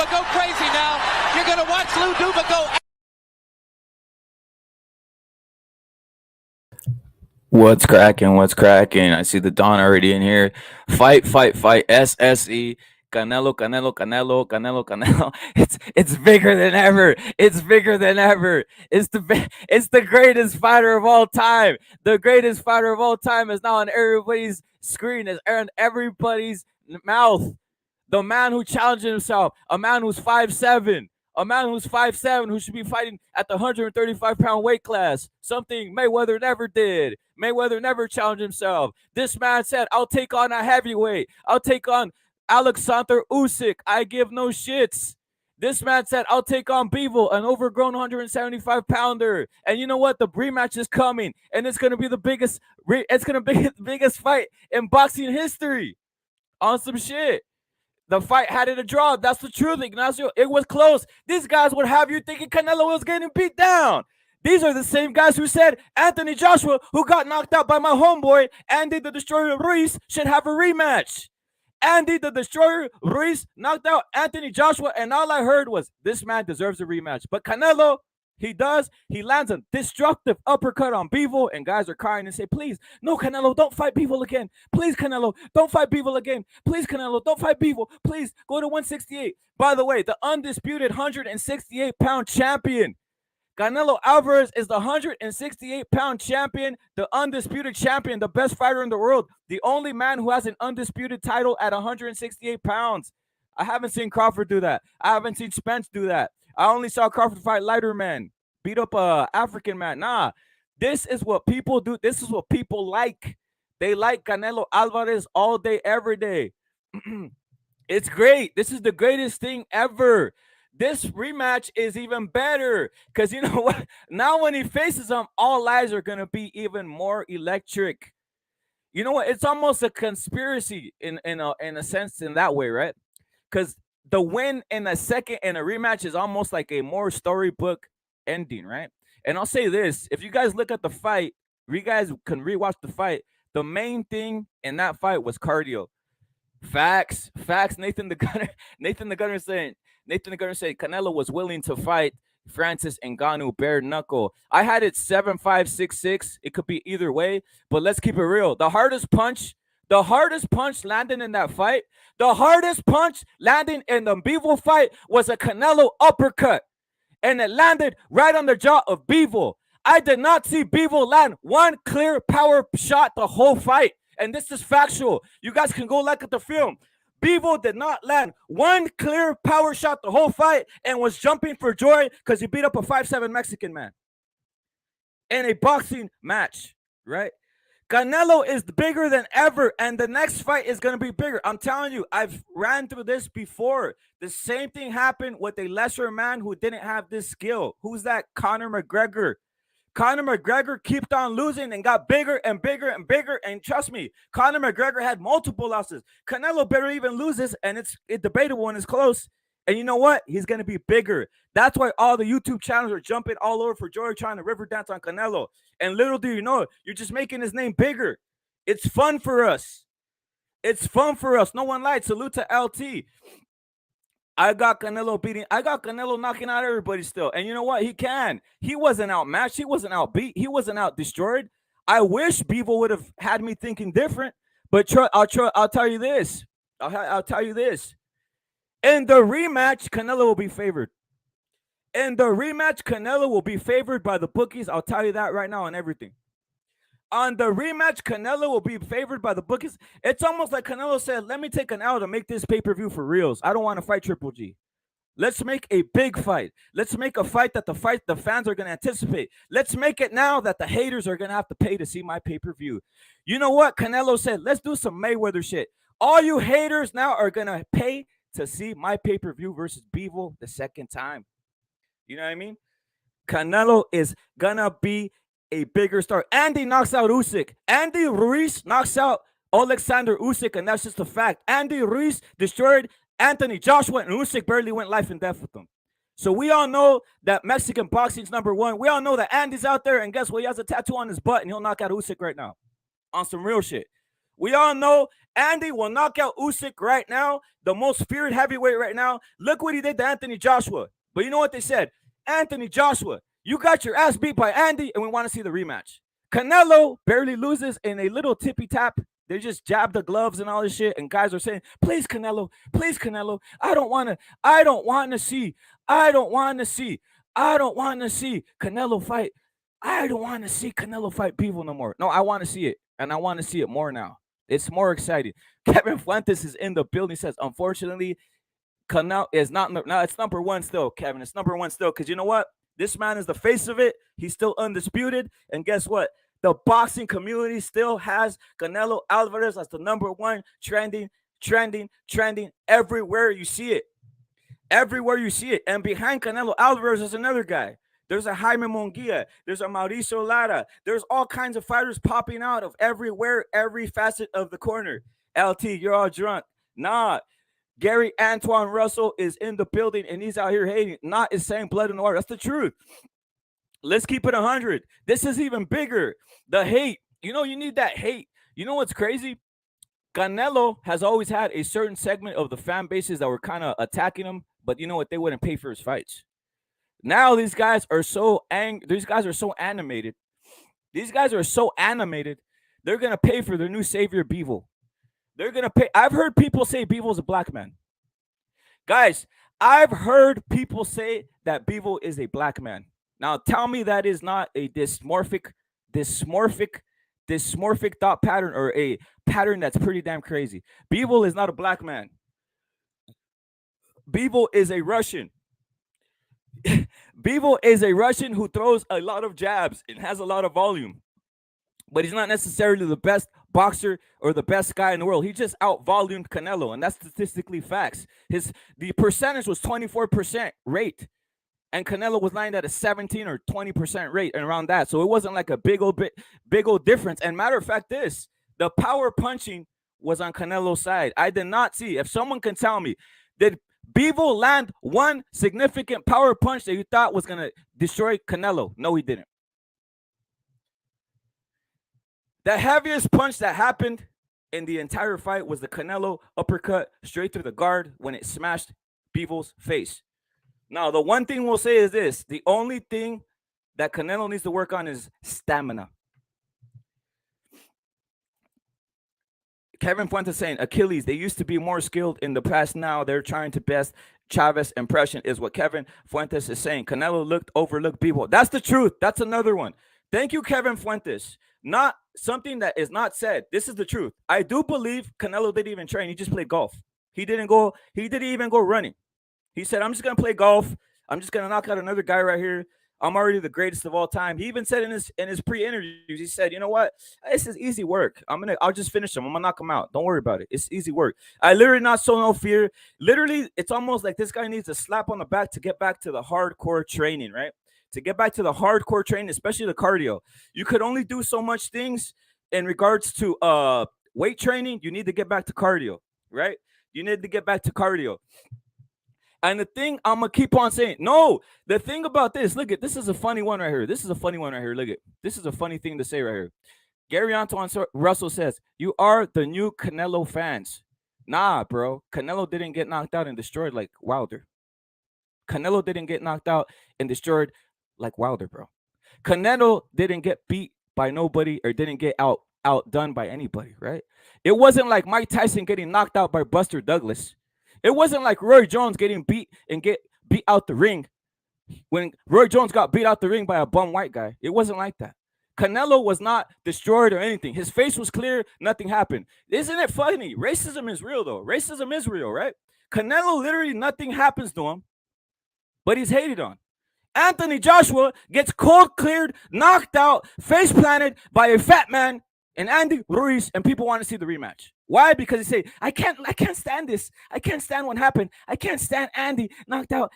Duva go crazy now. You're going to watch Lou Duva go. What's cracking? What's cracking? I see the Don already in here. Fight, fight, fight. SSE. Canelo, Canelo, Canelo, Canelo, Canelo. It's bigger than ever. It's bigger than ever. It's the greatest fighter of all time. The greatest fighter of all time is now on everybody's screen. Is on everybody's mouth. The man who challenged himself. A man who's 5'7". A man who's 5'7", who should be fighting at the 135-pound weight class. Something Mayweather never did. Mayweather never challenged himself. This man said, I'll take on a heavyweight. I'll take on Alexander Usyk. I give no shits. This man said, I'll take on Bivol, an overgrown 175-pounder. And you know what? The rematch is coming. And it's going to be the biggest biggest fight in boxing history. On some shit. The fight had it a draw. That's the truth, Ignacio. It was close. These guys would have you thinking Canelo was getting beat down. These are the same guys who said Anthony Joshua, who got knocked out by my homeboy, Andy the Destroyer Ruiz, should have a rematch. Andy the Destroyer Ruiz knocked out Anthony Joshua, and all I heard was, this man deserves a rematch. But Canelo, he does. He lands a destructive uppercut on Bivol, and guys are crying and say, please, no, Canelo, don't fight Bivol again. Please, Canelo, don't fight Bivol again. Please, Canelo, don't fight Bivol. Please, go to 168. By the way, the undisputed 168-pound champion. Canelo Alvarez is the 168-pound champion, the undisputed champion, the best fighter in the world, the only man who has an undisputed title at 168 pounds. I haven't seen Crawford do that. I haven't seen Spence do that. I only saw Crawford fight lighter man, beat up a African man. Nah, this is what people do. This is what people like. They like Canelo Alvarez all day, every day. It's great. This is the greatest thing ever. This rematch is even better because you know what? Now when he faces him, all eyes are going to be even more electric. You know what? It's almost a conspiracy in a sense in that way, right? Because the win in a second in a rematch is almost like a more storybook ending, right? And I'll say this: if you guys look at the fight, you guys can rewatch the fight. The main thing in that fight was cardio. Facts. Nathan the Gunner said Canelo was willing to fight Francis Ngannou bare knuckle. I had it 7-5, 6-6. It could be either way, but let's keep it real. The hardest punch landing in that fight, the hardest punch landing in the Bivol fight was a Canelo uppercut, and it landed right on the jaw of Bivol. I did not see Bivol land one clear power shot the whole fight. And this is factual. You guys can go look at the film. Bivol did not land one clear power shot the whole fight and was jumping for joy because he beat up a 5'7" Mexican man in a boxing match, right? Canelo is bigger than ever, and the next fight is going to be bigger. I'm telling you, I've ran through this before. The same thing happened with a lesser man who didn't have this skill. Who's that? Conor McGregor. Conor McGregor kept on losing and got bigger and bigger and bigger. And trust me, Conor McGregor had multiple losses. Canelo barely even loses, and it's debatable when it's close. And you know what? He's going to be bigger. That's why all the YouTube channels are jumping all over for joy trying to river dance on Canelo. And little do you know, you're just making his name bigger. It's fun for us. It's fun for us. No one lied. Salute to LT. I got Canelo knocking out everybody still. And you know what? He can. He wasn't outmatched. He wasn't outbeat. He wasn't out destroyed. I wish Bivol would have had me thinking different. But I'll tell you this. I'll tell you this. In the rematch, Canelo will be favored. In the rematch, Canelo will be favored by the bookies. I'll tell you that right now on everything. On the rematch, Canelo will be favored by the bookies. It's almost like Canelo said, let me take an L to make this pay-per-view for reals. I don't want to fight Triple G. Let's make a big fight. Let's make a fight that the fans are going to anticipate. Let's make it now that the haters are going to have to pay to see my pay-per-view. You know what? Canelo said, let's do some Mayweather shit. All you haters now are going to pay to see my pay-per-view versus Bivol the second time. You know what I mean? Canelo is going to be a bigger star. Andy knocks out Usyk. Andy Ruiz knocks out Alexander Usyk, and that's just a fact. Andy Ruiz destroyed Anthony Joshua, and Usyk barely went life and death with him. So we all know that Mexican boxing's number one. We all know that Andy's out there, and guess what? He has a tattoo on his butt, and he'll knock out Usyk right now on some real shit. We all know Andy will knock out Usyk right now, the most feared heavyweight right now. Look what he did to Anthony Joshua. But you know what they said? Anthony Joshua, you got your ass beat by Andy, and we want to see the rematch. Canelo barely loses in a little tippy tap. They just jab the gloves and all this shit, and guys are saying, "Please, Canelo, please, Canelo. I don't want to. I don't want to see. I don't want to see. I don't want to see Canelo fight. I don't want to see Canelo fight Bivol no more. No, I want to see it, and I want to see it more now. It's more exciting." Kevin Fuentes is in the building. He says, "Unfortunately, Canelo is not. No, it's number one still, Kevin. It's number one still. Because you know what? This man is the face of it. He's still undisputed. And guess what? The boxing community still has Canelo Alvarez as the number one trending everywhere you see it. Everywhere you see it. And behind Canelo Alvarez is another guy. There's a Jaime Munguia. There's a Mauricio Lara. There's all kinds of fighters popping out of everywhere, every facet of the corner. LT, you're all drunk. Nah. Gary Antoine Russell is in the building and he's out here hating. Not is saying blood in the water. That's the truth. Let's keep it 100. This is even bigger. The hate. You know, you need that hate. You know what's crazy? Canelo has always had a certain segment of the fan bases that were kind of attacking him, but you know what? They wouldn't pay for his fights. Now these guys are so angry. These guys are so animated. These guys are so animated. They're gonna pay for their new savior, Bivol. They're gonna pay. I've heard people say Bivol's a black man. Guys, I've heard people say that Bivol is a black man. Now tell me that is not a dysmorphic thought pattern or a pattern that's pretty damn crazy. Bivol is not a black man. Bivol is a Russian. Bivol is a Russian who throws a lot of jabs and has a lot of volume. But he's not necessarily the best boxer or the best guy in the world. He just out-volumed Canelo, and that's statistically facts. The percentage was 24% rate, and Canelo was lying at a 17 or 20% rate and around that. So it wasn't like a big old difference. And matter of fact, the power punching was on Canelo's side. I did not see. If someone can tell me, did Bivol land one significant power punch that you thought was going to destroy Canelo? No, he didn't. The heaviest punch that happened in the entire fight was the Canelo uppercut straight through the guard when it smashed Bivol's face. Now, the one thing we'll say is this. The only thing that Canelo needs to work on is stamina. Kevin Fuentes saying, Achilles, they used to be more skilled in the past. Now they're trying to best Chavez impression is what Kevin Fuentes is saying. Canelo overlooked Bivol. That's the truth. That's another one. Thank you, Kevin Fuentes. Not something that is not said. This is the truth. I do believe Canelo didn't even train. He just played golf. He didn't even go running. He said, I'm just going to play golf. I'm just going to knock out another guy right here. I'm already the greatest of all time. He even said in his pre-interviews, he said, you know what? This is easy work. I'll just finish him. I'm going to knock him out. Don't worry about it. It's easy work. I literally not show no fear. Literally, it's almost like this guy needs a slap on the back to get back to the hardcore training, right? To get back to the hardcore training, especially the cardio. You could only do so much things in regards to weight training. You need to get back to cardio, right? You need to get back to cardio. And the thing I'm going to keep on saying, no, the thing about this, look at, this is a funny one right here. This is a funny one right here. Look at, this is a funny thing to say right here. Gary Antoine Russell says, you are the new Canelo fans. Nah, bro. Canelo didn't get knocked out and destroyed like Wilder. Canelo didn't get knocked out and destroyed like Wilder, bro. Canelo didn't get beat by nobody or didn't get outdone by anybody, right? It wasn't like Mike Tyson getting knocked out by Buster Douglas. It wasn't like Roy Jones getting beat out the ring when Roy Jones got beat out the ring by a bum white guy. It wasn't like that. Canelo was not destroyed or anything. His face was clear. Nothing happened. Isn't it funny? Racism is real, though. Racism is real, right? Canelo, literally nothing happens to him, but he's hated on. Anthony Joshua gets cold cleared, knocked out, face planted by a fat man and Andy Ruiz, and people want to see the rematch. Why? Because they say, I can't stand this. I can't stand what happened. I can't stand Andy knocked out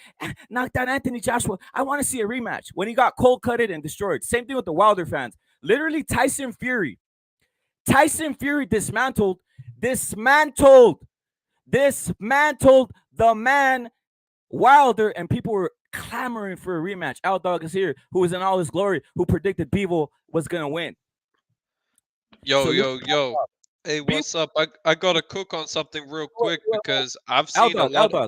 Anthony Joshua. I want to see a rematch. When he got cold cutted and destroyed. Same thing with the Wilder fans. Literally, Tyson Fury dismantled the man Wilder, and people were clamoring for a rematch. Al Dog is here, who was in all his glory, who predicted Bivol was gonna win. Yo. Hey, Bivol, what's up? I gotta cook on something real quick Bivol, because I've L seen a dog, lot of.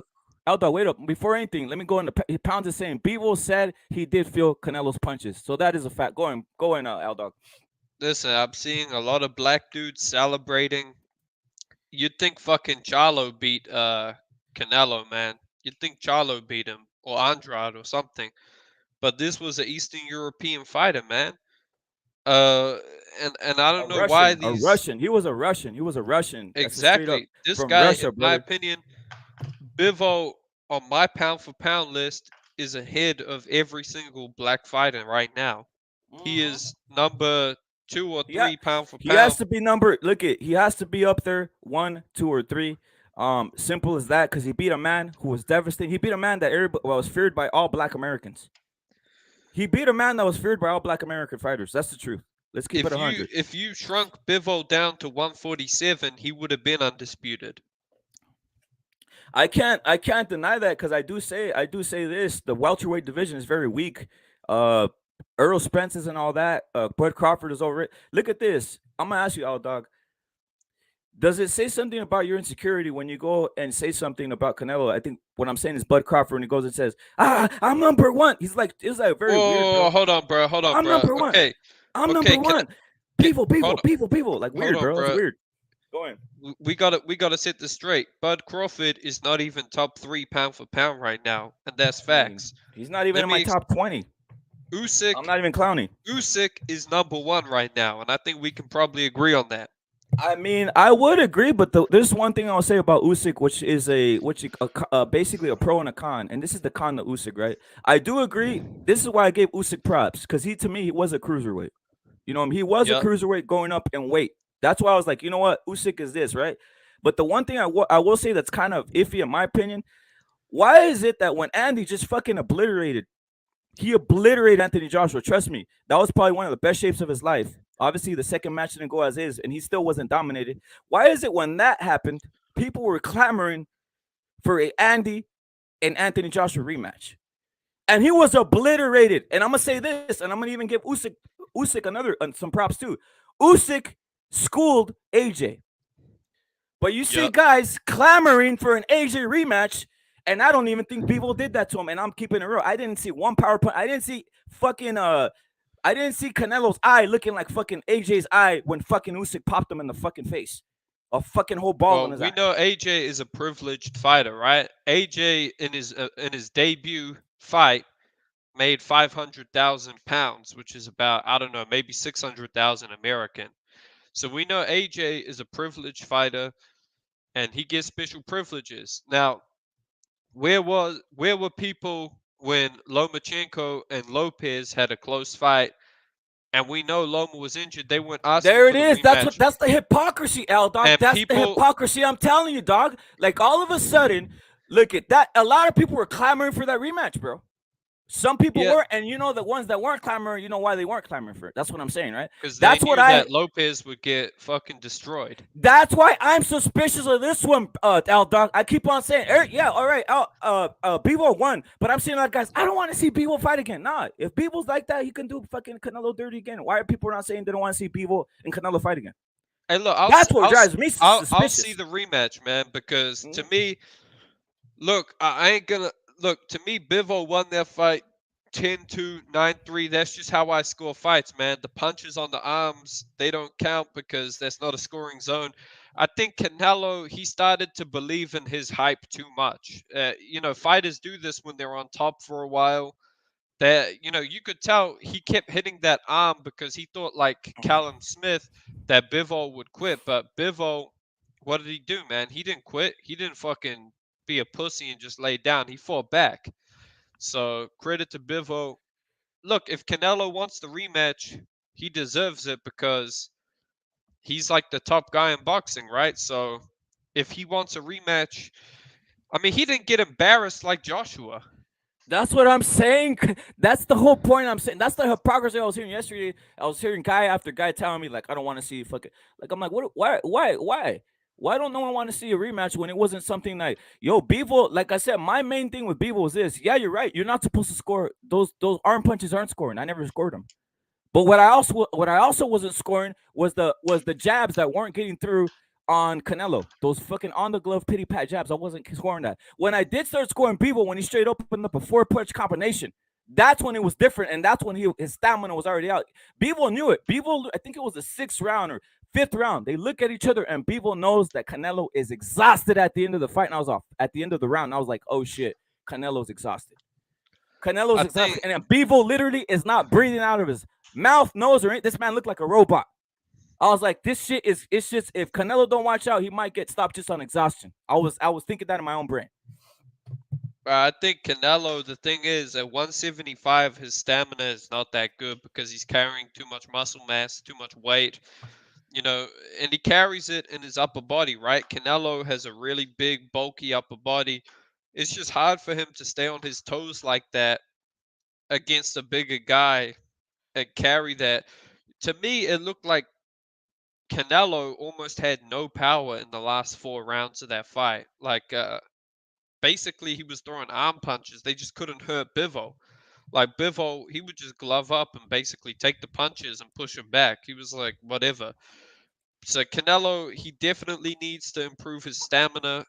L dog. Wait up, before anything, let me go into Pounds is saying Bivol said he did feel Canelo's punches, so that is a fact. Go in, L dog. Listen, I'm seeing a lot of black dudes celebrating. You'd think fucking Charlo beat Canelo, man. You'd think Charlo beat him or Andrade or something. But this was an Eastern European fighter, man. Uh, and I don't know why A these Russian. He was a Russian. He was a Russian. That's a straight up exactly. This from guy, in Russia, my brother. opinion, Bivol on my pound for pound list is ahead of every single black fighter right now. He Mm-hmm. is number two or Yeah, three pound for he has pound. to be number. Look it, he has to be up there, one, two, or three. Simple as that. Because he beat a man who was devastating. He beat a man that everybody was feared by all Black Americans. He beat a man that was feared by all Black American fighters. That's the truth. Let's keep it If 100. you shrunk Bivol down to 147, he would have been undisputed. I can't deny that because I do say this. The welterweight division is very weak. Uh, Earl Spence's and all that. Bud Crawford is over it. Look at this. I'm gonna ask you, all dog. Does it say something about your insecurity when you go and say something about Canelo? I think what I'm saying is Bud Crawford when he goes and says, I'm number one. He's like, it's like very weird, Whoa, bro. hold on, bro. Hold on, I'm bro. number one. Okay, I'm okay. number one. Can People, people. Like hold weird, on, bro. It's bro. weird. Go in. We gotta set this straight. Bud Crawford is not even top three pound for pound right now, and that's I mean, facts. he's not even Let in my me. top 20. I'm Usyk not even clowning. Usyk is number one right now, and I think we can probably agree on that. I mean, I would agree, but there's one thing I'll say about Usyk, which is basically a pro and a con, and this is the con to Usyk, right? I do agree. This is why I gave Usyk props because to me, he was a cruiserweight. You know, he was a Yep. cruiserweight going up in weight. That's why I was like, you know what, Usyk is this, right? But the one thing I will say that's kind of iffy in my opinion, why is it that when Andy just fucking obliterated he obliterated Anthony Joshua. Trust me, that was probably one of the best shapes of his life. Obviously, the second match didn't go as is, and he still wasn't dominated. Why is it when that happened, people were clamoring for a Andy and Anthony Joshua rematch? And he was obliterated. And I'm gonna say this, and I'm gonna even give Usyk another some props too. Usyk schooled AJ, but you see Yep. guys clamoring for an AJ rematch, and I don't even think people did that to him. And I'm keeping it real. I didn't see one power punch. I didn't see fucking I didn't see Canelo's eye looking like fucking AJ's eye when fucking Usyk popped him in the fucking face. A fucking whole ball in Well, his we eye. know AJ is a privileged fighter, right? AJ in his debut fight made 500,000 pounds, which is about I don't know, maybe 600,000 American. So we know AJ is a privileged fighter, and he gets special privileges. Now, where were people when Lomachenko and Lopez had a close fight, and we know Loma was injured? They weren't asking There for it the is. rematch, That's the hypocrisy, L dog. and That's the people. hypocrisy. I'm telling you, dog. Like all of a sudden, look at that. A lot of people were clamoring for that rematch, bro. Some people Yeah, were, and you know the ones that weren't clamoring, you know why they weren't clamoring for it. That's what I'm saying, right? because they That's what knew I that Lopez would get fucking destroyed. That's why I'm suspicious of this one, Al Dog. I keep on saying, yeah, all right, Bivol won, but I'm saying like, guys, I don't want to see Bivol fight again. Nah, if Bivol's like that, he can do fucking Canelo dirty again. Why are people not saying they don't want to see Bivol and Canelo fight again? Hey, look, That's what drives me I'll see suspicious. the rematch, man, because to Mhm. me, look, I ain't gonna look. To me, Bivol won that fight 10-2, 9-3. That's just how I score fights, man. The punches on the arms, they don't count because that's not a scoring zone. I think Canelo, he started to believe in his hype too much. Fighters do this when they're on top for a while. That you could tell he kept hitting that arm because he thought like Callum Smith that Bivol would quit, but Bivol, what did he do, man? He didn't quit. He didn't fucking be a pussy and just lay down. He fought back. So credit to Bivol. Look, if Canelo wants the rematch, he deserves it because he's like the top guy in boxing, right? So if he wants a rematch, I mean, he didn't get embarrassed like Joshua. That's what I'm saying. That's the whole point I'm saying. That's the hypocrisy I was hearing yesterday. I was hearing guy after guy telling me like I don't want to see fucking like I'm like what why don't no one want to see a rematch when it wasn't something like yo Bivol, like I said, my main thing with Bivol is this. Yeah, you're right. You're not supposed to score those arm punches aren't scoring. I never scored them. But what I also wasn't scoring was the jabs that weren't getting through on Canelo. Those fucking on the glove pity pat jabs. I wasn't scoring that. When I did start scoring Bivol, when he straight opened up a 4 punch combination, that's when it was different, and that's when his stamina was already out. Bivol knew it. Bivol, I think it was the 6th round or 5th round. They look at each other, and Bivol knows that Canelo is exhausted at the end of the fight. And I was off at the end of the round. And I was like, oh shit, Canelo's exhausted. Canelo's I exhausted, think and Bivol literally is not breathing out of his mouth, nose, or anything. This man looked like a robot. I was like, this shit is. It's just if Canelo don't watch out, he might get stopped just on exhaustion. I was thinking that in my own brain. I think Canelo, the thing is, at 175, his stamina is not that good because he's carrying too much muscle mass, too much weight, and he carries it in his upper body, right? Canelo has a really big, bulky upper body. It's just hard for him to stay on his toes like that against a bigger guy and carry that. To me, it looked like Canelo almost had no power in the last 4 rounds of that fight. Like, basically, he was throwing arm punches. They just couldn't hurt Bivol. Like, Bivol, he would just glove up and basically take the punches and push him back. He was like, whatever. So Canelo, he definitely needs to improve his stamina.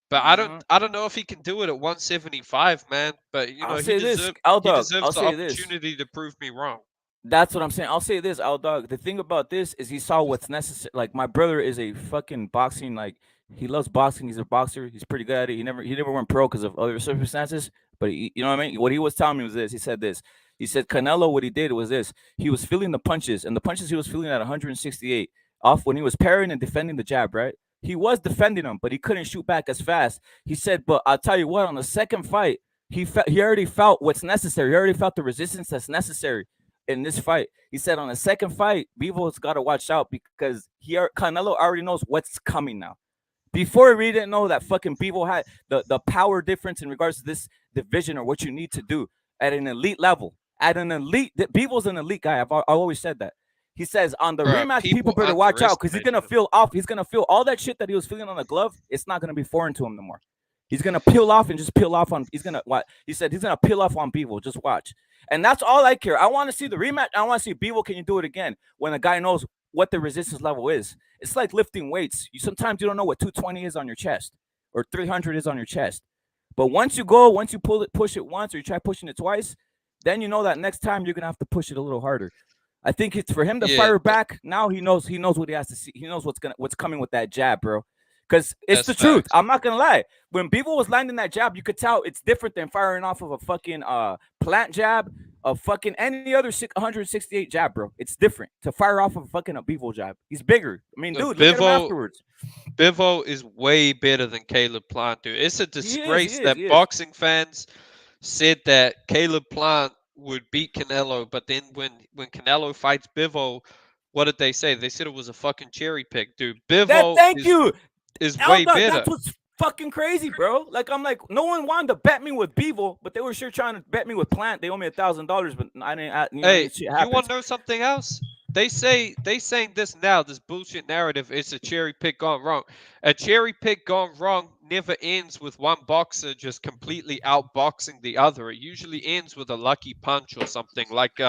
But I don't know if he can do it at 175, man. But I'll he say this, deserves L he Dog. I'll deserves the say this. opportunity to prove me wrong. That's what I'm saying. I'll say this, L Dog. The thing about this is he saw what's necessary. Like my brother is a fucking boxing. Like he loves boxing. He's a boxer. He's pretty good at it. He never went pro because of other circumstances. But you know what I mean. What he was telling me was this. He said this. He said Canelo. What he did was this. He was feeling the punches, and the punches he was feeling at 168 off when he was parrying and defending the jab. Right. He was defending them, but he couldn't shoot back as fast. He said, but I'll tell you what. On the second fight, he already felt what's necessary. He already felt the resistance that's necessary in this fight. He said on the second fight, Bivol's got to watch out because Canelo already knows what's coming now. Before we didn't know that fucking Bivol had the power difference in regards to this division or what you need to do at an elite level. At an elite, Bivol's an elite guy. I always said that. He says on the Bruh, rematch, people people better watch out because he's underestimate gonna him. feel off. He's gonna feel all that shit that he was feeling on the glove. It's not gonna be foreign to him no more. He's gonna peel off and just peel off on. He's gonna what he said. He's gonna peel off on Bivol. Just watch, and that's all I care. I want to see the rematch. I want to see Bivol. Can you do it again when a guy knows what the resistance level is? It's like lifting weights. Sometimes you don't know what 220 is on your chest or 300 is on your chest, but once you push it once, or you try pushing it twice, then you know that next time you're gonna have to push it a little harder. I think it's for him to Yeah, fire back. Now he knows what he has to see. He knows what's coming with that jab, bro. Because it's that's the truth. facts. I'm not gonna lie. When Bivol was landing that jab, you could tell it's different than firing off of a fucking plant jab, a fucking any other 168 jab, bro. It's different to fire off of a fucking Bivol jab. He's bigger. I mean, dude, look at him afterwards. Bivol is way better than Caleb Plant, dude. It's a He is. disgrace that boxing fans said that Caleb Plant would beat Canelo, but then when Canelo fights Bivol, what did they say? They said it was a fucking cherry pick, dude. Bivol Thank you. is way better. That's what's fucking crazy, bro. Like I'm like, no one wanted to bet me with Bivol, but they were sure trying to bet me with Plant. They owe me $1,000, but I didn't. Hey, shit you happens. want to know something else? They saying this now, this bullshit narrative. It's a cherry pick gone wrong. A cherry pick gone wrong never ends with one boxer just completely outboxing the other. It usually ends with a lucky punch or something. Like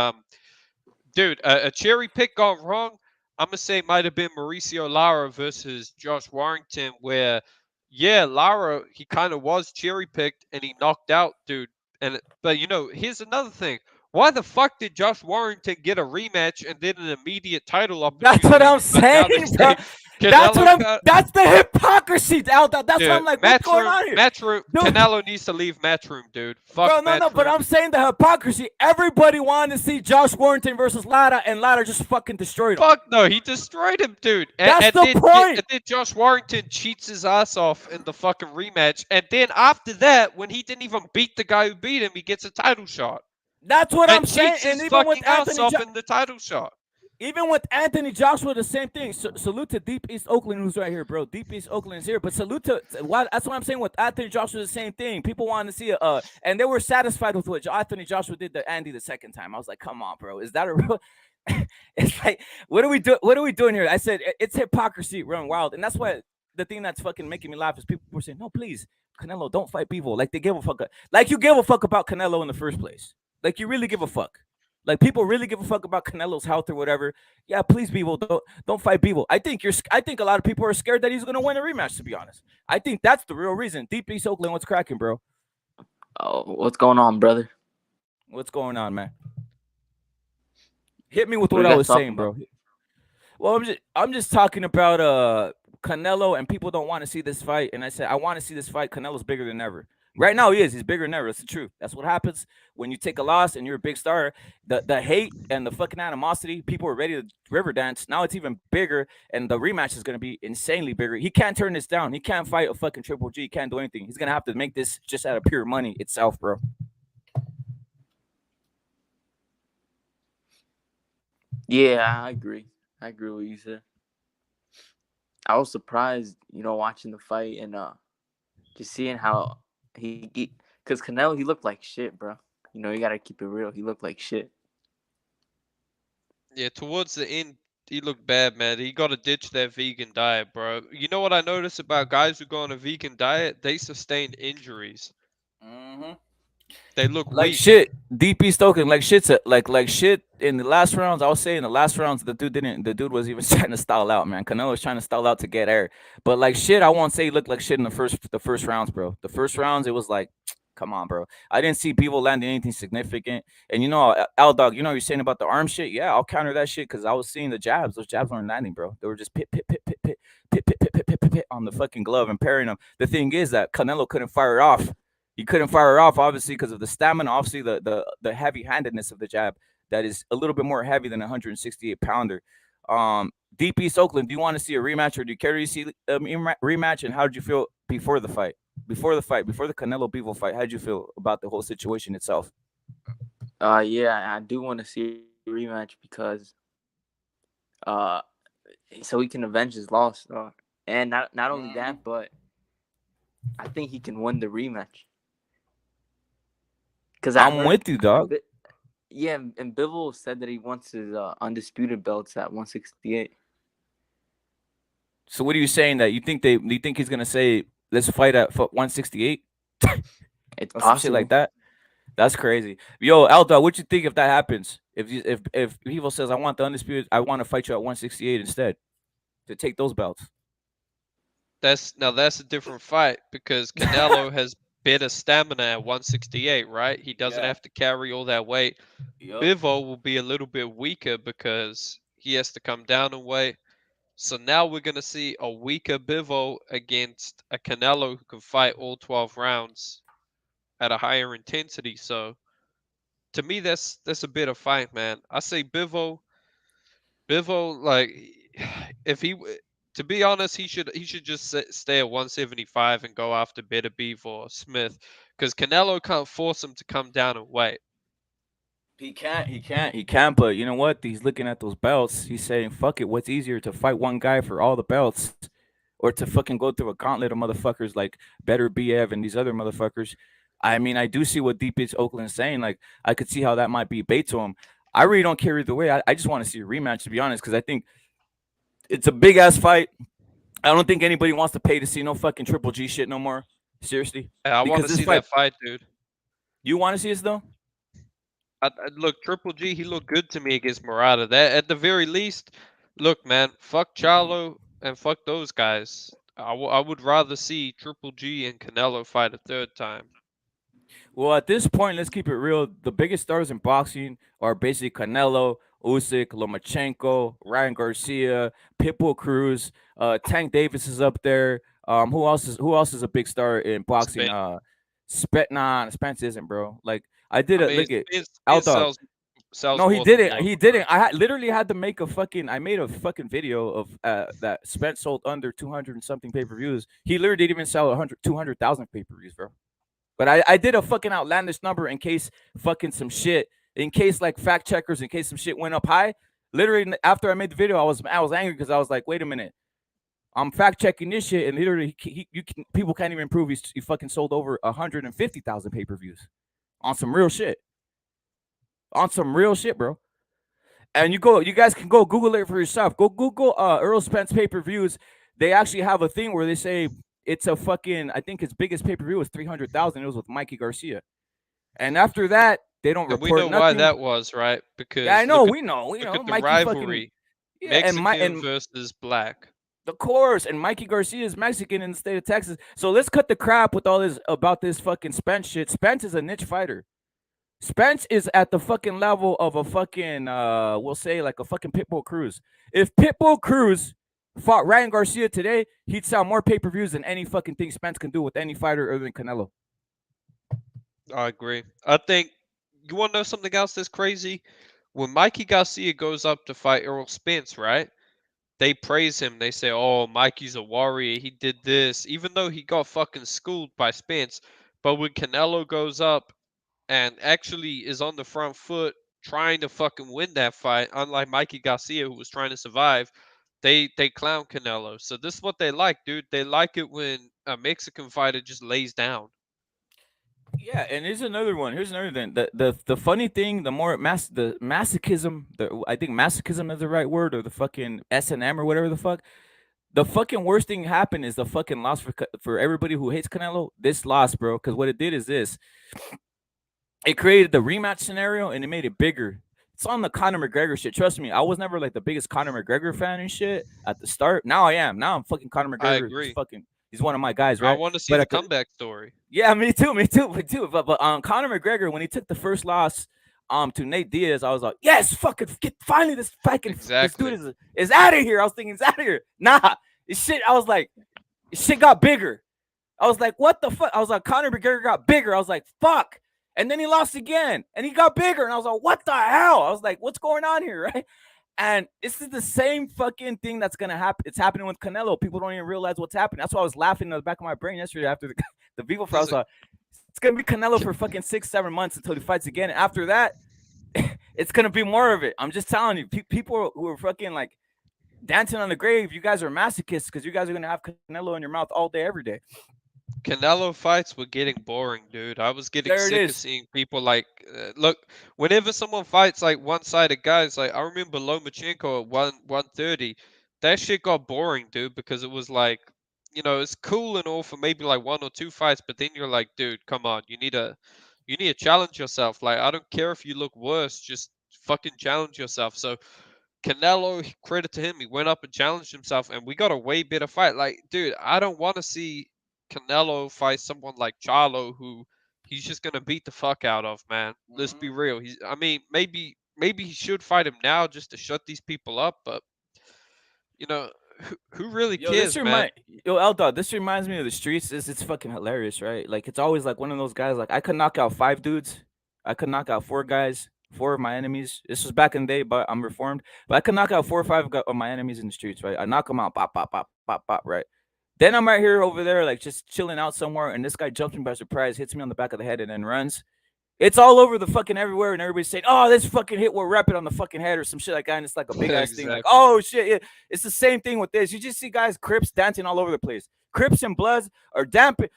dude, a cherry pick gone wrong. I'm gonna say it might have been Mauricio Lara versus Josh Warrington, where yeah, Lara he kind of was cherry picked and he knocked out dude. But here's another thing. Why the fuck did Josh Warrington get a rematch and then an immediate title opportunity? That's what I'm saying, bro. That's the hypocrisy. That's what I'm like. What's going on here? Matchroom. Canelo needs to leave Matchroom, dude. Fuck bro, no. But I'm saying the hypocrisy. Everybody wanted to see Josh Warrington versus Lara, and Lara just fucking destroyed him. Fuck no, he destroyed him, dude. That's the point. And then Josh Warrington cheats his ass off in the fucking rematch, and then after that, when he didn't even beat the guy who beat him, he gets a title shot. That's what I'm saying. And even with Anthony in the title shot. Even with Anthony Joshua, the same thing. Salute to Deep East Oakland, who's right here, bro. Deep East Oakland is here. But salute to that's what I'm saying with Anthony Joshua, the same thing. People wanted to see and they were satisfied with what Anthony Joshua did to Andy the second time. I was like, come on, bro. Is that a real? It's like, what are we doing here? I said it's hypocrisy run wild, and that's why the thing that's fucking making me laugh is people were saying, no, please, Canelo, don't fight Bivol. Like they give a fuck. Like you give a fuck about Canelo in the first place. Like you really give a fuck. Like people really give a fuck about Canelo's health or whatever. Yeah, please, Bivol, don't fight Bivol. I think a lot of people are scared that he's gonna win a rematch. To be honest, I think that's the real reason. Deep East Oakland, what's cracking, bro? Oh, what's going on, brother? What's going on, man? Hit me with What are what you I guys was talking saying, about? bro. Well, I'm just talking about Canelo, and people don't want to see this fight. And I said I want to see this fight. Canelo's bigger than ever. Right now, he is. He's bigger than ever. That's the truth. That's what happens when you take a loss and you're a big star. The hate and the fucking animosity. People are ready to river dance. Now it's even bigger, and the rematch is gonna be insanely bigger. He can't turn this down. He can't fight a fucking Triple G. He can't do anything. He's gonna have to make this just out of pure money itself, bro. Yeah, I agree. I agree with what you said. I was surprised, watching the fight and just seeing how because Canelo, he looked like shit, bro. You gotta keep it real. He looked like shit. Yeah, towards the end, he looked bad, man. He got to ditch that vegan diet, bro. You know what I notice about guys who go on a vegan diet? They sustain injuries. Mm-hmm. They look Like weak. shit, DP Stoking, like shit's like shit in the last rounds. I was saying the last rounds, the dude was even trying to style out, man. Canelo was trying to style out to get air, but like shit, I won't say he looked like shit in the first rounds, bro. The first rounds, it was like, come on, bro. I didn't see people landing anything significant. And Al Dog, you're saying about the arm shit. Yeah, I'll counter that shit because I was seeing the jabs. Those jabs weren't landing, bro. They were just pit, pit, pit, pit, pit, pit, pit, pit, pit, pit, pit, pit on the fucking glove and parrying them. The thing is that Canelo couldn't fire it off. He couldn't fire it off, obviously, because of the stamina, obviously the heavy-handedness of the jab that is a little bit more heavy than a 168-pounder. Deep East Oakland, do you want to see a rematch or do you care to see a rematch? And how did you feel before the fight? Before the Canelo Bivol fight, how did you feel about the whole situation itself? Yeah, I do want to see a rematch because uh, so he can avenge his loss. And not only that, but I think he can win the rematch. Because I'm with you, dog. Yeah, and Bivol said that he wants his undisputed belts at 168. So what are you saying that you think he's gonna say let's fight at 168 It's or some shit possible. like that? That's crazy. Yo, Alda, what you think if that happens? If Bivol says I want the undisputed, I want to fight you at 168 instead to take those belts. That's a different fight because Canelo has better stamina at 168, right? He doesn't Yeah. have to carry all that weight. Yup. Bivol will be a little bit weaker because he has to come down in weight. So now we're gonna see a weaker Bivol against a Canelo who can fight all 12 rounds at a higher intensity. So to me, that's a better fight, man. I say Bivol, like if to be honest, he should just stay at 175 and go after better Beef or Smith, because Canelo can't force him to come down and weight. He can't. But you know what? He's looking at those belts. He's saying, "Fuck it. What's easier to fight one guy for all the belts, or to fucking go through a gauntlet of motherfuckers like Better BF and these other motherfuckers?" I mean, I do see what Deep East Oakland is saying. Like, I could see how that might be bait to him. I really don't care either way. I just want to see a rematch, to be honest, because I think it's a big ass fight. I don't think anybody wants to pay to see no fucking Triple G shit no more. Seriously, And I want because to this see fight, that fight, dude. you want to see this though? Look, Triple G, he looked good to me against Murata. That at the very least, look, man, fuck Charlo and fuck those guys. I would rather see Triple G and Canelo fight a third time. Well, at this point, let's keep it real. The biggest stars in boxing are basically Canelo, Usyk, Lomachenko, Ryan Garcia, Pitbull Cruz, Tank Davis is up there. Who else is a big star in boxing? Spence. Spence isn't, bro. Like I did I a mean, look at Spence Outdog. sells No, he more than didn't. Logan. He didn't. Literally had to make a fucking. I made a fucking video of that Spence sold under 200 and something pay-per-views. He literally didn't even sell 200,000 pay-per-views, bro. But I did a fucking outlandish number in case fucking some shit, in case like fact checkers, in case some shit went up high. Literally after I made the video, I was angry because I was like, wait a minute, I'm fact checking this shit, and literally people can't even prove he fucking sold over 150,000 pay-per-views on some real shit, bro. And you guys can go Google it for yourself. Go Google Earl Spence pay-per-views. They actually have a thing where they say it's a fucking. I think his biggest pay-per-view was 300,000. It was with Mikey Garcia. And after that, They don't And we report know why nothing. that was, right? Yeah, I Because know. We know. look at the Mikey fucking rivalry, yeah, Mexican and versus black. of course, and Mikey Garcia is Mexican in the state of Texas. So let's cut the crap with all this about this fucking Spence shit. Spence is a niche fighter. Spence is at the fucking level of a fucking we'll say like a fucking Pitbull Cruz. If Pitbull Cruz fought Ryan Garcia today, he'd sell more pay-per-views than any fucking thing Spence can do with any fighter other than Canelo. I agree. I think you want to know something else that's crazy? When Mikey Garcia goes up to fight Errol Spence, right? They praise him. They say, "Oh, Mikey's a warrior. He did this," even though he got fucking schooled by Spence. But when Canelo goes up and actually is on the front foot trying to fucking win that fight, unlike Mikey Garcia who was trying to survive, they clown Canelo. So this is what they like, dude. They like it when a Mexican fighter just lays down. Yeah, and here's another one. Here's another thing. The funny thing, the more the masochism, I think masochism is the right word, or the fucking S&M or whatever the fuck. The fucking worst thing happened is the fucking loss for everybody who hates Canelo. This loss, bro, because what it did is this: it created the rematch scenario and it made it bigger. It's on the Conor McGregor shit. Trust me, I was never like the biggest Conor McGregor fan and shit at the start. Now I am. Now I'm fucking Conor I McGregor. agree. He's one of my guys, I right? want to see But the at the comeback story. yeah, me too. But Conor McGregor, when he took the first loss to Nate Diaz, I was like, yes, fucking finally this fucking this Exactly. dude is out of here. I was thinking he's out of here. Nah, this shit. I was like, this shit got bigger. I was like, what the fuck? I was like, Conor McGregor got bigger. I was like, fuck. And then he lost again, and he got bigger. And I was like, what the hell? I was like, what's going on here, right? And this is the same fucking thing that's gonna happen. It's happening with Canelo. People don't even realize what's happening. That's why I was laughing in the back of my brain yesterday after the Bivol fight. I was like, it's gonna be Canelo for fucking 6-7 months until he fights again. And after that, it's gonna be more of it. I'm just telling you, people who are fucking like dancing on the grave, you guys are masochists because you guys are gonna have Canelo in your mouth all day, every day. Canelo fights were getting boring, dude. I was getting There it sick of is. seeing people like, look, whenever someone fights like one-sided guys, like I remember Lomachenko at 130, that shit got boring, dude, because it was like, it's cool and all for maybe like one or two fights, but then you're like, dude, come on, you need to challenge yourself. Like I don't care if you look worse, just fucking challenge yourself. So Canelo, credit to him, he went up and challenged himself, and we got a way better fight. Like, dude, I don't want to see Canelo fight someone like Charlo, who he's just gonna beat the fuck out of, man. Let's be real. I mean, maybe he should fight him now just to shut these people up, but you know, who really Yo, this cares, man? remind yo Eldog. This reminds me of the streets. It's fucking hilarious, right? Like it's always like one of those guys. Like I could knock out 5 dudes. I could knock out 4 guys, 4 of my enemies. This was back in the day, but I'm reformed. But I could knock out 4 or 5 of my enemies in the streets, right? I knock them out, pop, pop, pop, pop, pop, right? Then I'm right here over there, like just chilling out somewhere, and this guy jumps me by surprise, hits me on the back of the head, and then runs. It's all over the fucking everywhere, and everybody's saying, "Oh, this fucking hit will rep it on the fucking head" or some shit like that. And it's like a big ass thing, like, Exactly. "Oh shit!" Yeah. It's the same thing with this. You just see guys Crips dancing all over the place. Crips and Bloods are jumping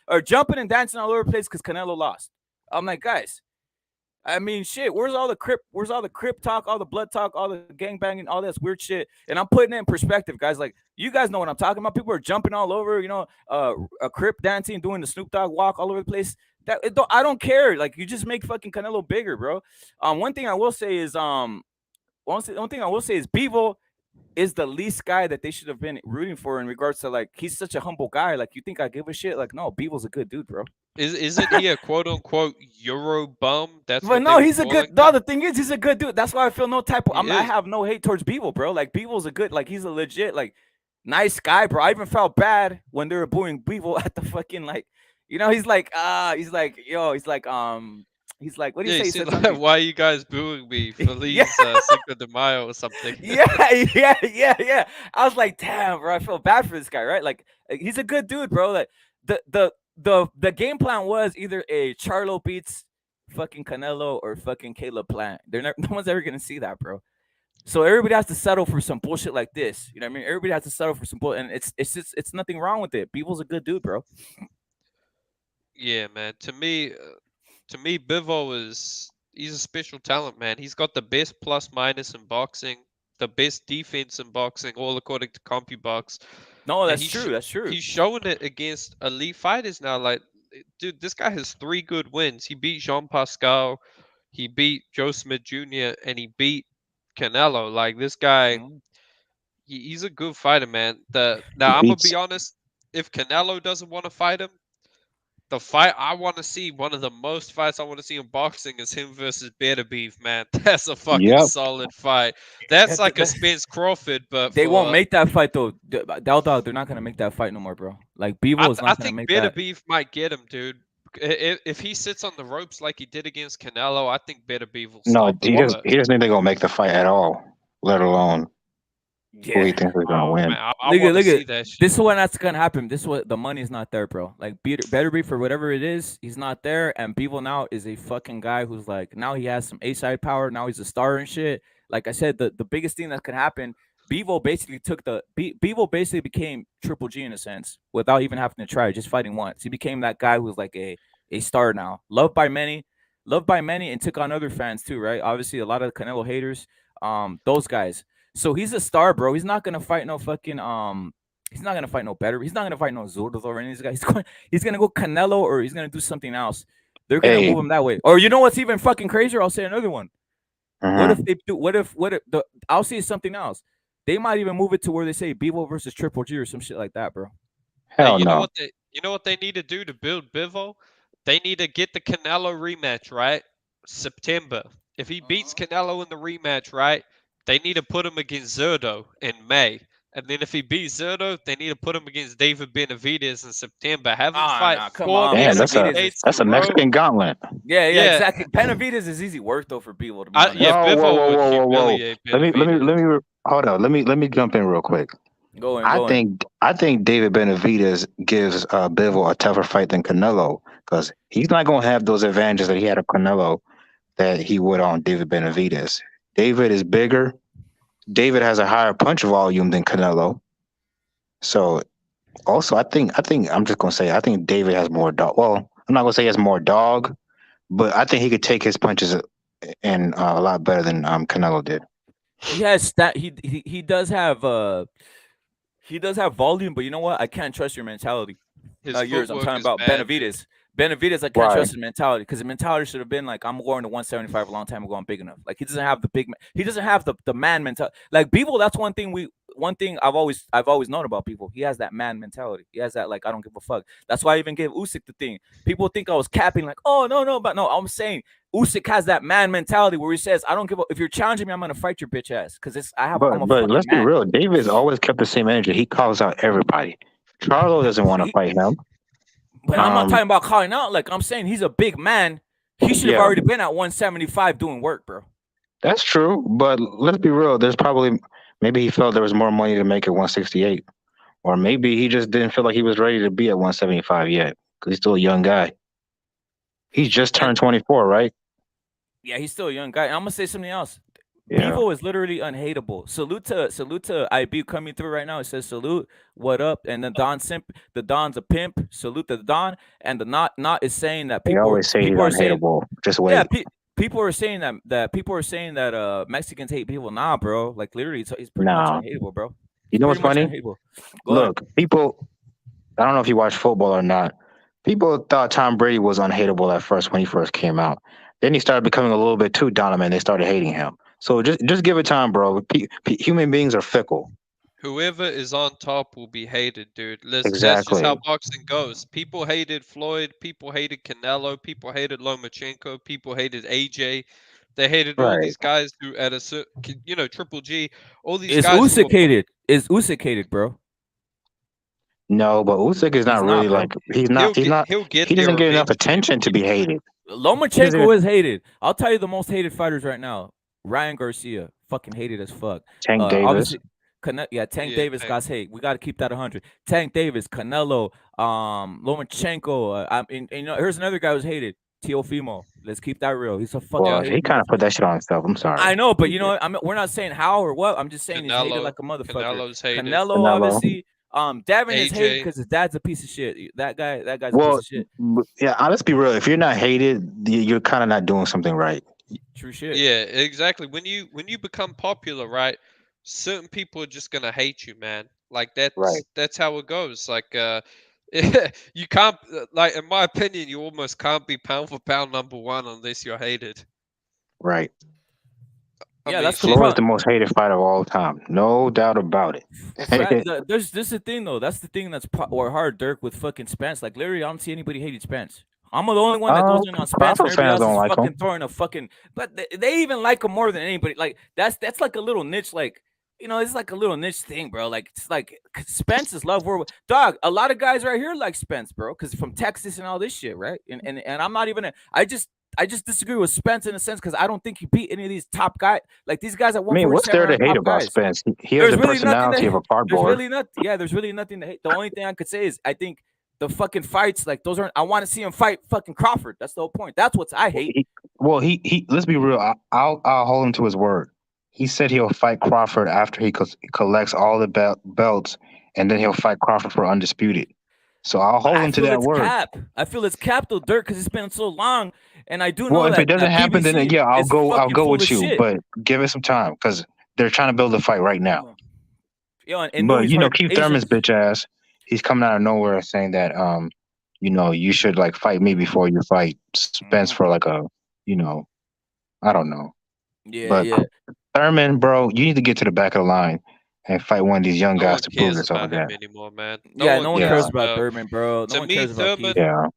and dancing all over the place because Canelo lost. I'm like, guys, I mean, shit. Where's all the Crip talk, all the blood talk, all the gang banging, all this weird shit? And I'm putting it in perspective, guys. Like, you guys know what I'm talking about. People are jumping all over, a Crip dancing, doing the Snoop Dogg walk all over the place. I don't care. Like, you just make fucking Canelo bigger, bro. One thing I will say is one thing I will say is Bivol is the least guy that they should have been rooting for in regards to like he's such a humble guy. Like, you think I give a shit? Like, no, Bivol's a good dude, bro. Isn't he a quote unquote Euro bum? That's But what no, they he's were a calling good. No, him? the thing is, he's a good dude. That's why I feel no type of. He I is. have no hate towards Bivol, bro. Like Bivol's a good. Like he's a legit like nice guy, bro. I even felt bad when they were booing Bivol at the fucking like. He's like he's like what do Yeah, you he say? He said said like, something. "Why are you guys booing me? Yeah, Feliz Cinco de Mayo or something." yeah. I was like, damn, bro. I feel bad for this guy, right? Like he's a good dude, bro. Like the game plan was either a Charlo beats fucking Canelo or fucking Caleb Plant. They're never, no one's ever gonna see that, bro. So everybody has to settle for some bullshit like this. You know what I mean? Everybody has to settle for some bullshit, and it's nothing wrong with it. People's a good dude, bro. Yeah, man. To me, Bivol he's a special talent, man. He's got the best plus minus in boxing, the best defense in boxing, all according to CompuBox, No, and that's true. That's true. he's showing it against elite fighters now. Like, dude, this guy has 3 good wins. He beat Jean Pascal. he beat Joe Smith Jr. and he beat Canelo. Like this guy, Mhm. he's a good fighter, man. He Now I'm gonna beats. be honest. If Canelo doesn't want to fight him, the fight I want to see, one of the most fights I want to see in boxing is him versus Better Beef, man. That's a fucking Yep. solid fight. That's That, like a that, Spence-Crawford, but they won't for make that fight though. Dog, they're not gonna make that fight no more, bro. Like Bivol is I not gonna think make Better that. Beef might get him, dude. If he sits on the ropes like he did against Canelo, I think Better Beef will No, stop him. But he doesn't think they're gonna make the fight at all, let alone who he Yeah. thinks is gonna oh win. man, I Look at want to look see at that shit. this is what that's gonna happen. This is what the money's not there, bro. Like better be for whatever it is, he's not there. And Bivol now is a fucking guy who's like now he has some A side power. Now he's a star and shit. Like I said, the biggest thing that could happen, Bivol basically took Bivol basically became Triple G in a sense without even having to try, just fighting once. He became that guy who's like a star now, loved by many, and took on other fans too, right? Obviously, a lot of Canelo haters, those guys. So he's a star, bro. He's not gonna fight no fucking He's not gonna fight no better. He's not gonna fight no Zurdos or any of these guys. He's gonna go Canelo or he's gonna do something else. They're gonna Hey, move him that way. Or you know what's even fucking crazier? I'll say another one. What if mhm. they do? What if the? I'll say something else. They might even move it to where they say Bivol versus Triple G or some shit like that, bro. Hey, Hell no. you know what they need to do to build Bivol? They need to get the Canelo rematch, right? September. If he beats Canelo in the rematch, right? They need to put him against Zerdo in May. And then if he beats Zerdo, they need to put him against David Benavidez in September. Have him Ah, fight nah, come four on. Damn, Mexican Benavidez is dates in that's a a row. Mexican gauntlet. yeah, Yeah, exactly. Benavidez is easy work though for Bivol, to be yeah, honest. No, whoa, Bivol whoa, would whoa, whoa, whoa. humiliate Let Benavidez. me hold up. Let me jump in real quick. Go in. I think David Benavidez gives Bivol a tougher fight than Canelo because he's not gonna have those advantages that he had of Canelo that he would on David Benavidez. David is bigger. David has a higher punch volume than Canelo. So also, I think I'm just gonna say I think David has more dog. Well, I'm not gonna say he has more dog, but I think he could take his punches and a lot better than Canelo did. He has stat. He does have volume, but you know what? I can't trust your mentality. His Not yours. I'm footwork talking is about bad, dude. Benavidez. Benavidez, I can't Right. trust his mentality because the mentality should have been like, I'm going to 175 a long time ago. I'm big enough. Like he doesn't have the he doesn't have the man mentality. Like Bivol, that's one thing I've always known about people. He has that man mentality. He has that like I don't give a fuck. That's why I even gave Usyk the thing. People think I was capping like, oh no, but no, I'm saying Usyk has that man mentality where he says, I don't give a if you're challenging me, I'm gonna fight your bitch ass because I'm a But fucking let's be man. real. David's always kept the same energy. He calls out everybody. Charlo doesn't want to He, fight him. But I'm not Um, talking about calling out. Like I'm saying, he's a big man. He should have yeah, already been at 175 doing work, bro. that's true. But let's be real. There's probably maybe he felt there was more money to make at 168, or maybe he just didn't feel like he was ready to be at 175 yet because he's still a young guy. He's just And turned 24, right? yeah, he's still a young guy. And I'm gonna say something else. Yeah. Bevo is literally unhateable. Salute to IB coming through right now. It says salute, what up? And the Don's a pimp. Salute to the Don. And the not is saying that They always say he's people are saying unhateable. Just yeah, wait. people are saying that people are saying that Mexicans hate people. Nah, bro. Like literally, it's pretty much Nah. unhateable, bro. You It's know pretty what's much funny? unhateable. Go ahead. Look, people. I don't know if you watch football or not. People thought Tom Brady was unhateable at first when he first came out. Then he started becoming a little bit too dominant. They started hating him. So just give it time, bro. Human beings are fickle. Whoever is on top will be hated, dude. That's just how Exactly. boxing goes. People hated Floyd. People hated Canelo. People hated Lomachenko. People hated AJ. They hated all Right. these guys who, at a certain, Triple G. All these Is guys who were. Usyk hated? Is Usyk hated, bro? No, but Usyk is He's not not, really bro. like he's not He'll get he there doesn't get enough eventually. attention to be hated. He doesn't Lomachenko even is hated. I'll tell you the most hated fighters right now. Ryan Garcia, fucking hated as fuck. Tank Davis. Obviously, Tank Yeah, Davis got hate. We got to keep that 100. Tank Davis, Canelo, Lomachenko. Here's another guy who's hated. Teofimo. Let's keep that real. He's a fucking yeah. Well, he hated kind of put motherfucker. that shit on himself. I'm sorry. I know, but He you did. know, we're not saying how or what. I'm just saying he's hated Canelo. like a motherfucker. Canelo's hated. Canelo, Canelo. obviously. Devin is hated AJ. because his dad's a piece of shit. That guy's a piece Well, of shit. yeah, let's be real. If you're not hated, you're kind of not doing something right. True shit. Yeah, exactly. When you become popular, right? Certain people are just gonna hate you, man. Like Right. that's how it goes. Like you can't like in my opinion, you almost can't be pound for pound number one unless you're hated. Right. I Yeah, mean, that's the shit. Floyd is the problem. most hated fighter of all time. No doubt about it. There's this the thing though. That's the thing that's or hard, Dirk, with fucking Spence. Like literally, I don't see anybody hating Spence. I'm the only one that goes in on Spence, and Crawford everybody fans else don't is like him. fucking throwing a fucking. But they even like him more than anybody. Like that's like a little niche. Like it's like a little niche thing, bro. Like it's like Spence is love word. Dog, a lot of guys right here like Spence, bro, because from Texas and all this shit, right? And I'm not even. I just disagree with Spence in a sense because I don't think he beat any of these top guys. Like these guys at I mean, what's 147 there to aren't hate top about guys. Spence? He has There's the really nothing personality of a There's cardboard. really not. Yeah, there's really nothing to hate. The only thing I could say is I think the fucking fights, like those aren't. I want to see him fight fucking Crawford. That's the whole point. That's what I hate. He let's be real. I'll hold him to his word. He said he'll fight Crawford after he collects all the belts, and then he'll fight Crawford for undisputed. So I'll hold I him to feel that it's word. cap. I feel it's cap though, Dirk, because it's been so long, and I do Well, know if it that doesn't happen, PBC then yeah, I'll is go fucking full with of you. shit. But give it some time because they're trying to build a fight right now. Yo, and But Louis hard Keith Asians. Thurman's bitch ass, he's coming out of nowhere saying that you should like fight me before you fight Spence for like a, I don't know. Yeah, But yeah. Thurman, bro, you need to get to the back of the line and fight one of these young No guys one to prove cares yourself about him again. anymore, man. Yeah, no one cares about about. Thurman, bro. No To one me, cares about Keith. Thurman.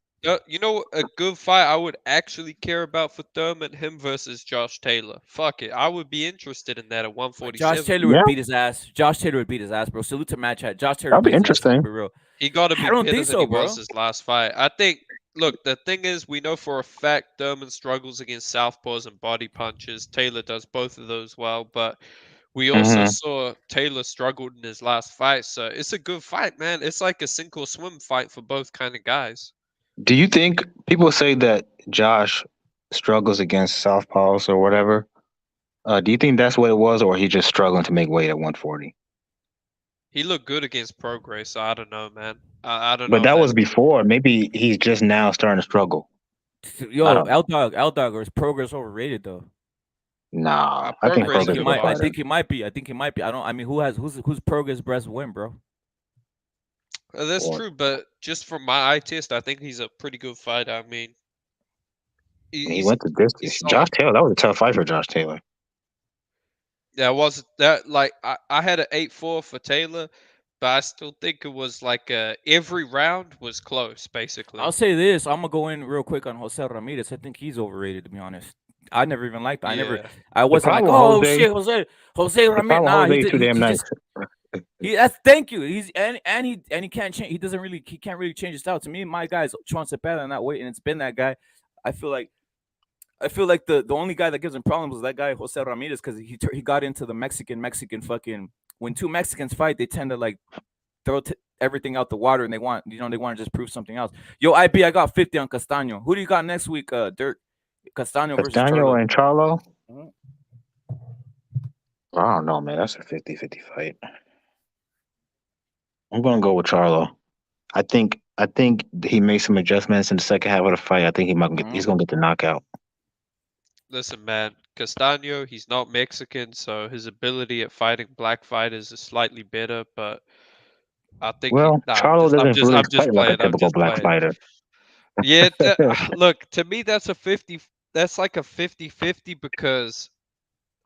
You know, a good fight I would actually care about for Thurman, him versus Josh Taylor. Fuck it, I would be interested in that at 147. Josh Taylor would beat his ass. Josh Taylor would beat his ass, bro. Salute to Match Hat. Josh Taylor That'll would be beat his ass. interesting. To be real. He got to be I don't better think than so, he bro. was his last fight. I think. Look, the thing is, we know for a fact Thurman struggles against southpaws and body punches. Taylor does both of those well, but we also saw Taylor struggled in his last fight. So it's a good fight, man. It's like a sink or swim fight for both kind of guys. Do you think people say that Josh struggles against southpaws or whatever? Do you think that's what it was, or he just struggling to make weight at 140? He looked good against Progress. So I don't know, man. I don't know But if that was that's true. before. Maybe he's just now starting to struggle. Yo, L Dog, or is Progress overrated though? Nah, I think Progress Progress is is a good I fighter. think he might be. I think he might be. I mean, who's Progress best win, bro? That's true, but just from my eye test, I think he's a pretty good fighter. I mean, He he's went the distance. solid. Josh Taylor, that was a tough fight for Josh Taylor. Yeah, was that like I had an 8-4 for Taylor, but I still think it was like every round was close, basically. I'll say this. I'm gonna go in real quick on Jose Ramirez. I think he's overrated, to be honest. I never even liked. I wasn't like, oh shit, Jose Ramirez. Nah, Jose too damn nice. Thank you. He's and he can't change. He can't really change his style. To me, my guy's Chon Cepeda in that way, and it's been that guy. I feel like the only guy that gives him problems is that guy Jose Ramirez because he got into the Mexican fucking. When two Mexicans fight, they tend to like throw everything out the water, and they want to just prove something else. Yo, IB, I got 50 on Castaño. Who do you got next week, Dirk? Castaño versus Charlo. And Charlo? I don't know, man. That's a 50-50 fight. I'm gonna go with Charlo. I think he made some adjustments in the second half of the fight. I think he's gonna get the knockout. Listen, man, Castaño, he's not Mexican, so his ability at fighting black fighters is slightly better, but I think Charlo doesn't really fight like a typical black fighter. Yeah, look, to me that's a 50 that's like a 50-50 because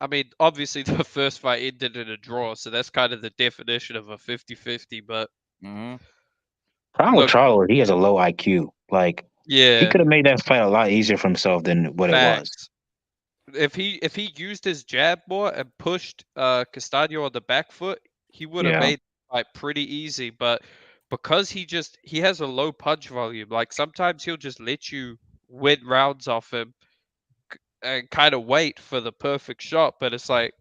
I mean, obviously the first fight ended in a draw, so that's kind of the definition of a 50-50, but Problem with Charlo, he has a low IQ. Like, yeah, he could have made that fight a lot easier for himself than what it was. If he used his jab more and pushed Castaño on the back foot, he would have made the fight pretty easy. But because he has a low punch volume, like sometimes he'll just let you win rounds off him and kind of wait for the perfect shot. But it's like,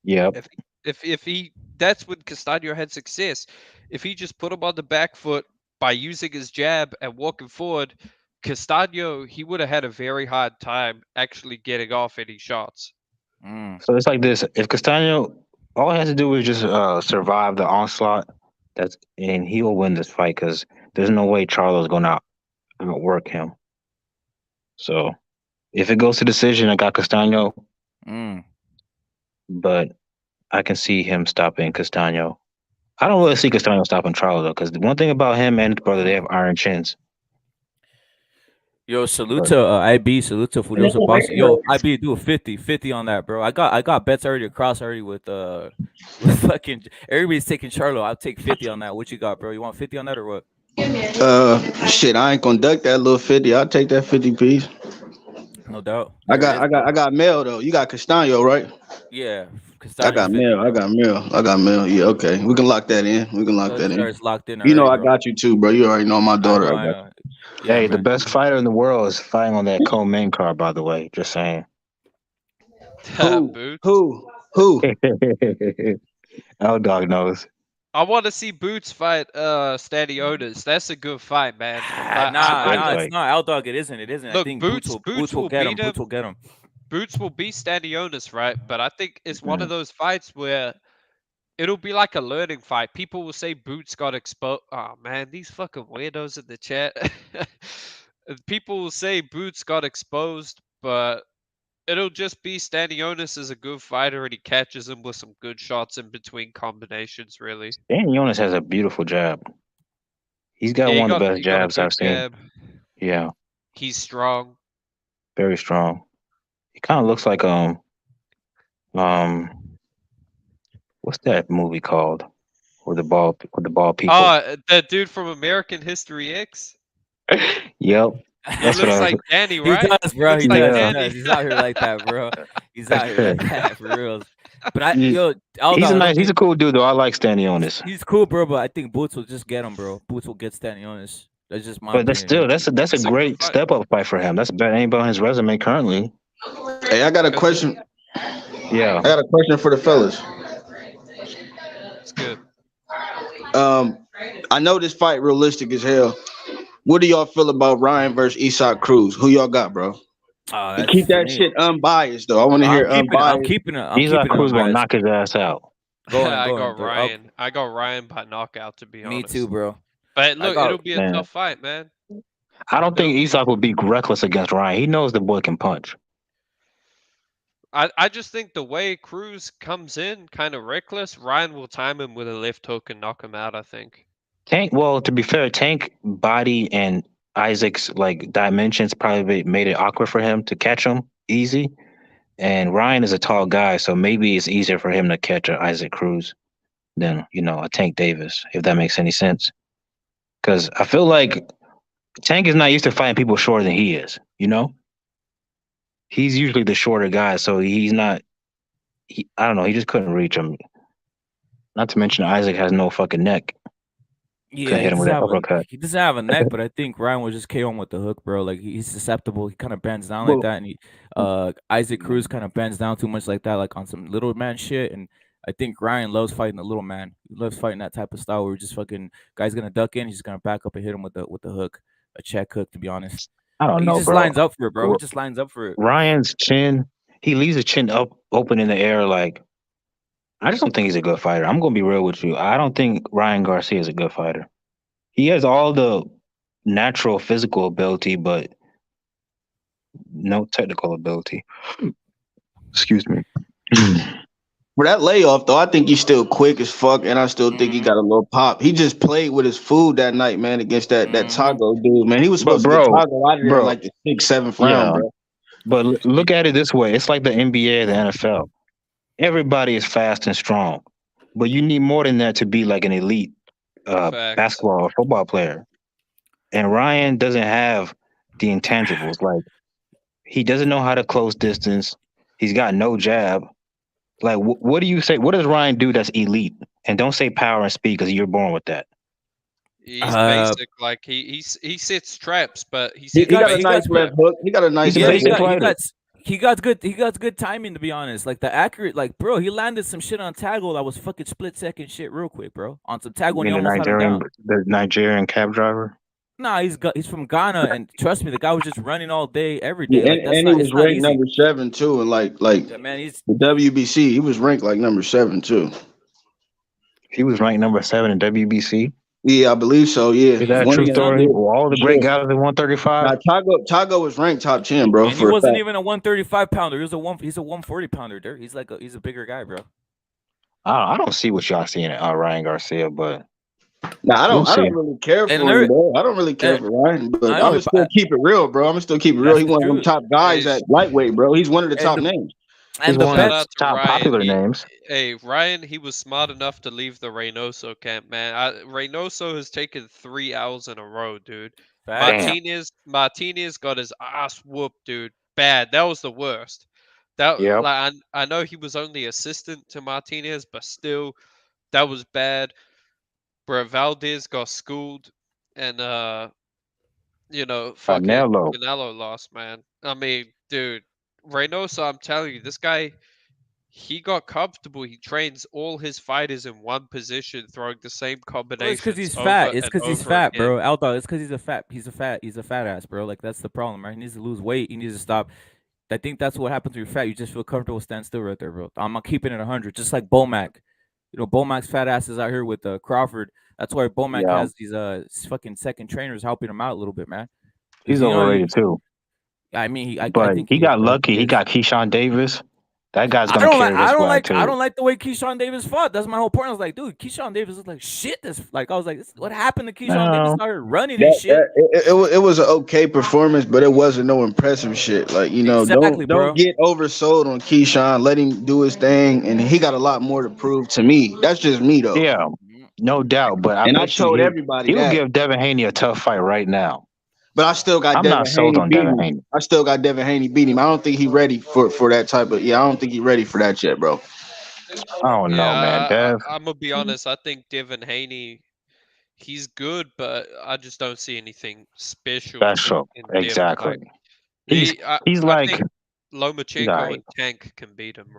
if he that's when Castaño had success. If he just put him on the back foot by using his jab and walking forward, Castaño, he would have had a very hard time actually getting off any shots. So it's like this: if Castaño, all he has to do is just survive the onslaught, and he will win this fight because there's no way Charlo's going to outwork him. So if it goes to decision, I got Castaño, but I can see him stopping Castaño. I don't really see Castaño stopping Charlo though, because the one thing about him and his brother, they have iron chins. Yo, salute to IB, salute to Furioso Boxing. Yo, IB, do a 50 on that, bro. I got bets already across already with with fucking everybody's taking Charlo. I'll take 50 on that. What you got, bro? You want 50 on that or what? Shit, I ain't gonna duck that little 50. I'll take that 50 piece. No doubt. I There it got is, bro. I got mail though. You got Castano, right? Yeah, I Castaño got 50, mail. I bro. got mail. I got mail. Yeah, okay. We can lock that in. We can lock that in. It's locked in You know already, I bro. got you too, bro. You already know my I daughter. know, I I got know. Yeah, Hey, the man. best fighter in the world is fighting on that co-main card, by the way. Just saying. you. Boots. Who? L Dog knows. I want to see Boots fight Stadionis. That's a good fight, man. But Great Nah, it's fight. not. L Dog, it isn't. It isn't. I look, think Boots Boots will will get him. beat him. Boots will get him. Boots will beat Stadionis, right? But I think it's one Mm. of those fights where it'll be like a learning fight. People will say Boots got exposed. Oh man, these fucking weirdos in the chat. People will say Boots got exposed, but it'll just be Stanionis is a good fighter and he catches him with some good shots in between combinations, really. Dan Jonas has a beautiful jab. He's got Yeah, one of the best he got a jabs good I've seen. jab. Yeah, He's strong. very strong. He kind of looks like um what's that movie called? With the ball people. Oh, that dude from American History X? Yep. He That's what looks I was like Danny, He right? does, bro. He like does. He Yeah. does. Danny. He's out here like that, bro. He's out here like that for real. But I, He- yo, L he's Dog, a I don't nice, he's think a cool dude though. I like Stanionis. he's cool, bro. But I think Boots will just get him, bro. Boots will get Stanionis. That's just my But that's opinion. still that's a That's a good great fight. step up fight for him. That's better ain't on his resume currently. Hey, I got a question. Yeah. I got a question for the fellas. It's good. I know this fight realistic as hell. What do y'all feel about Ryan versus Isak Cruz? Who y'all got, bro? Oh, And that's keep for that me. shit unbiased though. I want to hear I'm unbiased. keeping it. I'm He's like keeping it Cruz gonna unbiased. knock his ass out. Go ahead, I go got ahead, bro. Ryan. I got Ryan by knockout, to be Me honest. too, bro. But I look, got it'll be a Man. tough fight, man. I don't think It'll be- Isak would be reckless against Ryan. He knows the boy can punch. I just think the way Cruz comes in, kind of reckless, Ryan will time him with a left hook and knock him out, I think. Tank, well, to be fair, Tank body and Isaac's like dimensions probably made it awkward for him to catch him easy. And Ryan is a tall guy, so maybe it's easier for him to catch a Isaac Cruz than a Tank Davis, if that makes any sense. Because I feel like Tank is not used to fighting people shorter than he is. He's usually the shorter guy, so he's not. I don't know. He just couldn't reach him. Not to mention Isaac has no fucking neck. Yeah, Couldn't hit him with that uppercut. he doesn't have a neck, but I think Ryan will just KO him with the hook, bro. Like he's susceptible. He kind of bends down like Well- that, and Isaac Cruz kind of bends down too much like that, like on some little man shit. And I think Ryan loves fighting the little man. He loves fighting that type of style where just fucking guy's gonna duck in, he's just gonna back up and hit him with the hook, a check hook. To be honest, I don't he know, just bro. lines up for it, bro. He just lines up for it. Ryan's chin, he leaves his chin up open in the air. Like, I just don't think he's a good fighter. I'm gonna be real with you. I don't think Ryan Garcia is a good fighter. He has all the natural physical ability, but no technical ability. Excuse me. For that layoff though, I think he's still quick as fuck, and I still think he got a little pop. He just played with his food that night, man, against that Tago dude, man. He was supposed to get Tago out of there in like the 6th, 7th round, bro. But look at it this way: it's like the NBA, the NFL. Everybody is fast and strong, but you need more than that to be like an elite basketball or football player. And Ryan doesn't have the intangibles. Like, he doesn't know how to close distance. He's got no jab. Like, what do you say? What does Ryan do that's elite? And don't say power and speed because you're born with that. He's basic, like he sets traps, but He got a nice left hook. He got a nice left hook. He got good timing, to be honest. Like the accurate, like bro, he landed some shit on Tago that was fucking split second shit real quick, bro. On some Tago, and he almost had him down. The Nigerian cab driver. Nah, he's from Ghana, and trust me, the guy was just running all day, every day. Yeah, like, and he was ranked number 7 too, and like yeah, man, he's the WBC. He was ranked like number 7 too. He was ranked number 7 in WBC. Yeah, I believe so. Yeah, is that a true story? All the great guys at 135. Tago was ranked top 10, bro. And he wasn't even a 135 pounder. He's a 140 pounder. There, he's a bigger guy, bro. I don't see what y'all seeing at Ryan Garcia, but Nah, We'll I see. don't really care And for him, bro. I don't really care for Ryan, but I I'm know, gonna still keep it real, bro. I'm gonna still keep it real. that's He the one of them truth. top guys Hey, at lightweight, bro. He's one of the And top the names. He's and the one of shout the best. out to top Ryan. popular names. Hey, Ryan, he was smart enough to leave the Reynoso camp, man. Reynoso has taken 3 L's in a row, dude. Facts. Damn. Martinez got his ass whooped, dude. Bad. That was the worst. That Yep. like I know he was only assistant to Martinez, but still, that was bad. Bro, Valdez got schooled, and fucking Canelo. Canelo lost, man. I mean, dude, Reynoso, I'm telling you, this guy, he got comfortable. He trains all his fighters in one position, throwing the same Well, it's because combinations he's fat. over It's and because he's over fat, again. bro. Outdog. It's because he's a fat ass, bro. Like that's the problem, right? He needs to lose weight. He needs to stop. I think that's what happens when you're fat. You just feel comfortable standing still right there, bro. I'm keeping it 100, just like Bomac. Bomac's fat ass is out here with Crawford. That's why Bomac Yeah. has these fucking second trainers helping him out a little bit, man. Because He's overrated too. I mean, I But think he he is, got bro. lucky. He got Keyshawn Davis. That guy's I gonna don't like carry his flag I too. don't like the way Keyshawn Davis fought. That's my whole point. I was like, dude, Keyshawn Davis is like shit. I was like, what happened to Keyshawn Davis? No. Started running and shit. It was an okay performance, but it wasn't no impressive shit. Like Exactly, don't bro. get oversold on Keyshawn. Let him do his thing, and he got a lot more to prove to me. That's just me though, Yeah, no doubt. But I and I bet you told everybody he will that. give Devin Haney a tough fight right now. But I still got I'm not Devin sold Haney on beating Devin him. Haney. I still got Devin Haney beating him. I don't think he ready for that type of. Yeah, I don't think he ready for that yet, bro. I don't know, man. Yeah, Dev, I'm gonna be honest. I think Devin Haney, he's good, but I just don't see anything special special. in Devin. Exactly. Like, He's he's I like think he's all Lomachenko right. and Tank can beat him.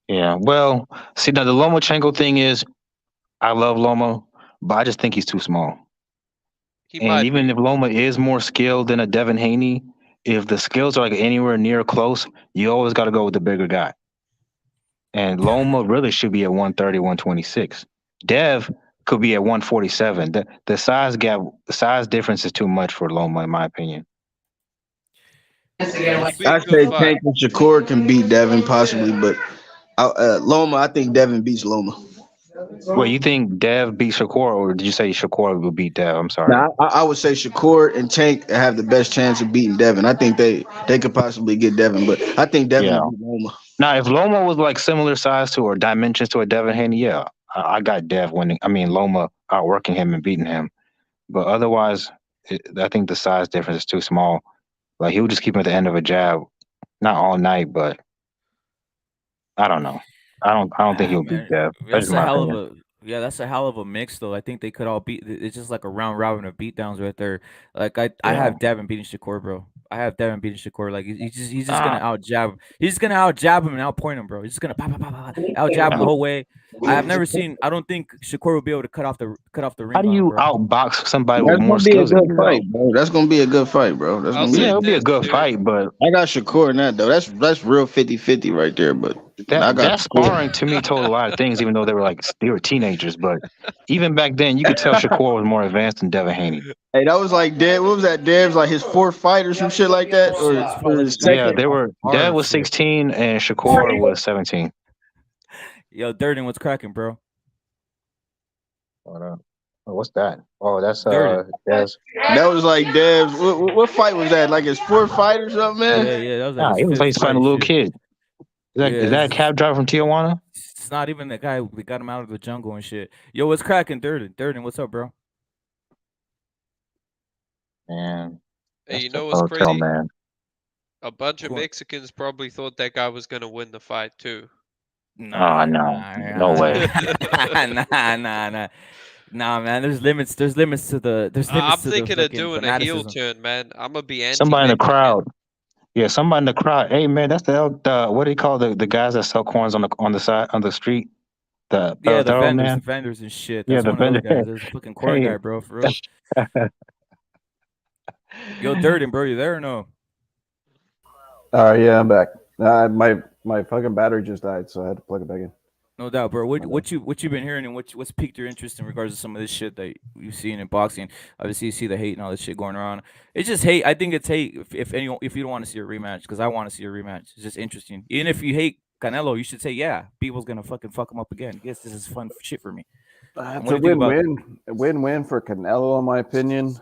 Yeah. Well, see now the Lomachenko thing is I love Loma, but I just think he's too small. He And might even be. if Loma is more skilled than a Devin Haney, if the skills are like anywhere near close, you always got to go with the bigger guy. And Loma really should be at 130, 126. Dev could be at 147. The size gap, the size difference is too much for Loma, in my opinion. Yeah, It'll it's be a I good say fight. Tank and Shakur can beat Devin possibly, but Loma, I think Devin beats Loma. Wait, you think Dev beat Shakur, or did you say Shakur will beat Dev? I'm sorry. Now, I would say Shakur and Tank have the best chance of beating Devin. I think they could possibly get Devin, but I think Devin Yeah. will beat Loma. Now, if Loma was like similar size to or dimensions to a Devin Haney, yeah, I got Dev winning. I mean, Loma outworking him and beating him. But otherwise, I think the size difference is too small. Like he would just keep him at the end of a jab, not all night, but I don't know. I don't think Ah, he'll beat man, Dev. That's that's just a my hell of opinion. a that's a hell of a mix though. I think they could all beat. It's just like a round robin of beatdowns right there. Like I Yeah. have Devin beating Shakur, bro. I have Devin beating Shakur. Like he's just gonna Ah, out jab. He's just gonna out jab him and out point him, bro. He's just gonna out jab him the whole way. I have never seen. I don't think Shakur will be able to cut off the how ring do on him, you bro. outbox somebody with That's more gonna be a skills than good you, fight, though? bro. That's gonna be a good fight, bro. That's I'll gonna be. Yeah, say it'll be a this, good dude. fight, but I got Shakur in that though. That's real 50-50 right there. But I got that Shakur. sparring to me told a lot of things, even though they were teenagers. But even back then, you could tell Shakur was more advanced than Devin Haney. Hey, that was like Dev. What was that? Dev's like his fourth fight or some shit like that, This or, shit is or like his Yeah, second. they were. Dev hard was shit. 16 and Shakur was 17. Yo, Durden, what's cracking, bro? Hold on. Oh, what's that? Oh, that's Durden. Dev's. That was like Dev's. What fight was that? Like his fourth fight or something, man? Yeah, that was like Nah, his he was like fifth he's fight fighting a and little shit. kid. Is Yeah, that a cab driver from Tijuana? it's not even the guy. We got him out of the jungle and shit. Yo, what's cracking, Durden? Durden, what's up, bro? Man, Hey, that's you the know what's hotel crazy? man. A bunch of Go on. Mexicans probably thought that guy was gonna win the fight too. Oh no, no way. Nah, man. There's limits. There's limits to the. There's I'm limits to the thinking of fucking doing a heel fanaticism. turn, man. I'm gonna be Somebody in the anti-Mexican. crowd. Yeah, somebody in the crowd. Hey man, that's the what do you call the guys that sell corns on the side on the street? The Yeah, the thorough vendors, man. the vendors and shit. Yeah, That's the one of those vendor. guys. There's a fucking corn Hey, guy, bro. For real. Yo, Durden, bro, you there or no? Yeah, I'm back. My fucking battery just died, so I had to plug it back in. No doubt, bro. What you been hearing and what's piqued your interest in regards to some of this shit that you've seen in boxing? Obviously, you see the hate and all this shit going around. It's just hate. I think it's hate if you don't want to see a rematch, because I want to see a rematch. It's just interesting. Even if you hate Canelo, you should say, yeah, Bivol's gonna fuck him up again. Yes, this is fun shit for me. It's What a do you think about? win-win for Canelo, in my opinion.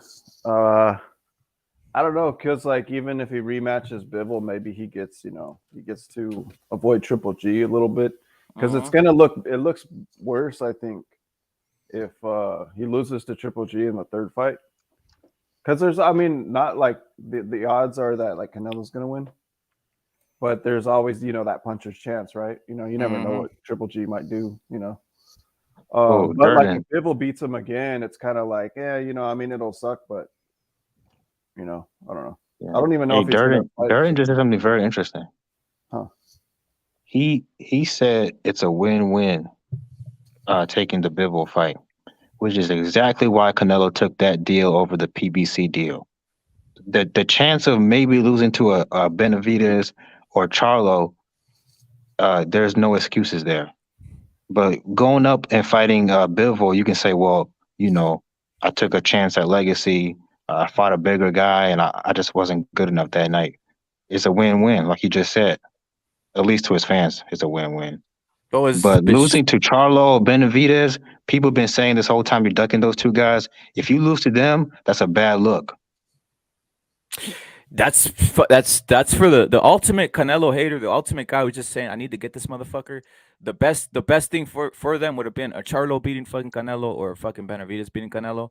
I don't know, because like even if he rematches Bivol, maybe he gets to avoid Triple G a little bit, because it's gonna looks worse, I think, if he loses to Triple G in the third fight. Because not like the odds are that like Canelo's gonna win, but there's always that puncher's chance, right? You never know what Triple G might do. But like if Bivol beats him again, it's kind of like, it'll suck, but I don't know. Yeah. I don't even know if he's gonna fight. Durden just said something very interesting. Huh. He said it's a win-win taking the Bivol fight, which is exactly why Canelo took that deal over the PBC deal. The chance of maybe losing to a Benavidez or Charlo, there's no excuses there. But going up and fighting Bivol, you can say, well, I took a chance at legacy. I fought a bigger guy, and I just wasn't good enough that night. It's a win-win, like you just said. At least to his fans, it's a win-win. But losing to Charlo or Benavidez, people have been saying this whole time you're ducking those two guys. If you lose to them, that's a bad look. That's for the ultimate Canelo hater, the ultimate guy who's just saying, I need to get this motherfucker. The best thing for them would have been a Charlo beating fucking Canelo or a fucking Benavidez beating Canelo.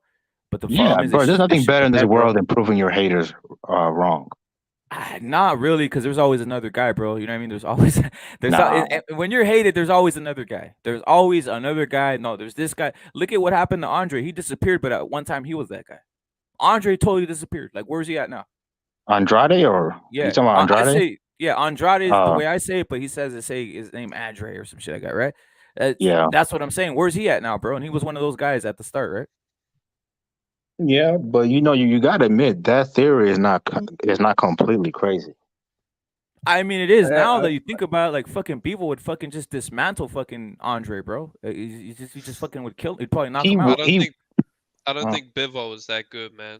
But the problem is, bro, there's nothing better in this world than proving your haters wrong. Not really, because there's always another guy, bro. You know what I mean? There's always when you're hated, there's always another guy. There's always another guy. No, there's this guy. Look at what happened to Andre. He disappeared, but at one time he was that guy. Andre totally disappeared. Like, where's he at now? Andrade, or yeah, you talking about Andrade? Andrade is the way I say it, but he says to say his name Andre or some shit like that, right? That's what I'm saying. Where's he at now, bro? And he was one of those guys at the start, right? Yeah, but you got to admit that theory is not completely crazy. I mean, it is now that you think about it. Like, fucking Bivol would fucking just dismantle fucking Andre, bro. He just fucking would kill. He'd probably knock him out. I don't think Bivol is that good, man.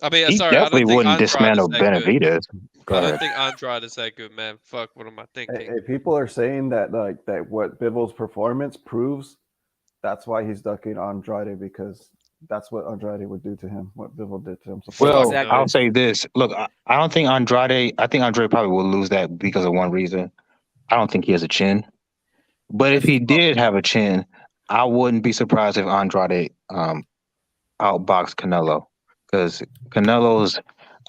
I mean, he sorry, definitely I don't think wouldn't dismantle Benavidez. I don't think Andrade is that good, man. Fuck, what am I thinking? If people are saying that that what Bivol's performance proves, that's why he's ducking Andrade, because that's what Andrade would do to him, what Bivol did to him. Well, exactly. I'll say this. Look, I don't think Andrade. I think Andrade probably will lose that because of one reason. I don't think he has a chin. But if he did have a chin, I wouldn't be surprised if Andrade outboxed Canelo, because Canelo's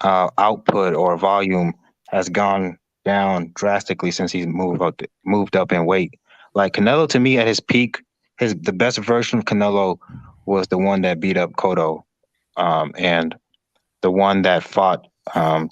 output or volume has gone down drastically since he's moved up in weight. Like, Canelo, to me, at his peak, the best version of Canelo was the one that beat up Cotto, and the one that fought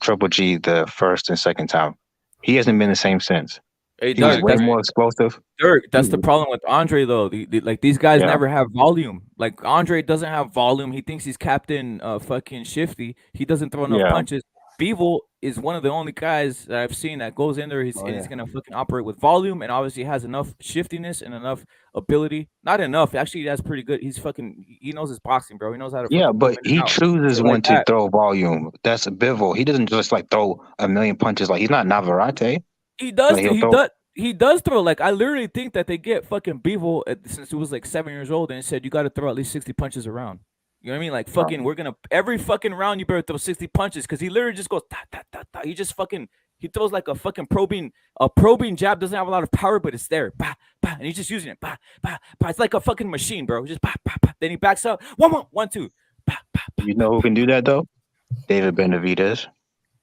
Triple G the first and second time. He hasn't been the same since. Hey, He's way more explosive. Dirk, that's the problem with Andre, though. Like, these guys never have volume. Like, Andre doesn't have volume. He thinks he's Captain fucking Shifty. He doesn't throw enough punches. Bivol is one of the only guys that I've seen that goes in there. He's gonna fucking operate with volume, and obviously has enough shiftiness and enough ability. Not enough, actually. That's pretty good. He knows his boxing, bro. He knows how to. Yeah, but he chooses when to throw volume. That's a Bivol. He doesn't just like throw a million punches. Like, he's not Navarrete. He does. He does throw. Like, I literally think that they get fucking Bivol since he was like 7 years old, and said you got to throw at least 60 punches around. You know what I mean? Like, fucking, we're gonna every fucking round you better throw 60 punches, because he literally just goes ta ta ta ta. He just fucking throws like a fucking probing jab. Doesn't have a lot of power, but it's there. Bah, bah, and he's just using it. Bah, bah, bah. It's like a fucking machine, bro. Just bah, bah, bah. Then he backs up. 1 2. Bah, bah, bah. You know who can do that though? David Benavidez.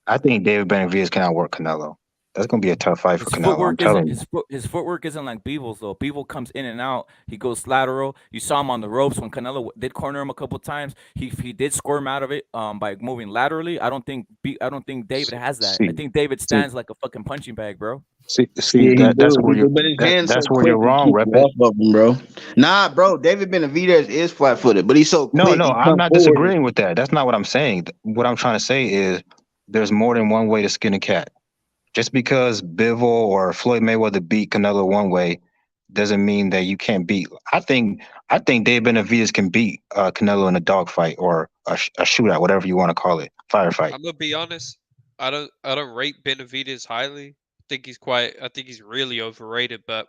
I think David Benavidez can outwork Canelo. That's gonna be a tough fight for Canelo. I'm telling you. His footwork isn't like Bivol's though. Bivol comes in and out. He goes lateral. You saw him on the ropes when Canelo did corner him a couple times. He did score him out of it by moving laterally. I don't think David has that. I think David stands like a fucking punching bag, bro. That's where you're wrong, bro. Nah, bro. David Benavidez is flat-footed, but he's so quick. No, I'm not disagreeing with that. That's not what I'm saying. What I'm trying to say is there's more than one way to skin a cat. Just because Bivol or Floyd Mayweather beat Canelo one way doesn't mean that you can't beat. I think Dave Benavidez can beat Canelo in a dogfight or a shootout, whatever you want to call it, firefight. I'm gonna be honest. I don't rate Benavidez highly. I think he's really overrated. But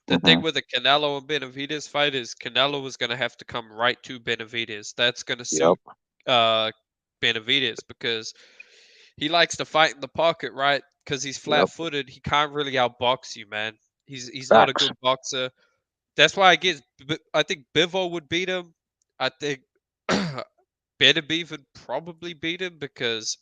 The thing with the Canelo and Benavidez fight is Canelo was going to have to come right to Benavidez. That's going to suit Benavidez because he likes to fight in the pocket, right? Because he's flat-footed. He can't really outbox you, man. He's not a good boxer. That's why I think Bivol would beat him. I think Benavidez would probably beat him because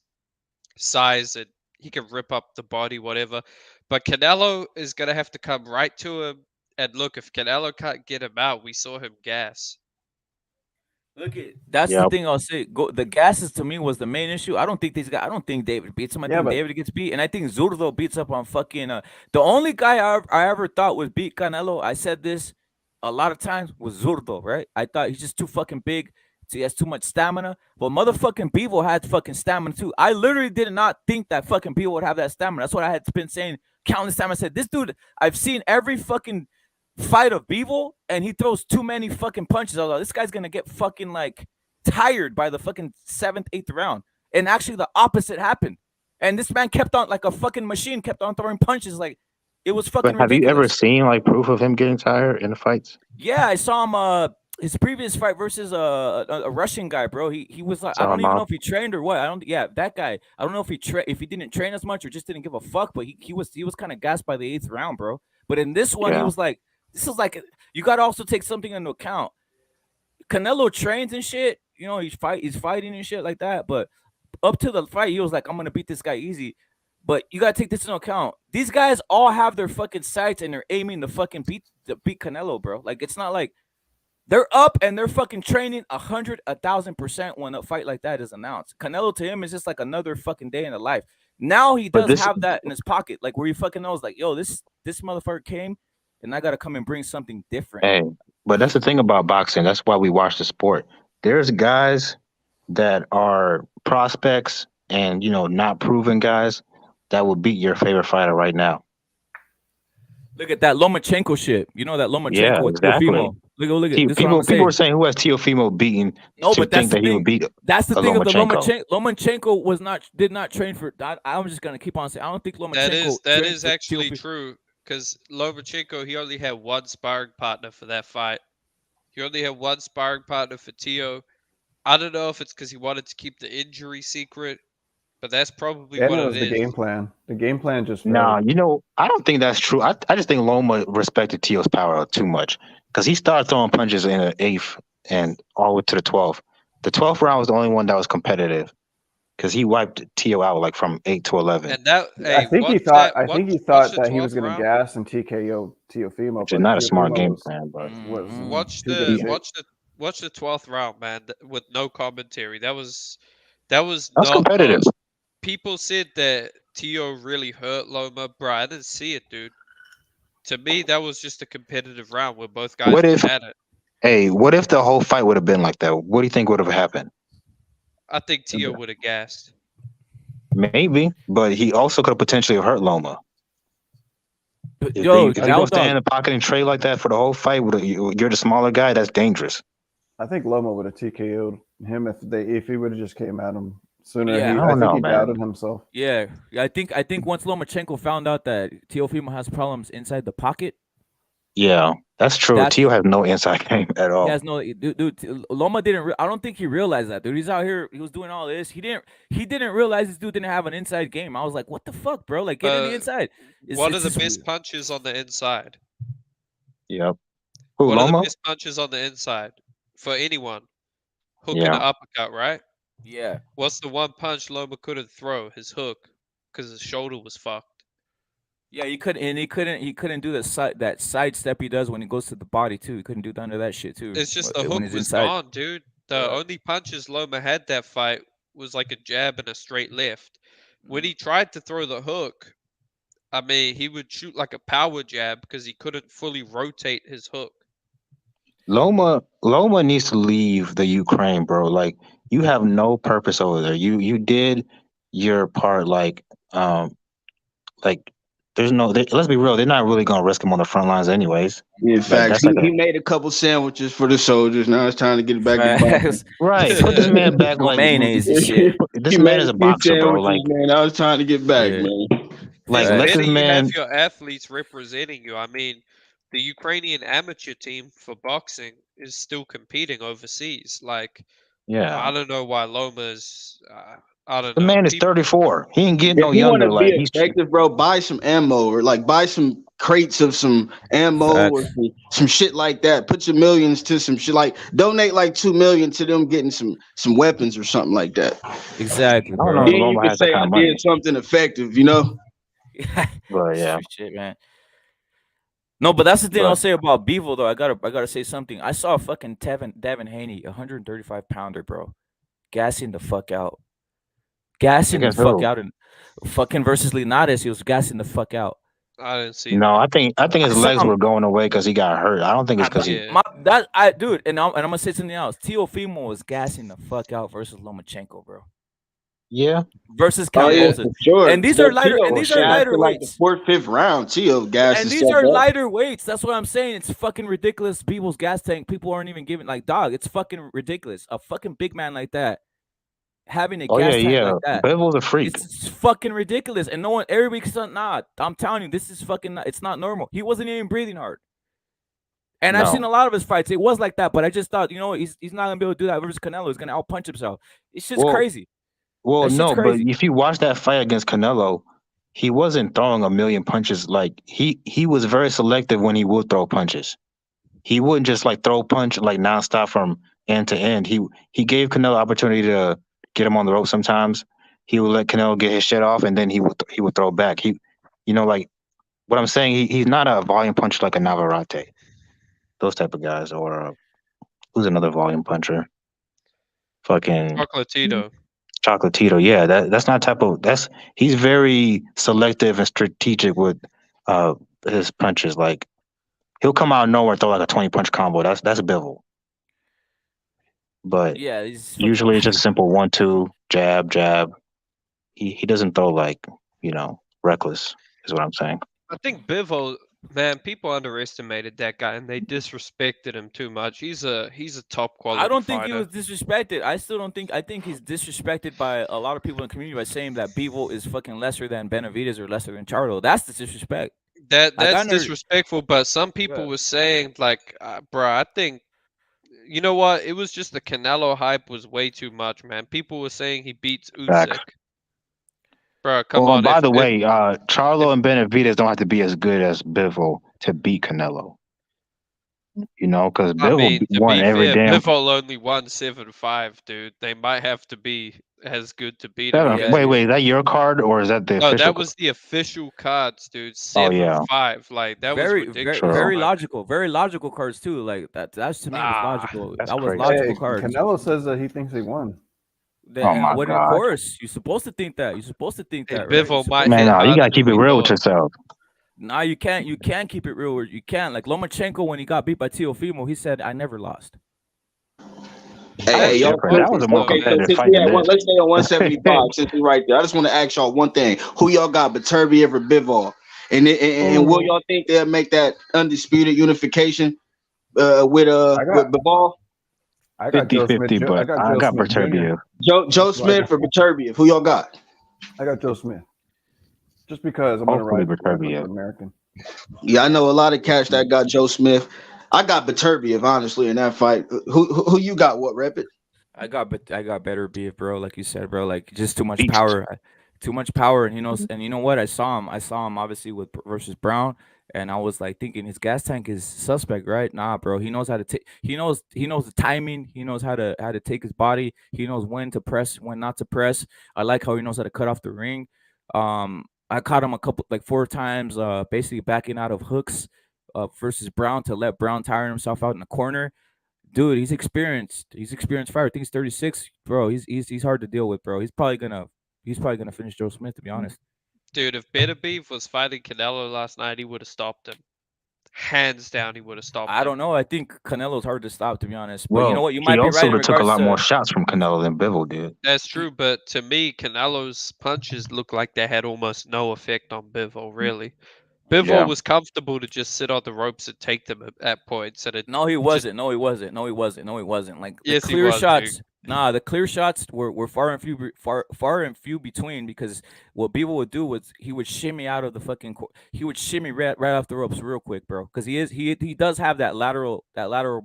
size and he can rip up the body, whatever. But Canelo is going to have to come right to him. And look, if Canelo can't get him out, we saw him gas. Look at that's the thing I'll say. The gases to me was the main issue. I don't think these guys. I don't think David beats him. I think David gets beat, and I think Zurdo beats up on fucking. The only guy I ever thought would beat Canelo. I said this a lot of times was Zurdo. Right? I thought he's just too fucking big. He has too much stamina. But motherfucking Bivol had fucking stamina too. I literally did not think that fucking Bivol would have that stamina. That's what I had been saying countless times. I said this dude. I've seen every fucking fight of Bivol, and he throws too many fucking punches. Although this guy's gonna get fucking like tired by the fucking 7th, 8th round. And actually the opposite happened. And this man kept on like a fucking machine, kept on throwing punches. Like it was fucking But have ridiculous. you ever seen like proof of him getting tired in the fights? Yeah, I saw him his previous fight versus a Russian guy, bro. He was like, I don't even know if he trained or what. That guy. I don't know if he didn't train as much or just didn't give a fuck, but he was kind of gassed by the 8th round, bro. But in this one, he was like, this is like, you got to also take something into account. Canelo trains and shit, you know, he's fighting and shit like that. But up to the fight, he was like, I'm gonna beat this guy easy. But you gotta take this into account. These guys all have their fucking sights and they're aiming to fucking beat Canelo, bro. Like it's not like they're up and they're fucking training 100, 1,000% when a fight like that is announced. Canelo to him is just like another fucking day in the life. Now he does have that in his pocket, like where he fucking knows, like, yo, this motherfucker came. And I gotta come and bring something different. Hey, but that's the thing about boxing. That's why we watch the sport. There's guys that are prospects and not proven guys that will beat your favorite fighter right now. Look at that Lomachenko shit. You know that Lomachenko with exactly. Teofimo. Look at this. People were saying who has Teofimo beaten. No, but that's the thing. He would beat that's the thing of the Lomachenko. Lomachenko did not train for. I'm just gonna keep on saying. I don't think Lomachenko. That is actually true. Because Lomachenko, he only had one sparring partner for that fight. He only had one sparring partner for Teo. I don't know if it's because he wanted to keep the injury secret, but that's probably what it is. The game plan. The game plan just I don't think that's true. I just think Loma respected Teo's power too much because he started throwing punches in the 8th and all the way to the 12th. The 12th round was the only one that was competitive. Because he wiped Teo out like from 8 to 11. And that, I think he thought that he was going to gas and TKO Teofimo. Which is not a smart game plan, but watch the 12th round, man, with no commentary. That was not competitive. People said that Teo really hurt Loma, bro. I didn't see it, dude. To me, that was just a competitive round where both guys had it. Hey, what if the whole fight would have been like that? What do you think would have happened? I think Teo would have gassed. Maybe, but he also could have potentially hurt Loma. If you stand in the pocket and trade like that for the whole fight, you're the smaller guy. That's dangerous. I think Loma would have TKO'd him if he would have just came at him sooner. Yeah, I think he doubted himself. Yeah, I think once Lomachenko found out that Teofimo has problems inside the pocket. Yeah, that's true. Teo has no inside game at all. He has no, dude. Loma didn't. I don't think he realized that, dude. He's out here. He was doing all this. He didn't realize this dude didn't have an inside game. I was like, what the fuck, bro? Like, get in the inside. One of the best punches on the inside. Yep. One of the best punches on the inside for anyone. Hook and an uppercut, right? Yeah. What's the one punch Loma couldn't throw? His hook, because his shoulder was fucked. Yeah, he couldn't do that side step he does when he goes to the body too. He couldn't do none of that shit too. It's just the hook was gone, dude. The only punches Loma had that fight was like a jab and a straight left. When he tried to throw the hook, I mean, he would shoot like a power jab because he couldn't fully rotate his hook. Loma needs to leave the Ukraine, bro. Like, you have no purpose over there. You did your part, like there's no. Let's be real. They're not really gonna risk him on the front lines, anyways. In fact, he made a couple sandwiches for the soldiers. Now it's time to get back. Right, put this man back like mayonnaise and shit. This man is a boxer, bro. Like, man, I was trying to get back, man. Like, let this man. Have your athletes representing you. I mean, the Ukrainian amateur team for boxing is still competing overseas. Like, Yeah. I don't know why Loma's. I don't The know. man is People, 34. He ain't getting If no you want to younger. be Like he's effective, bro, buy some ammo or like buy some crates of some ammo or Facts. some shit like that. Put your millions to some shit. Like donate like 2 million to them getting some weapons or something like that. Exactly, I don't know bro. if Then you Loma can has that say kind I of did money. something effective, you know? But yeah. Street shit, man. No, but that's the thing I'll But say about Bivol though. I gotta say something. I saw fucking Devin Haney, 135 pounder, bro, gassing the fuck out, gassing the against fuck who? out, and fucking versus Linares, he was gassing the fuck out. I didn't see No, that. I think I his saw legs him. were going away because he got hurt. I don't think it's because But he. Yeah. my that I dude, and I'm gonna say something else. Teofimo was gassing the fuck out versus Lomachenko, bro, Yeah. versus Oh yeah, Cambosos, for sure. and these are But lighter, Tio and was these are gassed lighter in like the weights. fourth, fifth round. Tio gassed And these himself are up. lighter weights. That's what I'm saying. It's fucking ridiculous. People's gas tank. People aren't even giving like dog. It's fucking ridiculous. A fucking big man like that having a Oh yeah, gas tank yeah. like that. Bivol's a freak. It's fucking ridiculous. And no one every week's not. I'm telling you, this is fucking. It's not normal. He wasn't even breathing hard. And I've seen No. a lot of his fights. It was like that, but I just thought, he's not gonna be able to do that versus Canelo. He's gonna outpunch himself. It's just Well, crazy. well, That shit's no. But crazy. if you watch that fight against Canelo, he wasn't throwing a million punches. Like he was very selective when he would throw punches. He wouldn't just like throw punch like nonstop from end to end. He gave Canelo opportunity to get him on the rope. Sometimes he would let Canelo get his shit off, and then he would throw back. Like what I'm saying. He's not a volume puncher like a Navarrete. Those type of guys, or who's another volume puncher? Fucking Chocolatito. Chocolatito. Yeah, that's not type of that's he's very selective and strategic with uh his punches. Like he'll come out of nowhere and throw like a 20 punch combo. That's Bivol. But Yeah, he's fucking. usually it's just simple 1-2 jab jab. He doesn't throw like reckless is what I'm saying. I think Bivol, man, people underestimated that guy and they disrespected him too much. He's a top quality I don't think he fighter. was disrespected. I still don't think. I think he's disrespected by a lot of people in the community by saying that Bivol is fucking lesser than Benavidez or lesser than Charlo. That's the disrespect. Like I That's never. disrespectful, but some people Yeah. were saying like, bro, I think you know what? It was just the Canelo hype was way too much, man. People were saying he beats Facts. Usyk. Bro, come Oh, and on. by the If way, Charlo and Benavidez don't have to be as good as Bivol to beat Canelo. Because I Bivol mean, to won be every fair, damn Bivol only won 7-5, dude. They might have to be as good to beat him. seven. Yeah, Wait, yeah. is that your card or is that the No, official that card? was the official cards, dude. Oh yeah, 7-5. Like that was Very, very, ridiculous, true. very man. logical. Very logical cards too. Like that to me was logical. That's That was crazy. logical Hey, cards. Canelo says that he thinks he won. Oh my What? Of god, course, you're supposed to think that. You're supposed to think Hey, that, right? You're Bivol might supposed man! hit No, you harder gotta than keep it we real with thought. yourself. Nah, you can't. You can't keep it real. You can't. Like Lomachenko when he got beat by Teofimo, he said, "I never lost." Hey, That was y'all different. That was focus. a more Oh Okay, so competitive yeah. since fight we than at one, this. let's stay on 175 since we right there. I just want to ask y'all one thing: who y'all got, Beterbiev or Bivol? And will y'all think they'll make that undisputed unification with I got Bivol? I got Joe Smith. 50-50, I but got I Joe got Smith Jr. Beterbiev. Joe That's who I Smith got. or Beterbiev? Who y'all got? I got Joe Smith. Just because I'm gonna Hopefully ride for the Beterbiev. American. Yeah, I know a lot of cats that got Joe Smith. I got Beterbiev, honestly, in that fight. Who you got? What, rep it? I got better beef, bro. Like you said, bro. Like just too much Beast. power, too much power. And and you know what? I saw him obviously with versus Brown, and I was like thinking his gas tank is suspect, right? Nah, bro. He knows how to take. He knows the timing. He knows how to take his body. He knows when to press, when not to press. I like how he knows how to cut off the ring. I caught him a couple like 4 times, basically backing out of hooks, versus Brown to let Brown tire himself out in the corner. Dude, he's experienced. He's experienced fighter. I think he's 36, bro. He's hard to deal with, bro. He's probably gonna finish Joe Smith, to be honest. Dude, if Better Beef was fighting Canelo last night, he would have stopped him. Hands down, he would have stopped I him. don't know. I think Canelo's hard to stop, to be honest. But you know Well, what? You he might be right also in took a regards lot more to. shots from Canelo than Bivol did. That's true, but to me, Canelo's punches looked like they had almost no effect on Bivol, really. Bivol Yeah. was comfortable to just sit on the ropes and take them at points. And it No, he just, wasn't. No, he wasn't. No, he wasn't. No, he wasn't. Like the yes, he clear was, dude. shots. Nah, the clear shots were far and few between because what Bivol would do was he would shimmy out of the fucking he would shimmy right off the ropes real quick, bro. Because he does have that lateral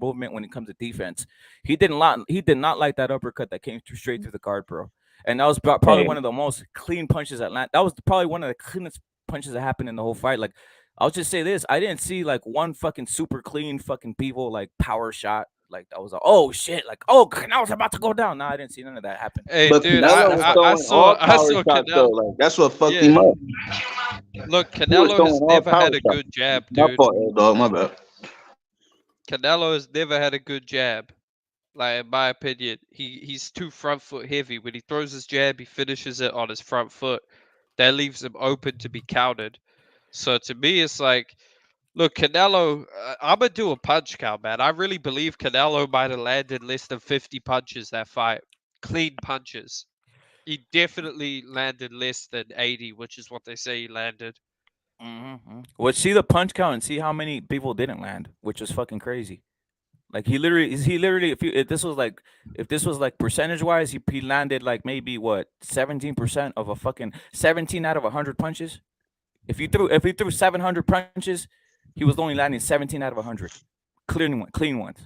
movement when it comes to defense. He did not like that uppercut that came straight through the guard, bro. And that was probably one of the most clean punches that was probably one of the cleanest punches that happened in the whole fight. Like I'll just say this, I didn't see like one fucking super clean fucking Bivol like power shot. Like that was oh shit! Like I was about to go down. No, I didn't see none of that happen. Hey, But dude, I saw Canelo. Like, that's what fucked him up. Look, Canelo has never had a good jab, dude. My bad. Canelo has never had a good jab. Like in my opinion, he's too front foot heavy. When he throws his jab, he finishes it on his front foot. That leaves him open to be countered. So to me, it's like, look, Canelo, I'm going to do a punch count, man. I really believe Canelo might have landed less than 50 punches that fight. Clean punches. He definitely landed less than 80, which is what they say he landed. Mm-hmm. Well, see the punch count and see how many people didn't land, which is fucking crazy. Like he literally if this was like percentage wise, he landed like maybe what 17% of a fucking 17 out of 100 punches. If he threw 700 punches, he was only landing 17 out of 100, clean ones.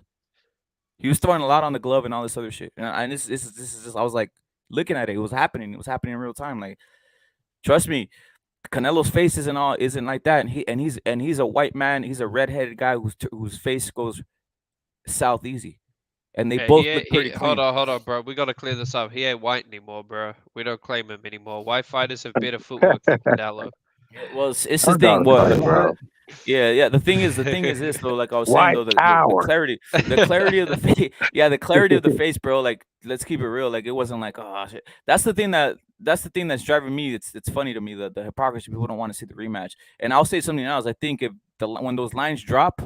He was throwing a lot on the glove and all this other shit. And this is just I was like looking at it. It was happening. It was happening in real time. Like, trust me, Canelo's face isn't like that. And he's a white man. He's a redheaded guy whose face goes south easy. And they both look pretty clean. Hold on, bro. We gotta clear this up. He ain't white anymore, bro. We don't claim him anymore. White fighters have better footwork than Canelo. Well, it's the thing. What? Yeah. The thing is this though. Like I was saying though, the clarity of the face. Yeah, the clarity of the face, bro. Like, let's keep it real. Like, it wasn't like, oh shit. That's the thing that's driving me. It's funny to me that the hypocrisy. People don't want to see the rematch. And I'll say something else. I think when those lines drop,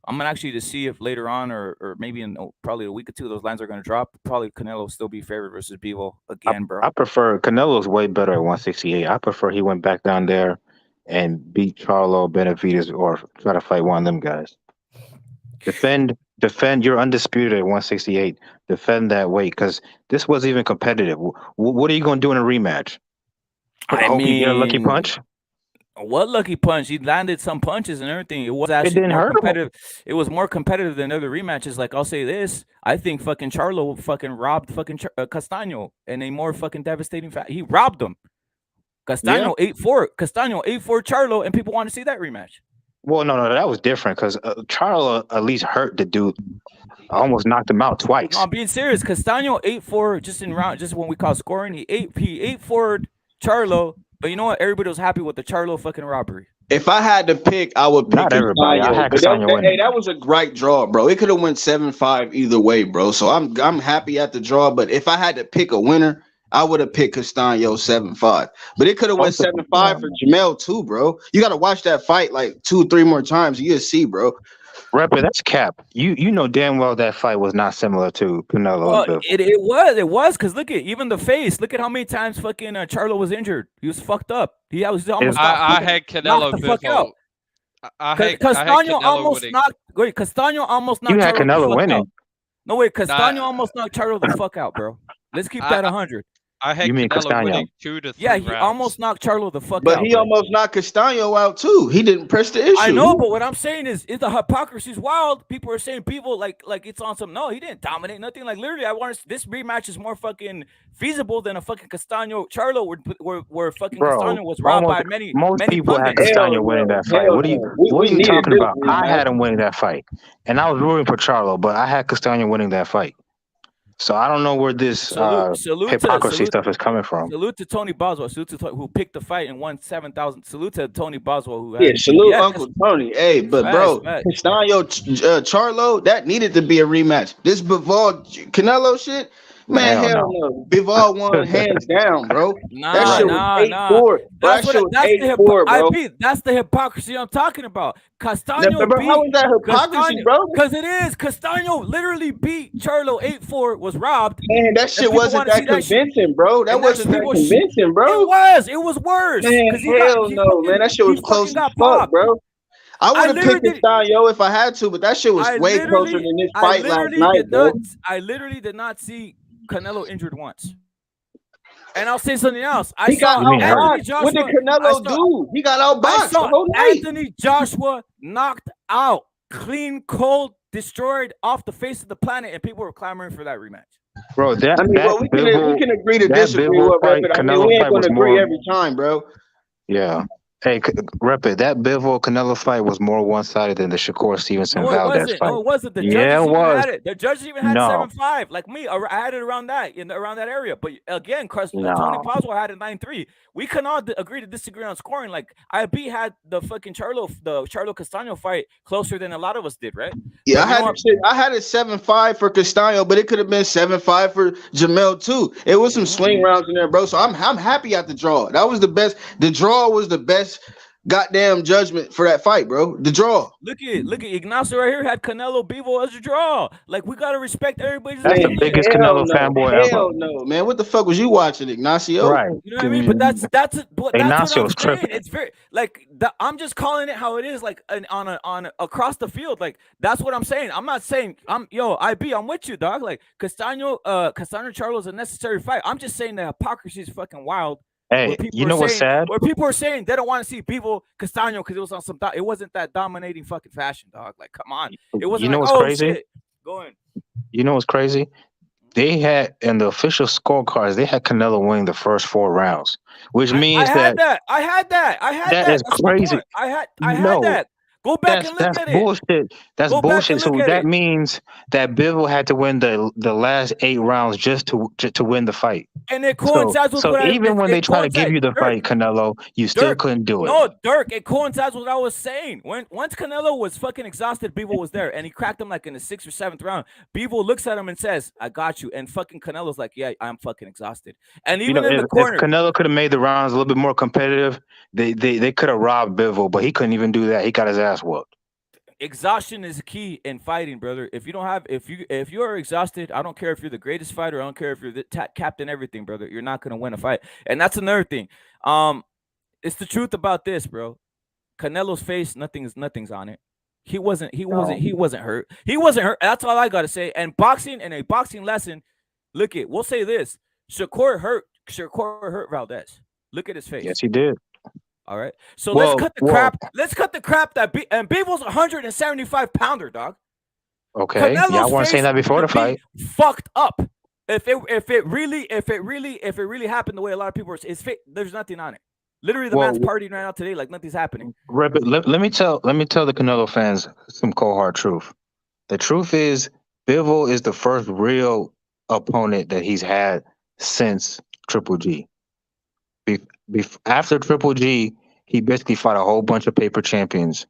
I'm gonna actually to see if later on or maybe in probably a week or two those lines are gonna drop. Probably Canelo will still be favored versus Bivol again, bro. I prefer Canelo's way better at 168. I prefer he went back down there and beat Charlo, Benavidez, or try to fight one of them guys. Defend. You're undisputed at 168. Defend that weight because this wasn't even competitive. What are you gonna do in a rematch? I mean, you get a lucky punch. What lucky punch? He landed some punches and everything. It was actually more competitive. It was more competitive than other rematches. Like, I'll say this: I think fucking Charlo fucking robbed fucking Castaño in a more fucking devastating fact. He robbed him. Castaño 8-4. Castaño 8-4 Charlo, and people want to see that rematch. Well, no, that was different because Charlo at least hurt the dude. Almost knocked him out twice. No, I'm being serious. Castaño 8-4 just when we call scoring. He 8-4 Charlo. But you know what? Everybody was happy with the Charlo fucking robbery. If I had to pick, I would pick Not everybody. I had Castaño winning. Hey, that was a great draw, bro. It could have went 7-5 either way, bro. So I'm happy at the draw. But if I had to pick a winner, I would have picked Castaño 7-5. But it could have went 7-5 for Jamel too, bro. You got to watch that fight like 2-3 more times. You'll see, bro. Rapper, that's cap. You know damn well that fight was not similar to Canelo. Well, it was because look at even the face. Look at how many times fucking Charlo was injured. He was fucked up. He was almost. I had Canelo the fuck out. Castaño almost knocked. Wait, Castaño almost knocked. You had Charlo Canelo winning. No wait, Castaño almost knocked Charlo the fuck out, bro. Let's keep that 100. I had Canelo winning 2 to 3 rounds. He almost knocked Charlo the fuck out. But he almost knocked Castaño out too. He didn't press the issue. I know, but what I'm saying is the hypocrisy's wild. People are saying like it's on some. No, he didn't dominate nothing. Like literally, this rematch is more fucking feasible than a fucking Castaño Charlo where fucking Castaño was robbed by many. Most many people pundits. had Castaño winning that fight. What are you talking about? I had him winning that fight, and I was rooting for Charlo, but I had Castaño winning that fight. So I don't know where this hypocrisy stuff is coming from. Salute to Tony Boswell. Salute to who picked the fight and won 7,000. Salute to Tony Boswell who. Salute Uncle Tony. Hey, but bro, Castaño, Charlo, that needed to be a rematch. This Bivol Canelo shit. Man, hell no. Bivol won hands down, bro. That shit was 8-4. That's the hypocrisy I'm talking about. Castaño beat. How is that hypocrisy, bro? Because it is. Castaño literally beat Charlo 8-4, was robbed. Man, that shit wasn't that convincing, bro. That wasn't that convincing, bro. It was worse. Man, hell no, man. That shit was close as fuck, bro. I would have picked Castaño if I had to, but that shit was way closer than this fight last night, bro. I literally did not see Canelo injured once. And I'll say something else. He got Anthony outboxed. Joshua. What did Canelo do? He got outboxed the whole night. Anthony Joshua knocked out, clean, cold, destroyed off the face of the planet, and people were clamoring for that rematch. Bro, we can agree to disagree with Rep. I mean, we ain't going to agree every time, bro. Yeah. Hey, Rep it. That Bivol Canelo fight was more one-sided than the Shakur Stevenson Valdez fight. No, it wasn't. The judges even had it. The judges even had 7-5. Like me, I had it around that area. But again, Tony Boswell had it 9-3. We can all agree to disagree on scoring. Like IB had the fucking Charlo Castaño fight closer than a lot of us did, right? Yeah, I had it 7-5 for Castaño, but it could have been 7-5 for Jamel too. It was some swing rounds in there, bro. So I'm happy at the draw. That was the best. The draw was the best goddamn judgment for that fight, bro. The draw. Look at Ignacio right here had Canelo Bivol as a draw. Like, we gotta respect everybody's That's opinion. the biggest Canelo fanboy ever. Hell no, man. What the fuck was you watching, Ignacio? Right. You know what I mean? But that's what I'm saying. tripping. It's very I'm just calling it how it is, like on across the field. Like, that's what I'm saying. I'm not saying I'm with you, dog. Like Castaño Charlo is a necessary fight. I'm just saying the hypocrisy is fucking wild. Hey, you know what's sad? Where people are saying they don't want to see Bivol Castaño because it was on some. It wasn't that dominating fucking fashion, dog. Like, come on. It wasn't. You know like, what's crazy? Shit. Go in. You know what's crazy? They had in the official scorecards, they had Canelo winning the first 4 rounds, which means I had that. That is crazy. I had that. Go back and look at bullshit. That's bullshit. So that means that Bivol had to win the last 8 rounds just to win the fight. And it coincides with what even when they try to give you the fight, Canelo, you still couldn't do it. No, Dirk, it coincides with what I was saying. Once Canelo was fucking exhausted, Bivol was there, and he cracked him like in the 6th or 7th round. Bivol looks at him and says, "I got you." And fucking Canelo's like, "Yeah, I'm fucking exhausted." And even in the corner, if Canelo could have made the rounds a little bit more competitive, they could have robbed Bivol, but he couldn't even do that. He got his ass whooped. Exhaustion is key in fighting, brother. If you are exhausted, I don't care if you're the greatest fighter. I don't care if you're the captain, everything, brother. You're not gonna win a fight, and that's another thing. It's the truth about this, bro. Canelo's face, nothing's on it. He wasn't hurt. He wasn't hurt. That's all I gotta say. And a boxing lesson. We'll say this: Shakur hurt Valdez. Look at his face. Yes, he did. All right. So let's cut the crap. Let's cut the crap and Bivol's 175 pounder, dog. Okay. I wasn't saying that before the fight. Fucked up. If it really happened the way a lot of people are, there's nothing on it. Literally, the man's partying right now today like nothing's happening. Let me tell the Canelo fans some cold hard truth. The truth is, Bivol is the first real opponent that he's had since Triple G. After Triple G, he basically fought a whole bunch of paper champions.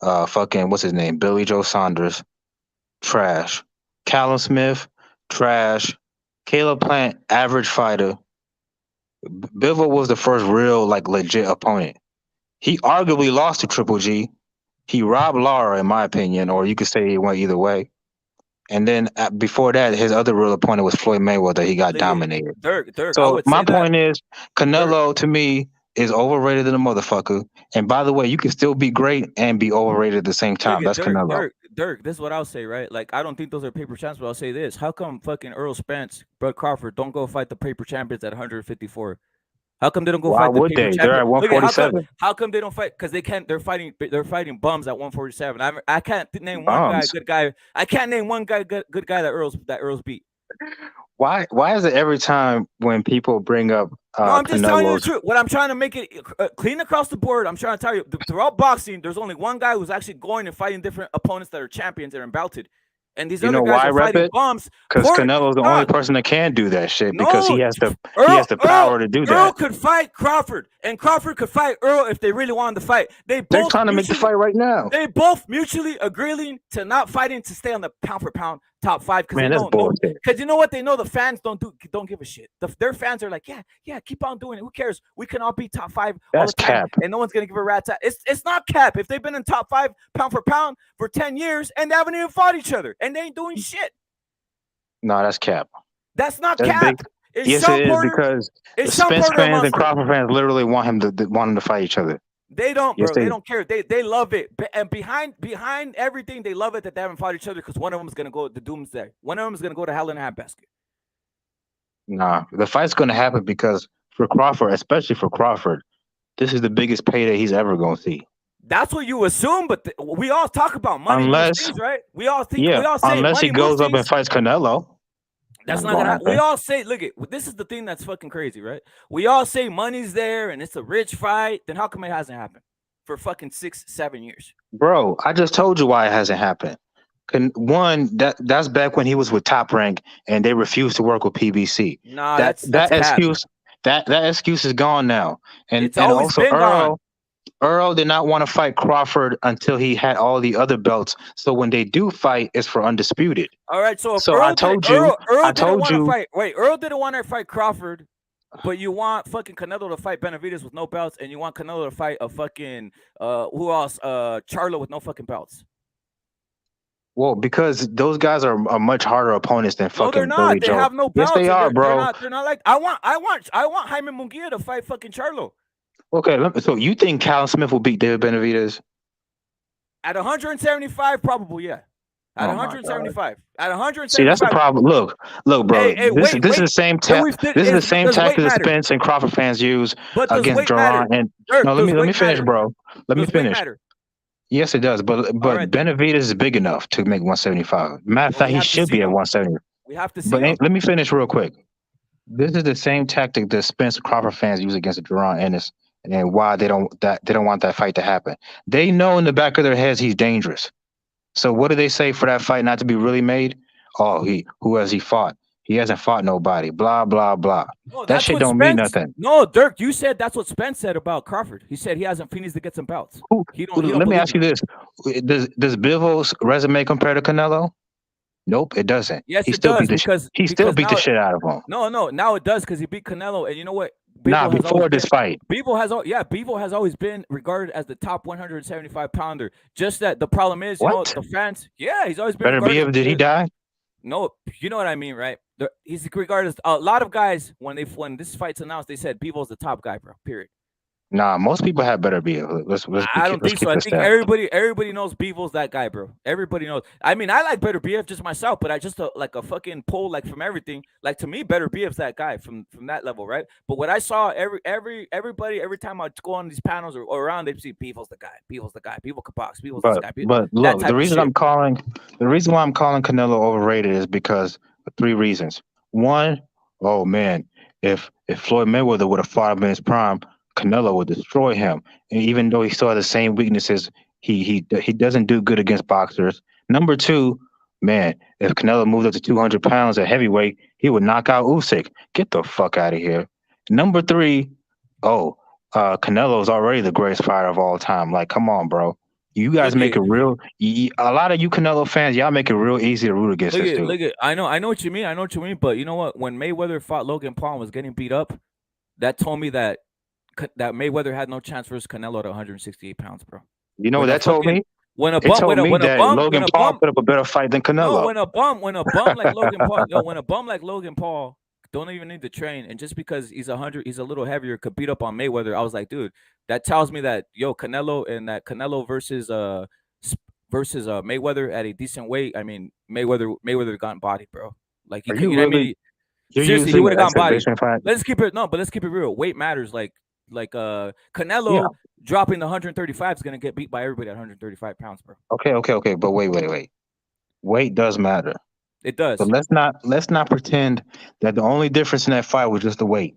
What's his name? Billy Joe Saunders, trash. Callum Smith, trash. Caleb Plant, average fighter. Bivol was the first real, legit opponent. He arguably lost to Triple G. He robbed Lara, in my opinion, or you could say it went either way. And then before that, his other real opponent was Floyd Mayweather. He got dominated. Dirk. So my point is, Canelo to me is overrated than a motherfucker. And by the way, you can still be great and be overrated at the same time. That's Canelo. Dirk, this is what I'll say, right? Like, I don't think those are paper champs, but I'll say this: how come fucking Earl Spence, Bud Crawford don't go fight the paper champions at 154? How come they don't go fight the paper champions? They're at 147. How come they don't fight? Because they can't. They're fighting bums at 147. I can't name one guy, good guy. I can't name one guy, good guy that Earl's beat. Why is it every time when people bring up no, I'm just telling you the truth. What I'm trying to make it clean across the board. I'm trying to tell you, throughout boxing, there's only one guy who's actually going and fighting different opponents that are champions that are belted. And these other guys are fighting bums. Because Canelo's the only person that can do that shit because he has the power to do that. Earl could fight Crawford, and Crawford could fight Earl if they really wanted to fight. They're trying to make the fight right now. They both mutually agreeing to not fighting to stay on the pound for pound top 5. Man, that's bullshit. Because you know what? They know the fans don't give a shit. Their fans are like, yeah, keep on doing it. Who cares? We can all be top 5 all the time, cap. and no one's gonna give a rat's ass. It's not cap. If they've been in top 5 pound for pound for 10 years and they haven't even fought each other and they ain't doing shit. No, that's cap. That's not cap. Yes, it is because Spence fans and Crawford fans literally want him to fight each other. They don't, bro. They don't care. They love it. And behind everything, they love it that they haven't fought each other because one of them is gonna go to doomsday. One of them is gonna go to hell in a handbasket. Nah, the fight's going to happen because for Crawford, especially for Crawford, this is the biggest payday he's ever going to see. That's what you assume, but we all talk about money moves things, right? We all say unless he money goes moves up and things. fights Canelo. That's not gonna happen. We all say, look, this is the thing that's fucking crazy, right? We all say money's there and it's a rich fight. Then how come it hasn't happened for fucking 6-7 years? Bro, I just told you why it hasn't happened. One, that's back when he was with Top Rank and they refused to work with PBC. Nah, that that's excuse that excuse is gone now. And it's always also been gone. Earl did not want to fight Crawford until he had all the other belts. So when they do fight, it's for undisputed. All right, so if Earl Earl didn't want to fight Crawford, but you want fucking Canelo to fight Benavidez with no belts, and you want Canelo to fight a fucking who else? Charlo with no fucking belts. Well, because those guys are much harder opponents than fucking. No, they're not. Billy They Joe. have no belts. Yes, they are, bro. They're not like I want Jaime Munguia to fight fucking Charlo. Okay, so you think Callum Smith will beat David Benavidez? At 175, probably, yeah. At 175. At 175. See, that's the problem. Look, bro. This is the same tactic that Spence and Crawford fans use against Duran. And no, let me finish, bro. Let me finish. Yes, it does. But Benavidez is big enough to make 175. Matter of fact, he should be at 170. We have to see. But let me finish real quick. This is the same tactic that Spence and Crawford fans use against Duran Ennis. And why they don't want that fight to happen. They know in the back of their heads he's dangerous. So what do they say for that fight not to be really made? Oh, who has he fought? He hasn't fought nobody. Blah blah blah. No, that shit don't mean nothing. No, Dirk, you said that's what Spence said about Crawford. He said he hasn't finished to get some belts. Let me ask you this: Does Bivol's resume compare to Canelo? Nope, it doesn't. Yes, it does because he still beat the shit out of him. No, now it does because he beat Canelo, and you know what? Before this fight. Bivol has always been regarded as the top 175 pounder. Just that the problem is, you know, the fans. Yeah, he's always been. Did he die? No, you know what I mean, right? He's regarded as a lot of guys when this fight's announced, they said Bivol's the top guy, bro. Period. Nah, most people have better Bivol. I don't think so. I think everybody knows Bivol's that guy, bro. Everybody knows. I mean, I like Better BF just myself, but I just like a fucking poll, like from everything. Like to me, Better BF's that guy from that level, right? But what I saw everybody every time I go on these panels or around, they see Bivol's the guy. Bivol's the guy. Bivol can box. Bivol's this guy. But look, the reason why I'm calling Canelo overrated is because of 3 reasons. One, oh man, if Floyd Mayweather would have fought him in his prime, Canelo would destroy him. And even though he still has the same weaknesses, he doesn't do good against boxers. Number 2, man, if Canelo moved up to 200 pounds at heavyweight, he would knock out Usyk. Get the fuck out of here. Number 3, Canelo is already the greatest fighter of all time. Like, come on, bro. You guys make it real. A lot of you Canelo fans, y'all make it real easy to root against this dude. I know what you mean. But you know what? When Mayweather fought Logan Paul and was getting beat up, that told me that Mayweather had no chance versus Canelo at 168 pounds, bro. You know what that told me? Logan Paul put up a better fight than Canelo. No, when a bum like Logan Paul, when a bum like Logan Paul don't even need to train, and just because he's a little heavier, could beat up on Mayweather, I was like, dude, that tells me that Canelo versus Mayweather at a decent weight. I mean, Mayweather got bodied, bro. Like he seriously, he would have gotten bodied. Let's keep it real. Weight matters. Like Canelo dropping the 135 is gonna get beat by everybody at 135 pounds, bro. Okay. But wait. Weight does matter. It does. But let's not pretend that the only difference in that fight was just the weight.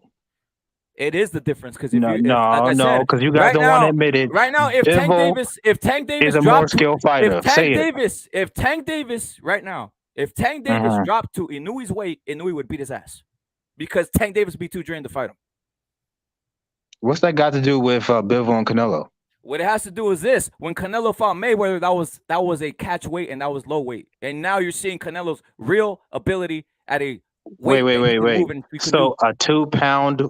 It is the difference because because you guys don't want to admit it. Right now, if Tank Davis is a more skilled fighter, if Tank Davis dropped to Inouye's weight, Inoue would beat his ass because Tank Davis would be too drained to fight him. What's that got to do with Bivol and Canelo? What it has to do is this: when Canelo fought Mayweather, that was a catch weight and that was low weight, and now you're seeing Canelo's real ability at a weight. Wait. So a 2-pound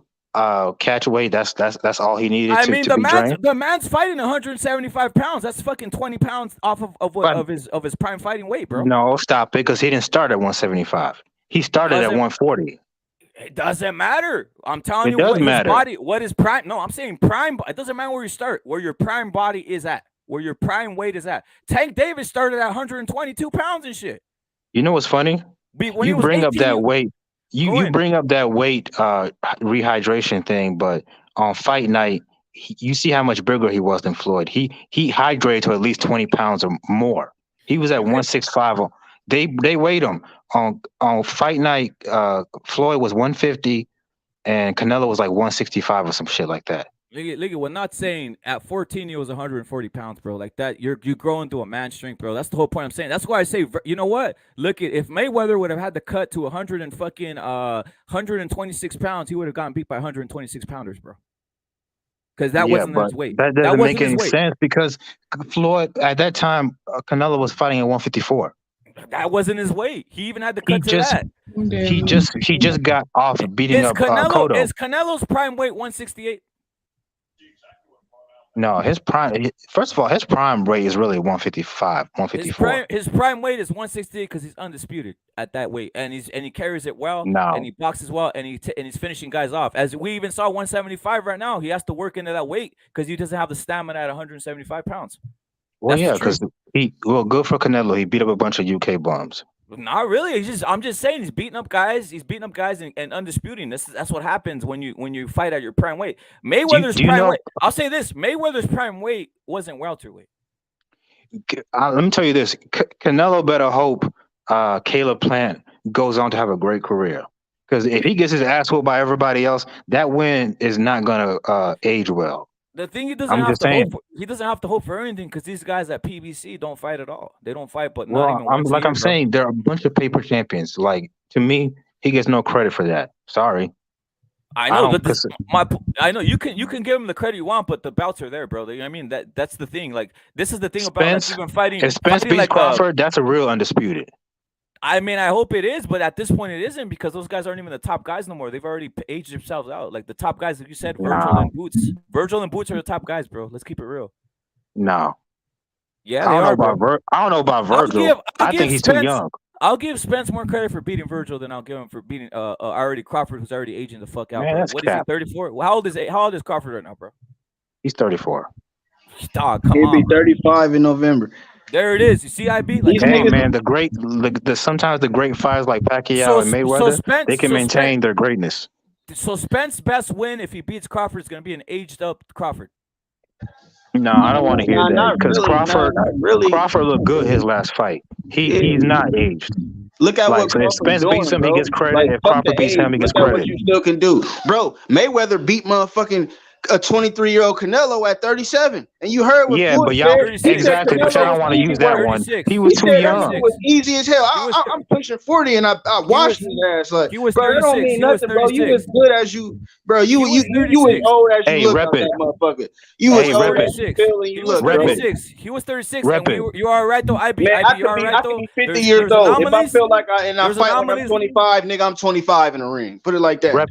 catch weight, that's all he needed. I mean, the man's fighting 175 pounds. That's fucking 20 pounds off of his prime fighting weight, bro. No, stop it, because he didn't start at 175. He started at 140. It doesn't matter. I'm telling you what is prime. No, I'm saying prime. It doesn't matter where you start, where your prime body is at, where your prime weight is at. Tank Davis started at 122 pounds and shit. You know what's funny? You bring up that weight. You bring up that weight rehydration thing, but on fight night, you see how much bigger he was than Floyd. He hydrated to at least 20 pounds or more. He was at 165. They weighed him on fight night. Floyd was 150, and Canelo was like 165 or some shit like that. Look, we're not saying at 14 he was 140 pounds, bro. Like that, you grow into a man's strength, bro. That's the whole point I'm saying. That's why I say, you know what? Look, if Mayweather would have had to cut to 126 pounds, he would have gotten beat by 126 pounders, bro. Because that wasn't his weight. That doesn't make any sense because Floyd at that time, Canelo was fighting at 154. That wasn't his weight. He even had to cut to that. He just got off beating up Cotto. Is Canelo's prime weight 168? No, his prime. First of all, his prime weight is really 155, 154. His prime weight is 168 because he's undisputed at that weight, and he carries it well, and he boxes well, and he's finishing guys off. As we even saw 175 right now, he has to work into that weight because he doesn't have the stamina at 175 pounds. Well, yeah, because good for Canelo. He beat up a bunch of UK bums. Not really. I'm just saying he's beating up guys. He's beating up guys and undisputing. That's what happens when you fight at your prime weight. Mayweather's prime weight. I'll say this: Mayweather's prime weight wasn't welterweight. Let me tell you this: Canelo better hope Caleb Plant goes on to have a great career. Because if he gets his ass whooped by everybody else, that win is not gonna age well. The thing he doesn't have to hope for anything because these guys at PBC don't fight at all. They don't fight, but I'm saying there are a bunch of paper champions. Like to me, he gets no credit for that. Sorry. I know, I know you can give him the credit you want, but the belts are there, bro. You know what I mean? That's the thing. Like this is the thing about like, even fighting. If Spence beats Crawford, that's a real undisputed. I mean, I hope it is, but at this point it isn't because those guys aren't even the top guys no more. They've already aged themselves out. Like the top guys, like you said, Virgil and Boots. Virgil and Boots are the top guys, bro. Let's keep it real. No. Yeah, I don't know about Virgil. I think he's too young. I'll give Spence more credit for beating Virgil than I'll give him for beating already Crawford, who's already aging the fuck out. Man, what is he, 34? Well, how old is Crawford right now, bro? He's 34. Dog, come on. He'll be 35 in November. There it is. You see, IB? Like, hey, man, sometimes the great fighters like Pacquiao and Mayweather, they can maintain their greatness. So Spence's best win if he beats Crawford is going to be an aged-up Crawford. No, I don't want to hear that because Crawford looked good his last fight. He's not aged. Look at what if Spence beats him, he gets credit. If Crawford beats him, he gets credit. What you still can do, bro. Mayweather beat motherfucking a 23-year-old Canelo at 37, and you heard what but y'all exactly. But y'all don't want to use that one. He was too young. It was easy as hell. I'm pushing 40, and I watched his ass. Like, bro, that don't mean nothing, bro. You as good as you, bro. You as old as you look, that motherfucker. You as old as you feel, and you look. 36. He was 36. You are right though. IB, you are right though. I could be 50 years old if I feel like I fight like I'm 25, nigga. I'm 25 in the ring. Put it like that. Rep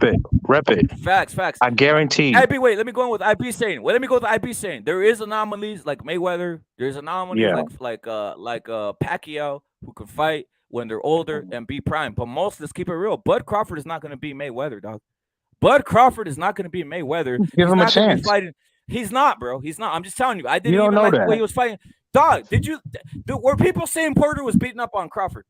it. Facts. I guarantee. IB, wait. Let me go in with IB saying. Let me go with IB saying. There is anomalies like Mayweather. There's anomalies like Pacquiao who can fight when they're older and be prime. But let's keep it real. Bud Crawford is not going to beat Mayweather, dog. Bud Crawford is not going to beat Mayweather. Give him a chance. He's not, bro. He's not. I'm just telling you. I didn't even even know like that. the way he was fighting. Dog, were people saying Porter was beating up on Crawford?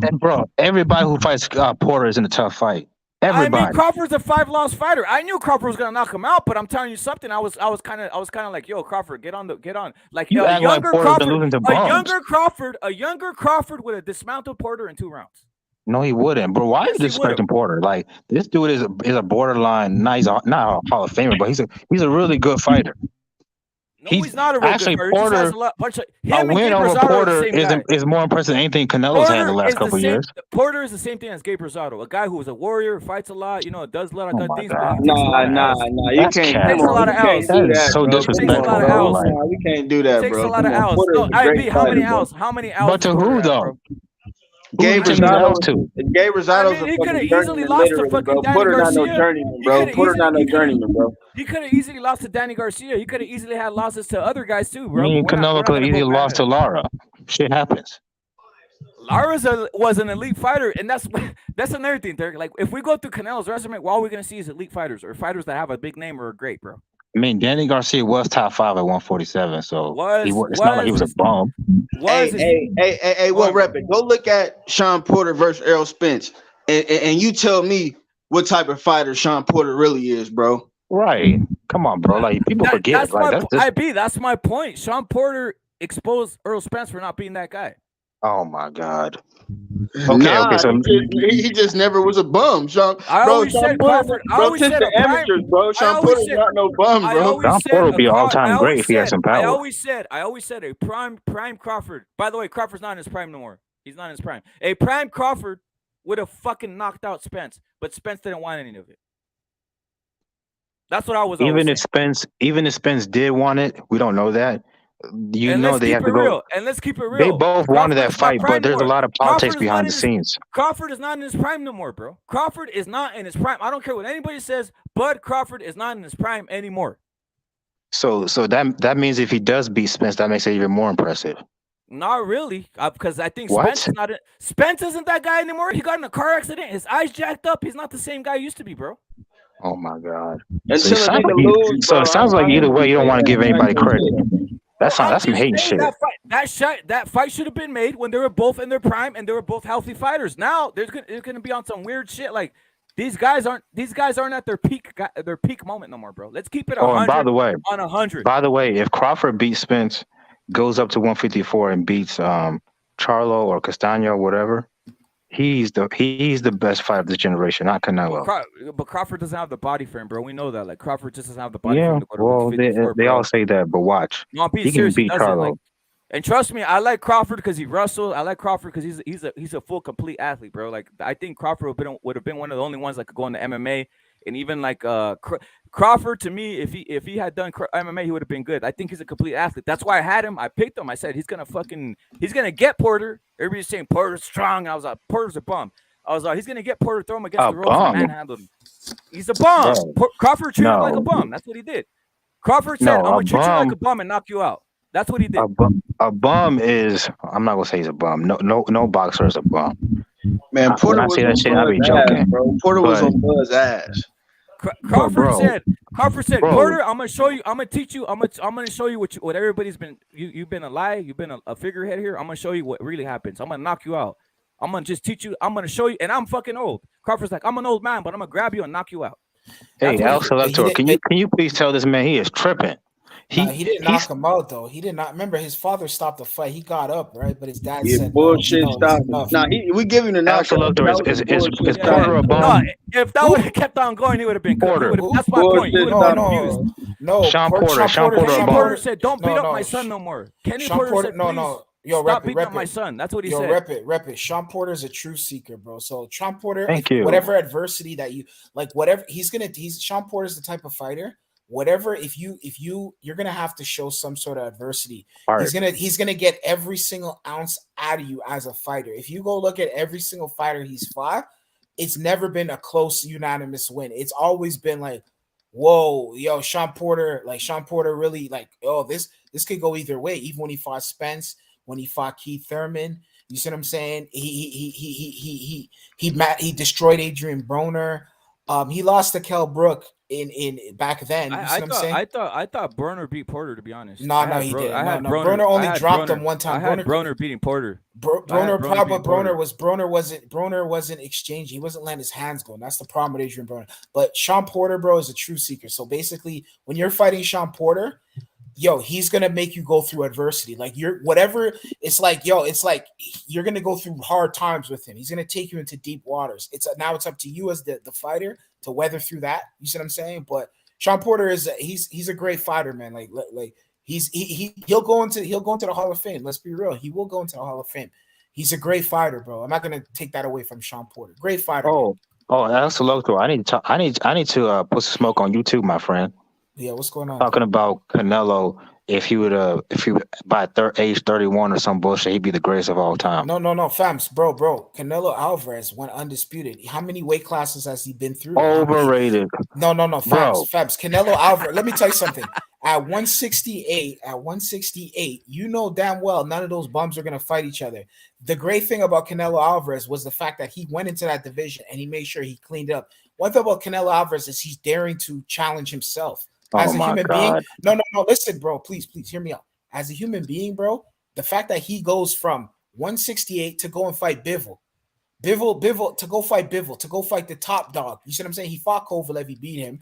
And bro, everybody who fights Porter is in a tough fight. Everybody. I mean, Crawford's a 5-loss fighter. I knew Crawford was gonna knock him out, but I'm telling you something. I was kind of like, yo, Crawford, get on. Like you a younger Crawford, a younger Crawford would have dismantled Porter in 2 rounds. No, he wouldn't, bro. Why is disrespecting Porter? Like this dude is a borderline, not a Hall of Famer, but he's a really good fighter. No, he's not a real actually good Porter. A win over Porter is more impressive than anything Canelo's had in the last couple of years. Porter is the same thing as Gabe Rosado, a guy who is a warrior, fights a lot, does a lot of good things. Nah, you can't. Takes a lot of L's. That is so disrespectful. We can't do that, bro. Takes a lot of L's. No, IB, how many L's? How many L's? But to who though? Gabe Rosado. Gabe Rosado's he could have easily lost to fucking Danny Porter Garcia. Not no journeyman, bro. Porter not no journeyman, bro. He could have easily lost to Danny Garcia. He could have easily had losses to other guys too, bro. I mean, Canelo could have easily lost to Lara. Shit happens. Lara was an elite fighter, and that's another thing, Derek. Like, if we go through Canelo's resume, all we're gonna see is elite fighters or fighters that have a big name or are great, bro. I mean, Danny Garcia was top 5 at 147, so it's not like he was a bum. Hey, well, rep it. Go look at Sean Porter versus Errol Spence. and you tell me what type of fighter Sean Porter really is, bro. Right. Come on, bro. Like people forget. That's Like that's my point. Sean Porter exposed Earl Spence for not being that guy. Oh my God. Okay. So he just never was a bum. Sean Porter, bro, just the amateurs, bro. Sean Porter's not no bum, bro. Sean Porter would be an all-time great if he had some power. I always said a prime Crawford. By the way, Crawford's not in his prime no more. He's not in his prime. A prime Crawford would have fucking knocked out Spence, but Spence didn't want any of it. That's what I was. Even if Spence did want it, we don't know that. You know they have to go. And let's keep it real. They both wanted that fight, but there's a lot of politics behind the scenes. Crawford is not in his prime no more, bro. Crawford is not in his prime. I don't care what anybody says. Bud Crawford is not in his prime anymore. So that means if he does beat Spence, that makes it even more impressive. Not really, because I think Spence isn't that guy anymore. He got in a car accident. His eyes jacked up. He's not the same guy he used to be, bro. Oh my God. So it sounds like either way you don't want to give anybody credit. That's some hating shit. That fight should have been made when they were both in their prime and they were both healthy fighters. Now they're gonna be on some weird shit. Like these guys aren't at their peak moment no more, bro. Let's keep it 100. And by the way, on 100. By the way, if Crawford beats Spence, goes up to 154 and beats Charlo or Castano or whatever, he's the best fighter of this generation, not Canelo. But Crawford doesn't have the body frame, bro. We know that. Like Crawford just doesn't have the body frame to go to 154, they all say that, but watch. No, he can beat Charlo. And trust me, I like Crawford because he wrestled. I like Crawford because he's a full complete athlete, bro. Like I think Crawford would have been one of the only ones that could go into MMA. And even like Crawford, to me, if he had done MMA, he would have been good. I think he's a complete athlete. That's why I had him. I picked him. I said he's gonna get Porter. Everybody's saying Porter's strong. And I was like, Porter's a bum. I was like, he's gonna get Porter, throw him against the ropes and manhandle him. He's a bum. Crawford treated him like a bum. That's what he did. Crawford said, I'm gonna treat you like a bum and knock you out. That's what he did. A bum is. I'm not gonna say he's a bum. No boxer is a bum. Man, Porter was on Bud's ass, bro. Porter was on Bud's ass. Crawford said, Porter, I'm gonna show you. I'm gonna teach you. I'm gonna show you what everybody's been. You've been a lie. You've been a figurehead here. I'm gonna show you what really happens. I'm gonna knock you out. I'm gonna just teach you. I'm gonna show you. And I'm fucking old. Crawford's like, I'm an old man, but I'm gonna grab you and knock you out. Hey, Al Selector, can you please tell this man he is tripping? He didn't knock him out though. He did not. Remember, his father stopped the fight. He got up, right? But his dad said, "Bullshit, stop." Nah, we give him the knockout. Is Porter a bum? No, if that would have kept on going, he would have been Porter. That's my point. No. Sean Porter said, "Don't beat up my son no more." Kenny Porter said, "No." Yo, stop beating up my son. That's what he said. Rep it. Sean Porter is a truth seeker, bro. So Sean Porter, whatever adversity that you like, whatever Sean Porter is the type of fighter. Whatever, if you're gonna have to show some sort of adversity. He's gonna get every single ounce out of you as a fighter. If you go look at every single fighter he's fought, it's never been a close unanimous win. It's always been like, whoa, yo, Sean Porter really like, oh, this could go either way. Even when he fought Spence, when he fought Keith Thurman, you see what I'm saying? He destroyed Adrian Broner. He lost to Kell Brook in back then. You see what I'm saying? I thought Broner beat Porter, to be honest. No, he didn't. Broner only dropped him one time. I had Broner beating Porter. Broner wasn't exchanging. He wasn't letting his hands go. And that's the problem with Adrian Broner. But Sean Porter, bro, is a true seeker. So basically, when you're fighting Sean Porter, yo, he's gonna make you go through adversity. Like it's like you're gonna go through hard times with him. He's gonna take you into deep waters. Now it's up to you as the fighter to weather through that. You see what I'm saying? But Sean Porter he's a great fighter, man. Like he'll go into the Hall of Fame. Let's be real. He will go into the Hall of Fame. He's a great fighter, bro. I'm not gonna take that away from Sean Porter. Great fighter. Oh, that's a local. I need to put some smoke on YouTube, my friend. Yeah, what's going on? Talking about Canelo, if he by age 31 or some bullshit, he'd be the greatest of all time. No, fams, bro. Canelo Alvarez went undisputed. How many weight classes has he been through? Overrated. No, fams. Canelo Alvarez. Let me tell you something. At 168, you know damn well none of those bums are gonna fight each other. The great thing about Canelo Alvarez was the fact that he went into that division and he made sure he cleaned it up. One thing about Canelo Alvarez is he's daring to challenge himself. As a human being, no, listen, bro, please hear me out. As a human being, bro, the fact that he goes from 168 to go and fight Bivol. Bivol to go fight Bivol, to go fight the top dog. You see what I'm saying? He fought Kovalev, he beat him.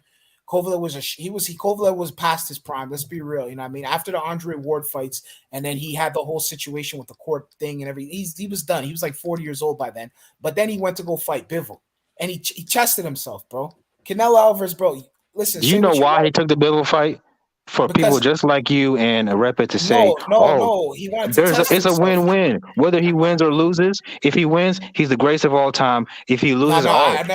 Kovalev was past his prime. Let's be real. You know what I mean? After the Andre Ward fights, and then he had the whole situation with the court thing and everything. He was done. He was like 40 years old by then. But then he went to go fight Bivol, and he tested himself, bro. Canelo Alvarez, bro. Listen, do you know why he took the Bivol fight? For people just like you and a Repit to say, he wanted to test it's himself. a win-win. Whether he wins or loses, if he wins, he's the greatest of all time. If he loses,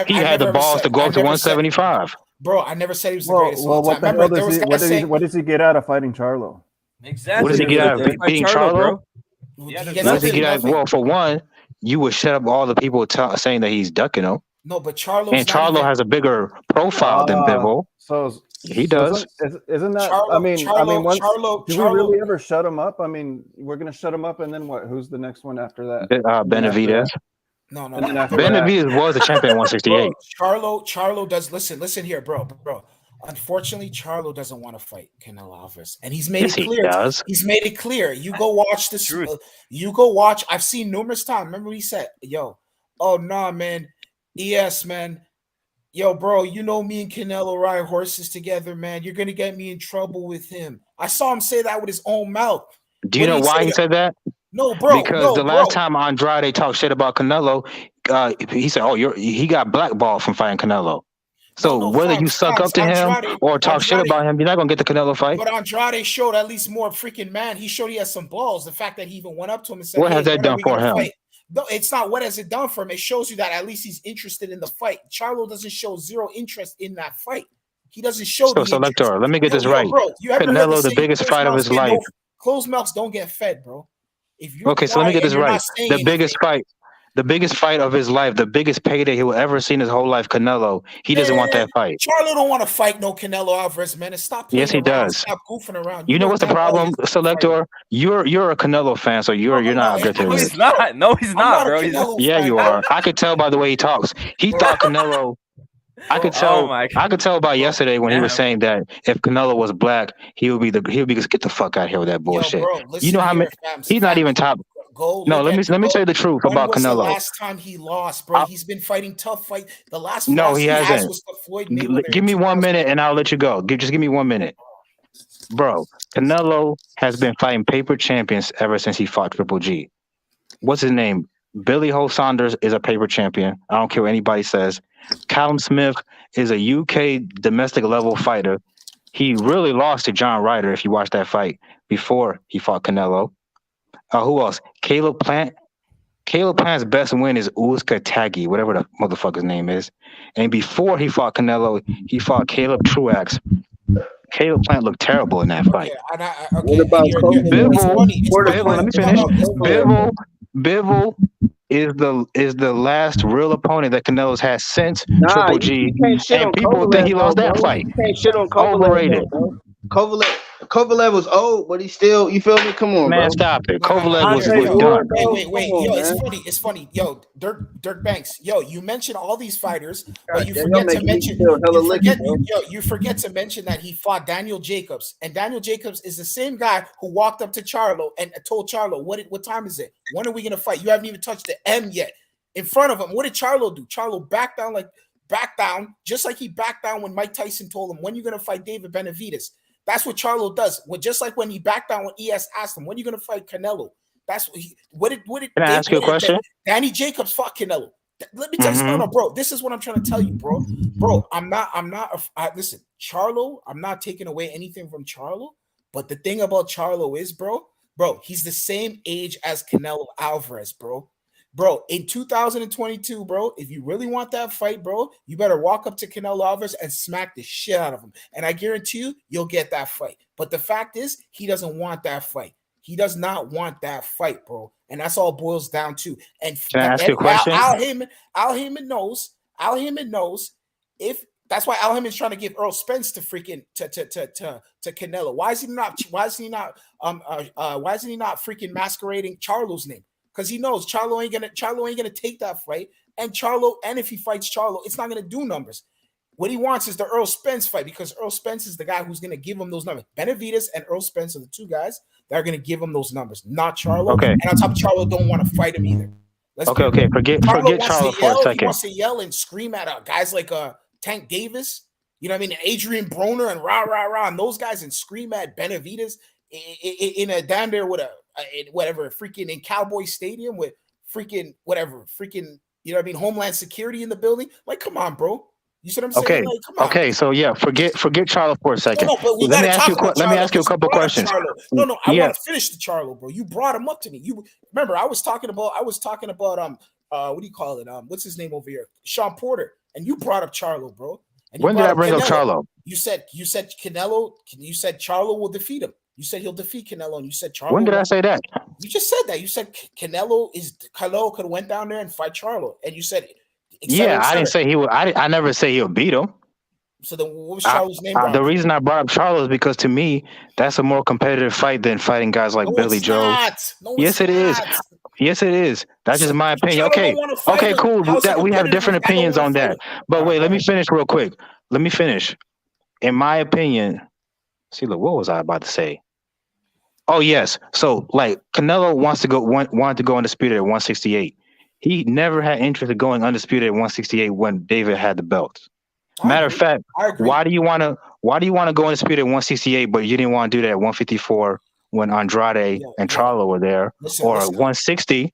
he had the balls to go up to 175. Bro, I never said he was the greatest of all time. What does he get out of fighting Charlo? Exactly. What does he get out of beating Charlo? Yeah, What does he get out? Well, for one, you would shut up all the people saying that he's ducking him. No, but Charlo has a bigger profile than Bivol. So he does. Isn't that? Do we really ever shut him up? I mean, we're gonna shut him up, and then what? Who's the next one after that? Benavidez. No. Benavidez was a champion at 168. Charlo does. Listen here, bro. Unfortunately, Charlo doesn't want to fight Canelo Alvarez, and he's made it clear. He's made it clear. You go watch this. You go watch. I've seen numerous times. Remember, he said, "Yo, oh nah, man, ES, man." Yo, bro, you know me and Canelo ride horses together, man. You're going to get me in trouble with him. I saw him say that with his own mouth. Do you know why he said that? No, bro. Because the last time Andrade talked shit about Canelo, he said, he got blackballed from fighting Canelo. So whether you suck up to him or talk shit about him, you're not going to get the Canelo fight. But Andrade showed at least more freaking man. He showed he has some balls. The fact that he even went up to him and said, what has that done for him? Fight? No, it's not what has it done for him. It shows you that at least he's interested in the fight. Charlo doesn't show zero interest in that fight. He doesn't show. So, Selector, let me get this right. Bro, Canelo, the biggest fight of his life. Closed mouths don't get fed, bro. Okay, so let me get this right. The biggest fight of his life, the biggest payday he will ever see in his whole life, Canelo. He doesn't want that fight. Charlo don't want to fight no Canelo Alvarez, man. And stop playing yes, he around. does. Stop goofing around. You know what's the problem, Selector? You're a Canelo fan, so you're not objective. No, he's not. No, he's not, bro. Yeah, you are. I could tell by the way he talks. He thought Canelo. I could tell. I could tell by yesterday when he was saying that if Canelo was black, he would be just get the fuck out of here with that bullshit. Yo, bro, you know how many? He's not even top. No, let me tell you the truth about Canelo. The last time he lost, bro, he's been fighting tough fight. The last no, he hasn't. Was the Floyd Mayweather. Give me 1 minute and I'll let you go. Just give me 1 minute, bro. Canelo has been fighting paper champions ever since he fought Triple G. What's his name? Billy Ho Saunders is a paper champion. I don't care what anybody says. Callum Smith is a UK domestic level fighter. He really lost to John Ryder if you watch that fight before he fought Canelo. Who else? Caleb Plant. Caleb Plant's best win is Uzka Tagi, whatever the motherfucker's name is. And before he fought Canelo, he fought Caleb Truax. Caleb Plant looked terrible in that fight. What about Bivol? Let me finish. Bivol is the last real opponent that Canelo's had since Triple G, and people think he lost that fight. You can't shit on Kovalev. Overrated. Kovalev was old, but he still, you feel me? Come on, man, bro. stop it. Kovalev was done. Wait. Yo, it's funny. Yo, Dirk Banks. Yo, you mentioned all these fighters, but you forget to mention. You forget to mention that he fought Daniel Jacobs, and Daniel Jacobs is the same guy who walked up to Charlo and told Charlo, "What time is it? When are we gonna fight? You haven't even touched the M yet." In front of him, what did Charlo do? Charlo backed down, just like he backed down when Mike Tyson told him, "When are you gonna fight David Benavidez?" That's what Charlo does. Just like when he backed down when ES asked him, "When are you going to fight Canelo?" That's what did. Can I ask you a question? Danny Jacobs fought Canelo. Let me tell you, no, bro. This is what I'm trying to tell you, bro. Listen, Charlo. I'm not taking away anything from Charlo, but the thing about Charlo is, bro, he's the same age as Canelo Alvarez, bro. Bro, in 2022, bro, if you really want that fight, bro, you better walk up to Canelo Alvarez and smack the shit out of him. And I guarantee you, you'll get that fight. But the fact is, he doesn't want that fight. He does not want that fight, bro. And that's all it boils down to. And can I ask you a question? Al Heyman knows if that's why Al Heyman's trying to give Earl Spence to freaking to Canelo. Why is he not freaking masquerading Charlo's name? Because he knows Charlo ain't gonna take that fight, and if he fights Charlo, it's not gonna do numbers. What he wants is the Earl Spence fight, because Earl Spence is the guy who's gonna give him those numbers. Benavidez and Earl Spence are the two guys that are gonna give him those numbers, not Charlo. Okay. And on top of Charlo, don't want to fight him either. Let's Okay, be okay. real. Forget wants to Charlo for a yell. He second. wants to yell and scream at guys like Tank Davis. You know what I mean? And Adrian Broner and rah, and those guys, and scream at Benavidez in a down there with whatever, freaking in Cowboy Stadium with freaking whatever, freaking, you know what I mean, Homeland Security in the building. Like, come on, bro. You see what I'm saying? Okay. Like, come on. Okay. So yeah, forget Charlo for a second. No, but we Let me gotta ask you. talk about Let me Charlo ask you a because you couple brought up questions. Charlo. No, I Yeah. want to finish the Charlo, bro. You brought him up to me. You remember I was talking about what do you call it? What's his name over here? Sean Porter. And you brought up Charlo, bro. And you When did I bring up Charlo? You said Canelo. You said Charlo will defeat him. You said he'll defeat Canelo, and you said Charlo. When did I say that? You just said that. You said Canelo could have went down there and fight Charlo, and you said, Yeah, I didn't say he would. I never say he'll beat him. So then, what was Charlo's name? The reason I brought up Charlo is because to me, that's a more competitive fight than fighting guys like Billy Joe. Yes, it is. Yes, it is. That's just my opinion. Okay, cool. We have different opinions on that. But wait, let me finish real quick. Let me finish. In my opinion, look, what was I about to say? Oh yes. So like Canelo wanted to go undisputed at 168. He never had interest in going undisputed at 168 when David had the belts. Matter of fact, why do you want to go undisputed at 168, but you didn't want to do that at 154 when Andrade and Charlo were there, or 160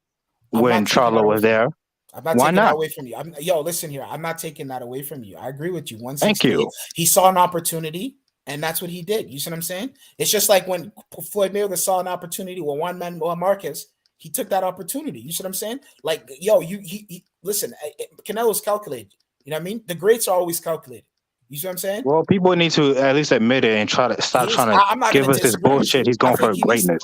when Charlo was there? I'm not taking that away from you. Listen here. I'm not taking that away from you. I agree with you. 168. Thank you. He saw an opportunity, and that's what he did. You see what I'm saying? It's just like when Floyd Mayweather saw an opportunity with Juan Manuel Marquez. He took that opportunity. You see what I'm saying? Like, listen, Canelo's calculated. You know what I mean? The greats are always calculated. You see what I'm saying? Well, people need to at least admit it and stop trying to give us this bullshit. He's going for greatness.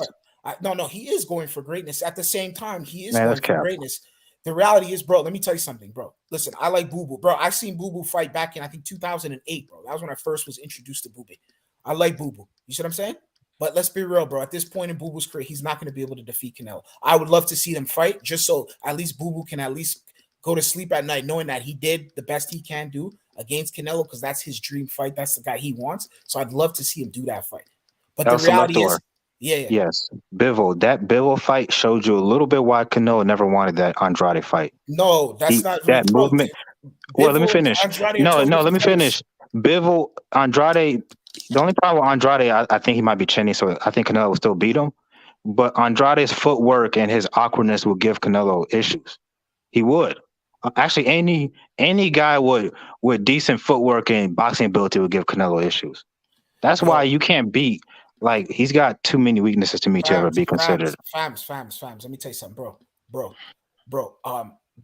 No, he is going for greatness. At the same time, he is going for greatness. The reality is, bro, let me tell you something, bro. Listen, I like Boo Boo. Bro, I seen Boo Boo fight back in, I think, 2008, bro. That was when I first was introduced to Boo Boo. I like Boo Boo. You see what I'm saying? But let's be real, bro. At this point in Boo Boo's career, he's not going to be able to defeat Canelo. I would love to see them fight just so at least Boo Boo can at least go to sleep at night knowing that he did the best he can do against Canelo because that's his dream fight. That's the guy he wants. So I'd love to see him do that fight. But the reality is, yes, Bivol. That Bivol fight showed you a little bit why Canelo never wanted that Andrade fight. No, that's not that movement. Well, let me finish. No, let me finish. Bivol, Andrade. The only problem with Andrade, I think he might be chinny, so I think Canelo will still beat him. But Andrade's footwork and his awkwardness will give Canelo issues. He would. Actually, any guy with decent footwork and boxing ability would give Canelo issues. That's why you can't beat. Like, he's got too many weaknesses to me to ever be considered. Fams. Let me tell you something, bro. Boo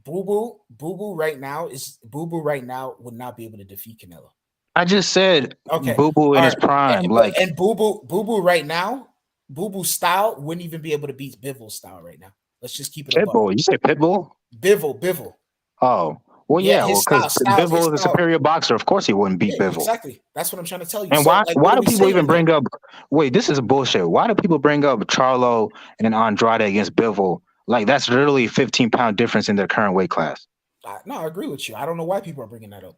Boo right now would not be able to defeat Canelo. I just said Boo Boo in his prime. And Boo Boo right now, Boo Boo style wouldn't even be able to beat Bivol style right now. Let's just keep it. Pitbull. You say Pitbull? Bivol. Oh. Well, because Bivol is a superior boxer. Of course he wouldn't beat Bivol. Exactly. That's what I'm trying to tell you. And why do people even bring up – wait, this is bullshit. Why do people bring up Charlo and Andrade against Bivol? Like, that's literally a 15-pound difference in their current weight class. No, I agree with you. I don't know why people are bringing that up.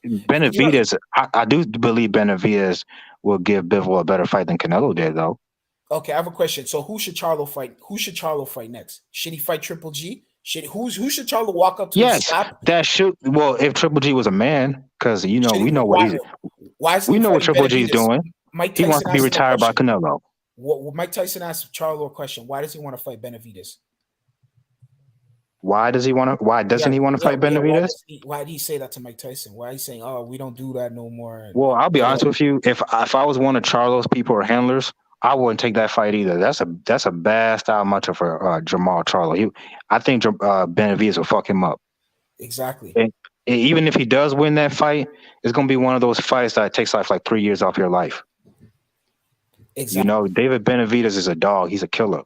Benavidez, I do believe Benavidez will give Bivol a better fight than Canelo did, though. Okay, I have a question. So who should Charlo fight? Who should Charlo fight next? Should he fight Triple G? Who should Charlo walk up to? Yes, that should. Well, if Triple G was a man, because we know what he's. We know what Triple G is doing. He wants to be retired by Canelo. Mike Tyson asked Charlo a question. Why does he want to fight Benavidez? Why doesn't he want to fight Benavidez? Why did he say that to Mike Tyson? Why is he saying, "Oh, we don't do that no more"? Well, I'll be honest with you. If I was one of Charlo's people or handlers, I wouldn't take that fight either. That's a bad style matchup for Jamal Charlo. I think Benavidez will fuck him up. Exactly. And even if he does win that fight, it's gonna be one of those fights that takes like 3 years off your life. Exactly. David Benavidez is a dog. He's a killer.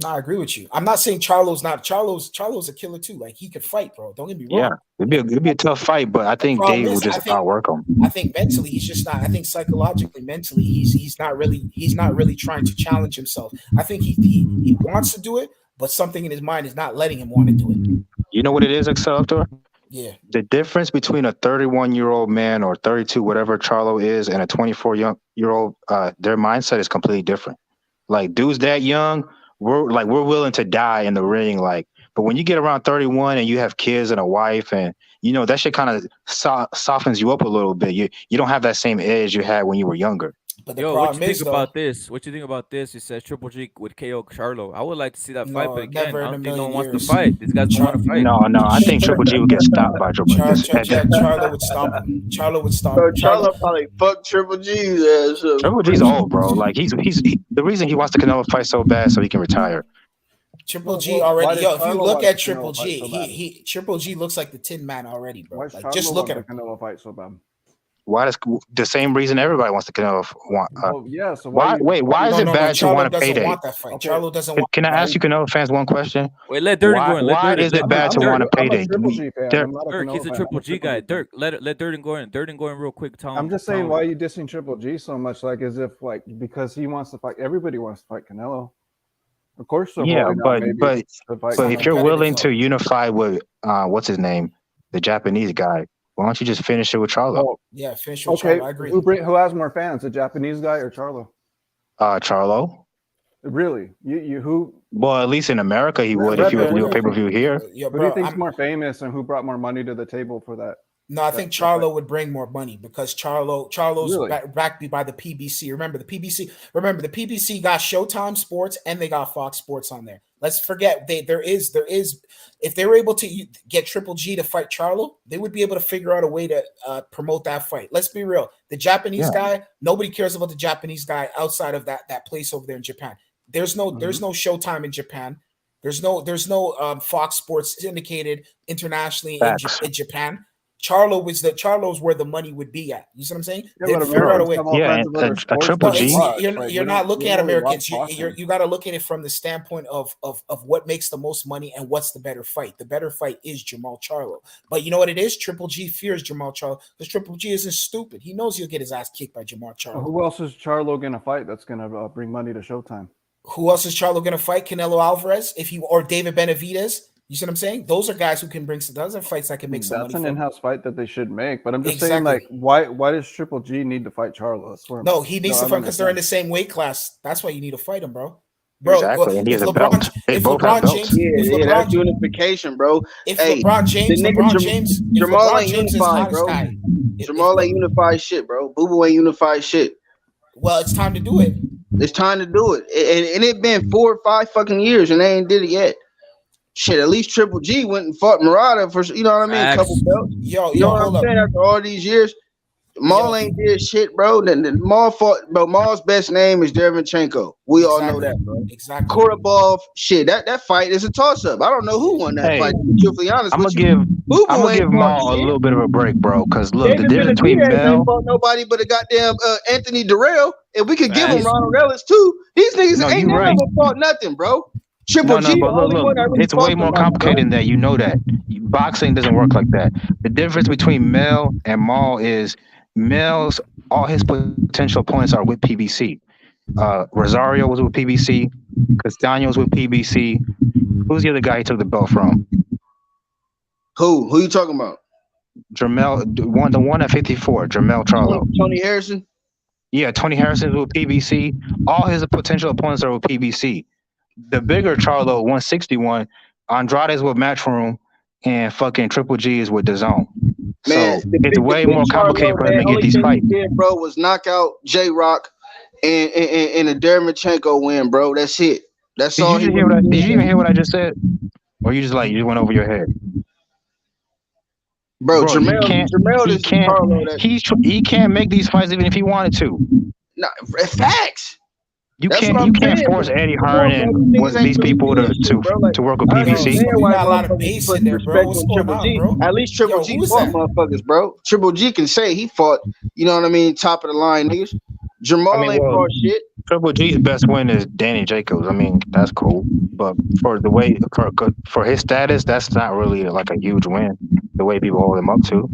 No, I agree with you. I'm not saying Charlo's not. Charlo's a killer too. Like, he could fight, bro. Don't get me wrong. Yeah, it'd be a tough fight, but I think Dave will just outwork him. I think mentally he's just not. I think psychologically, mentally, he's not really trying to challenge himself. I think he wants to do it, but something in his mind is not letting him want to do it. You know what it is, Exceltor? Yeah. The difference between a 31-year-old man or 32, whatever Charlo is, and a 24-year-old, their mindset is completely different. Like, dudes that young, we're willing to die in the ring, like, But when you get around 31 and you have kids and a wife, and that shit kind of softens you up a little bit. You don't have that same edge you had when you were younger. But the problem what you think is, about this? What you think about this? It says Triple G would KO Charlo. I would like to see that fight, but again, never I in a don't think no million one wants years. to fight. These guys don't want to fight. No, I think Triple G would get stopped by Triple G. Charlo would stomp him. Charlo would stomp him. Charlo probably fuck Triple G's ass up. Triple G's old, bro. Like he's the reason he wants the Canelo fight so bad so he can retire. Triple G already. Yo, if you look at Triple G, he Triple G looks like the Tin Man already, bro. Like, just look at him. Canelo fight so bad. Why does the same reason everybody wants to Canelo want? Yeah. So why is it bad to want a payday? Want that fight. Okay. Charlo doesn't want. Can I ask you Canelo fans one question? Wait, let Durden go in. Why is it bad to want a payday? Dirk, he's a Triple G guy. Dirk, let Durden go in. Durden go in real quick. I'm just saying, why are you dissing Triple G so much? Like, as if because he wants to fight. Everybody wants to fight Canelo. Of course. Yeah, but if you're willing to unify with what's his name, the Japanese guy. Why don't you just finish it with Charlo? Oh, yeah, finish it with Charlo. I agree. Who has more fans, the Japanese guy or Charlo? Charlo. Really? You who? Well, at least in America, he would if he was to do a pay-per-view here. Yeah, who do you think's more famous and who brought more money to the table for that? No, I think Charlo would bring more money because Charlo's backed by the PBC. Remember the PBC got Showtime Sports and they got Fox Sports on there. Let's forget there is if they were able to get Triple G to fight Charlo, they would be able to figure out a way to promote that fight. Let's be real. The Japanese guy, nobody cares about the Japanese guy outside of that place over there in Japan. There's no Showtime in Japan. There's no Fox Sports syndicated internationally in Japan. Charlo's where the money would be at. You see what I'm saying? Yeah, a Triple G. You're not looking at Americans. You got to look at it from the standpoint of what makes the most money and what's the better fight. The better fight is Jamal Charlo. But you know what it is? Triple G fears Jamal Charlo because Triple G isn't stupid. He knows he'll get his ass kicked by Jamal Charlo. Well, who else is Charlo going to fight that's going to bring money to Showtime? Who else is Charlo going to fight? Canelo Alvarez or David Benavidez? You see what I'm saying? Those are guys who can bring some. Those are fights that can make some money. That's an in-house fight that they should make. But I'm just saying, like, why does Triple G need to fight Charlo? No, he needs to fight because they're in the same weight class. That's why you need to fight him, bro. Exactly. And he has a belt. They both have belts. That's unification, bro. If LeBron James, Jamal ain't unified, bro. Jamal ain't unified shit, bro. Boo ain't unified shit. Well, it's time to do it. It's time to do it. And it been 4 or 5 fucking years and they ain't did it yet. Shit, at least Triple G went and fought Murata for, you know what I mean? A couple belts. You know what I'm saying? After all these years, Maul ain't did shit, bro. Then Maul fought, bro. Maul's best name is Derevchenko. We all know that, bro. Exactly. Korobov, shit. That fight is a toss-up. I don't know who won that fight. To be truthfully honest, I'm gonna give Maul a little bit of a break, bro. Because look, the difference between Bell, nobody but a goddamn Anthony Durrell, and we could give him Ronald Ellis too. These niggas ain't never fought nothing, bro. Triple G, but look, it's way more complicated than that. You know that. Boxing doesn't work like that. The difference between Mel and Maul is Mel's, all his potential opponents are with PBC. Rosario was with PBC. Castaño was with PBC. Who's the other guy he took the belt from? Who you talking about? Jermel, the one at 54, Jermel Charlo. Tony Harrison? Yeah, Tony Harrison was with PBC. All his potential opponents are with PBC. The bigger Charlo, 161, Andrade's with Matchroom, and fucking Triple G is with DAZN. So it's way more complicated for him to get these fights. Did, bro, was knock out J-Rock and a Derevchenko win, bro. That's it. That's all. Did you even hear what I just said? Or you just went over your head? Bro, he can't make these fights even if he wanted to. No, facts. You can't force Eddie Hearn and these people to work with PBC. Got a lot of bass in there, bro. What's going on, bro? At least Triple G fought motherfuckers, bro. Triple G can say he fought, you know what I mean, top of the line niggas. Jamal ain't fought shit. Triple G's best win is Danny Jacobs. I mean, that's cool, but for his status, that's not really like a huge win. The way people hold him up to.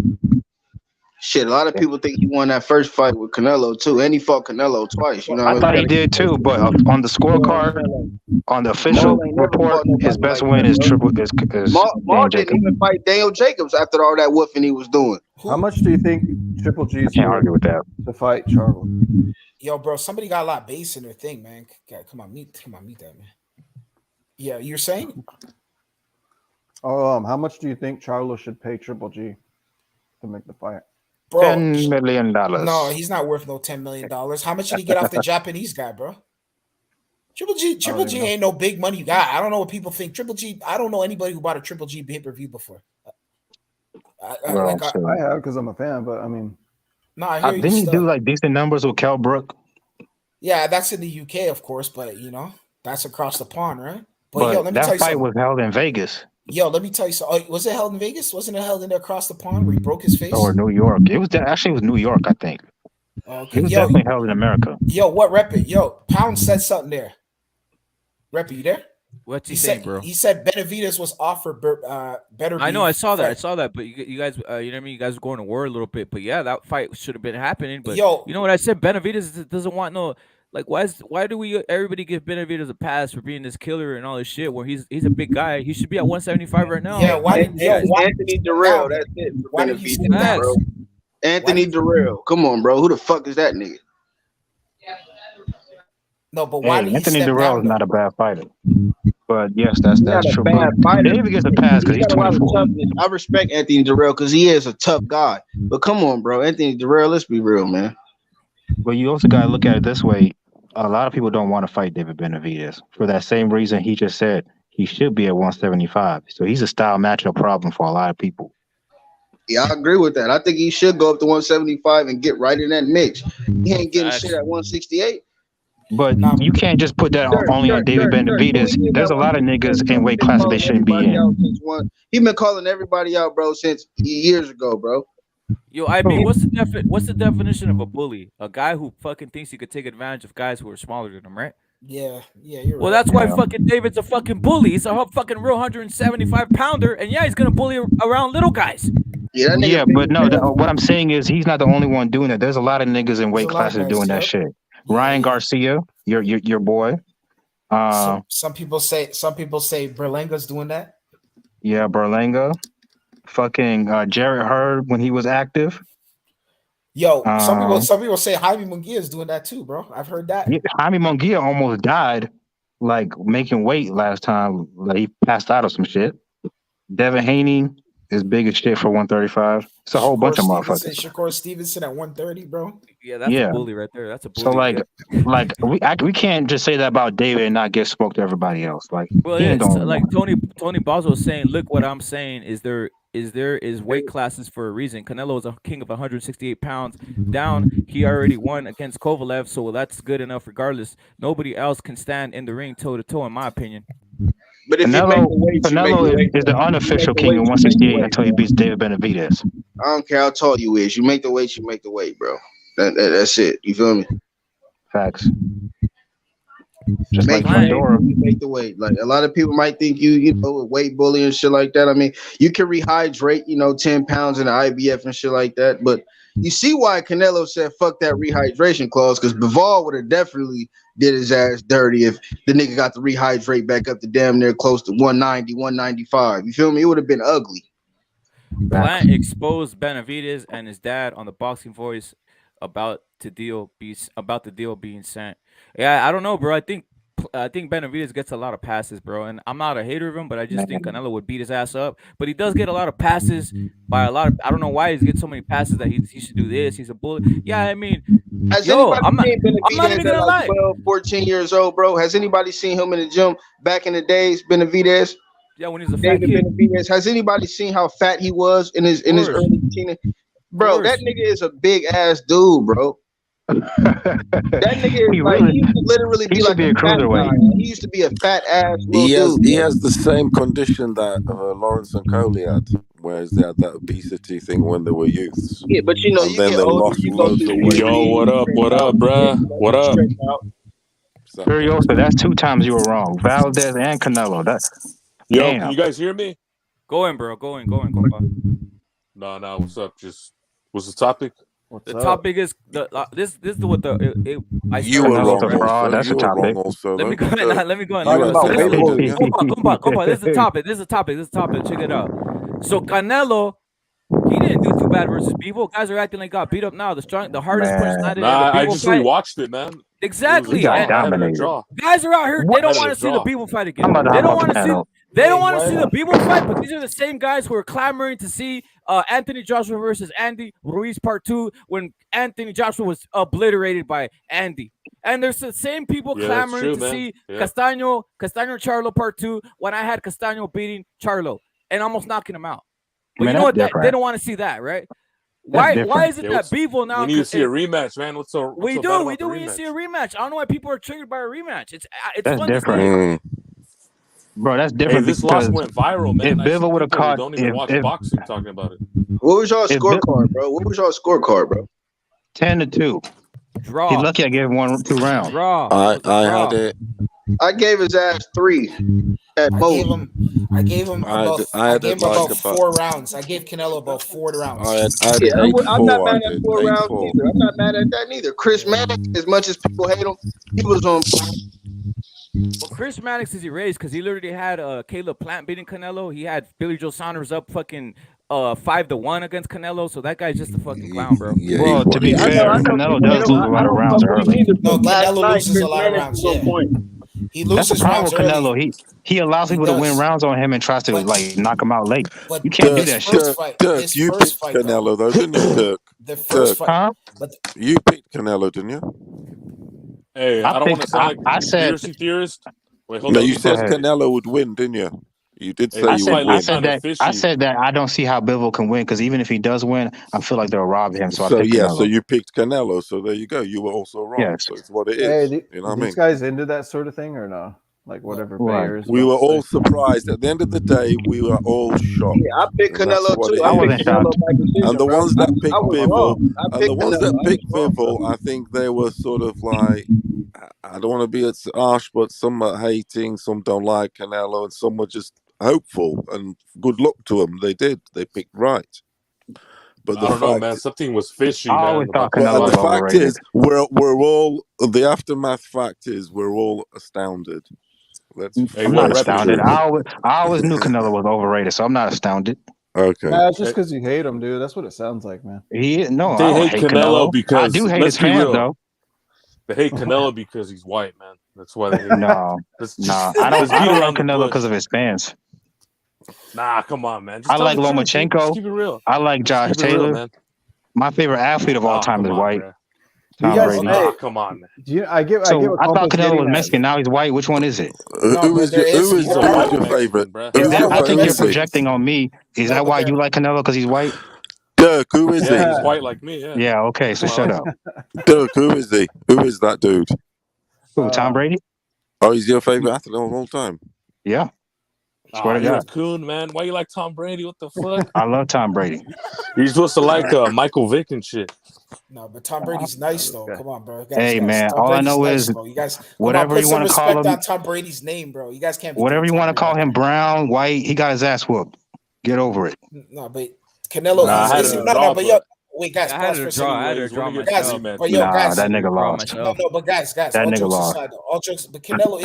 Shit, a lot of people think he won that first fight with Canelo too, and he fought Canelo twice. You know, I thought he did too, but on the scorecard, on the official report, his best win is Triple. Maul didn't even fight Daniel Jacobs after all that woofing he was doing. How much do you think Triple G? Can't argue with that. To fight Charlo. Yo, bro, somebody got a lot of bass in their thing, man. Come on, meet that, man. Yeah, you're saying? How much do you think Charlo should pay Triple G to make the fight? Bro, $10 million. No, he's not worth no $10 million. How much did he get off the Japanese guy, bro? Triple G ain't no big money guy. I don't know what people think. Triple G, I don't know anybody who bought a Triple G pay-per-view before. I have because I'm a fan, but I mean, didn't he do like decent numbers with Kell Brook? Yeah, that's in the UK, of course, but that's across the pond, right? But yo, let me tell you that fight something. was held in Vegas. Yo, let me tell you something. Was it held in Vegas? Wasn't it held in across the pond where he broke his face? Or New York? It was New York, I think. Okay, it was definitely held in America. Yo, what rep it? Yo, Pound said something there. Rep it, you there? What's he saying, bro? He said Benavidez was offered better. I know, I saw that. But you guys, you know what I mean? You guys were going to war a little bit. But yeah, that fight should have been happening. But you know what I said? Benavidez doesn't want no. Like, why do everybody give Benavidez a pass for being this killer and all this shit? Where he's a big guy, he should be at 175 right now. Yeah, why Anthony Durrell? That's it. Why did he step down, bro? Anthony Durrell, come on, bro. Who the fuck is that nigga? No, but why did he Anthony step Durrell down? is not a bad fighter. But yes, that's true. David gets a pass because he's 24. I respect Anthony Durrell because he is a tough guy. But come on, bro, Anthony Durrell, let's be real, man. Well, you also got to look at it this way. A lot of people don't want to fight David Benavidez for that same reason he just said. He should be at 175. So he's a style matchup problem for a lot of people. Yeah, I agree with that. I think he should go up to 175 and get right in that mix. He ain't getting shit at 168. But you can't just put that only on David Benavidez. There's a lot of niggas in weight classes they shouldn't be in. He been calling everybody out, bro, since years ago, bro. Yo, I mean, what's the definition of a bully? A guy who fucking thinks he could take advantage of guys who are smaller than him, right? Yeah, you're right. Well, that's why fucking David's a fucking bully. He's a fucking real 175 pounder, and yeah, he's gonna bully around little guys. Yeah, but no, what I'm saying is he's not the only one doing it. There's a lot of niggas in weight classes doing that shit. Ryan Garcia, your boy. Some people say Berlanga's doing that. Yeah, Berlanga. Fucking Jarrett Hurd when he was active. Yo, some people say Jaime Munguia is doing that too, bro. I've heard that. Yeah, Jaime Munguia almost died, like making weight last time. Like, he passed out of some shit. Devin Haney is big as shit for 135. It's a whole bunch of motherfuckers. Shakur Stevenson at 130, bro. Yeah, that's a bully right there. That's a bully. So we can't just say that about David and not give smoke to everybody else. Like, well, yeah, like Tony Boswell was saying. Look, what I'm saying is there is weight classes for a reason. Canelo is a king of 168 pounds down. He already won against Kovalev, so that's good enough. Regardless, nobody else can stand in the ring toe to toe, in my opinion. But if Canelo is the unofficial king of 168 until he beats David Benavidez. I don't care how tall you is. You make the weight, bro. That's it. You feel me? Facts. Just make the weight. Like, a lot of people might think you know, weight bully and shit like that. I mean, you can rehydrate, 10 pounds in the IBF and shit like that. But you see why Canelo said fuck that rehydration clause, because Bivol would have definitely did his ass dirty if the nigga got to rehydrate back up to damn near close to 190, 195. You feel me? It would have been ugly. Plant exposed Benavidez and his dad on the Boxing Voice about the deal being sent. Yeah, I don't know, bro. I think Benavidez gets a lot of passes, bro. And I'm not a hater of him, but I just think Canelo would beat his ass up. But he does get a lot of passes by a lot of. I don't know why he gets so many passes that he should do this. He's a bully. Yeah, I mean, I'm not even gonna lie. 12, 14 years old, bro. Has anybody seen him in the gym back in the days, Benavidez? Yeah, when he was a fat kid. Benavidez. Has anybody seen how fat he was in his early teenage? Bro, that nigga is a big ass dude, bro. That nigga is he used to literally be like a cruiserweight. He used to be a fat ass dude. He has the same condition that Lawrence and Coley had, whereas they had that obesity thing when they were youths. Yeah, but you then get they older, lost loads of weight. Yo, what up, bruh? What up? Furiosa, that's 2 times you were wrong. Valdez and Canelo. Yo, damn. Can you guys hear me? Go in, bro. Go in. No. What's up? What's the topic? The topic is this is what you were wrong. That's the topic. Let me go ahead. Let me go ahead. This is the topic. This is the topic. Check it out. So Canelo, he didn't do too bad versus Bivol. Guys are acting like got beat up now. The hardest person. I just rewatched it, man. Exactly. Guys are out here. They don't want to see the Bivol fight again. They don't want to see. They don't want to see the Bivol fight, but these are the same guys who are clamoring to see Anthony Joshua versus Andy Ruiz Part 2 when Anthony Joshua was obliterated by Andy. And there's the same people clamoring to see Castaño Charlo Part 2 when I had Castaño beating Charlo and almost knocking him out. But you know what? They don't want to see that, right? Why is it that Bivol now? We need to see a rematch, man. We do need to see a rematch. I don't know why people are triggered by a rematch. It's that's fun different. Bro, that's different. Hey, this loss went viral, man. If Bivol would have caught, don't even watch boxing talking about it. What was y'all scorecard, bro? 10-2. Draw. He's lucky I gave him 2 rounds. Draw. I had it. I gave his ass 3 at most. I gave him about 4 rounds. I gave Canelo about 4 rounds. I'm not mad at 4 rounds either. I'm not mad at that neither. Chris Mannix, as much as people hate him, he was on. Well, Chris Mannix is erased because he literally had Caleb Plant beating Canelo. He had Billy Joe Saunders up fucking 5-1 against Canelo. So that guy's just a fucking clown, bro. Yeah, well, to be fair, Canelo does lose a lot of rounds early. No, Canelo loses a lot of rounds. Yeah. He loses. That's the problem with Canelo. He allows people to win rounds on him and tries to like knock him out late. You can't do that shit. Dirk, you picked Canelo though, didn't you, Dirk? The first fight. You picked Canelo, didn't you? Hey, I don't want to sound like a conspiracy theorist. Wait, hold on. You said Canelo would win, didn't you? You did say I you would win. I said that I don't see how Bivol can win because even if he does win, I feel like they'll rob him. So you picked Canelo. So there you go. You were also wrong. Yes. So it's what it is. Hey, you know what I mean? These guys into that sort of thing or no? Like whatever players. We were all surprised. At the end of the day, we were all shocked. Yeah, I picked Canelo too. I wasn't shocked. And the ones that picked Bivol, I think they were sort of like, I don't want to be as harsh, but some are hating, some don't like Canelo, and some were just hopeful. And good luck to them. They did. They picked right. But I don't know, man. Something was fishy, man. I always thought Canelo was fact is, we're all, the aftermath fact is, we're all astounded. I'm not astounded. I always knew Canelo was overrated, so I'm not astounded. Okay. Nah, it's just because you hate him, dude. That's what it sounds like, man. They hate Canelo because I do hate his fans, though. They hate Canelo because he's white, man. That's why they hate him. No, I don't like Canelo because of his fans. Nah, come on, man. I like Lomachenko. Just keep it real. I like Josh Taylor. Man. My favorite athlete of all time is white. Tom Brady. Come on, man. I thought Canelo was Mexican. Now he's white. Which one is it? Who is your favorite? I think you're projecting on me. Is that why you like Canelo? Because he's white? Dirk, who is he? He's white like me. Yeah. Okay. So shut up. Dirk, who is he? Who is that dude? Who? Tom Brady? Oh, he's your favorite athlete of all time. Yeah. Swear to you're God. a coon, man. Why you like Tom Brady? What the fuck? I love Tom Brady. You're supposed to like Michael Vick and shit. No, but Tom Brady's nice though. Come on, bro. Man, all I know is bro. You guys, whatever you want to call him. On Tom Brady's name, bro. You guys can't. Whatever you want to call him, brown, white. He got his ass whooped. Get over it. No, but Canelo. But yo, wait, guys. I had to draw. Guys, but yo, guys, that nigga lost. No, but guys, that nigga lost. Aside, all jokes. But Canelo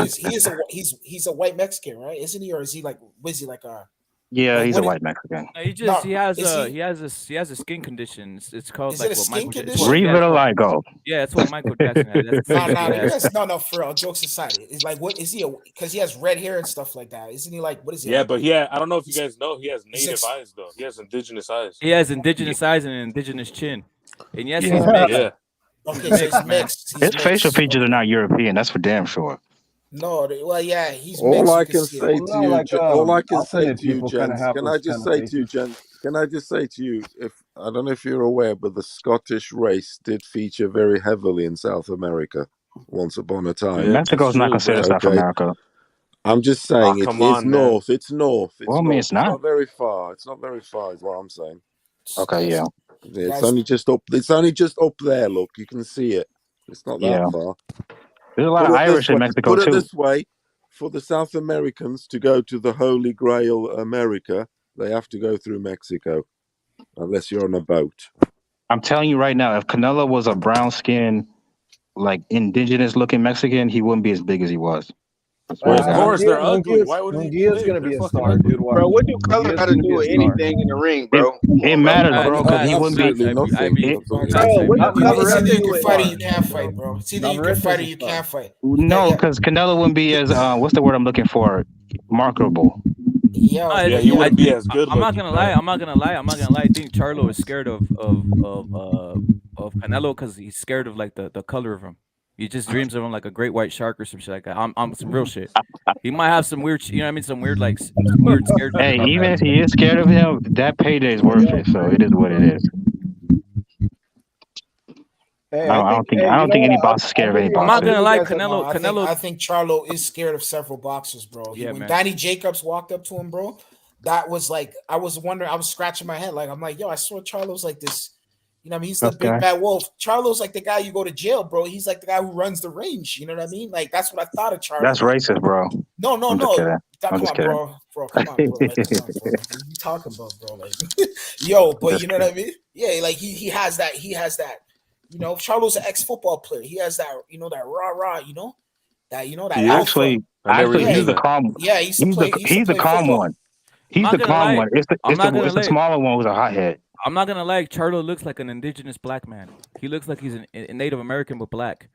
he's a white Mexican, right? Isn't he, or is he like? Was he like a? Yeah, he's a white Mexican. He has a skin condition. It's called is like it a what skin Michael condition? Revitiligo. Yeah, that's what Michael Jackson had. No, for real. Jokes aside, it's like what is he? Because he has red hair and stuff like that. Isn't he like what is he? Yeah, but I don't know if you guys know, he has native eyes though. He has indigenous eyes. He has indigenous eyes and an indigenous chin. And yes, he's mixed. Yeah. Okay, so he's mixed. His facial features are not European. That's for damn sure. No, well, yeah, he's all mixed. I can say to you, gents. Can I just say to you, gents? Can I just say to you, if I don't know if you're aware, but the Scottish race did feature very heavily in South America once upon a time. Yeah, Mexico's not considered South America. I'm just saying it's north. It's north. Well, I mean, it's not. It's not very far. It's not very far, is what I'm saying. Okay, yeah. It's only just up. It's only just up there. Look, you can see it. It's not that far. There's a lot of Irish in Mexico too. Put it this way: for the South Americans to go to the Holy Grail America, they have to go through Mexico, unless you're on a boat. I'm telling you right now, if Canelo was a brown skin, like indigenous looking Mexican, he wouldn't be as big as he was. Of course, they're ugly. Why would he is going to be a star, dude? Bro, what do color got to do with anything in the ring, bro? It matters, bro, because he wouldn't be. It's either you can fight or you can't fight, bro. It's either you can fight or you can't fight. No, because Canelo wouldn't be as what's the word I'm looking for? Marketable. Yo, Yeah, he wouldn't be as good I'm not looking. gonna lie. I'm not gonna lie. I think Charlo is scared of Canelo because he's scared of like the color of him. He just dreams of him like a great white shark or some shit like that. I'm some real shit. He might have some weird, you know what I mean? Some weird like some weird scared. Hey, even if he is scared of him, that payday is worth it. So it is what it is. Hey, I don't think any boxer is scared of any boxer. I'm not gonna lie, I think Charlo is scared of several boxers, bro. Yeah, when man. Danny Jacobs walked up to him, bro, that was like I was wondering. I was scratching my head, like I'm like, yo, I saw Charlo's like this. You know what I mean? He's the big bad wolf. Charlo's like the guy you go to jail, bro. He's like the guy who runs the range. You know what I mean? Like that's what I thought of Charlo. That's racist, bro. No. I'm just kidding. Come on, bro. Come on, bro. Like, come on, bro. What are you talking about, bro? Like, yo, but you know what I mean? Yeah, like he has that. He has that. You know, Charlo's an ex-football player. He has that. You know that rah. You know that. You know that. He actually, he's the calm. Yeah, he's the calm one. He's the calm one. It's the smaller one who's a hothead. I'm not gonna lie. Charlo looks like an indigenous black man. He looks like he's a Native American but black.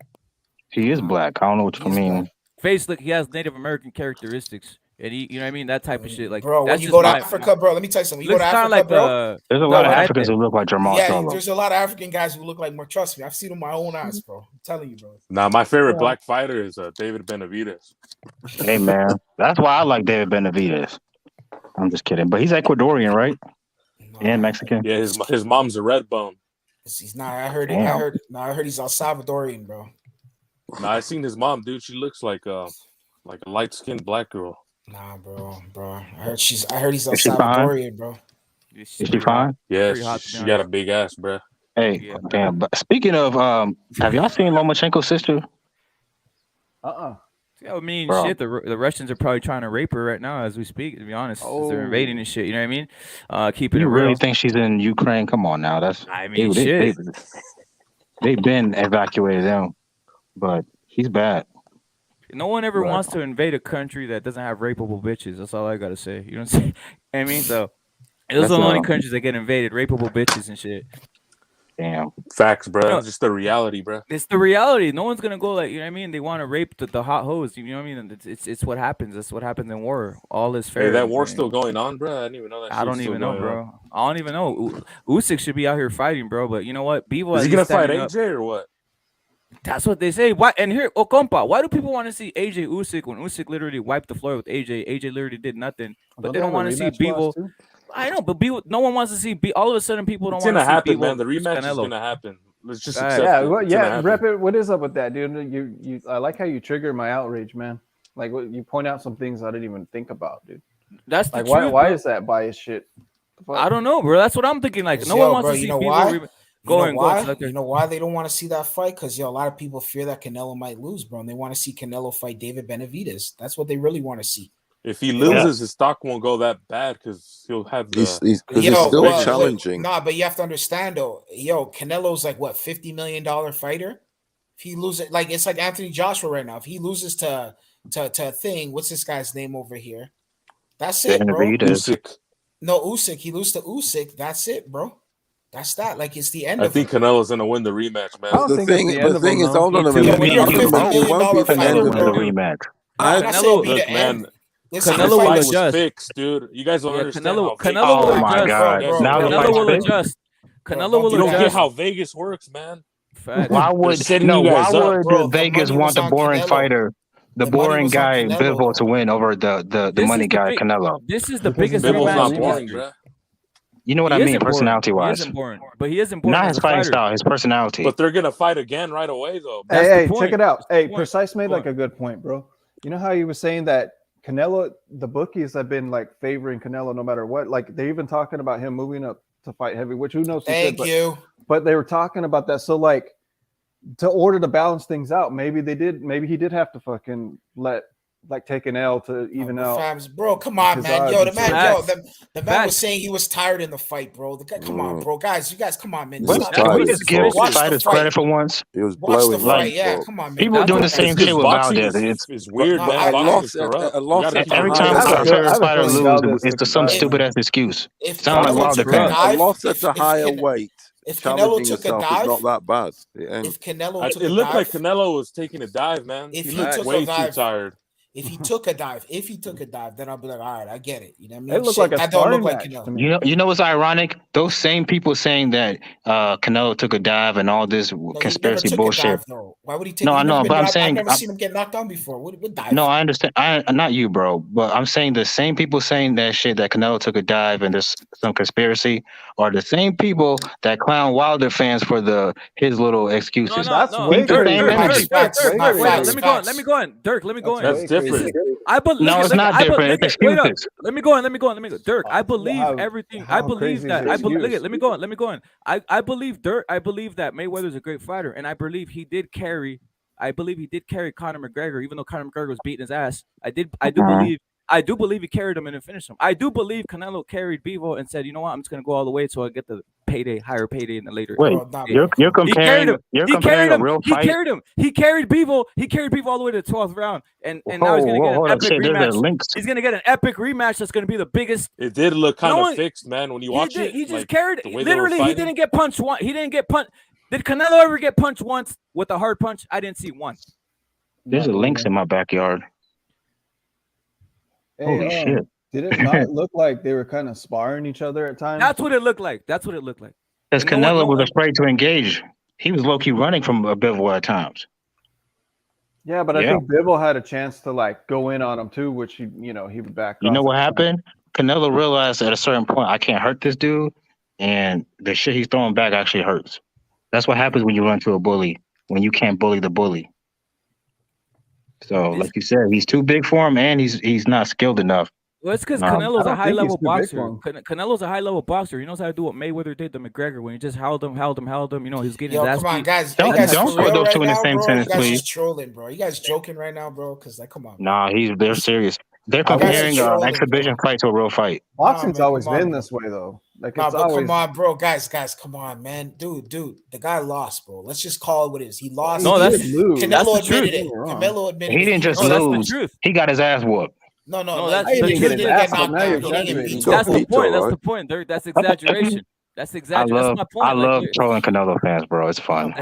He is black. I don't know what you mean. Black. Face look. He has Native American characteristics. And he, you know what I mean? That type of shit. Like, bro, when you go to Africa, bro, let me tell you something. You go to Africa, like bro. There's a lot of Africans who look like Jamal. Yeah, there's a lot of African guys who look like more. Trust me, I've seen them with my own eyes, bro. I'm telling you, bro. Nah, my favorite black fighter is David Benavidez. Hey, man. That's why I like David Benavidez. I'm just kidding. But he's Ecuadorian, right? No, and Mexican. Yeah, his mom's a red bone. He's not. I heard he's El Salvadorian, bro. Nah, I seen his mom, dude. She looks like a light-skinned black girl. Nah, bro. I heard he's El Salvadorian, bro. Is she fine? Yeah, she got a big ass, bro. Hey, yeah, damn. But speaking of, have y'all seen Lomachenko's sister? Yeah, I mean, shit. The Russians are probably trying to rape her right now as we speak. To be honest, they're invading and shit. You know what I mean? Keeping it real. You really think she's in Ukraine? Come on now. I mean, shit. They've been evacuated them, but she's bad. No one ever wants to invade a country that doesn't have rapeable bitches. That's all I gotta say. You know what I'm saying? I mean, so those are the only countries that get invaded, rapeable bitches and shit. Damn. Facts, bro. It's just the reality, bro. It's the reality. No one's gonna go like, you know what I mean? They want to rape the hot hoes. You know what I mean? It's what happens. That's what happens in war. All is fair. Hey, that war's still going on, bro. I didn't even know that. I don't even know, bro. I don't even know. Usyk should be out here fighting, bro. But you know what? Bivol is he gonna fight AJ or what? That's what they say. Why? And here, compa, why do people want to see AJ Usyk when Usyk literally wiped the floor with AJ? AJ literally did nothing, but they don't want to see Bivol. I know, but Bivol, no one wants to see. All of a sudden, people don't want to see Bivol. It's gonna happen, man. The rematch is gonna happen. Let's just accept it. Yeah, rep it. What is up with that, dude? You. I like how you trigger my outrage, man. Like you point out some things I didn't even think about, dude. That's the like truth, why is that biased shit? I don't know, bro. That's what I'm thinking. Like no one wants to see Bivol. You know why they don't want to see that fight? Because a lot of people fear that Canelo might lose, bro, and they want to see Canelo fight David Benavidez. That's what they really want to see. If he loses, his stock won't go that bad because he'll have the. He's still challenging. But you have to understand though, Canelo's like what $50 million fighter. If he loses, like it's like Anthony Joshua right now. If he loses to a thing, what's this guy's name over here? That's it, bro. Usyk. No, Usyk. He loses to Usyk. That's it, bro. That's that. Like it's the end. I think Canelo's gonna win the rematch, man. The thing is, hold on a minute. When you're $50 million fighter, the rematch. Man. Canelo will adjust. Fixed, dude. You guys don't understand. Canelo will adjust. Canelo will adjust. Canelo will adjust. You don't get how Vegas works, man. Why would Vegas want the boring fighter, the boring guy Bivol to win over the money guy Canelo? This is the biggest Bivol's not boring, bro. You know what I mean, personality-wise. He isn't boring, but he isn't boring. Not his fighting style, his personality. But they're gonna fight again right away, though. Hey, check it out. Hey, Precise made like a good point, bro. You know how he was saying that Canelo, the bookies have been like favoring Canelo no matter what. Like they're even talking about him moving up to fight heavy, which who knows? Thank you. But they were talking about that. So like to order to balance things out, maybe he did have to fucking take an L to even out. Fams, bro, come on, man. The man was saying he was tired in the fight, bro. Come on, bro. You guys, come on, man. Can we just give fighters credit for once? He was blowing fight. Yeah, come on, man. People are doing the same shit with Valdez. It's weird, man. Every time a fighter loses, it's to some stupid ass excuse. Sounds like Wilder. A loss at a higher weight. If Canelo took a dive, it's not that bad. If Canelo took a dive, it looked like Canelo was taking a dive, man. If he looked way too tired. If he took a dive, then I'll be like, all right, I get it. You know what I mean? It looked like a that don't look like match to Canelo. me. You know what's ironic? Those same people saying that Canelo took a dive and all this conspiracy bullshit. Why would he take? No, I know, but I'm saying I've never seen him get knocked down before. What dive? No, I understand. Not you, bro, but I'm saying the same people saying that shit that Canelo took a dive and there's some conspiracy are the same people that clown Wilder fans for his little excuses. That's way Dirk, crazy. let me go on. Dirk, let me go on. That's different. I believe. No, it's not different. It's excuses. Let me go on. Dirk, I believe everything. I believe that. Let me go on. I believe Dirk. I believe that Mayweather's a great fighter, and I believe he did carry. I believe he did carry Conor McGregor, even though Conor McGregor was beating his ass. I do believe he carried him and finished him. I do believe Canelo carried Bivol and said, you know what, I'm just gonna go all the way so I get the higher payday in the later. Wait, you're comparing a real fight. He carried Bivol. He carried Bivol all the way to the 12th round, and now he's gonna get an epic rematch. He's gonna get an epic rematch that's gonna be the biggest. It did look kind of fixed, man. When you watch it, he just carried. Literally, he didn't get punched once. He didn't get punched. Did Canelo ever get punched once with a hard punch? I didn't see one. There's a lynx in my backyard. Hey, holy shit! Did it not look like they were kind of sparring each other at times? That's what it looked like. Because Canelo was afraid to engage. He was low key running from Bivol at times. Yeah, but I think Bivol had a chance to like go in on him too, which he would back. You know what happened? Canelo realized at a certain point, I can't hurt this dude, and the shit he's throwing back actually hurts. That's what happens when you run to a bully, when you can't bully the bully. So, like you said, he's too big for him, and he's not skilled enough. Well, it's because Canelo's a high-level boxer. Canelo's a high-level boxer. He knows how to do what Mayweather did to McGregor when he just held him. You know, he's getting his ass beat. Come on, guys. Don't put those two in the same sentence, please. You guys just trolling, bro. You guys joking right now, bro? Because, like, come on. Nah, they're serious. They're comparing an exhibition fight to a real fight. Boxing's always been this way, though. Like, it's always... come on, bro. Guys, come on, man. Dude, the guy lost, bro. Let's just call it what it is. He lost. No, that's Canelo admitted it. Canelo admitted it. He didn't just lose. He got his ass whooped. No, that's he the didn't get knocked out. That's the point. That's the point, Dirk. That's exaggeration. That's exaggeration. That's my point. I love trolling Canelo fans, bro. It's fun.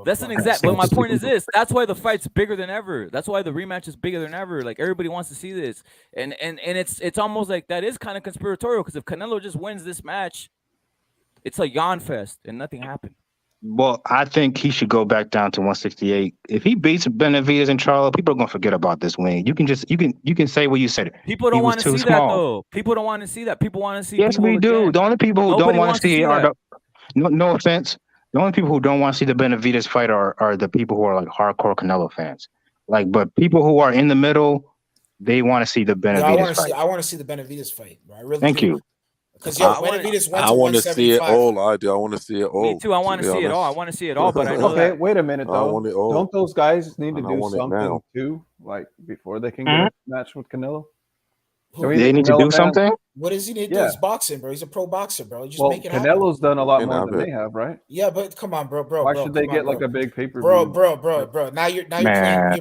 That's an exact. But my point is this: that's why the fight's bigger than ever. That's why the rematch is bigger than ever. Like everybody wants to see this, and it's almost like that is kind of conspiratorial because if Canelo just wins this match, it's a yawn fest and nothing happened. Well, I think he should go back down to 168. If he beats Benavidez and Charlo, people are gonna forget about this win. You can say what you said. People don't want to see that though. People don't want to see that. People want to see. Yes, we do. Again. The only people who don't want to see it are no offense. The only people who don't want to see the Benavidez fight are the people who are like hardcore Canelo fans. Like, but people who are in the middle, they want to see the Benavidez fight. I want to see the Benavidez fight. Bro. I really Thank do. you. Because Benavidez went I want to see it all. I do. I want to see it all. Me too. I want to see it all. I want to see it all. But I know okay, wait a minute though. Don't those guys need to do something too, like before they can get a match with Canelo? They need to do something. What does he need to do? He's boxing, bro. He's a pro boxer, bro. Just make it happen. Canelo's done a lot more than they have, right? Yeah, but come on, bro. Why should they get like a big pay-per-view? Bro. Now you're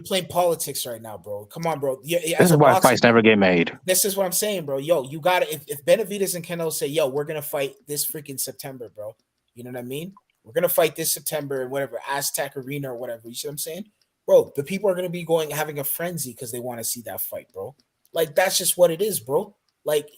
playing politics right now, bro. Come on, bro. This is why fights never get made. This is what I'm saying, bro. Yo, you got to if Benavidez and Canelo say, yo, we're gonna fight this freaking September, bro. You know what I mean? We're gonna fight this September in whatever Aztec Arena or whatever. You see what I'm saying, bro? The people are gonna be having a frenzy because they want to see that fight, bro. Like that's just what it is, bro. Like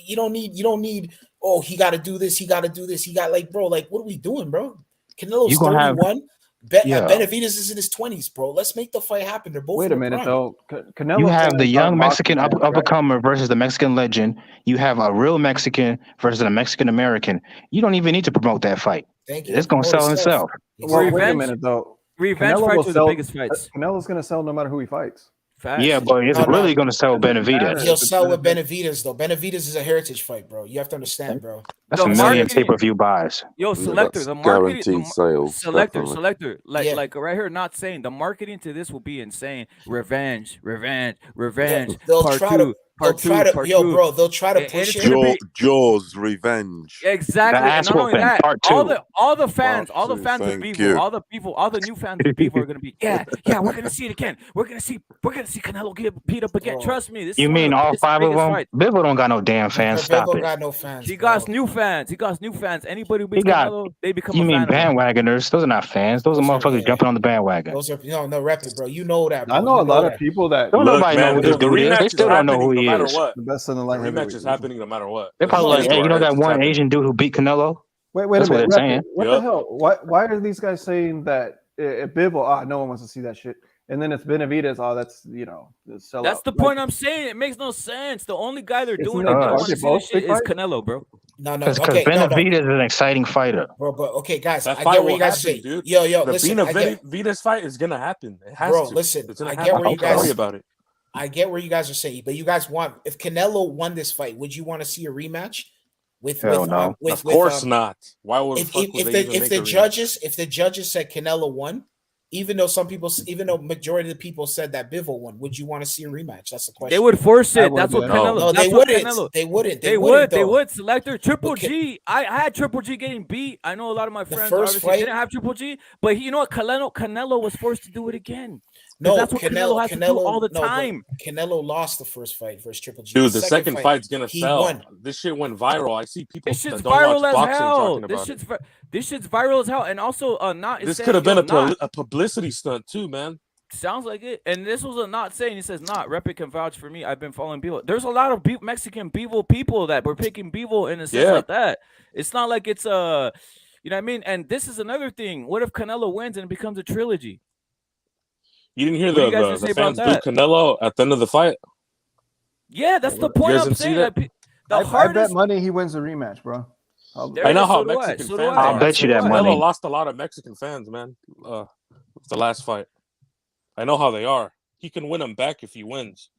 you don't need. Oh, he got to do this. He got to do this. He got bro. Like, what are we doing, bro? Canelo's 31. Benavidez is in his 20s, bro. Let's make the fight happen. They're both. Wait a minute, though. Canelo, you have the young Mexican up-and-comer versus the Mexican legend. You have a real Mexican versus a Mexican American. You don't even need to promote that fight. Thank you. It's gonna sell itself. Well, wait a minute, though. Revenge fights are the biggest fights. Canelo's gonna sell no matter who he fights. Facts. Yeah, but it's really going to sell Benavidez. He'll sell with Benavidez, though. Benavidez is a heritage fight, bro. You have to understand, bro. That's a million pay-per-view buys. Yo, Selector, the marketing, guaranteed sales. Selector, like right here, not saying the marketing to this will be insane. Revenge, They'll part try two, Part two. Bro, they'll try to push it. Jaws revenge. Exactly, and not only that, all the fans of Bivol, all the new fans of Bivol are gonna be, yeah, we're gonna see it again. We're gonna see Canelo get beat up again. Trust me. This you is mean all 5 of them? Bivol don't got no damn fans. Stop it. Got no fans. He got new fans. Anybody who beats Canelo, they become. You mean bandwagoners? Those are not fans. Those are motherfuckers jumping on the bandwagon. Those are no rep it, bro. You know that. Bro. I know a lot of people that don't nobody know who this dude is. They still don't know who he is. The best in the light rematch is happening no matter what. They're probably like, hey, you know that one Asian dude who beat Canelo? Wait a minute. What the hell? Why are these guys saying that Bivol? No one wants to see that shit. And then it's Benavidez. That's that's the point I'm saying. It makes no sense. The only guy they're doing is Canelo, bro. No, because Benavidez is an exciting fighter, bro. But okay, guys, I get what you guys say. Dude. Yo, the listen. Benavidez fight is gonna happen. It has bro, to. Listen. I get where you guys worry about it. I get where you guys are saying, but you guys want if Canelo won this fight, would you want to see a rematch? Of course not. Why would if the judges said Canelo won? Even though majority of the people said that Bivol won, would you want to see a rematch? That's the question. They would force it. That's what Canelo. No, they wouldn't. They wouldn't. They would. Selector Triple G. I had Triple G getting beat. I know a lot of my friends obviously didn't have Triple G, but you know what? Canelo was forced to do it again. No, that's what Canelo has to do all the time. Canelo lost the first fight versus Triple G. Dude, the second fight's gonna sell. Won. This shit went viral. I see people. This shit's viral as hell. This shit's viral as hell, and also This could have been a publicity stunt too, man. Sounds like it. And this was a not saying. He says not. Repit can vouch for me. I've been following Bivol. There's a lot of Mexican Bivol people that were picking Bivol in a sense like that. It's not like it's you know what I mean. And this is another thing. What if Canelo wins and it becomes a trilogy? You didn't hear the fans boo Canelo at the end of the fight? Yeah, that's the point I'm saying. I bet money he wins the rematch, bro. I know how Mexican fans are. I'll bet you that money. Canelo lost a lot of Mexican fans, man. The last fight. I know how they are. He can win them back if he wins.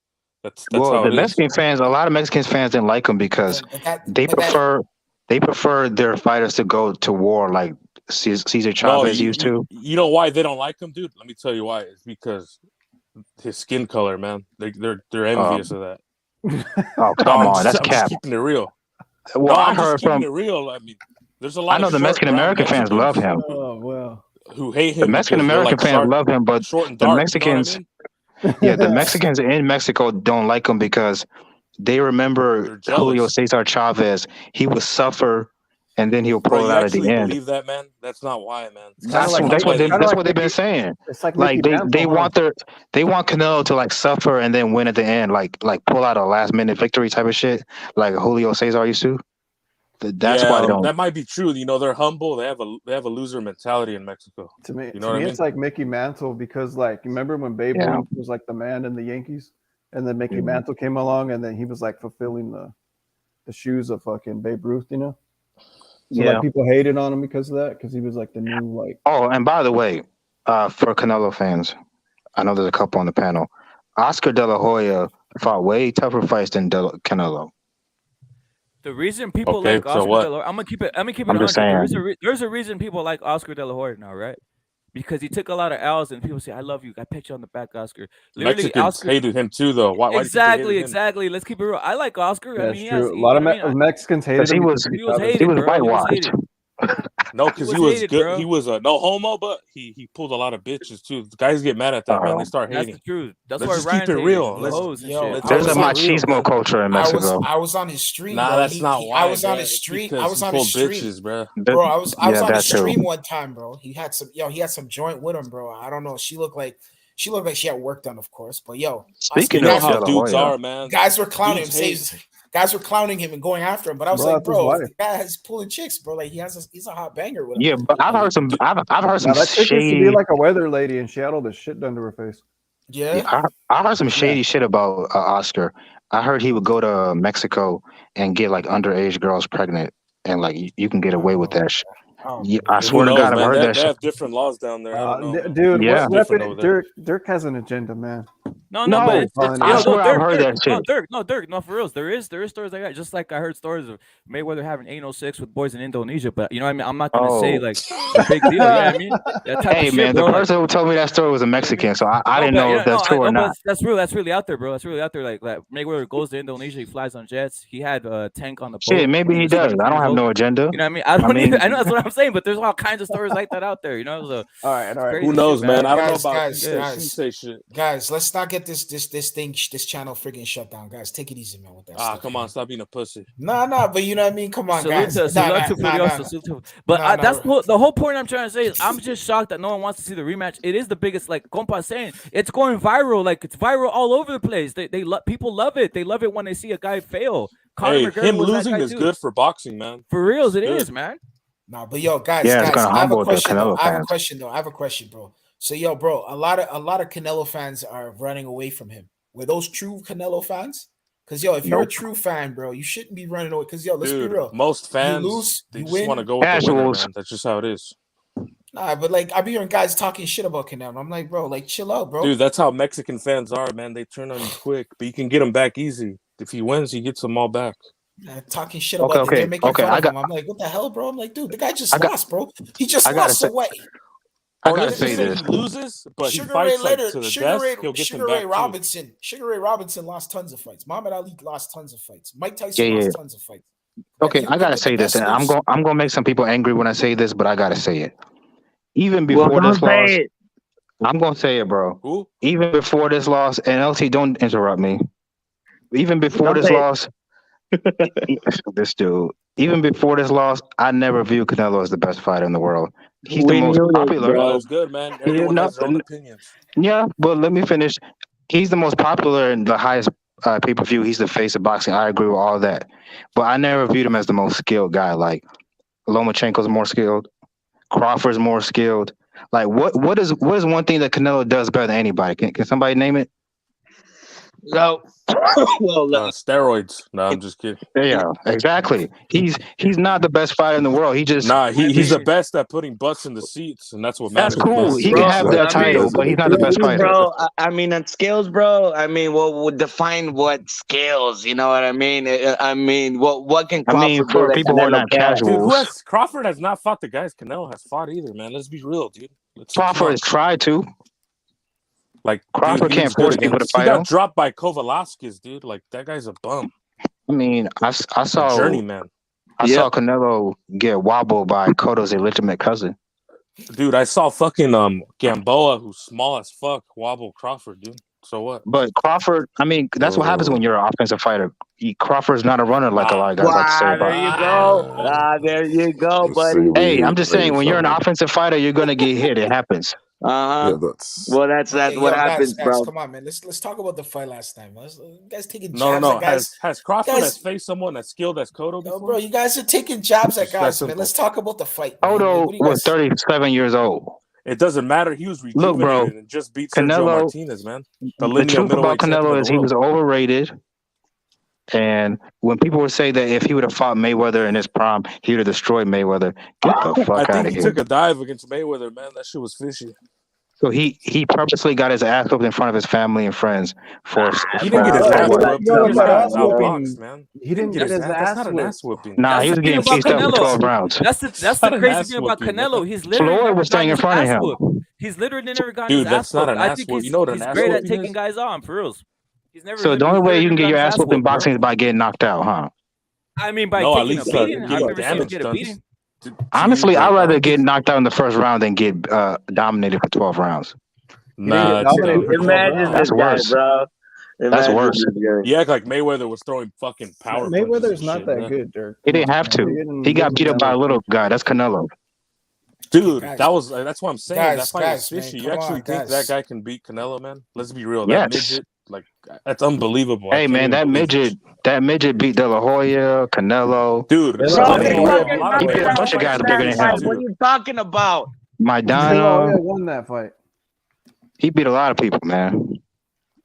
That's how the Mexican fans. A lot of Mexican fans didn't like him because they prefer their fighters to go to war like Cesar Chavez used to. You know why they don't like him, dude? Let me tell you why. It's because his skin color, man. They're envious of that. Oh come on, that's cap. Keeping it real. Well, I heard from it real. I mean, there's a lot. I know the Mexican American fans love him. Oh well, who hate him? The Mexican American fans love him, but the Mexicans, the Mexicans in Mexico don't like him because they remember Julio Cesar Chavez. He would suffer, and then he'll pull it out at the end. Believe that, man? That's not why, man. That's what they've been saying. It's like they want Canelo to like suffer and then win at the end, like pull out a last minute victory type of shit, like Julio Cesar used to. That's why they don't. That might be true. You know, they're humble. They have a loser mentality in Mexico. To me, you know what I mean? It's like Mickey Mantle because, like, remember when Babe Ruth was like the man in the Yankees, and then Mickey Mantle came along, and then he was like fulfilling the shoes of fucking Babe Ruth, you know? So like people hated on him because of that, because he was like the new like. Oh, and by the way, for Canelo fans, I know there's a couple on the panel. Oscar De La Hoya fought way tougher fights than Canelo. The reason people like Oscar De La Hoya, I'm gonna keep it. I'm just saying. There's a reason people like Oscar De La Hoya now, right? Because he took a lot of L's, and people say, "I love you. I pat you on the back, Oscar." Literally, Mexicans hated him too, though. Why exactly. Let's keep it real. I like Oscar. That's true. A lot of Mexicans hated him. He was whitewashed. No, because he was good. Bro. He was no homo, but he pulled a lot of bitches too. The guys get mad at that, man. They start hating. That's the truth. Let's just keep it real. There's a machismo culture in Mexico. I was on his stream. Nah, that's not why. I was on his stream. I was on his stream, bitches, bro. I was on his stream one time, bro. He had some joint with him, bro. I don't know. She looked like she had work done, of course. But speaking of how dudes are, man, guys were clowning him. Guys were clowning him and going after him, but I was like, bro, the guy is pulling chicks, bro. Like he's a hot banger with him. Yeah, but I've heard some that chick used to be like a weather lady, and she had all this shit done to her face. Yeah, I heard some shady shit about Oscar. I heard he would go to Mexico and get like underage girls pregnant, and like you can get away with that shit. I swear to God, I've heard that shit. They have different laws down there. Dude, Dirk has an agenda, man. No, No, but it's I swear I've heard Dirk, that shit. Dirk, no, for reals. There is stories like that. Just like I heard stories of Mayweather having anal sex with boys in Indonesia. But you know what I mean? I'm not gonna say like the big deal. Yeah, I mean that type Hey of shit, man, bro. the person who told me that story was a Mexican, so I didn't know if that's true or not. That's really out there, bro. That's really out there. Like Mayweather goes to Indonesia, he flies on jets. He had a tank on the boat. Shit, maybe he does. I don't have no agenda. You know what I mean? I don't either. I know that's what I'm saying, but there's all kinds of stories like that out there. You know, so all right. Who knows, shit, man? I don't know about guys. say shit. Guys, let's not get this channel friggin' shut down, guys. Take it easy, man. With that stuff, come on, stop being a pussy. Nah, but you know what I mean. Come on, guys. But that's the whole point I'm trying to say is I'm just shocked that no one wants to see the rematch. It is the biggest, like Compa saying, it's going viral. Like it's viral all over the place. People love it. They love it when they see a guy fail. Conor McGregor him losing is good for boxing, man. For reals, it is, man. Nah, but yo, guys, I have a question, bro. So, yo, bro, a lot of Canelo fans are running away from him. Were those true Canelo fans? Because, yo, if you're a true fan, bro, you shouldn't be running away. Because, yo, let's be real. Most fans, they just want to go with the winner, man. That's just how it is. Nah, but, like, I be hearing guys talking shit about Canelo. I'm like, bro, like, chill out, bro. Dude, that's how Mexican fans are, man. They turn on you quick, but you can get them back easy. If he wins, he gets them all back. Talking shit about they're making fun of him. I'm like, what the hell, bro? I'm like, dude, the guy just lost, bro. He just lost away. I gotta say this. He loses, but Sugar he fights Ray to the death. He'll get them back Sugar Ray Robinson lost tons of fights. Muhammad Ali lost tons of fights. Mike Tyson lost tons of fights. Okay, I gotta say this, and I'm gonna make some people angry when I say this, but I gotta say it. Even before this loss, I'm gonna say it, bro. Who? Even before this loss, and LT, don't interrupt me. Even before this loss, this dude. Even before this loss, I never viewed Canelo as the best fighter in the world. He's the most popular. Canelo's good, man. Everyone has their own opinions. Yeah, but let me finish. He's the most popular and the highest pay-per-view. He's the face of boxing. I agree with all that. But I never viewed him as the most skilled guy. Like Lomachenko's more skilled. Crawford's more skilled. Like what is one thing that Canelo does better than anybody? Can somebody name it? No. Well, steroids. No, I'm just kidding. Yeah, exactly. He's not the best fighter in the world. He just he's the best at putting butts in the seats, and that's what matters. That's cool. He can have that title, but he's not the best fighter. Bro, I mean, on skills, bro. I mean, what would define what skills? You know what I mean? I mean, what can Crawford for people who are not casual. Crawford has not fought the guys Canelo has fought either, man. Let's be real, dude. Crawford has tried to. Like Crawford can't force people to fight him. He got dropped by Kovalevskis, dude. Like that guy's a bum. I mean, I saw journeyman. I saw Canelo get wobbled by Cotto's illegitimate cousin. Dude, I saw fucking Gamboa, who's small as fuck, wobble Crawford, dude. So what? But Crawford, I mean, that's what happens when you're an offensive fighter. Crawford's not a runner like a lot of guys like to say about. There you go, buddy. Hey, I'm just saying, when you're an offensive fighter, you're gonna get hit. It happens. That's what happens, guys, bro. Come on, man. Let's talk about the fight last time. You guys taking jabs No. at guys. Has Crawford faced someone as skilled as Cotto before? No, bro. You guys are taking jabs at guys, man. Let's talk about the fight. Cotto was 37 years old. It doesn't matter. He was rejuvenated bro, and just beat Sergio Martinez, man. The truth about Canelo is he was overrated. And when people would say that if he would have fought Mayweather in his prime, he would have destroyed Mayweather. Get the fuck out of here. He took a dive against Mayweather, man. That shit was fishy. So he purposely got his ass whooped in front of his family and friends for. He didn't get his ass whooped. Man. He didn't get his ass not an ass whooping. Nah, he was getting chased up for 12 rounds. That's the crazy thing about Canelo. He's literally Floyd was staying in front of him. He's literally never gotten his ass that's not whooped. an ass whoop. You know what an ass great whooping at taking is? guys on, for reals. He's never. So the only way you can get your ass whooped in boxing is by getting knocked out, huh? I mean, by taking a beating. I've never seen him get a beating. Honestly, I'd rather get knocked out in the first round than get dominated for 12 rounds. Nah, imagine that's worse, bro. That's worse. You act like Mayweather was throwing fucking power. Mayweather's not that good, Dirk. He didn't have to. He got beat up by a little guy. That's Canelo. Dude, that's what I'm saying. That fight was fishy. Man, you actually think that guy can beat Canelo, man? Let's be real. That Yes. midget, like, that's unbelievable. Hey, man, that midget beat De La Hoya, Canelo. Dude, he beat a bunch of guys bigger than him. What are you talking about? Maidana won that fight. He beat a lot of people, man.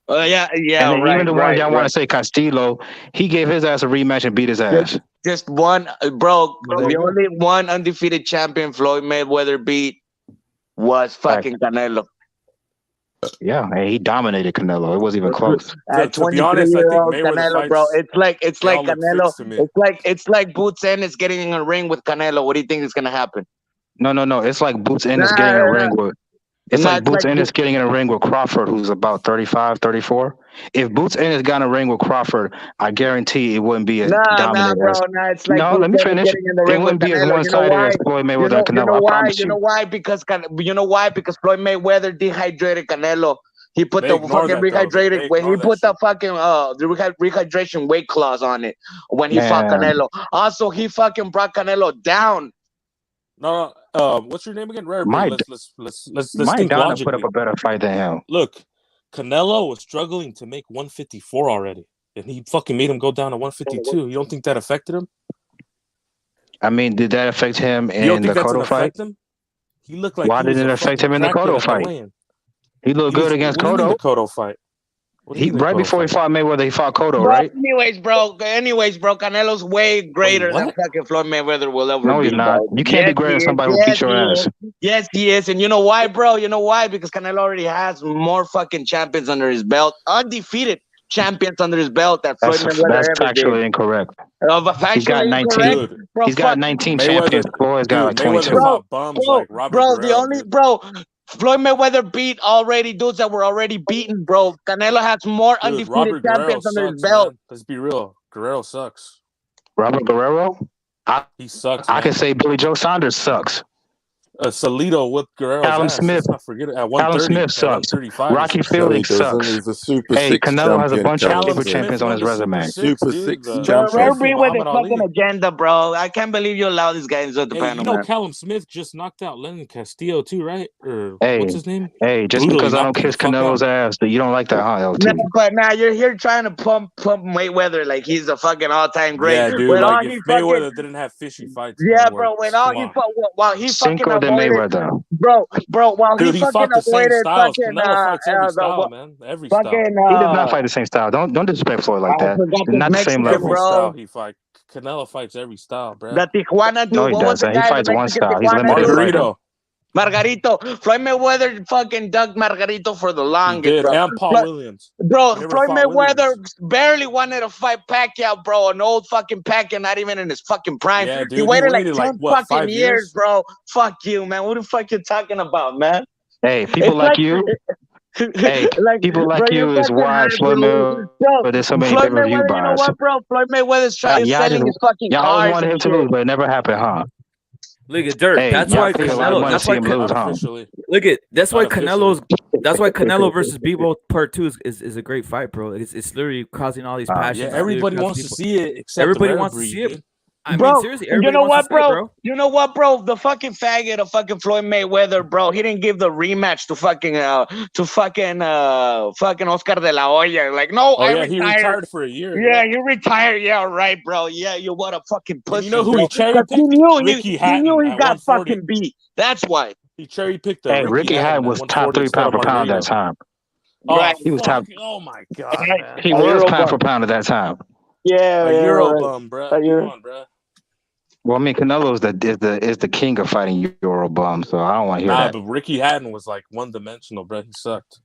Yeah, and right. Even the one y'all want to say Castillo, he gave his ass a rematch and beat his ass. Just one, bro. The only one undefeated champion Floyd Mayweather beat was fucking Canelo. Yeah, and he dominated Canelo. It wasn't even close. To be honest, I think 23-year-old Mayweather Canelo, bro. fights, It's they like all look Canelo. fixed to me. It's like Boots Ennis getting in a ring with Canelo. What do you think is gonna happen? No. It's like Boots Ennis getting in a ring with. It's Nah, like it's Boots like Ennis getting in a ring with Crawford, who's about 35, 34. If Boots Ennis got in a ring with Crawford, I guarantee it wouldn't be as nah, dominant bro. as. Nah, it's like No, Boots let me Ennis finish. getting in the It ring with wouldn't be as Canelo. You know one-sided as why? Floyd Mayweather and Canelo. I promise You know you. why? Because Floyd Mayweather dehydrated Canelo. He put They the ignore fucking that, though. rehydrated They when he ignore that put the shit. fucking rehydration weight clause on it when he fought Man, Canelo. Also, he fucking brought Canelo down. No, what's your name again? Rare Breed. Mike Let's think Donna put up logically. a better fight than him. Look, Canelo was struggling to make 154 already, and he fucking made him go down to 152. You don't think that affected him? I mean, did that affect him You don't in think the that's Cotto gonna fight? affect him? He looked like Why he was didn't a it affect fucking him in the crackhead Cotto at the fight? weigh-in. He looked good against What do you mean Cotto. the Cotto fight? What do you mean the Right Cotto before he fight? fought Mayweather, he fought Cotto, But right? anyways, bro, Canelo's way greater than what? fucking Floyd Mayweather will ever No, he's be, not. bro. You can't be Yes, greater he than is. somebody who beat your ass. Yes, he is. And you know why, bro? You know why? Because Canelo already has more fucking champions under his belt, undefeated champions under his belt that Floyd Mayweather That's ever did. factually incorrect. But He's got factually 19. incorrect, bro. He's got 19 Mayweather, champions. Floyd's got like Mayweather 22. fought bums like Robert Guerrero, dude. Floyd Mayweather beat already dudes that were already beaten, bro. Canelo has more Dude, undefeated Robert Guerrero champions under his sucks, belt. man. Let's be real. Guerrero sucks. Robert Guerrero? He sucks, I man. can say Billy Joe Saunders sucks. Salido whipped Guerrero's Callum ass. Smith. Let's not forget it. At Callum 130, Smith at sucks. 135. Rocky No, he Fielding doesn't. sucks. He's a Super Hey, 6 Canelo has a champion. bunch of Callum super Smith champions on won his the resume. Super 6, Super dude. 6 Rare champion. Breed with his Muhammad fucking Ali. agenda, bro. I can't believe you allow these guys into the Hey, panel, you know man. Callum Smith just knocked out Lennon Castillo too, right? Or Hey, what's his name? just Brutally because I don't knocked him kiss the fuck Canelo's out. ass, you don't like that, huh, LT? No, but now you're here trying to pump Mayweather like he's a fucking all-time great. Yeah, dude. When all Like he if fucking Mayweather didn't have fishy fights, yeah, man, bro. When all come he on. while he fucking Cinco de avoided, Mayweather. bro, while Dude, he he fucking fought the same avoided styles. fucking Canelo fights every style, the man. Every style. fucking He does not fight the same style. Don't disrespect Floyd like I that. forgot They're this not the same Mexican, level. Every style bro. he fight. Canelo fights every style, bro. The Tijuana dude. No, he What was the doesn't. He guy? The fights one Mexican style. He's Tijuana limited dude? fighter. Margarito. Floyd Mayweather fucking dug Margarito for the He longest, did. bro. And Paul Williams. Bro, He never Floyd fought Mayweather Williams. barely wanted to fight Pacquiao, bro. An old fucking Pacquiao, not even in his fucking prime. Yeah, dude. He waited like 10 what, fucking 5 years, bro. Fuck you, man. What the fuck you talking about, man? Hey, people like you. Hey, people like bro, you is why Floyd Mayweather there's so many Floyd pay-per-view Mayweather, you know buys. what, bro? Floyd Mayweather's selling his fucking y'all always cars wanted and him to shit. lose, but it never happened, huh? Look at Dirk. Hey, That's y'all why paid a lot of Canelo. money to see him lose, huh? Look at. That's why Not officially. Canelo's. That's why Canelo versus Bivol Part 2 is a great fight, bro. It's literally causing all these passions. Yeah, everybody wants to see it. Except everybody Rare wants Breed, to see it. dude. I Bro, mean, seriously, everybody you know wants what, to see it, bro? You know what, bro? The fucking faggot of fucking Floyd Mayweather, bro. He didn't give the rematch to fucking Oscar de la Hoya. Like, no, Oh, I yeah, retired. he retired for a year. Yeah, you retired. Yeah, right, bro. Yeah, you what a fucking pussy. And you know who bro. he cherry 'Cause picked? Ricky he Hatton knew he at got 140. fucking beat. That's why. He cherry picked Hey, Ricky Hatton was top 3 pound for pound at that time. Oh, Right. He was top. Oh my god, man. He was pound for pound at that time. Yeah, A yeah, Euro right. bum, bro. A Come Euro- on, bro. Well, I mean, Canelo is the king of fighting Euro bum, so I don't want to hear Nah, that. but Ricky Hatton was like one-dimensional, bro. He sucked.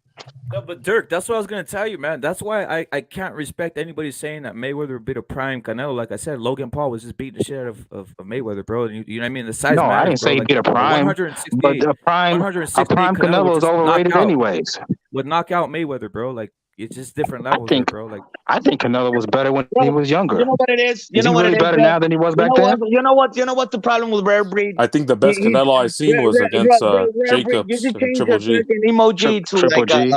No, but Dirk, that's what I was gonna tell you, man. That's why I can't respect anybody saying that Mayweather bit a prime Canelo. Like I said, Logan Paul was just beating the shit out of Mayweather, bro. You know what I mean? The size No, matters, I didn't bro. say he Like, beat a prime, 168, but a prime Canelo is overrated anyways. Would knock out Mayweather, bro. Like it's just different levels, think- there, bro. Like I think Canelo was better when he was younger. You know what it is? You Is know he what really it is? better bro? now than he was back you know then? What, you know what the problem with Rare Breed? I think the best Canelo I seen was against Jacobs You should and change Triple your G. freaking emoji to Triple like G.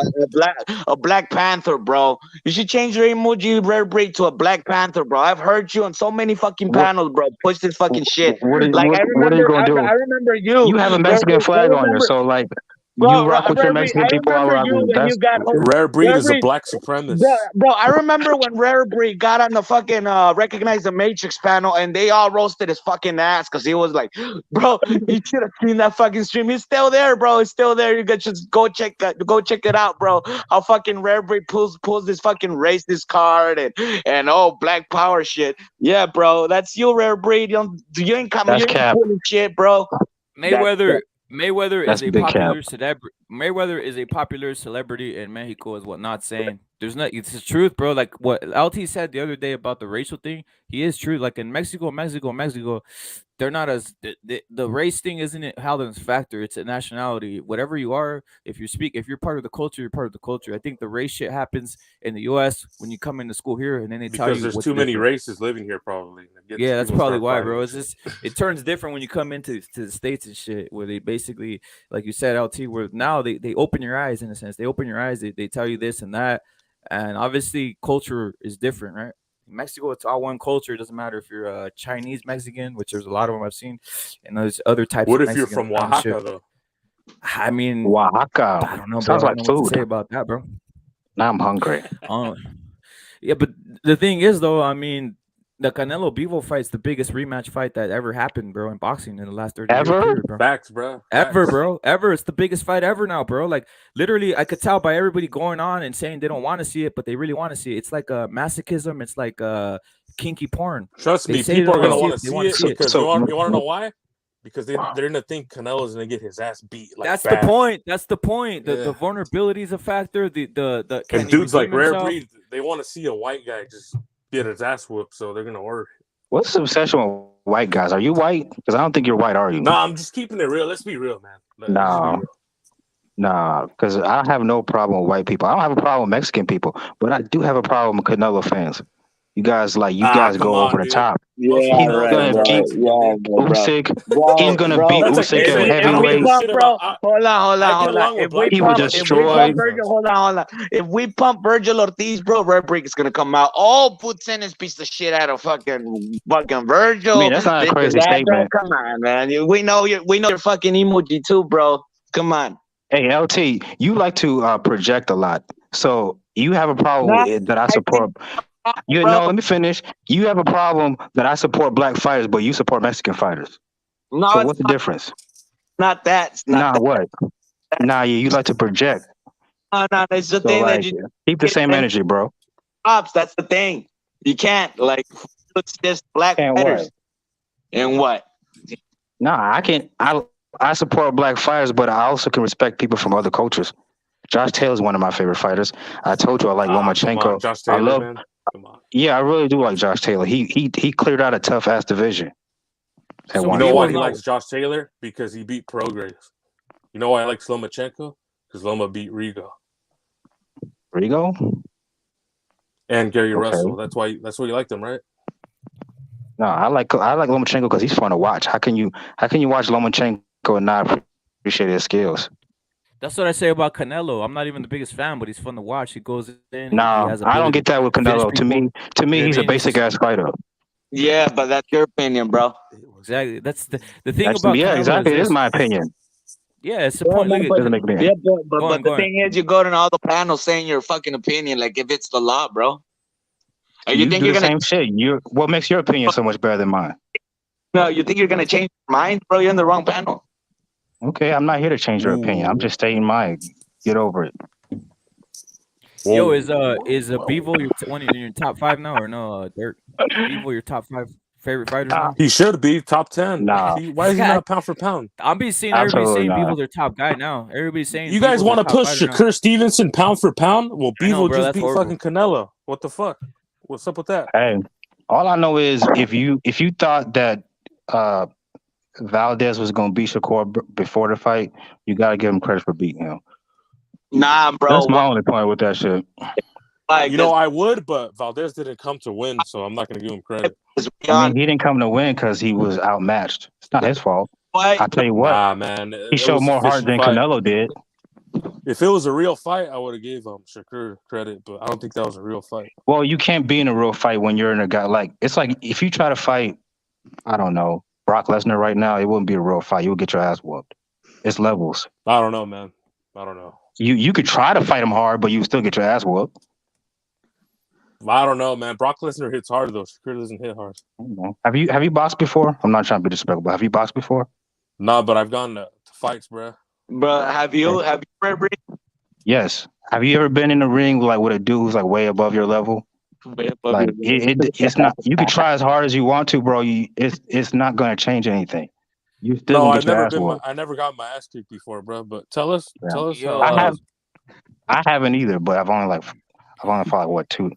a Black Panther, bro. You should change your emoji Rare Breed to a Black Panther, bro. I've heard you on so many fucking panels, bro. Push this fucking shit. What are you I gonna do? I remember you. You have a Mexican flag on you, so like Bro, you rock with your Rare Breed, Mexican people. I remember rock you with when that's you got Rare Breed Rare is a Breed- black supremacist. Bro, I remember when Rare Breed got on the fucking Recognize the Matrix panel and they all roasted his fucking ass because he was like, bro, you should have seen that fucking stream. He's still there, bro. It's still there. You can just go check it out, bro. How fucking Rare Breed pulls this fucking racist card and Black Power shit. Yeah, bro, that's you, Rare Breed. You ain't coming. That's You ain't cap. pulling shit, bro. Mayweather That's is a big cap. popular celebrity. Mayweather is a popular celebrity in Mexico, is what not saying. There's not. It's the truth, bro. Like what LT said the other day about the racial thing. He is true. Like in Mexico, they're not as the race thing isn't it Halden's factor. It's a nationality. Whatever you are, if you're part of the culture, you're part of the culture. I think the race shit happens in the U.S. when you come into school here, and then they tell Because you there's what's too many different. races living here, probably. Yeah, that's People probably start why, fighting bro. and It's shit. just it turns different when you come into the states and shit, where they basically, like you said, LT, where now they open your eyes in a sense. They open your eyes. They tell you this and that, and obviously culture is different, right? In Mexico, it's all one culture. It doesn't matter if you're a Chinese Mexican, which there's a lot of them I've seen, and there's other types What of if you're Mexicans from around and shit. Oaxaca, though? I mean, Oaxaca. I don't know, bro. Sounds I like don't know what to food. say about that, bro. Now I'm hungry. Yeah, but the thing is, though, I mean, the Canelo Bivol fight's the biggest rematch fight that ever happened, bro, in boxing in the last 30 year Ever? period, bro. Facts, bro. Ever, Facts. bro. Ever. It's the biggest fight ever now, bro. Like, literally, I could tell by everybody going on and saying they don't want to see it, but they really want to see it. It's like masochism. It's like kinky porn. Trust They me, say they people are don't gonna wanna want to see it. They see want to it see it. because you want to know why? Because they're gonna think Canelo's gonna get his ass beat. Like That's bad. the point. That's the point. The Yeah. vulnerability is a factor. The can And he dudes like redeem Rare himself? Breed, they want to see a white guy just get his ass whooped, so they're gonna order. What's the obsession with white guys? Are you white? Because I don't think you're white, are you? No, I'm just keeping it real. Let's be real, man. Let's be real. Nah, because I have no problem with white people. I don't have a problem with Mexican people, but I do have a problem with Canelo fans. You guys come go on, over the dude. top. Yeah, He's right, gonna bro. beat Yeah, bro. Usyk. He's gonna beat That's like Usyk me saying, at I don't give heavyweight. a shit Bro, about. hold on. I get along with black He people. will I get If we along destroy. pump with Virgil, fans. hold on. If we pump Virgil Ortiz, bro, Red Brick is gonna come out. Oh, puts in his piece of shit out of fucking Virgil. I mean, that's not a This and crazy that, bro. statement. Come on, man. We know your fucking emoji too, bro. Come on. Hey, LT, you like to project a lot, so you have a problem No, with it that I I support. You bro. know, let me finish. You have a problem that I support black fighters, but you support Mexican fighters. No, So it's what's the difference? not that. It's not Nah, that. what? Nah, you like to project. No, it's the So thing that like, you keep the get same and energy, bro. props. That's the thing. You can't like it's just black And fighters. what? And what? Nah, I can't. I support black fighters, but I also can respect people from other cultures. Josh Taylor's one of my favorite fighters. I told you I like Come Lomachenko. on, Josh I Taylor, love. man. Come on. Yeah, I really do like Josh Taylor. He cleared out a tough ass division. At You one know why point. he likes Josh Taylor? Because he beat Prograis. You know why I like Lomachenko? Because Loma beat Rigo Rigo? and Gary Okay. Russell. That's why you like them, right? No, I like Lomachenko because he's fun to watch. How can you watch Lomachenko and not appreciate his skills? That's what I say about Canelo. I'm not even the biggest fan, but he's fun to watch. He goes in. He No, has I don't ability get that with to finish Canelo. To people. me, You know what he's I a mean? It's basic just ass fighter. Yeah, but that's your opinion, bro. exactly. That's the thing about Yeah, Canelo exactly. It is is this. my opinion. Yeah, it's the Yeah, point. man, Look but, at Doesn't make me. yeah, go but on, the go on. thing is, you go to all the panels saying your fucking opinion, like if it's the law, bro. Or you think do you're the gonna? same shit. What makes your opinion so much better than mine? No, you think you're gonna change your mind, bro? You're in the wrong panel. Okay, I'm not here to change your opinion. I'm just stating mine. Get over it. Yo, is Bivol one of your top 5 now or no? Dirk, Bivol your top 5 favorite fighters now? He should be top 10. Nah. Why is he not pound for pound? I'm be seeing everybody Absolutely saying not. Bivol their top guy now. Everybody's saying You guys Bivol's want to their top push fighter now. Shakur Stevenson pound for pound? Well, I know, Bivol bro, just that's beat horrible. fucking Canelo. What the fuck? What's up with that? Hey, all I know is if you thought that Valdez was going to beat Shakur before the fight, you got to give him credit for beating him. Nah, bro. That's my only point with that shit. Like, You know, I would, but Valdez didn't come to win, so I'm not going to give him credit. I mean, he didn't come to win because he was outmatched. It's not his fault. I'll tell you what. Nah, man. He showed more heart than Canelo did. If it was a real fight, I would have gave Shakur credit, but I don't think that was a real fight. Well, you can't be in a real fight when you're in a guy like it's like if you try to fight, I don't know, Brock Lesnar right now, it wouldn't be a real fight. You would get your ass whooped. It's levels. I don't know, man. I don't know. You could try to fight him hard, but you still get your ass whooped. I don't know, man. Brock Lesnar hits hard though. Shakur doesn't hit hard. Have you boxed before? I'm not trying to be disrespectful, but have you boxed before? Nah, but I've gone to fights, bro. Bro, have you ever? Yes. Have you ever been in the ring with a dude who's like way above your level? It's not. You could try as hard as you want to, bro. It's not going to change anything. You still No, gonna get your ass whooped. I never got my ass kicked before, bro. But tell us Yo, how. I haven't either, but I've only fought like, what, 2.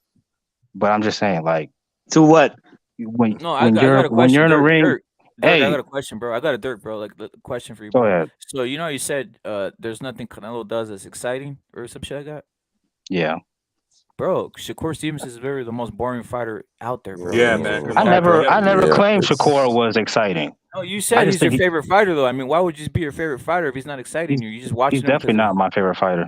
But I'm just saying, like, To what? when no, I got a when you're question, in the Dirk. ring, Dirk, I hey, got a question, bro. I got a Dirk, bro. Like the question for you, go bro. ahead. So you said there's nothing Canelo does that's exciting or some shit like that. Yeah. Bro, Shakur Stevens is literally the most boring fighter out there, bro. Yeah, Like, man. I never Yeah, claimed Shakur it's was exciting. no, you I said just he's your think favorite fighter, though. I mean, why would you just be your favorite fighter if he's not exciting you? You just he's watching him definitely because not my favorite fighter.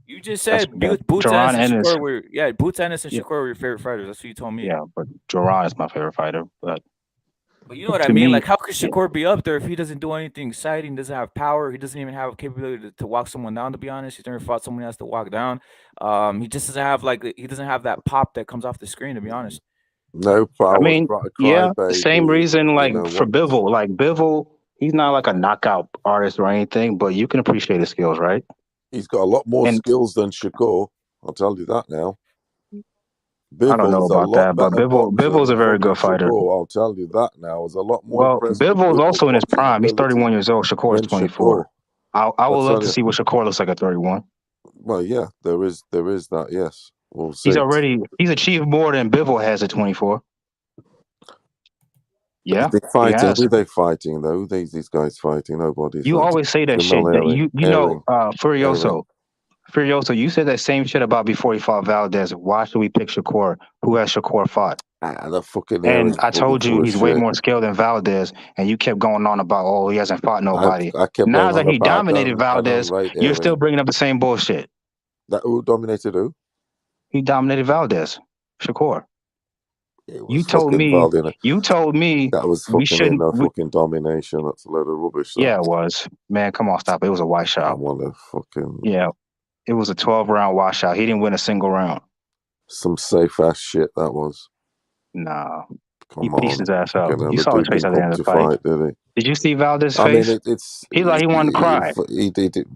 you just That's said Boots Joran Ennis and Ennis. Shakur were Boots Ennis and Yeah, Shakur were your favorite fighters. That's what you told me. yeah, but Joran is my favorite fighter. But you know what I to mean? me, Like, how could Shakur be up there if he doesn't do anything exciting, doesn't have power, he doesn't even have a capability to walk someone down, to be honest. He's never fought someone else to walk down. He just doesn't have he doesn't have that pop that comes off the screen, to be honest. no I power, mean, cry yeah, same baby. reason You like know for what? Bivol. Like Bivol, he's not like a knockout artist or anything, but you can appreciate his skills, right? He's got a lot more And skills than Shakur. I'll tell you that now. I don't know Bivol's a about lot that, but better boxer Bivol's a than very fucking good fighter. Shakur. I'll tell you that now. I was a lot more Well, impressed with Bivol's Bivol's also in his boxing prime. He's ability 31 years old. Shakur is than 24. Shakur. I would I'll love tell to you. see what Shakur looks like at 31. Well, yeah, there is that. Yes, we'll He's see. achieved more than Bivol has at 24. Yeah, They he fighting. has. Who they fighting though? Who these guys fighting? Nobody's You fighting. always say that Jamal shit. That Herring. Furioso. Furioso, you said that same shit about before he fought Valdez. Why should we pick Shakur? Who has Shakur fought? The fucking And Herring's I told you full of he's way shit. more skilled than Valdez, and you kept going on about, oh, he hasn't fought nobody. I kept Now going that on he about dominated I don't Valdez, rate you're still Herring. bringing up the same bullshit. That who dominated who? He dominated Valdez, Shakur. It was You told fucking me that was we fucking shouldn't. fucking domination. That's a load of rubbish. Yeah, it was. Man, come on, stop it. It was a washout. What a fucking Yeah, it was a 12-round washout. He didn't win a single round. some safe ass shit that was. Nah, he Come pieced on, his ass up. fucking hell, You the saw his dude face didn't at the come end of to the fight. fight, did he? Did you see Valdez's I mean, face? it's He like he wanted to cry.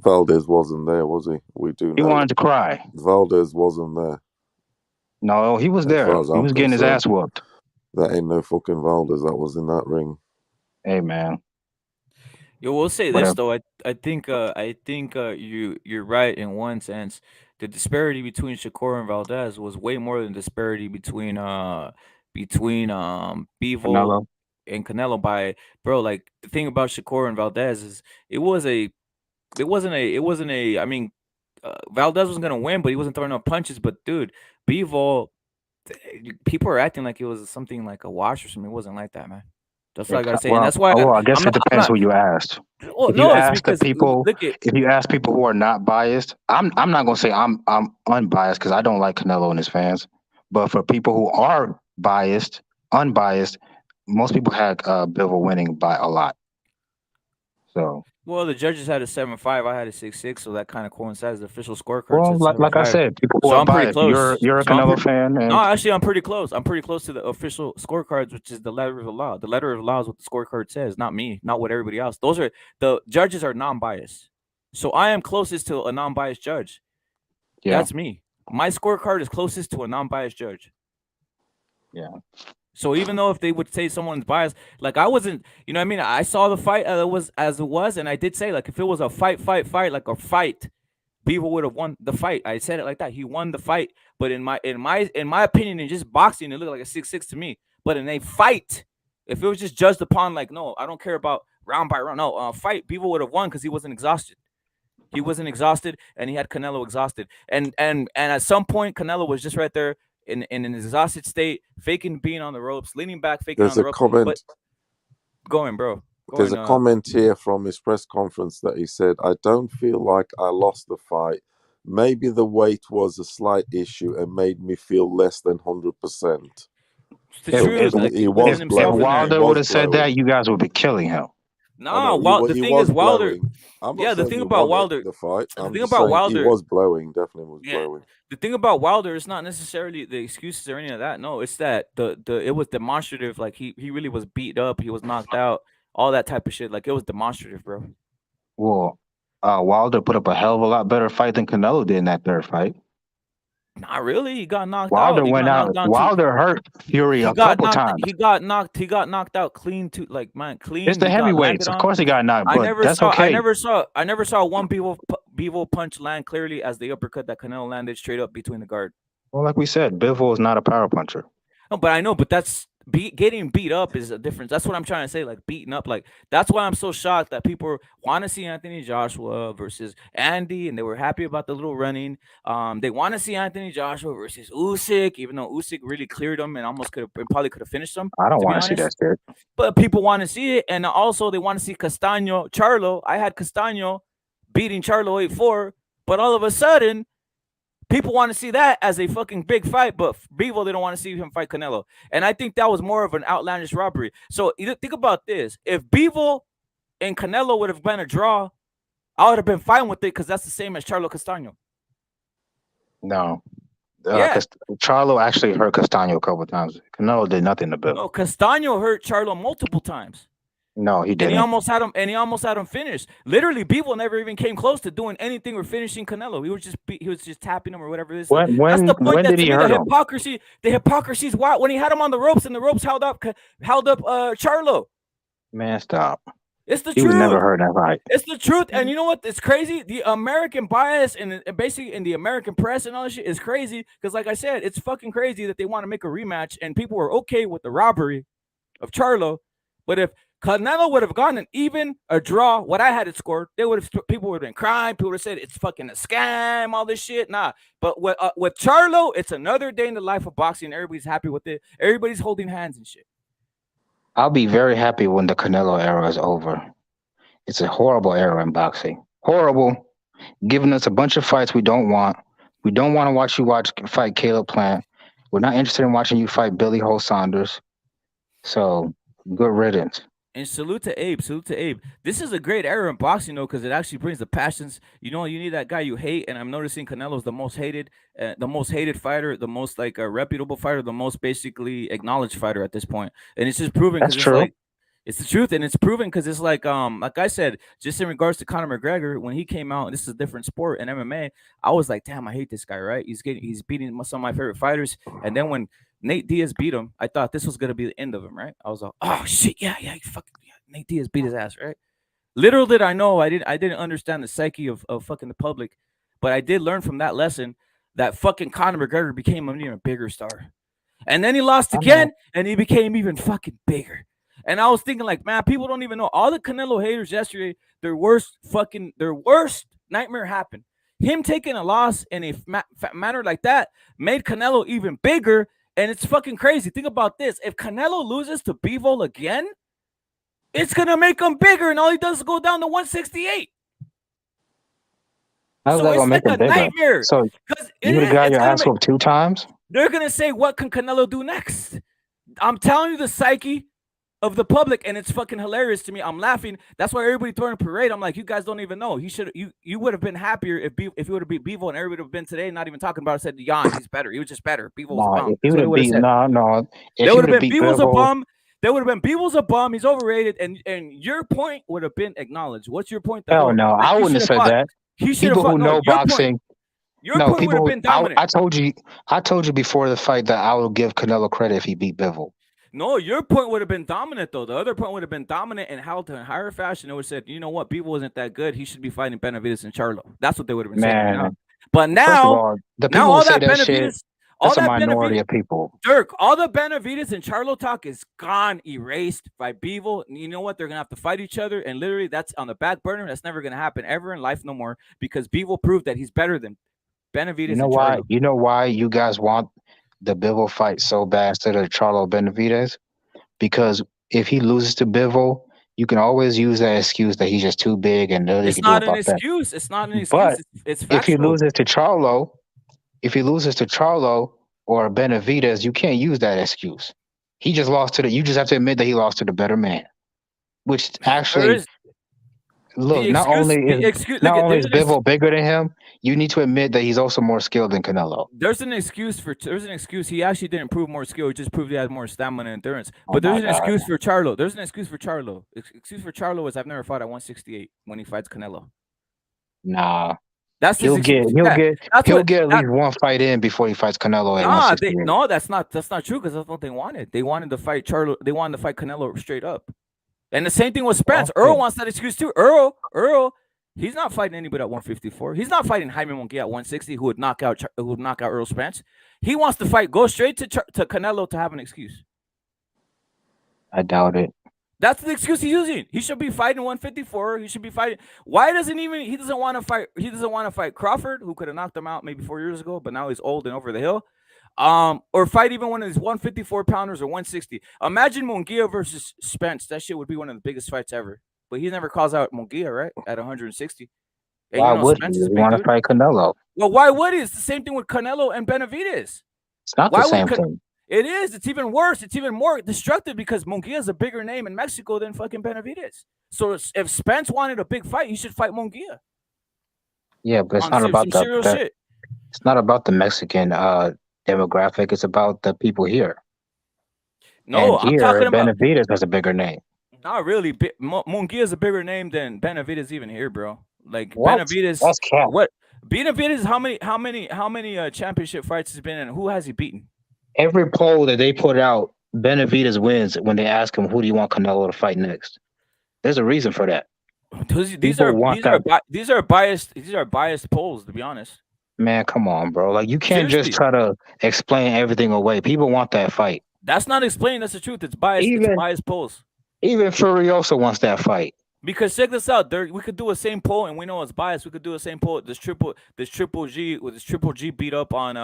Valdez wasn't there, was he? We do He know wanted to cry. Valdez wasn't there. No, he was As there. far as He I'm was getting his concerned, ass whooped. that ain't no fucking Valdez that was in that ring. Hey, man. Yo, we'll say Whatever. this though. I think you're right in one sense. The disparity between Shakur and Valdez was way more than disparity between Bivol Canelo. and Canelo by bro. Like the thing about Shakur and Valdez is it wasn't a. I mean, Valdez was gonna win, but he wasn't throwing no punches. But dude, Bivol, people are acting like it was something like a wash or something. It wasn't like that, man. That's all I gotta say, and that's why I guess I'm it depends not. who you asked. Well, If you no, it's ask the because people, look at if you ask people who are not biased, I'm not gonna say I'm unbiased because I don't like Canelo and his fans. But for people who are unbiased, most people had Bivol winning by a lot. So. well, the judges had a 7-5. I had a 6-6, so that kind of coincides. The official scorecard Well, said like I 7-5. said, people who So are I'm pretty biased. close. You're a So Canelo fan, no, and actually, I'm pretty close. I'm pretty close to the official scorecards, which is the letter of the law. The letter of the law is what the scorecard says, not me, not what everybody else. Those are the judges are non-biased. So I am closest to a non-biased judge. yeah, That's me. My scorecard is closest to a non-biased judge. yeah. So even though if they would say someone's biased, like I wasn't, you know what I mean? I saw the fight as it was, and I did say, like, if it was a fight, like a fight, Bivol would have won the fight. I said it like that. He won the fight. But in my opinion, in just boxing, it looked like a 6-6 to me. But in a fight, if it was just judged upon like, no, I don't care about round by round. No, fight, Bivol would have won because he wasn't exhausted. He wasn't exhausted, and he had Canelo exhausted. And at some point, Canelo was just right there in an exhausted state, faking being on the ropes, leaning back, faking There's on the a ropes. comment. But going, bro. There's a comment here from his press conference that he said, "I don't feel like I lost the fight. Maybe the weight was a slight issue and made me feel less than 100%." The truth, like, he he was wasn't himself blowing. in there. Wilder would have said that, you guys would be killing him. No, no, the he thing was is Wilder. blowing. I'm not Yeah, the saying thing he about won Wilder. the fight. The I'm thing just about saying Wilder. he was blowing. Definitely was Yeah, blowing. the thing about Wilder is not necessarily the excuses or any of that. No, it's that it was demonstrative. Like he really was beat up. He was knocked out. All that type of shit. Like it was demonstrative, bro. Well, Wilder put up a hell of a lot better fight than Canelo did in that third fight. Not really. He got knocked Wilder out. He went got out. knocked down too. Wilder hurt Fury He a got couple knocked. times. He got knocked out clean too. Like man, clean. It's the He got heavyweights. landed Of on. course he got knocked, I but never that's saw. okay. I never saw one Bivol punch land clearly as the uppercut that Canelo landed straight up between the guard. Well, like we said, Bivol is not a power puncher. No, but I know, but that's getting beat up is a difference. That's what I'm trying to say. Like beating up, like that's why I'm so shocked that people want to see Anthony Joshua versus Andy, and they were happy about the little running. They want to see Anthony Joshua versus Usyk, even though Usyk really cleared him and almost probably could have finished him. I don't want to see that shit. But people want to see it, and also they want to see Castaño, Charlo. I had Castaño beating Charlo 8-4, but all of a sudden. People want to see that as a fucking big fight, but Bivol, they don't want to see him fight Canelo. And I think that was more of an outlandish robbery. So think about this. If Bivol and Canelo would have been a draw, I would have been fine with it because that's the same as Charlo Castaño. No. Charlo actually hurt Castaño a couple of times. Canelo did nothing to Bivol. No, Castaño hurt Charlo multiple times. No, he didn't. And he almost had him finished. Literally, Bivol never even came close to doing anything or finishing Canelo. He was just tapping him or whatever it is. That's the point. When did he hurt him? The hypocrisy's wild. When he had him on the ropes and the ropes held up Charlo. Man, stop. It's the truth. He was never hurt that fight. It's the truth. And you know what? It's crazy. The American bias and basically in the American press and all that shit is crazy. Because like I said, it's fucking crazy that they want to make a rematch and people were okay with the robbery of Charlo. But if Canelo would have gotten even a draw, what I had it scored, people would have been crying. People would have said it's fucking a scam, all this shit. Nah, but with Charlo, it's another day in the life of boxing. Everybody's happy with it. Everybody's holding hands and shit. I'll be very happy when the Canelo era is over. It's a horrible era in boxing. Horrible, giving us a bunch of fights we don't want. We don't want to watch you fight Caleb Plant. We're not interested in watching you fight Billy Ho Saunders. So good riddance. And salute to Abe. This is a great era in boxing, though, because it actually brings the passions. You know, you need that guy you hate, and I'm noticing Canelo's the most hated fighter, the most reputable fighter, the most basically acknowledged fighter at this point. And it's just proven. That's true. It's the truth, and it's proven because it's like I said, just in regards to Conor McGregor, when he came out, and this is a different sport in MMA, I was like, damn, I hate this guy, right? He's beating some of my favorite fighters, and then when Nate Diaz beat him, I thought this was gonna be the end of him, right? I was like, oh shit, yeah, Nate Diaz beat his ass, right? Little did I know, I didn't understand the psyche of fucking the public, but I did learn from that lesson that fucking Conor McGregor became an even bigger star, and then he lost again, and he became even fucking bigger. And I was thinking, like, man, people don't even know. All the Canelo haters yesterday, their worst nightmare happened. Him taking a loss in a manner like that made Canelo even bigger. And it's fucking crazy. Think about this. If Canelo loses to Bivol again, it's going to make him bigger. And all he does is go down to 168. How's that going to make him bigger? Nightmare. So you would have got your ass whooped 2 times? They're going to say, what can Canelo do next? I'm telling you the psyche of the public, and it's fucking hilarious to me. I'm laughing. That's why everybody throwing a parade. I'm like, you guys don't even know. You would have been happier if you would have beat Bivol, and everybody would have been today not even talking about it. Said, Jan, he's better. He was just better. Bivol was a bum. If he would have beat, no. They would have been Bivol's a bum. They would have been Bivol's a bum. He's overrated, and your point would have been acknowledged. What's your point? Hell no, I wouldn't have said that. People who know boxing. Your point would have been dominant. I told you before the fight that I would give Canelo credit if he beat Bivol. No, your point would have been dominant, though. The other point would have been dominant and held to a higher fashion. It would have said, you know what, Bivol isn't that good. He should be fighting Benavidez and Charlo. That's what they would have been saying. But now, the people who say that shit, that's a minority of people. Dirk, all the Benavidez and Charlo talk is gone, erased by Bivol. And you know what? They're going to have to fight each other. And literally, that's on the back burner. That's never going to happen ever in life no more because Bivol proved that he's better than Benavidez and Charlo. You know why you guys want the Bivol fight so bad instead of Charlo Benavidez? Because if he loses to Bivol, you can always use that excuse that he's just too big and it's not an excuse. It's not an excuse. But it's factual. if he loses to Charlo or Benavidez, you can't use that excuse. He just lost to you just have to admit that he lost to the better man. Which actually not only is Bivol bigger than him, you need to admit that he's also more skilled than Canelo. There's an excuse. He actually didn't prove more skill. He just proved he had more stamina and endurance. But there's an excuse for Charlo. Excuse for Charlo is I've never fought at 168 when he fights Canelo. Nah. That's his He'll excuse. get That's he'll what. get at least one fight in before he fights Canelo at Nah, 168. that's not true because that's what they wanted. They wanted to fight Charlo. They wanted to fight Canelo straight up. And the same thing with Spence. Earl wants that excuse too. Earl, he's not fighting anybody at 154. He's not fighting Jaime Munguia at 160, who would knock out Earl Spence. He wants to fight, go straight to Canelo to have an excuse. I doubt it. That's the excuse he's using. He should be fighting 154. He should be fighting. Why doesn't he doesn't want to fight? He doesn't want to fight Crawford, who could have knocked him out maybe 4 years ago, but now he's old and over the hill. Or fight even one of these 154 pounders or 160. Imagine Munguia versus Spence. That shit would be one of the biggest fights ever. But he never calls out Munguia, right? At 160. And why would he? He want to fight Canelo? Well, why would he? It's the same thing with Canelo and Benavidez. It's not the same thing. It is. It's even worse. It's even more destructive because Munguia is a bigger name in Mexico than fucking Benavidez. So if Spence wanted a big fight, he should fight Munguia. Yeah, but it's not about shit. It's not about the Mexican demographic. It's about the people here. No, and here, I'm talking about Benavidez has a bigger name. Not really. Munguia is a bigger name than Benavidez even here, bro. Like what? Benavidez. That's cap. What? Benavidez? How many championship fights has been in? Who has he beaten? Every poll that they put out, Benavidez wins when they ask him, "Who do you want Canelo to fight next?" There's a reason for that. These are biased polls, to be honest. Man, come on, bro. Like you can't just try to explain everything away. People want that fight. That's not explaining. That's the truth. It's biased. It's biased polls. Even Furiosa wants that fight. Because check this out, we could do a same poll, and we know it's biased. We could do a same poll. This triple G beat up on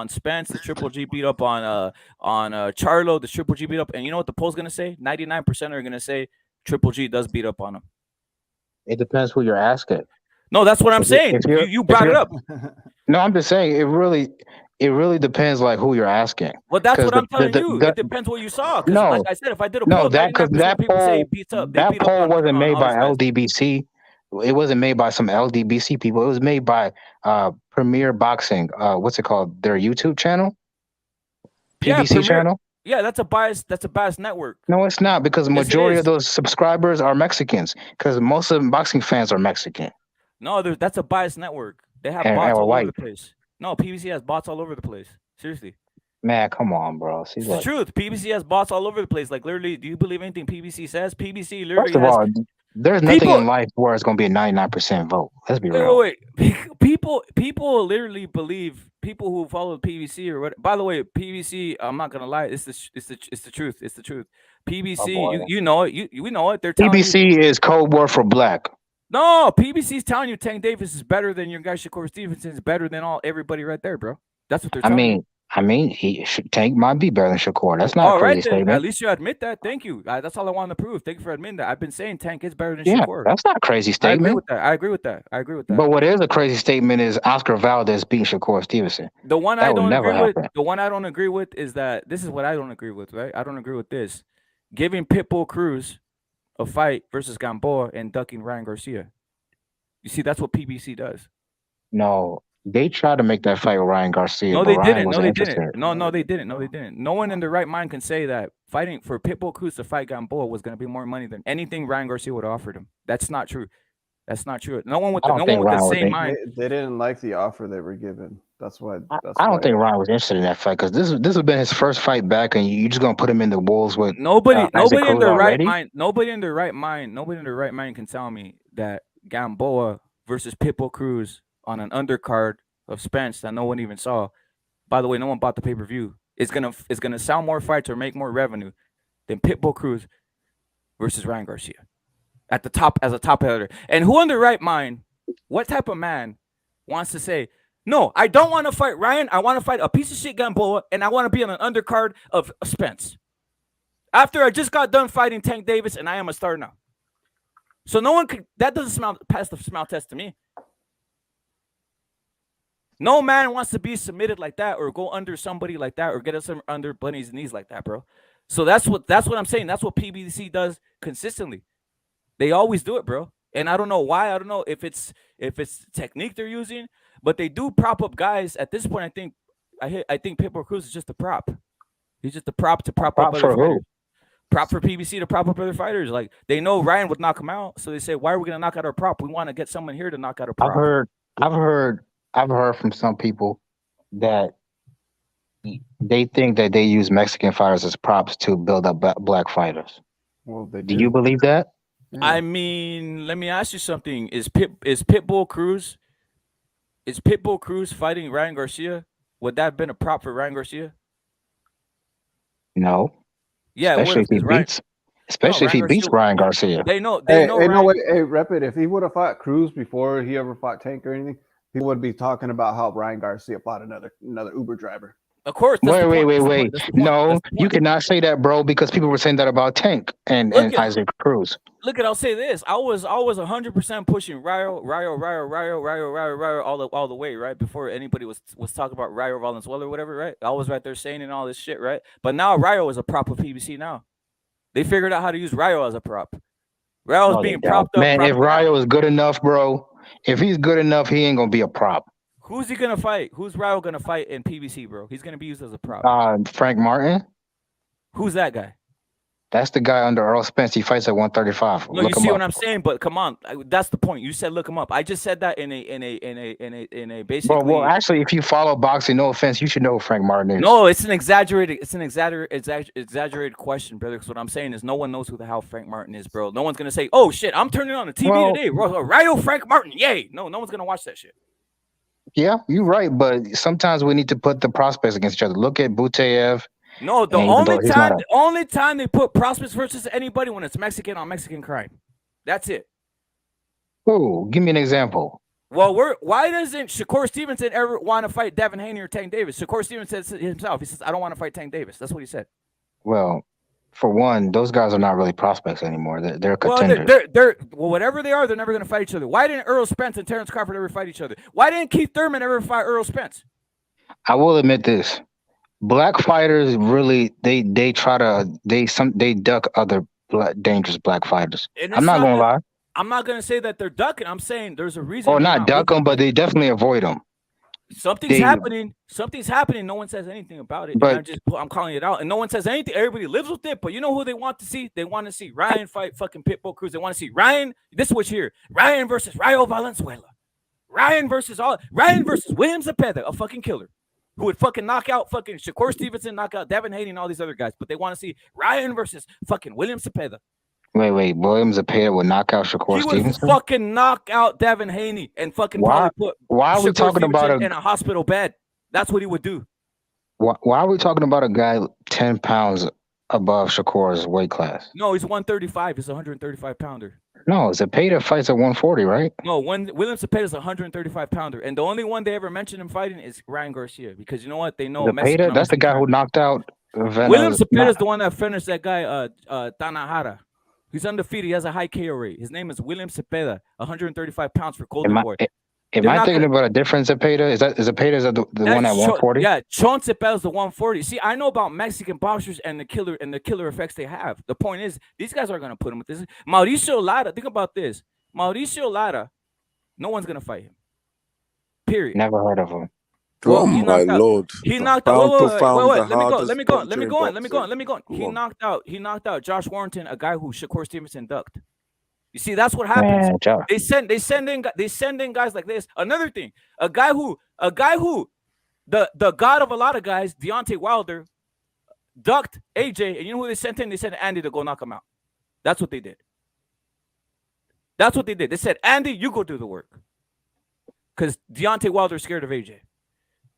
Spence. This triple G beat up on Charlo. This triple G beat up, and you know what the poll's gonna say? 99% are gonna say Triple G does beat up on him. It depends who you're asking. No, that's what I'm saying. You brought it up. No, I'm just saying it really depends like who you're asking. Well, that's what I'm telling you. It depends what you saw. No, like I said, if I did a poll, that poll wasn't made by LDBC. It wasn't made by some LDBC people. It was made by Premier Boxing. What's it called? Their YouTube channel, PBC channel. Yeah, that's a biased network. No, it's not, because the majority of those subscribers are Mexicans. Because most of them boxing fans are Mexican. No, that's a biased network. They have bots all over the place. No, PBC has bots all over the place. Seriously. Man, come on, bro. It's the truth. PBC has bots all over the place. Like, literally, do you believe anything PBC says? PBC literally First of all, there's nothing in life where it's going to be a 99% vote. Let's be real. Wait. People literally believe, people who follow PBC or what. By the way, PBC, I'm not going to lie. It's the truth. It's the truth. PBC, you know it. We know it. They're telling PBC is code word for black. No, PBC's telling you Tank Davis is better than your guy Shakur Stevenson is better than everybody right there, bro. That's what they're telling you. I mean, Tank might be better than Shakur. That's not a crazy statement. At least you admit that. Thank you. That's all I wanted to prove. Thank you for admitting that. I've been saying Tank is better than Shakur. That's not a crazy statement. I agree with that. But what is a crazy statement is Oscar Valdez beating Shakur Stevenson. The one I don't agree with is that this is what I don't agree with, right? I don't agree with this. Giving Pitbull Cruz a fight versus Gamboa and ducking Ryan Garcia. You see, that's what PBC does. No, they tried to make that fight with Ryan Garcia. No, they didn't. No, they didn't. No, they didn't. No one in their right mind can say that fighting for Pitbull Cruz to fight Gamboa was going to be more money than anything Ryan Garcia would have offered him. That's not true. That's not true. No one with the same mind. They didn't like the offer they were given. That's why. I don't think Ryan was interested in that fight, because this has been his first fight back, and you're just gonna put him in the wolves with nobody in their right mind. Nobody in their right mind can tell me that Gamboa versus Pitbull Cruz on an undercard of Spence that no one even saw. By the way, no one bought the pay-per-view. It's gonna sell more fights or make more revenue than Pitbull Cruz versus Ryan Garcia at the top as a top header. And who in their right mind, what type of man wants to say, no, I don't want to fight Ryan. I want to fight a piece of shit Gamboa, and I want to be on an undercard of Spence. After I just got done fighting Tank Davis, and I am a star now. So no one could. That doesn't pass the smell test to me. No man wants to be submitted like that, or go under somebody like that, or get us under Bunny's knees like that, bro. So that's what I'm saying. That's what PBC does consistently. They always do it, bro. And I don't know why. I don't know if it's technique they're using, but they do prop up guys. At this point, I think Pitbull Cruz is just a prop. He's just a prop to prop up other fighters. Prop for PBC to prop up other fighters. Like they know Ryan would knock him out, so they say, "Why are we gonna knock out our prop? We want to get someone here to knock out a prop." I've heard from some people that they think that they use Mexican fighters as props to build up black fighters. Well, they do. You believe that? I mean, let me ask you something: Is Pitbull Cruz fighting Ryan Garcia? Would that have been a prop for Ryan Garcia? No. Yeah, especially if he beats Ryan Garcia. They know. Hey, Rep it. If he would have fought Cruz before he ever fought Tank or anything, people would be talking about how Ryan Garcia fought another Uber driver. Of course. Wait. No, you cannot say that, bro, because people were saying that about Tank and Isaac Cruz. Look, I'll say this: I was 100% pushing Rayo all the way, right? Before anybody was talking about Rayo Valenzuela or whatever, right? I was right there saying and all this shit, right? But now Rayo is a prop of PBC now. They figured out how to use Rayo as a prop. Rayo is being propped up. Man, if Rayo is good enough, bro, if he's good enough, he ain't gonna be a prop. Who's he gonna fight? Who's Rayo gonna fight in PBC, bro? He's gonna be used as a prop. Frank Martin. Who's that guy? That's the guy under Earl Spence. He fights at 135. No, you see what I'm saying? But come on, that's the point. You said look him up. I just said that in a basically. Well, actually, if you follow boxing, no offense, you should know who Frank Martin is. No, it's an exaggerated question, brother. Because what I'm saying is, no one knows who the hell Frank Martin is, bro. No one's gonna say, "Oh shit, I'm turning on the TV today." Rayo Frank Martin, yay! No one's gonna watch that shit. Yeah, you're right, but sometimes we need to put the prospects against each other. Look at Buteyev. No, the only time they put prospects versus anybody when it's Mexican on Mexican crime. That's it. Oh, give me an example. Well, why doesn't Shakur Stevenson ever want to fight Devin Haney or Tank Davis? Shakur Stevenson says himself, he says, "I don't want to fight Tank Davis." That's what he said. Well, for one, those guys are not really prospects anymore. They're contenders. Well, whatever they are, they're never going to fight each other. Why didn't Earl Spence and Terrence Crawford ever fight each other? Why didn't Keith Thurman ever fight Earl Spence? I will admit this. Black fighters really they duck other dangerous black fighters. I'm not gonna lie. I'm not gonna say that they're ducking. I'm saying there's a reason. Or not duck them, but they definitely avoid them. Something's happening. Something's happening. No one says anything about it. But I'm calling it out, and no one says anything. Everybody lives with it. But you know who they want to see? They want to see Ryan fight fucking Pitbull Cruz. They want to see Ryan. This was here. Ryan versus Rayo Valenzuela. Ryan versus William Zepeda, a fucking killer. Who would fucking knock out fucking Shakur Stevenson, knock out Devin Haney and all these other guys. But they want to see Ryan versus fucking William Zepeda. Wait. William Zepeda would knock out Shakur Stevenson? He would fucking knock out Devin Haney and fucking probably put why are we talking about in a hospital bed. That's what he would do. Why are we talking about a guy 10 pounds above Shakur's weight class? No, he's 135. He's a 135 pounder. No, Zepeda fights at 140, right? No, William Zepeda is a 135 pounder, and the only one they ever mentioned him fighting is Ryan Garcia because you know what? They know Zepeda. That's the guy who knocked out. William Zepeda is the one that finished that guy, Tanahara. He's undefeated. He has a high KO rate. His name is William Zepeda, 135 pounds for Golden Boy. Am I thinking about a different Zepeda? Is Zepeda the one at 140? Yeah, Chon Zepeda is the 140. See, I know about Mexican boxers and the killer effects they have. The point is, these guys aren't going to put him with this. Mauricio Lara, think about this. Mauricio Lara, no one's going to fight him. Period. Never heard of him. Oh my Lord! He knocked out. Wait. Let me go. He knocked out Josh Warrington, a guy who Shakur Stevenson ducked. You see, that's what happens. Man, they send in guys like this. Another thing, a guy who the god of a lot of guys, Deontay Wilder, ducked AJ, and you know who they sent in? They sent Andy to go knock him out. That's what they did. They said, Andy, you go do the work, because Deontay Wilder is scared of AJ,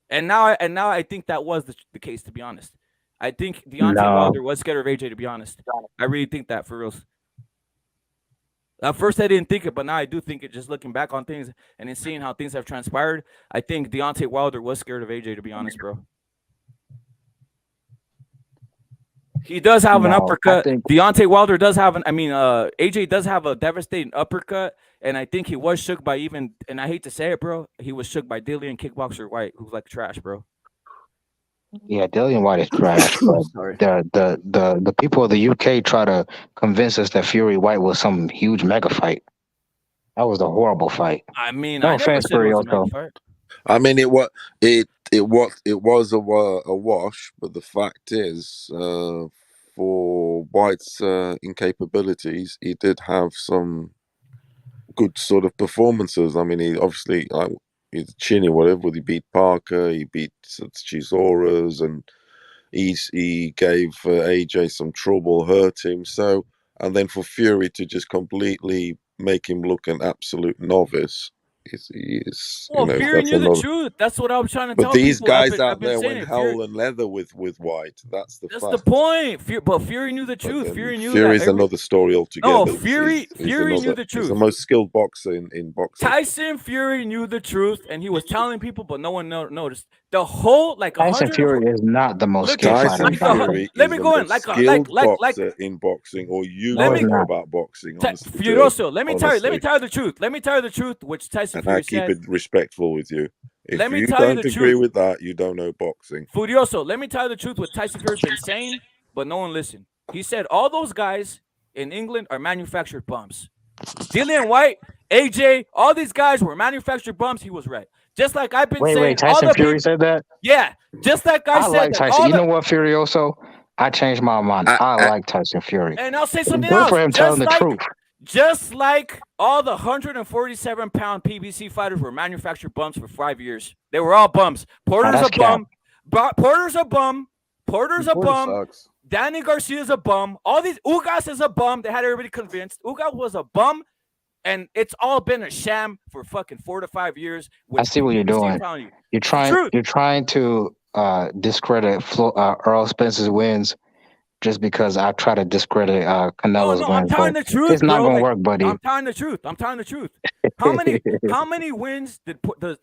and now I think that was the case. To be honest, I think Deontay Wilder was scared of AJ. To be honest, I really think that for real. At first, I didn't think it, but now I do think it. Just looking back on things and then seeing how things have transpired, I think Deontay Wilder was scared of AJ. To be honest, bro, he does have an uppercut. Deontay Wilder does have AJ does have a devastating uppercut, and I think he was shook by and I hate to say it, bro, he was shook by Dillian Kickboxer White, who's like trash, bro. Yeah, Dillian White is trash. The people of the UK try to convince us that Fury White was some huge mega fight. That was a horrible fight. I mean, no offense, Furioso. I mean, it was a wash, but the fact is, for White's incapabilities, he did have some good sort of performances. I mean, he obviously he's chinny, whatever. He beat Parker, he beat Chisora, and he gave AJ some trouble, hurt him. So, and then for Fury to just completely make him look an absolute novice. Well, Fury knew the truth. That's what I was trying to tell people. But these guys out I've been there saying went it. hell and leather with White. That's the point. But Fury knew the truth. Fury knew Fury's another story altogether. No, Fury knew the truth. He's the most skilled boxer in boxing. Tyson Fury knew the truth, and he was telling people, but no one noticed. The whole Tyson Fury is not the most skilled fighter in boxing. Let me go in boxer in boxing, or you know about boxing. Furioso, let me tell you the truth. Let me tell you the truth, which Tyson Fury said. I keep it respectful with you. If let me you tell don't you the agree truth. with that, you don't know boxing. Furioso, let me tell you the truth. What Tyson Fury's been saying, but no one listened. He said all those guys in England are manufactured bums. Dillian White, AJ, all these guys were manufactured bums. He was right. Just like I've been saying. Wait, Tyson Fury said that? Yeah, just like I said. Like Tyson. You know what, Furioso? I changed my mind. I like Tyson Fury. And I'll say something good else. for him telling the truth. Just like all the 147-pound PBC fighters were manufactured bums for 5 years. They were all bums. Porter's a bum. Porter's a bum. Porter's a bum. Sucks. Danny Garcia's a bum. All these Ugas is a bum. They had everybody convinced. Ugas was a bum, and it's all been a sham for fucking 4 to 5 years. I see what you're doing. You're trying to discredit Earl Spence's wins just because I try to discredit Canelo's wins. I'm telling the truth. It's not gonna work, buddy. I'm telling the truth. How many wins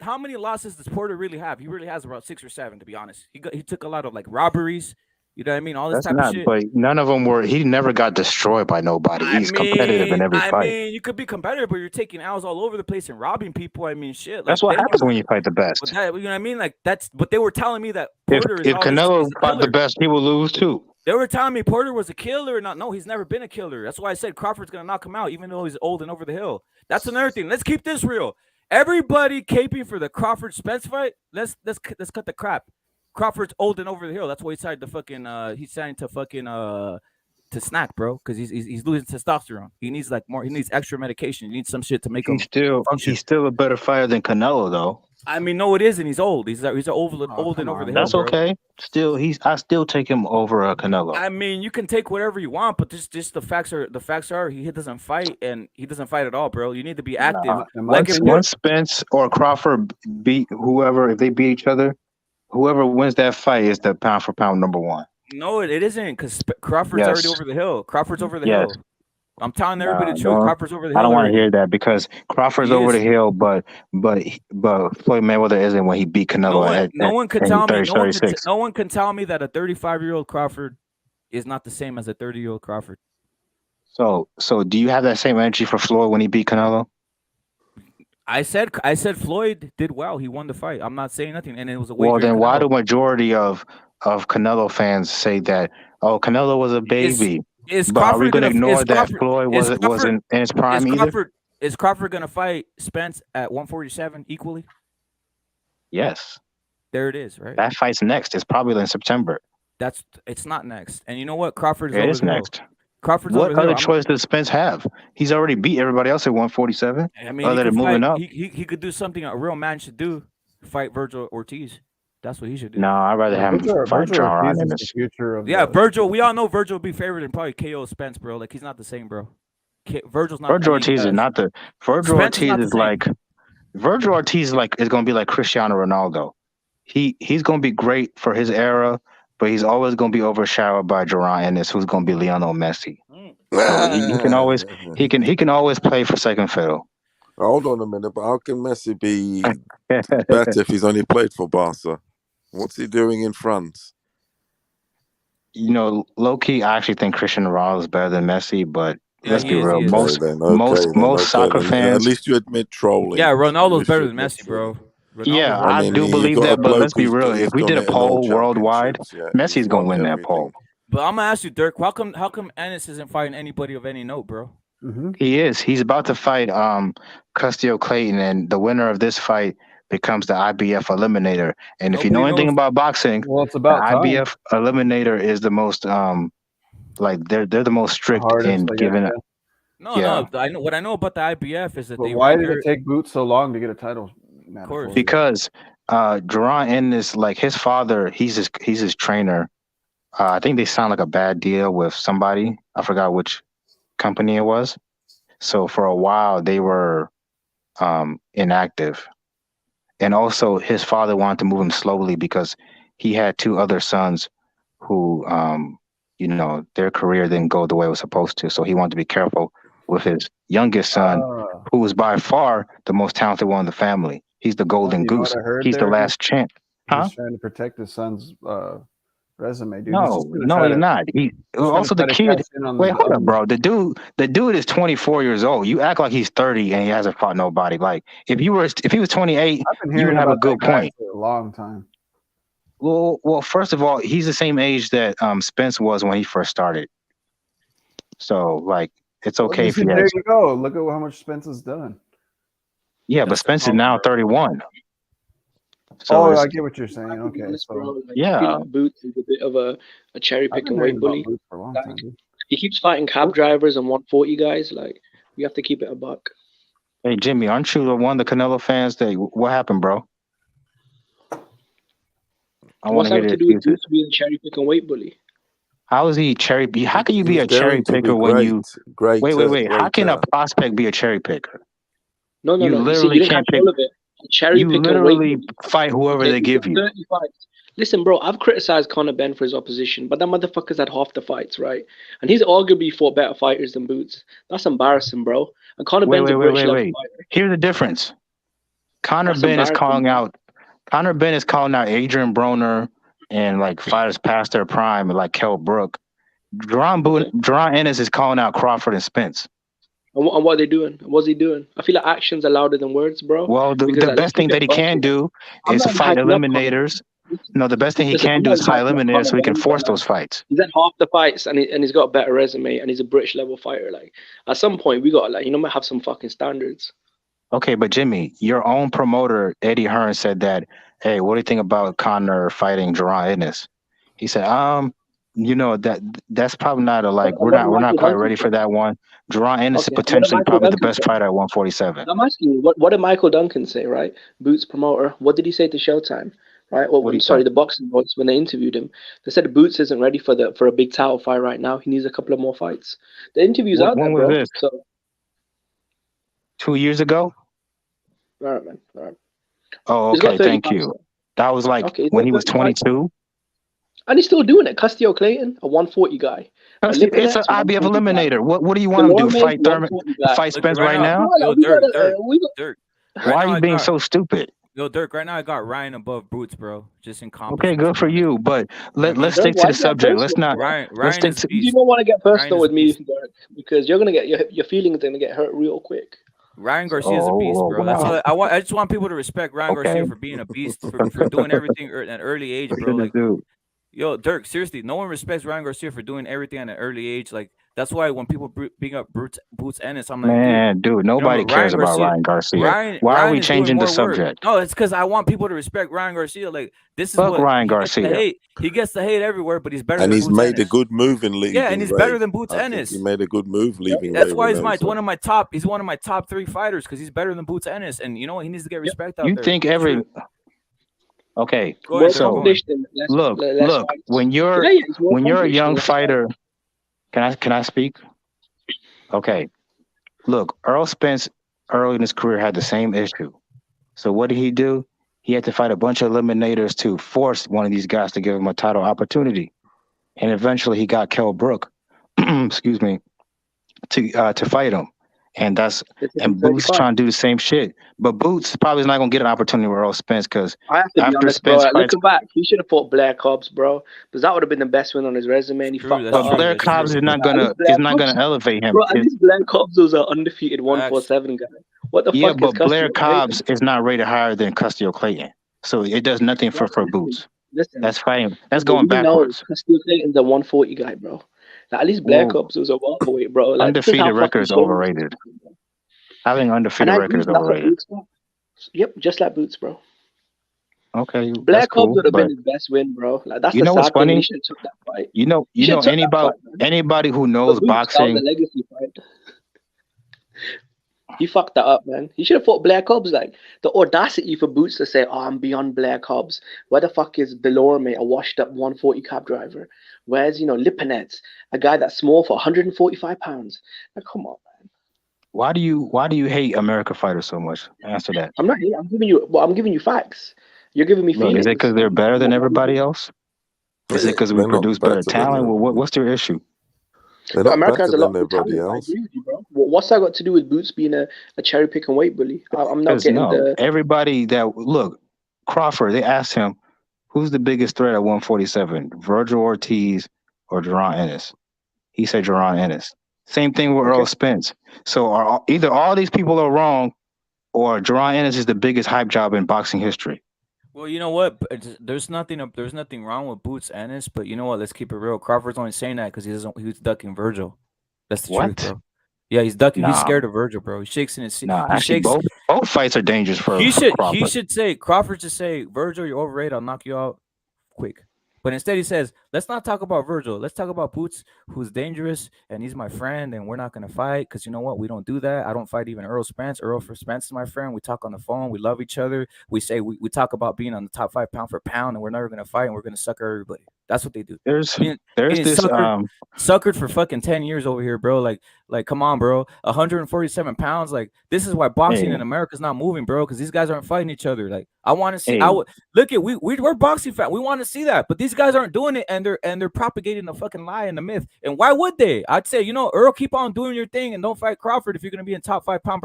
how many losses does Porter really have? He really has about 6 or 7, to be honest. He took a lot of like robberies. You know what I mean? All this type of shit. But none of them were. He never got destroyed by nobody. He's competitive in every fight. I mean, you could be competitive, but you're taking L's all over the place and robbing people. I mean, shit. Like, that's what happens when you fight the best. You know what I mean? Like but they were telling me that Porter if Canelo fought the best, he will lose too. They were telling me Porter was a killer. No, he's never been a killer. That's why I said Crawford's gonna knock him out, even though he's old and over the hill. That's another thing. Let's keep this real. Everybody caping for the Crawford Spence fight. Let's cut the crap. Crawford's old and over the hill. That's why he decided to fucking to snack, bro, because he's losing testosterone. He needs he needs extra medication. He needs some shit to make him function. He's still a better fighter than Canelo, though. I mean, no, it isn't. He's old. He's old and over the hill. That's okay. I still take him over Canelo. I mean, you can take whatever you want, but just the facts are he doesn't fight, and he doesn't fight at all, bro. You need to be active. Once Spence or Crawford beat whoever, if they beat each other, whoever wins that fight is the pound for pound number one. No, it isn't, because Crawford's already over the hill. Crawford's over the hill. I'm telling everybody the truth. Crawford's over the hill. I don't want to hear that, because Crawford's over the hill, but Floyd Mayweather isn't when he beat Canelo. No one can tell me that a 35-year-old Crawford is not the same as a 30-year-old Crawford. So do you have that same energy for Floyd when he beat Canelo? I said Floyd did well. He won the fight. I'm not saying nothing, and it was a wager. Well, then why do majority of Canelo fans say that? Oh, Canelo was a baby. Are we going to ignore that Floyd wasn't in his prime either? Is Crawford going to fight Spence at 147 equally? Yes. There it is, right? That fight's next. It's probably in September. It's not next. And you know what? Crawford is next. Crawford's what other choice does Spence have? He's already beat everybody else at 147. I mean, other than moving up, he could do something a real man should do: fight Virgil Ortiz. That's what he should do. No, I'd rather have him fight John Ryan in this. Virgil. We all know Virgil will be favored and probably KO Spence, bro. Like, he's not the same, bro. Virgil Ortiz is not the. Virgil Ortiz is like. Virgil Ortiz is going to be like Cristiano Ronaldo. He's going to be great for his era, but he's always going to be overshadowed by Duran Ennis, who's going to be Lionel Messi. So he can always play for second fiddle. Hold on a minute, but how can Messi be better if he's only played for Barca? What's he doing in France? You know, low key, I actually think Cristiano Ronaldo is better than Messi, but let's be real. Most soccer fans. At least you admit trolling. Yeah, Ronaldo's better than Messi, bro. Yeah, I do believe that, but let's be real. If we did a poll worldwide, Messi's gonna win that poll. But I'm gonna ask you, Dirk, how come Ennis isn't fighting anybody of any note, bro? Mm-hmm. He is. He's about to fight Custio Clayton, and the winner of this fight becomes the IBF eliminator. And if you know anything about boxing, it's about the IBF eliminator is the most Like they're the most strict in giving it. No, I know what I know about the IBF is that But they why run did it take Boots so long to get a title? Of course, because Duran Ennis, like his father, he's his trainer. I think they signed like a bad deal with somebody. I forgot which company it was. So for a while they were inactive. And also his father wanted to move him slowly because he had two other sons who you know, their career didn't go the way it was supposed to. So he wanted to be careful with his youngest son, who was by far the most talented one in the family. He's the golden goose. He's the last champ. He's trying to protect his son's resume, dude. No, he's not. He also the kid. Wait, hold up, bro. The dude is 24 years old. You act like he's 30 and he hasn't fought nobody. Like if he was 28, you would have a good point. For a long time. Well, first of all, he's the same age that Spence was when he first started. So like, it's okay if he has. There you go. Look at how much Spence has done. Yeah, but Spence is now 31. So I get what you're saying. Okay, bro, like, yeah. I feel like Boots is a bit of a cherry picking weight bully. Like, he keeps fighting cab drivers and 140 guys. Like, we have to keep it a buck. Hey Jimmy, aren't you one of the Canelo fans? What happened, bro? What's that to do with Boots being a cherry picking weight bully? How is he cherry? How can you be a cherry picker when you? Wait. How can a prospect be a cherry picker? No. You literally can't pick. Cherry you literally fight whoever they give you. Listen, bro, I've criticized Conor Ben for his opposition, but that motherfucker's had half the fights, right? And he's arguably fought better fighters than Boots. That's embarrassing, bro. And Conor Ben's a British level fighter. Here's the difference. Conor Ben is calling out Adrian Broner and like fighters past their prime, like Kell Brook. Duran Ennis is calling out Crawford and Spence. And what are they doing? What's he doing? I feel like actions are louder than words, bro. Well, the best thing that he can do is fight eliminators. No, the best thing he can do is fight eliminators so he can force those fights. He's had half the fights and he's got a better resume and he's a British level fighter. Like at some point we got have some fucking standards. Okay, but Jimmy, your own promoter Eddie Hearn said that. Hey, what do you think about Conor fighting Duran Ennis? He said, that's probably not we're not quite ready for that one. Duran Ennis is potentially probably the best fighter at 147. I'm asking you, what did Michael Duncan say, right? Boots promoter. What did he say to Showtime? Right? The Boxing Voice when they interviewed him. They said Boots isn't ready for a big title fight right now. He needs a couple of more fights. The interview's out there, bro. When was this? So 2 years ago? All right, man. All right. Oh, okay. Thank you. That was when he was 22. And he's still doing it. Castillo Clayton, a 140 guy. It's an IBF eliminator. What do you want him to do? Fight Thurman? Fight Spence right now? Dirk. Why are you being so stupid? Yo, Dirk, right now I got Ryan above Boots, bro. Just in competition. Okay, good for you. But let's stick to the subject. Let's not. Let's stick to. You don't want to get personal with me, Dirk, because you're gonna get your feelings are gonna get hurt real quick. Ryan Garcia is a beast, bro. That's all I just want people to respect Ryan Garcia for being a beast, for doing everything at an early age, bro. Like, yo, Dirk, seriously, no one respects Ryan Garcia for doing everything at an early age. Like, that's why when people bring up Boots Ennis, I'm like, dude, nobody cares about Ryan Garcia. Why are we changing the subject? No, it's because I want people to respect Ryan Garcia. Like, this is what Ryan Garcia. He gets the hate everywhere, but he's better. And than he's Boots made Ennis. a good move in leaving. Yeah, and he's better than Boots Ennis. He made a good move leaving. That's why he's one of my top. He's one of my top 3 fighters because he's better than Boots Ennis, and you know what? He needs to get respect out there. You think every? Okay, so look. When you're a young fighter, can I speak? Okay, look. Earl Spence early in his career had the same issue. So what did he do? He had to fight a bunch of eliminators to force one of these guys to give him a title opportunity, and eventually he got Kell Brook, excuse me, to fight him. And Boots trying to do the same shit. But Boots probably is not going to get an opportunity with Earl Spence because after Spence fights, looking back, he should have fought Blair Cobbs, bro, because that would have been the best win on his resume. And he fucked but Blair Cobbs is not gonna elevate him. Bro, at least Blair Cobbs was an undefeated 147 guy. What the fuck? Yeah, but Blair Cobbs is not rated higher than Castillo Clayton, so it does nothing for Boots. Listen, that's fighting. That's going backwards. Castillo Clayton's a 140 guy, bro. Like, at least Blair Cobbs was a welterweight, bro. Like, undefeated record is overrated. Having undefeated record is overrated. Yep, just like Boots, bro. Okay, that's Black Ops cool. would have been But his best win, bro. Like that's you the know what's sad thing, and he funny? should have took that fight. You He should know have took that fight, man. anybody who But knows Boots, that was a boxing. legacy fight. He fucked that up, man. He should have fought Blair Cobbs. Like the audacity for Boots to say, "Oh, I'm beyond Blair Cobbs." Where the fuck is Belorme, a washed-up 140 cab driver? Where's Lipinets, a guy that's small for 145 pounds? Like, come on, man. Why do you hate American fighters so much? Answer that. I'm not here. I'm giving you facts. You're giving me Look, is it feelings. because they're better Come than on, everybody man. else? Is it because we They're not produce better better than talent? Well, them. what's their issue? They're Look, not America has better a lot than of good everybody talent. I else. agree with you, bro. What's that got to do with Boots being a cherry pick and weight bully? I'm not Because getting no, the. everybody that look Crawford, they asked him who's the biggest threat at 147, Virgil Ortiz or Duran Ennis. He said Duran Ennis. Same thing with Okay. Earl Spence. So either all these people are wrong, or Duran Ennis is the biggest hype job in boxing history. Well, you know what? There's nothing wrong with Boots Ennis, but you know what? Let's keep it real. Crawford's only saying that because he's ducking Virgil. That's the truth, What? bro. Yeah, he's ducking. He's Nah, scared of Virgil, bro. He shakes in his seat. nah. He Actually, shakes. both fights are dangerous for He Crawford. should say Crawford should say Virgil, you're overrated. I'll knock you out quick. But instead he says, let's not talk about Virgil. Let's talk about Boots, who's dangerous and he's my friend, and we're not gonna fight because you know what? We don't do that. I don't fight even Earl Spence. Earl for Spence is my friend. We talk on the phone. We love each other. We say we talk about being on the top 5 pound for pound, and we're never gonna fight and we're gonna sucker everybody. That's what they do. There's Being there's this suckered for fucking 10 years over here, bro. Like come on, bro. 147 pounds. Like this is why boxing hey in America's not moving, bro, because these guys aren't fighting each other. Like I want to see. hey Look at we're boxing fans. We want to see that, but these guys aren't doing it, and they're propagating the fucking lie and the myth. And why would they? I'd say, Earl, keep on doing your thing and don't fight Crawford if you're gonna be in top 5 pound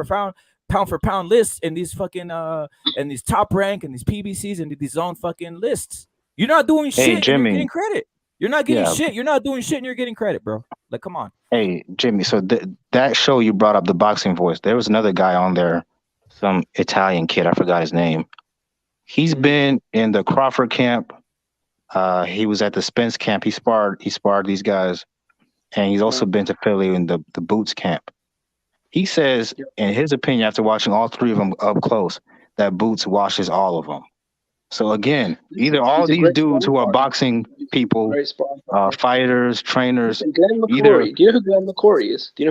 for pound lists in these fucking and these top rank and these PBCs and these own fucking lists. You're not doing hey shit and you're Jimmy. getting credit. You're not getting Yeah. shit. You're not doing shit and you're getting credit, bro. Like, come on. Hey Jimmy. So that show you brought up, the Boxing Voice. There was another guy on there, some Italian kid. I forgot his name. He's been in the Crawford camp. He was at the Spence camp. He sparred these guys, and he's also been to Philly in the Boots camp. He says, in his opinion, after watching all three of them up close, that Boots washes all of them. So again, either all these dudes who are boxing people, fighters, trainers, Glenn either. McCrory. Do you know who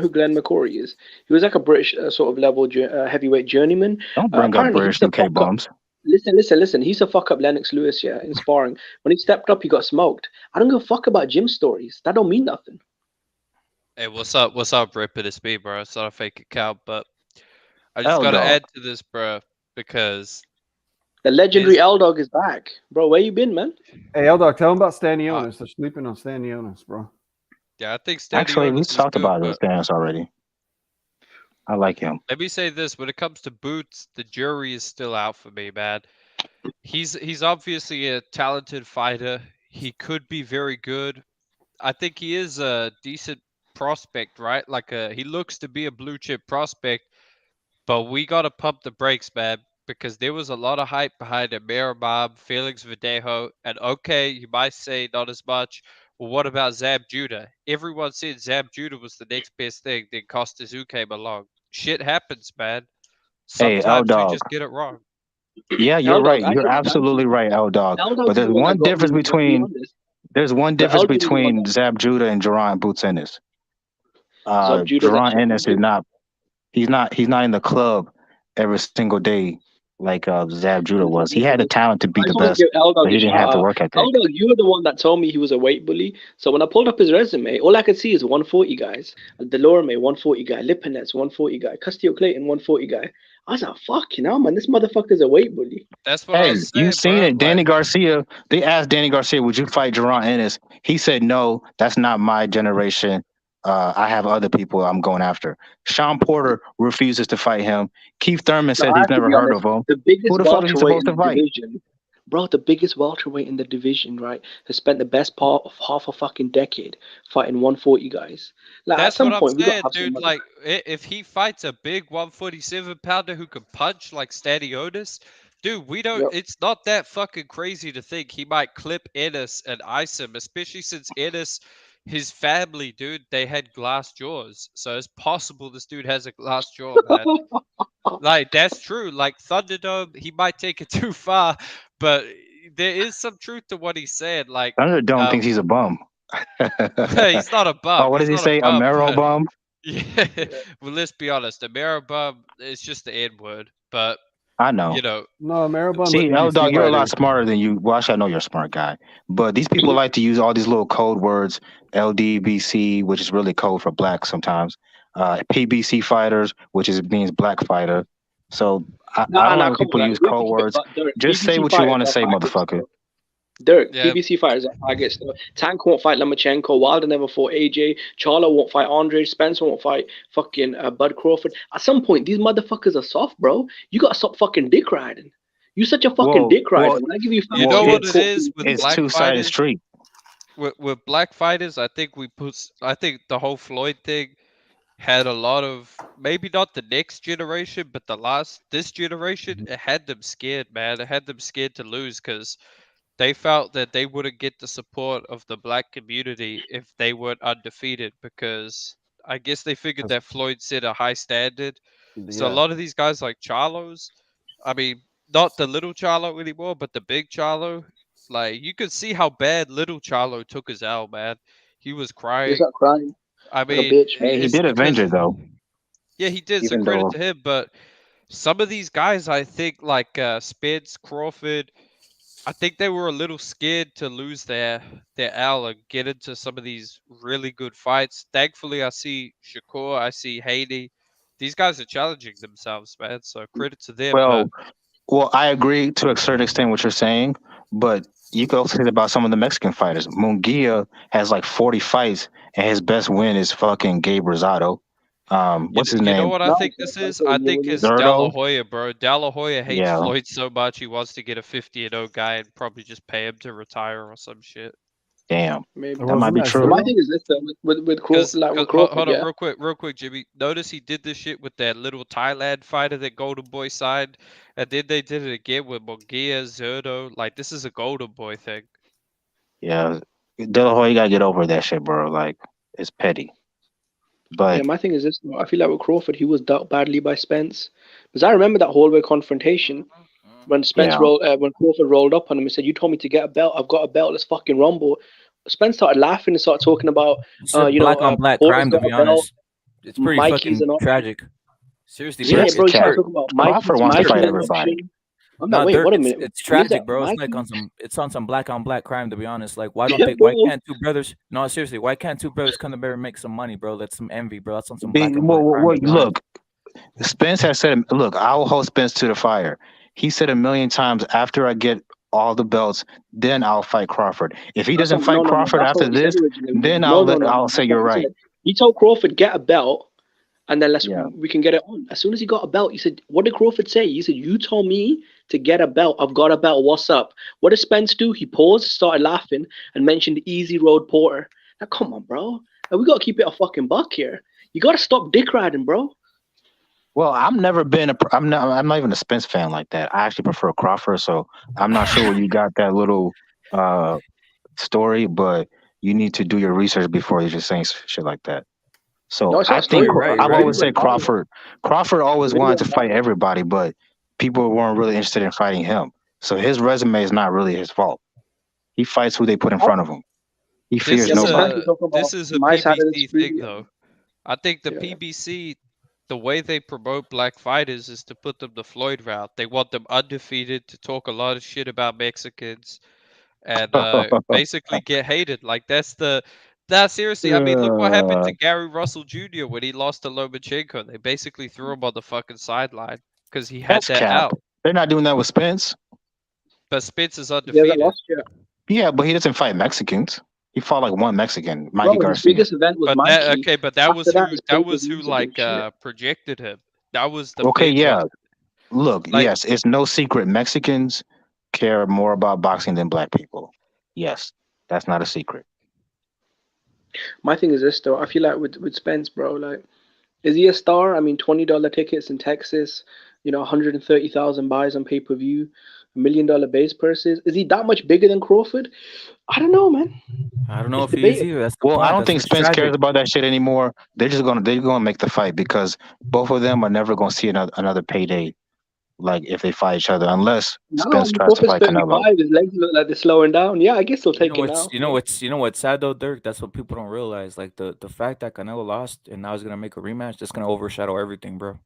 Glenn McCrory is? He was like a British sort of level heavyweight journeyman. Don't bring up British UK bums. Listen. He used to fuck up Lennox Lewis, in sparring. When he stepped up, he got smoked. I don't give a fuck about gym stories. That don't mean nothing. Hey, what's up, Rip? It's me, bro. It's not a fake account, but I just gotta add to this, bro, because the legendary L-Dog is back. Bro, where you been, man? Hey, L-Dog, tell him about Stanionis. They're sleeping on Stanionis, bro. Yeah, I think Stanionis Actually, we talked about it Stanionis already. I like him. Let me say this: when it comes to Boots, the jury is still out for me, man. He's obviously a talented fighter. He could be very good. I think he is a decent prospect, right? He looks to be a blue chip prospect, but we gotta pump the brakes, man, because there was a lot of hype behind Merabab, Felix Verdejo, and okay, you might say not as much. Well, what about Zab Judah? Everyone said Zab Judah was the next best thing. Then Costa Zoo came along. Shit happens, man. Sometimes we just get it wrong. Yeah, you're right. You're absolutely right, L-Dog. But there's one difference between Zab Judah and Duran Boots Ennis. Duran Ennis is not. He's not in the club every single day like Zab Judah was. He had the talent to be the best, but he didn't have the work ethic. L-Dog, you were the one that told me he was a weight bully. So when I pulled up his resume, all I could see is 140 guys. Delorme, 140 guy. Lipinets, 140 guy. Castillo Clayton, 140 guy. I was like, fuck, man, this motherfucker's a weight bully. That's what I was saying, you seen it. Danny Garcia, they asked Danny Garcia, would you fight Duran Ennis? He said, no, that's not my generation. I have other people I'm going after. Sean Porter refuses to fight him. Keith Thurman said he's never heard of him. The biggest Who the fuck is he supposed to fight? Bro, the biggest welterweight in the division, right, has spent the best part of half a fucking decade fighting 140 guys. Like, that's at some what point, I'm saying, dude. Like, if he fights a big 147 pounder who can punch like Stanionis, dude, we don't. It's not that fucking crazy to think he might clip Ennis and ice him, especially since Ennis, his family, dude, they had glass jaws, so it's possible this dude has a glass jaw, man. Like, that's true. Like Thunderdome, he might take it too far, but there is some truth to what he said. Like, Thunder Dome thinks he's a bum. he's not a bum. Oh, what He's does he not a say? A bum. marrow bum? Yeah. Well, let's be honest. A marrow bum is just the N word. But I know. you know, No, Maribum's See, PBC L-Dog, you're a lot fighter. smarter than you. Well, actually, I know you're a smart guy. But these people like to use all these little code words, LDBC, which is really code for black sometimes. PBC fighters, which means black fighter. So I don't Nah, like when come people on, use we have to code keep it. words. But Derek, Just say PBC what you fighters want to are say, faggots, motherfucker. though. Derek, yeah. PBC fighters are faggots. Though. Tank won't fight Lomachenko. Wilder never fought AJ. Charlo won't fight Andre. Spence won't fight fucking Bud Crawford. At some point, these motherfuckers are soft, bro. You gotta stop fucking dick riding. You such a fucking dick rider. When I give you You facts, know you what don't it talk is to with It's black two-sided fighters? street. With black fighters, I think I think the whole Floyd thing had a lot of, maybe not the next generation, but this generation, it had them scared, man. It had them scared to lose because they felt that they wouldn't get the support of the black community if they weren't undefeated, because I guess they figured that Floyd set a high standard. So a Yeah. lot of these guys like Charlos, I mean, not the little Charlo anymore, but the big Charlo, like you could see how bad little Charlo took his L, man. He was He's crying. not crying I like a mean, bitch. Hey, he it's did avenge because, it, though, yeah, he did. So even credit though to him. But some of these guys, I think, like Spence, Crawford, I think they were a little scared to lose their L and get into some of these really good fights. Thankfully, I see Shakur, I see Haney. These guys are challenging themselves, man. So credit to them. But Well, I agree to a certain extent what you're saying, but you could also say that about some of the Mexican fighters. Munguia has like 40 fights, and his best win is fucking Gabe Rosado. What's his you know name? what I No, think this is? I think it's De La Zerto. Hoya, bro. De La Hoya hates Yeah, Floyd so much he wants to get a 50-0 guy and probably just pay him to retire or some shit. damn, maybe. that might Wasn't be that But true. my Zerto? thing is this though, Cause, with hold Crawford, on, yeah. real quick, Jimmy. Notice he did this shit with that little Thailand fighter that Golden Boy signed, and then they did it again with Munguia, Zerto. Like this is a Golden Boy thing. Yeah, De La Hoya, you gotta get over that shit, bro. Like, it's petty. Yeah, But my thing is this though. I feel like with Crawford, he was dealt badly by Spence. Because I remember that hallway confrontation when yeah, when Crawford rolled up on him and said, "You told me to get a belt. I've got a belt. Let's fucking rumble." Spence started laughing and started talking about, It's just black on black Porter's crime, to got a be belt, honest. It's pretty Mikey's fucking an option. tragic. Seriously, bro. Yeah, it's bro, he started cat. talking about Crawford wants to fight Mikey's an everybody. option. I'm like, No, wait, Dirk, what a minute. it's What is tragic, that, bro. Mikey? It's on some black on black crime, to be honest. Like, why Yeah, why bro. can't two brothers? No, seriously, why can't two brothers come together and make some money, bro? That's some envy, bro. That's on some black on black crime, to be honest. Look, Spence has said, look, I'll hold Spence to the fire. He said a million times, after I get all the belts, then I'll fight Crawford. If he That's doesn't not, fight no. Crawford That's not after what he said this, originally. then No. I'll say That's you're not what he right. said. He told Crawford, get a belt, and then Yeah. we can get it on. As soon as he got a belt, he said, what did Crawford say? He said, you told me to get a belt. I've got a belt. What's up? What did Spence do? He paused, started laughing, and mentioned Easy Road Porter. Now, come on, bro. Now, we got to keep it a fucking buck here. You got to stop dick riding, bro. Well, I'm not even a Spence fan like that. I actually prefer Crawford, so I'm not sure where you got that little story, but you need to do your research before you just saying shit like that. So No, it's I not think You're right. You're I've right. always said Crawford. Crawford always Really wanted to went fight viral. everybody, but people weren't really interested in fighting him. So his resume is not really his fault. He fights who they put in front of him. He fears Yeah, but nobody. Frankie talking about This is a my side of the PBC street. thing, though. I think the Yeah. PBC, the way they promote black fighters is to put them the Floyd route. They want them undefeated, to talk a lot of shit about Mexicans, and basically get hated. Like seriously. I mean, look what happened to Gary Russell Jr. when he lost to Lomachenko. They basically threw him on the fucking sideline because he had That's that cap. out. They're not doing that with Spence. But Spence is He hasn't undefeated. lost yet. Yeah, but he doesn't fight Mexicans. He fought like one Mexican, Mikey Bro, his Garcia. biggest event was But Mikey. that After was that, who his that was who pay-per-views have like been shit. projected him. That was the Okay, fans yeah. was Look, like yes, it's no secret. Mexicans care more about boxing than black people. Yes, that's not a secret. My thing is this though. I feel like with Spence, bro, like, is he a star? I mean, $20 tickets in Texas, 130,000 buys on pay-per-view, $1 million base purses. Is he that much bigger than Crawford? I don't know, man. I don't know It's if he is debatable. either. That's the Well, I point. don't That's think what's Spence tragic. cares about that shit anymore. They're gonna make the fight because both of them are never gonna see another payday like if they fight each other, unless No, Spence tries to Crawford's fight Canelo. 35. His legs look like they're slowing down. Yeah, I guess he'll You know take it what's now. you know what's you know what's sad though, Dirk? That's what people don't realize. Like the fact that Canelo lost and now he's gonna make a rematch, that's gonna overshadow everything, bro.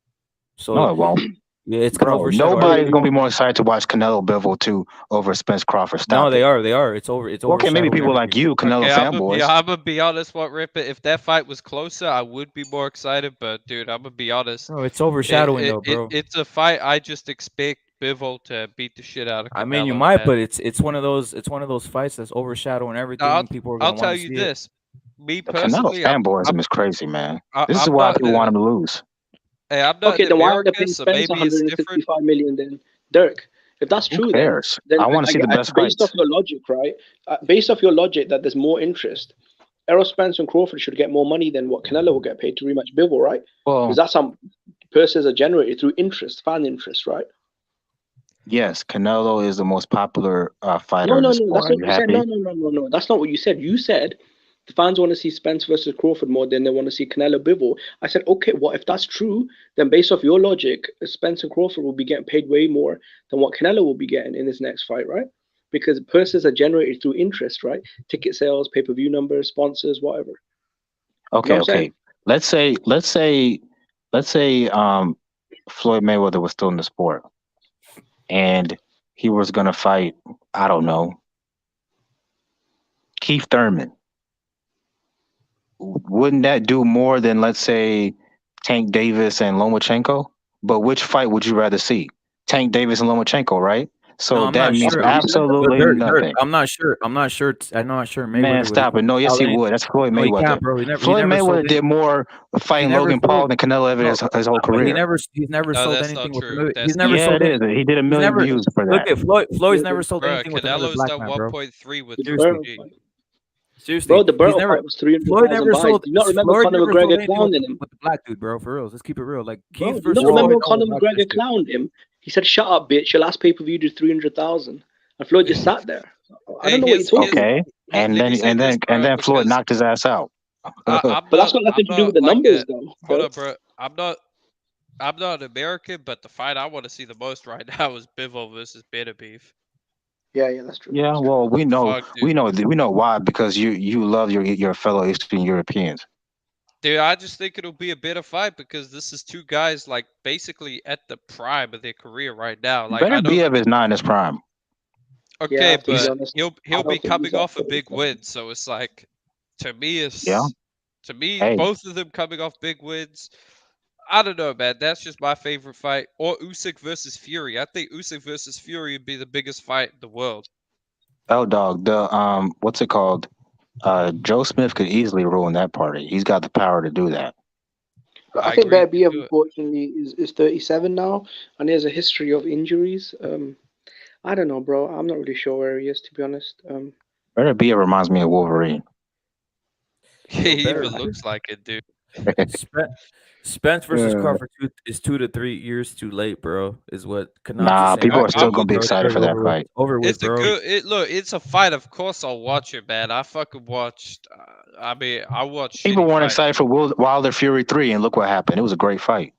No, So it won't. yeah, it's gonna Bro, overshadow nobody's gonna everything. be more excited to watch Canelo Bivol 2 over Spence-Crawford. No, Stop they it. are, they are. It's Okay, maybe overshadowing people like everything. you, Canelo Okay, fanboys. I'm gonna be honest. What Ripper? If that fight was closer, I would be more excited. But dude, I'm gonna be honest. No, it's overshadowing though, bro. It's a fight. I just expect Bivol to beat the shit out of I mean, you Canelo, might, man. but it's one of those fights that's overshadowing Now, everything. People are I'll gonna want tell to you see it. this. Me The Canelo personally, fanboyism is crazy, man. This is I'm why not people want a him to lose. hey, I'm not Okay, in then why are they America, paying so Spence maybe it's different. 165 million then? Dirk, if that's Who true, cares? then I want to see the best based off fights. your logic, right? Based off your logic that there's more interest, Errol Spence and Crawford should get more money than what Canelo will get paid to rematch Bivol, right? Because Well, that's how purses are generated through interest, fan interest, right? yes, Canelo is the most popular fighter No, in no, the no. sport. That's Are not you what you said. No, happy? no, no, no, no. That's not what you said. You said the fans want to see Spence versus Crawford more than they want to see Canelo Bivol. I said, okay, what if that's true? Then based off your logic, Spence and Crawford will be getting paid way more than what Canelo will be getting in this next fight, right? Because purses are generated through interest, right? Ticket sales, pay-per-view numbers, sponsors, whatever. You know Okay, what I'm saying? okay. Let's say Floyd Mayweather was still in the sport and he was gonna fight, I don't know, Keith Thurman. Wouldn't that do more than, let's say, Tank Davis and Lomachenko? But which fight would you rather see? Tank Davis and Lomachenko, right? No, So I'm that not means That's sure. what you said. But absolutely Dirk, nothing. I'm not sure. I'm not sure Man, Mayweather would stop it. No, yes, sell he any. would. That's Floyd No, he Mayweather. can't, bro. He Floyd never sold Mayweather any. did more He fighting never Logan Paul sold. than Canelo ever No, his whole but career. he's never No, sold that's not anything with true. He's That's never not Yeah, sold it true. is. any. He did a He's million never views for look that. at Floyd's never sold Bro, anything with another Canelo's black done man, bro. 1.3 with The Triple Seriously, Burrow G. fight. seriously, Bro, the he's Burrow never. fight was Floyd 300,000 never buys. sold. Do you not remember Floyd Conor never sold McGregor anything with clowning him? with the black dude, bro. For real, let's keep it real. Like Bro, Keith do you not versus Well, remember Floyd, when that was Conor a boxing McGregor shit. clowned him? He said, "Shut up, bitch! Your last pay-per-view did 300,000," and Floyd just sat there. I Hey, don't know what you're talking about. okay. And let me then say and this, then and bro, then Floyd because knocked his ass out. I'm But that's got I'm nothing to do with not the like numbers, a though. hold Dirk. up, bro. I'm not an American, but the fight I want to see the most right now is Bivol versus Beterbiev. Yeah, yeah, that's true. Yeah, That's true. well, Fuck, dude. we know why, because you love your fellow Eastern Europeans. Dude, I just think it'll be a better fight because this is two guys like basically at the prime of their career right now. Like Better I know, Biev is not in his prime. Yeah, I okay, have to be He's but honest. he'll I be don't think he's coming that off a fit. big win, so it's like yeah. to me Hey, both of them coming off big wins. I don't know, man. That's just my favorite fight. Or Usyk versus Fury. I think Usyk versus Fury would be the biggest fight in the world. L Dog, the what's it called? Joe Smith could easily ruin that party. He's got the power to do that. But I I think agree. Bear He could Biev, do it. unfortunately, is 37 now, and he has a history of injuries. I don't know, bro. I'm not really sure where he is, to be honest. Better Biev reminds me of Wolverine. He Yo, even better. looks like it, dude. Spence, Spence versus Uh, Crawford is 2 to 3 years too late, bro. Is what Kanan's just nah, saying. people I, are It's still I'm over, gonna with be bro. you It's there. excited already for that over with. fight. It's over with, It's a bro. good. Look, it's a fight. Of course, I'll watch it, man. I fucking watched. I mean, I watch People shitty weren't fights. excited for Wilder Fury 3, and look what happened. It was a great fight.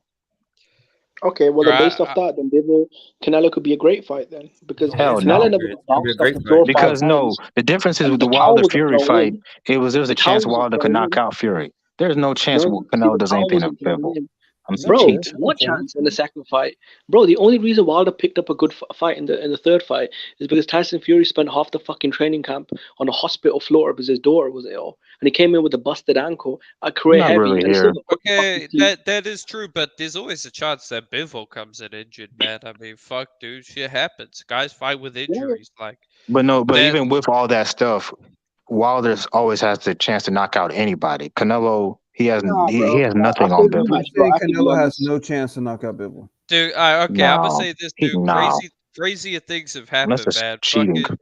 Okay, well, Bro, then based off that, then Bivol Canelo could be a great fight then, because No, Hell it's gonna Canelo be no. never great. got It's gonna be a bounced off great the fight. floor five Because no, times, the difference is and with the the towel Wilder wasn't Fury thrown fight, in. there was The a towel chance wasn't Wilder could thrown knock in. out Fury. There's no chance No, see, Canelo the does towel anything to wasn't thrown Bivol. in. Never, Bro, there's no one chance. chance in the second fight. Bro, the only reason Wilder picked up a good fight in the third fight is because Tyson Fury spent half the fucking training camp on a hospital floor because his daughter was ill, and he came in with a busted ankle at I'm career not heavy, really and he still here. got put in the okay, fucking team. that is true, but there's always a chance that Bivol comes in injured, man. I mean, fuck, dude, shit happens. Guys fight with Yeah, injuries, like But no, but that. even with all that stuff, Wilder always has the chance to knock out anybody. Canelo, nah, he bro. has I nothing say on I Bivol. rematch, bro. think I have to be Canelo has honest. no chance to knock out Bivol. Dude, okay, I'm gonna No, say this, dude. no, Crazier things have unless happened, it's man. cheating. Fucking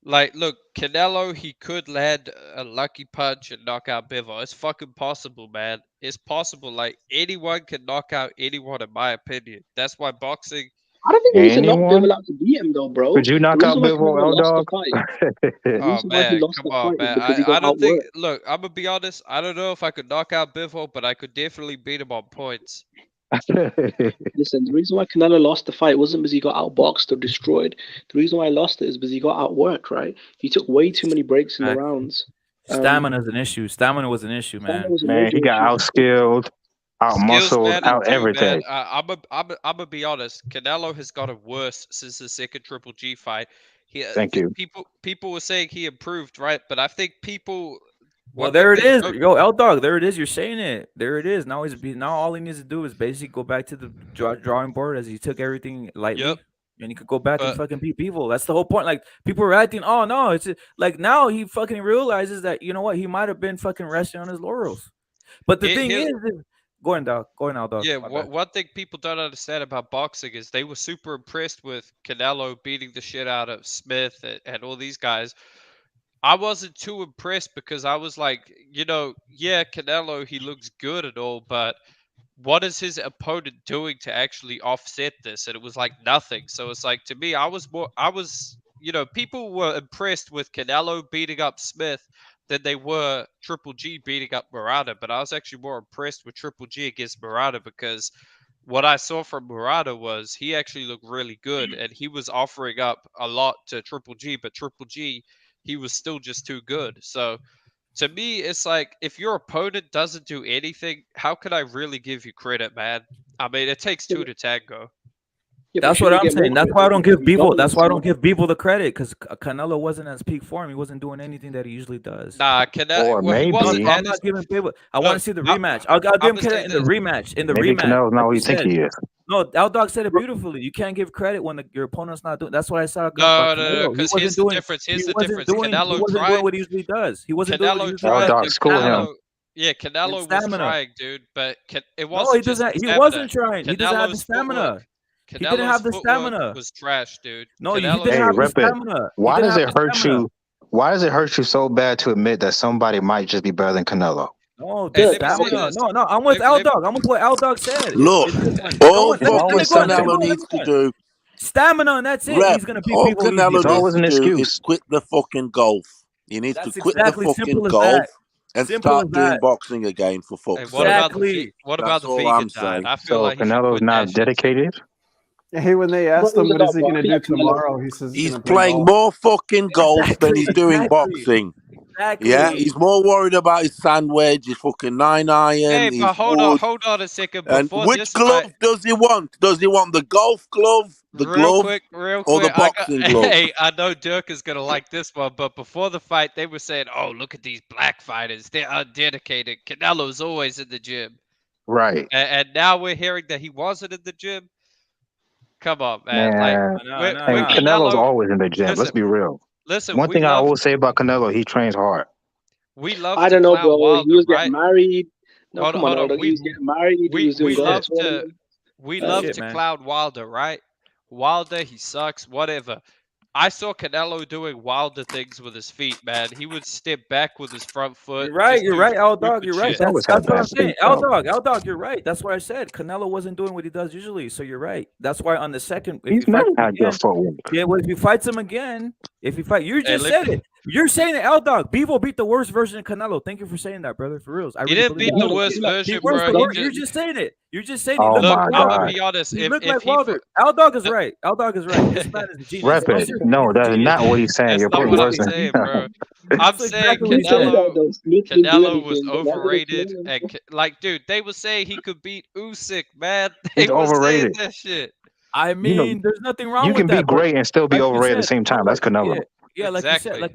like, look, Canelo, he could land a lucky punch and knock out Bivol. It's fucking possible, man. It's possible. Like anyone can knock out anyone, in my opinion. That's why boxing. I don't think he needs to knock Anyone? Bivol out to beat him, though, bro. Could you The knock out reason why Bivol, Canelo L lost the Dog? fight, the Oh reason why he man, lost come that on, fight is man. because he I got don't think. outworked. Look, I'm gonna be honest. I don't know if I could knock out Bivol, but I could definitely beat him on points. Listen, the reason why Canelo lost the fight wasn't because he got outboxed or destroyed. The reason why he lost it is because he got outworked, right? He took way too many breaks in the rounds. Stamina is an issue. Stamina was an issue, man. Man, he got outskilled, outmuscled, out everything. I'm gonna be honest. Canelo has gotten worse since the second Triple G fight. Thank you. People were saying he improved, right? But I think people. Well, there it is. Yo, L Dog, there it is. You're saying it. There it is. Now all he needs to do is basically go back to the drawing board as he took everything lightly. And he could go back and fucking beat Bivol. That's the whole point. Like, people were acting, oh no, it's like now he fucking realizes that, you know what, he might have been fucking resting on his laurels. But the thing is, go on, dog. Yeah, one thing people don't understand about boxing is they were super impressed with Canelo beating the shit out of Smith and all these guys. I wasn't too impressed because I was like, yeah, Canelo, he looks good and all, but what is his opponent doing to actually offset this? And it was like nothing. So it's like, to me, people were impressed with Canelo beating up Smith than they were Triple G beating up Murata. But I was actually more impressed with Triple G against Murata because what I saw from Murata was he actually looked really good and he was offering up a lot to Triple G, but Triple G, he was still just too good. So to me, it's like, if your opponent doesn't do anything, how can I really give you credit, man? I mean, it takes two to tango. Yeah, that's what I'm saying. That's why I don't give Bivol. That's why I don't give Bivol the credit, because Canelo wasn't at his peak form. He wasn't doing anything that he usually does. Nah, Canelo. Or maybe I'm not giving Bivol. I want to see the rematch. I'll give him credit in the rematch. Maybe Canelo's not what you think he is. No, L Dog said it beautifully. You can't give credit when your opponent's not doing. That's what I saw. No, because here's the difference. Canelo wasn't doing what he usually does. He wasn't doing what he usually does. L Dog, school him. Yeah, Canelo was trying, dude, but it wasn't. No, he doesn't. He wasn't trying. He doesn't have the stamina. He didn't have the stamina. Was trash, dude. No, he didn't have the stamina. Why does it hurt you? Why does it hurt you so bad to admit that somebody might just be better than Canelo? No, stamina. No, I'm with L Dog. I'm with what L Dog said. Look, all fucking Canelo needs to do, stamina, and that's it. He's gonna beat people. Canelo needs to do is quit the fucking golf. He needs to quit the fucking golf and start doing boxing again, for fuck's sake. Exactly. What about the vegan diet? I feel like Canelo's not dedicated. Hey, when they asked him what is he going to do tomorrow, he says he's playing more fucking golf than he's doing boxing. Exactly. Yeah, he's more worried about his sandwich, his fucking 9-iron. Hey, but hold on a second. And which glove does he want? Does he want the golf glove, the glove, or the boxing glove? Hey, I know Dirk is gonna like this one, but before the fight, they were saying, "Oh, look at these black fighters; they're undedicated." Canelo's always in the gym, right? And now we're hearing that he wasn't in the gym. Come on, man. Canelo's always in the gym. Let's be real. Listen, one thing I always say about Canelo, he trains hard. We love. I don't know, bro. Wilder, he was getting married. No, hold on. He was getting married. We love to clown Wilder, right? Wilder, he sucks. Whatever. I saw Canelo doing Wilder things with his feet, man. He would step back with his front foot. You're right, L Dog. You're right. That's what I'm saying. L Dog, you're right. That's what I said. Canelo wasn't doing what he does usually, so you're right. That's why on the second, he's not had good footwork. Yeah, well, if he fights him again, you just said it. You're saying that L Dog, Bivol beat the worst version of Canelo. Thank you for saying that, brother. For reals, he didn't beat the worst version, bro. You're just saying it. You're just saying it. Oh Look, I'm gonna be honest. He looked like Wilder. L Dog is right. L Dog is right. This man is a genius. Rep it. No, that's not what he's saying. You're putting words in. Saying, bro. I'm saying Canelo was overrated. And like, dude, they were saying he could beat Usyk, man. They were saying that shit. I mean, there's nothing wrong with that. You can be great and still be overrated at the same time. That's Canelo. Yeah, like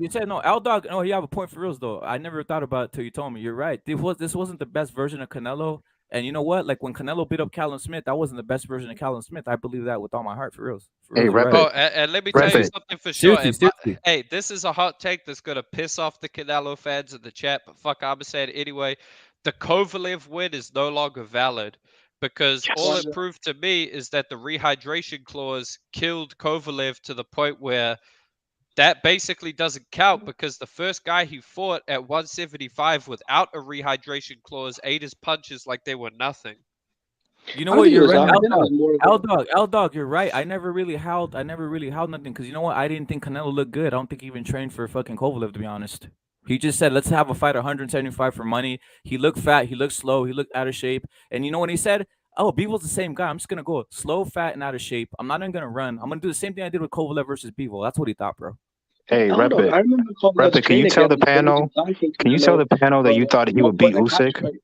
you said, no, L Dog. No, you have a point for reals though. I never thought about it till you told me. You're right. This wasn't the best version of Canelo. And you know what? Like when Canelo beat up Callum Smith, that wasn't the best version of Callum Smith. I believe that with all my heart, for reals. Hey, right. And let me tell you something for sure. Hey, this is a hot take that's gonna piss off the Canelo fans in the chat, but fuck, I'm gonna say it anyway. The Kovalev win is no longer valid. Because all it proved to me is that the rehydration clause killed Kovalev to the point where that basically doesn't count, because the first guy he fought at 175 without a rehydration clause ate his punches like they were nothing. You know what? You're right. L Dog, you're right. I never really howled nothing, because you know what? I didn't think Canelo looked good. I don't think he even trained for fucking Kovalev, to be honest. He just said, let's have a fight 175 for money. He looked fat. He looked slow. He looked out of shape. And you know what he said? oh, Bivol's the same guy. I'm just gonna go slow, fat, and out of shape. I'm not even gonna run. I'm gonna do the same thing I did with Kovalev versus Bivol. That's what he thought, bro. Hey, I don't know. I remember Kovalev's can you trainer tell the getting panel? Can you tell the panel that you thought he would beat Usyk?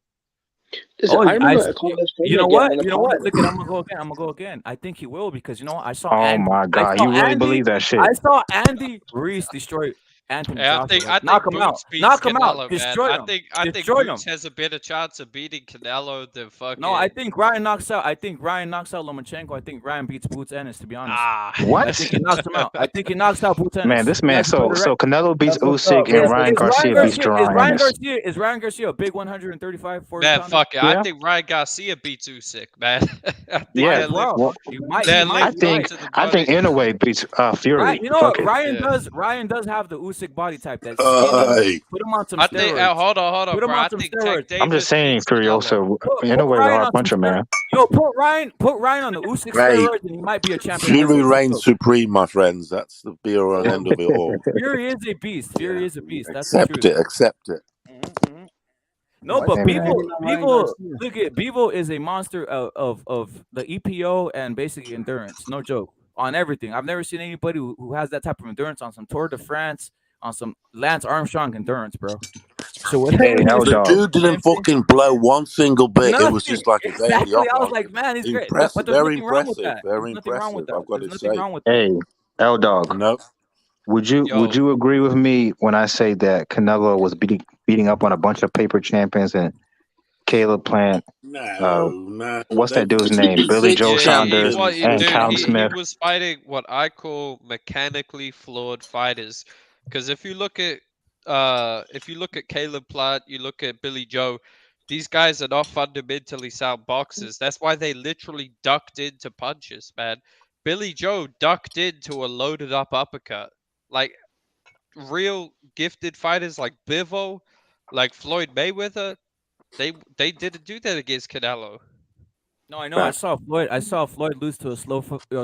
Listen, I remember Kovalev's trainer you know what? getting You know what? Look, I'm gonna go again. I think he will because you know what? I saw. Oh Andy, my God, you really believe that shit? I saw Andy Ruiz destroy Anthony Joshua. I think knock him out. Boots beats Knock him Canelo, out. man. Destroy him. I think Destroy him. Boots has a better chance of beating Canelo than fucking. No, I think Ryan knocks out. Lomachenko. I think Ryan beats Boots Ennis. To be honest, what? I think he knocks him out. I think he knocks out Boots Ennis. Man, this man. So Canelo beats Usyk and Ryan Garcia beats Ryan Garcia. Is Ryan Garcia a big 135, 40 Man, pounder? fuck it. Yeah. I think Ryan Garcia beats Usyk, man. I think Inoue beats Fury. Right, you know what? Ryan does have the Usyk body type. That's skinny. Put him on some steroids. Hold on, put him bro. on some steroids. I'm just saying, Furioso. Inoue is a hard puncher, man. Yo, put Ryan on the Usyk steroids, and he might be a champion. Fury reigns supreme, my friends. That's the be all and end of it all. Fury is a beast. Fury is a beast. That's accept it. Accept it. Mm-hmm. No, but Bivol, look at Bivol is a monster of the EPO and basically endurance. No joke on everything. I've never seen anybody who has that type of endurance on some Tour de France, on some Lance Armstrong endurance, bro. So the dude didn't fucking blow one single bit. Nothing. It was just like exactly. I was like, man, he's great. But very impressive. Very impressive. I've got to say. Hey, L Dog. No. Would you agree with me when I say that Canelo was beating up on a bunch of paper champions and Caleb Plant? No. What's that dude's name? Billy Joe Saunders and Callum Smith. He was fighting what I call mechanically flawed fighters. Because if you look at Caleb Plant, you look at Billy Joe, these guys are not fundamentally sound boxers. That's why they literally ducked into punches, man. Billy Joe ducked into a loaded up uppercut. Like real gifted fighters like Bivol, like Floyd Mayweather, they didn't do that against Canelo. No, I know. I saw Floyd lose to a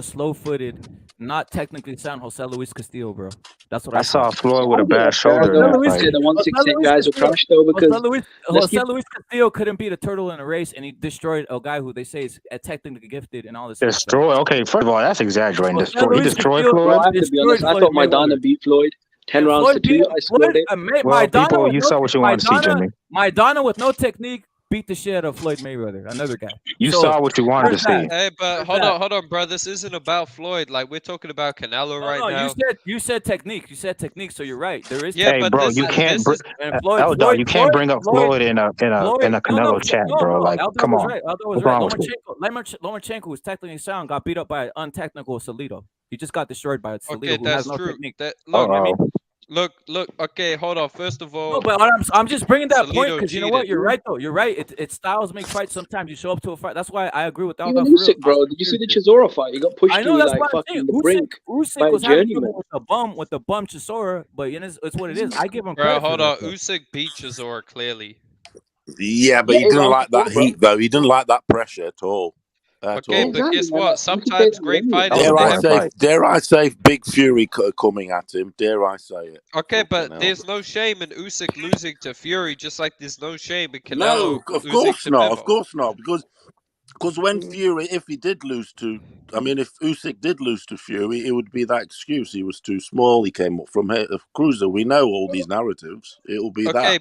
slow-footed, not technically sound Jose Luis Castillo, bro. That's what I saw. Floyd with a bad shoulder. The 168 guys were crushed though because Jose Luis Castillo couldn't beat a turtle in a race, and he destroyed a guy who they say is technically gifted and all this. Destroy. Okay, first of all, that's exaggerating. He destroyed Floyd. Well, I have to be honest. I thought Maidana beat Floyd 10 rounds to 2. I scored it. Well, people, you saw what you wanted to see, Jimmy. Maidana with no technique beat the shit out of Floyd Mayweather, another guy. You saw what you wanted to see. Hey, but hold on, bro. This isn't about Floyd. Like we're talking about Canelo now. You said technique. You said technique. So you're right. There is. Hey, but bro, you can't. You can't bring up Floyd in a Canelo chat, bro. Like, come on. Right. What's wrong with Lomachenko, who's technically sound, got beat up by an untechnical Salido. He just got destroyed by a Salido who has no technique. Look. Okay, hold on. First of all, no, but I'm just bringing that point because you know what? You're right though. You're right. It styles make fights. Sometimes you show up to a fight. That's why I agree with that. Usyk, bro. Did you see the Chisora fight? He got pushed to like fucking the brink by a journeyman. With the bum Chisora, but you know, it's what it is. I give him credit. Bro, hold on. Usyk beat Chisora clearly. Yeah, but he didn't like that heat though. He didn't like that pressure at all. Okay, but guess what? Sometimes great fighters. Dare I say, Big Fury coming at him? Dare I say it? Okay, but there's no shame in Usyk losing to Fury, just like there's no shame in Canelo. No, of course not. Of course not. Because when Fury, if Usyk did lose to Fury, it would be that excuse. He was too small. He came up from a cruiser. We know all these narratives. It will be that. Okay,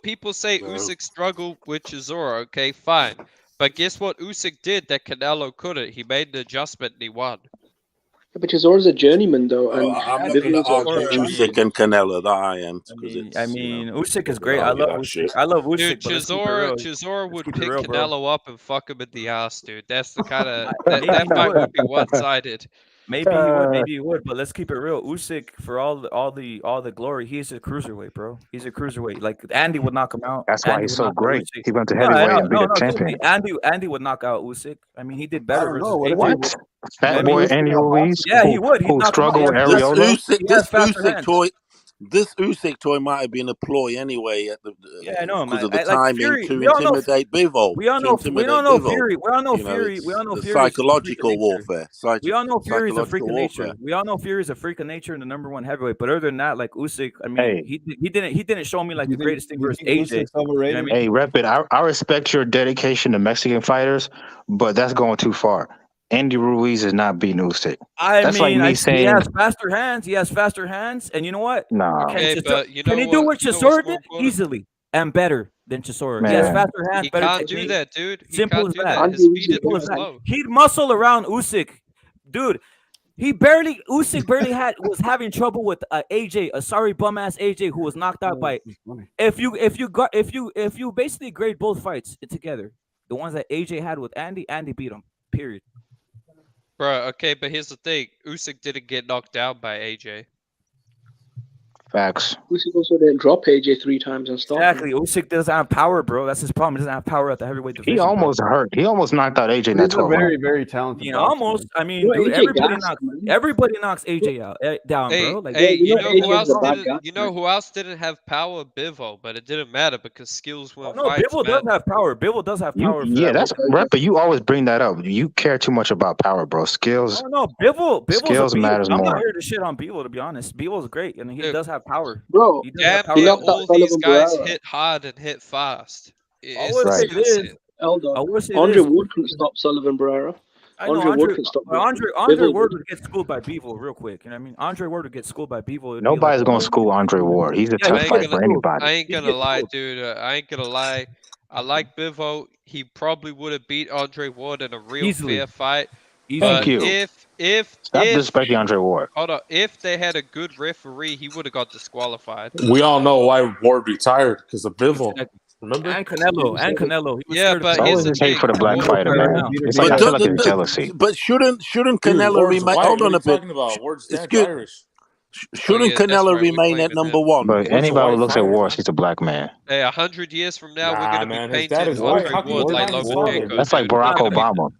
people say Usyk struggled with Chisora. Okay, fine. But guess what Usyk did that Canelo couldn't? He made an adjustment and he won. Yeah, but Chisora's a journeyman though. And I'm not going to argue Usyk and Canelo. That I am. Usyk is great. I love Usyk. I love Usyk. Dude, Chisora would pick Canelo up and fuck him in the ass, dude. That's the kind of that fight would be one-sided. Maybe he would, but let's keep it real. Usyk, for all the glory, he's a cruiserweight, bro. He's a cruiserweight. Like Andy would knock him out. That's why he's so great. He went to heavyweight and beat a champion. Andy would knock out Usyk. I mean, he did better. What? Fat boy Andy Ruiz? Yeah, he would. Who struggled with areola? This Usyk toy might have been a ploy anyway Yeah, I know, because man. of the Like timing Fury, to we all know. intimidate Bivol. We all know Fury. We all know The Fury is just a freak of psychological nature. warfare. We all know Fury is a freak Psychological of nature. warfare. We all know Fury is a freak of nature and the number one heavyweight. But other than that, like Usyk, I mean, he didn't show me like the greatest thing versus AJ. You know what I mean? Hey, Rapid, I respect your dedication to Mexican fighters, but that's going too far. Andy Ruiz is not beating Usyk. That's like me saying he has faster hands. He has faster hands, and you know what? Nah. Can he do what Chisora did? Easily and better than Chisora. He has faster hands. He better can't technique. do that, dude. He Simple can't as do that. that. His speed is too slow. He'd muscle around Usyk, dude. Usyk barely was having trouble with AJ, a sorry bum ass AJ who was knocked out by. If you basically grade both fights together, the ones that AJ had with Andy beat him. Period. Bro, okay, but here's the thing: Usyk didn't get knocked down by AJ. Facts. Usyk also didn't drop AJ 3 times and stop. Exactly. Usyk doesn't have power, bro. That's his problem. He doesn't have power at the heavyweight division. He almost hurt. He almost knocked out AJ in that He's a 12 very, very talented. Almost. I mean, dude, everybody knocks AJ down, bro. Like, you know who else didn't have power? Bivol, but it didn't matter because skills won fights. Bivol does have power. Bivol does have power. Yeah, that's right. But you always bring that up. You care too much about power, bro. Skills. No, Bivol skills matters I'm more. not here to shit on Bivol, to be honest. Bivol's great, and he does have power, bro. Damn, all these guys hit hard and hit fast. I would say this. Andre Ward couldn't stop Sullivan Barrera. I know Andre Ward couldn't stop. Andre Ward would get schooled by Bivol real quick. You know what I mean? Andre Ward would get schooled by Bivol. Nobody's gonna school Andre Ward. He's a tough fight for anybody. I ain't gonna lie, dude. I ain't gonna lie. I like Bivol. He probably would have beat Andre Ward in a real fair fight. Thank you. Stop disrespecting Andre Ward. Hold on. If they had a good referee, he would have got disqualified. We all know why Ward retired because of Bivol. Remember? And Canelo. Yeah, but here's the hate for the black fighter, man. It's like I feel like it's jealousy. But shouldn't Canelo remain? Hold on a bit. Shouldn't Canelo remain at number one? But anybody who looks at Ward, he's a black man. Hey, 100 years from now, we're gonna be painting Andre Ward like Lomachenko. That's like Barack Obama.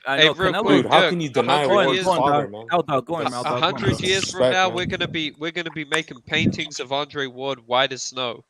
Hey, real quick, how can you deny Ward's father, man? 100 years from now, we're gonna be making paintings of Andre Ward white as snow.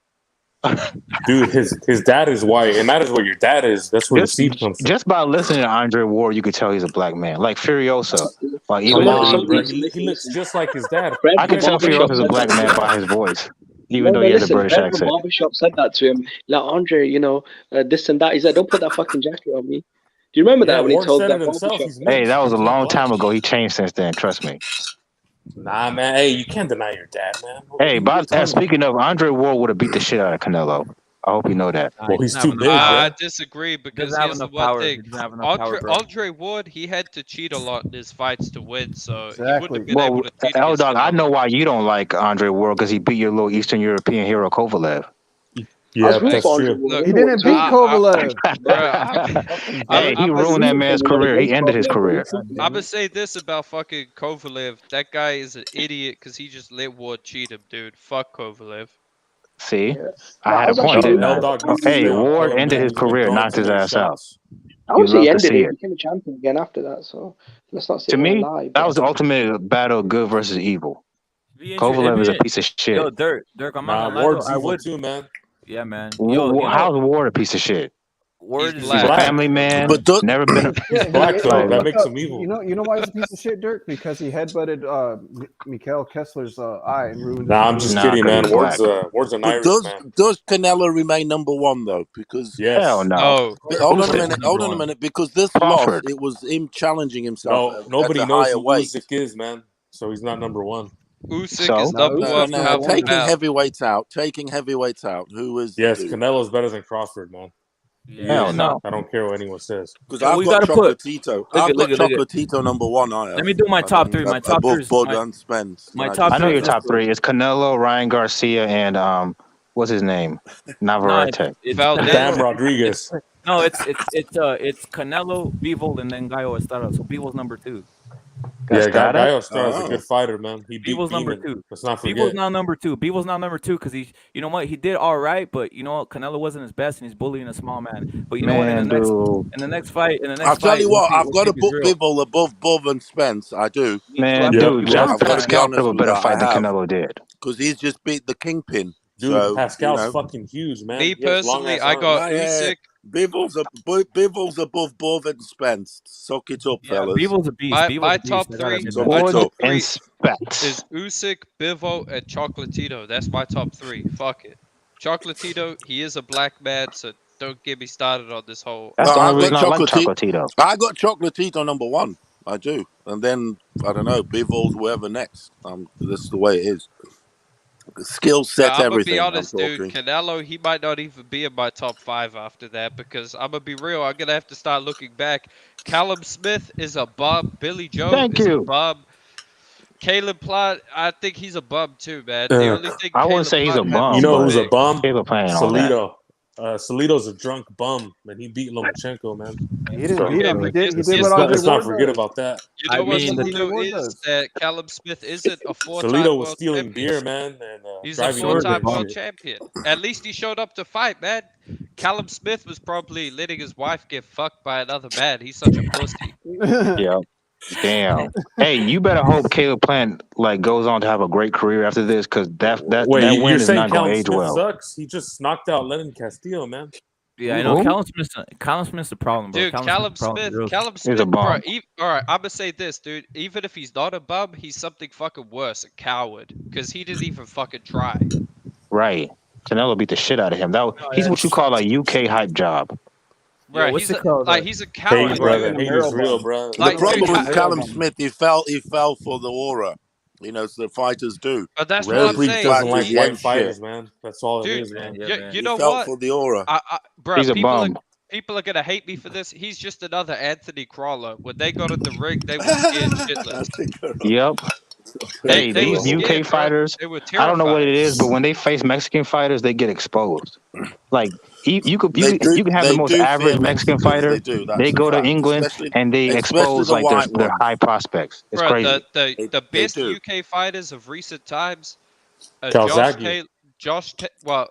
Dude, his dad is white, and that is what your dad is. That's where the seed comes from. Just by listening to Andre Ward, you could tell he's a black man. Like Furiosa. Like he looks just like his dad. I can tell Furiosa's a black man by his voice. Even though he has a British accent. Barbershop said that to him. Like, Andre, you know, this and that. He said, don't put that fucking jacket on me. Do you remember that when he told that barbershop? Hey, that was a long time ago. He changed since then. Trust me. Nah, man. Hey, you can't deny your dad, man. Hey, speaking of, Andre Ward would have beat the shit out of Canelo. I hope you know that. Well, he's too big. I disagree because here's the one thing. Andre Ward, he had to cheat a lot in his fights to win, so he Exactly. wouldn't have been able to beat L-Dog, I know why you don't like Andre Ward because he beat your little Eastern European hero Kovalev. Yeah, that's true. Look, he didn't beat Kovalev. Hey, he ruined that man's career. He ended his career. I'm gonna say this about fucking Kovalev. That guy is an idiot because he just let Ward cheat him, dude. Fuck Kovalev. See, I had a point. Hey, Ward ended his career, knocked his ass out. I would say he ended it. He became a champion again after that. So let's not say to me, lie, that was the ultimate battle of good versus evil. Kovalev is a piece of shit. Yo, Dirk, I'm not gonna lie, I would too, man. Yeah, man. How's Ward a piece of shit? Ward He's a family man, but never been a black though. That makes him evil. You know why he's a piece of shit, Dirk? Because he headbutted Mikael Kessler's eye and ruined. Nah, I'm just kidding, man. Ward's an Irish man. Does Canelo remain number one though? Because hell no. Hold on a minute. Because this loss, it was him challenging himself. No, nobody knows who weight. Usyk is, man. So he's not number one. Usyk is number one. Taking heavyweights out. Who is? Yes, Canelo's better than Crawford, man. Hell no. I don't care what anyone says. Because I've got Chocolatito. I've got Chocolatito number one. Let me do my top three. My top three. Bud and Spence. I know your top three. It's Canelo, Ryan Garcia, and what's his name? Navarrete. Damn Rodriguez. No, it's Canelo, Bivol, and then Gallo Estrada. So Bivol's number 2. Yeah, Gallo Estrada's a good fighter, man. He beat Bivol's number 2. Let's not forget. Bivol's now number 2. Bivol's now number 2 because you know what, he did all right, but you know what, Canelo wasn't his best, and he's bullying a small man. But you know what, in the next fight, I'll tell you what, I've got to put Bivol above Bub and Spence. I do. Man, dude, Spence-Crawford a better fight than Canelo did. because he's just beat the Kingpin. Dude, So, Pascal's fucking huge, man. Me He has long personally, ass I arms. got Usyk. Bivol's above Bov and Spence. Suck it up, fellas. Bivol's a beast. My top three, is Usyk, Bivol, and Chocolatito. That's my top three. Fuck it. Chocolatito, he is a black man, so don't get me started on this whole. That's the only reason I like Chocolatito. I got Chocolatito number 1. I do. And then, I don't know, Bivol's whoever next. This is the way it is. Skill set, I'm everything. gonna be honest, dude. Canelo, he might not even be in my top 5 after that because I'm gonna be real. I'm gonna have to start looking back. Callum Smith is a bum. Billy Joe is a bum. Caleb Plant, I think he's a bum too, man. The only thing I wouldn't say he's a bum. You know who's a bum? Salido. Salito's a drunk bum, and he beat Lomachenko, man. He didn't beat him. He did what Let's not forget about that. You know what Salito is? That Callum Smith isn't a 4-time Salito was world stealing champion. beer, man, and He's a 4-time world champion. At least he showed up to fight, man. Callum Smith was probably letting his wife get fucked by another man. He's such a pussy. Yeah. Damn. Hey, you better hope Caleb Plant goes on to have a great career after this, because that win is not going to age well. Sucks. He just knocked out Lennon Castillo, man. Yeah, I know. Callum Smith's the problem, bro. Dude, Callum Smith, is a bum. bro. All right, I'm gonna say this, dude. Even if he's not a bum, he's something fucking worse, a coward, because he didn't even fucking try. Right. Canelo beat the shit out of him. He's what you call a UK hype job. Right, he's a coward. Hey, brother, he was real, bro. The problem with Callum Smith, he fell for the aura. You know, so the fighters do. But that's what I'm saying. Doesn't like white fighters, man. That's all it is, man. You know fell what? for the aura. Bro, he's a bum. People are gonna hate me for this. He's just another Anthony Crawler. When they got in the ring, they were scared shitless. Yep. Hey, these UK fighters, I don't know what it is, but when they face Mexican fighters, they get exposed. Like you can have the most average Mexican fighter. They go to England and they expose their high prospects. It's crazy. The best UK fighters of recent times, Josh. Well,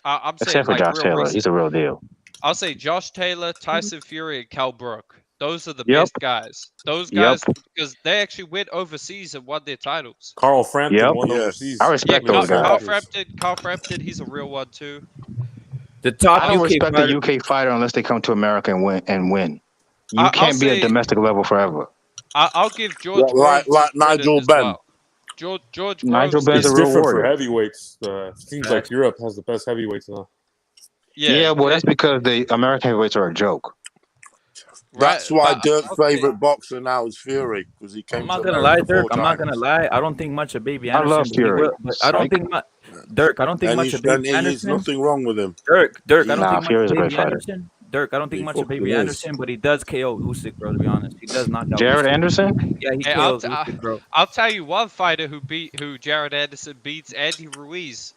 I'm saying except for Josh Taylor, he's a real deal. I'll say Josh Taylor, Tyson Fury, and Cal Brook. Those are the best guys. Those guys, because they actually went overseas and won their titles. Carl Frampton won overseas. I respect those guys. Carl Frampton, he's a real one too. I don't respect the UK fighter unless they come to America and win. You can't be at domestic level forever. I'll give George like Nigel Benn. Well. George Nigel Benn's a real different warrior. for heavyweights. Seems like Europe has the best heavyweights now. Yeah, well, that's because the American heavyweights are a joke. That's why Dirk's favorite boxer now is Fury, because he came. I'm not gonna lie, Dirk. I'm not gonna lie. I don't think much of Baby Anderson. I love Fury. I don't think Dirk. I don't think much of Baby Anderson. There's nothing wrong with him. Dirk. I don't think much Fury's of a great Baby fighter. Anderson. Dirk, I don't think much of Baby Anderson, but he does KO Usyk, bro. To be honest, he does knock out Jared Usyk. Anderson. Yeah, he KOs Usyk, bro. I'll tell you one fighter who Jared Anderson beats: Andy Ruiz.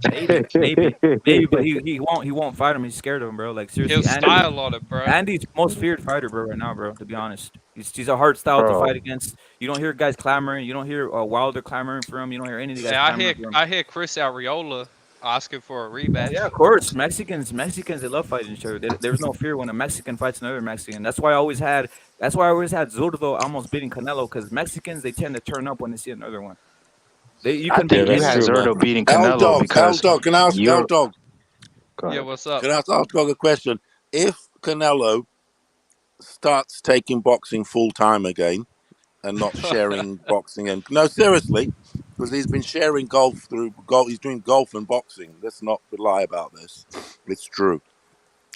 Maybe, but he won't fight him. He's scared of him, bro. Like seriously, He'll style on it, bro. Andy's most feared fighter, bro, right now, bro. To be honest, he's a hard style to fight against. You don't hear guys clamoring. You don't hear Wilder clamoring for him. You don't hear any of the guys. I hear Chris Arreola asking for a rematch. Yeah, of course. Mexicans, they love fighting each other. There's no fear when a Mexican fights another Mexican. That's why I always had Zurdo almost beating Canelo, because Mexicans, they tend to turn up when they see another one. I think you had Zurdo beating Canelo because can I ask L-Dog? Yeah, what's up? Can I ask L-Dog a question? If Canelo starts taking boxing full time again and not sharing boxing, and no, seriously, because he's been sharing golf. He's doing golf and boxing. Let's not lie about this. It's true.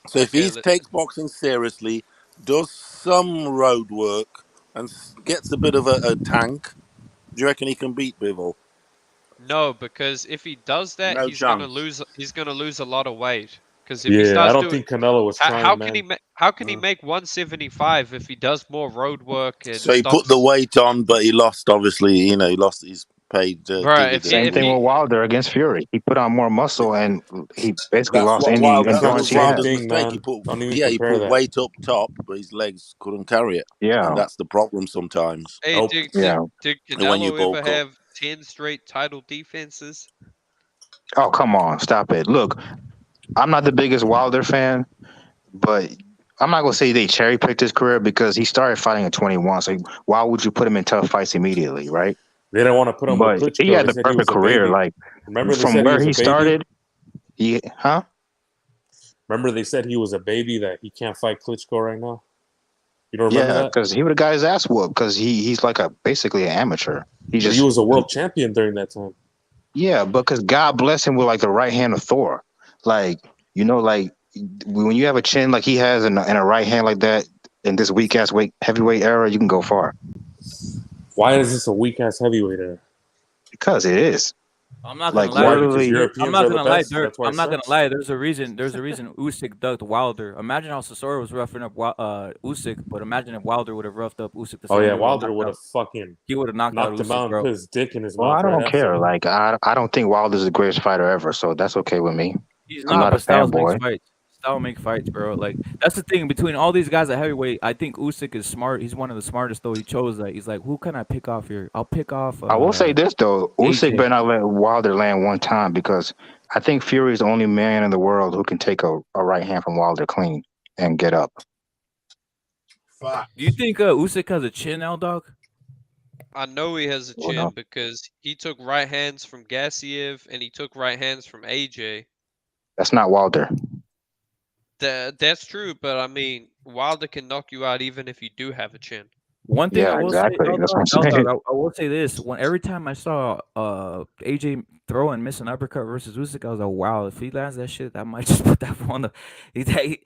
So if he takes boxing seriously, does some road work, and gets a bit of a tank, do you reckon he can beat Bivol? No, because if he does that, No he's chance. gonna lose a lot of weight. Because if he starts I don't think Canelo was trying, how can he make 175 if he does more road work? And so he put the weight on, but he lost. Obviously, he lost his paid. Same thing with Wilder against Fury. He put on more muscle and he basically lost any endurance he had. He put weight up top, but his legs couldn't carry it. Yeah, and that's the problem sometimes. Hey, did Canelo ever have 10 straight title defenses? Oh, come on, stop it! Look, I'm not the biggest Wilder fan, but I'm not gonna say they cherry picked his career because he started fighting at 21. So why would you put him in tough fights immediately, right? They didn't want to put him with But Klitschko. he had They the said he was perfect a career. baby. Like Remember they from said he where was a he baby? started, Remember they said he was a baby, that he can't fight Klitschko right now? You don't remember Yeah, that? because he would have got his ass whooped because he's like basically an amateur. But he was a world champion during that time. Yeah, because God bless him with like the right hand of Thor. Like, like when you have a chin like he has and a right hand like that in this weak ass heavyweight era, you can go far. Why is this a weak ass heavyweight era? Because it is. I'm not like gonna lie. literally, I'm not gonna lie. I'm not gonna lie. There's a reason. There's a reason Usyk ducked Wilder. Imagine how Chisora was roughing up Usyk, but imagine if Wilder would have roughed up Usyk the same way. Wilder would have fucking he would have knocked out him Usyk, out and bro. put his dick in his Well, mouth. I don't right care. after. Like I don't think Wilder's the greatest fighter ever, so that's okay with me. I'm not a Styles makes fanboy. fights. Style make fights, bro. Like that's the thing between all these guys at heavyweight. I think Usyk is smart. He's one of the smartest though. He chose that. He's like, who can I pick off here? I'll pick off. I will say this though, Usyk better not let Wilder land one time because I think Fury is the only man in the world who can take a right hand from Wilder clean and get up. Do you think Usyk has a chin now, dog? I know he has a chin because he took right hands from Garcia and he took right hands from AJ. That's not Wilder. That's true, but I mean, Wilder can knock you out even if you do have a chin. One thing I will say, That's what I'm saying. I will say this: every time I saw AJ throw and miss an uppercut versus Usyk, I was like, "Wow, if he lands that shit, that might just put that on the." AJ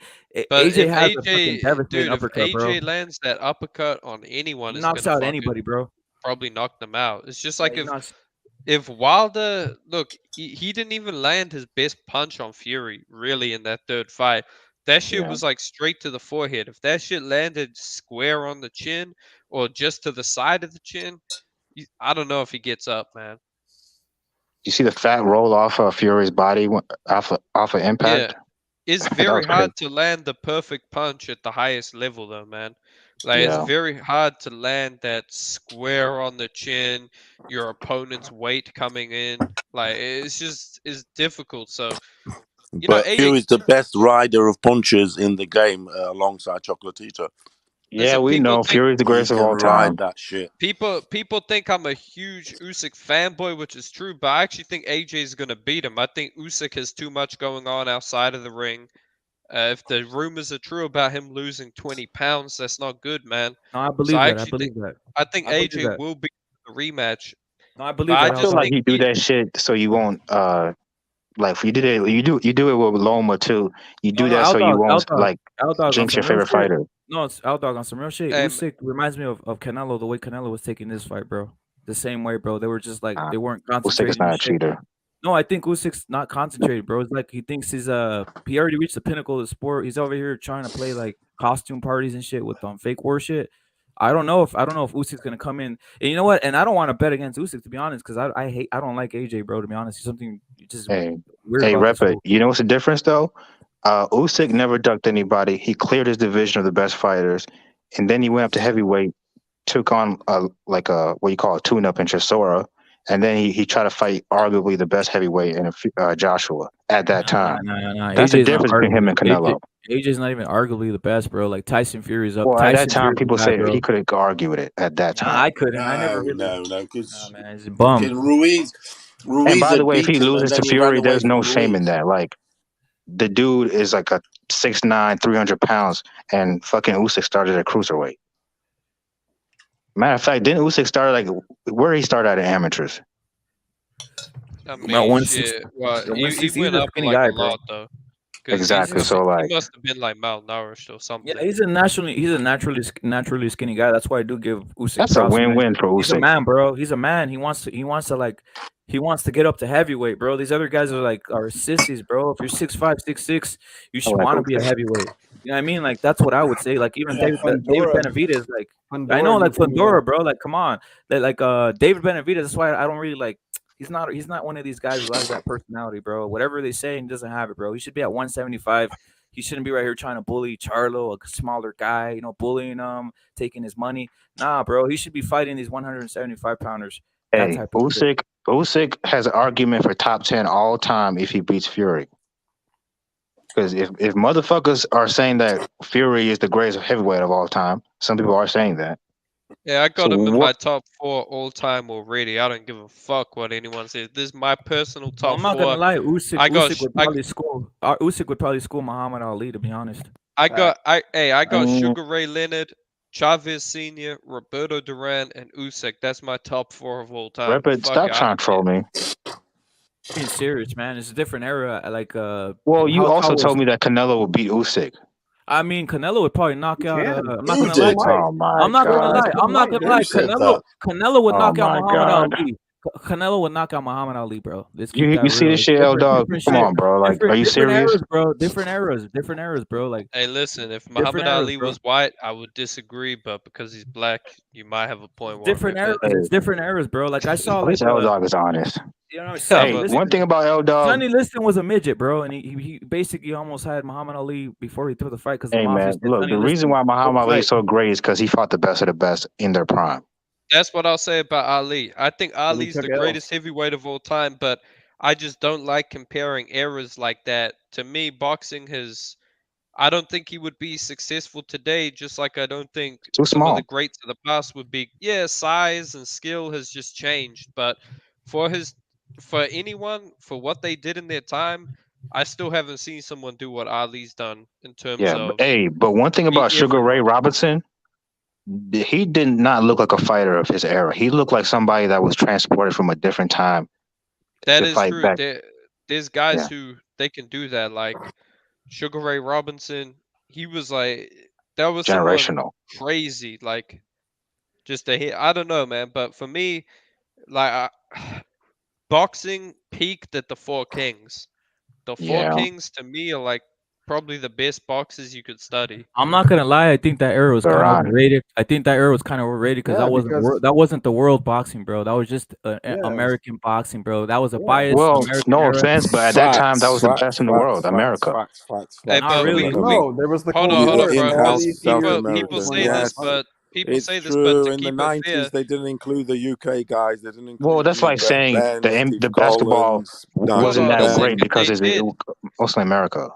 has a fucking devastating uppercut, if AJ lands that uppercut on anyone, he knocks out anybody, bro. Probably knock them out. It's just like if Wilder, look, he didn't even land his best punch on Fury really in that third fight. That shit was like straight to the forehead. If that shit landed square on the chin or just to the side of the chin, I don't know if he gets up, man. You see the fat roll off of Fury's body off of impact? Yeah. It's very hard to land the perfect punch at the highest level though, man. Like it's very hard to land that square on the chin, your opponent's weight coming in. Like it's difficult. So but Fury's the best rider of punches in the game alongside Chocolatito. Yeah, we know Fury's the greatest of all time. That shit. People think I'm a huge Usyk fanboy, which is true, but I actually think AJ is gonna beat him. I think Usyk has too much going on outside of the ring. If the rumors are true about him losing 20 pounds, that's not good, man. No, I believe that. I believe that. I think AJ will be the rematch. No, I believe that. I feel like you do that shit so you won't like if you did it, you do it with Loma too. You do that so you won't like jinx your favorite fighter. No, it's Outdog on some real shit. Usyk reminds me of Canelo, the way Canelo was taking this fight, bro. The same way, bro. They were just like they weren't concentrating. Usyk is not a cheater. No, I think Usyk's not concentrated, bro. It's like he thinks he already reached the pinnacle of the sport. He's over here trying to play like costume parties and shit with fake war shit. I don't know if Usyk's gonna come in. And you know what? And I don't want to bet against Usyk to be honest, because I don't like AJ, bro. To be honest, he's something just weird. Hey, Repa, you know what's the difference though? Usyk never ducked anybody. He cleared his division of the best fighters, and then he went up to heavyweight, took on what you call a tune-up in Chisora. And then he tried to fight arguably the best heavyweight in Joshua at that time. That's the difference between him and Canelo. AJ's not even arguably the best, bro. Like Tyson Fury's up. Well, at that time, people say he couldn't argue with it at that time. I couldn't. I never really. No, because it's a bum. Ruiz. And by the way, if he loses to Fury, there's no shame in that. Like the dude is like a 6'9", 300 pounds, and fucking Usyk started at cruiserweight. Matter of fact, didn't Usyk start where he started at amateurs? I mean, he went up like a lot though. Exactly. So he must have been like malnourished or something. Yeah, he's a naturally skinny guy. That's why I do give Usyk. That's a win-win for Usyk. He's a man, bro. He's a man. He wants to get up to heavyweight, bro. These other guys are sissies, bro. If you're 6'5", 6'6", you should want to be a heavyweight. You know what I mean? Like that's what I would say. Like even David Benavidez, I know like Fundora, bro. Like come on, David Benavidez. That's why I don't really like. He's not one of these guys who has that personality, bro. Whatever they say, he doesn't have it, bro. He should be at 175. He shouldn't be right here trying to bully Charlo, a smaller guy, bullying him, taking his money. Nah, bro. He should be fighting these 175 pounders. Hey, Usyk has an argument for top 10 all time if he beats Fury. Because if motherfuckers are saying that Fury is the greatest heavyweight of all time, some people are saying that. Yeah, I got So him in what? my top 4 all time already. I don't give a fuck what anyone says. This is my personal Well, top I'm not gonna 4. lie. Usyk, I got Usyk would probably school. Usyk would probably school Muhammad Ali, to be honest. I got Mm. Sugar Ray Leonard, Chavez Sr., Roberto Duran, and Usyk. That's my top 4 of all time. Rapid, Fuck stop it, I trying don't to troll care. me. Being serious, man. It's a different era. Like Well, you how also was. told me that Canelo would beat Usyk. I mean, Canelo would probably knock He out. can. I'm not He gonna lie. did. Oh my I'm not gonna god. lie. I'm not gonna lie. Who said that? Canelo would Oh knock out my Muhammad god. Ali. Canelo would knock out Muhammad Ali, bro. Let's keep You that see real. this It's shit, L different, dog? different Come shit. on, bro. Like, are you Different serious? eras, bro. Different eras, bro. Like Hey, listen, if different Muhammad eras, Ali bro. was white, I would disagree, but because he's black, you might have a point, Different Walker. eras. But It's different eras, bro. Like I saw, At like least L dog is honest. you know, I'm Sonny Hey, a, one Liston. thing about L dog. Sonny Liston was a midget, bro, and he basically almost had Muhammad Ali before he threw the fight because the Hey mafia man, said look, Sonny the reason Liston why threw Muhammad the Ali is fight. so great is because he fought the best of the best in their prime. that's what I'll say about Ali. I think And he Ali's took the L's. greatest heavyweight of all time, but I just don't like comparing eras like that. To me, boxing has. I don't think he would be successful today, just like I don't think Too some of small. the greats of the past would be. Yeah, size and skill has just changed, but for anyone, for what they did in their time, I still haven't seen someone do what Ali's done in terms Yeah, of but one thing about Sugar Ray everyone. Robinson, he did not look like a fighter of his era. He looked like somebody that was transported from a different time That to is fight true. back. There's guys Yeah, who they can do that, like Sugar Ray Robinson. He was like, that was someone generational. crazy, like just a hit. I don't know, man, but for me, like boxing peaked at the Four Kings. The Four Yeah. Kings to me are like probably the best boxers you could study. I'm not gonna lie. I think that era was kind of Duran. overrated. I think that era was kind of overrated because Yeah, that wasn't the world boxing, bro. That was just yes, American boxing, bro. That was a yeah. biased Well, American no era. offense, but at that time, that was the best in the world, Facts, America. facts, facts, Hey, facts. Not but Some really. of them No, there was the hold Cold on, War. bro, in-house because All these South years people American. went say on this, Yes, fight. but people it's say this, but true. to In the keep it fair, 90s, they didn't include the UK guys. They didn't Well, include that's you, like Ben saying Ben, Steve the basketball Collins, hold wasn't Nigel on that a Ben. great second. because it was mostly America.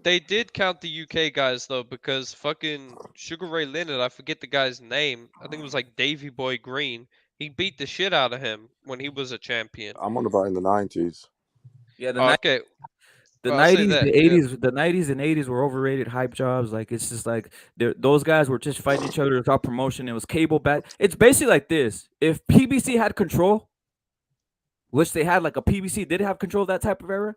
They did count the UK guys though, because fucking Sugar Ray Leonard, I forget the guy's name. I think it was like Davy Boy Green. He beat the shit out of him when he was a champion. I'm on about in the 90s. Yeah, Okay, the well, I'll say 90s, that. the 80s, the 90s and 80s were overrated hype jobs. Like it's just like those guys were just fighting each other without promotion. It was cable back. It's basically like this. If PBC had control, which they had, like a PBC did have control of that type of era,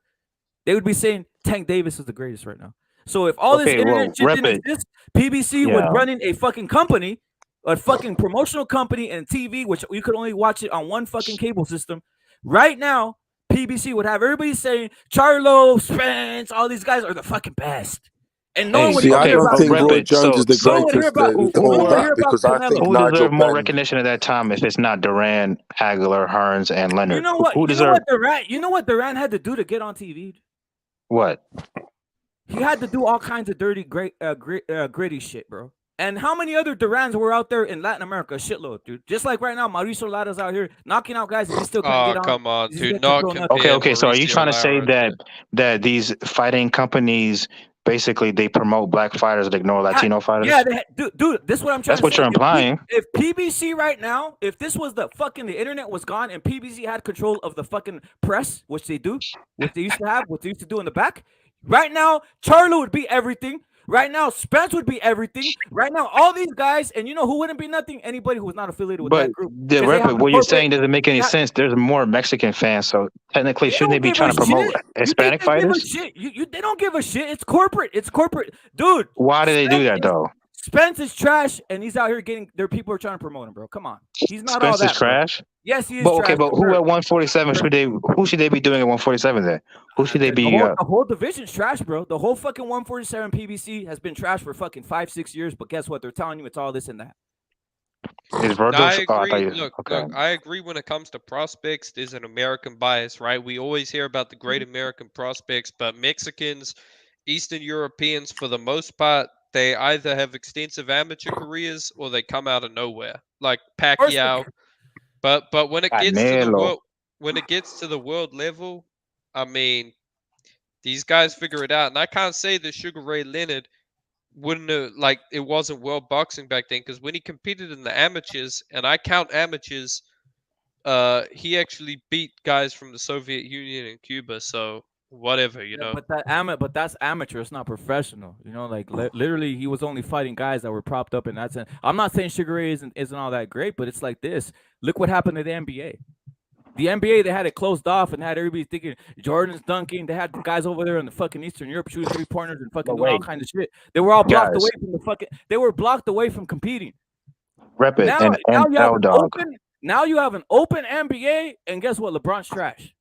they would be saying Tank Davis is the greatest right now. So if all this Okay, well, internet shit didn't Rapid, exist, PBC was yeah. running a fucking company, a fucking promotional company and TV, which you could only watch it on one fucking cable system. Right now, PBC would have everybody saying Charlo, Spence, all these guys are the fucking best. And no one would See, I hear don't about think Roy Canelo. Rapid. Jones is the No one would hear greatest about who, of no all one would who, hear that about because I think Canelo. who Nigel deserved more Ben. recognition at that time if it's not Duran, Hagler, Hearns, and Leonard? You know what? Who You know deserved what Durant? You know what Durant had to do to get on TV? what? He had to do all kinds of dirty, gritty shit, bro. And how many other Durans were out there in Latin America? A shitload, dude. Just like right now, Mauricio Lara's out here knocking out guys, and he still can't Oh, get on. come on. He Do can't not control nothing. compare Okay. So are you Mauricio trying to say Lara that these fighting companies basically they promote black fighters and ignore Latino fighters? Yeah, dude, this is what I'm trying That's to what say. you're implying. If PBC right now, if this was the internet was gone and PBC had control of the fucking press, which they do, what they used to have, what they used to do in the back, right now, Charlo would be everything. Right now, Spence would be everything. Right now, all these guys, and you know who wouldn't be nothing? Anybody who was not affiliated with But that group. the 'Cause they have Rapid, the what you're corporate. saying doesn't make any Yeah, sense. There's more Mexican fans, so technically, they shouldn't they don't be give trying a to promote shit. You think Hispanic they give a fighters? shit? They don't give a shit. It's corporate. It's corporate, dude. Why do they do that though? Spence is trash, and he's out here getting. Their people are trying to promote him, bro. Come on, he's not all Spence is that, bro. trash. Yes, he is But okay, trash. but who at 147 who should they be doing at 147 then? Who should they The be? whole division's trash, bro. The whole fucking 147 PBC has been trash for fucking 5-6 years. But guess what? They're telling you it's all this and that. Is No, I Virgil? agree. Look, I agree when it comes to prospects, there's an American bias, right? We always hear about the great American prospects, but Mexicans, Eastern Europeans, for the most part, they either have extensive amateur careers or they come out of nowhere, like Pacquiao. But when it gets to the world level, I mean, these guys figure it out. And I can't say that Sugar Ray Leonard wouldn't have, like, it wasn't world boxing back then, because when he competed in the amateurs, and I count amateurs, he actually beat guys from the Soviet Union and Cuba. So whatever, you know. But that's amateur. It's not professional. You know, like literally, he was only fighting guys that were propped up in that sense. I'm not saying Sugar Ray isn't all that great, but it's like this. Look what happened to the NBA. The NBA, they had it closed off and had everybody thinking Jordan's dunking. They had guys over there in the fucking Eastern Europe shooting 3-pointers and fucking doing all kinds of shit. They were all blocked away from the fucking. They were blocked away from competing. Rep it Now you have an open. Now you have an open NBA, and guess what? LeBron's trash.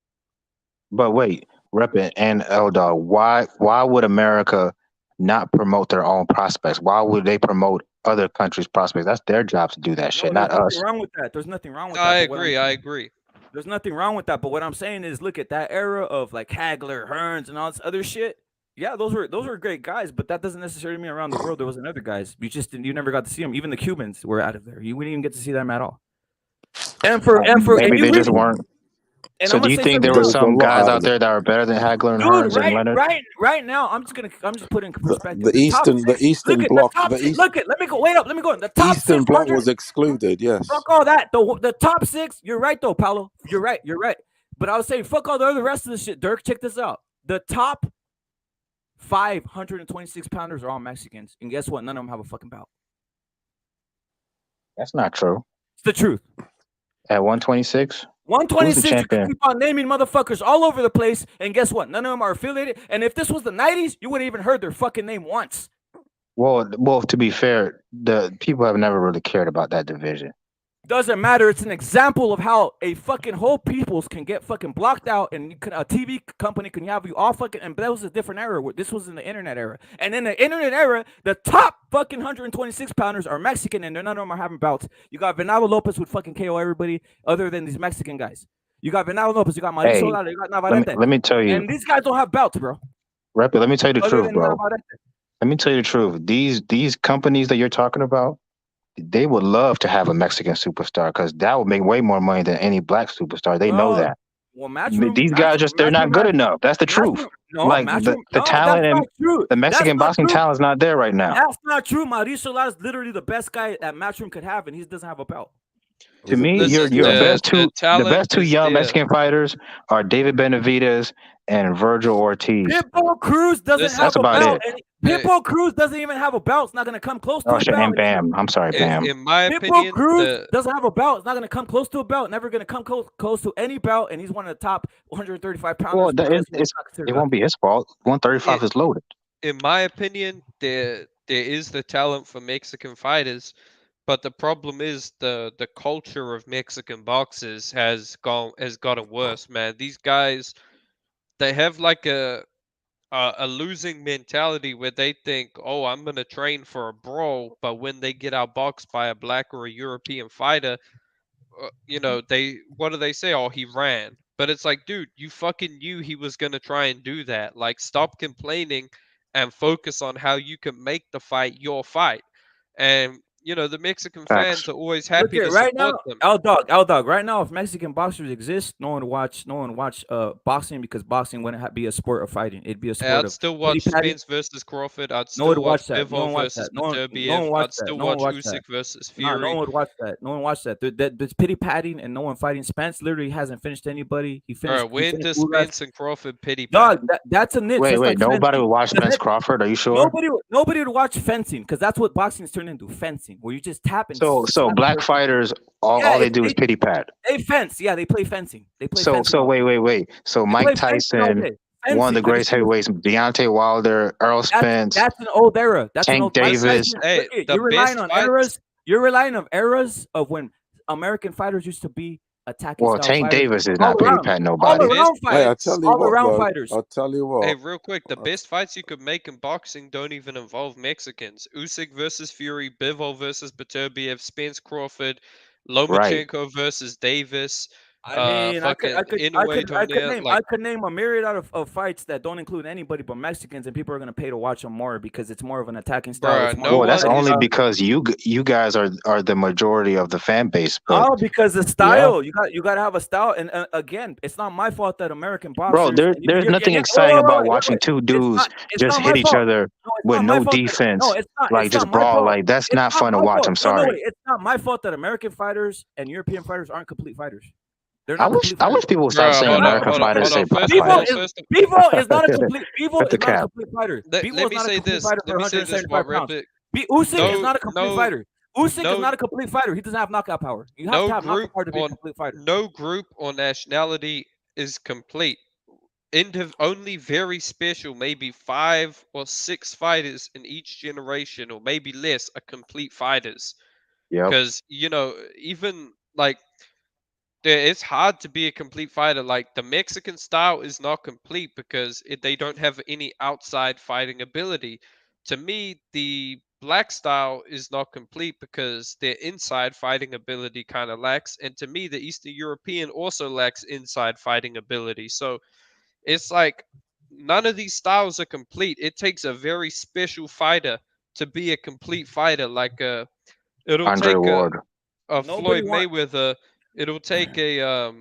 But wait, rep it and L Dog. Why would America not promote their own prospects? Why would they promote other countries' prospects? That's their job to do that shit, not us. There's nothing wrong with that. There's nothing wrong with that. I agree. There's nothing wrong with that. But what I'm saying is, look at that era of like Hagler, Hearns, and all this other shit. Yeah, those were great guys, but that doesn't necessarily mean around the world there wasn't other guys. You never got to see them. Even the Cubans were out of there. You wouldn't even get to see them at all. Maybe they just weren't. So do you think there were some guys out there that are better than Hagler and Hearns and Leonard? Right now, I'm just putting in perspective. The Eastern Bloc. Look at. Let me go. Wait up. Let me go. The top Eastern Bloc was excluded. Yes. Fuck all that. The top 6. You're right though, Paulo. You're right. But I was saying, fuck all the rest of the shit. Dirk, check this out. The top 526 pounders are all Mexicans, and guess what? None of them have a fucking bout. That's not true. It's the truth. At 126. 126, you can keep on naming motherfuckers all over the place, and guess what? None of them are affiliated. And if this was the 90s, you wouldn't even heard their fucking name once. Well, to be fair, the people have never really cared about that division. Doesn't matter. It's an example of how a fucking whole peoples can get fucking blocked out, and a TV company can have you all fucking. And that was a different era. This was in the internet era, and in the internet era, the top fucking 126 pounders are Mexican, and none of them are having bouts. You got Venado Lopez would fucking KO everybody other than these Mexican guys. You got Venado Lopez, you got Mauricio Solana, you got Navarrete. Let me tell you, and these guys don't have belts, bro. Rep it. Let me tell you the truth, bro. Let me tell you the truth. These companies that you're talking about, they would love to have a Mexican superstar because that would make way more money than any black superstar. They know that. Well, these guys they're not good enough. That's the truth. Like the talent and the Mexican boxing talent is not there right now. That's not true. Mauricio Solana is literally the best guy that Matchroom could have, and he doesn't have a belt. To me, the best two young Mexican fighters are David Benavidez and Virgil Ortiz. Pitbull Cruz doesn't have a belt. Pitbull Cruz doesn't even have a belt. It's not going to come close to a belt. And Bam. I'm sorry, Bam. In my Pitbull opinion, Cruz doesn't have a belt. It's not going to come close to a belt. Never going to come close to any belt. And he's one of the top 135 pounders. Well, it won't be his fault. 135 is loaded. In my opinion, there is the talent for Mexican fighters, but the problem is the culture of Mexican boxers has gotten worse, man. These guys, they have like a losing mentality where they think, oh, I'm going to train for a brawl, but when they get outboxed by a black or a European fighter, what do they say? Oh, he ran. But it's like, dude, you fucking knew he was going to try and do that. Like, stop complaining and focus on how you can make the fight your fight. And the Mexican fans are always happy to support them. L Dog. Right now, if Mexican boxers exist, no one would watch boxing because boxing wouldn't be a sport of fighting. It'd be a sport of. I'd still watch Spence versus Crawford. I'd still watch Bivol versus Beterbiev. I'd still watch Usyk versus Fury. No one would watch that. No one watched that. There's pity patting and no one fighting. Spence literally hasn't finished anybody. He finished. When does Spence and Crawford pity pat? Dog, that's a niche. Wait. Nobody would watch Spence Crawford. Are you sure? Nobody would watch fencing because that's what boxing is turned into. Fencing. Where you just tap and so black fighters all they do is pity pat. They fence, they play fencing. Fencing. So wait. So Mike Tyson, one of the greatest heavyweights, Deontay Wilder, Earl Spence. That's an old era. That's Tank an old Davis. You're relying on eras. You're relying on eras of when American fighters used to be attacking. Well, Tank Davis is not pity pat nobody. I'll tell you what. Hey, real quick, the best fights you could make in boxing don't even involve Mexicans. Usyk versus Fury, Bivol versus Beterbiev, Spence Crawford, Lomachenko versus Davis, I mean, fucking I Inoue down there. I could name a myriad of fights that don't include anybody but Mexicans, and people are gonna pay to watch them more because it's more of an attacking style. Bruh, It's more no Well, that's one is only because you guys are the majority of the fan base. But oh, because the style you got to have a style, and again, it's not my fault that American bro, boxers. there's nothing exciting about watching two dudes It's just not my hit each fault. other No, it's with not my no fault. defense, It's just not my brawl. fault. Like that's It's not fun to my watch. fault. I'm No, sorry. wait, it's not my fault that American fighters and European fighters aren't complete fighters. They're I not wish complete fighters. people would stop Bruh, saying hold on, American hold on, fighters, hold say on. black First of all, fighters. Bivol is not a complete. Bivol Cut the is not a cap. complete fighter. Let Bivol is me not a say complete this. fighter for Let me say this, 175 pounds. Rabbit. Usyk is not a complete fighter. Usyk is no- not a complete fighter. He doesn't have knockout power. You have No to have knockout group power to be a on complete fighter. no group or nationality is complete. Only very special, maybe 5 or 6 fighters in each generation, or maybe less, are complete fighters. Yep. Because even like it's hard to be a complete fighter. Like the Mexican style is not complete because they don't have any outside fighting ability. To me, the black style is not complete because their inside fighting ability kind of lacks. And to me, the Eastern European also lacks inside fighting ability. So it's like none of these styles are complete. It takes a very special fighter to be a complete fighter. Like it'll Andre take Ward. a Floyd Mayweather. It'll take a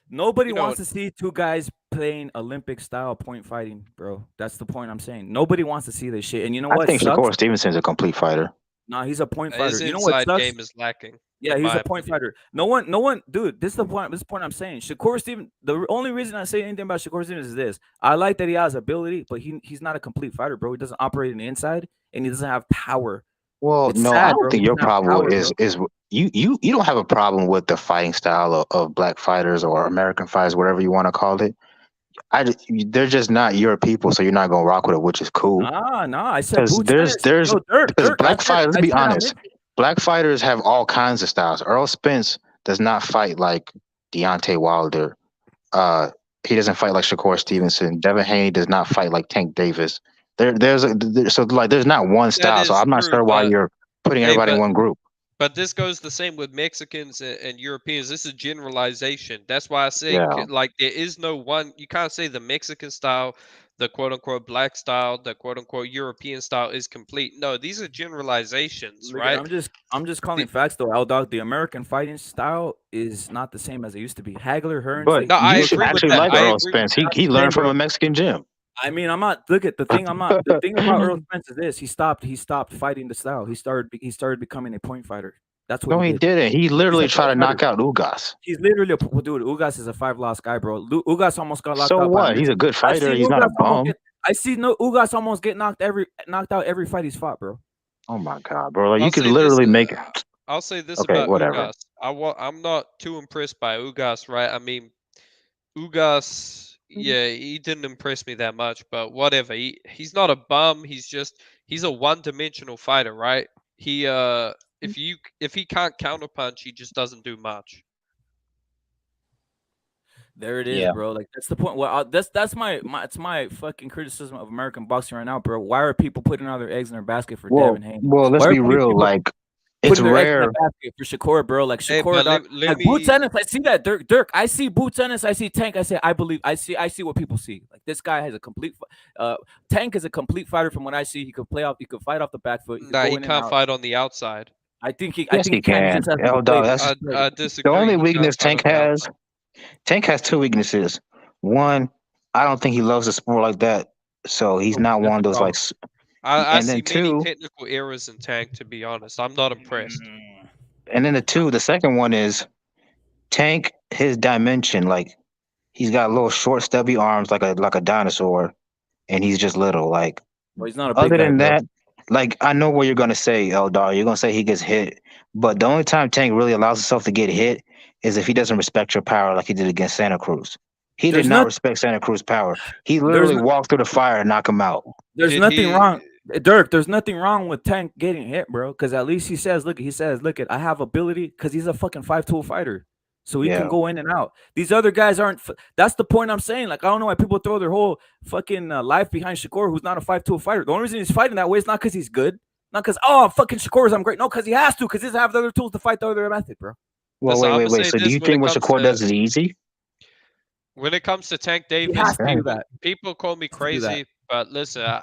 Nobody wants to see two guys playing Olympic style point fighting, bro. That's the point I'm saying. Nobody wants to see this shit. And you know what? I think sucks? Shakur Stevenson's a complete fighter. No, he's a point his fighter. You know what inside sucks? game is lacking. Yeah, he's a point fighter. No one, dude. This is the point. This is the point I'm saying. Shakur Stevens. The only reason I say anything about Shakur Stevens is this: I like that he has ability, but he's not a complete fighter, bro. He doesn't operate in the inside, and he doesn't have power. Well, It's no, sad, I don't bro. think He your doesn't have problem power, is bro. you don't have a problem with the fighting style of black fighters or American fighters, whatever you want to call it. They're just not your people, so you're not gonna rock with it, which is cool. Nah. I said Because Boots there's because black fighters. Let's be honest, I'm black fighters have all kinds of styles. Earl Spence does not fight like Deontay Wilder. He doesn't fight like Shakur Stevenson. Devin Haney does not fight like Tank Davis. There's not one style. So I'm not sure why you're putting everybody in one group. But this goes the same with Mexicans and Europeans. This is generalization. That's why I say like there is no one. You can't say the Mexican style, the quote unquote black style, the quote unquote European style is complete. No, these are generalizations, right? I'm just calling facts though, L Dog. The American fighting style is not the same as it used to be. Hagler, Hearns. But I you should actually like Earl Spence. He learned from a Mexican gym. I mean, I'm not. Look at the thing. The thing about Earl Spence is this: he stopped fighting the style. He started becoming a point fighter. That's what. No, he didn't. He literally tried to knock out Ugas. He's literally dude. Ugas is a 5-loss guy, bro. Ugas almost got locked out. So what? He's a good fighter. He's not a bum. Ugas almost get knocked out every fight he's fought, bro. Oh my god, bro! Like, you could literally make it. I'll say this Okay, about whatever. Ugas. I'm not too impressed by Ugas, right? I mean, Ugas. Yeah, he didn't impress me that much, but whatever. He's not a bum. He's a one-dimensional fighter, right? He if he can't counterpunch, he just doesn't do much. There it is, bro. Like that's the point. Well, that's my fucking criticism of American boxing right now, bro. Why are people putting all their eggs in their basket for Devin Haney? Well, let's be real. Like, it's rare for Shakur, bro. Like Shakur, Boots Ennis. I see that Dirk. I see Boots Ennis. I see Tank. I say I see what people see. Like this guy has a complete. Tank is a complete fighter from what I see. He could play off. He could fight off the back foot. Nah, he can't fight on the outside. I think he. Yes, he can. I disagree. The only weakness Tank has. Tank has two weaknesses. One, I don't think he loves the sport like that, so he's not one of those like. I see many technical errors in Tank. To be honest, I'm not impressed. And then the second one is Tank. His dimension, like he's got little short, stubby arms, like a dinosaur, and he's just little. Like, well, he's not a big other than guy, that, like I know what you're gonna say, Eldar. You're gonna say he gets hit, but the only time Tank really allows himself to get hit is if he doesn't respect your power, like he did against Santa Cruz. He did not respect Santa Cruz's power. He literally walked through the fire and knocked him out. There's nothing wrong. Dirk, there's nothing wrong with Tank getting hit, bro. Because at least he says, look, I have ability because he's a fucking 5-tool fighter. So he can go in and out. These other guys aren't. That's the point I'm saying. Like, I don't know why people throw their whole fucking life behind Shakur, who's not a 5-tool fighter. The only reason he's fighting that way is not because he's good. Not because, fucking Shakur's I'm great. No, because he has to, because he doesn't have the other tools to fight the other method, bro. Well, wait. So do you think what Shakur does is easy? When it comes to Tank He Davis, has to do that. people call me He has to do that. crazy, but listen,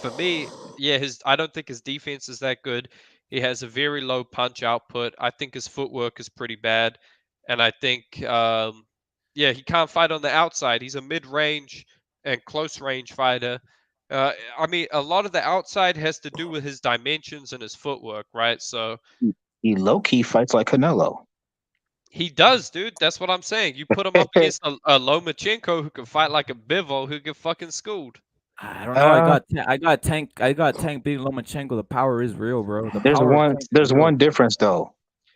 for me, yeah, I don't think his defense is that good. He has a very low punch output. I think his footwork is pretty bad, and I think, yeah, he can't fight on the outside. He's a mid-range and close-range fighter. I mean, a lot of the outside has to do with his dimensions and his footwork, right? So he low-key fights like Canelo. he does, dude. That's what I'm saying. You put him up against a Lomachenko who can fight like a Bivol who get fucking schooled. I don't know. I got Tank beating Lomachenko. The power is real, bro. There's one difference though.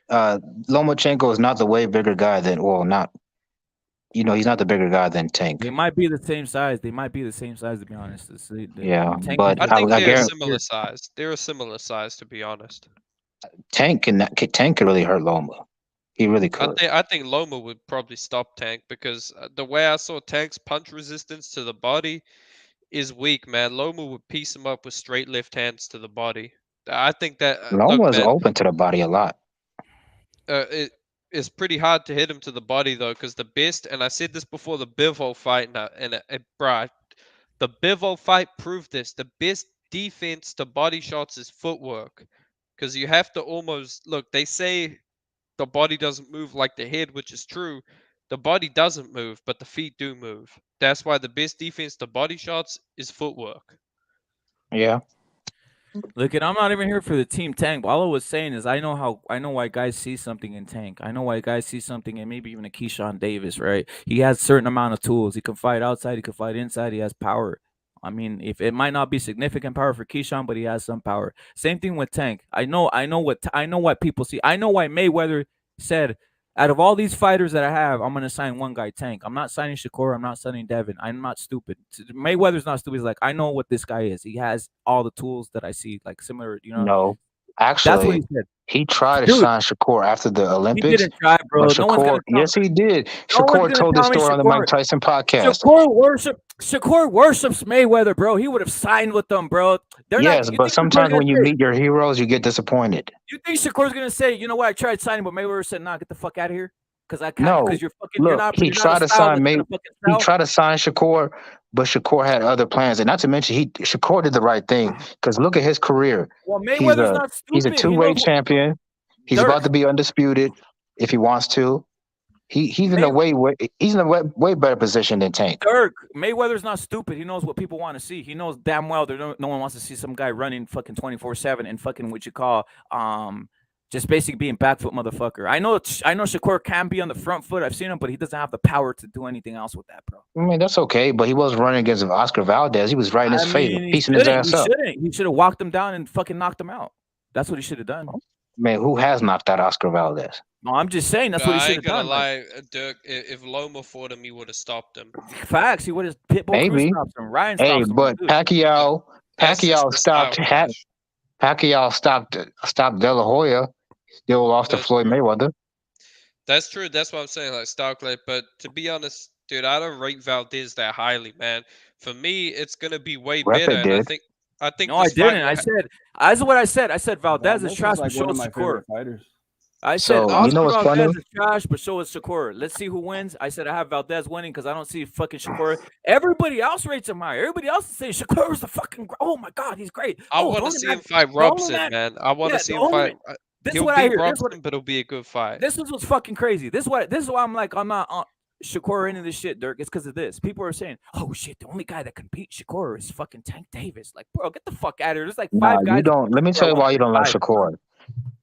Lomachenko is not the way bigger guy than he's not the bigger guy than Tank. They might be the same size. To be honest. Yeah, Tank but I think they're a similar size. They're a similar size, to be honest. Tank can really hurt Loma. He really could. I think Loma would probably stop Tank because the way I saw Tank's punch resistance to the body is weak, man. Loma would piece him up with straight left hands to the body. I think that Loma is open to the body a lot. It's pretty hard to hit him to the body though, because the best, and I said this before the Bivol fight, bro, the Bivol fight proved this. The best defense to body shots is footwork, because you have to almost look. They say the body doesn't move like the head, which is true. The body doesn't move, but the feet do move. That's why the best defense to body shots is footwork. Yeah. Look, I'm not even here for the team Tank. All I was saying is I know why guys see something in Tank. I know why guys see something in maybe even a Keyshawn Davis, right? He has a certain amount of tools. He can fight outside. He can fight inside. He has power. I mean, if it might not be significant power for Keyshawn, but he has some power. Same thing with Tank. I know what people see. I know why Mayweather said, out of all these fighters that I have, I'm gonna sign one guy, Tank. I'm not signing Shakur. I'm not signing Devin. I'm not stupid. Mayweather's not stupid. He's like, I know what this guy is. He has all the tools that I see, like similar. No, actually, that's what he said. He tried to sign Shakur after the Olympics. He didn't try, bro. No one's gonna yes, he did. Shakur told the story on the Mike Tyson podcast. Shakur worships Mayweather, bro. He would have signed with them, bro. But sometimes when you meet your heroes, you get disappointed. You think Shakur's gonna say, you know what? I tried signing, but Mayweather said, "Nah, get the fuck out of here." Because I can't. Because you're fucking. Look, you're not, he tried to sign He tried to sign Shakur, but Shakur had other plans, and not to mention Shakur did the right thing. Because look at his career. Well, Mayweather's not stupid. He's a two-weight champion. He's about to be undisputed if he wants to. He's in a way better position than Tank. Dirk, Mayweather's not stupid. He knows what people want to see. He knows damn well that no one wants to see some guy running fucking 24/7 and fucking what you call just basically being back foot motherfucker. I know Shakur can be on the front foot. I've seen him, but he doesn't have the power to do anything else with that, bro. I mean, that's okay, but he wasn't running against Oscar Valdez. He was right in his face, piecing his ass up. He should have walked him down and fucking knocked him out. That's what he should have done. Man, who has knocked out Oscar Valdez? No, I'm just saying that's what he should have done. I ain't gonna lie, Dirk. If Loma fought him, he would have stopped him. Facts. He would have Pitbull Cruz stopped him. Ryan stopped him. But Pacquiao stopped De La Hoya. Still lost to Floyd Mayweather. That's true. That's what I'm saying, like Starkler. But to be honest, dude, I don't rate Valdez that highly, man. For me, it's gonna be way better. And I think. No, I didn't. That's what I said. I said Valdez is trash, but so is Shakur. I said Valdez is trash, but so is Shakur. Let's see who wins. I said I have Valdez winning because I don't see fucking Shakur. Everybody else rates him higher. Everybody else is saying Shakur is the fucking. Oh my god, he's great. I want to see him fight Robson, man. I want to see him fight. He'll beat Robson, but it'll be a good fight. This is what's fucking crazy. This is why I'm like, I'm not Shakur into this shit, Dirk. It's because of this. People are saying, oh shit, the only guy that can beat Shakur is fucking Tank Davis. Like, bro, get the fuck out of here. There's like five guys. Let me tell you why you don't like Shakur.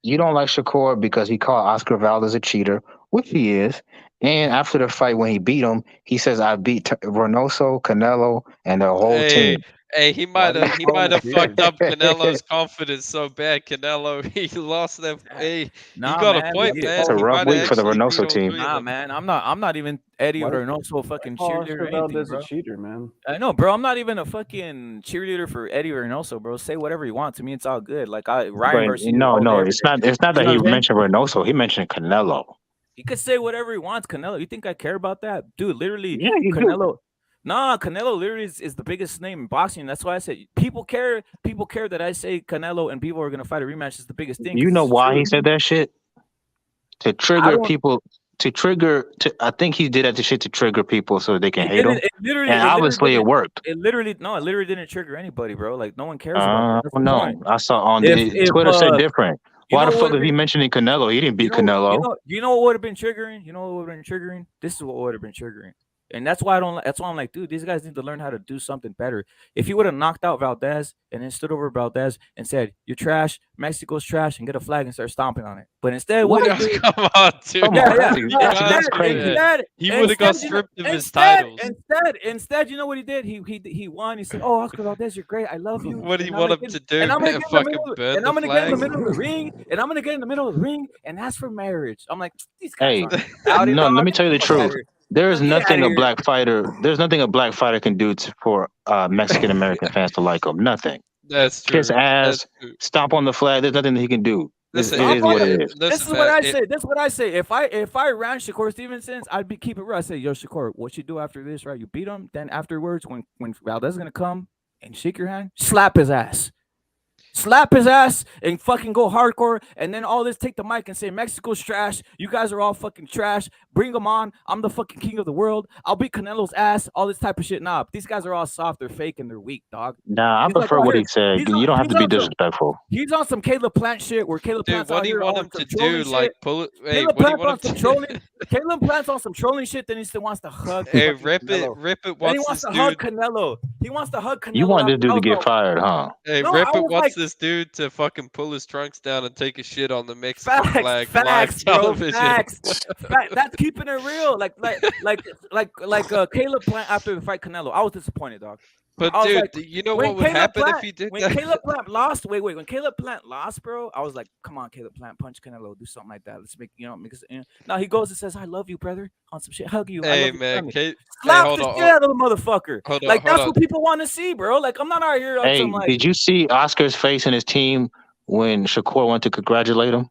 You don't like Shakur because he called Oscar Valdez a cheater, which he is. And after the fight, when he beat him, he says, I beat Reynoso, Canelo, and the whole team. Hey, he might have fucked up Canelo's confidence so bad. Canelo, he lost them. Hey, nah, you got a point, man. It's a rough week for the Reynoso team. Nah, man, I'm not even Eddie Reynoso fucking cheerleader. Valdez a cheater, man. I know, bro. I'm not even a fucking cheerleader for Eddie Reynoso, bro. Say whatever you want to me. It's all good. Like Ryan Garcia. No, it's not that he mentioned Reynoso. He mentioned Canelo. He could say whatever he wants, Canelo. You think I care about that, dude? Literally, yeah, Canelo. Do. Nah, Canelo literally is the biggest name in boxing. That's why I said people care. People care that I say Canelo and Bivol are gonna fight a rematch is the biggest thing. You know why he said that shit? to trigger people. I think he did that shit to trigger people so they can hate him. And obviously it worked. It literally didn't trigger anybody, bro. Like no one cares about that. No, I saw on Twitter said different. Why the fuck is he mentioning Canelo? He didn't beat Canelo. You know what would have been triggering? You know what would have been triggering? This is what would have been triggering. And that's why I'm like, dude, these guys need to learn how to do something better. If he would have knocked out Valdez and then stood over Valdez and said, "You're trash, Mexico's trash," and get a flag and start stomping on it. But instead, what he did, come on, dude. That's crazy. He would have got stripped of his titles. Instead, you know what he did? He won. He said, "Oh, Oscar Valdez, you're great. I love you." What do you want him to do? And I'm gonna get in the middle of the ring, and I'm gonna get in the middle of the ring and ask for marriage. I'm like, these guys. No, let me tell you the truth. There is nothing a black fighter. There's nothing a black fighter can do for Mexican American fans to like him. Nothing. That's true. Kiss ass, stomp on the flag. There's nothing that he can do. Listen, it is what it is. This is what I say. This is what I say. If I ran Shakur Stevenson, I'd keep it real. I say, yo, Shakur, what you do after this, right? You beat him. Then afterwards, when Valdez is gonna come and shake your hand, slap his ass. Slap his ass and fucking go hardcore, and then all this, take the mic and say Mexico's trash. You guys are all fucking trash. Bring them on. I'm the fucking king of the world. I'll beat Canelo's ass. All this type of shit. Nah, these guys are all soft. They're fake and they're weak, dog. Nah, I prefer what he said. You don't have to be disrespectful. He's on some Caleb Plant shit where Caleb Plant's what do you want him to do? Like pull it? Hey, Caleb what do you want him to trolling. Caleb Plant's on some trolling shit. Then he still wants to hug. Hey, rip it. Then he wants to hug Canelo. He wants to hug Canelo. You want this dude to get fired, huh? Hey, Rip it wants this dude to fucking pull his trunks down and take a shit on the Mexican flag live television. Facts. That's keeping it real. Like Caleb Plant after the fight Canelo. I was disappointed, dog. But dude, like, you know what would happen if he did that? Caleb Plant lost, when Caleb Plant lost, bro, I was like, come on, Caleb Plant, punch Canelo, do something like that. Let's make because now he goes and says, "I love you, brother," on some shit, hug you. Hey man, slap the shit out of the motherfucker. That's what people want to see, bro. Like I'm not out here. Hey, did you see Oscar's face and his team when Shakur went to congratulate him?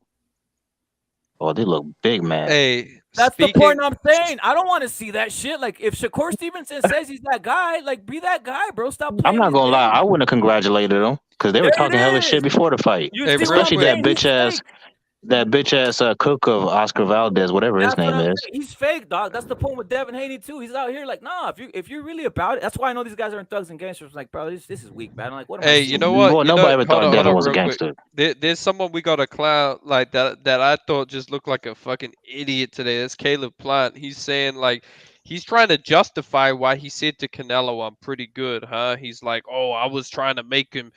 Oh, they look big, man. Hey. That's the point I'm saying. I don't want to see that shit. Like, if Shakur Stevenson says he's that guy, like, be that guy, bro. Stop playing. I'm not gonna lie. I wouldn't have congratulated him because they were talking hella shit before the fight. Especially that bitch ass cook of Oscar Valdez, whatever his name is. He's fake, dog. That's the point with Devin Haney too. He's out here like, nah. If you're really about it, that's why I know these guys aren't thugs and gangsters. Like, bro, this is weak, man. I'm like, what? Hey, you know what? Well, nobody ever thought Devin was a gangster. There's someone we got a clown like that I thought just looked like a fucking idiot today. That's Caleb Plant. He's saying like. He's trying to justify why he said to Canelo, "I'm pretty good, huh?" He's like, "Oh, I was trying to make him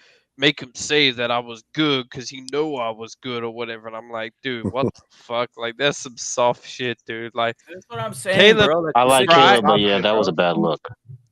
say that I was good because he know I was good or whatever." And I'm like, dude, what the fuck? Like, that's some soft shit, dude. Like, that's what I'm saying, Caleb, bro. Like, I like Caleb, but yeah, that was a bad look.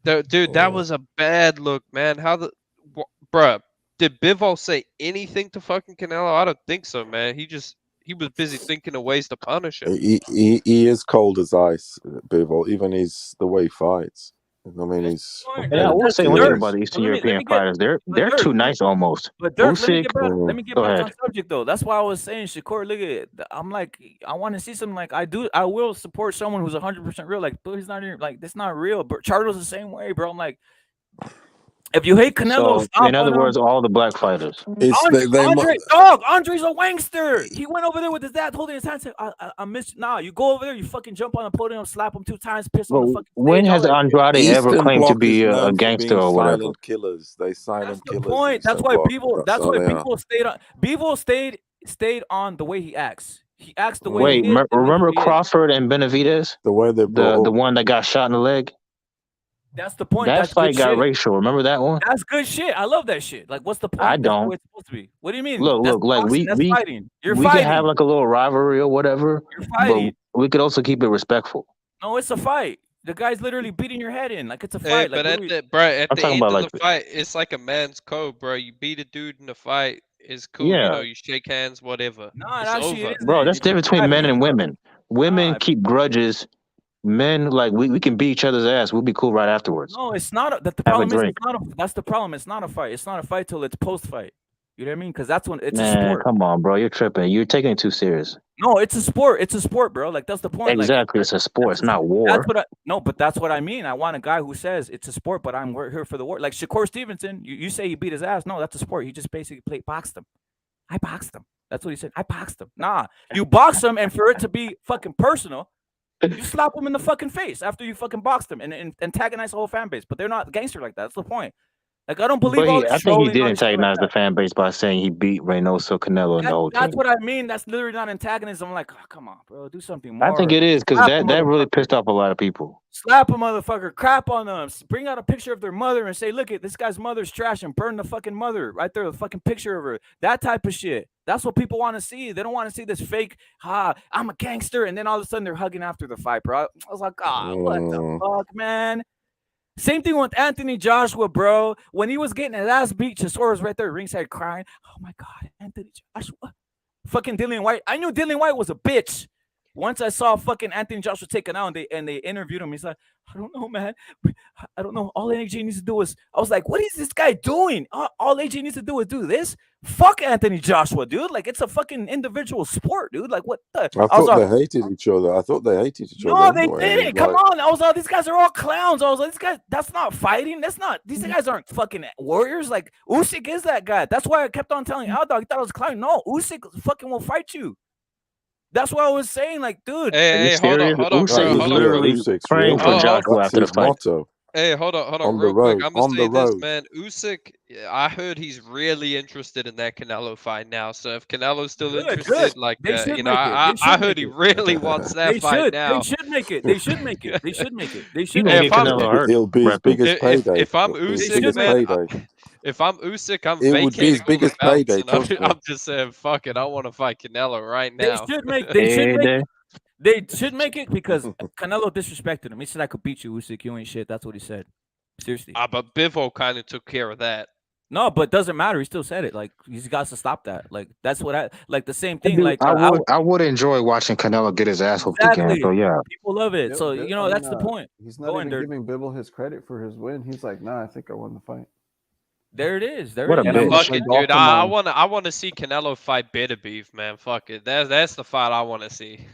Dude, that was a bad look, man. Bruh, did Bivol say anything to fucking Canelo? I don't think so, man. He was busy thinking of ways to punish him. He is cold as ice, Bivol. Even the way he fights. I mean, he's. Yeah, I will say one thing about the Eastern European fighters. They're too nice almost. But Dirk, let me get back on subject though. That's why I was saying, Shakur. Look at it. I'm like, I want to see something like I do. I will support someone who's 100% real. Like, but he's not even like that's not real. But Charlo's the same way, bro. I'm like. If you hate Canelo, so, in other words, all the black fighters. Andre's a wangster. He went over there with his dad holding his hand. Said, I miss you. Nah, you go over there, you fucking jump on the podium, slap him 2 times, piss on the fucking stage. When has Andrade ever claimed to be a gangster or whatever? Silent killers. They silent killers. The point. That's why Bivol stayed on the way he acts. He acts the way he is. Remember Crawford and Benavidez? The way they the one that got shot in the leg? That's the point. That fight got racial. Remember that one? That's good shit. I love that shit. Like, what's the point? I don't. That's the way it's supposed to be. What do you mean? Look. Like we fighting. We can have like a little rivalry or whatever. You're fighting. But we could also keep it respectful. No, it's a fight. The guy's literally beating your head in. Like it's a fight. Hey, but at the end of the fight, it's like a man's code, bro. You beat a dude in a fight, it's cool. Yeah. You know, you shake hands, whatever. No, it's over. Bro, that's the difference between men and women. Women keep grudges. Men, like we can beat each other's ass. We'll be cool right afterwards. No, it's not. The problem is that's the problem. It's not a fight. It's not a fight till it's post fight. You know what I mean? Because that's when it's a sport. Come on, bro. You're tripping. You're taking it too serious. No, it's a sport. It's a sport, bro. Like that's the point. Exactly. It's a sport. It's not war. But that's what I mean. I want a guy who says it's a sport, but I'm here for the war. Like Shakur Stevenson, you say he beat his ass. No, that's a sport. He just basically boxed him. I boxed him. That's what he said. I boxed him. Nah, you box him, and for it to be fucking personal, you slap him in the fucking face after you fucking boxed him and antagonize the whole fan base. But they're not gangster like that. That's the point. Like, I don't believe all this I think he trolling. did All this shit like antagonize the that. fan base by saying he beat Reynoso, Canelo, and the whole That's team. what I mean. That's literally not antagonism. I'm like, oh, come on, bro, do something more. I think it is because that really pissed off a lot of people. Slap a motherfucker, crap on them, bring out a picture of their mother and say, look at this guy's mother's trash, and burn the fucking mother right there, the fucking picture of her. That type of shit. That's what people want to see. They don't want to see this fake, I'm a gangster, and then all of a sudden they're hugging after the fight, bro. I was like, what the fuck, man? Same thing with Anthony Joshua, bro. When he was getting his ass beat, Chisora was right there ringside crying. Oh my God, Anthony Joshua. Fucking Dillian White. I knew Dillian White was a bitch. Once I saw fucking Anthony Joshua taken out and they interviewed him, he's like, I don't know, man. I don't know. All AJ needs to do is, I was like, what is this guy doing? All AJ needs to do is do this. Fuck Anthony Joshua, dude. Like, it's a fucking individual sport, dude. Like, what the? I thought they hated each other. No, they didn't. Come on. I was like, these guys are all clowns. I was like, these guys, that's not fighting. These guys aren't fucking warriors. Like, Usyk is that guy. That's why I kept on telling Aldog, he thought I was a clown. No, Usyk fucking will fight you. That's what I was saying. Like, dude. Hey, hold on, Usyk was literally praying for Joshua after the fight. Hey, hold on, real quick. I'm gonna say this, man. Usyk, I heard he's really interested in that Canelo fight now. So if Canelo's still interested, like, I heard he really wants that fight now. They should make it. They should make it. They should make it. They should make it. It'll be his biggest payday. If I'm Usyk, man, if I'm Usyk, I'm vacating. It would be his biggest payday. I'm just saying, fuck it. I want to fight Canelo right now. They should make it because Canelo disrespected him. He said, I could beat you, Usyk. You ain't shit. That's what he said. Seriously. But Bivol kind of took care of that. No, but it doesn't matter. He still said it. Like, he's got to stop that. Like, that's what the same thing. Like, I would enjoy watching Canelo get his ass whooped again. So, yeah. People love it. So, that's the point. He's not even giving Bivol his credit for his win. He's like, nah, I think I won the fight. There it is. Fuck it, dude. I want to see Canelo fight Bitter Beef, man. Fuck it. That's the fight I want to see.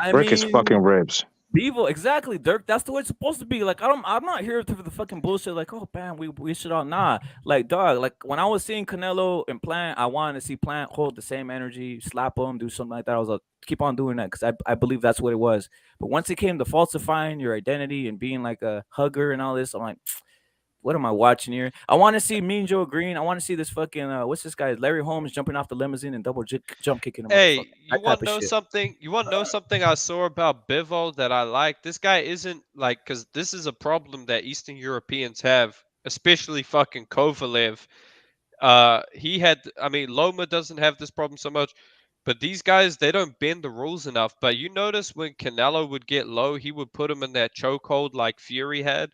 Break his fucking ribs. Bivol, exactly, Dirk. That's the way it's supposed to be. Like, I'm not here for the fucking bullshit. Like, oh man, we should all Like, dog. Like, when I was seeing Canelo and Plant, I wanted to see Plant hold the same energy, slap him, do something like that. I was like, keep on doing that because I believe that's what it was. But once it came to falsifying your identity and being like a hugger and all this, I'm like, what am I watching here? I want to see Mean Joe Green. I want to see this fucking what's this guy? Larry Holmes jumping off the limousine and double jump kicking him. Hey, you want to know something? You want to know something I saw about Bivol that I like? This guy isn't like, because this is a problem that Eastern Europeans have, especially fucking Kovalev. Loma doesn't have this problem so much, but these guys, they don't bend the rules enough. But you notice when Canelo would get low, he would put him in that chokehold like Fury had.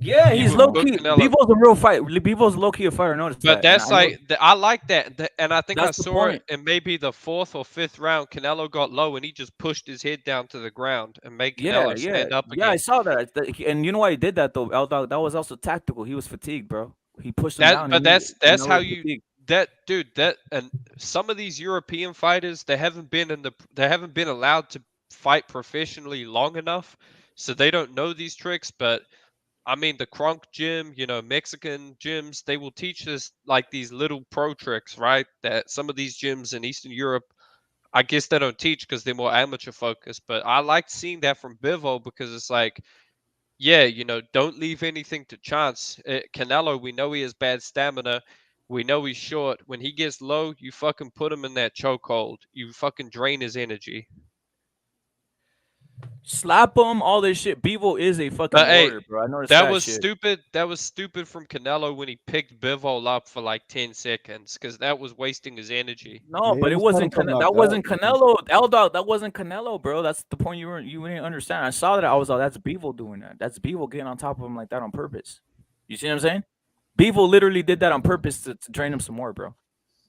Yeah, he's low key. Bivol's a real fight. Bivol's low key a fighter. Notice but that. That's I like that, and I think I saw it in maybe the 4th or 5th round. Canelo got low and he just pushed his head down to the ground and made Canelo stand up again. Yeah, I saw that. And you know why he did that though, L-Dog? That was also tactical. He was fatigued, bro. He pushed him down. But that's how you fatigued. And some of these European fighters, they haven't been allowed to fight professionally long enough, so they don't know these tricks. But I mean, the Kronk gym, Mexican gyms, they will teach us like these little pro tricks, right? That some of these gyms in Eastern Europe, I guess they don't teach because they're more amateur focused. But I liked seeing that from Bivol because it's like, yeah, don't leave anything to chance. Canelo, we know he has bad stamina. We know he's short. When he gets low, you fucking put him in that chokehold. You fucking drain his energy. Slap him, all this shit. Bivol is a fucking warrior, bro. I noticed that was shit. Stupid. That was stupid from Canelo when he picked Bivol up for like 10 seconds because that was wasting his energy. No, but it wasn't. That wasn't Canelo. L-Dog, that wasn't Canelo, bro. That's the point you didn't understand. I saw that. I was like, that's Bivol doing that. That's Bivol getting on top of him like that on purpose. You see what I'm saying? Bivol literally did that on purpose to drain him some more, bro.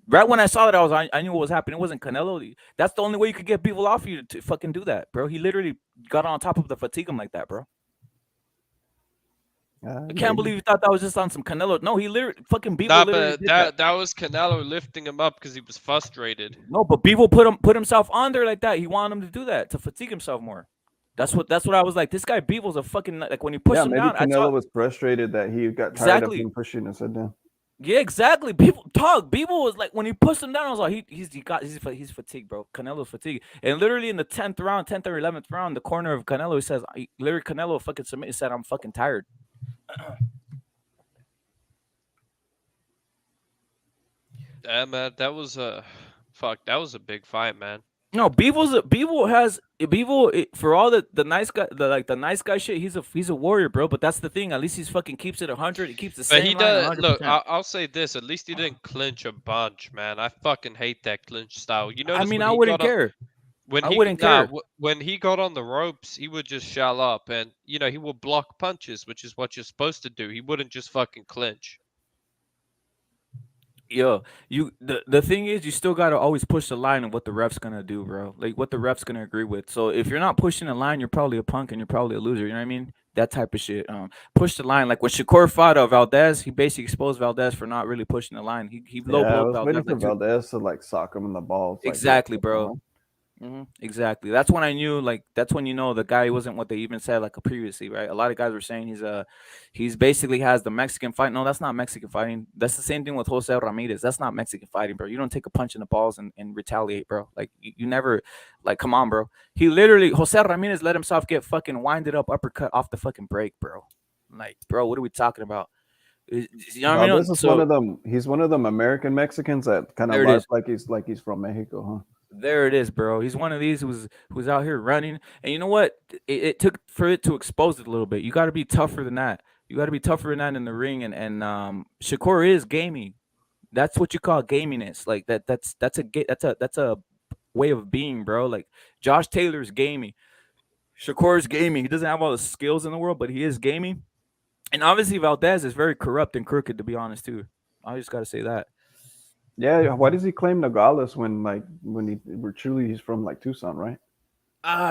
Right when I saw that, I knew what was happening. It wasn't Canelo. That's the only way you could get Bivol off you to fucking do that, bro. He literally got on top of the fatigue him like that, bro. I can't believe you thought that was just on some Canelo. No, he literally fucking Bivol. That was Canelo lifting him up because he was frustrated. No, but Bivol put himself on there like that. He wanted him to do that to fatigue himself more. That's what I was like. This guy Bivol's a fucking, like, when he pushed him down. Maybe Canelo was frustrated that he got tired of him pushing his head down. Yeah, exactly. People talk. Bivol was like when he pushed him down. I was like, he's fatigued, bro. Canelo's fatigued, and literally in the 10th round, 10th or 11th round, the corner of Canelo, he says, literally Canelo fucking submit. He said, I'm fucking tired. Yeah, man, that was a big fight, man. No, Bivol for all the nice guy, the nice guy shit. He's a warrior, bro. But that's the thing. At least he's fucking keeps it 100. He keeps the But he same line does. Look, 100%. I'll say this. At least he didn't clinch a bunch, man. I fucking hate that clinch style. You I notice mean, when I he wouldn't got on, care. when I he wouldn't care. when he got on the ropes, he would just shell up, and he would block punches, which is what you're supposed to do. He wouldn't just fucking clinch. Yo, the thing is, you still gotta always push the line of what the ref's gonna do, bro. Like what the ref's gonna agree with. So if you're not pushing the line, you're probably a punk and you're probably a loser. You know what I mean? That type of shit. Push the line. Like when Shakur fought Valdez, he basically exposed Valdez for not really pushing the line. He low Yeah, I blowed was waiting Valdez for like two. Valdez to like sock him in the balls. Like, Exactly, bro. Exactly. That's when I knew. Like that's when you know the guy wasn't what they even said like previously, right? A lot of guys were saying he's basically has the Mexican fight. No, that's not Mexican fighting. That's the same thing with Jose Ramirez. That's not Mexican fighting, bro. You don't take a punch in the balls and retaliate, bro. Like you never, like, come on, bro. He literally Jose Ramirez let himself get fucking winded up uppercut off the fucking break, bro. Like, bro, what are we talking about? You know what I mean? Valdez is one of them. He's one of them American Mexicans that kind of There it live is. like he's from Mexico, huh? There it is, bro. He's one of these who's out here running. And you know what? It took for it to expose it a little bit. You got to be tougher than that. You got to be tougher than that in the ring. And Shakur is gaming. That's what you call gaminess. Like that's a way of being, bro. Like Josh Taylor's gaming. Shakur's gaming. He doesn't have all the skills in the world, but he is gaming. And obviously Valdez is very corrupt and crooked, to be honest, too. I just got to say that. Yeah, why does he claim Nogales when he's from like Tucson, right?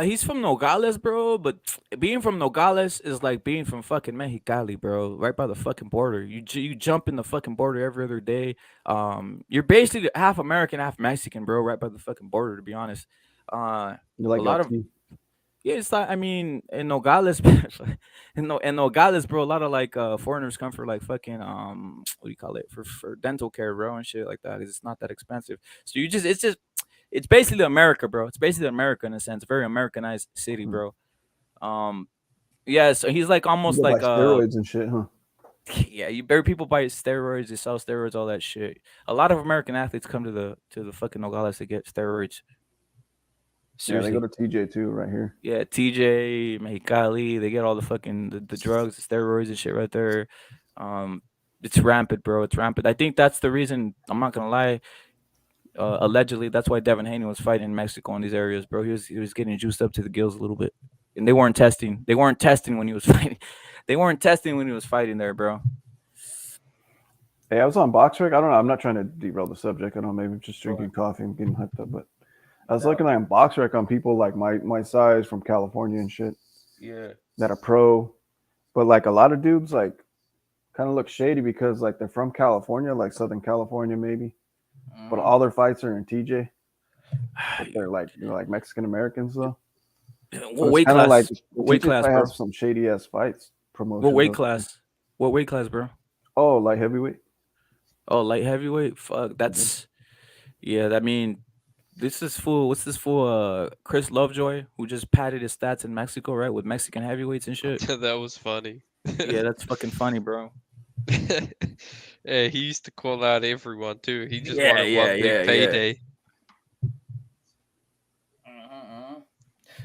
He's from Nogales, bro. But being from Nogales is like being from fucking Mexicali, bro. Right by the fucking border. You jump in the fucking border every other day. You're basically half American, half Mexican, bro. Right by the fucking border, to be honest. You're like a lot of it's like, I mean, in Nogales, in Nogales, bro. A lot of like foreigners come for like fucking what do you call it, for dental care, bro, and shit like that. 'Cause it's not that expensive. So it's basically America, bro. It's basically America in a sense. Very Americanized city, bro. Yeah, so he's like almost like steroids and shit, huh? Yeah, you bury people buy steroids, they sell steroids, all that shit. A lot of American athletes come to the fucking Nogales to get steroids. Seriously. Yeah, they go to TJ too, right here. Yeah, TJ, Mexicali, they get all the fucking the drugs, the steroids and shit right there. It's rampant, bro. It's rampant. I think that's the reason. I'm not gonna lie. Allegedly, that's why Devin Haney was fighting in Mexico in these areas, bro. He was getting juiced up to the gills a little bit, and they weren't testing. They weren't testing when he was fighting. They weren't testing when he was fighting there, bro. Hey, I was on BoxRec. I don't know. I'm not trying to derail the subject. I don't know. Maybe I'm just drinking coffee and getting hyped up. But I was looking at BoxRec on people like my size from California and shit. Yeah. That are pro, but like a lot of dudes like kind of look shady because like they're from California, like Southern California maybe. But all their fights are in TJ. But they're like Mexican Americans though. What weight class? Like, what weight class, bro? Have some shady ass fights. Promotion. What weight class? What weight class, bro? Oh, light heavyweight. Oh, light heavyweight. Fuck, that's yeah. I mean, this is fool. What's this fool? Chris Lovejoy, who just padded his stats in Mexico, right, with Mexican heavyweights and shit. That was funny. Yeah, that's fucking funny, bro. Yeah, he used to call out everyone too. He just wanted one big payday.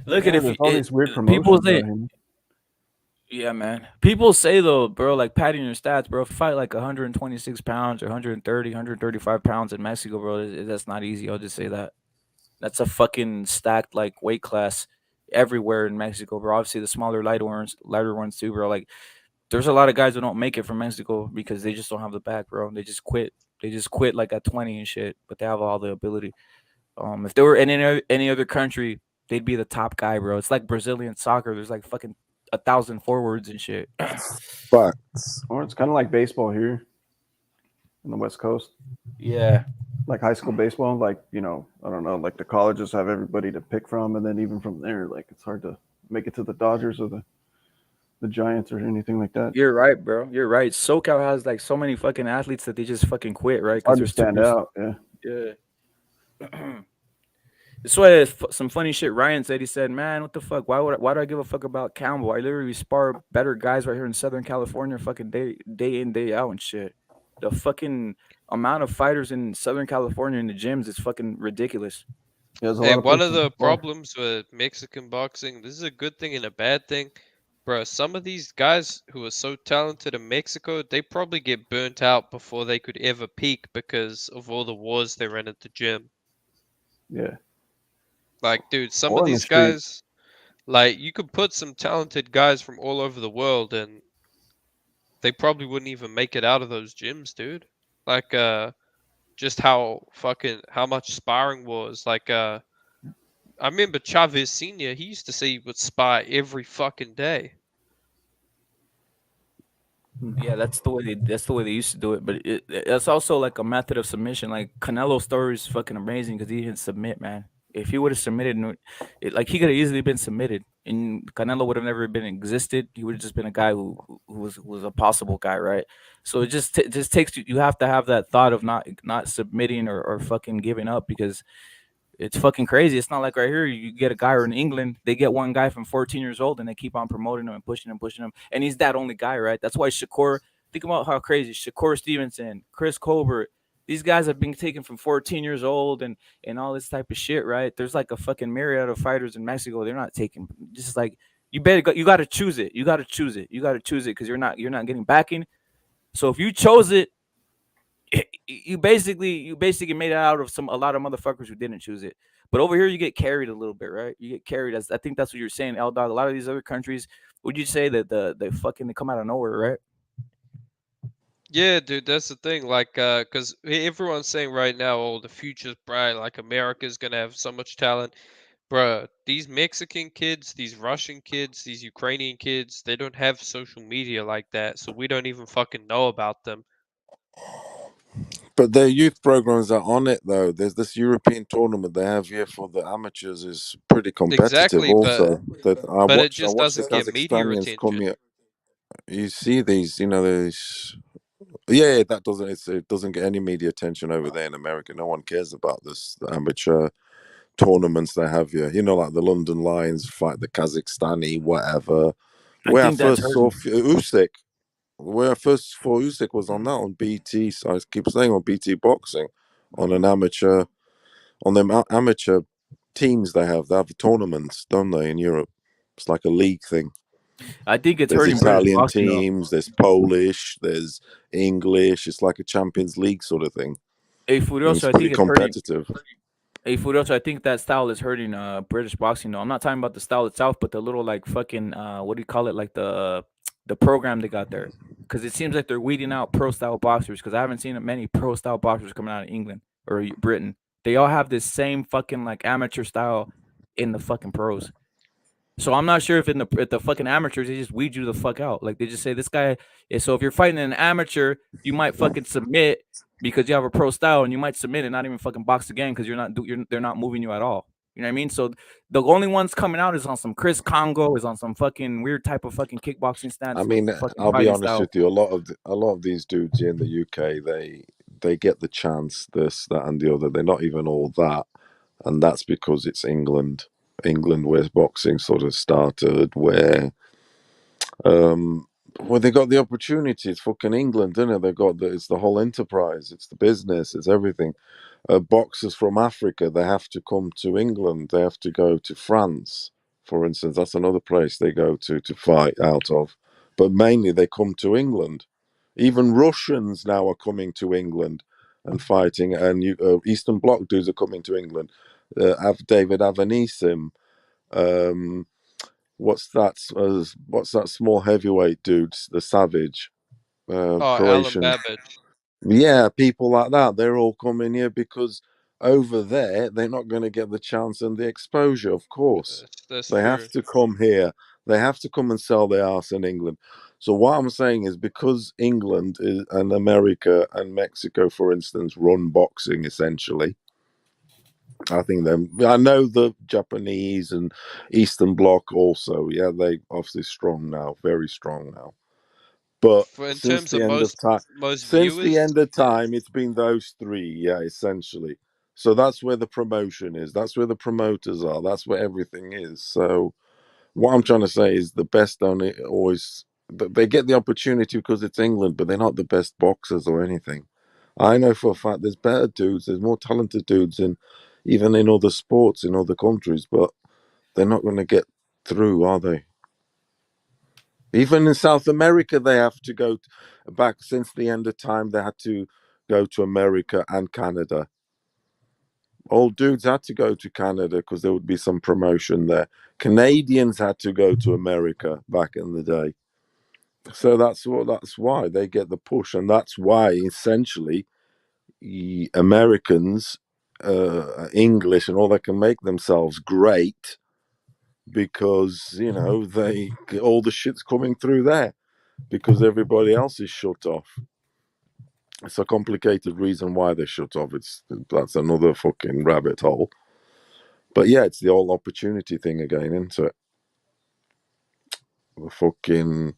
Look at if all these weird promotions. People say, yeah, man. People say though, bro, like padding your stats, bro. If you fight like 126 pounds or 130, 135 pounds in Mexico, bro, that's not easy. I'll just say that. That's a fucking stacked like weight class everywhere in Mexico, bro. Obviously the smaller, lighter ones too, bro. Like there's a lot of guys who don't make it from Mexico because they just don't have the back, bro. They just quit. They just quit like at 20 and shit, but they have all the ability. If they were in any other country, they'd be the top guy, bro. It's like Brazilian soccer. There's like fucking 1,000 forwards and shit. Facts. Or it's kind of like baseball here in the West Coast. Yeah. Like high school baseball, like, you know, I don't know, like the colleges have everybody to pick from, and then even from there, like it's hard to make it to the Dodgers or the the Giants or anything like that. You're right, bro. You're right. SoCal has like so many fucking athletes that they just fucking quit, right? Hard to stand out. Yeah. That's why some funny shit Ryan said. He said, "Man, what the fuck? Why do I give a fuck about Campbell? I literally spar better guys right here in Southern California, fucking day in, day out and shit. The fucking amount of fighters in Southern California in the gyms is fucking ridiculous." Hey, one of the problems with Mexican boxing, this is a good thing and a bad thing. Bro, some of these guys who are so talented in Mexico, they probably get burnt out before they could ever peak because of all the wars they ran at the gym. Yeah. Like, dude, some of these guys, like, you could put some talented guys from all over the world and they probably wouldn't even make it out of those gyms, dude. Like, just how much sparring was. Like, I remember Chavez Sr., he used to say he would spar every fucking day. Yeah, that's the way they used to do it. But it's also like a method of submission. Like Canelo's story is fucking amazing because he didn't submit, man. If he would have submitted, like he could have easily been submitted, and Canelo would have never been existed. He would have just been a guy who was a possible guy, right? So it just takes you have to have that thought of not submitting or fucking giving up because it's fucking crazy. It's not like right here you get a guy, or in England they get one guy from 14 years old and they keep on promoting him and pushing him, and he's that only guy, right? That's why Shakur. Think about how crazy Shakur Stevenson, Chris Colbert, these guys have been taken from 14 years old and all this type of shit, right? There's like a fucking myriad of fighters in Mexico. They're not taking. Just like you got to choose it. You got to choose it because you're not getting backing. So if you chose it, you basically made it out of a lot of motherfuckers who didn't choose it. But over here you get carried a little bit, right? You get carried. I think that's what you're saying, L Dog. A lot of these other countries, would you say that they come out of nowhere, right? Yeah, dude, that's the thing. Like, because everyone's saying right now, oh, the future's bright. Like, America's gonna have so much talent. Bruh, these Mexican kids, these Russian kids, these Ukrainian kids, they don't have social media like that, so we don't even fucking know about them. But their youth programs are on it, though. There's this European tournament they have here for the amateurs is pretty competitive. Exactly, also, but it just doesn't get media Kazakhstanians attention. come here. You see these, these. Yeah, that doesn't. It doesn't get any media attention over there in America. No one cares about this the amateur tournaments they have here. Like the London Lions fight the Kazakhstani, whatever. Where I first saw Usyk. Where I first saw Usyk was on that on BT. So I keep saying on BT Boxing, on an amateur, on them amateur teams they have tournaments, don't they, in Europe? It's like a league thing. I think it's there's hurting Italian British boxing, teams, there's Polish, there's English. It's like a Champions League sort of thing. Hey, Furioso, I think it's competitive. Hey, Furioso, I think that style is hurting British boxing. No, I'm not talking about the style itself, but the little like fucking what do you call it? Like the program they got there, because it seems like they're weeding out pro style boxers. Because I haven't seen many pro style boxers coming out of England or Britain. They all have this same fucking like amateur style in the fucking pros. So I'm not sure if at the fucking amateurs they just weed you the fuck out. Like they just say this guy is. So if you're fighting an amateur, you might fucking submit because you have a pro style, and you might submit and not even fucking box again because they're not moving you at all. You know what I mean? So the only ones coming out is on some Chris Congo, is on some fucking weird type of fucking kickboxing stance. I mean, I'll be honest with you. A lot of these dudes in the UK, they get the chance, this, that, and the other. They're not even all that, and that's because it's England. England, where boxing sort of started, where they got the opportunity. It's fucking England, isn't it? They got it's the whole enterprise, it's the business, it's everything. Boxers from Africa, they have to come to England. They have to go to France, for instance. That's another place they go to fight out of. But mainly they come to England. Even Russians now are coming to England and fighting, and Eastern Bloc dudes are coming to England. David Avanisim. What's that small heavyweight dude, the Savage? Croatian. Alan Babbage. Yeah, people like that. They're all coming here because over there they're not going to get the chance and the exposure. Of course, that's they true. have to come here. They have to come and sell their ass in England. So what I'm saying is, because England and America and Mexico, for instance, run boxing essentially, I think them. I know the Japanese and Eastern Bloc also. Yeah, they obviously strong now, very strong now. But In since terms the of end of time, most viewers, it's been those three. Yeah, essentially. So that's where the promotion is. That's where the promoters are. That's where everything is. So what I'm trying to say is the best don't always. They get the opportunity because it's England, but they're not the best boxers or anything. I know for a fact there's better dudes, there's more talented dudes even in other sports in other countries, but they're not going to get through, are they? Even in South America, they have to go back since the end of time. They had to go to America and Canada. Old dudes had to go to Canada because there would be some promotion there. Canadians had to go to America back in the day. So that's why they get the push, and that's why essentially Americans, English, and all that can make themselves great because they all the shit's coming through there because everybody else is shut off. It's a complicated reason why they're shut off. That's another fucking rabbit hole. But yeah, it's the whole opportunity thing again, isn't it? The fucking.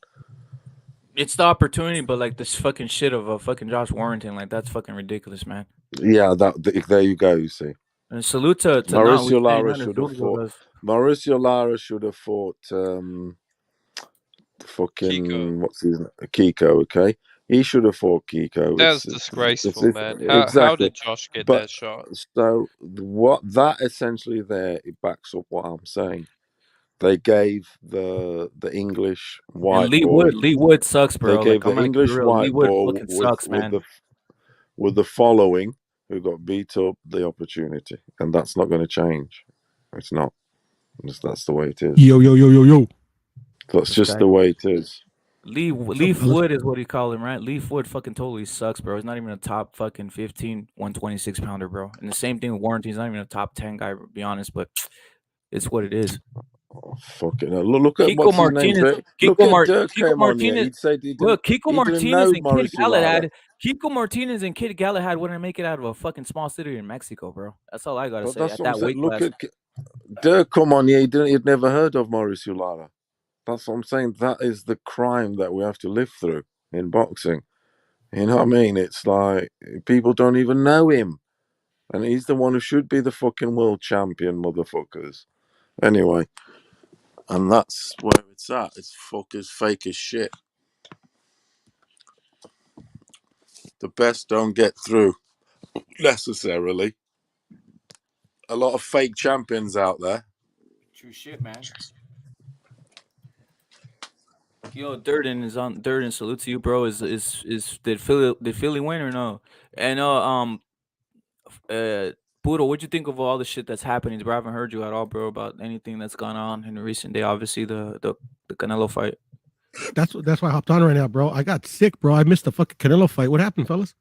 It's the opportunity, but like this fucking shit of a fucking Josh Warrington, like that's fucking ridiculous, man. Yeah, there you go. You see, and salute to Mauricio Lara should have fought. Mauricio Lara should have fought. Fucking Kiko. What's his name? Kiko? Okay, he should have fought Kiko. That's disgraceful, man. How did Josh get that shot? So what that essentially there it backs up what I'm saying. They gave the English white boy. Lee Wood sucks, bro. They gave the English white boy with the following who got beat up the opportunity, and that's not going to change. It's not. That's the way it is. Yo. That's just the way it is. Leaf Wood is what you call him, right? Leaf Wood fucking totally sucks, bro. He's not even a top fucking 15, 126 pounder, bro. And the same thing with Warrington. He's not even a top 10 guy, to be honest, but it's what it is. Oh, fucking hell. Look at Kiko Martinez. Kiko Martinez. Kiko Martinez and Kid Galahad. Kiko Martinez and Kid Galahad wouldn't make it out of a fucking small city in Mexico, bro. That's all I gotta say. At that weight class. Dirk, come on, you'd never heard of Mauricio Lara. That's what I'm saying. That is the crime that we have to live through in boxing. You know what I mean? It's like people don't even know him. And he's the one who should be the fucking world champion, motherfuckers. Anyway. And that's where it's at. It's fuckers fake as shit. The best don't get through, necessarily. A lot of fake champions out there. True shit, man. Yo, Durden is on. Durden, salute to you, bro. Did Philly win or no? And Poodle, what'd you think of all the shit that's happening, bro? I haven't heard you at all, bro, about anything that's gone on in the recent day. Obviously, the Canelo fight. That's why I hopped on right now, bro. I got sick, bro. I missed the fucking Canelo fight. What happened, fellas?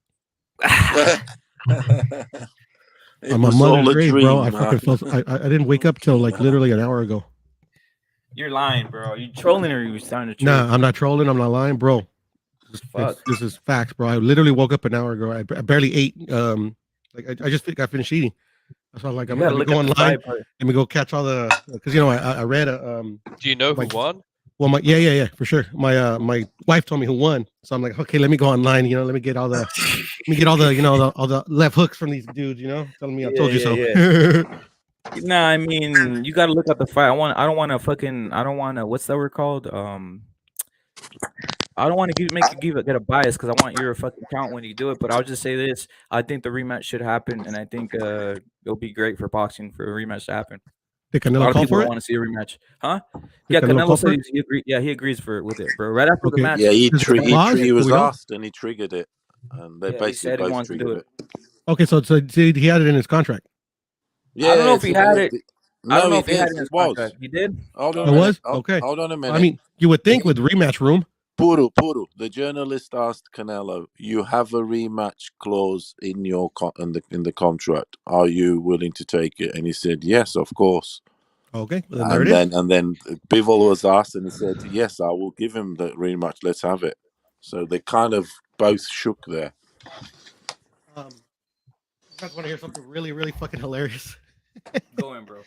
On my mother's grave, bro. I fucking felt. I didn't wake up till like literally an hour ago. You're lying, bro. Are you trolling or are you starting to troll? Nah, I'm not trolling. I'm not lying, bro. This is facts, bro. I literally woke up an hour ago. I barely ate. Like I just got finished eating. So I was like, I'm gonna go online. Let me go catch all the because I read a. Do you know who won? Well, yeah, for sure. My wife told me who won, so I'm like, okay, let me go online. Let me get all the, all the left hooks from these dudes. Telling me I told you so. Yeah. Nah, I mean, you got to look at the fight. I don't want to. What's that word called? I don't want to get a bias because I want your fucking count when you do it. But I'll just say this: I think the rematch should happen, and I think it'll be great for boxing for a rematch to happen. Did Canelo a lot of people want to see a rematch, huh? Yeah, Canelo said he agreed. Yeah, he agrees with it, bro. Right after the match, yeah, he was asked and he triggered it, and they basically both triggered it. Okay, so he had it in his contract. Yeah, I don't know if he had it. I don't know if he had it in his contract. He did. It was okay. Hold on a minute. I mean, you would think with rematch room. Puru. The journalist asked Canelo, "You have a rematch clause in your in the contract. Are you willing to take it?" And he said, "Yes, of course." Okay, and then Bivol was asked, and he said, "Yes, I will give him the rematch. Let's have it." So they kind of both shook there. You guys want to hear something really, really fucking hilarious? Go in, bro.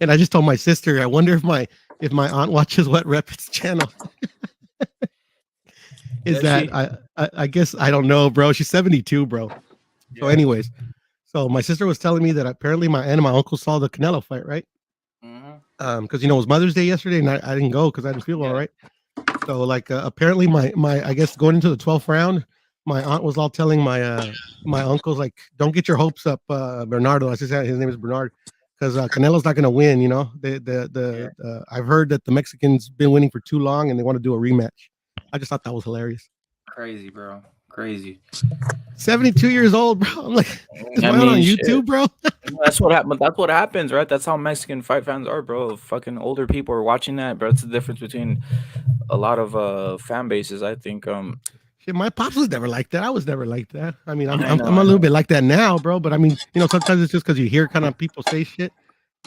And I just told my sister, I wonder if my aunt watches What Rep's channel. Is Does that I guess I don't know, bro. She's 72, bro. So, Yeah. anyways, so my sister was telling me that apparently my aunt and my uncle saw the Canelo fight, right? Because it was Mother's Day yesterday, and I didn't go because I didn't feel all right. So, like, apparently my I guess going into the 12th round, my aunt was all telling my uncles like, don't get your hopes up, Bernardo. I just said his name is Bernard, because Canelo's not gonna win. I've heard that the Mexicans been winning for too long, and they want to do a rematch. I just thought that was hilarious. Crazy, bro. Crazy. 72 years old, bro. I'm like, is my aunt on YouTube, bro? That's what happened. That's what happens, right? That's how Mexican fight fans are, bro. Fucking older people are watching that, bro. It's the difference between a lot of fan bases. I think. Shit, my pops was never like that. I was never like that. I mean, I'm a little bit like that now, bro. But I mean, sometimes it's just because you hear kind of people say shit.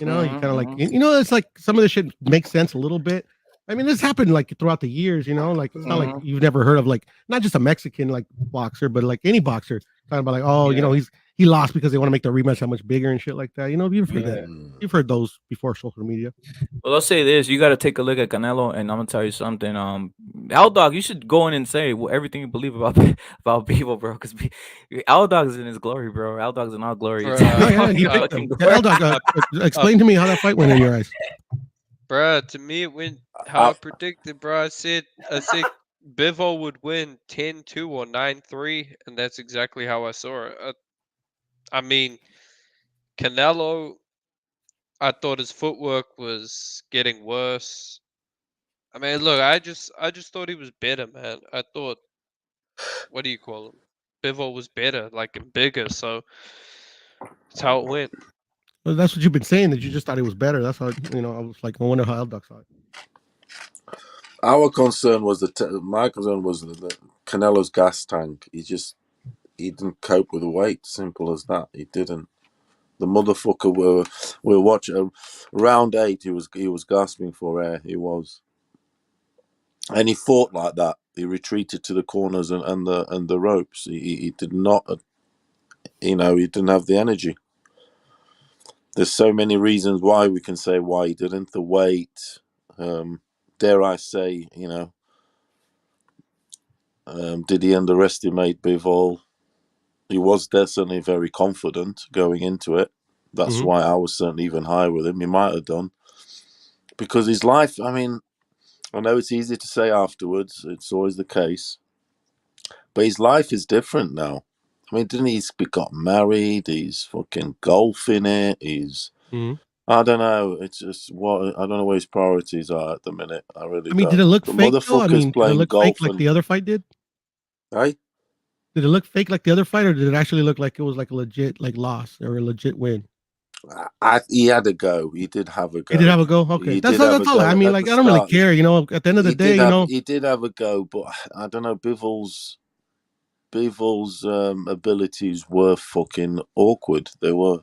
You kind of like, it's like some of the shit makes sense a little bit. I mean, this happened like throughout the years, like it's not like you've never heard of like not just a Mexican like boxer, but like any boxer talking about like, oh, he lost because they want to make the rematch that much bigger and shit like that. You've heard that. You've heard those before social media. Well, let's say this: you got to take a look at Canelo, and I'm gonna tell you something. Al Dog, you should go in and say everything you believe about Bivol, bro. Because Al Dog's in his glory, bro. Al Dog's in all glory. Al Dog, explain to me how that fight went in your eyes. Bro, to me it went how I predicted, bro. I said Bivol would win 10-2 or 9-3, and that's exactly how I saw it. I mean, Canelo, I thought his footwork was getting worse. I mean, look, I just thought he was better, man. I thought, what do you call him? Bivol was better, like and bigger. So that's how it went. Well, that's what you've been saying, that you just thought it was better. That's how I was like, I wonder how Al Dog saw it. Our concern was my concern was the Canelo's gas tank. He didn't cope with the weight. Simple as that. He didn't. The motherfucker we're watching round 8. He was gasping for air. He was, and he fought like that. He retreated to the corners and the ropes. He did not. He didn't have the energy. There's so many reasons why we can say why he didn't. The weight, dare I say, did he underestimate Bivol? He was certainly very confident going into it. That's why I was certainly even higher with him. He might have done. Because his life, I mean, I know it's easy to say afterwards. It's always the case. But his life is different now. I mean, didn't he got married? He's fucking golfing it. He's... I don't know. It's just I don't know where his priorities are at the minute. I really don't. Did it look fake though? I mean, did it look fake like the other fight did? Right? Did it look fake like the other fight, or did it actually look like it was like a legit loss or a legit win? He had a go. He did have a go. He did have a go. Okay, that's all. I mean, like, I don't really care. At the end of the day, he did have a go, but I don't know. Bivol's abilities were fucking awkward. They were.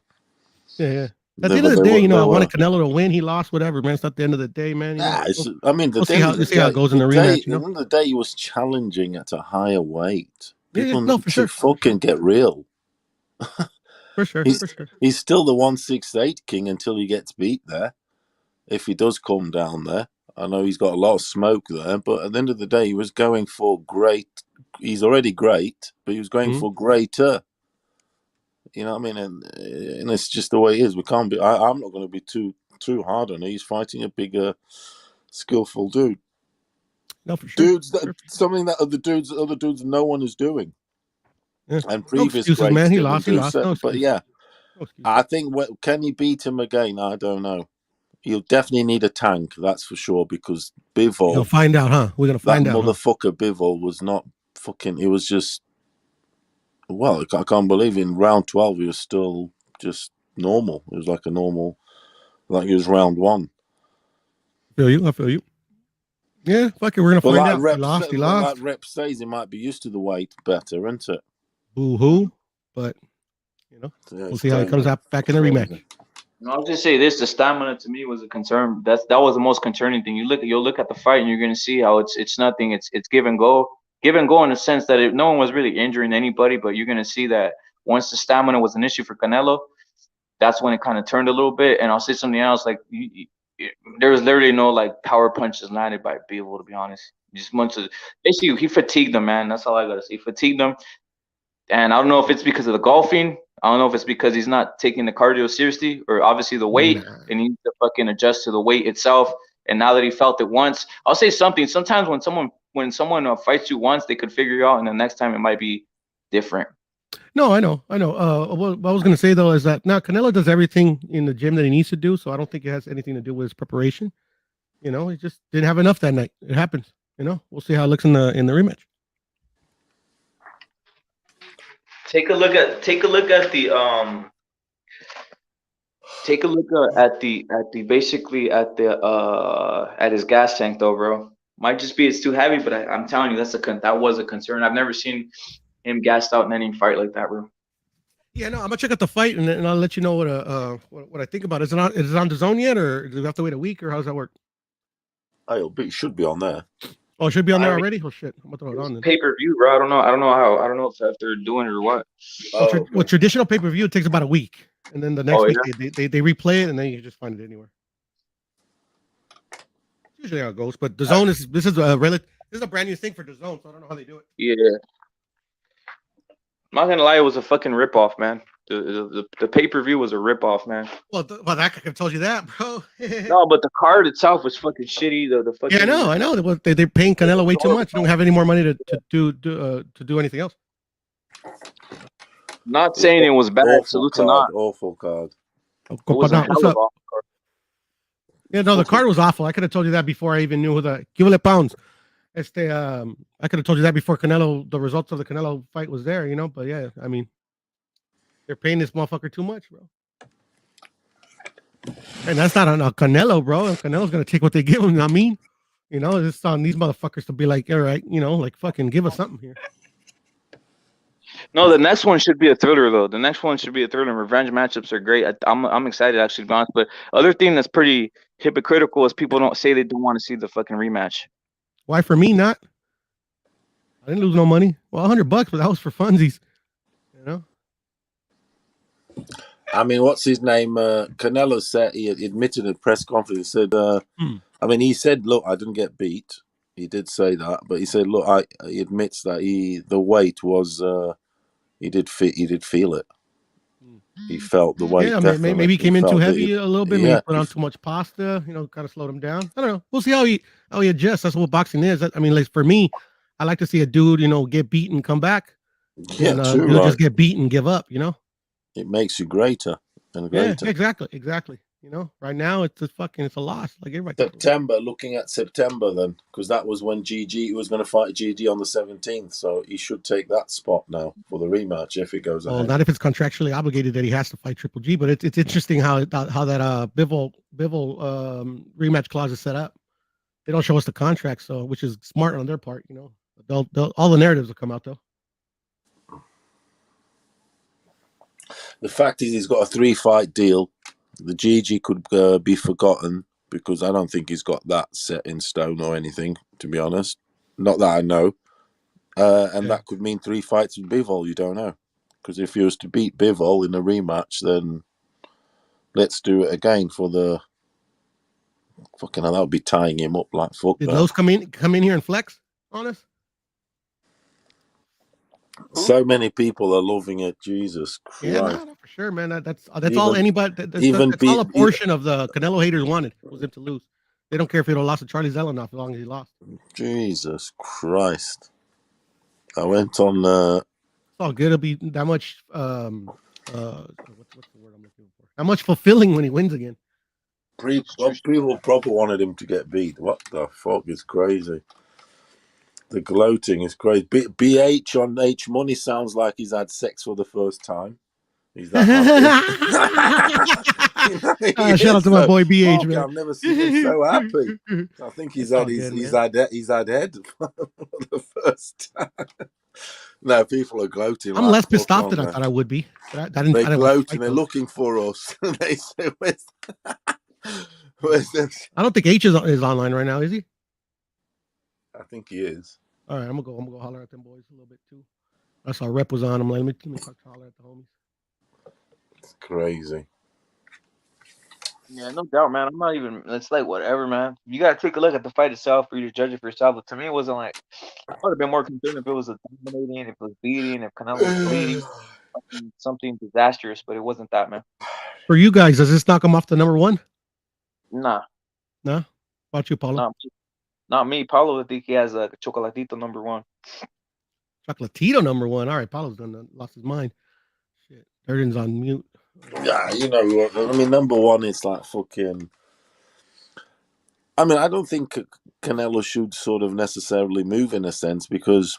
Yeah. At the end of the day, I wanted Canelo to win. He lost, whatever, man. It's not the end of the day, man. I mean, we'll see how it goes in the rematch. At the end of the day, he was challenging at a higher weight. People need to fucking get real. For sure. He's still the 168 king until he gets beat there. If he does come down there, I know he's got a lot of smoke there, but at the end of the day, he was going for great. He's already great, but he was going for greater. You know what I mean? And it's just the way it is. We can't be. I'm not going to be too hard on him. He's fighting a bigger, skillful dude. No, for sure. Dudes, something that other dudes, no one is doing. Yeah. And previous excuses, man. He lost. But yeah, I think can you beat him again? I don't know. You'll definitely need a tank, that's for sure. Because Bivol, you'll find out, huh? We're gonna find out. Motherfucker, Bivol was not fucking. It was just. Well, I can't believe in round 12 he was still just normal. It was like a normal, like he was round 1. I feel you. Yeah, fuck it, we're gonna find out. He lost. Like Rep says, he might be used to the weight better, isn't it? Boo-hoo. But we'll see how he comes out back in the rematch. I'll just say this: the stamina to me was a concern. That was the most concerning thing. You'll look at the fight and you're gonna see how it's nothing. It's give and go in the sense that no one was really injuring anybody, but you're gonna see that once the stamina was an issue for Canelo, that's when it kind of turned a little bit. And I'll say something else, like there was literally no like power punches landed by Bivol, to be honest. Just bunch of basically he fatigued them, man. That's all I gotta say. He fatigued them, and I don't know if it's because of the golfing. I don't know if it's because he's not taking the cardio seriously, or obviously the weight, and he needs to fucking adjust to the weight itself. And now that he felt it once, I'll say something. Sometimes when someone fights you once, they could figure you out, and the next time it might be different. No, I know. What I was going to say though is that now Canelo does everything in the gym that he needs to do, so I don't think it has anything to do with his preparation. You know, he just didn't have enough that night. It happens. You know, we'll see how it looks in the rematch. Take a look at the basically at his gas tank though, bro. Might just be it's too heavy, but I'm telling you that was a concern. I've never seen him gassed out in any fight like that, bro. Yeah, no, I'm gonna check out the fight and I'll let you know what I think about it. Is it on the zone yet, or do we have to wait a week, or how does that work? It should be on there. Oh, it should be on there already. Oh shit, I'm gonna throw it on then. Pay-per-view, bro. I don't know if they're doing it or what. Well, traditional pay-per-view, it takes about a week, and then the next week they replay it, and then you can just find it anywhere. Usually how it goes, but the zone is a brand new thing for the zone, so I don't know how they do it. Yeah, I'm not gonna lie, it was a fucking ripoff, man. The pay-per-view was a ripoff, man. Well, that I could have told you that, bro. No, but the card itself was fucking shitty. The fucking yeah, I know. They're paying Canelo way too much. They don't have any more money to do anything else. Not saying it was bad. Awful card. What's up? Yeah, no, the card was awful. I could have told you that before I even knew who the give it pounds. I could have told you that before the results of the Canelo fight was there, you know. But yeah, I mean, they're paying this motherfucker too much, bro. And that's not on Canelo, bro. Canelo's gonna take what they give him. I mean, you know, it's on these motherfuckers to be like, all right, you know, like fucking give us something here. No, the next one should be a thriller, though. The next one should be a thriller. Revenge matchups are great. I'm excited, actually, to be honest. But other thing that's pretty hypocritical is people don't want to see the fucking rematch. Why for me not? I didn't lose no money. Well, $100, but that was for funsies. You know. I mean, what's his name? Canelo said he admitted in a press conference. He said, I mean, he said, "Look, I didn't get beat." He did say that, but he said, "Look, he admits that the weight was he did feel it. He felt the weight. Yeah, maybe he came in too heavy a little bit. Maybe he put on too much pasta. You know, kind of slowed him down. I don't know. We'll see how he adjusts. That's what boxing is. I mean, like for me, I like to see a dude, you know, get beat and come back. Yeah, and, true. Just get beat and give up. You know. It makes you greater and greater. Yeah, exactly. You know, right now it's a loss. Like everybody. Looking at September then, because that was when GG was going to fight GG on the 17th. So he should take that spot now for the rematch if it goes ahead. Well, not if it's contractually obligated that he has to fight Triple G, but it's interesting how that Bivol rematch clause is set up. They don't show us the contract, so which is smart on their part. You know, all the narratives will come out though. The fact is, he's got a 3-fight deal. The GG could be forgotten because I don't think he's got that set in stone or anything, to be honest. Not that I know. That could mean 3 fights with Bivol. You don't know. Because if he was to beat Bivol in a rematch, then let's do it again for the... Fucking hell, that would be tying him up like fuck. Did those come in here and flex on us? So many people are loving it. Jesus Christ! Yeah, no, for sure, man. That's all anybody. That's all a portion of the Canelo haters wanted was him to lose. They don't care if he'd have lost to Charlie Zelenoff as long as he lost. Jesus Christ! I went on. It's all good. It'll be that much. What's the word I'm looking for? How much fulfilling when he wins again. People proper wanted him to get beat. What the fuck is crazy? The gloating is crazy. BH on H Money sounds like he's had sex for the first time. He's that happy. Shout out to my boy BH, man. I've never seen him so happy. I think he's had head for the first time. No, people are gloating. I'm less pissed off than I thought I would be. They're gloating. They're looking for us. They say, "Where's this?" I don't think H is online right now, is he? I think he is. All right, I'm gonna go holler at them boys a little bit too. I saw Rep was on. I'm like, let me holler at the homies. It's crazy. Yeah, no doubt, man. I'm not even. It's like whatever, man. You gotta take a look at the fight itself for you to judge it for yourself. But to me, it wasn't like. I would have been more concerned if it was a dominating, if it was beating, if Canelo was bleeding, something disastrous. But it wasn't that, man. For you guys, does this knock him off the number one? Nah. No. How about you, Paulo? Not me. Paulo, I think he has a Chocolatito number one. Chocolatito number one. All right, Paulo's lost his mind. Shit, Durden's on mute. Yeah, you know what? I mean, number one is like fucking. I mean, I don't think Canelo should sort of necessarily move in a sense because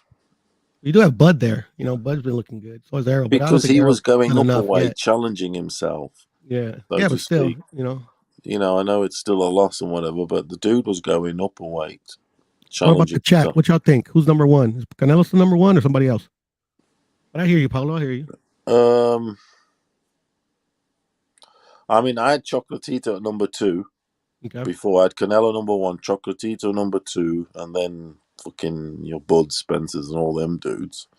you do have Bud there. You know, Bud's been looking good. So is Arrow, but because he was going up a weight, yet. challenging himself. Yeah, so yeah, to but still, speak. you know, I know it's still a loss and whatever, but the dude was going up a weight. What about the chat? Himself. What y'all think? Who's number one? Is Canelo the number one or somebody else? But I hear you, Paulo. I hear you. I mean, I had Chocolatito at number 2. Okay. Before I had Canelo number 1, Chocolatito number 2, and then fucking your Bud Spencers and all them dudes.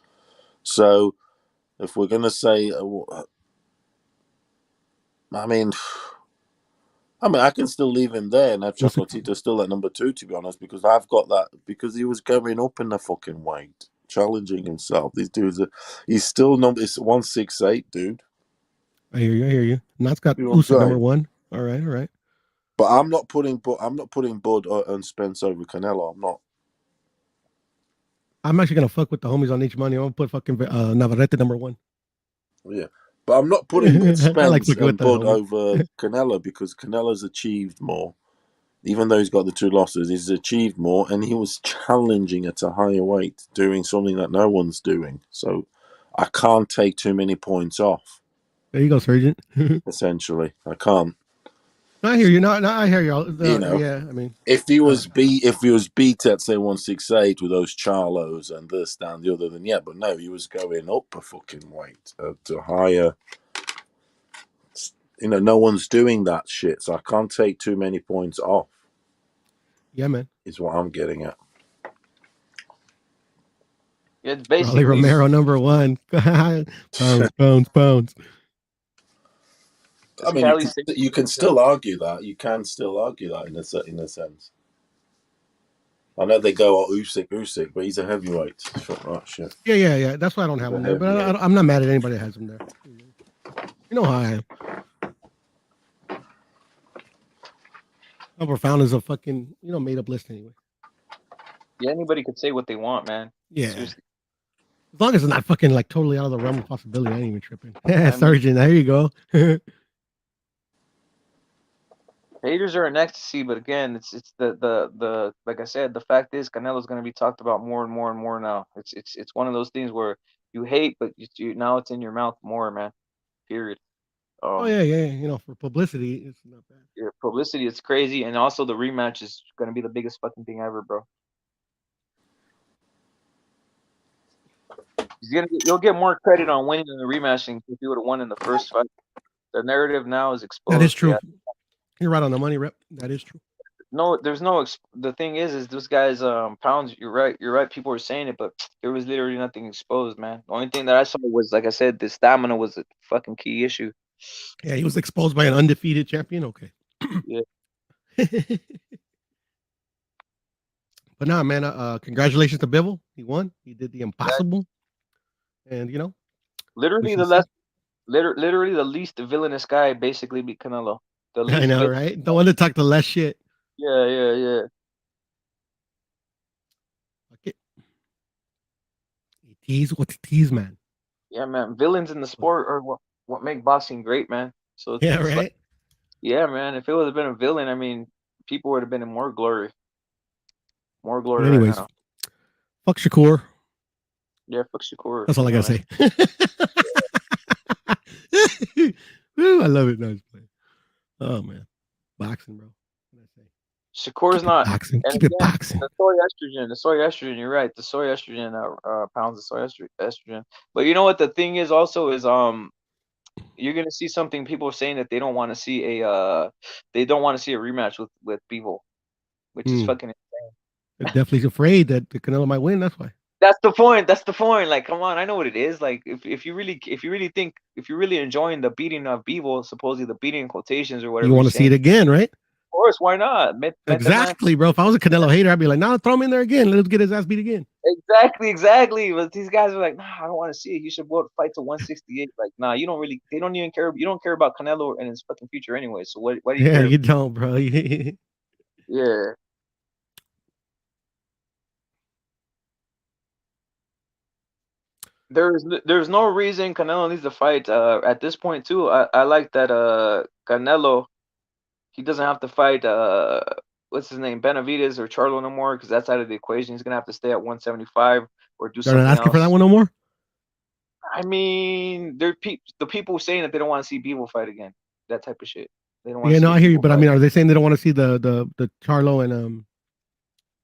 So, if we're gonna say, I mean, I can still leave him there and have Chocolatito still at number 2, to be honest, because I've got that because he was going up in the fucking weight, challenging himself. These dudes he's still it's 168, dude. I hear you. And that's got Usyk number 1. All right. But I'm not putting Bud and Spence over Canelo. I'm not. I'm actually gonna fuck with the homies on each money. I'm gonna put fucking Navarrete number 1. Yeah, but I'm not putting Spence and Bud over Canelo because Canelo's achieved more. Even though he's got the 2 losses, he's achieved more, and he was challenging at a higher weight, doing something that no one's doing. So I can't take too many points off. There you go, Sergeant. Essentially, I can't. I hear you. No, I hear you. Yeah, I mean, if he was beat at say 168 with those Charlos and this and the other, then yeah, but no, he was going up a fucking weight to higher. No one's doing that shit, so I can't take too many points off. Yeah, man, is what I'm getting at. It's basically Romero number 1. pounds. I mean, you can still argue that. You can still argue that in a sense. I know they go, Usyk, but he's a heavyweight. Right, shit. Yeah. That's why I don't have him there. But I'm not mad at anybody that has him there. You know how I am. How profound is a fucking made up list anyway. Yeah, anybody could say what they want, man. Yeah. Seriously. As long as it's not fucking like totally out of the realm of possibility, I ain't even tripping. Sergeant, there you go. Haters are in ecstasy, but again, it's the like I said, the fact is Canelo's going to be talked about more and more and more now. It's one of those things where you hate, but now it's in your mouth more, man. Period. Yeah. For publicity, it's not bad. Yeah, publicity, it's crazy, and also the rematch is going to be the biggest fucking thing ever, bro. You'll get more credit on winning in the rematch than if you would have won in the first fight. The narrative now is exposed. That is true. Yeah. You're right on the money, Rep. That is true. No, there's no. The thing is those guys pounds. You're right. People were saying it, but there was literally nothing exposed, man. The only thing that I saw was, like I said, the stamina was a fucking key issue. Yeah, he was exposed by an undefeated champion. Okay. Yeah. But nah, man. Congratulations to Bivol. He won. He did the impossible. And literally literally the least villainous guy basically beat Canelo. The least I know, right? The one that talked the less shit. Yeah. Okay. What's tease, man? Yeah, man. Villains in the sport are what make boxing great, man. So yeah, right. Like, yeah, man. If it would have been a villain, I mean, people would have been in more glory. More glory. But anyways, right now. Fuck Shakur. Yeah, fuck Shakur. That's all I gotta say. Woo, I love it. Nice play. Oh man, boxing, bro. Shakur's not boxing. Keep it boxing. The soy estrogen. You're right. The soy estrogen pounds of soy estrogen. But you know what the thing is also is you're gonna see something. People are saying that they don't want to see a rematch with Bivol, which is fucking insane. They're definitely afraid that the Canelo might win. That's why. That's the point. That's the point. Like, come on, I know what it is. Like, if you really enjoying the beating of Bivol, supposedly the beating in quotations or You whatever want you're to see it saying, again, right? of course, why not? Let the man. Exactly, bro. If I was a Canelo hater, I'd be like, nah, throw him in there again. Let's get his ass beat again. Exactly. But these guys are like, nah, I don't want to see it. You should fight to 168. Like, nah, you don't really. They don't even care. You don't care about Canelo and his fucking future anyway. So why do you Yeah, care? you don't, bro. Yeah. There's no reason Canelo needs to fight at this point too. I like that Canelo, he doesn't have to fight what's his name, Benavidez or Charlo no more, because that's out of the equation. He's gonna have to stay at 175 or do They're not something asking for that else. one no more. I mean, the people saying that they don't want to see Bivol fight again, that type of shit. They don't want Yeah, to see no, I hear you, Bivol but I fight. mean, are they saying they don't want to see the Charlo and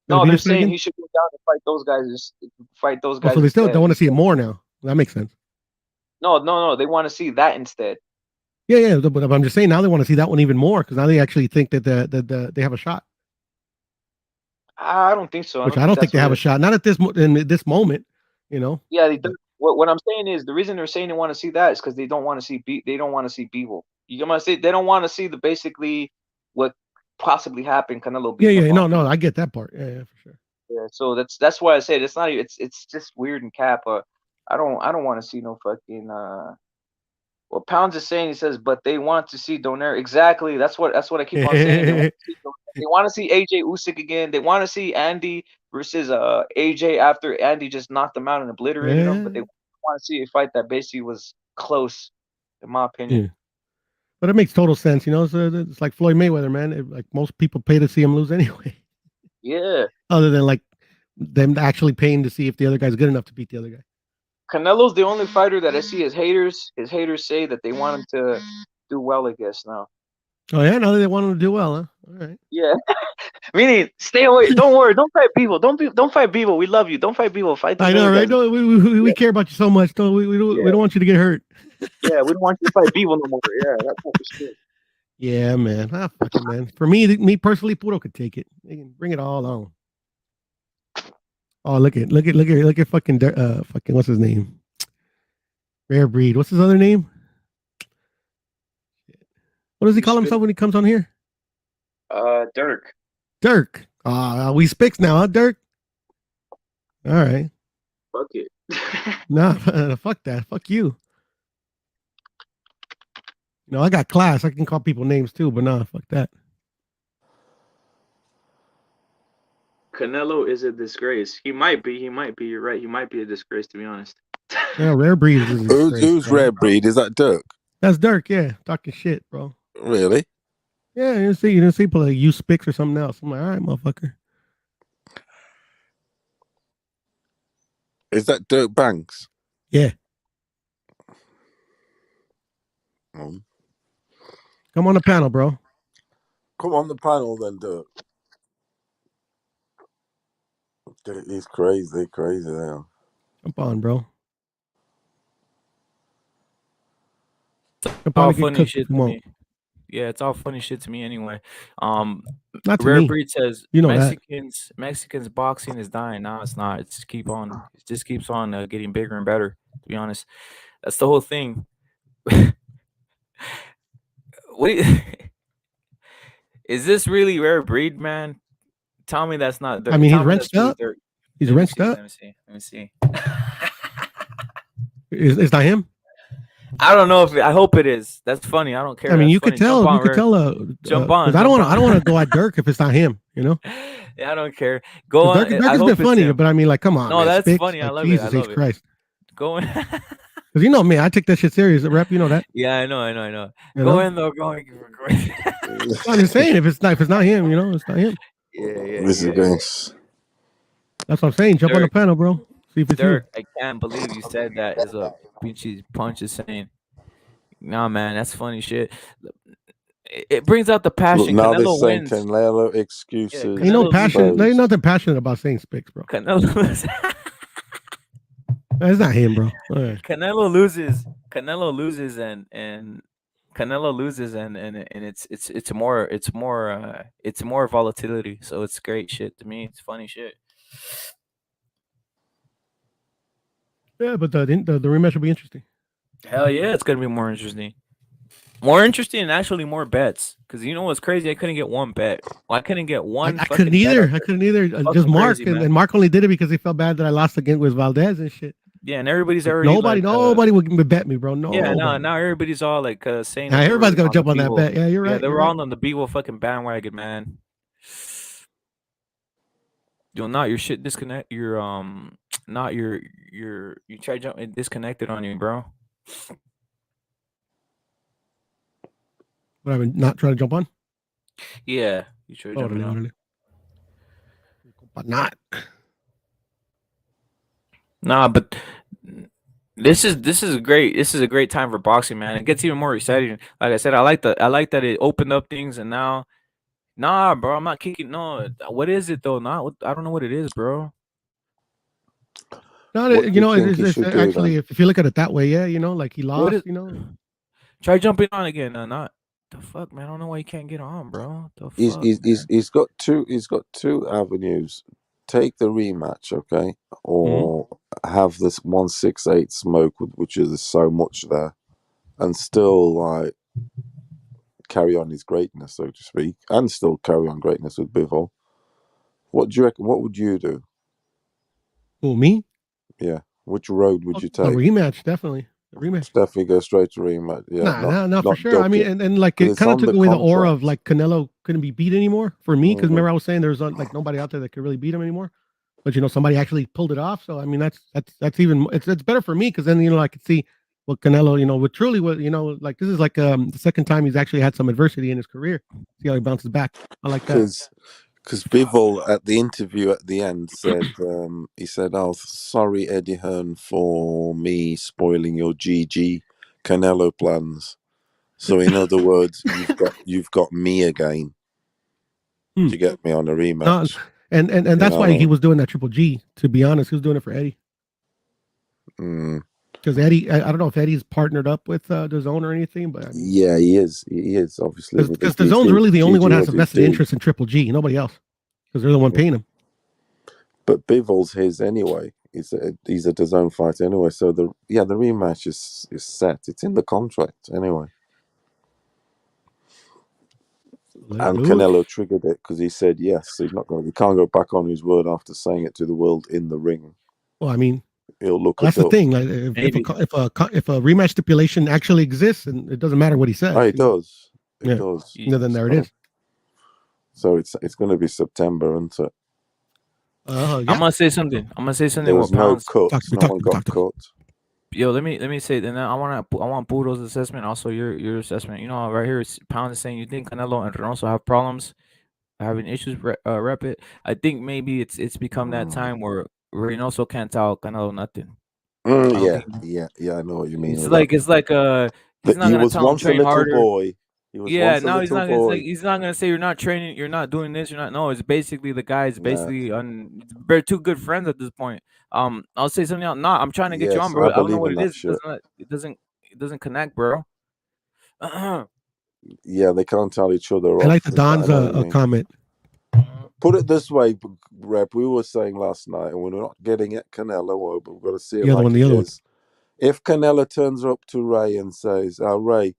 No, they're Benavidez fight saying again? he should go down and fight those guys. Fight those Oh, guys so they still instead. don't want to see it more now. That makes sense. No, they want to see that instead. Yeah, but I'm just saying now they want to see that one even more because now they actually think that they have a shot. I don't think so. Which I don't think they have a shot. Not at in this moment, you know. Yeah, what I'm saying is the reason they're saying they want to see that is because they don't want to see they don't want to see Bivol. You get what I'm saying? They don't want to see the basically what possibly happened. Canelo beat Yeah, no, I get that part. Yeah, for sure. Yeah, so that's why I said it's not. It's just weird and cap. I don't want to see no fucking. What Pounds is saying, he says, but they want to see Donaire. Exactly. That's what I keep on saying. They want to see AJ Usyk again. They want to see Andy versus AJ after Andy just knocked him out and obliterated him. But they want to see a fight that basically was close, in my opinion. Yeah. But it makes total sense, you know. It's like Floyd Mayweather, man. Like most people pay to see him lose anyway. Yeah. Other than like them actually paying to see if the other guy's good enough to beat the other guy. Canelo's the only fighter that I see as haters. His haters say that they want him to do well, I guess, now. Oh yeah, now they want him to do well, huh? All right. Yeah. Meaning, stay away. Don't worry. Don't fight Bivol. Don't fight Bivol. We love you. Don't fight Bivol. Fight these I know, other right? guys. No, we care about you so much. Though we don't want you to get hurt. Yeah, we don't want you to fight Bivol no more. Yeah, that type of shit. Yeah, man. Fuck it, man. For me personally, Puro could take it. They can bring it all on. Oh, look at fucking what's his name? Rare Breed. What's his other name? What does he call himself when he comes on here? Dirk. Dirk. We Spicks now, huh, Dirk? All right. Fuck it. Nah, fuck that. Fuck you. No, I got class. I can call people names too, but nah, fuck that. Canelo is a disgrace. He might be. You're right. He might be a disgrace, to be honest. Yeah, Rare Breed is a disgrace. Who's Rare Breed? Is that Dirk? That's Dirk, yeah. Talking shit, bro. Really? Yeah, you didn't see people like you Spicks or something else. I'm like, all right, motherfucker. Is that Dirk Banks? Yeah. Come on the panel, bro. Come on the panel then, Dirk. He's crazy now. Jump on, bro. It's all funny shit to me. Yeah, it's all funny shit to me anyway. Not to Rare me. Breed says you know Mexicans boxing is dying. No, it's not. It just keeps on getting bigger and better. To be honest, that's the whole thing. Is this really Rare Breed, man? Tell me that's not. I mean, he's wrenched up. He's wrenched up. Let me see. Is that him? I don't know I hope it is. That's funny. I don't care. I mean, That's you could funny. tell. You could tell. Jump on. I don't want to go at Dirk if it's not him. You know. Yeah, I don't care. Go on. Dirk has been funny, but I mean, like, come on. No, man. that's Spicks, funny. I like, love Jesus it. I love Christ. Go in. Because you know me, I take that shit serious. Rep, you know that. Yeah, I know. You Go know? in though. Go in. I'm just saying, if it's not him, you know, it's not him. Yeah. This. That's what I'm saying. Jump on the panel, bro. See if it's Dirk, I can't believe you said that. Is a Punch is saying. Nah, man, that's funny shit. It brings out the passion. Look, now Canelo they're saying wins. Canelo excuses. Ain't no passion. There's nothing passionate about saying Spicks, bro. Canelo loses. It's not him, bro. Right. Canelo loses, and Canelo loses, and it's more volatility. So it's great shit to me. It's funny shit. Yeah, but the rematch will be interesting. Hell yeah, it's gonna be more interesting. More interesting and actually more bets. Because you know what's crazy? I couldn't get one bet. Well, I couldn't get one. I couldn't either. I couldn't either. Just Mark, crazy, and Mark only did it because he felt bad that I lost again with Valdez and shit. Yeah, and everybody's Like, already nobody would bet me, bro. Yeah, Nobody. now everybody's all like saying. Now That everybody's gonna on jump the on that Bivol. bet. Yeah, you're right. Yeah, they you're were right. all on the Bivol fucking bandwagon, man. Yo, not your shit disconnect. Your not your you try jumping disconnected on you, bro. But I'm not trying to jump on. Yeah, you try jumping on. But not. Nah, but this is a great time for boxing, man. It gets even more exciting. Like I said, I like that it opened up things, and now, nah, bro, I'm not kicking. No, what is it though? I don't know what it is, bro. No, it's actually if you look at it that way, yeah, like he lost, Try jumping on again. Not the fuck, man. I don't know why you can't get on, bro. The fuck, He's got two avenues. Take the rematch, okay, or have this 168 smoke, which is so much there, and still like carry on his greatness, so to speak, and still carry on greatness with Bivol. What do you reckon? What would you do? Who, me? Yeah. Which road would you take? A rematch, definitely. A rematch. Definitely go straight to rematch. Yeah, Nah, for sure. I mean, and like it kind of took away the aura of like Canelo couldn't be beat anymore for me, because remember I was saying there's like nobody out there that could really beat him anymore. But somebody actually pulled it off. So I mean, that's even it's better for me, because then I could see what Canelo, what truly what like this is like the second time he's actually had some adversity in his career. See how he bounces back. I like that. Because Bivol at the interview at the end said, he said, "Oh, sorry, Eddie Hearn, for me spoiling your GG Canelo plans." So in other words, you've got me again. Do you get me on a rematch? And that's why he was doing that Triple G. To be honest, he was doing it for Eddie. Because Eddie, I don't know if Eddie's partnered up with the Zone or anything, but I mean, yeah, he is. He is obviously because the Zone's really the only one that has a vested interest in Triple G. Nobody else, because they're the one paying him. But Bivol's his anyway. He's a DAZN fighter anyway. So the rematch is set. It's in the contract anyway. And Canelo triggered it because he said yes. So he can't go back on his word after saying it to the world in the ring. Well, I mean, he'll look. That's the thing. Like, if a rematch stipulation actually exists, and it doesn't matter what he says. Oh, it does. It does. Yeah, then there it is. So it's going to be September, isn't it? Yeah. I'm gonna say something. There was no cut. No one got cut. Yo, let me say. Then I want Pudo's assessment. Also, your assessment. Right here, Pound is saying you think Canelo and Reynoso have problems, having issues. Rep it. I think maybe it's become that time where Reynoso can't tell Canelo nothing. Yeah. I know what you mean. It's like he's not gonna tell him train harder. Boy. He was once a he's little not. boy. He's not gonna say you're not training. You're not doing this. You're not. No, it's basically the guy's basically they're two good friends at this point. I'll say something else. No, I'm trying to get you on, bro. I don't know what it is. It doesn't connect, bro. Yeah, they can't tell each other. I like the Don's comment. Put it this way, Rep. We were saying last night, and we're not getting at Canelo, but we've got to see it the other one. If Canelo turns up to Ray and says, Ray,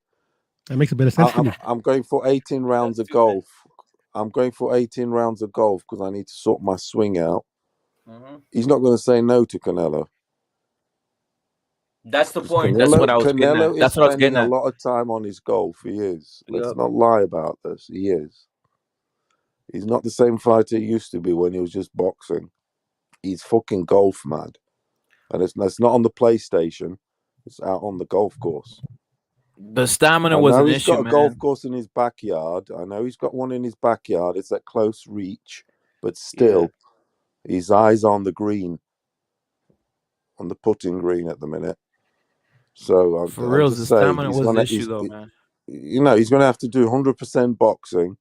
that makes a bit of sense for me. I'm going for 18 rounds of golf. I'm going for 18 rounds of golf because I need to sort my swing out. He's not going to say no to Canelo. That's the point. That's what I was getting at. That's what I was getting at. A lot of time on his golf. He is. Let's not lie about this. He is. He's not the same fighter he used to be when he was just boxing. He's fucking golf mad. And it's not on the PlayStation. It's out on the golf course. The stamina was an issue, man. He's got a golf course in his backyard. I know he's got one in his backyard. It's at close reach. But still, his eyes on the green. On the putting green at the minute. So for real, the stamina was the issue, though, man. He's going to have to do 100% boxing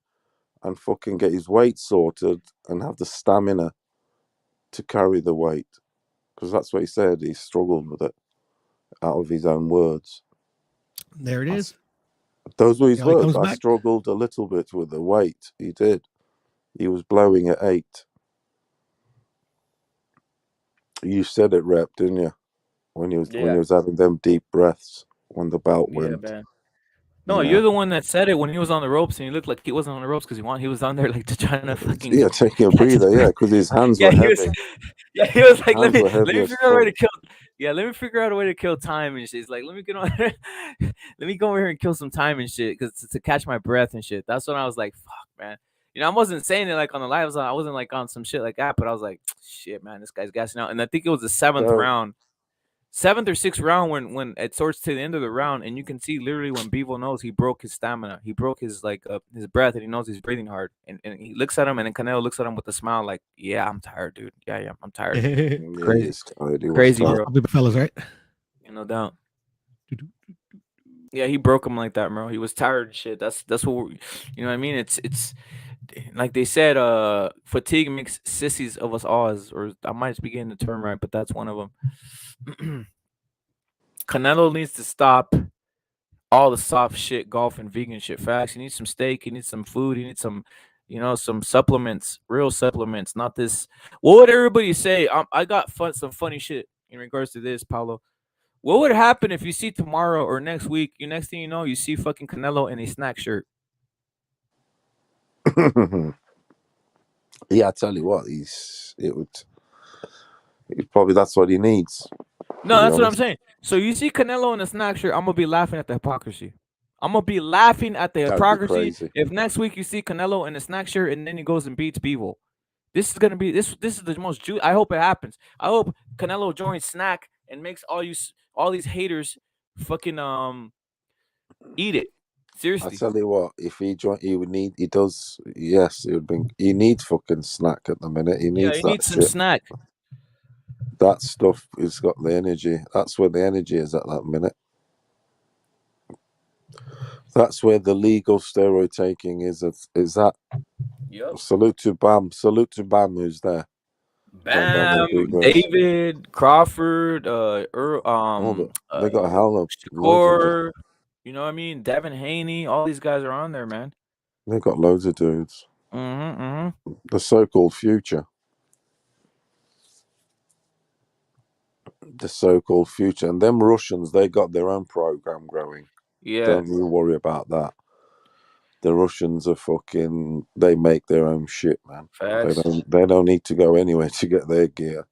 and fucking get his weight sorted and have the stamina to carry the weight. Because that's what he said. He struggled with it out of his own words. There it is. Those were his words. I struggled a little bit with the weight. He did. He was blowing at 8. You said it, Rep, didn't you? when he was having them deep breaths when the belt went. Man. No, you're the one that said it when he was on the ropes, and he looked like he wasn't on the ropes because he was on there like trying to fucking taking a breather, because his hands were heavy. He was like, let me heavy figure out a way to kill. Yeah, let me figure out a way to kill time and shit. He's like, let me get on, let me go over here and kill some time and shit, because to catch my breath and shit. That's when I was like, fuck, man. I wasn't saying it like on the live. I wasn't like on some shit like that, but I was like, shit, man, this guy's gassing out. And I think it was the seventh or sixth round when it sorts to the end of the round, and you can see literally when Bivol knows he broke his stamina, he broke his his breath, and he knows he's breathing hard, and he looks at him, and then Canelo looks at him with a smile like, yeah, I'm tired, dude. Yeah, I'm tired. Crazy, bro. Fellas, right? No doubt. Yeah, he broke him like that, bro. He was tired and shit. That's what you know what I mean. It's like they said, fatigue makes sissies of us all, or I might be getting the term right, but that's one of them. Canelo needs to stop all the soft shit, golf and vegan shit. Facts. He needs some steak. He needs some food. He needs some, some supplements, real supplements. Not this. What would everybody say? I got some funny shit in regards to this, Paulo. What would happen if you see tomorrow or next week? Next thing you know, you see fucking Canelo in a snack shirt. Yeah, I tell you what, probably that's what he needs. No, that's what I'm saying. So you see Canelo in a snack shirt, I'm gonna be laughing at the hypocrisy. I'm gonna be laughing at the hypocrisy if next week you see Canelo in a snack shirt and then he goes and beats Bivol. This is gonna be this is the most juice. I hope it happens. I hope Canelo joins Snack and makes all these haters fucking eat it. Seriously. I tell you what, if he joined, he would need. He does. Yes, it would be. He needs fucking Snack at the minute. He needs that some shit. Snack. That stuff has got the energy. That's where the energy is at that minute. That's where the legal steroid taking is. Is that? Yep. Salute to Bam. Salute to Bam, who's there. Bam, David, Crawford, they got a hell of Shakur, you know what I mean? Devin Haney, all these guys are on there, man. They got loads of dudes. The so-called future. The so-called future. And them Russians, they got their own program growing. Yeah. Don't you worry about that. The Russians are fucking, they make their own shit, man. Facts. They don't need to go anywhere to get their gear.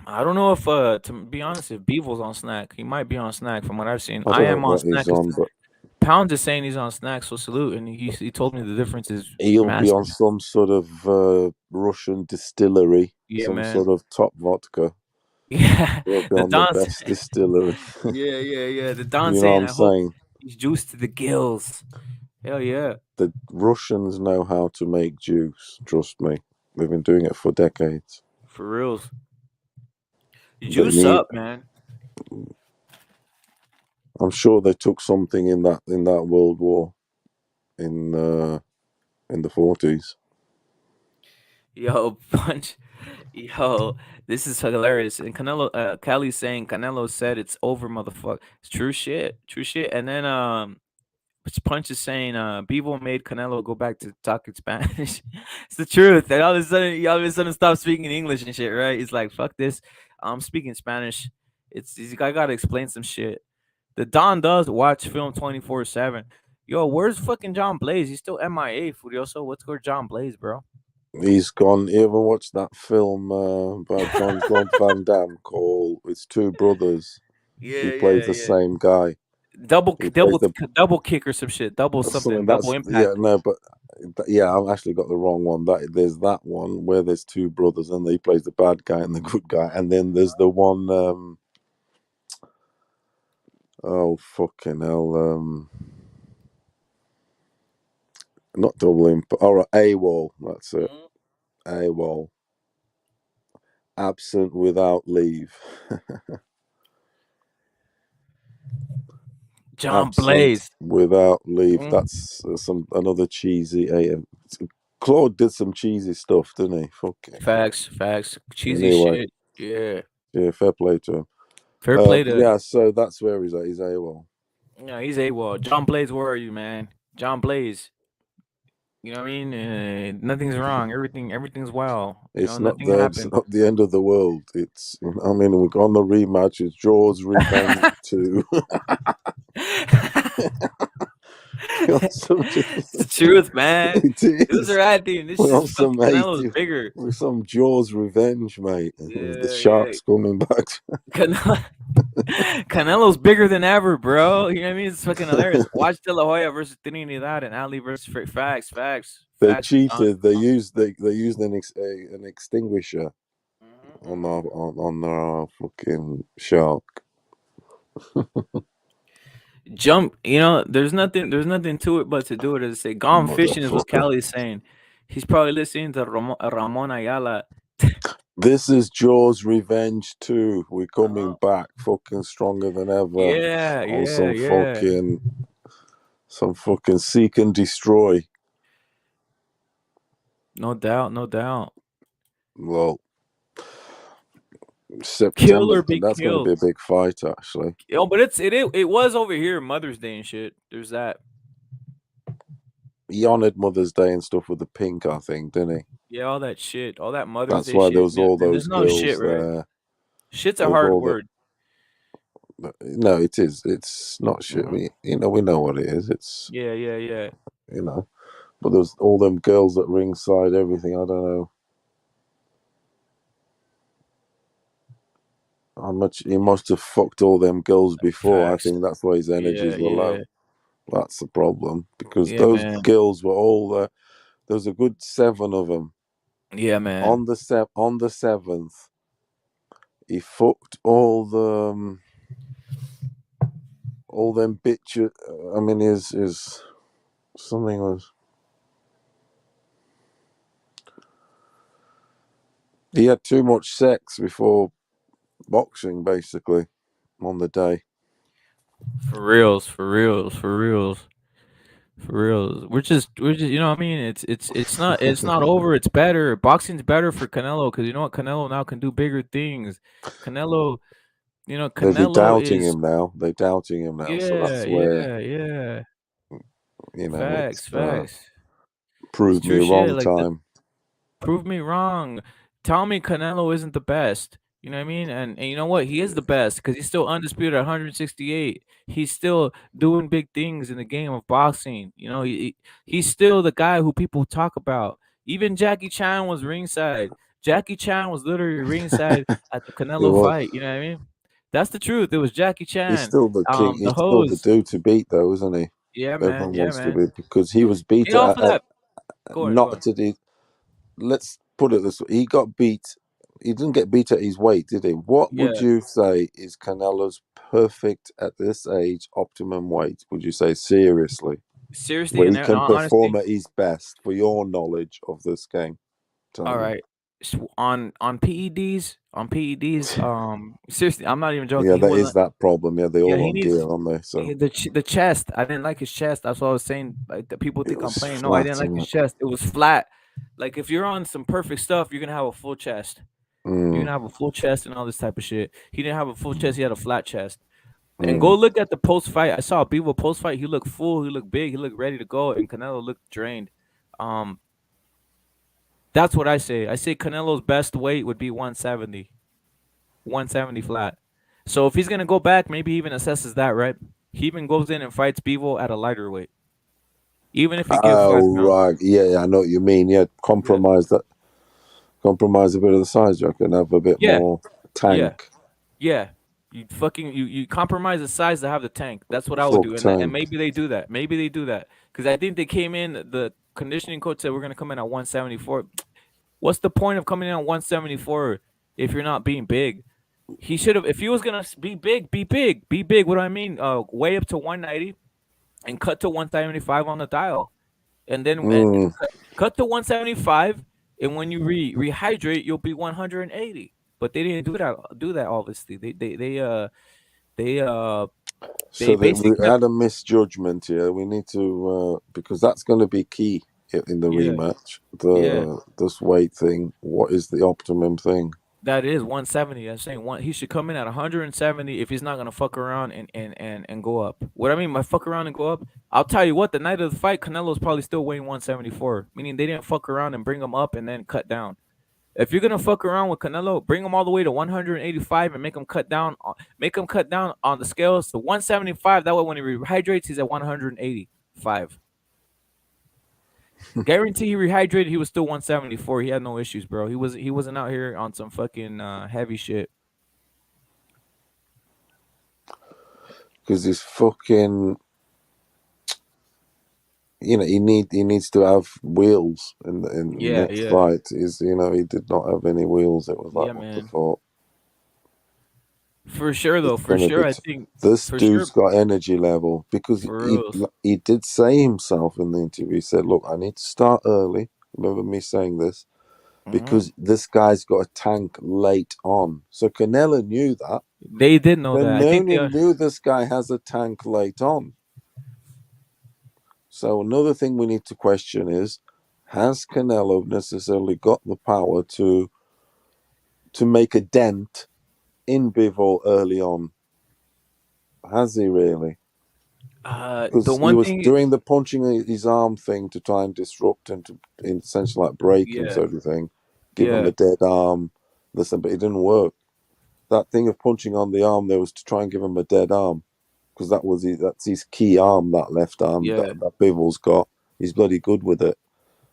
I don't know if to be honest, if Bivol's on Snack, he might be on Snack from what I've seen. I am on Snack. But Pounds is saying he's on Snack, so salute, and he told me the difference is he'll be on some sort of Russian distillery, sort of top vodka. Yeah, he'll be on the best distillery. Yeah. The Don you saying, know what I'm saying? He's juiced to the gills. Hell yeah. The Russians know how to make juice. Trust me, they've been doing it for decades. For reals. Juice up, man. I'm sure they took something in that World War in the 40s. Yo, this is hilarious. And Canelo, Cali's saying Canelo said it's over, motherfucker. It's true shit. And then Punch is saying Bivol made Canelo go back to talking Spanish. It's the truth. And all of a sudden stop speaking English and shit, right? He's like, fuck this. I'm speaking Spanish. I gotta explain some shit. The Don does watch film 24/7. Yo, where's fucking John Blaze? He's still MIA, Furioso. What's good, John Blaze, bro? He's gone. You ever watched that film by Jean-Claude Van Damme called "It's Two Brothers"? Yeah, he plays the same guy. Double kick or some shit. Double something. Double impact. Yeah, no, but I've actually got the wrong one. There's that one where there's two brothers and he plays the bad guy and the good guy, and then there's the one. Oh fucking hell! Not double impact. All right, AWOL. That's it. AWOL. Absent without leave. John Blaze without leave. That's another cheesy. Claude did some cheesy stuff, didn't he? Fucking facts. Cheesy shit. Yeah, fair play to him. Fair play to. Yeah, so that's where he's at. He's AWOL. Yeah, he's AWOL. John Blaze, where are you, man? John Blaze. You know what I mean? Nothing's wrong. Everything's well. You know, It's not nothing the it's happened. not the end of the world. It's I mean we've got on the rematch. It's Jaws Revenge 2. It's the truth, man. It Who's is. are acting? This We're is on some fucking Canelo's 80. bigger. With some Jaws Revenge, mate. With the Yeah, yeah. sharks coming back. Canelo's bigger than ever, bro. You know what I mean? It's fucking hilarious. Watch De La Hoya versus Trinidad and Ali versus Facts. They Facts is done. cheated. They used an extinguisher on our fucking shark. Jump, you know, there's nothing to it but to do it. As I say, gone fishing is what Motherfucker. Cali is saying. He's probably listening to Ramon Ayala. This is Jaws Revenge 2. We're coming back fucking stronger than ever. Yeah, On yeah. some fucking seek and destroy. No doubt. Well, September, Kill or be that's going to killed. be a big fight, actually. Yo, but it was over here Mother's Day and shit. There's that. He honored Mother's Day and stuff with the pink, I think, didn't he? Yeah, all that shit, all that Mother's That's Day why shit. there was Yeah, all man, those there's no shit, girls right? there. Shit's a With hard all word. No, it is. It's not shit. We know what it is. It's Yeah. you know. But there's all them girls at ringside, everything. I don't know how much he must have fucked all them girls before. Facts. I think that's why his energies were low. That's the problem, because those man. girls were all there. There was a good 7 of them. Yeah, man. On the 7th, he fucked all them bitches. I mean, his something was. He had too much sex before boxing, basically, on the day. For reals. We're just you know what I mean? It's not over, it's better. Boxing's better for Canelo because you know what? Canelo now can do bigger things. Canelo, you know, They're Canelo doubting is him now. They're doubting him now. So that's where, yeah. you know, it's Facts. It's proved me true shit. wrong Like time. prove me wrong. Tell me Canelo isn't the best. You know what I mean? And you know what? He is the best because he's still undisputed at 168. He's still doing big things in the game of boxing. You know, he's still the guy who people talk about. Even Jackie Chan was ringside. Jackie Chan was literally ringside at the Canelo fight. You know what I mean? That's the truth. It was Jackie He's Chan. still the king. The He's still the hose. dude to beat, though, isn't he? Yeah, man. Everyone Yeah, wants to man. be, because he was beat And off of that, go on. not to the. Let's put it this way: he got beat. He didn't get beat at his weight, did he? What would Yeah. you say is Canelo's perfect at this age optimum weight? Would you say seriously? Seriously, Where and he can honestly, perform at his best, for your knowledge of this game? Tell all me. right. On PEDs, seriously, I'm not even joking. Yeah, He that is wasn't. that problem. Yeah, they Yeah, all he on needs gear, aren't they? So the chest. I didn't like his chest. That's what I was saying. Like the people it think I'm was playing. No, I flat, didn't like isn't his it? chest. It was flat. Like if you're on some perfect stuff, you're gonna have a full chest. You're gonna have a full chest and all this type of shit. He didn't have a full chest. He had a flat chest. And go look at the post fight. I saw a Bivol post fight. He looked full. He looked big. He looked ready to go. And Canelo looked drained. That's what I say. I say Canelo's best weight would be 170. 170 flat. So if he's gonna go back, maybe he even assesses that, right? He even goes in and fights Bivol at a lighter weight. Even if he gives 5 Oh pounds. right, yeah, I know what you mean. Yeah, compromise a bit of the size, you reckon, have a bit more tank. Yeah. You compromise the size to have the tank. That's what I would do. Fuck And tank. maybe they do that. Because I think they came in, the conditioning coach said we're gonna come in at 174. What's the point of coming in at 174 if you're not being big? He should have, if he was gonna be big, be big. Be big. What do I mean? Way up to 190 and cut to 175 on the dial. And then cut to 175, and when you rehydrate, you'll be 180. But they didn't do that obviously. They So that we basically had a misjudgment here. We need to because that's going to be key in the rematch. Yeah. This weight thing. What is the optimum thing? That is 170. I'm saying he should come in at 170 if he's not gonna fuck around and go up. What I mean by fuck around and go up, I'll tell you what, the night of the fight, Canelo's probably still weighing 174, meaning they didn't fuck around and bring him up and then cut down. If you're gonna fuck around with Canelo, bring him all the way to 185 and make him cut down on the scales to 175. That way, when he rehydrates, he's at 185. Guarantee he rehydrated, he was still 174. He had no issues, bro. He wasn't out here on some fucking heavy shit. Because he's fucking, he needs to have wheels in the next fight. He did not have any wheels. It was like, what the fuck? For sure, though. For sure, I think this dude's got energy level, because he did say himself in the interview. He said, "Look, I need to start early." Remember me saying this, because this guy's got a tank late on. So Canelo knew that. They did know that. I think they knew this guy has a tank late on. So another thing we need to question is, has Canelo necessarily got the power to make a dent in Bivol early on? Has he really? Because he was doing the punching his arm thing to try and disrupt and to essentially like break him, sort of thing. Give him a dead arm, but it didn't work. That thing of punching on the arm there was to try and give him a dead arm, because that's his key arm, that left arm that Bivol's got. He's bloody good with it.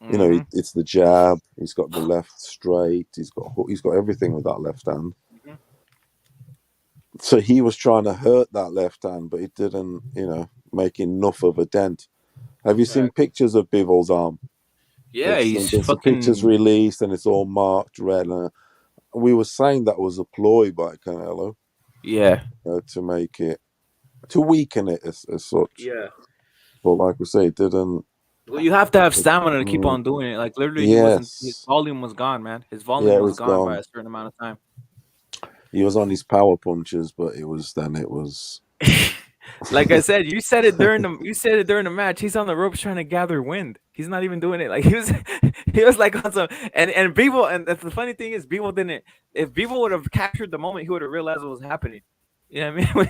It's the jab. He's got the left straight. He's got everything with that left hand. So he was trying to hurt that left hand, but it didn't, make enough of a dent. Have you seen pictures of Bivol's arm? Yeah, there's some pictures released, and it's all marked red. We were saying that was a ploy by Canelo. Yeah. To make it, to weaken it as such. Yeah. But like we say, it didn't. Well, you have to have stamina to keep on doing it. Like literally, his volume was gone, man. His volume was gone by a certain amount of time. He was on his power punches, but it was. Like I said, you said it during the match. He's on the ropes trying to gather wind. He's not even doing it. Like he was like on some and Bivol, and that's the funny thing is Bivol didn't. If Bivol would have captured the moment, he would have realized what was happening. You know what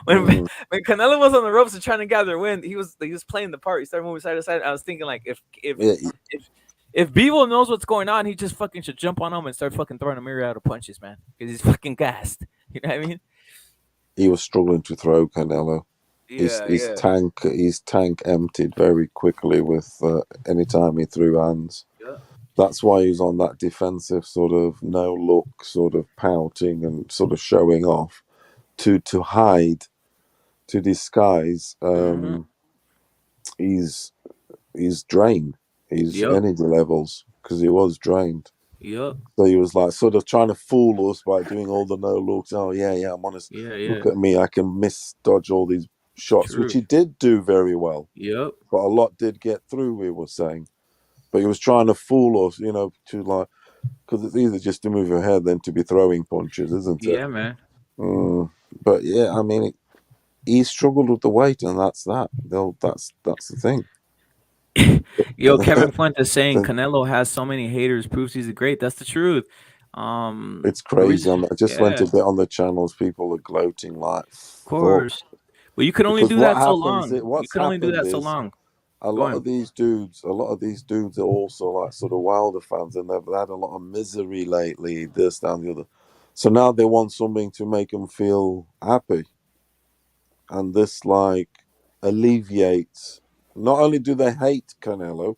I mean? When Canelo was on the ropes and trying to gather wind, he was playing the part. He started moving side to side. I was thinking like if Bivol knows what's going on, he just fucking should jump on him and start fucking throwing a myriad of punches, man. Because he's fucking gassed. You know what I mean? He was struggling to throw Canelo. His tank emptied very quickly with any time he threw hands. Yeah. That's why he was on that defensive sort of no look, sort of pouting and sort of showing off to hide, to disguise. He's drained. His energy levels, because he was drained. Yep. So he was like sort of trying to fool us by doing all the no looks. Oh yeah, I'm honest. Look at me, I can dodge all these shots, which he did do very well. Yep. But a lot did get through, we were saying. But he was trying to fool us, to like, because it's easier just to move your head than to be throwing punches, isn't it? Yeah, man. But yeah, I mean, he struggled with the weight, and that's that. That's the thing. Yo, Kevin Fuentes saying Canelo has so many haters proves he's great. That's the truth. It's crazy. I just went a bit on the channels. People are gloating like. Of course. Well, you can only do that so long. You can only do that so long. A lot of these dudes are also like sort of Wilder fans, and they've had a lot of misery lately, this, that, and the other. So now they want something to make them feel happy. And this like alleviates. Not only do they hate Canelo,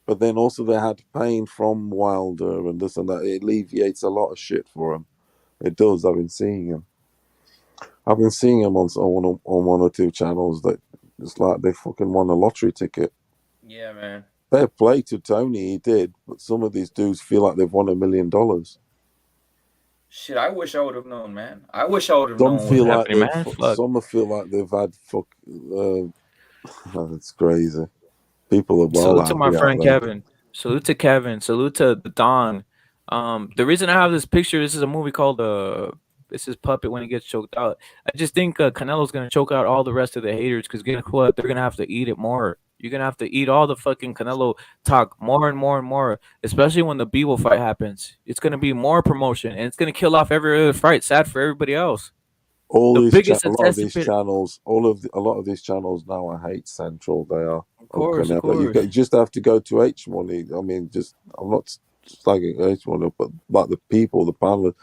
but then also they had pain from Wilder and this and that. It alleviates a lot of shit for them. It does. I've been seeing him on one or two channels that it's like they fucking won a lottery ticket. Yeah, man. Fair play to Tony, he did, but some of these dudes feel like they've won $1 million. Shit, I wish I would have known, man. I wish I would have known. Some feel like they've had it's crazy. People are Salute to my friend Kevin. Salute to Kevin. Salute to the Don. The reason I have this picture, this is a movie called this is Puppet when he gets choked out. I just think Canelo's gonna choke out all the rest of the haters because guess what? They're gonna have to eat it more. You're gonna have to eat all the fucking Canelo talk more and more and more, especially when the Bivol fight happens. It's gonna be more promotion, and it's gonna kill off every other fight. Sad for everybody else. All The these biggest a lot of these anticipated. channels, a lot of these channels now are hate central. They are. Of course, of You course. just have to go to H Money. I mean, I'm not slagging H Money, but like the people, the panel,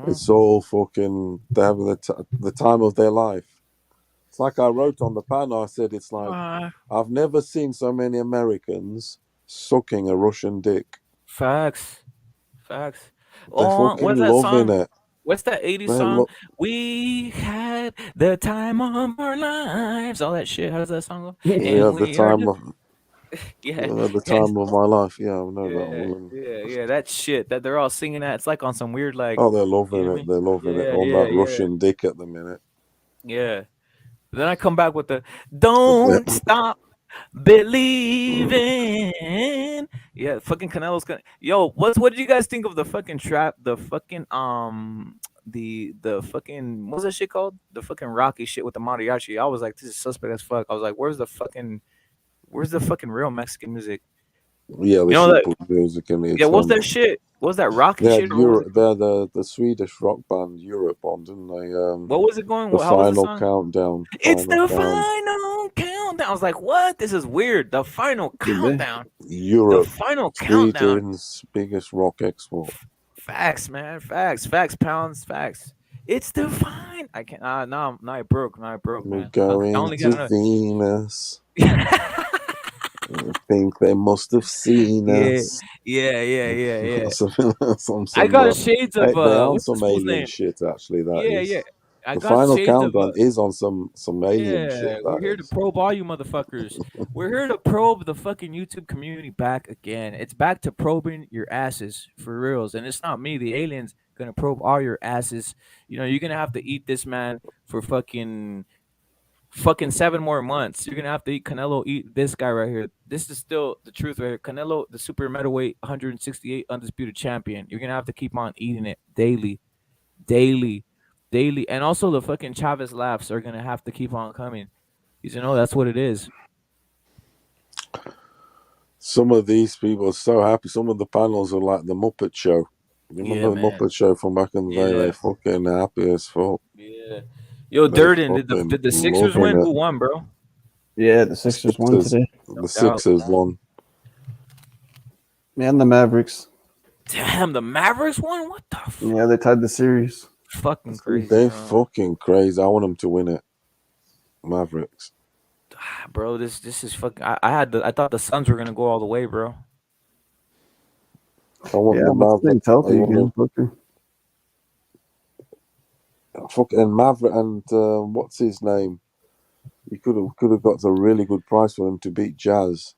it's all fucking. They're having the time of their life. It's like I wrote on the panel. I said it's like I've never seen so many Americans sucking a Russian dick. Facts. They're fucking What's that loving song? it. What's that 80s song? We had the time of our lives. All that shit. How does that song go? Yeah, And we are just yeah. the Yes. time of my life. Yeah, I know that one. Yeah. That shit that they're all singing that. It's like on some weird like. Oh, they're You know loving what I it. mean? They're loving it. On Yeah. that Russian dick at the minute. Yeah. Then I come back with the don't stop believing. Yeah, fucking Canelo's gonna. Yo, what did you guys think of the fucking trap? The fucking the fucking what's that shit called? The fucking Rocky shit with the mariachi. I was like, this is suspect as fuck. I was like, where's the fucking real Mexican music? Yeah, You they know should that? put music in it. Yeah, what's that shit? What's that Rocky They had shit or what was it? Europe. The Swedish rock band Europe on, didn't they? What was it going? The How was the final song? countdown. It's the Count. final countdown. I was like, what? This is weird. The final countdown. Europe. The final countdown. Sweden's biggest rock export. Facts, man. Facts. Pounds. Facts. It's the fine. I can't. Now I broke. Man. We're I going only got to another. Venus. I think they must have seen us. Yeah. Some I got shades of they are on what's this some fool's alien name? shit. Actually, that is. Yeah. I The got final shades of countdown is on some alien yeah, shit. we're That here to is. probe all you motherfuckers. We're here to probe the fucking YouTube community back again. It's back to probing your asses for reals. And it's not me, the aliens gonna probe all your asses. You know, you're gonna have to eat this man for fucking 7 more months. You're gonna have to eat eat this guy right here. This is still the truth right here. Canelo, the super middleweight 168 undisputed champion. You're gonna have to keep on eating it daily. And also the fucking Chavez laughs are gonna have to keep on coming. You know that's what it is. Some of these people are so happy. Some of the panels are like the Muppet Show. You remember the Muppet Show from back in the day? They're fucking happy as fuck. Yeah. Yo, Durden, did the Sixers win? Who won, bro? Yeah, the Sixers won today. The Sixers won. Man, the Mavericks. Damn, the Mavericks won? What the fuck? Yeah, they tied the series. Fucking crazy. They're fucking crazy. I want them to win it. Mavericks. Bro, this is fucking. I thought the Suns were gonna go all the way, bro. I want the Mavericks. Healthy again, fucking Maverick and what's his name? You could have got a really good price for them to beat Jazz.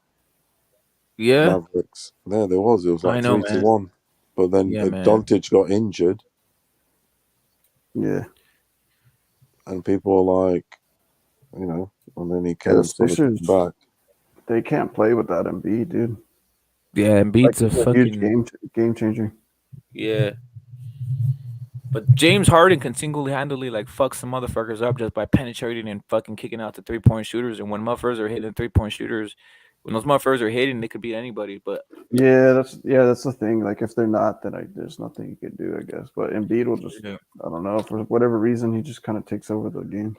Yeah, Mavericks. There was. It was like 3-1, but then Doncic got injured. Yeah, and people are like, you know, and then he came back. They can't play without Embiid, dude. Yeah, Embiid's a fucking huge game changer. Yeah. But James Harden can single-handedly like fuck some motherfuckers up just by penetrating and fucking kicking out the 3-point shooters. And when motherfuckers are hitting 3-point shooters, when those motherfuckers are hitting, they could beat anybody. But that's the thing. Like if they're not, then there's nothing you can do, I guess. But Embiid will just, I don't know, for whatever reason, he just kind of takes over the game.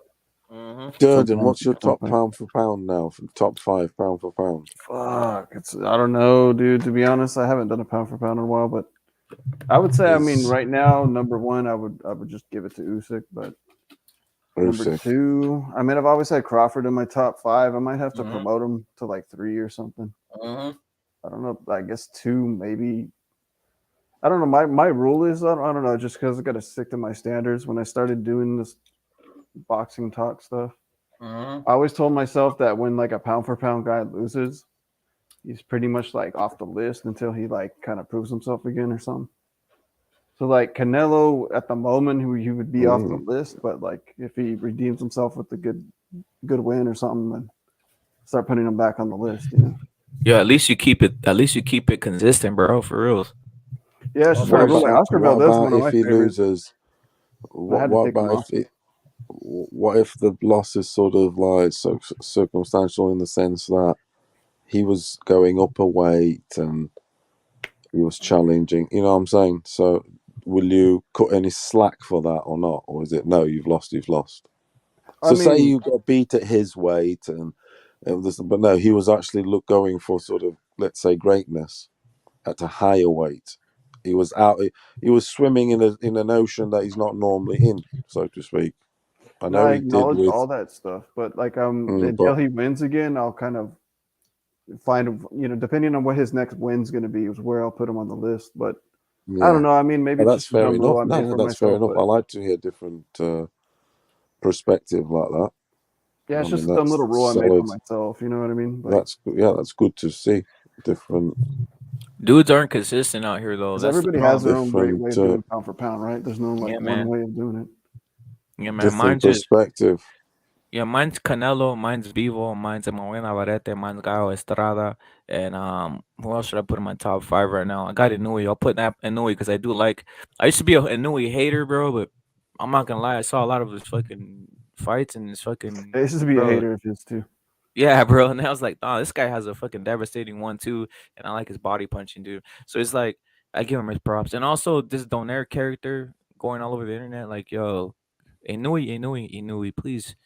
Durden, what's your top pound for pound now? For top 5 pound for pound? Fuck, I don't know, dude. To be honest, I haven't done a pound for pound in a while, but I would say, I mean, right now, number 1, I would just give it to Usyk, but number 2, I mean, I've always had Crawford in my top 5. I might have to promote him to like 3 or something. I don't know. I guess 2, maybe. I don't know. My rule is, I don't know, just because I got to stick to my standards. When I started doing this boxing talk stuff, I always told myself that when like a pound for pound guy loses, he's pretty much like off the list until he like kind of proves himself again or something. So like Canelo at the moment, he would be off the list, but like if he redeems himself with a good win or something, then start putting him back on the list. You know? Yeah, at least you keep it. At least you keep it consistent, bro. For real. Yeah, it's just my rule. Oscar Valdez is one of my if he favorites. loses? What if the loss is sort of like circumstantial in the sense that he was going up a weight and he was challenging. You know what I'm saying? So, will you cut any slack for that or not, or is it no? You've lost. You've lost. So, say you got beat at his weight, but no, he was actually going for sort of, let's say, greatness at a higher weight. He was out. He was swimming in an ocean that he's not normally in, so to speak. I know I he did acknowledge with all that stuff, but like until he wins again, I'll kind of find, depending on what his next win's going to be, is where I'll put him on the list. But I don't know. I mean, maybe it's that's just a fair dumb rule enough. I made No, for that's fair myself. enough. I like to hear different perspective like that. Yeah, it's I just mean, a dumb little rule I made for solid. myself. You know what I mean? Like, That's good to see. Different Dudes aren't consistent out here though. because That's the everybody has their problem. own great way of doing pound for pound, right? There's no like Yeah, one man. way of doing it. Yeah, man. different Mine's just perspective. yeah. Mine's Canelo. Mine's Bivol. Mine's Mayweather-style. Mine's Gallo Estrada. And who else should I put in my top 5 right now? I got Inouye. I'll put that Inouye because I do like. I used to be a Inouye hater, bro, but I'm not gonna lie. I saw a lot of his fucking fights and his fucking. This is to be a hater of his too. Yeah, bro. And I was like, oh, this guy has a fucking devastating 1-2, and I like his body punching, dude. So it's like I give him his props. And also this Donaire character going all over the internet, like, yo, Inouye, please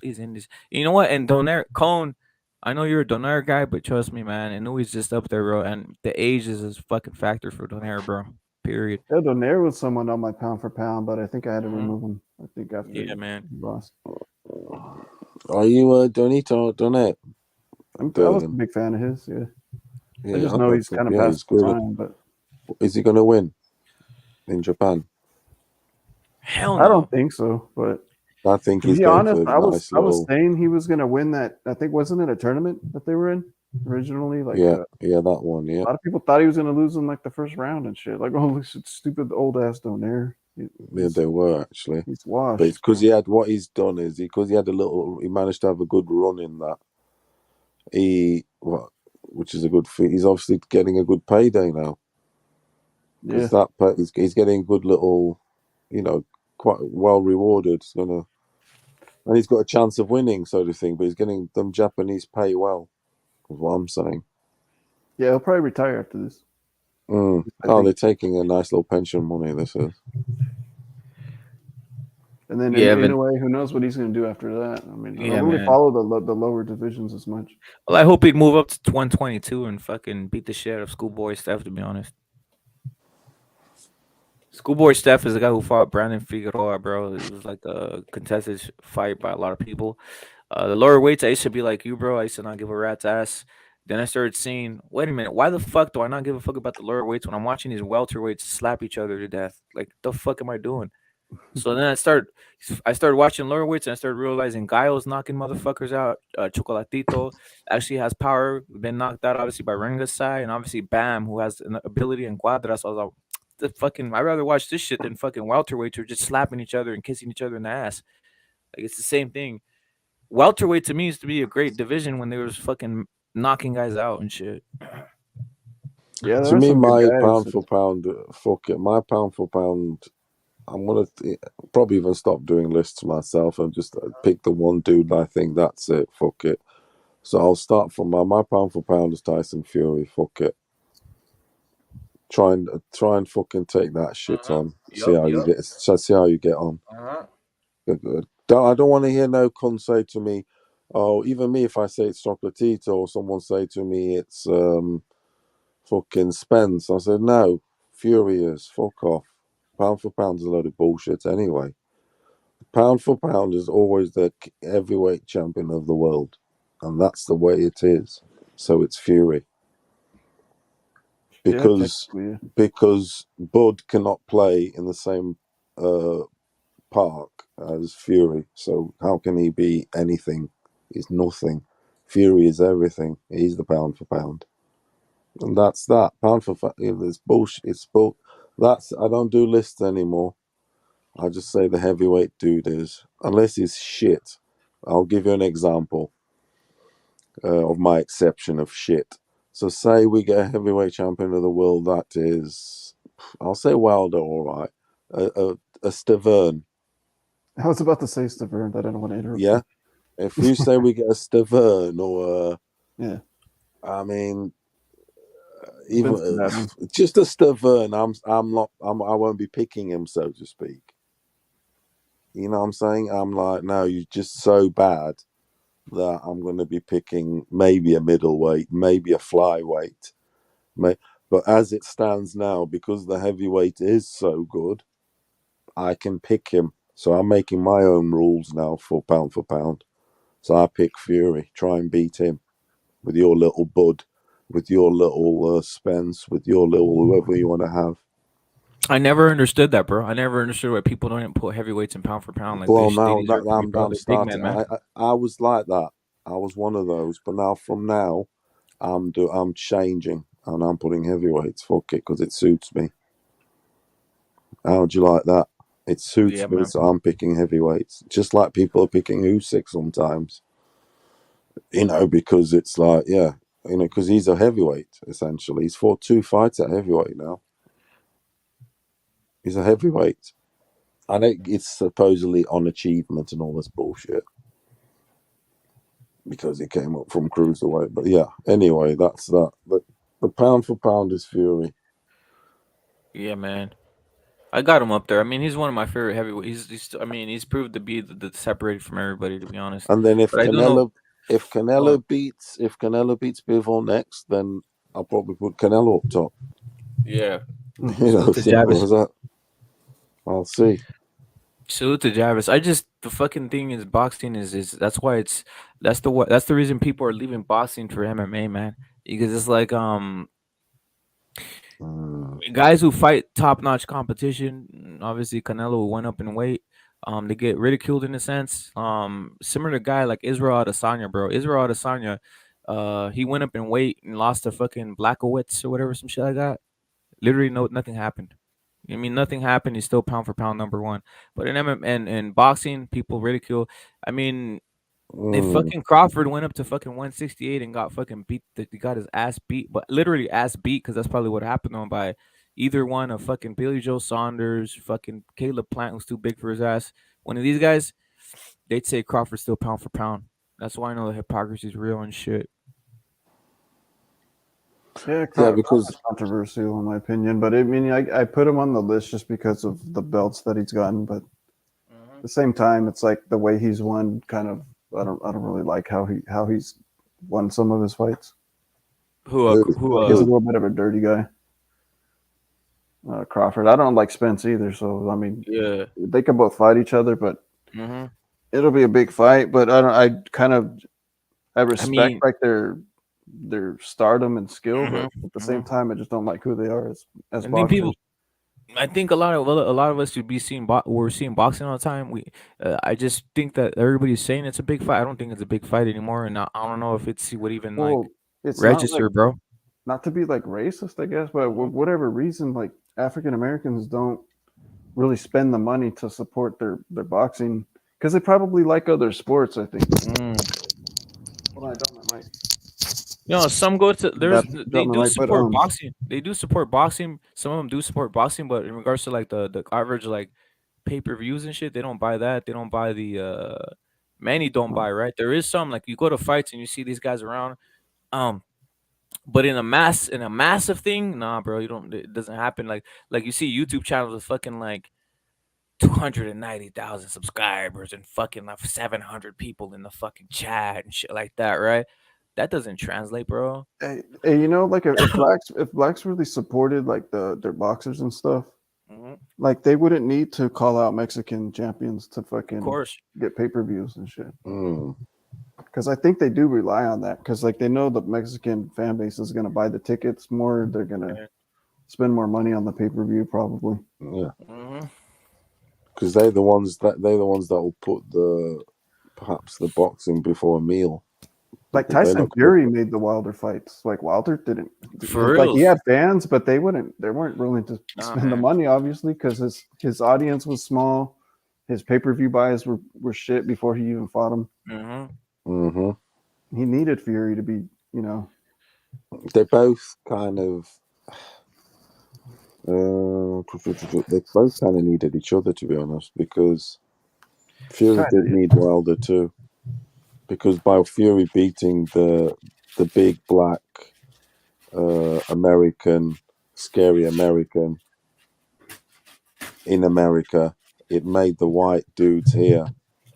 end this. You know what? And Donaire Cone, I know you're a Donaire guy, but trust me, man, Inouye's just up there, bro. And the age is a fucking factor for Donaire, bro. Period. Yeah, Donaire was someone on my pound for pound, but I think I had to remove him. I think after Yeah, man. he lost. Are you a Donito or Donette? I was a big fan of his. Yeah, I just know he's kind of past the prime, but is he going to win in Japan? Hell I no. don't think so. But I think to he's be going honest, for a I was nice little. saying he was going to win that. I think wasn't it a tournament that they were in originally? Like Yeah, that one. Yeah, a lot of people thought he was going to lose in like the first round and shit. Like, oh, this stupid old ass Donaire. Yeah, they were actually. He's washed. But it's because he had what he's done is because he had he managed to have a good run in that. Which is a good feat. He's obviously getting a good payday now. Because he's getting a good little, quite well rewarded. And he's got a chance of winning, so to think. But he's getting them Japanese pay well. Is what I'm saying. Yeah, he'll probably retire after this. Oh, they're taking a nice little pension money. This is. And then in a way, who knows what he's going to do after that? I mean, I don't really follow the lower divisions as much. Well, I hope he'd move up to 122 and fucking beat the shit out of Schoolboy Steph, to be honest. Schoolboy Steph is the guy who fought Brandon Figueroa, bro. It was like a contested fight by a lot of people. The lower weights, I used to be like you, bro. I used to not give a rat's ass. Then I started seeing, wait a minute, why the fuck do I not give a fuck about the lower weights when I'm watching these welterweights slap each other to death? Like, the fuck am I doing? So then I started watching lower weights and I started realizing Gallo's knocking motherfuckers out. Chocolatito actually has power, been knocked out obviously by Rengasai, and obviously Bam, who has an ability in Cuadra. So I was like, I'd rather watch this shit than fucking welterweights who are just slapping each other and kissing each other in the ass. Like, it's the same thing. Welterweight to me used to be a great division when they was fucking knocking guys out and shit. Yeah, to me, my pound for pound, fuck it, my pound for pound. I'm gonna probably even stop doing lists myself and just pick the one dude. I think that's it. Fuck it. So I'll start from my pound for pound is Tyson Fury. Fuck it. Try and fucking take that shit on. See how you get. See how you get on. Good. I don't want to hear no cunt say to me, oh, even me if I say it's Chocolatito or someone say to me it's fucking Spence. I said no. Fury is fuck off. Pound for pound is a load of bullshit anyway. Pound for pound is always the heavyweight champion of the world, and that's the way it is. So it's Fury. Because Bud cannot play in the same park as Fury, so how can he be anything? He's nothing. Fury is everything. He's the pound for pound, and that's that. Pound for pound. It's bullshit. It's bull. That's I don't do lists anymore. I just say the heavyweight dude is, unless he's shit. I'll give you an example of my exception of shit. So say we get a heavyweight champion of the world that is, I'll say Wilder, all right. A Stavern. I was about to say Stavern, but I don't want to interrupt. Yeah. If you say we get a Stavern or yeah, I mean, even just a Stavern, I won't be picking him, so to speak. You know what I'm saying? I'm like, no, you're just so bad that I'm going to be picking maybe a middleweight, maybe a flyweight. But as it stands now, because the heavyweight is so good, I can pick him. So I'm making my own rules now for pound. So I pick Fury, try and beat him with your little Bud, with your little Spence, with your little whoever you want to have. I never understood that, bro. I never understood why people don't put heavyweights in pound for pound. Like, Well, they now deserve to be I'm big men, starting. man. I was like that. I was one of those. But now, I'm changing and I'm putting heavyweights. Fuck it, because it suits me. How do you like that? It suits me, man. so I'm picking heavyweights. Just like people are picking Usyk sometimes. You know, because it's like, yeah, you know, because he's a heavyweight, essentially. He's fought 2 fights at heavyweight now. He's a heavyweight. I know it's supposedly on achievement and all this bullshit because he came up from cruiserweight. But yeah, anyway, that's that. But the pound for pound is Fury. Yeah, man. I got him up there. I mean, he's one of my favorite heavyweights. He's proved to be the separated from everybody, to be honest. And then if but I do know, Canelo beats Bivol next, then I'll probably put Canelo up top. Yeah. You know, simple as that. I'll see. Salute to Jarvis. The fucking thing is, boxing is that's why that's the reason people are leaving boxing for MMA, man. Because it's like guys who fight top notch competition. Obviously, Canelo went up in weight. They get ridiculed in a sense. Similar to a guy like Israel Adesanya, bro. Israel Adesanya, he went up in weight and lost to fucking Blackowitz or whatever, some shit like that. Literally, nothing happened. I mean, nothing happened. He's still pound for pound #1. But in MMA and boxing, people ridicule. I mean, if fucking Crawford went up to fucking 168 and got fucking beat, he got his ass beat, but literally ass beat, because that's probably what happened to him, by either one of fucking Billy Joe Saunders, fucking Caleb Plant, who's too big for his ass. One of these guys, they'd say Crawford's still pound for pound. That's why I know the hypocrisy is real and shit. Yeah, because controversial in my opinion, but I mean, I put him on the list just because of the belts that he's gotten. But at the same time, it's like the way he's won. Kind of, I don't really like how he's won some of his fights. Who he's a little bit of a dirty guy. Crawford. I don't like Spence either. So I mean, yeah, they can both fight each other, but it'll be a big fight. But I respect like their stardom and skill, but at the same time, I just don't like who they are as boxers. I think a lot of us should be seeing we're seeing boxing all the time. I just think that everybody's saying it's a big fight. I don't think it's a big fight anymore, and I don't know if it's what even it's register, bro. Not to be like racist, I guess, but whatever reason, like African Americans don't really spend the money to support their boxing because they probably like other sports. I think. Hold on, I dropped my mic. Some go to they do support boxing. They do support boxing. Some of them do support boxing, but in regards to like the average like pay-per-views and shit, they don't buy that. They don't buy the many don't buy, right? There is some, like, you go to fights and you see these guys around. But in a massive thing, nah, bro, it doesn't happen. Like you see YouTube channels with fucking like 290,000 subscribers and fucking like 700 people in the fucking chat and shit like that, right? That doesn't translate, bro. Hey, you know, like if blacks really supported like their boxers and stuff, like they wouldn't need to call out Mexican champions to fucking get pay-per-views and shit. Because I think they do rely on that, because like they know the Mexican fan base is going to buy the tickets more. They're going to spend more money on the pay-per-view probably. Yeah. Because they're the ones that will put perhaps the boxing before a meal. Like Tyson Fury made the Wilder fights. Like Wilder didn't. Like he had fans, but they weren't willing to spend the money, obviously, because his audience was small. His pay-per-view buys were shit before he even fought him. He needed Fury to be, you know. They both kind of. They both kind of needed each other, to be honest, because Fury did need Wilder too. Because by Fury beating the the big black American, scary American in America. It made the white dudes here.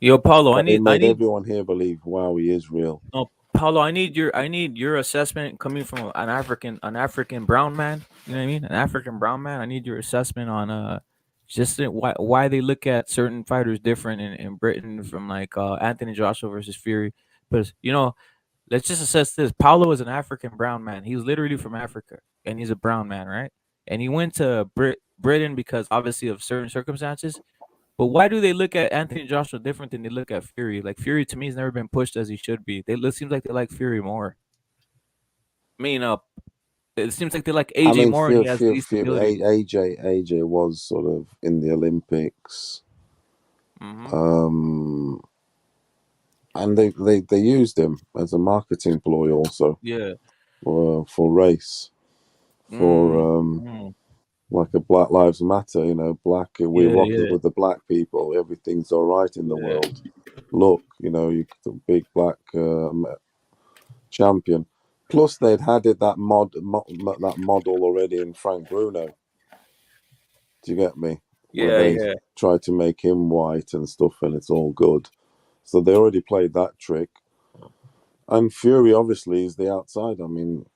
Yo, Paulo, It made I need everyone here believe, wow, he is real. no, Paulo, I need your assessment coming from an African brown man. You know what I mean? An African brown man. I need your assessment on just why they look at certain fighters different in Britain from like Anthony Joshua versus Fury. Because let's just assess this. Paulo is an African brown man. He's literally from Africa, and he's a brown man, right? And he went to Britain because obviously of certain circumstances. But why do they look at Anthony Joshua different than they look at Fury? Like Fury to me has never been pushed as he should be. It seems like they like Fury more. I mean, it seems like they like AJ more, and he has least ability. AJ was sort of in the Olympics. Mm-hmm. And they used him as a marketing ploy also. Yeah. For race. For like a Black Lives Matter, black, we rock it with the black people. Everything's all right in the world. Look, you big black champion. Plus, they'd had that model already in Frank Bruno. Do you get me? Where they tried to make him white and stuff, and it's all good. So they already played that trick. And Fury obviously is the outside. I mean,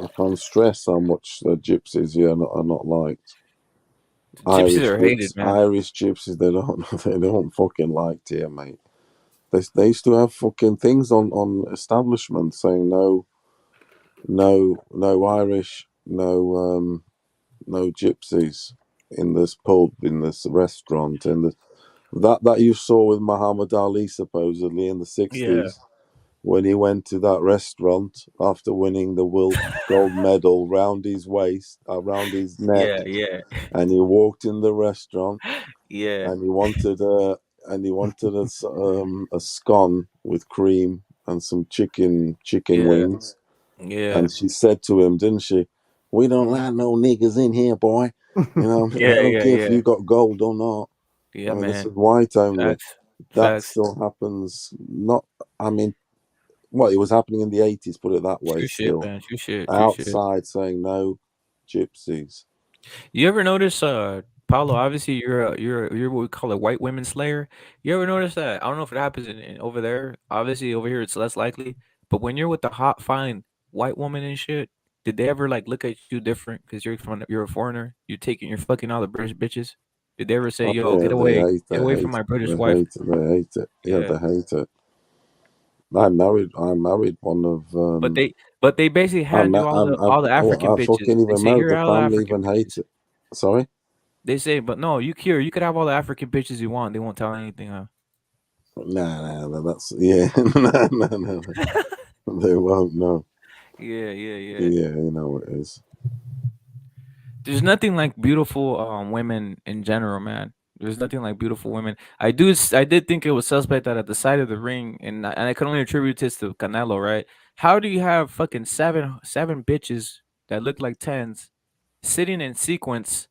I can't stress how much the gypsies here are not liked. Gypsies are hated, man. Irish gypsies, they don't fucking liked here, mate. They used to have fucking things on establishments saying no Irish, no gypsies in this pub, in this restaurant, and that you saw with Muhammad Ali supposedly in the 60s. When he went to that restaurant after winning the world gold medal round his waist, around his neck, and he walked in the restaurant, and he wanted a scone with cream and some chicken wings, and she said to him, didn't she? We don't like no niggas in here, boy. I don't care if you got gold or not. Yeah, I mean, man. this is white only. That Facts. still happens. Not, I mean. Well, it was happening in the 80s, put it that way. True Still, shit, man. True shit. outside saying no gypsies. You ever notice, Paulo? Obviously, you're what we call a white women slayer. You ever notice that? I don't know if it happens in over there. Obviously, over here it's less likely. But when you're with the hot, fine white woman and shit, did they ever like look at you different because you're a foreigner? You're taking you're fucking all the British bitches. Did they ever say, "Yo, Yeah, get away from my British wife"? They hate it. Yeah, they hate it. I married one of. But they basically hand you all the African I bitches. fucking They even say married you're the all the family. African Even hate bitches. it. Sorry. They say, but no, you could have all the African bitches you want. They won't tell anything. Huh? Nah, that's no. They won't know. Yeah. Yeah, you know what it is. There's nothing like beautiful women in general, man. There's nothing like beautiful women. I did think it was suspect that at the side of the ring, and I can only attribute this to Canelo, right? How do you have fucking seven bitches that look like tens sitting in sequence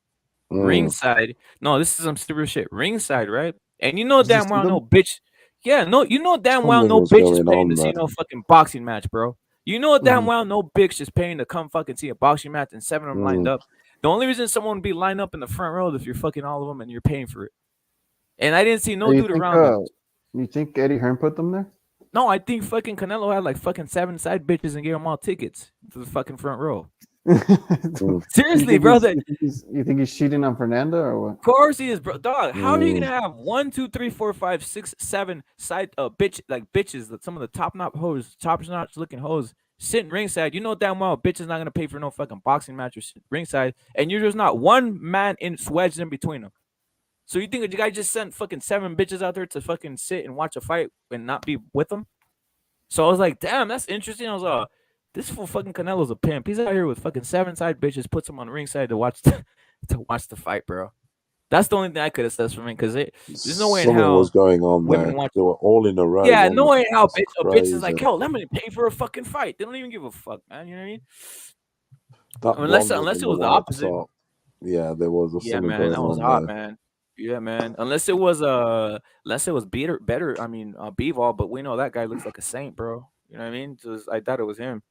ringside? No, this is some stupid shit. Ringside, right? And you know Did you damn see well no them? bitch. Yeah, no, you know damn well Something no was bitch is going paying on to see there. no fucking boxing match, bro. You know damn Mhm. well no bitch is paying to come fucking see a boxing match and seven of them lined up. The only reason someone would be lined up in the front row is if you're fucking all of them and you're paying for it. And I didn't see no You dude think around them. you think Eddie Hearn put them there? No, I think fucking Canelo had like fucking 7 side bitches and gave them all tickets to the fucking front row. Seriously, bro. You think he's cheating on Fernando or what? Of course he is, bro. Dog, how are you gonna have 1, 2, 3, 4, 5, 6, 7 side bitches that some of the top notch looking hoes sitting ringside? You know damn well a bitch is not gonna pay for no fucking boxing match or sit ringside, and you're just not one man wedged in between them. So you think the guy just sent fucking 7 bitches out there to fucking sit and watch a fight and not be with them? So I was like, damn, that's interesting. I was like, this fool fucking Canelo's a pimp. He's out here with fucking 7 side bitches, puts them on ringside to watch the fight, bro. That's the only thing I could assess from it because there's no way in Something hell was going on women there. watch. They were all in a row. Yeah, no way in hell a bitch is crazy. like, yo, let me pay for a fucking fight. They don't even give a fuck, man. You know what I mean? That Unless it was the opposite. Top. Yeah, there was something Man, going that was on hot, there. man. Yeah, man. Unless it was better. I mean, Bivol, but we know that guy looks like a saint, bro. You know what I mean? I thought it was him.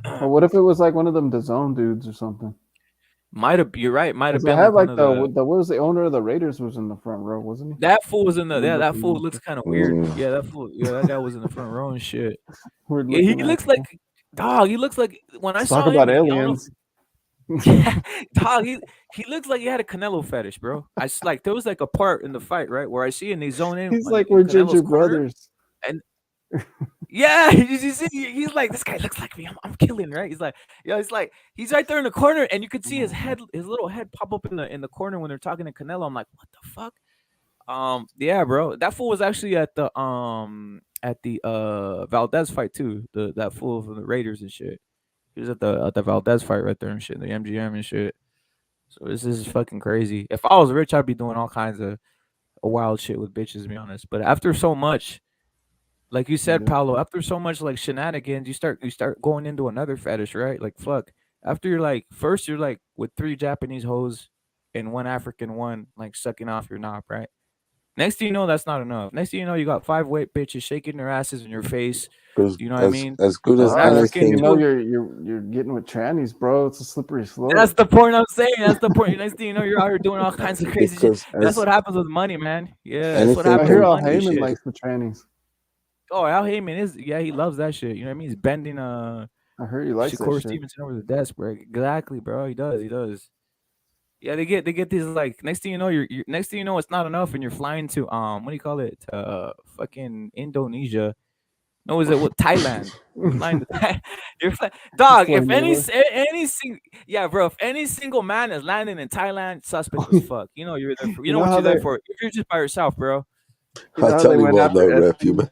Well, what if it was like one of them DAZN dudes or something? You're right. Might have They been had like one like of the the. what was the owner of the Raiders was in the front row, wasn't he? That fool was in the. Yeah, that Looking fool looks actor. kind of weird. Yeah, that fool. Yeah, that guy was in the front row and shit. Weird Yeah, he looking looks actor. like dog. He looks like when I Let's talk saw him. about I don't know. aliens. Yeah, dog. He looks like he had a Canelo fetish, bro. Like there was like a part in the fight, right, where I see and they zone in He's like in we're Canelo's ginger corner, brothers. and yeah, you see, he's like, this guy looks like me. I'm killing, right? He's like, yeah, he's like, he's right there in the corner, and you could see his head, his little head pop up in the corner when they're talking to Canelo. I'm like, what the fuck? Yeah, bro, that fool was actually at the Valdez fight too. That fool from the Raiders and shit. He was at the Valdez fight right there and shit, the MGM and shit. So this is fucking crazy. If I was rich, I'd be doing all kinds of wild shit with bitches, to be honest. But after so much, like you said, Paolo, after so much like shenanigans, you start going into another fetish, right? Like fuck. After you're like first you're like with 3 Japanese hoes and 1 African one like sucking off your knob, right? Next thing you know, that's not enough. Next thing you know, you got 5 white bitches shaking their asses in your face. You know what I mean? As good as An African You know dude. you're getting with trannies, bro. It's a slippery slope. That's the point I'm saying. That's the point. Next thing you know, you're out here doing all kinds of crazy shit. because That's what as happens with money, man. Yeah, that's what anything I happens hear with Al money. Heyman Shit. likes the trannies. Oh, Al Heyman is he loves that shit. You know what I mean? He's bending I heard he likes that Shakur shit. Stevenson over the desk, bro. Exactly, bro. He does. Yeah, they get these like next thing you know, you're next thing you know, it's not enough, and you're flying to what do you call it? Fucking Indonesia. No, is it what Thailand? You're flying to dog. If yeah, bro. If any single man is landing in Thailand, suspect as fuck. You know you're there for. You You know know what how you're there they for. If you're just by yourself, bro. you know I how tell they you went what, though, after rep you, Epstein man.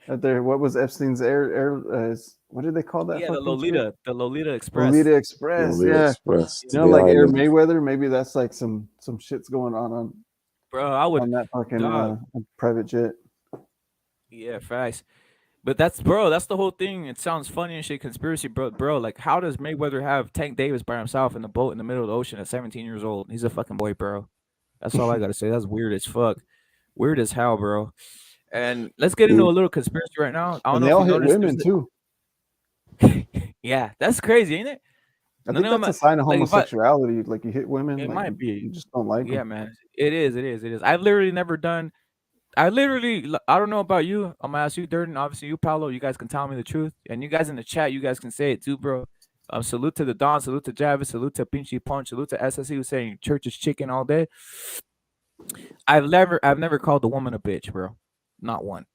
at their what was Epstein's what did they call that Yeah, fucking shit? the Lolita Express. Lolita Express, Lolita yeah. Express You to know, the like Air island. Mayweather, maybe that's like some shit's going on Bro, I would that fucking dog. private jet. Yeah, facts. But that's the whole thing. It sounds funny and shit, conspiracy, bro. Like, how does Mayweather have Tank Davis by himself in the boat in the middle of the ocean at 17 years old? He's a fucking boy, bro. That's all I gotta say. That's weird as fuck. Weird as hell, bro. And let's get into a little conspiracy right now. I don't And know they if all you hit noticed. women too. Yeah, that's crazy, ain't it? I None think of that's them a sign of like if I. homosexuality. Like you hit women, It like might you be. just don't like Yeah, them. man. It is. I've literally never done. I don't know about you. I'm gonna ask you, Durden. Obviously, you, Paulo. You guys can tell me the truth, and you guys in the chat, you guys can say it too, bro. Salute to the Don, salute to Javis, salute to Pinchy Punch, salute to SSE who's saying church is chicken all day. I've never called a woman a bitch, bro. Not one,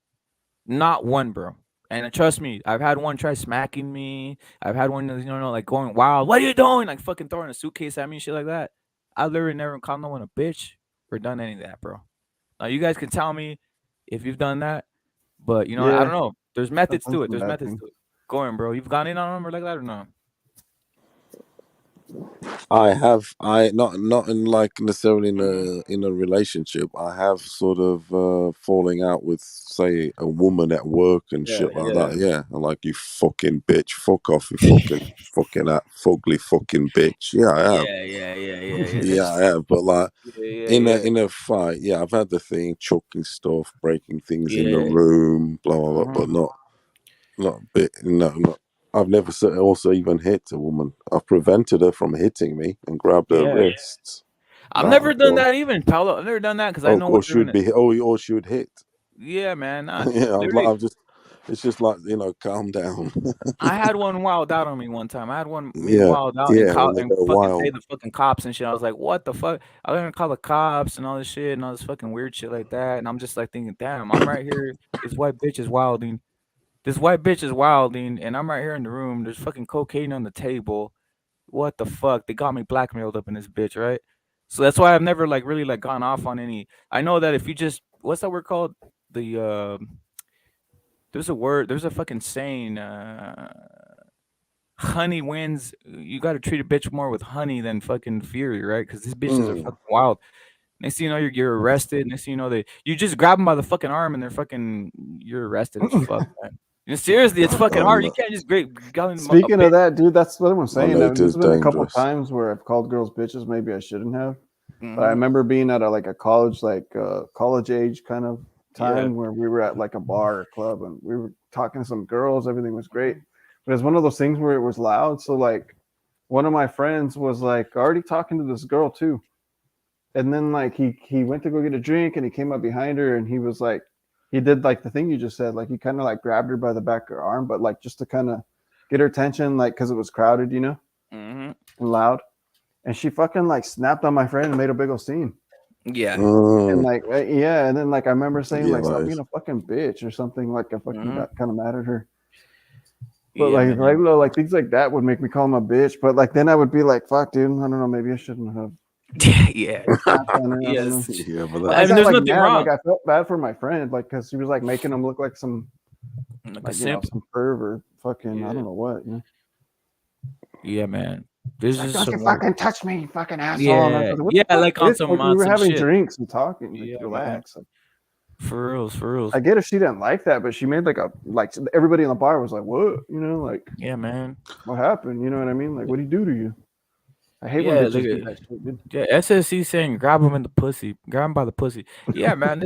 bro. And trust me, I've had one try smacking me. I've had one, like going wild. What are you doing? Like fucking throwing a suitcase at me, shit like that. I literally never called no one a bitch or done any of that, bro. Now you guys can tell me if you've done that, but I Yeah, don't know. There's methods I've to done it. some There's bad methods things. to it. Go on, bro. You've gone in on them or like that or no? I have not in like necessarily in a relationship. I have sort of falling out with say a woman at work and Yeah, shit like yeah. that. Yeah, I'm like you fucking bitch, fuck off, you fucking that fugly fucking bitch. Yeah, I have. Yeah. Yeah, I have. But like Yeah. in a fight, yeah, I've had the thing chucking stuff, breaking things in the Yeah. room, blah blah blah, but not bit. No. I've never also even hit a woman. I've prevented her from hitting me and grabbed her Yeah. wrists. I've That never I've done done. that even, Paulo. I've never done that because I Oh, know or what they're should gonna. be. Or she would hit. Yeah, man. Nah, Yeah, literally. I've just. It's just like calm down. I had one wild out on me one time. I had me Yeah, wild out and yeah. When they and go fucking say wild. the fucking cops and shit. I was like, what the fuck? I was gonna call the cops and all this shit and all this fucking weird shit like that. And I'm just like thinking, damn, I'm right here. This white bitch is wilding. And I'm right here in the room. There's fucking cocaine on the table. What the fuck? They got me blackmailed up in this bitch, right? So that's why I've never like really like gone off on any. I know that if you just what's that word called? The there's a word. There's a fucking saying. Honey wins. You got to treat a bitch more with honey than fucking fury, right? Because these bitches are fucking wild. Next thing you know, you're arrested. Next thing you know, you just grab them by the fucking arm and you're arrested as fuck, man. Seriously, it's fucking hard. You can't just Speaking of that, dude, that's what I'm saying. There's later's been a couple dangerous. times where I've called girls bitches. Maybe I shouldn't have. But I Mhm. remember being at a college, college age kind of time where we were at like a bar or club and we were talking to some girls. Everything was great, but it's one of those things where it was loud. So like, one of my friends was like already talking to this girl too, and then like he went to go get a drink and he came up behind her and he was like, he did like the thing you just said, like he kind of like grabbed her by the back of her arm, but like just to kind of get her attention, like because it was crowded, you know, and loud, and she fucking like snapped on my friend and made a big old scene. Yeah. And like, and then like I remember saying like, stop being a fucking bitch or something. Like I fucking got kind of mad at her. But like regular like things like that would make me call him a bitch. But like then I would be like, fuck, dude, I don't know, maybe I shouldn't have. Yeah. Yes. Yeah, but I mean, there's like, nothing wrong. Like I felt bad for my friend, like because she was like making him look like some like you know, some perv or fucking I don't know what. You know? Yeah, man. This like, is don't you some fucking touch me, you fucking asshole. Yeah, like on some we were having shit. drinks and talking. Like, relax. Like, for reals. I get if she didn't like that, but she made like everybody in the bar was like, "What?" You know, like, yeah, man. What happened? You know what I mean? Like, what do he do to you? I hate when bitches do that shit, dude. Yeah, SSC saying grab him in the pussy, grab him by the pussy. Yeah, man,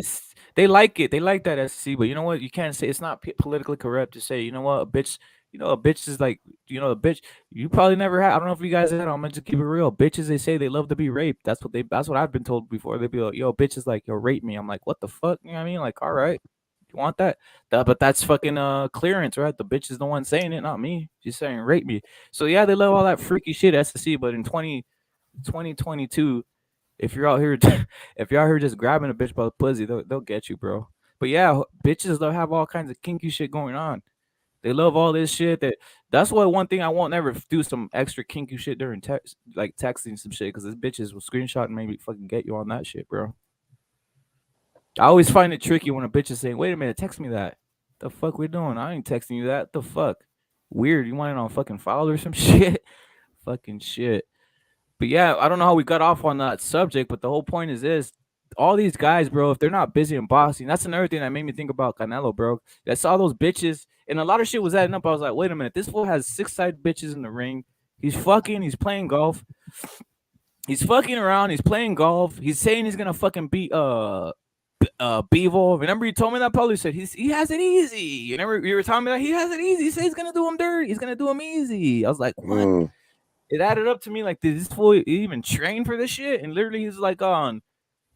they like it. They like that SSC, but you know what? You can't say it's not politically correct to say. You know what? A bitch. You know, a bitch is like, you know, a bitch. You probably never had. I don't know if you guys had. I'm gonna just keep it real. Bitches, they say they love to be raped. That's what I've been told before. They'd be like, yo, bitch is like, yo, rape me. I'm like, what the fuck? You know what I mean? Like, all right, you want that? But that's fucking clearance, right? The bitch is the one saying it, not me. She's saying rape me. So yeah, they love all that freaky shit, SSC. But in 2022, if you're out here just grabbing a bitch by the pussy, they'll get you, bro. But yeah, bitches they'll have all kinds of kinky shit going on. They love all this shit. That's why one thing I won't never do some extra kinky shit during text, like texting some shit, because this bitches will screenshot and maybe fucking get you on that shit, bro. I always find it tricky when a bitch is saying, "Wait a minute, text me that." The fuck we doing? I ain't texting you that. The fuck? Weird. You want it on fucking file or some shit? Fucking shit. But yeah, I don't know how we got off on that subject, but the whole point is this. All these guys, bro, if they're not busy in boxing, that's another thing that made me think about Canelo, bro. I saw those bitches, and a lot of shit was adding up. I was like, wait a minute, this fool has 6 side bitches in the ring. He's fucking, he's playing golf. He's fucking around, he's playing golf. He's saying he's gonna fucking beat Bivol. Remember you told me that, Paul? You said he has it easy. You were telling me that he has it easy. He said he's gonna do him dirty. He's gonna do him easy. I was like, what? It added up to me like, did this fool even train for this shit? And literally he's like on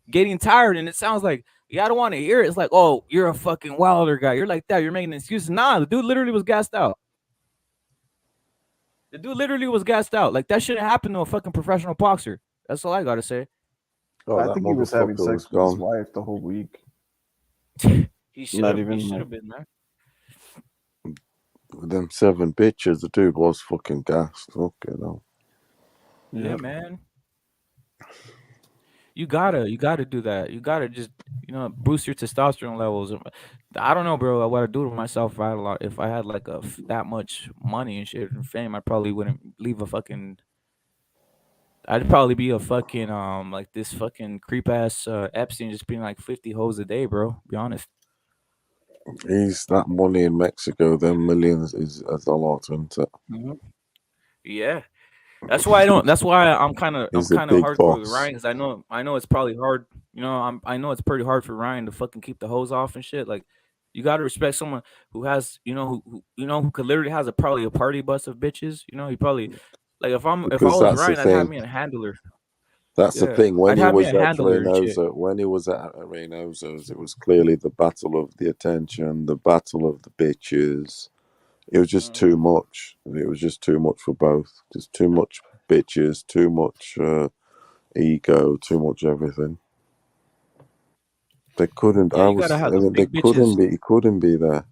getting tired, and it sounds like, yeah, I don't want to hear it. It's like, oh, you're a fucking Wilder guy. You're like that. You're making excuses. Nah, the dude literally was gassed out. The dude literally was gassed out. Like that shouldn't happen to a fucking professional boxer. That's all I gotta say. Oh, I think he was having sex with his wife the whole week. He should have been there. With them 7 bitches, the dude was fucking gassed. Okay, no. Yeah, man. You gotta do that. You gotta just, boost your testosterone levels. I don't know, bro. What I'd do to myself if I had like that much money and shit and fame, I probably wouldn't leave a fucking. I'd probably be a fucking like this fucking creep ass Epstein, just being like 50 hoes a day, bro. Be honest. He's that money in Mexico, them millions is a lot, isn't it? Mm-hmm. Yeah. That's why I'm kind of hardcore with Ryan, because I know it's probably hard. I know it's pretty hard for Ryan to fucking keep the hose off and shit. Like, you gotta respect someone who has who could literally has probably a party bus of bitches. He probably, like, if I was Ryan, I'd have me a handler. That's the thing. When he was at Reynoso's, it was clearly the battle of the attention, the battle of the bitches. It was just too much. It was just too much for both. Just too much bitches, too much ego, too much everything. They couldn't. He couldn't be there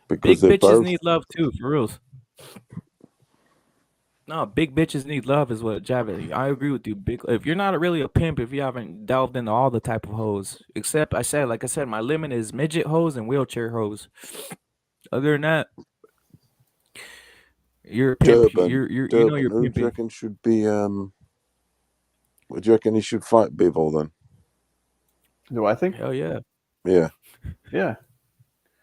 because big bitches need love too, for real. No, big bitches need love is what Javid. I agree with you. If you're not really a pimp, if you haven't delved into all the type of hoes, except like I said, my limit is midget hoes and wheelchair hoes. Other than that, you're a pimp. Durban, you're Durban, you're who pimping. do you reckon should be? Do you reckon he should fight Bivol then? Do I think? Hell yeah. Yeah. Yeah.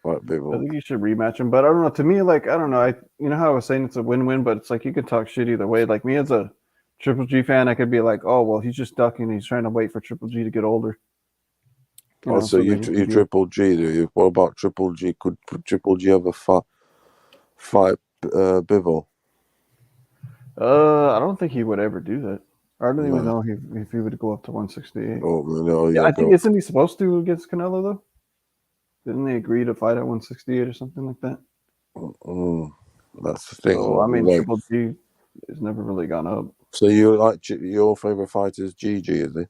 Fight Bivol. I think you should rematch him, but I don't know. To me, like, I don't know. You know how I was saying it's a win-win, but it's like you could talk shit either way. Like me as a Triple G fan, I could be like, oh well, he's just ducking. He's trying to wait for Triple G to get older. So you Triple G, do you? What about Triple G? Could Triple G ever fight Bivol? I don't think he would ever do that. I don't even know if he would go up to 168. Oh no, yeah, I think isn't he supposed to against Canelo though? Didn't they agree to fight at 168 or something like that? That's the thing. So I mean, Triple G has never really gone up. So you like your favorite fighter is GG, is he?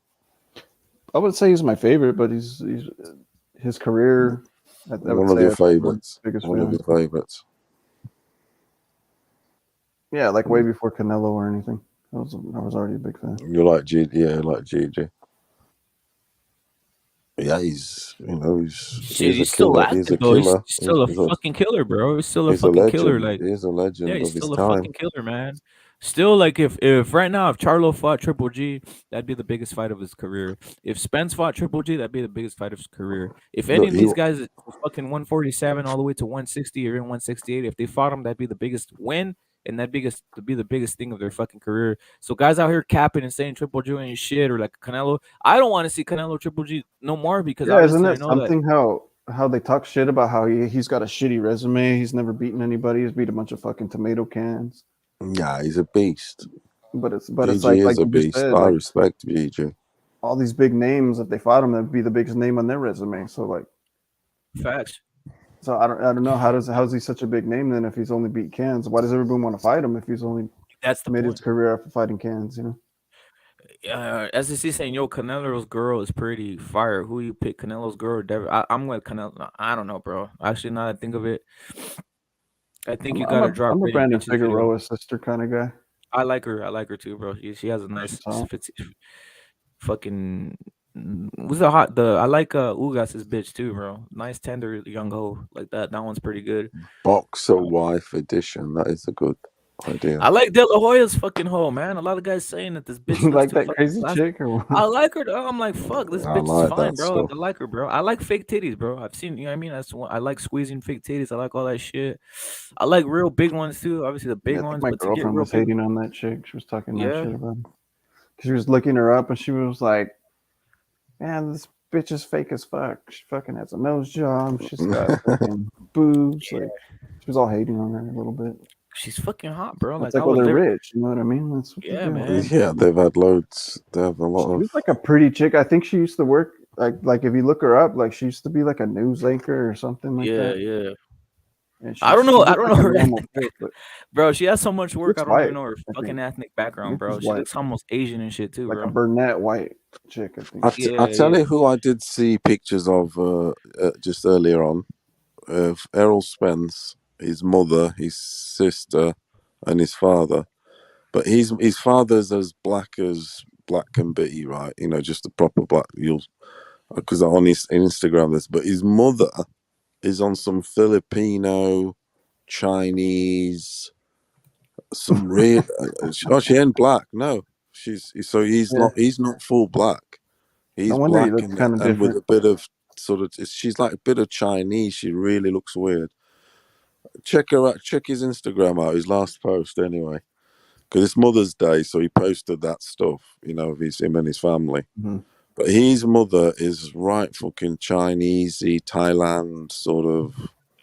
I would say he's my favorite, but he's his career. I would one say of your favorites. One of your favorites. Yeah, like way before Canelo or anything. I was already a big fan. You like GG? Yeah, like GG. Yeah, he's a killer. He's a killer. He's still a fucking killer, bro. He's still a fucking killer. Like he's a legend he's of his still a time. fucking killer, man. Still, like if right now if Charlo fought Triple G, that'd be the biggest fight of his career. If Spence fought Triple G, that'd be the biggest fight of his career. If any of these guys fucking 147 all the way to 160 or in 168, if they fought him, that'd be the biggest win. And that'd be the biggest thing of their fucking career. So guys out here capping and saying Triple G ain't shit or like Canelo, I don't want to see Canelo Triple G no more because isn't I that know something how they talk shit about how he's got a shitty resume. He's never beaten anybody. He's beat a bunch of fucking tomato cans. Yeah, he's a beast. But it's GG like a beast. said, I respect GG. All these big names, if they fought him, that'd be the biggest name on their resume. So like, facts. So I don't know how's he such a big name then if he's only beat cans? Why does everyone want to fight him if he's only made his career after fighting cans? You know. SEC saying, yo, Canelo's girl is pretty fire. Who you pick, Canelo's girl or Devin? I'm with Canelo. I don't know, bro. Actually, now that I think of it, I think you gotta drop. I'm a Brandon Figueroa sister kind of guy. I like her too, bro. She has a nice fucking. What's the hot? I like Ugas's bitch too, bro. Nice tender young hoe like that. That one's pretty good. Boxer wife edition. That is a good idea. I like De La Hoya's fucking hoe, man. A lot of guys saying that this bitch like that crazy chick or what? I like her. Though. I'm like, fuck, this bitch like is fine, bro. stuff. I like her, bro. I like fake titties, bro. I've seen, you know what I mean? That's one. I like squeezing fake titties. I like all that shit. I like real big ones too. Obviously the big ones. My but girlfriend was hating on that chick. She was talking that shit about him. She was looking her up and she was like, man, this bitch is fake as fuck. She fucking has a nose job. She's got fucking boobs. Like, she was all hating on her a little bit. She's fucking hot, bro. It's like, well, they're rich. You know what I mean? That's what yeah, man. Yeah, they've had loads. They have a lot She was like a pretty chick. I think she used to work like if you look her up, like she used to be like a news anchor or something like that. Yeah. And I don't know her. Face, bro, she has so much work. I don't even know her I fucking think. ethnic background, bro. She looks almost Asian and shit too, like bro. a brunette white chick. I think. I tell you who I did see pictures of just earlier on. Errol Spence, his mother, his sister, and his father. But his father's as black can be, right? You know, just a proper black. Because on his Instagram, but his mother is on some Filipino, Chinese, some real. She ain't black. No, he's not full black. He's no wonder black he looks kind of different. with a bit of sort of. She's like a bit of Chinese. She really looks weird. Check her out. Check his Instagram out. His last post, anyway, because it's Mother's Day, so he posted that stuff. You know, of him and his family. Mm-hmm. But his mother is right fucking Chinesey, Thailand sort of.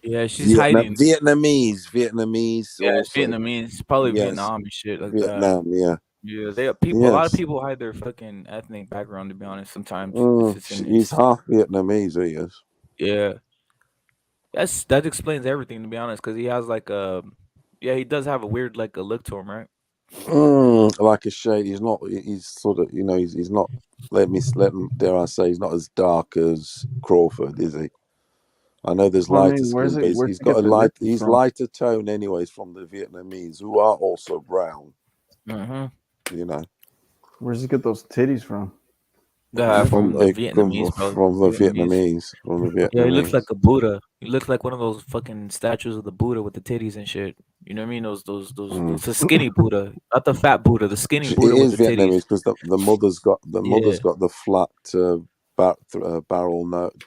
Yeah, she's hiding. Vietnamese. Yeah, Also. Vietnamese. Probably Vietnam and shit like Vietnam, that. Yeah, a lot of people hide their fucking ethnic background. To be honest, sometimes he's half Vietnamese. He is. Yeah, that explains everything. To be honest, because he has like he does have a weird like a look to him, right? Like a shade. He's not. He's sort of. You know. He's not. Dare I say? He's not as dark as Crawford, is he? I know there's lighter skin, but he's got a light. He's lighter tone, anyways, from the Vietnamese, who are also brown. Mm-hmm. You know. Where's he get those titties from? From the Vietnamese, bro. From the Vietnamese. Yeah, he looks like a Buddha. He looks like one of those fucking statues of the Buddha with the titties and shit. You know what I mean? Those the skinny Buddha, not the fat Buddha, the skinny Buddha with the Vietnamese because the mother's got the flat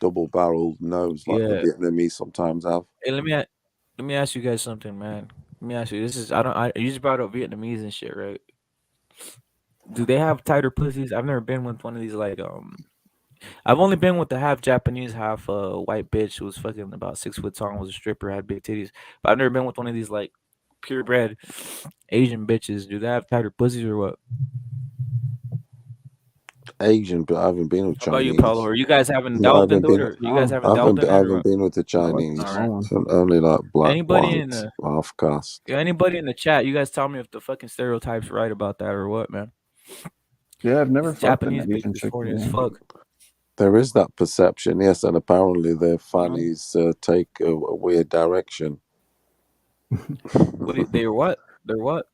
double barrel nose like the Vietnamese sometimes have. Hey, let me ask you guys something, man. Let me ask you. This is you just brought up Vietnamese and shit, right? Do they have tighter pussies? I've never been with one of these like I've only been with the half Japanese, half white bitch who was fucking about 6 foot tall, was a stripper, had big titties. But I've never been with one of these like purebred Asian bitches. Do they have tighter pussies or what? Asian, but I haven't been with How about you, Chinese. Paulo? Or you guys haven't No, I delved haven't into it, been. or you guys I haven't delved in it, or haven't what? been with the I like the Chinese. All right. small one. Only like black Anybody in ones, the half caste. anybody in the chat, you guys tell me if the fucking stereotype's right about that or what, man. Yeah, I've never These fucked an Japanese Asian bitches chick. horny as Yeah. fuck. There is that perception, yes, and apparently their You know? fannies take a weird direction. They're what? They're what?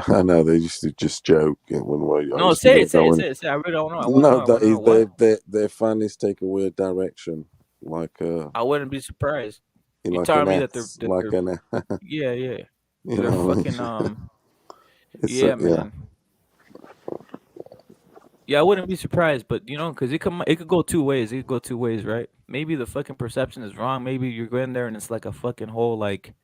I know they used to just joke when I No, used to say get it, say it, going. say it, say it. I really don't know. I want to No, know. I that want to is know what. their fannies take a weird direction, like I wouldn't be surprised. You like an telling me that S, like they're an yeah, yeah. you They're know. fucking It's yeah, yeah. man. Yeah, I wouldn't be surprised, but because it could go two ways. It could go two ways, right? Maybe the fucking perception is wrong. Maybe you're going there and it's like a fucking whole like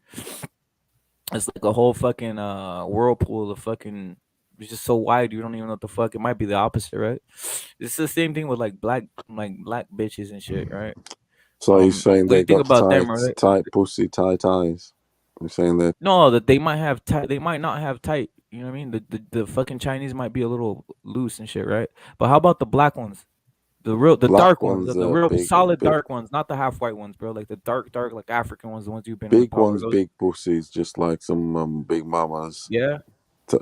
it's like a whole fucking whirlpool of fucking. It's just so wide you don't even know what the fuck. It might be the opposite, right? It's the same thing with like black bitches and shit, right? So you're saying What do you they think got about them, right? tight pussy, tight eyes? You're saying that No, that they might have tight. They might not have tight. You know what I mean? The fucking Chinese might be a little loose and shit, right? But how about the black ones? The black dark ones, ones the are real big, solid dark ones, not the half white ones, bro. Like the dark, like African ones, the ones you've been with, big Paulo. ones, Those, big pussies, just like some big mamas. yeah,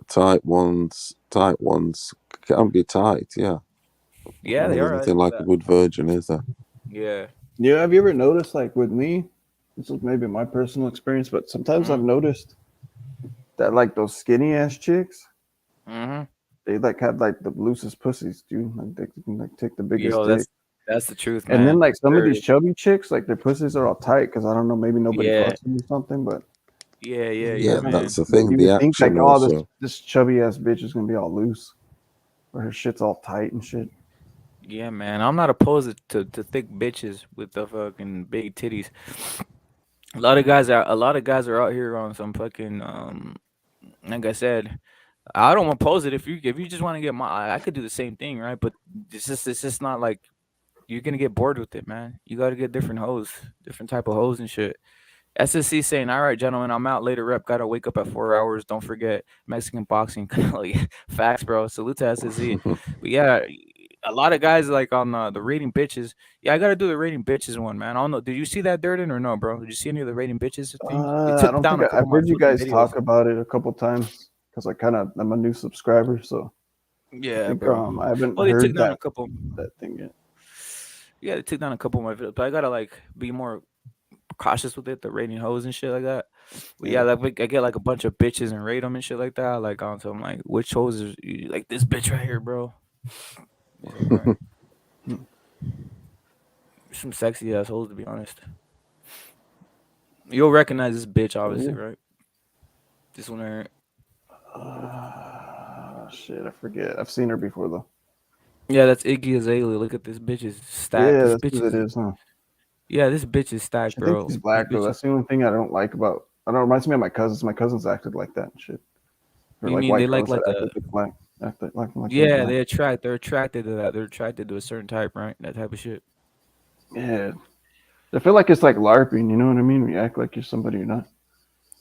Tight ones can be tight, yeah. yeah, they There's are. I nothing see like a that. good virgin, is there? Yeah. Yeah, have you ever noticed, like with me, this is maybe my personal experience, but sometimes I've noticed that like those skinny ass chicks, they like have like the loosest pussies, dude. Like they can like take the biggest Yo, dick. that's the truth, And then man. like some of these Very. chubby chicks, like their pussies are all tight because I don't know, maybe nobody Yeah, fucks them or something. But Yeah, man. that's the thing. you The would think like, action oh, also. this chubby ass bitch is gonna be all loose, or her shit's all tight and shit. Yeah, man. I'm not opposed to thick bitches with the fucking big titties. A lot of guys are out here on some fucking like I said, I don't oppose it. If you just want to get I could do the same thing, right? But it's just not like you're gonna get bored with it, man. You got to get different hoes, different type of hoes and shit. SSC saying, "All right, gentlemen, I'm out later. Rep, gotta wake up at 4 hours. Don't forget Mexican boxing." Facts, bro. Salute to SSC. But yeah, a lot of guys like on the rating bitches. Yeah, I gotta do the rating bitches one, man. I don't know. Did you see that, Durden, or no, bro? Did you see any of the rating bitches things? They I took don't down think a couple I've of my heard you fucking guys videos. talk about it a couple times because I'm a new subscriber, so I Yeah, think bro. I haven't Well, they took heard down a that couple. thing yet. Yeah, they took down a couple of my videos, but I gotta like be more cautious with it, the rating hoes and shit like that. But yeah, Yeah. like I get like a bunch of bitches and rate them and shit like that. Like on some like which hoes is like this bitch right here, bro. It's like, all right. Some sexy ass hoes to be honest. You'll recognize this bitch, obviously, Yeah. right? This one right Shit, I forget. I've seen her before though. Yeah, that's Iggy Azalea. Look at this bitch is stacked. Yeah, This that's bitch what it is is, huh? yeah, this bitch is stacked, I think bro. he's This black though. bitch is. That's the only thing I don't like about. I don't reminds me of my cousins. My cousins acted like that and shit. Or You like mean they white like girls that like a acted like black, acted like they're yeah, black. they're attracted to that. They're attracted to a certain type, right? That type of shit. Yeah, I feel like it's like LARPing. You know what I mean? We act like you're somebody you're not.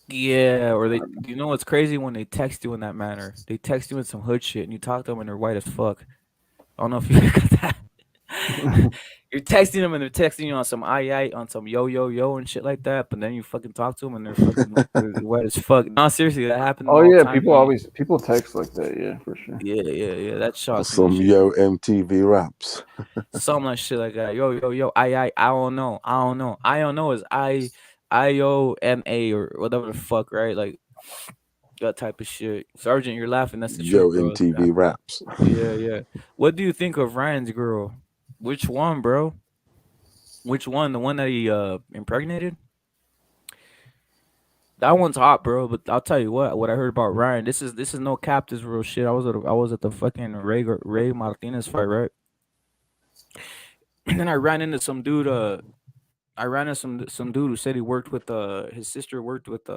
Yeah, or you know what's crazy when they text you in that manner? They text you in some hood shit, and you talk to them, and they're white as fuck. I don't know if you got that. You're texting them, and they're texting you on some on some yo and shit like that. But then you fucking talk to them, and they're fucking they're white as fuck. No, seriously, that happens Oh all the yeah, time to me. people text like that. Yeah, for sure. Yeah. That shocks me and Some shit. yo MTV raps. Some like shit like that. Yo. I don't know. I don't know is IOMA or whatever the fuck, right? Like that type of shit. Sergeant, you're laughing. That's the Yo truth, bro. MTV raps. Yeah. What do you think of Ryan's girl? Which one, bro? Which one? The one that he impregnated? That one's hot, bro. But I'll tell you what I heard about Ryan. This is no cap. This real shit. I was at the fucking Ray Martinez fight, right? And then I ran into some dude. I ran into some dude who said he worked with his sister worked with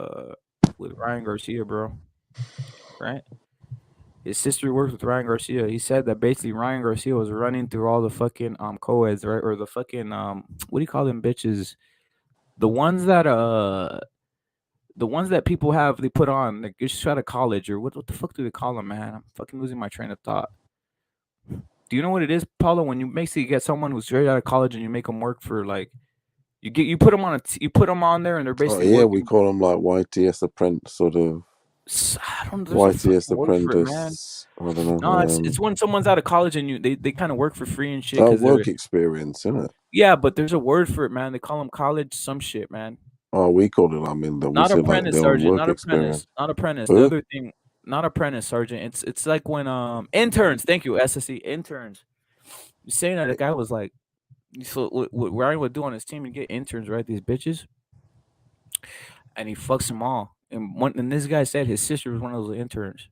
Ryan Garcia, bro. Right? His sister works with Ryan Garcia. He said that basically Ryan Garcia was running through all the fucking co-eds, right? Or the fucking what do you call them bitches? The ones that people have they put on like just out of college or what the fuck do they call them, man? I'm fucking losing my train of thought. Do you know what it is, Paulo? When you basically get someone who's straight out of college and you make them work for like you put them on you put them on there and they're basically yeah, working. we call them like YTS apprentice sort of. I don't know. YTS apprentice. I don't know. No, it's when someone's out of college and they kind of work for free and shit. Work experience, isn't it? Yeah, but there's a word for it, man. They call them college some shit, man. Oh, we call it. I mean, not apprentice, like sergeant. Work Not experience. apprentice. Not apprentice. Who? The other thing, not apprentice, sergeant. It's like when interns. Thank you, SSE interns. You're saying that the guy was like, so what Ryan would do on his team and get interns, right? These bitches, and he fucks them all. And this guy said his sister was one of those interns.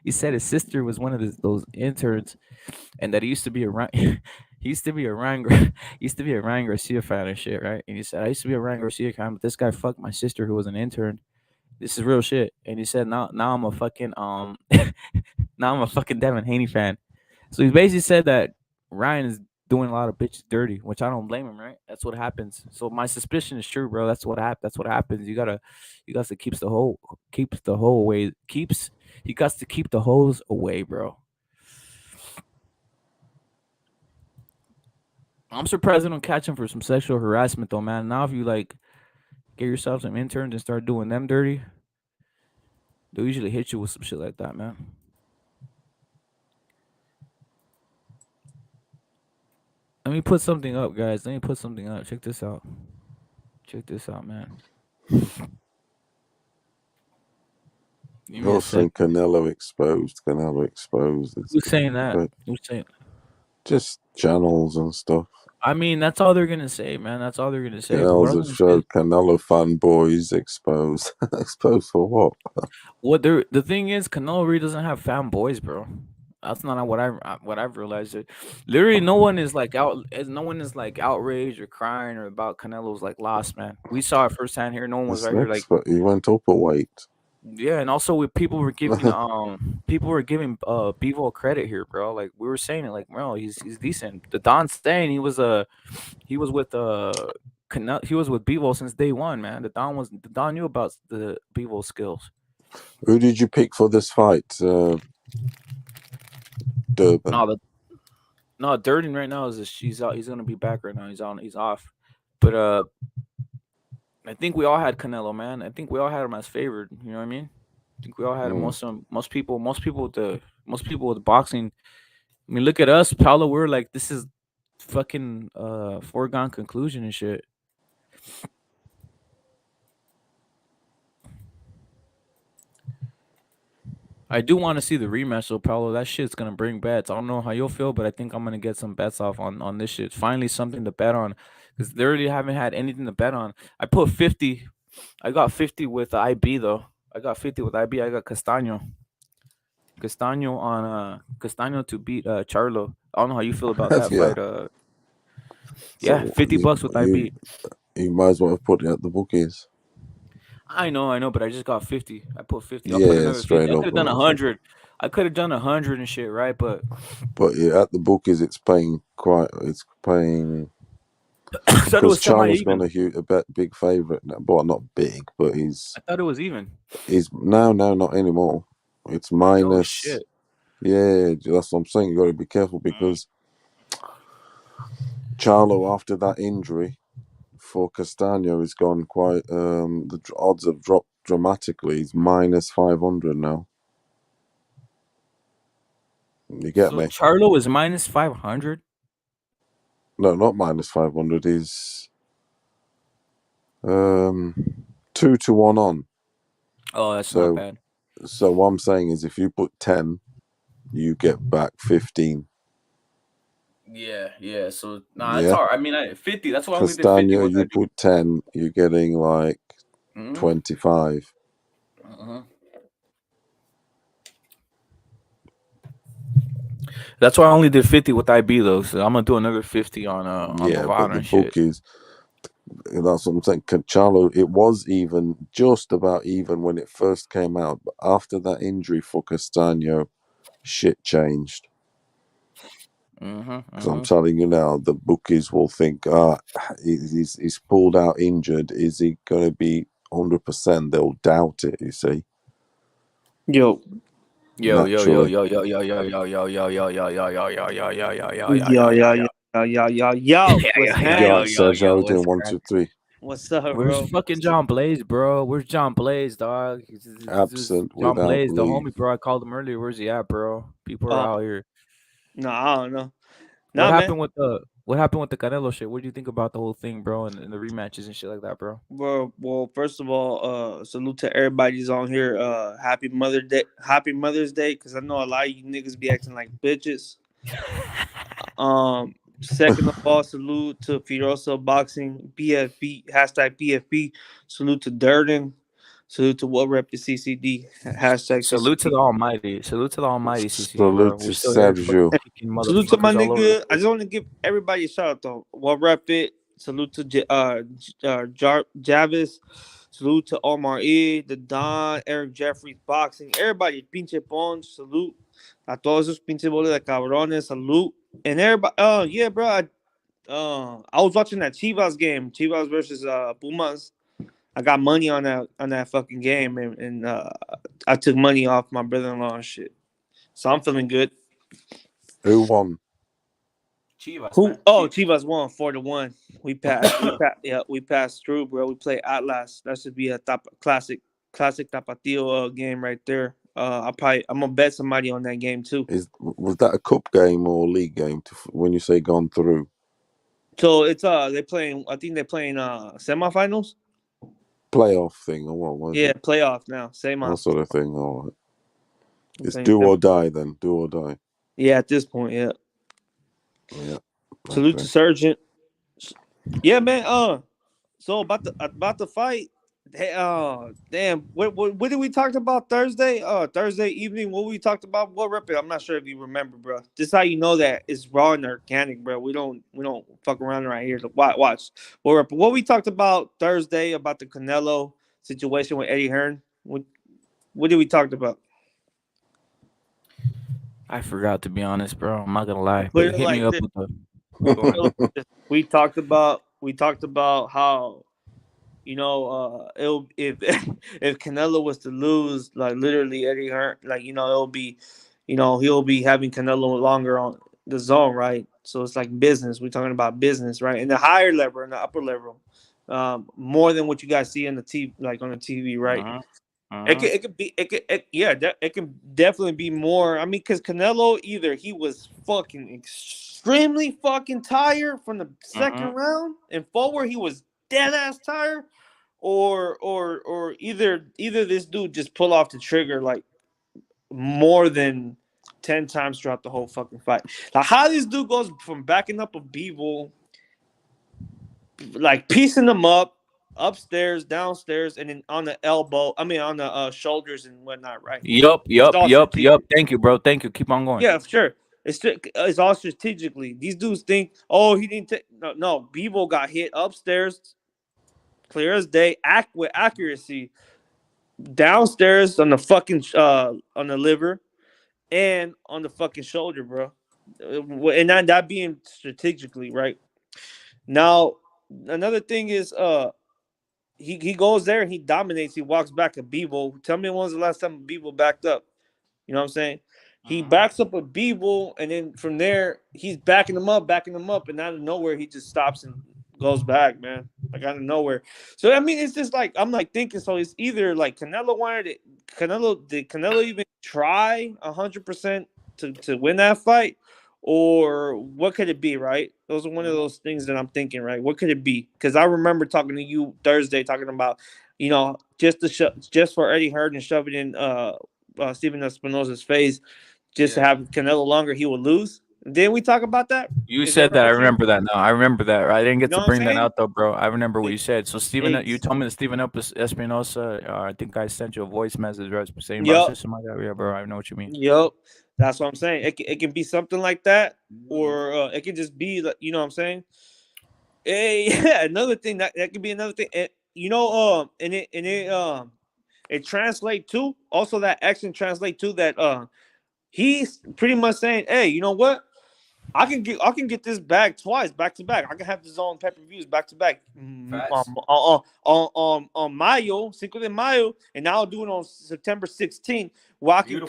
He said his sister was one of those interns, and that he used to be a Ryan, he used to be a Ryan Garcia fan and shit, right? And he said I used to be a Ryan Garcia fan, but this guy fucked my sister who was an intern. This is real shit. And he said now I'm a fucking now I'm a fucking Devin Haney fan. So he basically said that Ryan is doing a lot of bitches dirty, which I don't blame him, right? That's what happens. So my suspicion is true, bro. That's what happens. You got to keep the hole away. He got to keep the hoes away, bro. I'm surprised they don't catch him for some sexual harassment though, man. Now if you like get yourself some interns and start doing them dirty, they'll usually hit you with some shit like that, man. Let me put something up, guys. Let me put something up. Check this out. Check this out, man. You're saying Canelo exposed. Who's saying that? Who's saying? Just channels and stuff. I mean, that's all they're gonna say, man. That's all they're gonna say. Channels that show Canelo fanboys exposed. Exposed for what? The thing is, Canelo really doesn't have fanboys, bro. That's not what I've realized. Literally, no one is like outraged or crying or about Canelo's like loss, man. We saw it firsthand here. No one was right here like he went up a weight. Yeah, and also people were giving Bivol credit here, bro. Like we were saying it, like bro, he's decent. The Don's saying he was with Bivol since day one, man. The Don knew about the Bivol skills. Who did you pick for this fight? Durban. No, Durden right now he's out. He's gonna be back right now. He's off. But I think we all had Canelo, man. I think we all had him as favored. You know what I mean? I think we all had him. Most people with boxing. I mean, look at us, Paulo. We're like, this is fucking foregone conclusion and shit. I do want to see the rematch, though, Paulo. That shit's gonna bring bets. I don't know how you'll feel, but I think I'm gonna get some bets off on this shit. Finally, something to bet on, because they really haven't had anything to bet on. I put 50. I got 50 with IB though. I got 50 with IB. I got Castaño to beat Charlo. I don't know how you feel about that fight. Yeah, $50 with IB. You might as well have put it at the bookies. I know, but I just got 50. I put 50. I'll put another 50. I could have done 100. I could have done 100 and shit, right? But yeah, at the bookies, it's paying. Because Charles got a big favorite now. Well, not big, but he's. I thought it was even. He's no, not anymore. It's minus. Oh shit. Yeah, that's what I'm saying. You got to be careful because Charlo, after that injury for Castaño, has gone quite. The odds have dropped dramatically. He's minus 500 now. You get me? Charlo is minus 500. No, not minus 500. He's 2-1 on. Oh, that's not bad. So what I'm saying is, if you put 10, you get back 15. Yeah. So it's hard. I mean, 50. That's why I only did 50. Castaño, you put 10, you're getting like 25. That's why I only did 50 with IB though. So I'm gonna do another 50 on Bovada and shit. Bookies, That's what I'm saying. Canelo, it was even just about even when it first came out, but after that injury for Castaño, shit changed. Because I'm telling you now, the bookies will think, he's pulled out injured. Is he going to be 100%? They'll doubt it. You see. Yo, Naturally. yo, what's happening? Serge, how we doing? 1, 2, 3. What's up, Where's bro? fucking John Blaze, bro? Where's John Blaze, dog? Absent John without Blaze, the leave. homie, bro. I called him earlier. Where's he at, bro? People are out here. No, I don't know. What happened with the Canelo shit? What do you think about the whole thing, bro, and the rematches and shit like that, bro? Bro, well, first of all, salute to everybody's on here. Happy Mother's Day, because I know a lot of you niggas be acting like bitches. Second of all, salute to Fiosa Boxing, BFB, hashtag BFB. Salute to Durden. Salute to What Rep the CCD, hashtag Salute to CCD. the Almighty. Salute to the Almighty, CCD, bro. Salute to We're still here, Sergio. kicking Salute to my motherfuckers all over. nigga. I just want to give everybody a shout out though. What Rep it. Salute to Javis. Salute to Omar E, the Don, Eric Jeffries, Boxing, everybody, pinche Pons, salute. A todos esos pinche boles de cabrones, salute. And everybody, yeah, bro. I was watching that Chivas game, Chivas versus Pumas. I got money on that fucking game, and I took money off my brother-in-law and shit. So I'm feeling good. Who won? Chivas. Who? Man. Oh, Chivas won 4-1. We passed. We passed through, bro. We play Atlas. That should be a classic Tapatio game right there. I'm gonna bet somebody on that game too. Was that a cup game or league game? When you say gone through, so it's they playing. I think they're playing semifinals. Playoff thing or what was it? Playoff now. Same that sort of thing. All right. It's Playing do or die then. Do or die. Yeah, at this point, yeah. Yeah. Salute to Sergeant. Yeah, man. So about the fight. Hey, damn. What did we talk about Thursday? Thursday evening. What we talked about? What rep it? I'm not sure if you remember, bro. This is how you know that it's raw and organic, bro. We don't fuck around right here. Watch. What we talked about Thursday about the Canelo situation with Eddie Hearn. What did we talk about? I forgot, to be honest, bro. I'm not gonna lie. But hit me up with the. We talked about how, you know, if Canelo was to lose, like literally Eddie Hearn, like, you know, it'll be, you know, he'll be having Canelo longer on the zone, right? So it's like business. We're talking about business, right? And the higher level and the upper level, more than what you guys see on the TV, like on the TV, right? It can definitely be more. I mean, because Canelo, either he was fucking extremely fucking tired from the second round and forward, he was dead ass tired, or either this dude just pull off the trigger like more than 10 times throughout the whole fucking fight. Like how this dude goes from backing up a Bivol, like piecing them up, upstairs, downstairs, and then on the elbow. I mean, on the shoulders and whatnot, right? Yup. Thank you, bro. Thank you. Keep on going. Yeah, sure. It's all strategically. These dudes think, oh, he didn't take. No, Bivol got hit upstairs, clear as day, with accuracy. Downstairs on the fucking on the liver, and on the fucking shoulder, bro. And that being strategically right. Now, another thing is, he goes there and he dominates. He walks back a Bivol. Tell me when was the last time Bivol backed up? You know what I'm saying? He backs up a Bivol, and then from there he's backing him up, and out of nowhere he just stops and goes back, man. Like out of nowhere. So I mean, it's just like I'm like thinking. So it's either like Canelo wanted it. Did Canelo even try 100% to win that fight? Or what could it be, right? Those are one of those things that I'm thinking, right? What could it be? Because I remember talking to you Thursday, talking about, you know, just for Eddie Hearn and shove it in Steven Espinosa's face, just to have Canelo longer, he would lose. Didn't we talk about that? You said that. I remember that. No, I remember that. I didn't get You know to bring what I'm that saying? out though, bro. I remember what you said. So you told me that Steven Espinosa. I think I sent you a voice message, right? Saying about something like that. Yeah, bro. I know what you mean. Yep. That's what I'm saying. It can be something like that, or it can just be, you know what I'm saying? Yeah, another thing that could be another thing. And, it translates to also that action translate to that he's pretty much saying, hey, you know what? I can get this bag twice, back to back. I can have this on pay-per-views back to back. On Mayo, Cinco de Mayo, and I'll do it on September 16th. Where the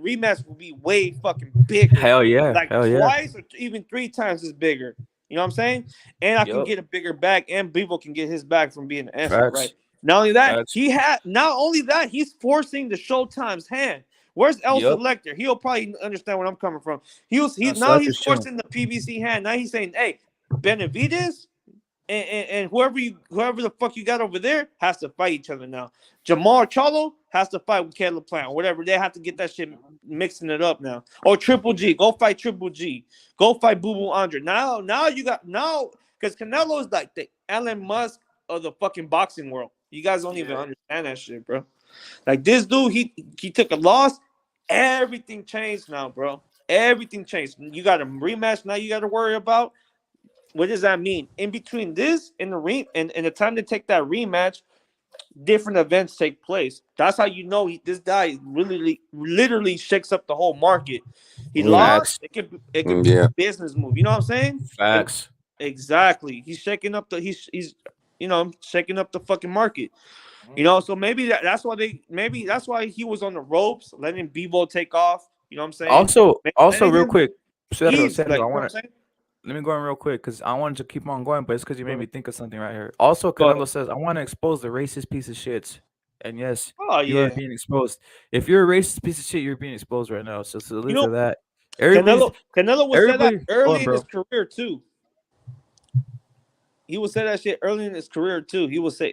rematch will be way fucking bigger. Hell yeah. Like Hell yeah. twice or even 3 times as bigger. You know what I'm saying? And I can get a bigger bag, and Bivol can get his bag from being an answer, right? Not only that, he's forcing the Showtime's hand. Where's El Selector? He'll probably understand where I'm coming from. He's forcing the PBC hand. Now he's saying, hey, Benavidez and whoever the fuck you got over there has to fight each other now. Jamar Charlo has to fight with Caleb Plant, whatever. They have to get that shit mixing it up now. Or Triple G, go fight Triple G. Go fight Boo Boo Andre. Now because Canelo is like the Elon Musk of the fucking boxing world. You guys don't even understand that shit, bro. Like this dude, he took a loss. Everything changed now, bro. Everything changed. You got a rematch now. You got to worry about. What does that mean? In between this and the time to take that rematch, different events take place. That's how you know this guy literally shakes up the whole market. He lost. It could be a business move. You know what I'm saying? Facts. Exactly. He's shaking up shaking up the fucking market. So maybe that's why he was on the ropes, letting Bivol take off. You know what I'm saying? Also, real quick, let me go in real quick because I wanted to keep on going, but it's because you made me think of something right here. Also, Canelo says, I want to expose the racist piece of shits. And yes, you are being exposed. If you're a racist piece of shit, you're being exposed right now. So salute to that. Canelo was said that early in his career too. He would say that shit early in his career too. He would say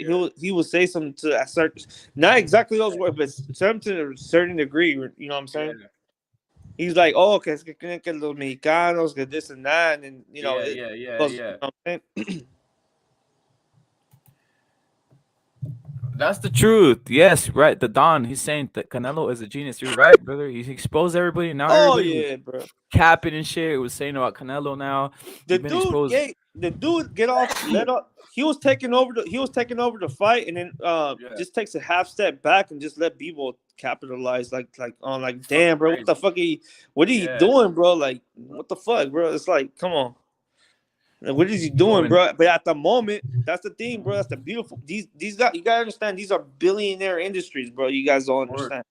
something to a certain, not exactly those words, but something to a certain degree. You know what I'm saying? Yeah. He's like, oh, que los mexicanos, que this and that, and you know, You know what I'm saying? That's the truth. Yes, right. The Don, he's saying that Canelo is a genius. You're right, brother. He exposed everybody. Now everybody bro. Capping and shit. It was saying about Canelo now. The dude get off, let up. He was taking over the fight, and then just takes a half step back and just let Bivol capitalize. Like damn, bro, what the fuck what are you doing, bro? Like, what the fuck, bro? It's like, come on. Like, what is he doing, bro? But at the moment, that's the thing, bro. That's the beautiful. These guys, you gotta understand. These are billionaire industries, bro. You guys don't understand.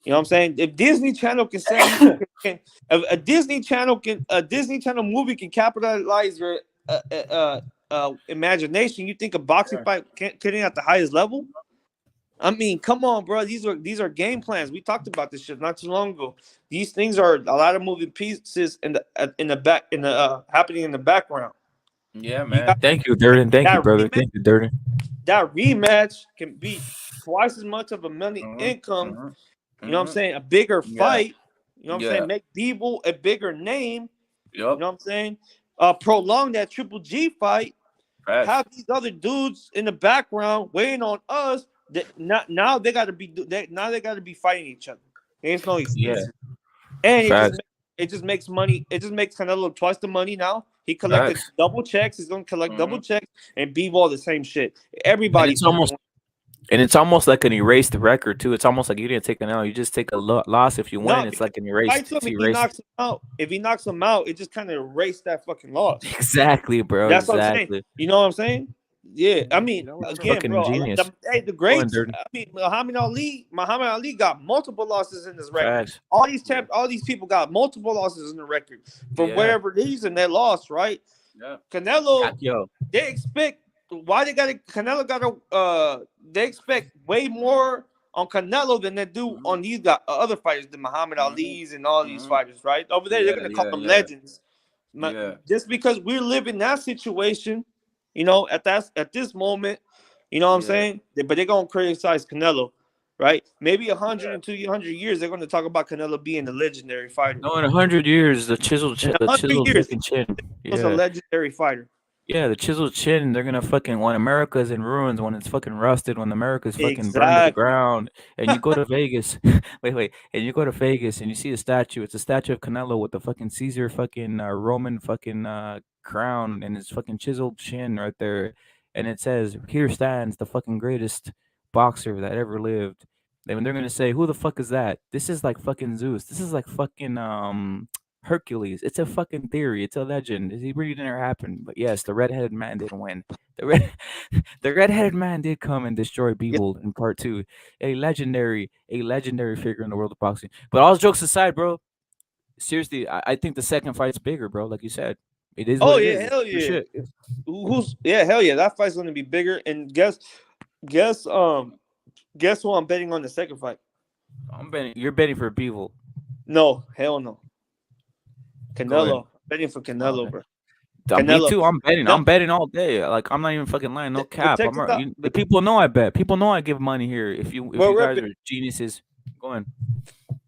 You know what I'm saying? If Disney Channel can say a Disney Channel movie can capitalize your imagination, you think a boxing fight can at the highest level? I mean, come on, bro. These are game plans. We talked about this shit not too long ago. These things are a lot of moving pieces happening in the background. Yeah, man. Thank you, Durden. Thank you, brother. Thank you, Durden. That rematch can be twice as much of a money income. You know what I'm saying? A bigger fight. You know what I'm saying? Make Bivol a bigger name. You know what I'm saying? Prolong that Triple G fight. Have these other dudes in the background waiting on us. Now they got to be fighting each other. There's no excuses. And it just makes money. It just makes Canelo twice the money now. He collected double checks. He's gonna collect double checks, and Bivol the same shit. Everybody. And it's almost like an erased record too. It's almost like you didn't take an L. You just take a loss. If you win, it's like an erased. If he knocks him out, it just kind of erased that fucking loss. Exactly, bro. That's what I'm saying. You know what I'm saying? Yeah, I mean, again, bro. The greats. I mean, Muhammad Ali got multiple losses in his record. All these people got multiple losses in the record for whatever reason they lost. Right? Yeah. Canelo. They expect. Why they got Canelo got they expect way more on Canelo than they do on these other fighters, the Muhammad Ali's and all these fighters, right? Over there, they're gonna call them legends. Just because we live in that situation, you know, at this moment, you know what I'm saying? But they're gonna criticize Canelo, right? Maybe 100 and 200 years, they're gonna talk about Canelo being a legendary fighter. No, in 100 years, the chisel chin. He was a legendary fighter. Yeah, the chiseled chin. They're gonna fucking when America's in ruins, when it's fucking rusted, when America's fucking burned to the Exactly. ground, and you go to Vegas. Wait, and you go to Vegas and you see a statue. It's a statue of Canelo with the fucking Caesar fucking Roman fucking crown and his fucking chiseled chin right there, and it says, "Here stands the fucking greatest boxer that ever lived." Then they're gonna say, "Who the fuck is that?" This is like fucking Zeus. This is like fucking Hercules. It's a fucking theory. It's a legend. It really didn't happen. But yes, the redheaded man did win. The red, the redheaded man did come and destroy Bivol in part 2. A legendary figure in the world of boxing. But all jokes aside, bro. Seriously, I think the second fight's bigger, bro. Like you said, it is Oh what it yeah, is. hell It's true yeah. shit. Hell yeah. That fight's gonna be bigger. And guess who I'm betting on the second fight? I'm betting. You're betting for Bivol. No, hell no. Go ahead. Canelo. Betting for Canelo, bro. Me Canelo. too. I'm betting. No, I'm betting all day. Like I'm not even fucking lying. No but cap. check this out. The people know I bet. People know I give money here. If you guys are geniuses, go on.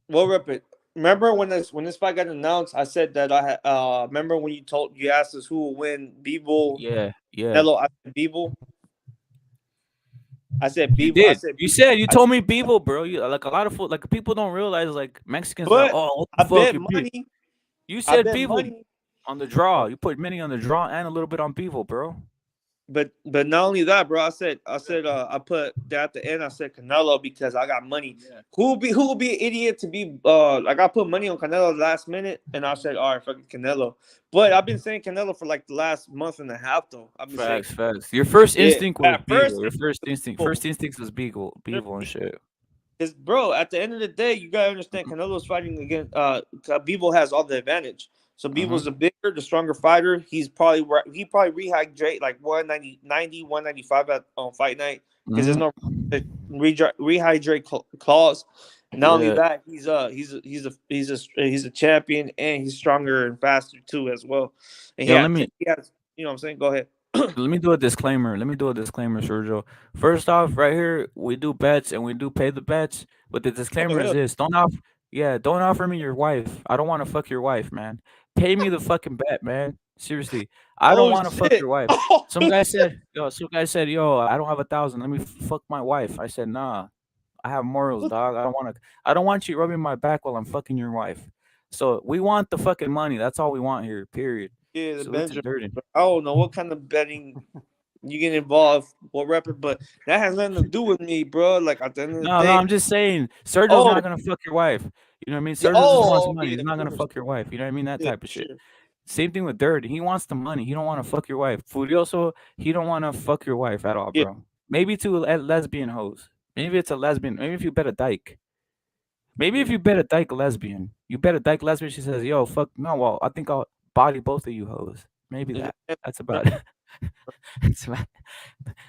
Well, rip it. Remember when this fight got announced? I said that I had. Remember when you asked us who will win, Bivol? Yeah. Canelo. I said Bivol. I said You Bivol. did. I said You told me Bivol, bro. You like a lot of like people don't realize like Mexicans are but oh what I the fuck bet you money. You I said bet Bivol money. on the draw. You put money on the draw and a little bit on Bivol, bro. But not only that, bro. I put that at the end. I said Canelo because I got money. Yeah. Who will be an idiot to be like I put money on Canelo last minute and I said all right, fucking Canelo. But I've been saying Canelo for like the last month and a half though. I've been saying Facts. Your first yeah. instinct was At first, Bivol. Your first instinct was Bivol and shit. because bro, at the end of the day, you gotta understand Canelo's fighting against Bivol has all the advantage. So Bivol's the bigger, the stronger fighter. He probably rehydrate like 195 on fight night because there's no rehydrate clause. And not only Yeah. that, he's a champion and he's stronger and faster too as well. And Yo, he has you know what I'm saying. Go ahead. let me do a disclaimer. Sergio. First off, right here, we do bets and we do pay the bets. But the disclaimer is this: don't offer me your wife. I don't want to fuck your wife, man. Pay me the fucking bet, man. Seriously, I don't want to fuck your wife. Some guy said, yo, I don't have 1,000. Let me fuck my wife. I said, nah, I have morals, dog. I don't want you rubbing my back while I'm fucking your wife. So we want the fucking money. That's all we want here. Period. Yeah, the Salute to Benjamin. Durden. I don't know what kind of betting you get involved, what rapper, but that has nothing to do with me, bro. Like at the end of the No, day, I'm just saying, Sergio's not gonna fuck your wife. You know what I mean? Sergio just wants money. He's not gonna fuck your wife. You know what I mean? That type of shit. Same thing with Dirt. He wants the money. He don't want to fuck your wife. Furioso, he don't want to fuck your wife at all, bro. Maybe to lesbian hoes. Maybe it's a lesbian. Maybe if you bet a dyke. Maybe if you bet a dyke lesbian. You bet a dyke lesbian. She says, "Yo, fuck no. Well, I think I'll body both of you hoes." Maybe that. That's about it. That's about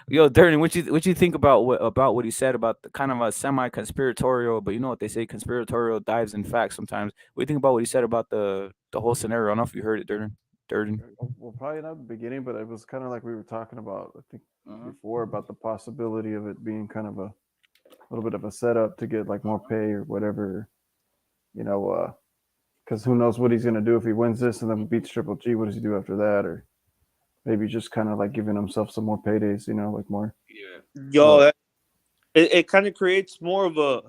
Yo, Durden, what you think about what he said about the kind of a semi-conspiratorial, but you know what they say, conspiratorial dives in facts sometimes. What do you think about what he said about the whole scenario? I don't know if you heard it, Durden. Well, probably not the beginning, but it was kind of like we were talking about, I think, before about the possibility of it being kind of a little bit of a setup to get like more pay or whatever, you know, because who knows what he's going to do if he wins this and then beats Triple G. What does he do after that? Or maybe just kind of like giving himself some more paydays, you know, like more. yo, it kind of creates more of a.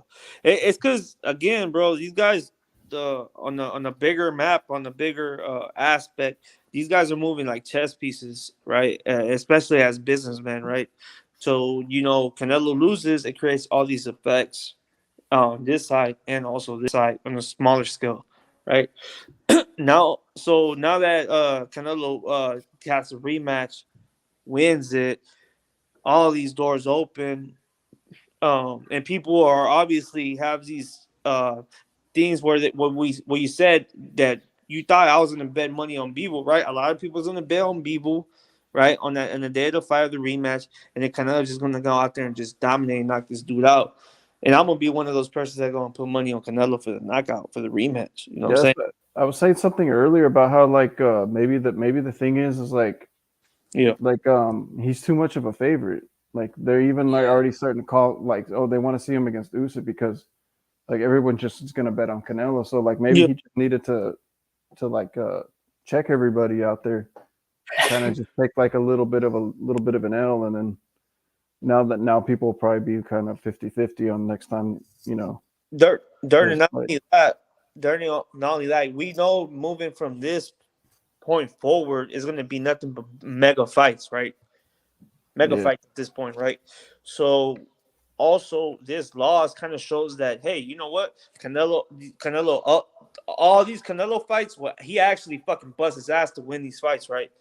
It's because again, bro, these guys, on a bigger map, on the bigger aspect, these guys are moving like chess pieces, right? Especially as businessmen, right? So Canelo loses, it creates all these effects on this side and also this side on a smaller scale, right? now that Canelo has a rematch, wins it, all these doors open, and people are obviously have these things where you said that you thought I was going to bet money on Bivol, right? A lot of people was going to bet on Bivol, right, on the day of the fight of the rematch, and then Canelo just going to go out there and just dominate and knock this dude out. And I'm gonna be one of those persons that going to put money on Canelo for the knockout, for the rematch. You know what I'm saying? I was saying something earlier about how like maybe the thing is like he's too much of a favorite. Like they're even like already starting to call like, oh, they want to see him against Usyk because like everyone just is gonna bet on Canelo. So like maybe he just needed to like check everybody out there kind of just take like a little bit of an L, and then now people will probably be kind of 50-50 on next time, Dirt, and not only that, we know moving from this point forward is going to be nothing but mega fights, right? Fights at this point, right? So also this loss kind of shows that, hey, you know what, Canelo, all these Canelo fights, he actually fucking busts his ass to win these fights, right?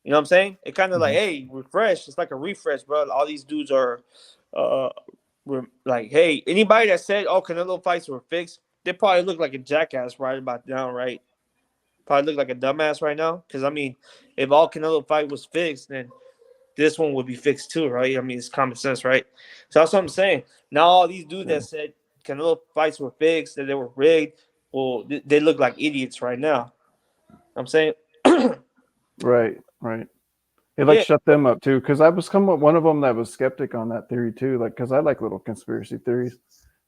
You know what I'm saying? It kind of like, hey, refresh. It's like a refresh, bro. All these dudes are, like, hey, anybody that said, oh, Canelo fights were fixed, they probably look like a jackass right about now, right? Probably look like a dumbass right now. Because, I mean, if all Canelo fight was fixed, then this one would be fixed too, right? I mean, it's common sense, right? So that's what I'm saying. Now all these dudes that said Canelo fights were fixed, that they were rigged, well, they look like idiots right now. I'm saying. Right. It shut them up too, because I was one of them that was skeptic on that theory too, like because I like little conspiracy theories,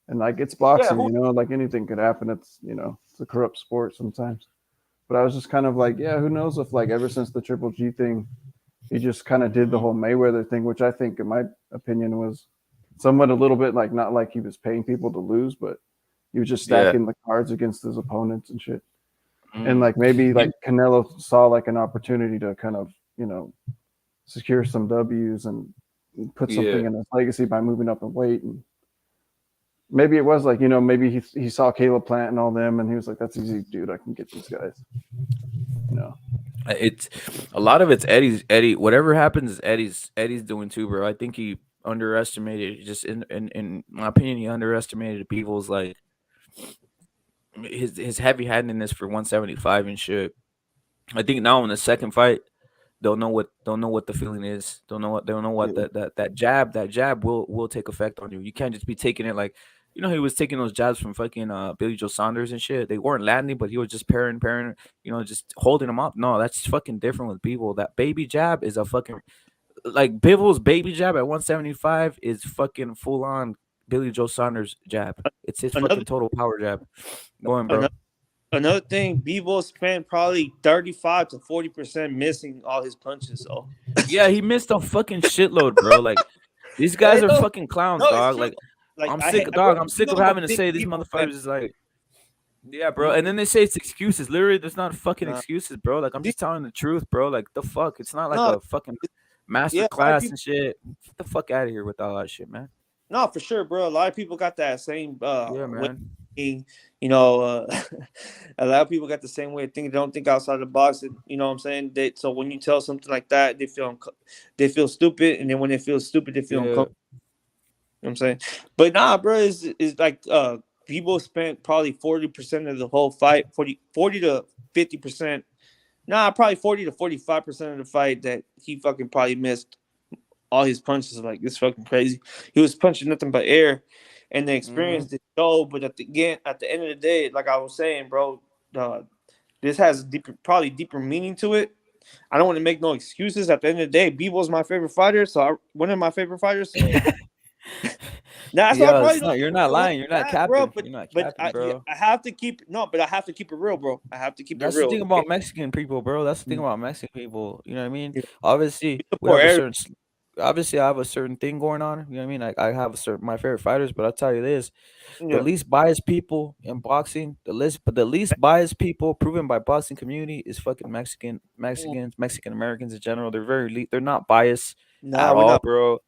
and like it's boxing, like anything could happen. It's it's a corrupt sport sometimes, but I was just kind of like, yeah, who knows if like ever since the Triple G thing, he just kind of did the whole Mayweather thing, which I think, in my opinion, was somewhat a little bit like not like he was paying people to lose, but he was just stacking the cards against his opponents and shit. And like maybe like Canelo saw like an opportunity to kind of secure some W's and put something in his legacy by moving up in weight. And maybe it was like maybe he saw Caleb Plant and all them, and he was like, that's easy, dude. I can get these guys. It's a lot of it's Eddie. Whatever happens is Eddie's doing too, bro. I think he underestimated, just in my opinion, he underestimated Bivol's like his heavy-handedness for 175 and shit. I think now in the second fight, don't know what the feeling is. Don't know what that jab will take effect on you. You can't just be taking it like, he was taking those jabs from fucking Billy Joe Saunders and shit. They weren't landing, but he was just parrying, just holding them up. No, that's fucking different with Bivol. That baby jab is a fucking like Bivol's baby jab at 175 is fucking full on Billy Joe Saunders jab. It's his fucking total power jab. Go on, bro. Another thing, Bivol spent probably 35 to 40% missing all his punches. So yeah, he missed a fucking shitload, bro. Like these guys are fucking clowns, dog. Like I'm sick, dog. I'm sick of having to say these motherfuckers is like, yeah, bro. And then they say it's excuses. Literally, there's not fucking excuses, bro. Like I'm just telling the truth, bro. Like the fuck, it's not like a fucking master class and shit. Get the fuck out of here with all that shit, man. No, for sure, bro. A lot of people got that same man. A lot of people got the same way of thinking. They don't think outside the box. You know what I'm saying? So when you tell something like that, they feel stupid, and then when they feel stupid, they feel uncomfortable. You know what I'm saying? But nah, bro, it's like people spent probably 40% of the whole fight, 40 to 50%. Nah, probably 40 to 45% of the fight that he fucking probably missed all his punches. Like, it's fucking crazy. He was punching nothing but air, and the experience did show. But at the end of the day, like I was saying, bro, this has probably deeper meaning to it. I don't want to make no excuses. At the end of the day, Bivol's my favorite fighter, so one of my favorite fighters. So. You're not lying. You're not capping. Bro, you're not capping, bro. I have to keep it real, bro. I have to keep That's it real. The thing about Mexican people, bro. That's the thing about Mexican people. You know what I mean? Obviously, I have a certain thing going on. You know what I mean? I have my favorite fighters, but I'll tell you this: the least biased people in boxing, the least biased people proven by boxing community is fucking Mexican Americans in general. They're not biased at all, bro.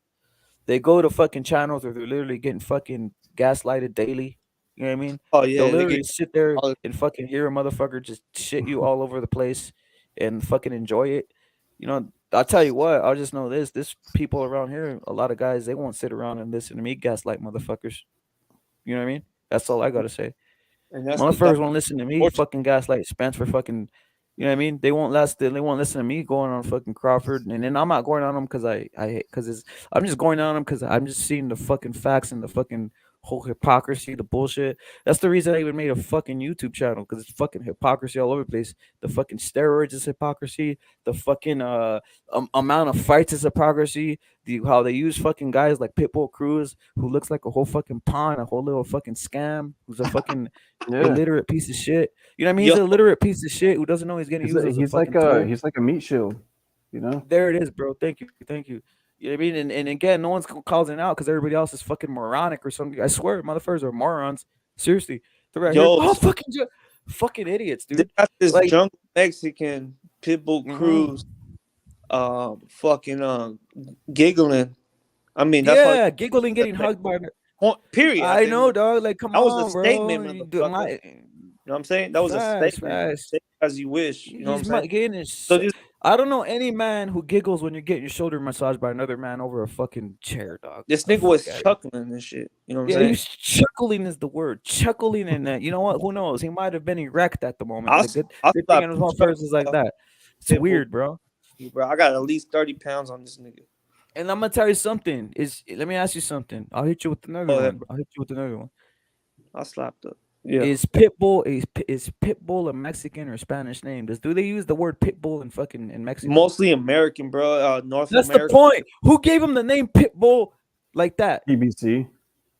They go to fucking channels where they're literally getting fucking gaslighted daily. You know what I mean? Oh yeah, they'll literally sit there and fucking hear a motherfucker just shit you all over the place and fucking enjoy it. I'll tell you what. I'll just know this: people around here, a lot of guys, they won't sit around and listen to me gaslight motherfuckers. You know what I mean? That's all I gotta say. Motherfuckers won't listen to me fucking gaslight Spence for fucking. You know what I mean? They won't listen to me going on fucking Crawford, and then I'm not going on them because I'm just going on them because I'm just seeing the fucking facts and the fucking whole hypocrisy, the bullshit. That's the reason I even made a fucking YouTube channel, because it's fucking hypocrisy all over the place. The fucking steroids is hypocrisy. The fucking amount of fights is hypocrisy. How they use fucking guys like Pitbull Cruz, who looks like a whole fucking pawn, a whole little fucking scam, who's a fucking illiterate piece of shit. You know what I mean? He's an illiterate piece of shit who doesn't know he's getting used as a fucking tool. He's like a meat shield, you know. There it is, bro. Thank you. You know what I mean? And again, no one's calling it out because everybody else is fucking moronic or something. I swear, motherfuckers are morons. Seriously, they're right here. Oh, fucking idiots, dude. They got this Like, jungle Mexican Pitbull Cruz, giggling. I mean, that's giggling, getting hugged by. Period. I know, dog. Like, come that on, was a bro. statement, motherfucker. You know what I'm saying? That was a statement. Say as you wish. You know what I'm saying? So I don't know any man who giggles when you're getting your shoulder massaged by another man over a fucking chair, dog. This nigga was chuckling and shit. You know what I'm saying? He's chuckling is the word. Chuckling, and you know what? Who knows? He might have been erect at the moment. Good thing in his first is like that. It's weird, bro. Bro, I got at least 30 pounds on this nigga. And I'm gonna tell you something. Let me ask you something. I'll hit you with another one. I slapped up. Yeah. Is Pitbull a Mexican or Spanish name? Do they use the word Pitbull in Mexico? Mostly American, bro. North That's America. the point. Who gave him the name Pitbull like that? BBC.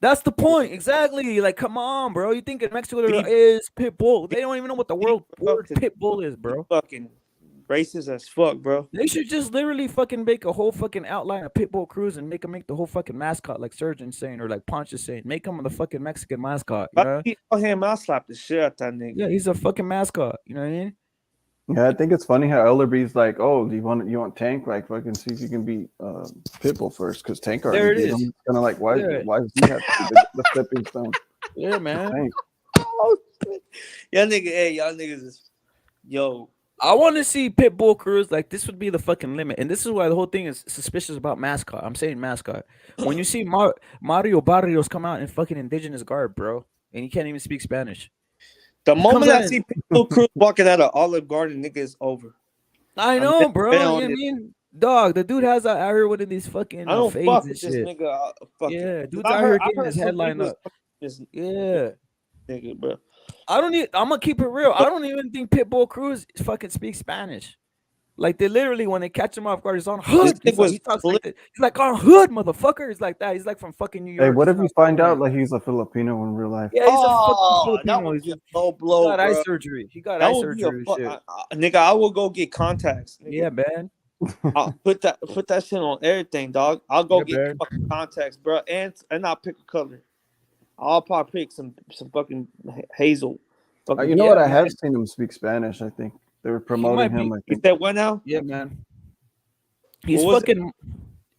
That's the point. Exactly. Like, come on, bro. You think in Mexico there is Pitbull? They don't even know what the word Pitbull is, bro. Fucking racist as fuck, bro. They should just literally fucking make a whole fucking outline of Pitbull Cruz and make the whole fucking mascot, like Surgeon saying or like Ponch is saying. Make him the fucking Mexican mascot. You know? I slapped the shit out that nigga. Yeah, he's a fucking mascot. You know what I mean? Yeah, I think it's funny how Ellerby's like, oh, do you want Tank? Like, fucking see if you can beat Pitbull first, because Tank already beat him. It's kind of like, why does he have to be the stepping stone? Yeah, man. Tank. Y'all niggas is I want to see Pitbull Cruz. Like, this would be the fucking limit. And this is why the whole thing is suspicious about mascot. I'm saying mascot. When you see Mario Barrios come out in fucking indigenous garb, bro, and he can't even speak Spanish. The moment I see Pitbull Cruz walking out of Olive Garden, nigga, is over. I know, bro. You know what I mean? Dog, the dude has out here one of these fucking I don't fades fuck and with shit. this nigga. Yeah, dude's out here getting his headline up. Yeah. Nigga, bro. I'm gonna keep it real. I don't even think Pitbull Cruz fucking speaks Spanish. Like, they literally, when they catch him off guard, he's on hood. He talks like that. He's like, on hood, motherfucker. He's like that. He's like from fucking New York. Hey, what if you find out like he's a Filipino in real life? Yeah, he's a fucking Filipino. He got eye surgery. He got eye surgery. Nigga, I will go get contacts. Nigga. Yeah, man. I'll put that shit on everything, dog. I'll go get fucking contacts, bro, and I'll pick a color. I'll probably pick some fucking hazel. You know what? I have seen him speak Spanish. I think they were promoting him. I think. Is that what now? Yeah, man. He's fucking.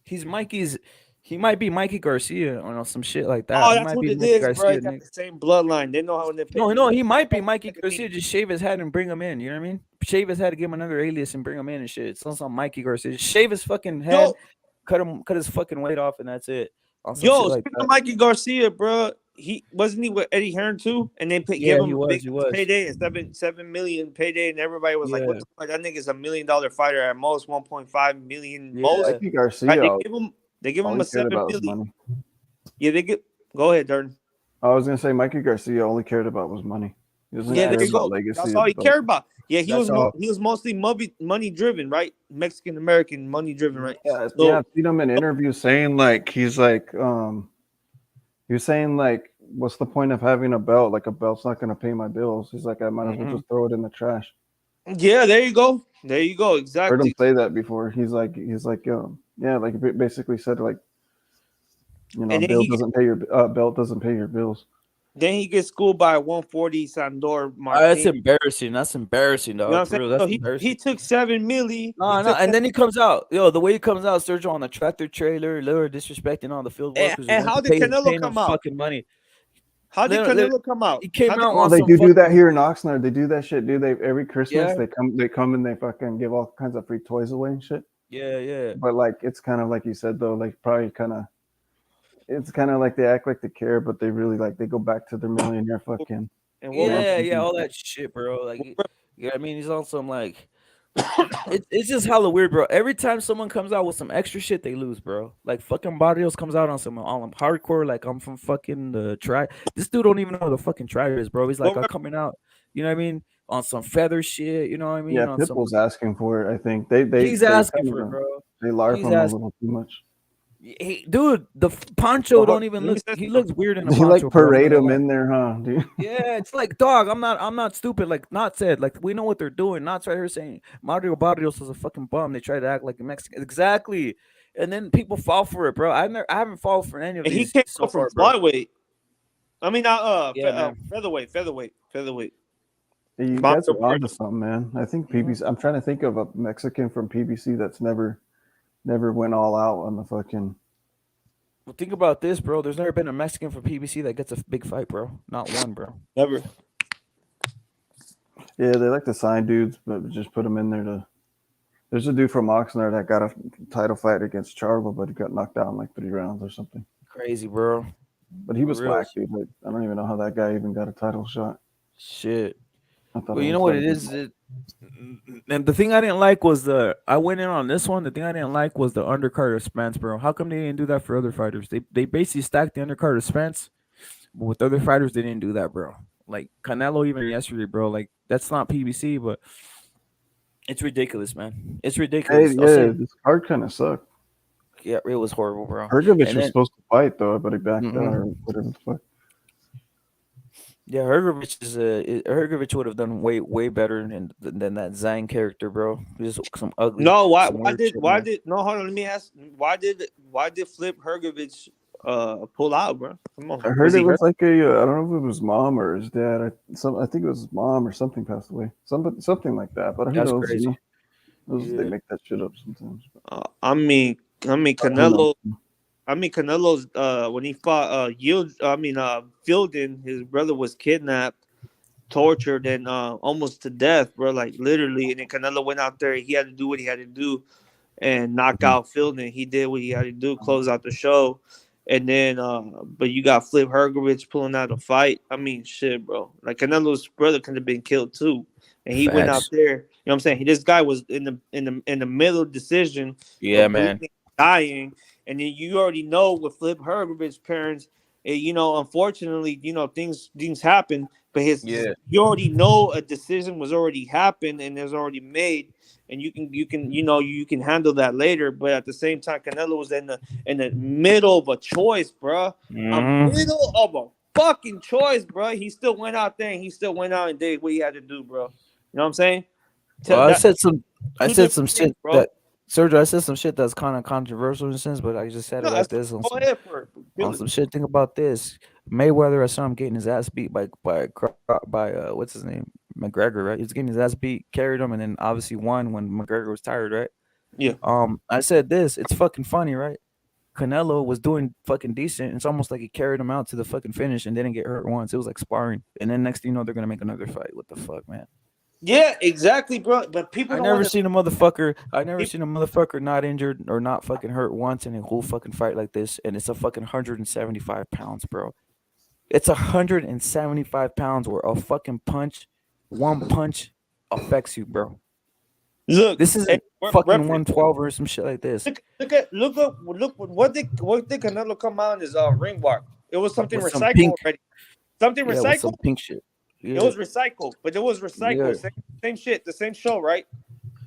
He's Mikey's. He might be Mikey Garcia or some shit like that. Oh, that's what it is, bro. He got the same bloodline. They know how they. No, he might be Mikey Garcia. Just shave his head and bring him in. You know what I mean? Shave his head, give him another alias, and bring him in and shit. It's some Mikey Garcia. Just shave his fucking head, cut his fucking weight off, and that's it. Speaking of Mikey Garcia, bro, he wasn't he with Eddie Hearn too, and they gave him a big payday and $7 million payday, and everybody was like, "What the fuck? That nigga's $1 million fighter at most, 1.5 million most." Mikey Garcia. They give him a $7 million. Yeah, they get. Go ahead, Durden. I was gonna say Mikey Garcia only cared about was money. There you go. That's all he cared about. Yeah, he was mostly money driven, right? Mexican American money driven, right? Yeah, I've seen him in interviews saying like he was saying like, what's the point of having a belt? Like, a belt's not gonna pay my bills. He's like, I might as well just throw it in the trash. Yeah, there you go. Exactly. Heard him say that before. He's like, like he basically said like, belt doesn't pay your bills. Then he gets schooled by 140 Sandor Martin. That's embarrassing, dog. You know what I'm saying? He took $7 million. No, and then he comes out. The way he comes out, Sergio, on the tractor trailer, literally disrespecting all the field workers. And how did Canelo come out? Fucking money. How did Canelo come out? He came out. Oh, they do that here in Oxnard. They do that shit, dude. Every Christmas they come and they fucking give all kinds of free toys away and shit. Yeah. But like, it's kind of like you said though, like probably kind of. It's kind of like they act like they care, but they really they go back to their millionaire fucking. Yeah, all that shit, bro. Like, I mean, he's on some like It's just hella weird, bro. Every time someone comes out with some extra shit, they lose, bro. Like fucking Barrios comes out on some on hardcore, like I'm from fucking the tribe. This dude don't even know who the fucking tribe is, bro. He's like, I'm coming out, you know what I mean, on some feather shit, you know what I mean? Yeah, On some Pitbull's asking for it. I think he's asking for it, bro. They larp He's him a asking. little too much. Dude, the poncho don't even look. He looks weird in a You poncho. like parade him in there, huh, dude? Yeah, it's like, dog. I'm not stupid. Like not said. Like we know what they're doing. Not right here saying Mario Barrios is a fucking bum. They try to act like a Mexican. Exactly, and then people fall for it, bro. I haven't fallen for any of And he these came so out from far, bro. flyweight. I mean, not Yeah, man. featherweight. Hey, you guys are onto something, man. I think PBC. I'm trying to think of a Mexican from PBC that's never went all out on the fucking. Well, think about this, bro. There's never been a Mexican from PBC that gets a big fight, bro. Not one, bro. Never. Yeah, they like to sign dudes, but just put them in there to. There's a dude from Oxnard that got a title fight against Charlo, but he got knocked out in like 3 rounds or something. Crazy, bro. But he was whack, dude. Like, I don't even know how that guy even got a title shot. Shit. Well, you know what it is? And the thing I didn't like was I went in on this one. The thing I didn't like was the undercard of Spence, bro. How come they didn't do that for other fighters? They basically stacked the undercard of Spence, but with other fighters they didn't do that, bro. Like Canelo even yesterday, bro. Like that's not PBC, but it's ridiculous, man. It's ridiculous. Hey, this card kind of sucked. Yeah, it was horrible, bro. Hergovich was supposed to fight though, but he backed out or whatever the fuck. Yeah, Hergovich would have done way better than that Zhang character, bro. Just some ugly. No, why did no? Hold on, let me ask. Why did Flip Hergovich pull out, bro? Come on. I heard it was like I don't know if it was his mom or his dad. I think it was his mom or something passed away. Something like that. But who knows? Crazy. They make that shit up sometimes. I mean Canelo. Canelo's when he fought Fielding, his brother was kidnapped, tortured, and almost to death, bro. Like literally. And then Canelo went out there. He had to do what he had to do, and knock out Fielding. He did what he had to do, close out the show. And then, but you got Flip Hergovich pulling out a fight. I mean, shit, bro. Like Canelo's brother could have been killed too, and he went out there. You know what I'm saying? This guy was in the middle decision. Yeah, man. Dying, and then you already know with Flip Hergovich's parents. Unfortunately, things happen, but you already know a decision was already happened and is already made. And you can handle that later, but at the same time, Canelo was in the middle of a choice, bro. A middle of a fucking choice, bro. He still went out there and did what he had to do, bro. You know what I'm saying? I said some shit, bro. Sergio, I said some shit that's kind of controversial in a sense, but I just said it like this. On some shit. Think about this: Mayweather, I saw him getting his ass beat by what's his name, McGregor, right? He was getting his ass beat, carried him, and then obviously won when McGregor was tired, right? Yeah. I said this. It's fucking funny, right? Canelo was doing fucking decent. It's almost like he carried him out to the fucking finish and didn't get hurt once. It was like sparring, and then next thing you know, they're gonna make another fight. What the fuck, man? Yeah, exactly, bro. But people, I never seen a motherfucker not injured or not fucking hurt once in a whole fucking fight like this, and it's a fucking 175 pounds, bro. It's 175 pounds where a fucking one punch affects you, bro. Look, this isn't fucking 112 or some shit like this. Look what did Canelo come out in his ring walk? It was something recycled already. Something recycled. Some pink shit. Yeah. It was recycled, but it was recycled. Yeah. Same shit, the same show, right?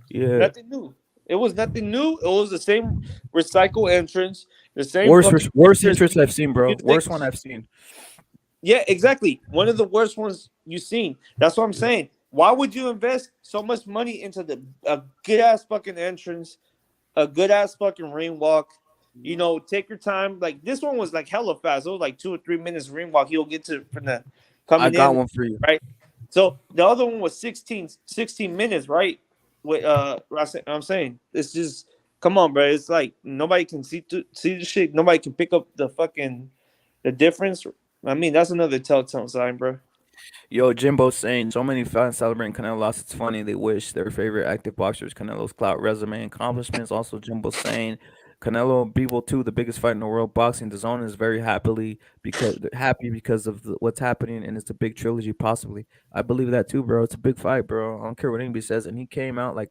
Yeah. Nothing new. It was nothing new. It was the same recycle entrance. The same worst entrance I've seen, bro. Worst one I've seen. Yeah, exactly. One of the worst ones you've seen. That's what I'm saying. Why would you invest so much money into a good ass fucking entrance, a good ass fucking ring walk? Take your time. Like this one was like hella fast. It was like 2 or 3 minutes ring walk. He'll get to from the coming in. I got one for you. Right. So the other one was 16 minutes, right? With I'm saying it's just come on, bro. It's like nobody can see the shit. Nobody can pick up the difference. I mean, that's another telltale sign, bro. Yo, Jimbo's saying so many fans celebrating Canelo loss. It's funny. They wish their favorite active boxers Canelo's clout, resume, and accomplishments. Also, Jimbo's saying Canelo Bivol 2, the biggest fight in the world. Boxing the Zone is very happy because of what's happening, and it's a big trilogy possibly. I believe that too, bro. It's a big fight, bro. I don't care what anybody says. And he came out like,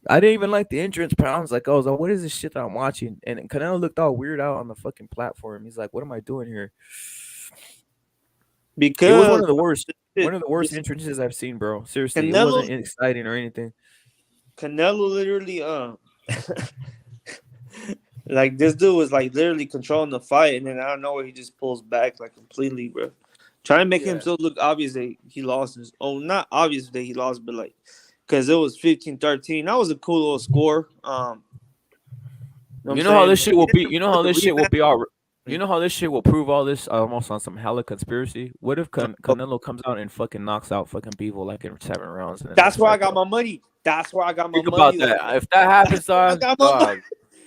I didn't even like the entrance, but I was like, oh, what is this shit that I'm watching? And Canelo looked all weird out on the fucking platform. He's like, what am I doing here? Because it was one of the worst entrances I've seen, bro. Seriously, it wasn't exciting or anything. Canelo literally, like this dude was like literally controlling the fight, and then I don't know where he just pulls back like completely, bro. Trying to make himself look obvious that he lost. Not obvious that he lost, but like, because it was 15-13. That was a cool little score. You know how this shit will be. You know how this shit will be all. You know how this shit will prove all this almost on some hella conspiracy? What if Canelo comes out and fucking knocks out fucking Bivol like in 7 rounds? That's where I got my money. That's where I got my Think money. about that. If that happens, dog,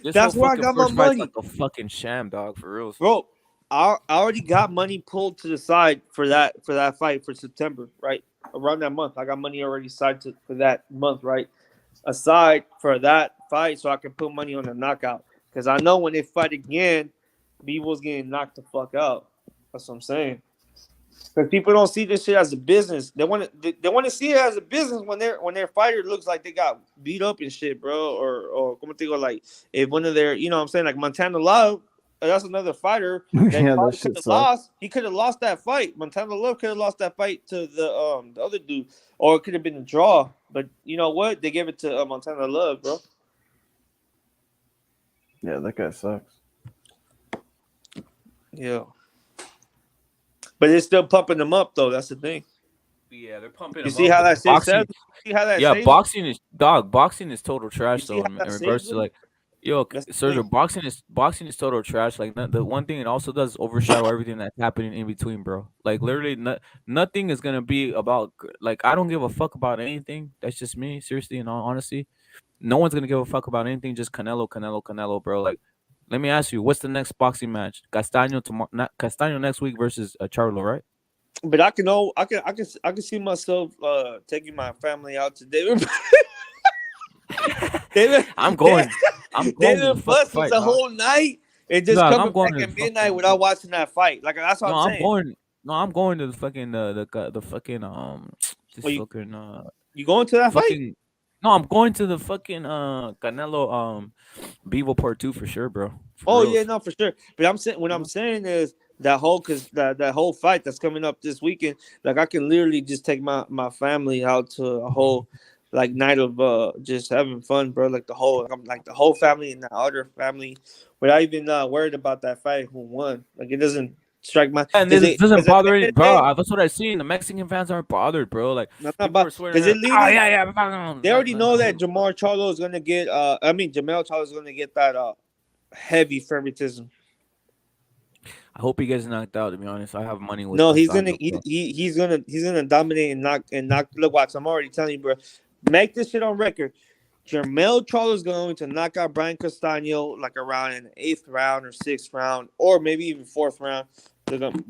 that's where I got my money. Like a fucking sham, dog, for real. Bro, I already got money pulled to the side for that fight for September, right? Around that month, I got money already side for that month, right? Aside for that fight, so I can put money on the knockout. Because I know when they fight again, Bivol's getting knocked the fuck out. That's what I'm saying. Because people don't see this shit as a business. They want to see it as a business when their fighter looks like they got beat up and shit, bro. Or como te digo, like if one of their, you know what I'm saying, like Montana Love, that's another fighter that that could have lost. He could have lost that fight. Montana Love could have lost that fight to the other dude, or it could have been a draw. But you know what? They gave it to Montana Love, bro. Yeah, that guy sucks. Yeah. But it's still pumping them up, though. That's the thing. Yeah, they're pumping you them see up. How that says? See how that says? Boxing is total trash, though, in regards to, like, yo, Sergio, boxing is total trash. Like, the one thing it also does overshadow everything that's happening in between, bro. Like, literally, nothing is going to be about, like, I don't give a fuck about anything. That's just me, seriously, in all honesty. No one's going to give a fuck about anything, just Canelo, bro. Like, let me ask you, what's the next boxing match? Castaño next week versus Charlo, right? But I can see myself taking my family out to David. I'm going. David busted the whole night and just coming back at midnight without watching that fight. Like that's what I'm saying. I'm going to the fucking the fucking You going to that fight? No, I'm going to the fucking Canelo Bivol Part 2 for sure, bro. Yeah, no, for sure. But I'm saying is that whole fight that's coming up this weekend, like I can literally just take my family out to a whole like night of just having fun, bro. Like the whole family and the other family, without even worried about that fight who won. Like it doesn't strike my and this doesn't bother it, bro. That's what I see. The Mexican fans aren't bothered, bro. Like people are swearing. They already know that Jamel Charlo is gonna get. Jamel Charlo is gonna get that heavy favoritism. I hope he gets knocked out. To be honest, I have money with. No, he's gonna dominate and knock. Look, watch. I'm already telling you, bro. Make this shit on record. Jamel Charlo is going to knock out Brian Castaño like around in the 8th round or 6th round, or maybe even 4th round. They're gonna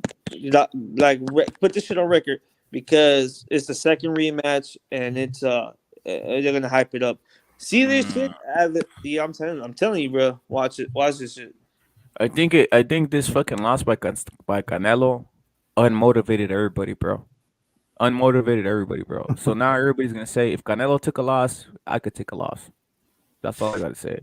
put this shit on record because it's the second rematch and it's they're gonna hype it up. See this shit? I'm telling you, bro. Watch this shit. I think this fucking loss by Canelo unmotivated everybody, bro. So now everybody's gonna say if Canelo took a loss, I could take a loss. That's all I gotta say.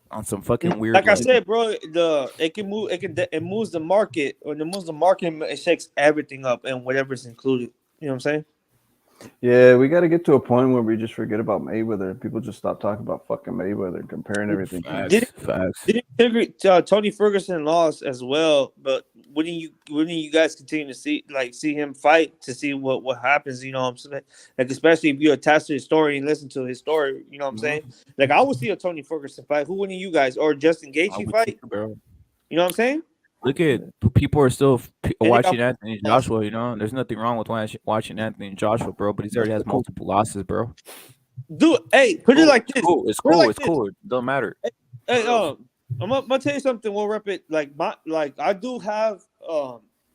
On some fucking weird. Like I said, bro, it moves the market. When it moves the market, it shakes everything up and whatever's included. You know what I'm saying? Yeah, we got to get to a point where we just forget about Mayweather. People just stop talking about fucking Mayweather and comparing everything. Facts. Didn't Tony Ferguson lost as well, but wouldn't you guys continue to see him fight to see what happens? You know what I'm saying? Like especially if you attach to his story and listen to his story. You know what I'm saying? Like I would see a Tony Ferguson fight. Who wouldn't you guys or Justin Gaethje fight? Bro. You know what I'm saying? Look at people are still watching Anthony Joshua. You know, there's nothing wrong with watching Anthony Joshua, bro. But he already has multiple losses, bro. Dude, hey, put it like this. It's cool. It don't matter. Hey, I'm gonna tell you something. We'll rep it. Like I do have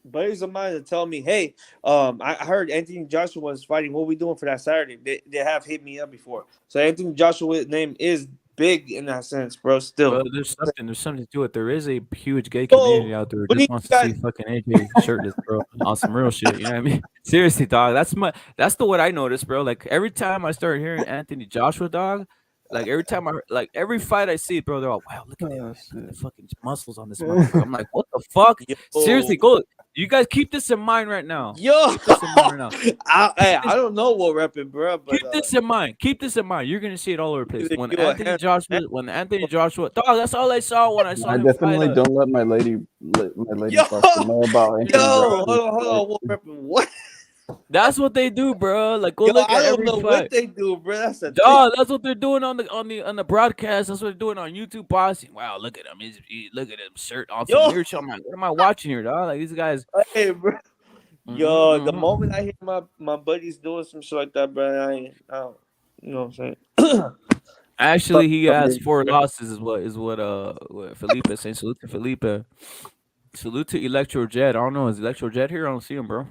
buddies of mine that tell me, hey, I heard Anthony Joshua is fighting. What are we doing for that Saturday? They have hit me up before. So Anthony Joshua's name is big in that sense, bro. Still, Bro, there's something to it. There is a huge gay so community out there who what do just you wants to see guys? fucking AJ shirtless, bro, on some real shit. You know what I mean? Seriously, dog. That's what I noticed, bro. Like every time I start hearing Anthony Joshua, dog, like every time like every fight I see, bro, they're all, wow, look at it, man. Look at the fucking muscles on this motherfucker. I'm like, what the fuck? Seriously, Yo, go. You guys keep this in mind right now. yo, Keep this in mind right now. I don't know what repping, bro, but Keep this in mind. Keep this in mind. You're gonna see it all over the place. you a hand. When Anthony Joshua, dog, that's all I saw when I saw I him fight. definitely don't let my lady Yo, fucking know about Anthony yo, Joshua's hold on, what repping? What? That's what they do, bro. Like, go Yo, look I at don't every know what fight. they do, bro. That's a thing. Dog, that's what they're doing on the broadcast. That's what they're doing on YouTube. Boxing. Wow, look at him. Look at him shirt on some Yo, weird shit. I'm like, what am I watching here, dog? Like these guys. hey, bro. Yo, the moment I hear my buddies doing some shit like that, bro, I don't, you know what I'm saying? Actually, he has 4 losses. Is what Felipe is saying. Salute to Felipe. Salute to Electro Jet. I don't know. Is Electro Jet here? I don't see him, bro.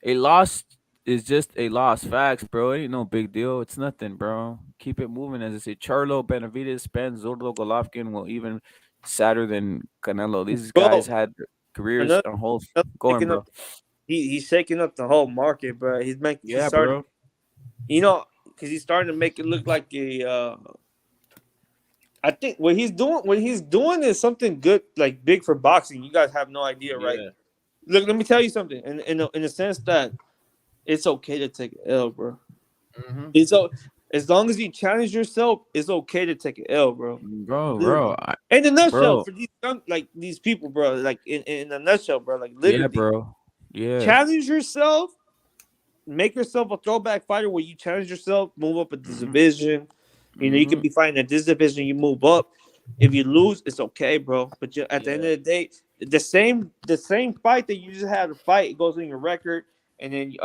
A loss is just a loss. Facts, bro. It ain't no big deal. It's nothing, bro. Keep it moving. As I say, Charlo, Benavidez, Spence, Zurdo, Golovkin will even sadder than Canelo. These guys Bro, had careers another, on hold. another Going, shaking bro. up, he's shaking up the whole market, bro. He's Yeah, starting, bro. you know, because he's starting to make it look like a. I think what he's doing is something good, like big for boxing. You guys have no idea, right? Yeah. Look, let me tell you something. In the sense that it's okay to take an L, bro. It's as long as you challenge yourself, it's okay to take an L, bro. Bro. In a nutshell, Bro. for these like these people, bro, like in a nutshell, bro, like Yeah, literally, bro. Yeah. challenge yourself, make yourself a throwback fighter where you challenge yourself, move up at this division. You know, you could be fighting at this division, you move up. If you lose, it's okay, bro. But at the end of the day, the same fight that you just had to fight, it goes in your record, and then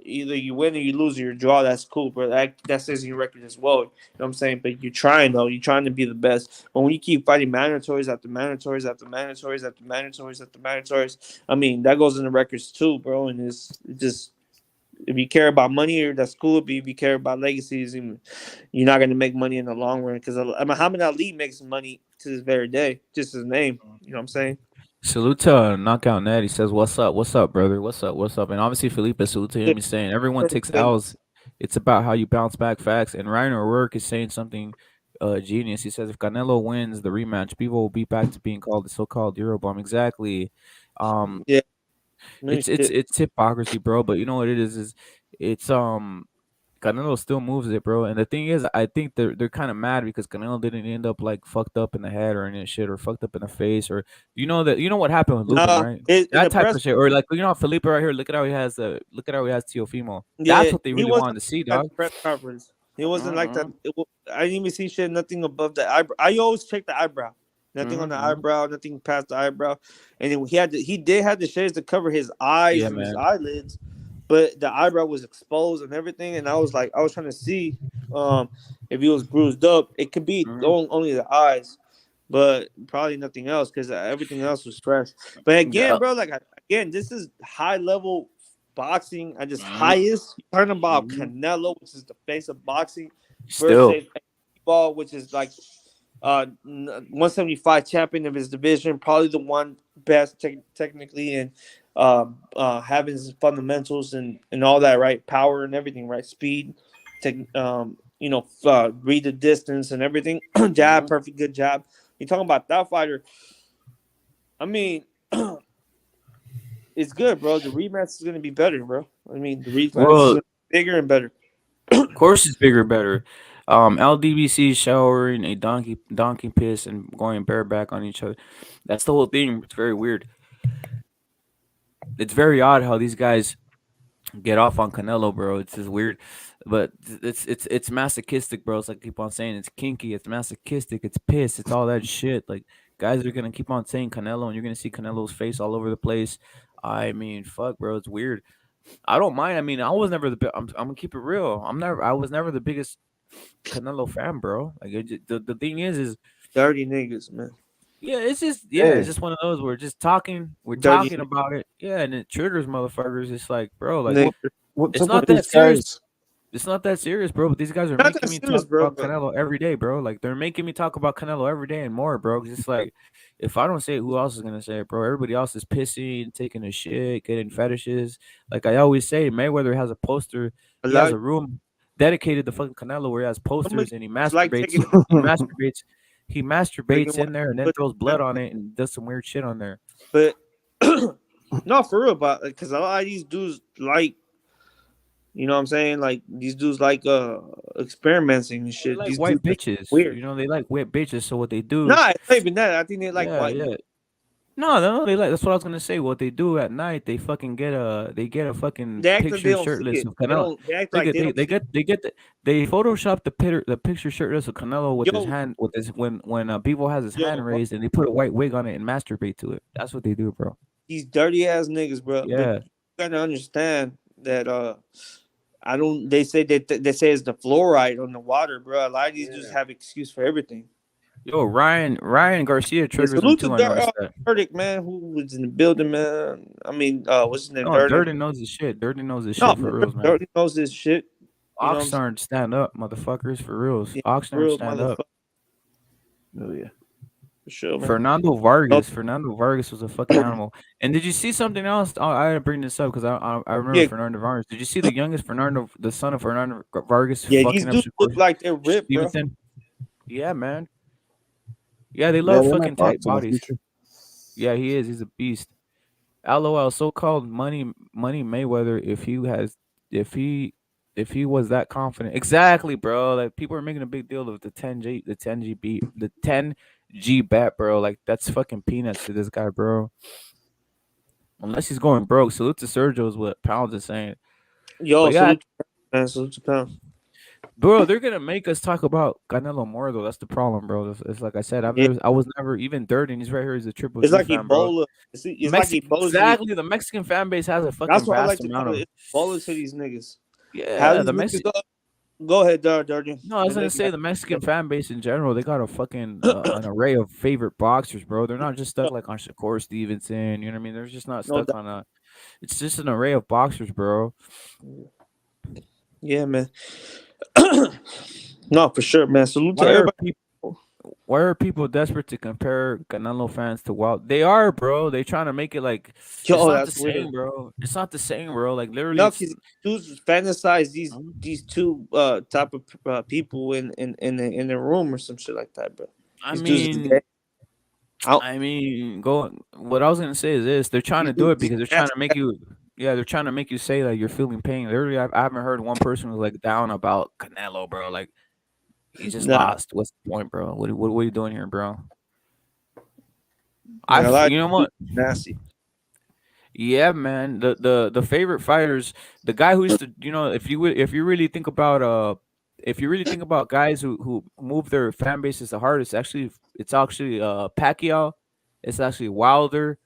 either you win or you lose or you draw. That's cool, bro. That says in your record as well. You know what I'm saying? But you're trying though. You're trying to be the best. But when you keep fighting mandatories after mandatories after mandatories after mandatories after mandatories, I mean that goes in the records too, bro. And it's just. If you care about money, that's cool. But if you care about legacies, you're not going to make money in the long run. Because Muhammad Ali makes money to this very day, just his name. You know what I'm saying? Salute to Knockout Ned. He says, "What's up? What's up, brother? What's up? What's up?" And obviously, Felipe, salute to him. He's saying everyone takes L's. It's about how you bounce back. Facts. And Ryan O'Rourke is saying something genius. He says, if Canelo wins the rematch, people will be back to being called the so-called Eurobomb. Exactly. Yeah. It's hypocrisy, bro. But you know what it is it's Canelo still moves it, bro. And the thing is, I think they're kind of mad because Canelo didn't end up like fucked up in the head or any shit or fucked up in the face or you know what happened with Lubin, right? That type of shit. Or like Felipe right here. Look at how he has Teofimo. Yeah, That's what they really wanted to see, dog. Press conference. He wasn't like that. I didn't even see shit. Nothing above the eyebrow. I always check the eyebrow. Nothing on the eyebrow. Nothing past the eyebrow. And then he did have the shades to cover his eyes and his eyelids, but the eyebrow was exposed and everything. And I was trying to see if he was bruised up. It could be only the eyes, but probably nothing else because everything else was fresh. But again, bro, this is high level boxing at its highest. You're talking about Canelo, which is the face of boxing, versus Bivol, which is like 175 champion of his division, probably the one best technically and having his fundamentals and all that, right? Power and everything, right? Speed, read the distance and everything. Jab, perfect, good jab. You're talking about that fighter. I mean, it's good, bro. The rematch is going to be better, bro. I mean, the rematch is going to be bigger and better. Of course, it's bigger, better. LDBC showering a donkey piss and going bareback on each other. That's the whole thing. It's very weird. It's very odd how these guys get off on Canelo, bro. It's just weird, but it's masochistic, bro. It's like I keep on saying, it's kinky, it's masochistic, it's piss, it's all that shit. Like guys are gonna keep on saying Canelo, and you're gonna see Canelo's face all over the place. I mean, fuck, bro, it's weird. I don't mind. I mean, I was never I'm gonna keep it real. I was never the biggest Canelo fan, bro. Like the thing is dirty niggas, man. Yeah, it's just it's just one of those. We're just talking. We're talking about it. Yeah, and it triggers motherfuckers. It's like, bro, like what's it's up not with that these serious. guys? It's not that serious, bro. But these guys are Not making that me serious, talk bro. about Canelo every day, bro. Like they're making me talk about Canelo every day and more, bro. 'Cause it's like, if I don't say it, who else is gonna say it, bro? Everybody else is pissing, taking a shit, getting fetishes. Like I always say, Mayweather has a poster. A He has lot. a room dedicated to fucking Canelo where he has Somebody posters and he just like masturbates. taking. He masturbates. He Taking masturbates one, in there and then but throws blood on it and does some weird shit on there. no, for real, but because a lot of these dudes like, you know what I'm saying? Like these dudes like experimenting and They shit. like These white dudes are bitches. weird. You know, they like white bitches. So what they do? Nah, it's not even that. I think they like Yeah, white. yeah. No, they like. That's what I was gonna say. What they do at night, they fucking get a fucking They act like they picture don't see shirtless it. of Canelo. They act like they don't see it. They Photoshop the picture shirtless of Canelo with his Yo, hand with his when Bivol has his hand yo, raised and they put a white wig on it and masturbate to it. That's what they do, bro. these dirty ass niggas, bro. But Yeah. you gotta understand that I don't. They say that they say it's the fluoride on the water, bro. A lot of these dudes have excuse for everything. Yo, Ryan Garcia Yeah, triggers him salute to too. I noticed that. Durdick, man, who was in the building, man. I mean, what's his name? No, Durden. Durden knows his shit. Durden knows his No, shit for reals, man. Durden knows this shit. You know what I'm saying? Oxnard, stand up, motherfuckers, for reals. Yeah, Oxnard, real stand up. motherfucker. Oh yeah. For sure, man. Fernando Vargas was a fucking animal. And did you see something else? I had to bring this up because I remember Yeah. Fernando Vargas. Did you see the youngest the son of Fernando Vargas, Yeah, these fucking up dudes look Shakur like they're ripped, bro. Stevenson? Yeah, man. Yeah, they Yeah, love they might fucking tight box in the bodies. future. Yeah, he is. He's a beast. LOL, so-called money Mayweather. If he was that confident, exactly, bro. Like people are making a big deal of the 10G bet, bro. Like that's fucking peanuts to this guy, bro. Unless he's going broke. Salute to Sergio is what Pounds is saying. Yo, But yeah, salute to man, salute to Pound. bro, they're gonna make us talk about Canelo more though. That's the problem, bro. It's like I said, Yeah. I was never even dirty. And he's right here. He's a Triple It's G like fan, bro. Ebola. It's like Ebola. Exactly. The Mexican fan base has a fucking That's what I like vast to amount call of. it. It's Ebola to these niggas. How Yeah, these the niggas Mexican. go ahead, Darden. No, I was gonna say the Mexican fan base in general. They got a fucking an array of favorite boxers, bro. They're not just stuck like on Shakur Stevenson. You know what I mean? They're just not No stuck doubt. on a. It's just an array of boxers, bro. Yeah, man. No, for sure, man. Salute to Why are everybody. people? Why are people desperate to compare Canelo fans to Wild? They are, bro. They trying to make it like it's Yo, not the that's weird. same, bro. It's not the same, bro. Like literally, No, it's because dudes fantasize these two type of people in the room or some shit like that, bro. I These dudes is mean, gay. go. What I was gonna say is this: they're trying to do it because they're trying to make you. Yeah, they're trying to make you say that you're feeling pain. Literally, I haven't heard one person who's like down about Canelo, bro. Like he just Nah. lost. What's the point, bro? What are you doing here, bro? Yeah, You know what? Nasty. Yeah, man. The favorite fighters, the guy who used to, if you really think about guys who move their fan bases the hardest, it's actually Pacquiao, it's actually Wilder,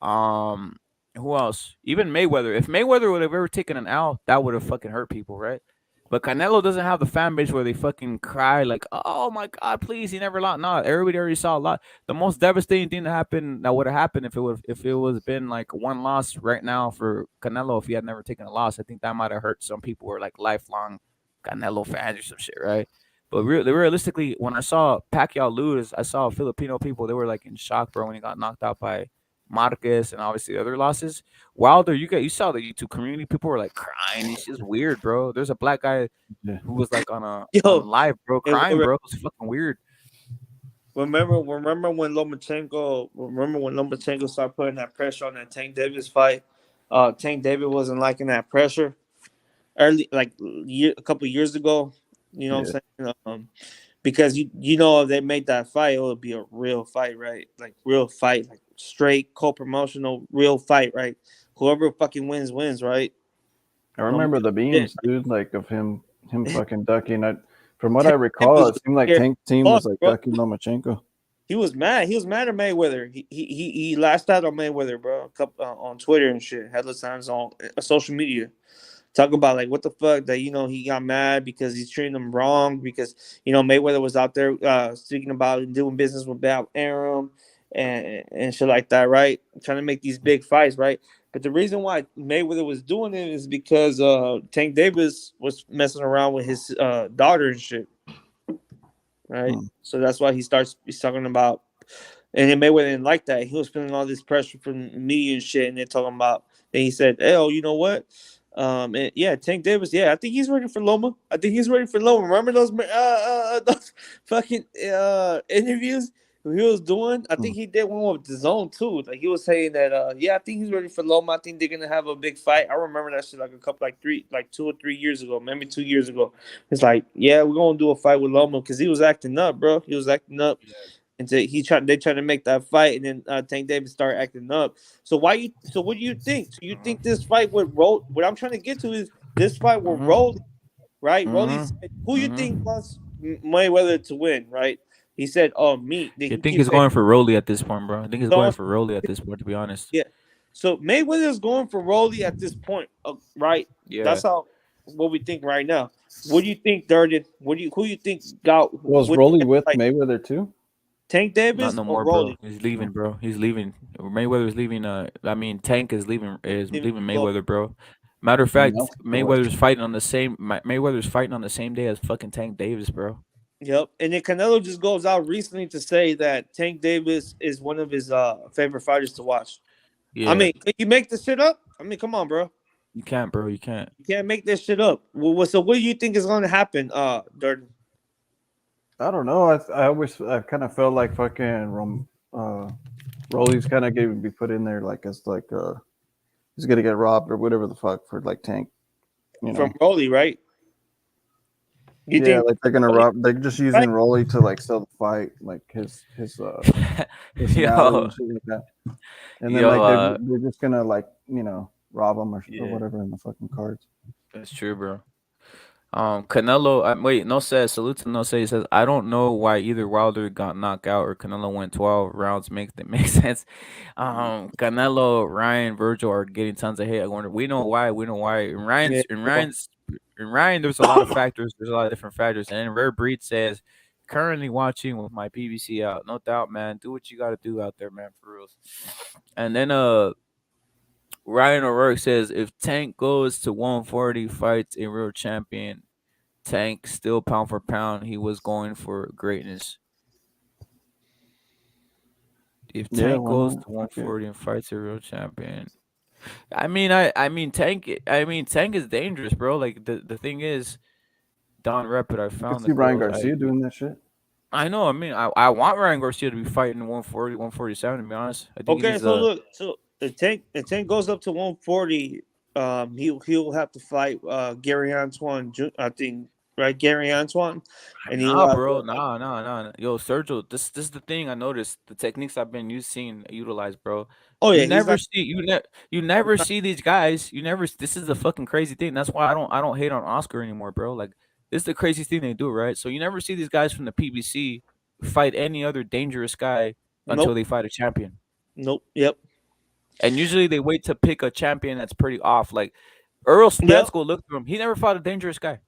who else? Even Mayweather. If Mayweather would have ever taken an L, that would have fucking hurt people, right? But Canelo doesn't have the fan base where they fucking cry like, "Oh my God, please, he never lost." No, everybody already saw a lot. The most devastating thing that would have happened if it was been like one loss right now for Canelo if he had never taken a loss. I think that might have hurt some people who are like lifelong Canelo fans or some shit, right? But realistically, when I saw Pacquiao lose, I saw Filipino people. They were like in shock, bro, when he got knocked out by Marquez and obviously other losses. Wilder, you saw the YouTube community. People were like crying. It's just weird, bro. There's a black guy who was like on live, bro, crying, bro. It was fucking weird. Remember when Lomachenko started putting that pressure on that Tank Davis fight? Tank Davis wasn't liking that pressure early, like a couple years ago. You know what I'm saying? Because you know if they made that fight, it would be a real fight, right? Like real fight, like straight co-promotional real fight, right? Whoever fucking wins, right? I remember the beams, dude, like of him fucking ducking. From what I recall, it seemed like Tank Team was like ducking Lomachenko. He was mad. He was mad at Mayweather. He lashed out on Mayweather, bro. On Twitter and shit. Headless times on social media. Talk about like what the fuck that he got mad because he's treating them wrong because Mayweather was out there speaking about doing business with Bob Arum and shit like that, right? Trying to make these big fights, right? But the reason why Mayweather was doing it is because Tank Davis was messing around with his daughter and shit, right? So that's why he's talking about. And then Mayweather didn't like that. He was feeling all this pressure from media and shit, and they're talking about. And he said, "Hey, you know what? And yeah, Tank Davis. Yeah, I think he's ready for Loma. I think he's ready for Loma. Remember those fucking interviews he was doing? I think he did one with the Zone too. Like he was saying that, yeah, I think he's ready for Loma. I think they're gonna have a big fight. I remember that shit like 2 or 3 years ago, maybe 2 years ago. It's like, yeah, we're gonna do a fight with Loma because he was acting up, bro. He was acting up." And they tried to make that fight, and then Tank Davis started acting up. So what do you think? So you think this fight would roll? What I'm trying to get to is this fight will roll, right? Rolly said, "Who you think wants Mayweather to win?" Right? He said, "Oh, me." I think he's going for Rolly at this point, bro. I think he's going for Rolly at this point, to be honest. Yeah. So Mayweather's going for Rolly at this point, right? Yeah. That's what we think right now. What do you think, Durden? Who you think got? Was Rolly with Mayweather too? Tank Davis? Not no more, bro. He's leaving, bro. He's leaving. Mayweather's leaving. Tank is leaving. Leaving Mayweather, bro. Matter of fact, Mayweather's fighting on the same day as fucking Tank Davis, bro. Yep. And then Canelo just goes out recently to say that Tank Davis is one of his favorite fighters to watch. Yeah. I mean, can you make this shit up? I mean, come on, bro. You can't, bro. You can't. You can't make this shit up. So what do you think is going to happen, Durden? I don't know. I kind of felt like fucking Rolly's kind of going to be put in there like as like he's gonna get robbed or whatever the fuck for like Tank, from Rolly, right? You think like they're gonna rob? They're just using Rolly to like sell the fight, like his personality and shit like that. And then like they're just gonna like rob him or whatever in the fucking cards. That's true, bro. Canelo. Salute to No Say. He says, I don't know why either Wilder got knocked out or Canelo went 12 rounds. Makes sense. Canelo, Ryan, Virgil are getting tons of hate. I wonder. We know why. And Ryan, there's a lot of factors. There's a lot of different factors. And then Rare Breed says, currently watching with my PVC out. No doubt, man. Do what you got to do out there, man, for real. And then Ryan O'Rourke says, if Tank goes to 140, fights a real champion. Tank still pound for pound. He was going for greatness. If Tank goes to 140 and fights a real champion. I mean Tank is dangerous, bro. Like the thing is, Don Rapid, I found see Ryan Garcia doing that shit. I know. I mean, I want Ryan Garcia to be fighting 140, 147, to be honest. I think so if Tank goes up to 140, he'll have to fight Gary Antoine, I think, right? Gary Antoine. And bro. Yo, Sergio, this is the thing I noticed. The techniques I've been utilized, bro. Oh yeah, you never see these guys. This is the fucking crazy thing. That's why I don't hate on Oscar anymore, bro. Like, this is the craziest thing they do, right? So you never see these guys from the PBC fight any other dangerous guy until they fight a champion. Nope. Yep. And usually they wait to pick a champion that's pretty off. Like Earl Spence, go look through him. He never fought a dangerous guy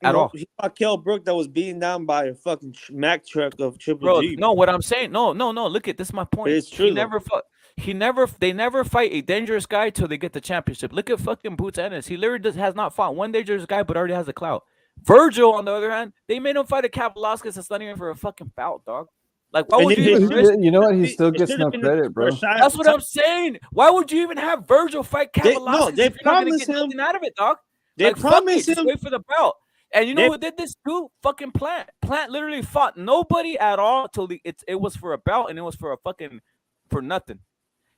at all. He fought Kell Brook that was beaten down by a fucking Mack truck of Triple G. No, what I'm saying, no. Look at this. Is my point. It's true. They never fight a dangerous guy till they get the championship. Look at fucking Boots Ennis. He literally has not fought one dangerous guy, but already has a clout. Virgil, on the other hand, they made him fight a Kavaliauskas that's not even for a fucking bout, dog. Like, why would you even risk? You know what? He still gets no credit, bro. That's what I'm saying. Why would you even have Virgil fight Kavaliauskas? They promised him nothing out of it, dog. They promised him. Just wait for the belt. And you know who did this too? Fucking Plant. Plant literally fought nobody at all till it was for a belt, and it was for nothing.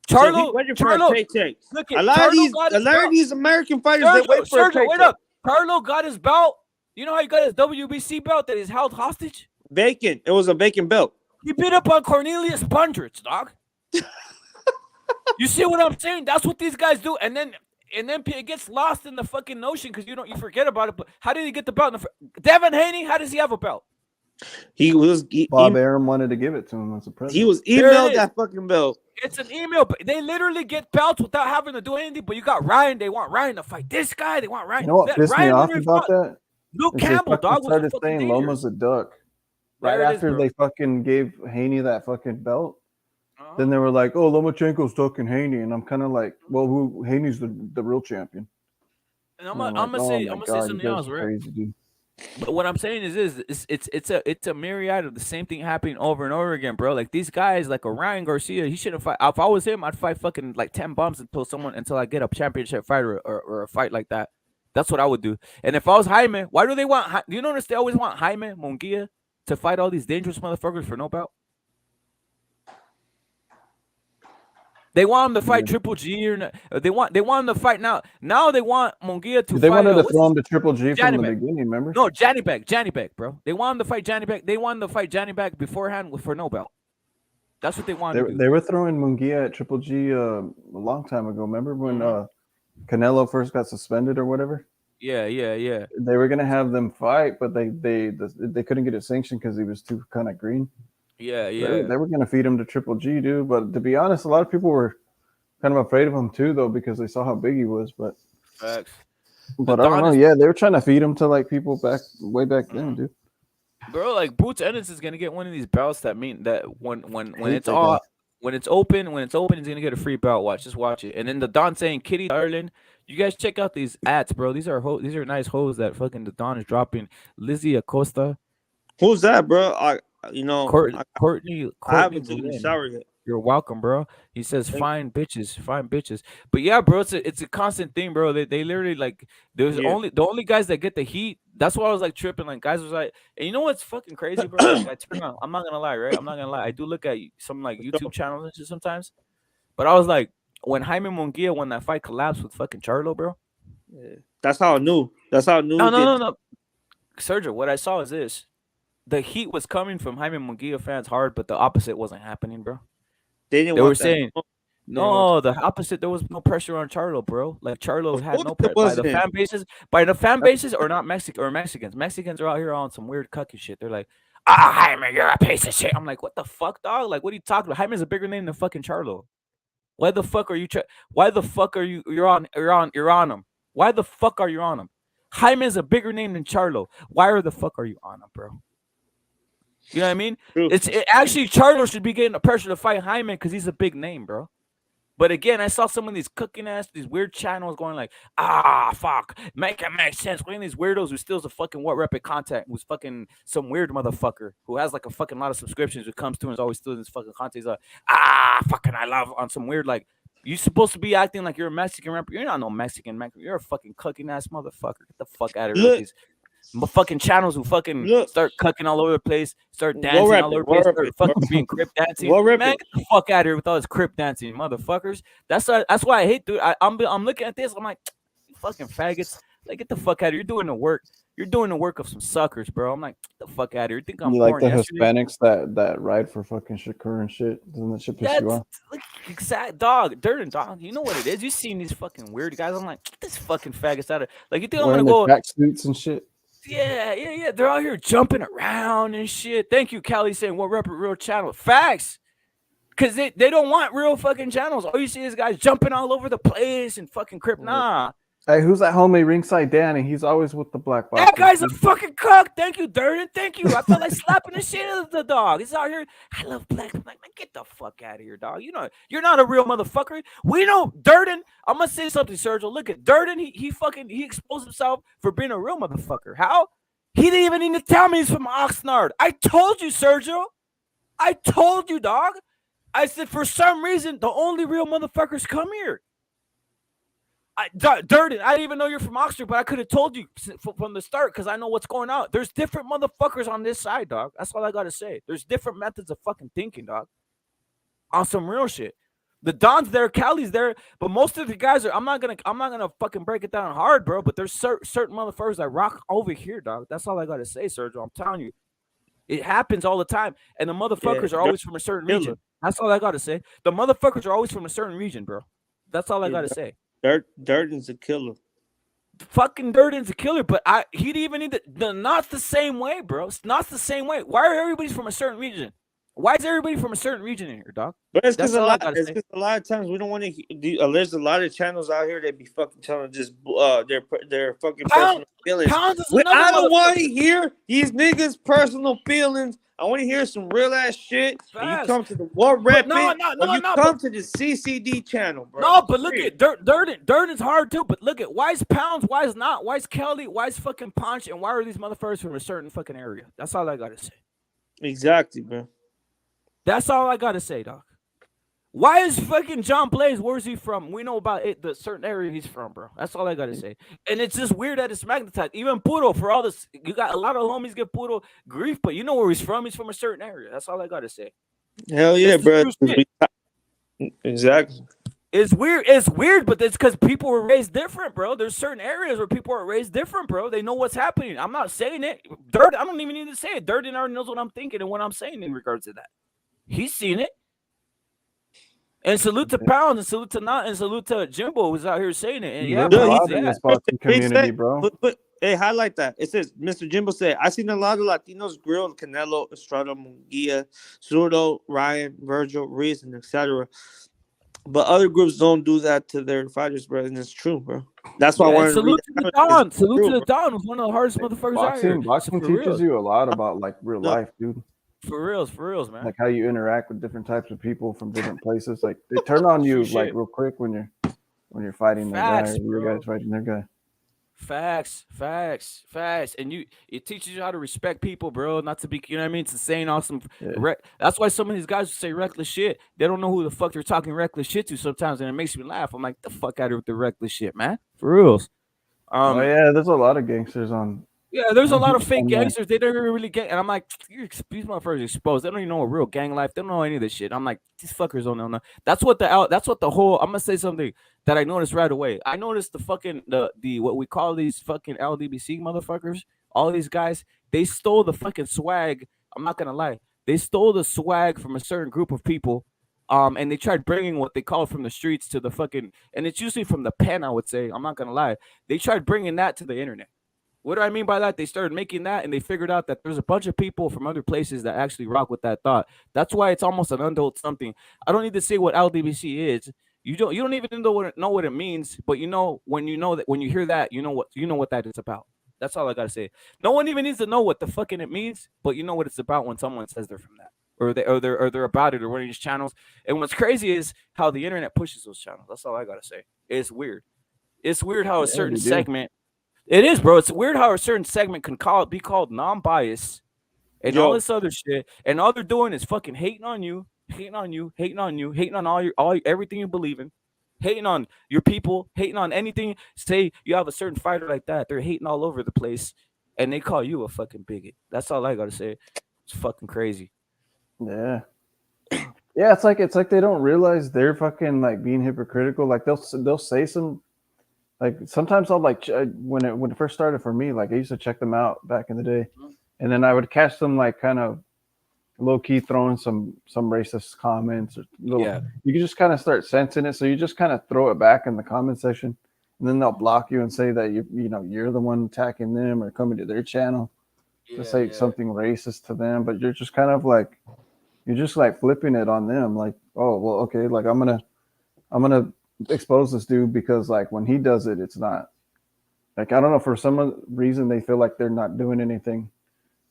Charlo, look, a lot of these American fighters, they wait for a paycheck. Wait up. Charlo got his belt. You know how he got his WBC belt that is held hostage? Vacant. It was a vacant belt. He beat up on Cornelius Bundrich, dog. You see what I'm saying? That's what these guys do. And then it gets lost in the fucking notion because you forget about it. But how did he get the belt? Devin Haney, how does he have a belt? Bob Arum wanted to give it to him as a present. He was emailed that fucking belt. It's an email. They literally get belts without having to do anything. But you got Ryan. They want Ryan to fight this guy. They want Ryan. You know what pissed me off about that? Luke Campbell, dog, started saying Loma's a duck right after they fucking gave Haney that fucking belt. Then they were like, "Oh, Lomachenko's talking Haney," and I'm kind of like, "Well, who Haney's the real champion?" And I'm gonna say something else, right? Crazy, dude. But what I'm saying is it's a myriad of the same thing happening over and over again, bro. Like these guys, like a Ryan Garcia, he shouldn't fight. If I was him, I'd fight fucking like 10 bumps until I get a championship fight or a fight like that. That's what I would do. And if I was Jaime, why do they want? Do you notice they always want Jaime Munguia to fight all these dangerous motherfuckers for no belt? They want him to fight Triple G, or they want him to fight now. Now they want Munguia to fight. They wanted to throw him to Triple G from the Janibek. beginning, remember? No, Janibek, bro. They want him to fight Janibek. They want him to fight Janibek beforehand for no belt. That's what they wanted to do. They were throwing Munguia at Triple G a long time ago. Remember when Canelo first got suspended or whatever? Yeah. They were gonna have them fight, but they couldn't get it sanctioned because he was too kind of green. Yeah. They were gonna feed him to Triple G, dude. But to be honest, a lot of people were kind of afraid of him too, though, because they saw how big he was. But facts. But I don't know. Yeah, they were trying to feed him to like people way back then, dude. Bro, like Boots Ennis is gonna get one of these belts that mean that when it's open, he's gonna get a free belt. Just watch it. And then the Don saying Kitty Darling, you guys check out these ads, bro. These are nice hoes that fucking the Don is dropping. Lizzie Acosta. Who's that, bro? Courtney. I haven't taken a shower yet. You're welcome, bro. He says, fine bitches. But yeah, bro, it's a constant thing, bro. They literally like there's the only guys that get the heat. That's why I was like tripping. Like guys was like, and you know what's fucking crazy, bro? Like, I turn on. I'm not gonna lie, right? I'm not gonna lie. I do look at some like YouTube channels and shit sometimes. But I was like, when Jaime Munguia won that fight collapsed with fucking Charlo, bro. Yeah. That's how I knew. No. Sergio, what I saw is this. The heat was coming from Jaime Munguia fans hard, but the opposite wasn't happening, bro. They were saying, no, the opposite. There was no pressure on Charlo, bro. Like Charlo had no pressure by the fan bases, or not Mexicans. Mexicans are out here on some weird cucky shit. They're like, Jaime, you're a piece of shit. I'm like, what the fuck, dog? Like, what are you talking about? Jaime's a bigger name than fucking Charlo. Why the fuck are you? Why the fuck are you? You're on him. Why the fuck are you on him? Jaime's a bigger name than Charlo. Why the fuck are you on him, bro? You know what I mean? Actually, Charlo should be getting the pressure to fight Jaime because he's a big name, bro. But again, I saw some of these these weird channels going like, fuck, make it make sense. One of these weirdos who steals a fucking what rep content, who's fucking some weird motherfucker who has like a fucking lot of subscriptions, who comes to and is always stealing this fucking content. He's like, fucking I love on some weird like, you're supposed to be acting like you're a Mexican rapper. You're not no Mexican man. You're a fucking cooking ass motherfucker. Get the fuck out of here with these fucking channels who fucking start cucking all over the place, start dancing all over the place, start fucking being crip dancing. Man, get the fuck out of here with all this crip dancing, motherfuckers. That's why I hate, dude. I'm looking at this. I'm like, you fucking faggots. Like, get the fuck out of here. You're doing the work. You're doing the work of some suckers, bro. I'm like, get the fuck out of here. You think I'm like the yesterday? Hispanics that ride for fucking Shakur and shit? Doesn't that shit piss you off? Like, exact dog, dirt and dog. You know what it is? You seen these fucking weird guys? I'm like, get this fucking faggots out of. Like, you think I'm gonna go track suits and shit? Yeah. They're out here jumping around and shit. Thank you, Callie, saying what rep a real channel. Facts. Because they don't want real fucking channels. All you see is guys jumping all over the place and fucking crip. Nah. Hey, who's that homie Ringside Danny? He's always with the black box. That guy's a fucking cock. Thank you, Durden. Thank you. I felt like slapping the shit out of the dog. He's out here. I love black. I'm like, man, get the fuck out of here, dog. You know, you're not a real motherfucker. We know Durden. I'm gonna say something, Sergio. Look at Durden. He exposed himself for being a real motherfucker. How? He didn't even need to tell me he's from Oxnard. I told you, Sergio. I told you, dog. I said, for some reason, the only real motherfuckers come here. Durden, I didn't even know you're from Oxford, but I could have told you from the start because I know what's going on. There's different motherfuckers on this side, dog. That's all I gotta say. There's different methods of fucking thinking, dog. On some real shit. The Don's there, Cali's there, but most of the guys are. I'm not gonna fucking break it down hard, bro. But there's certain motherfuckers that rock over here, dog. That's all I gotta say, Sergio. I'm telling you, it happens all the time, and the motherfuckers are always from a certain region. That's all I gotta say. The motherfuckers are always from a certain region, bro. That's all I gotta say. Durden's a killer. Fucking Durden's a killer, but he didn't even need not the same way, bro. It's not the same way. Why are everybody's from a certain region? Why is everybody from a certain region in here, dog? But it's because That's all I a gotta say. lot of times we don't want to. There's a lot of channels out here that be fucking telling just their fucking personal feelings. Pounds is I another don't want to motherfucker. hear these niggas' personal feelings. I want to hear some real ass shit. And you come to the War Rep or you come to the CCD channel, bro. No, but look at Durden's hard too. But look at why is Pounds, why is not, why is Kelly, why is fucking Punch, and why are these motherfuckers from a certain fucking area? That's all I gotta say. Exactly, bro. That's all I gotta say, dog. Why is fucking John Blaze? Where's he from? We know about it, the certain area he's from, bro. That's all I gotta say. And it's just weird that it's magnetized. Even Puro, for all this, you got a lot of homies get Puro grief, but you know where he's from. He's from a certain area. That's all I gotta say. Hell yeah, bro. Exactly. It's weird. It's weird, but it's because people were raised different, bro. There's certain areas where people are raised different, bro. They know what's happening. I'm not saying it. Dirt, I don't even need to say it. Durden already knows what I'm thinking and what I'm saying in regards to that. He's seen it. And salute to Pound, and salute to Not, and salute to Jimbo who's out here saying it. And yeah, boxing community, bro. But hey, highlight that. It says Mr. Jimbo said, "I seen a lot of Latinos grill Canelo, Estrada, Munguia, Zurdo, Ryan, Virgil, Reese, and etc. But other groups don't do that to their fighters, bro. And it's true, bro. That's why I wanted salute to read to the Don. Salute to the Don was one of the hardest motherfuckers out here. Boxing teaches you a lot about like real life, dude. For reals, man. Like how you interact with different types of people from different places. Like they turn on you like real quick when you're fighting their guy, or your guy's fighting their guy. Facts. And it teaches you how to respect people, bro. Not to be, you know what I mean? To saying awesome. That's why some of these guys say reckless shit. They don't know who the fuck they're talking reckless shit to sometimes, and it makes me laugh. I'm like, the fuck out of here with the reckless shit, man. For reals. Oh yeah, there's a lot of gangsters on. Yeah, there's a lot of fake gangsters. They don't even really get, and I'm like, these motherfuckers exposed. They don't even know what real gang life. They don't know any of this shit. I'm like, these fuckers don't know. That's what the whole. I'm gonna say something that I noticed right away. I noticed the fucking the what we call these fucking LDBC motherfuckers. All these guys, they stole the fucking swag. I'm not gonna lie. They stole the swag from a certain group of people. And they tried bringing what they call from the streets to the fucking, and it's usually from the pen. I would say. I'm not gonna lie. They tried bringing that to the internet. What do I mean by that? They started making that, and they figured out that there's a bunch of people from other places that actually rock with that thought. That's why it's almost an untold something. I don't need to say what LDBC is. You don't even know what it means, but you know when you hear that, you know what that is about. That's all I gotta say. No one even needs to know what the fucking it means, but you know what it's about when someone says they're from that, or they're about it, or one of these channels. And what's crazy is how the internet pushes those channels. That's all I gotta say. It's weird. It's weird how a certain segment. It is, bro. It's weird how a certain segment can be called non-biased and all this other shit, and all they're doing is fucking hating on you, hating on all everything you believe in, hating on your people, hating on anything. Say you have a certain fighter like that, they're hating all over the place, and they call you a fucking bigot. That's all I gotta say. It's fucking crazy. Yeah. Yeah, it's like they don't realize they're fucking like being hypocritical. Like they'll say some. Like sometimes I'll like when it first started for me, like I used to check them out back in the day, and then I would catch them like kind of low key throwing some racist comments or you can just kind of start sensing it, so you just kind of throw it back in the comment section, and then they'll block you and say that you're the one attacking them or coming to their channel to say something racist to them, but you're just kind of like flipping it on them, like, oh well, okay, like I'm gonna expose this dude because like when he does it, it's not like, I don't know, for some reason they feel like they're not doing anything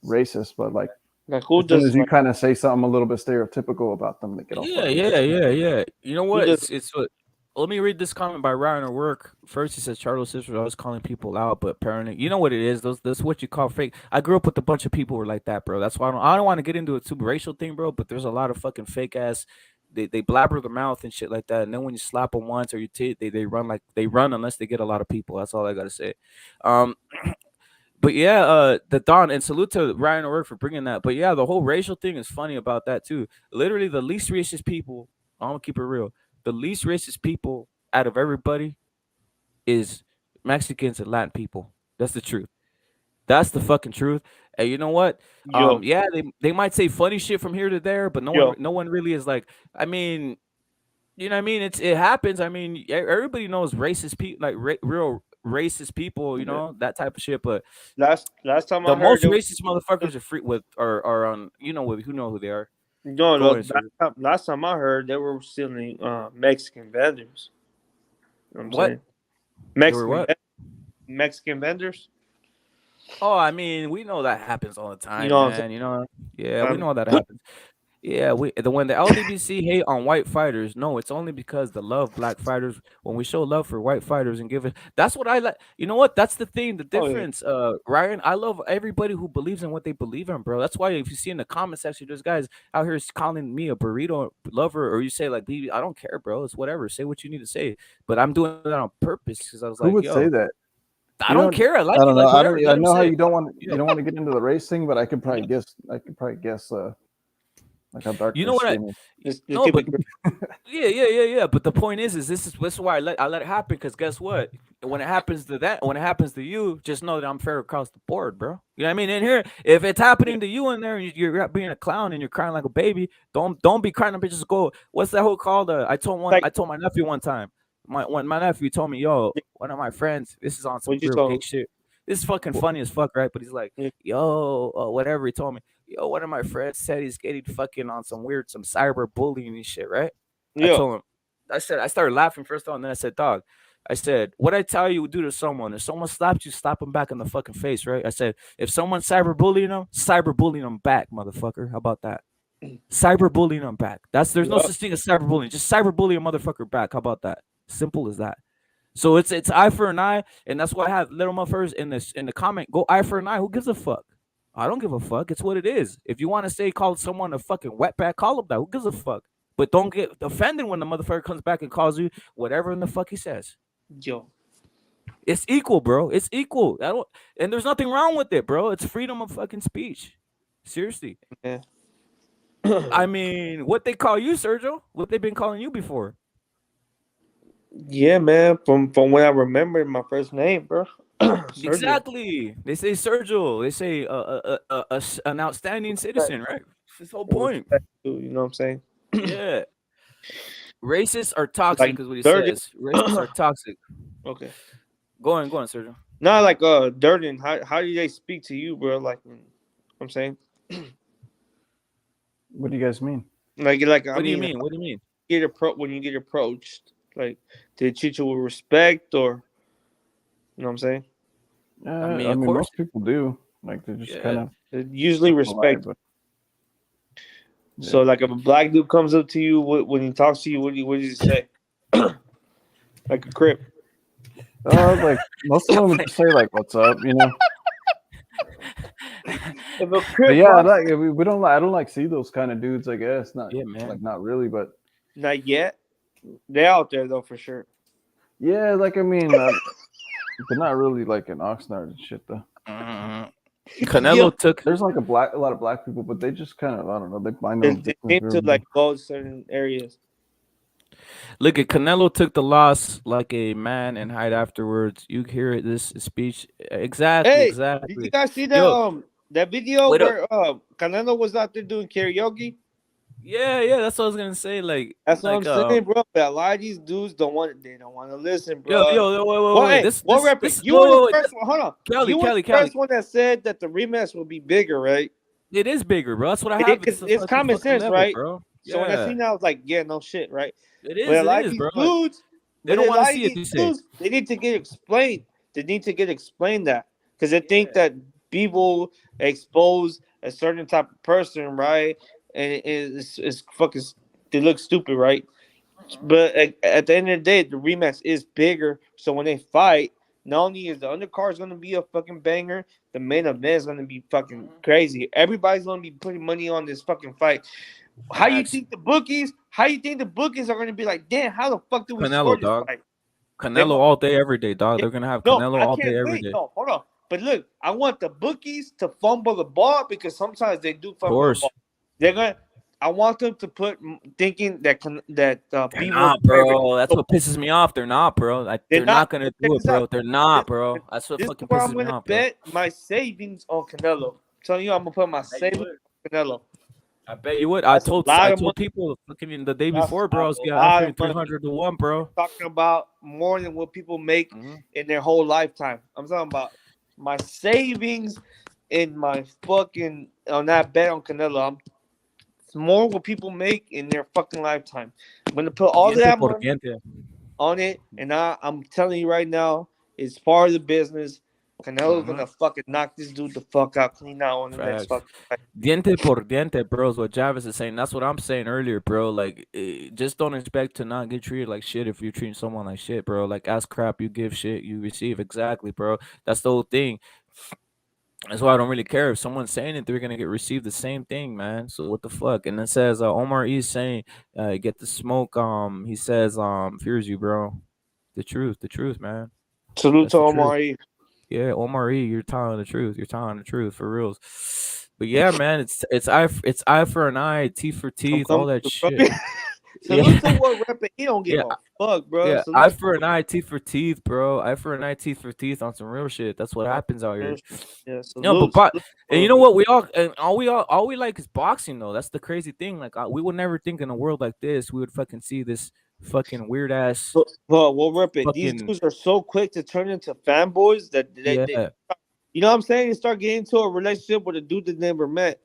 racist, but like as soon as you kind of say something a little bit stereotypical about them, they get all yeah. You know what? It's what. Let me read this comment by Ryan at work. First, he says Charlo's sister was always calling people out, but apparently, you know what it is. That's what you call fake. I grew up with a bunch of people who were like that, bro. That's why I don't want to get into a super racial thing, bro. But there's a lot of fucking fake ass. They blabber their mouth and shit like that, and then when you slap them once or you they run unless they get a lot of people. That's all I gotta say. But yeah, the Don, and salute to Ryan at work for bringing that. But yeah, the whole racial thing is funny about that too. Literally, the least racist people. I'm gonna keep it real. The least racist people out of everybody is Mexicans and Latin people. That's the truth. That's the fucking truth. And you know what? Yeah, they might say funny shit from here to there, but no one really is like. I mean, you know what I mean? It happens. I mean, everybody knows racist people, like real racist people. You know that type of shit. But last time the most racist motherfuckers are free are on. You know who they are. No, Go no. ahead, Last time I heard, they were stealing Mexican vendors. You know what I'm what? saying? They were what? Mexican vendors. Oh, I mean, we know that happens all the You time, know what I'm saying? man. Yeah, we know that happens. Yeah, when the LDBC hate on white fighters, no, it's only because they love black fighters. When we show love for white fighters and give it, that's what I like. You know what? That's the thing, the Oh, yeah. difference. Ryan, I love everybody who believes in what they believe in, bro. That's why if you see in the comment section, there's guys out here calling me a burrito lover, or you say like, "Baby, I don't care, bro. It's whatever. Say what you need to say." But I'm doing that on purpose because I was Who like, would say yo, that? I don't care. I like I you, don't know. like whatever. I Let him know how say you it. don't want Yeah. you don't want to get into the race thing, but I could probably guess. I could probably guess like how dark You know their what? skin is. No, but yeah. But the point is this is why I let it happen. Because guess what? When it happens to you, just know that I'm fair across the board, bro. You know what I mean? In here, if it's happening to you in there, and you're being a clown and you're crying like a baby, don't be crying. Bitches go. What's that whole called? I told my nephew one time. My nephew told me, yo, one of my friends. This is on some What'd you real tell gay him? shit. This is fucking funny as fuck, right? But he's like, yo, whatever. He told me, yo, one of my friends said he's getting fucking on some cyber bullying and shit, right? I Yeah. told him, I started laughing first off, and then I said, dog, I said, what I tell you do to someone, if someone slaps you, slap them back in the fucking face, right? I said, if someone's cyberbullying them back, motherfucker. How about that? Cyberbullying them back. There's no such thing as cyberbullying. Just cyberbully a motherfucker back. How about that? Simple as that. So it's eye for an eye, and that's why I have little motherfuckers in the comment. Go eye for an eye. Who gives a fuck? I don't give a fuck. It's what it is. If you want to say call someone a fucking wetback, call them that. Who gives a fuck? But don't get offended when the motherfucker comes back and calls you whatever in the fuck he says. Yo. It's equal, bro. It's equal. And there's nothing wrong with it, bro. It's freedom of fucking speech. Seriously. Yeah. I mean, what they call you, Sergio? What they been calling you before? Yeah, man. From what I remember, my first name, bro. Exactly. They say Sergio. They say an outstanding citizen, right? That's the whole point. You know what I'm saying? Yeah. Racists are toxic, Like is what he Durden. says. Racists are toxic. Okay. Go on, Sergio. Not like Durden. How do they speak to you, bro? Like, I'm saying. What do you guys mean? Like, What do you mean? What do you mean? When you get approached, like, do they treat you with respect, or you know what I'm saying? I mean most people do. Like they just kind of usually respect. So, like, if a black dude comes up to you when he talks to you, what does he say? Like a crip. Like most of them would just say like, "What's up?" You know. But yeah, we don't. I don't like see those kind of dudes. I guess not. Yeah, man. Like not really, but not yet. They're out there though for sure. Yeah, like I mean, they're not really like in Oxnard and shit though. Canelo took. There's like a lot of black people, but they just kind of I don't know. They find They seem to like go to certain areas. Look at Canelo took the loss like a man and hide afterwards. You hear this speech exactly. Hey, exactly. Did you guys see that that video where Canelo was out there doing karaoke? Yeah, that's what I was gonna say. Like that's what I'm saying, bro. But a lot of these dudes don't want to listen, bro. Wait. You were the first one. Hold on, Kelly. First one that said that the rematch will be bigger, right? It is bigger, bro. That's what I have. It's common sense, level, right? Bro. So when I seen that, I was like, yeah, no shit, right? It is. But a lot it of is, these bro. dudes, They don't want to see it. You say they need to get explained. They need to get explained that because they think that people expose a certain type of person, right? And it's fucking. They look stupid, right? But at the end of the day, the rematch is bigger. So when they fight, not only is the undercard going to be a fucking banger, the main event is going to be fucking crazy. Everybody's going to be putting money on this fucking fight. How you think the bookies are going to be like, damn, how the fuck do we score this fight? Canelo all day, every day, dog. They're going to have Canelo all day, every day. No, hold on. But look, I want the bookies to fumble the ball because sometimes they do fumble the ball. They're going to. I want them to put thinking that they're not, bro. That's what pisses me off. They're not, bro. They're not gonna do it, bro. They're not, bro. That's what fucking pisses me off. I'm gonna bet my savings on Canelo. I'm telling you, I'm gonna put my savings on Canelo. I bet you would. I told people fucking the day before, bro. I was getting 300 to 1, bro. Talking about more than what people make in their whole lifetime. I'm talking about my savings in my fucking on that bet on Canelo. I'm It's more what people make in their fucking lifetime. I'm gonna put all Diente that por money diente. on it, and I'm telling you right now, it's part of the business. Canelo's gonna fucking knock this dude the fuck out, clean out on the next Facts. fucking fight. Diente por diente, bro, is what Javis is saying. That's what I'm saying earlier, bro. Like, just don't expect to not get treated like shit if you're treating someone like shit, bro. Like, ask crap, you give shit, you receive. Exactly, bro. That's the whole thing. That's why I don't really care if someone's saying it; they're gonna get received the same thing, man. So what the fuck? And it says Omar E is saying, "Get the smoke." He says, "Fears you, bro." The truth, man. Salute That's to the truth. Omar E. Yeah, Omar E, you're telling the truth. You're telling the truth for reals. But yeah, man, it's eye for an eye, teeth for I'm teeth, all coming that to shit. Salute to Yeah, what rep it. He don't give yeah, a fuck, bro. yeah. Salute Eye to for an eye, teeth for teeth, bro. Eye for an eye, teeth for teeth on some real shit. That's what happens out here. yeah, No, salute, and you know what? All we like is boxing though. That's the crazy thing. Like we would never think in a world like this we would fucking see this fucking weird ass But we'll rip it. These fucking dudes are so quick to turn into fanboys that yeah. you know what I'm saying? They start getting into a relationship with a dude they never met.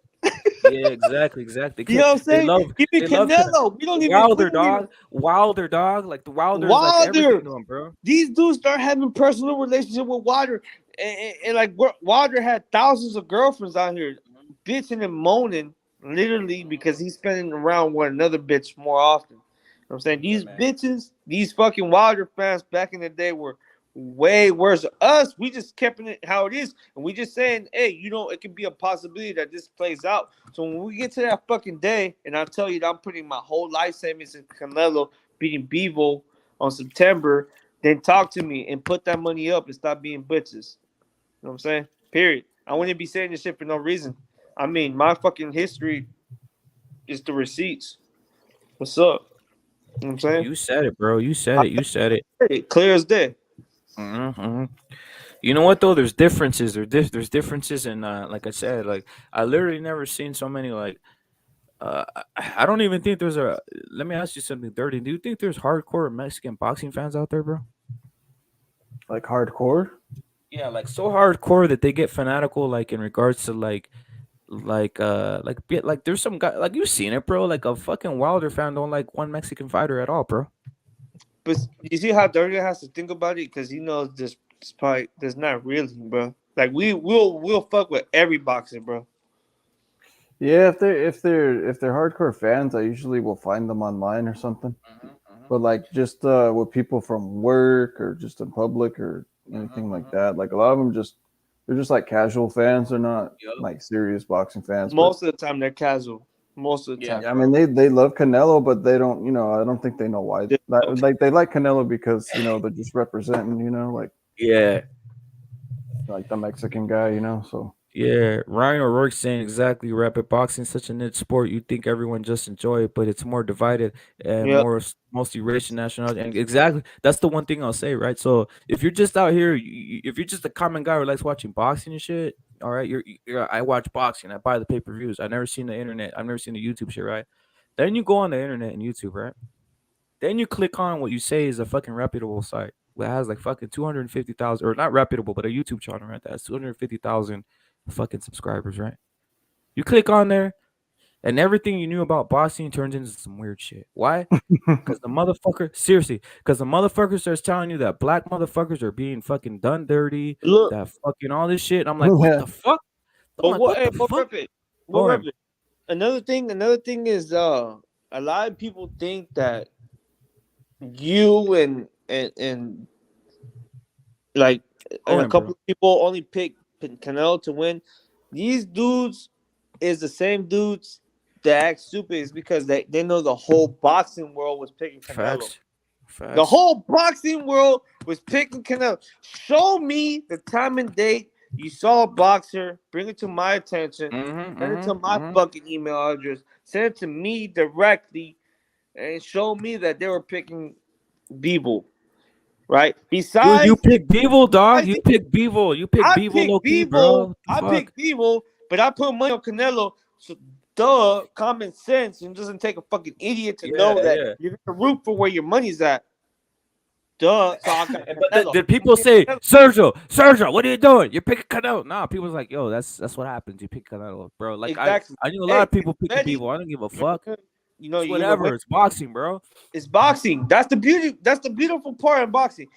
Yeah, exactly. You know what I'm They saying? love Even Canelo, we Wilder, don't even Wilder, dog. Like the Wilder's like Wilder. everything to him, bro. These dudes start having personal relationship with Wilder, and like Wilder had thousands of girlfriends out here, bitching and moaning, literally because he's spending around with another bitch more often. You know what I'm saying? These bitches, these fucking Wilder fans back in the day were way worse. Us, we just kept it how it is, and we just saying, hey, it can be a possibility that this plays out. So when we get to that fucking day, and I tell you that I'm putting my whole life savings in Canelo beating Bivol on September, then talk to me and put that money up and stop being bitches. You know what I'm saying? Period. I wouldn't be saying this shit for no reason. I mean, my fucking history is the receipts. What's up? You know what I'm saying? You said it, bro. You said it. You said it. Clear as day. Mm-hmm. You know what though? There's differences. There's differences in like I said, like I literally never seen so many like I don't even think there's a. Let me ask you something dirty. Do you think there's hardcore Mexican boxing fans out there, bro? Like hardcore? Yeah, like so hardcore that they get fanatical, like in regards to like there's some guy like you've seen it, bro. Like a fucking Wilder fan don't like one Mexican fighter at all, bro. But you see how dirty has to think about it because he knows this fight. There's not really, bro. Like we'll fuck with every boxer, bro. Yeah, if they're hardcore fans, I usually will find them online or something. But like just with people from work or just in public or anything like that, like a lot of them they're just like casual fans. They're not like serious boxing fans. Most of the time they're casual. Most of the time. I mean they love Canelo, but they don't. I don't think they know why. Like they like Canelo because they're just representing. Like like the Mexican guy. So. Yeah, Ryan O'Rourke saying exactly. Rapid boxing is such a niche sport. You think everyone just enjoy it, but it's more divided and mostly racial nationality. And exactly, that's the one thing I'll say, right? So if you're just out here, if you're just a common guy who likes watching boxing and shit, all right, I watch boxing. I buy the pay-per-views. I've never seen the internet. I've never seen the YouTube shit, right? Then you go on the internet and YouTube, right? Then you click on what you say is a fucking reputable site. That has like fucking 250,000, or not reputable, but a YouTube channel, right? That's 250,000 fucking subscribers, right? You click on there, and everything you knew about boxing turns into some weird shit. Why? Because the motherfucker starts telling you that black motherfuckers are being fucking done dirty, that fucking all this shit. I'm like, what the fuck? But what rip it? Another thing is a lot of people think that you and like a couple of people only pick Canelo to win. These dudes is the same dudes that act stupid is because they know the whole boxing world was picking Canelo. Facts. The whole boxing world was picking Canelo. Show me the time and date you saw a boxer, bring it to my attention, send it to my fucking email address, send it to me directly, and show me that they were picking Bivol. Right? Besides, dude, you pick Bivol, dog. You pick Bivol. You pick Bivol, low key, bro. I pick Bivol, but I put money on Canelo. So, common sense. It doesn't take a fucking idiot to know that you're gonna root for where your money's at. Duh. So I got But Canelo. did people say, Sergio, what are you doing? You're picking Canelo. Nah, people was like, yo, that's what happens. You pick Canelo, bro. Like Exactly. I knew a lot Hey, of people picking ready? people. I don't give a fuck. You know, It's you're gonna win. whatever. It's boxing, bro. It's boxing. That's the beauty. That's the beautiful part of boxing.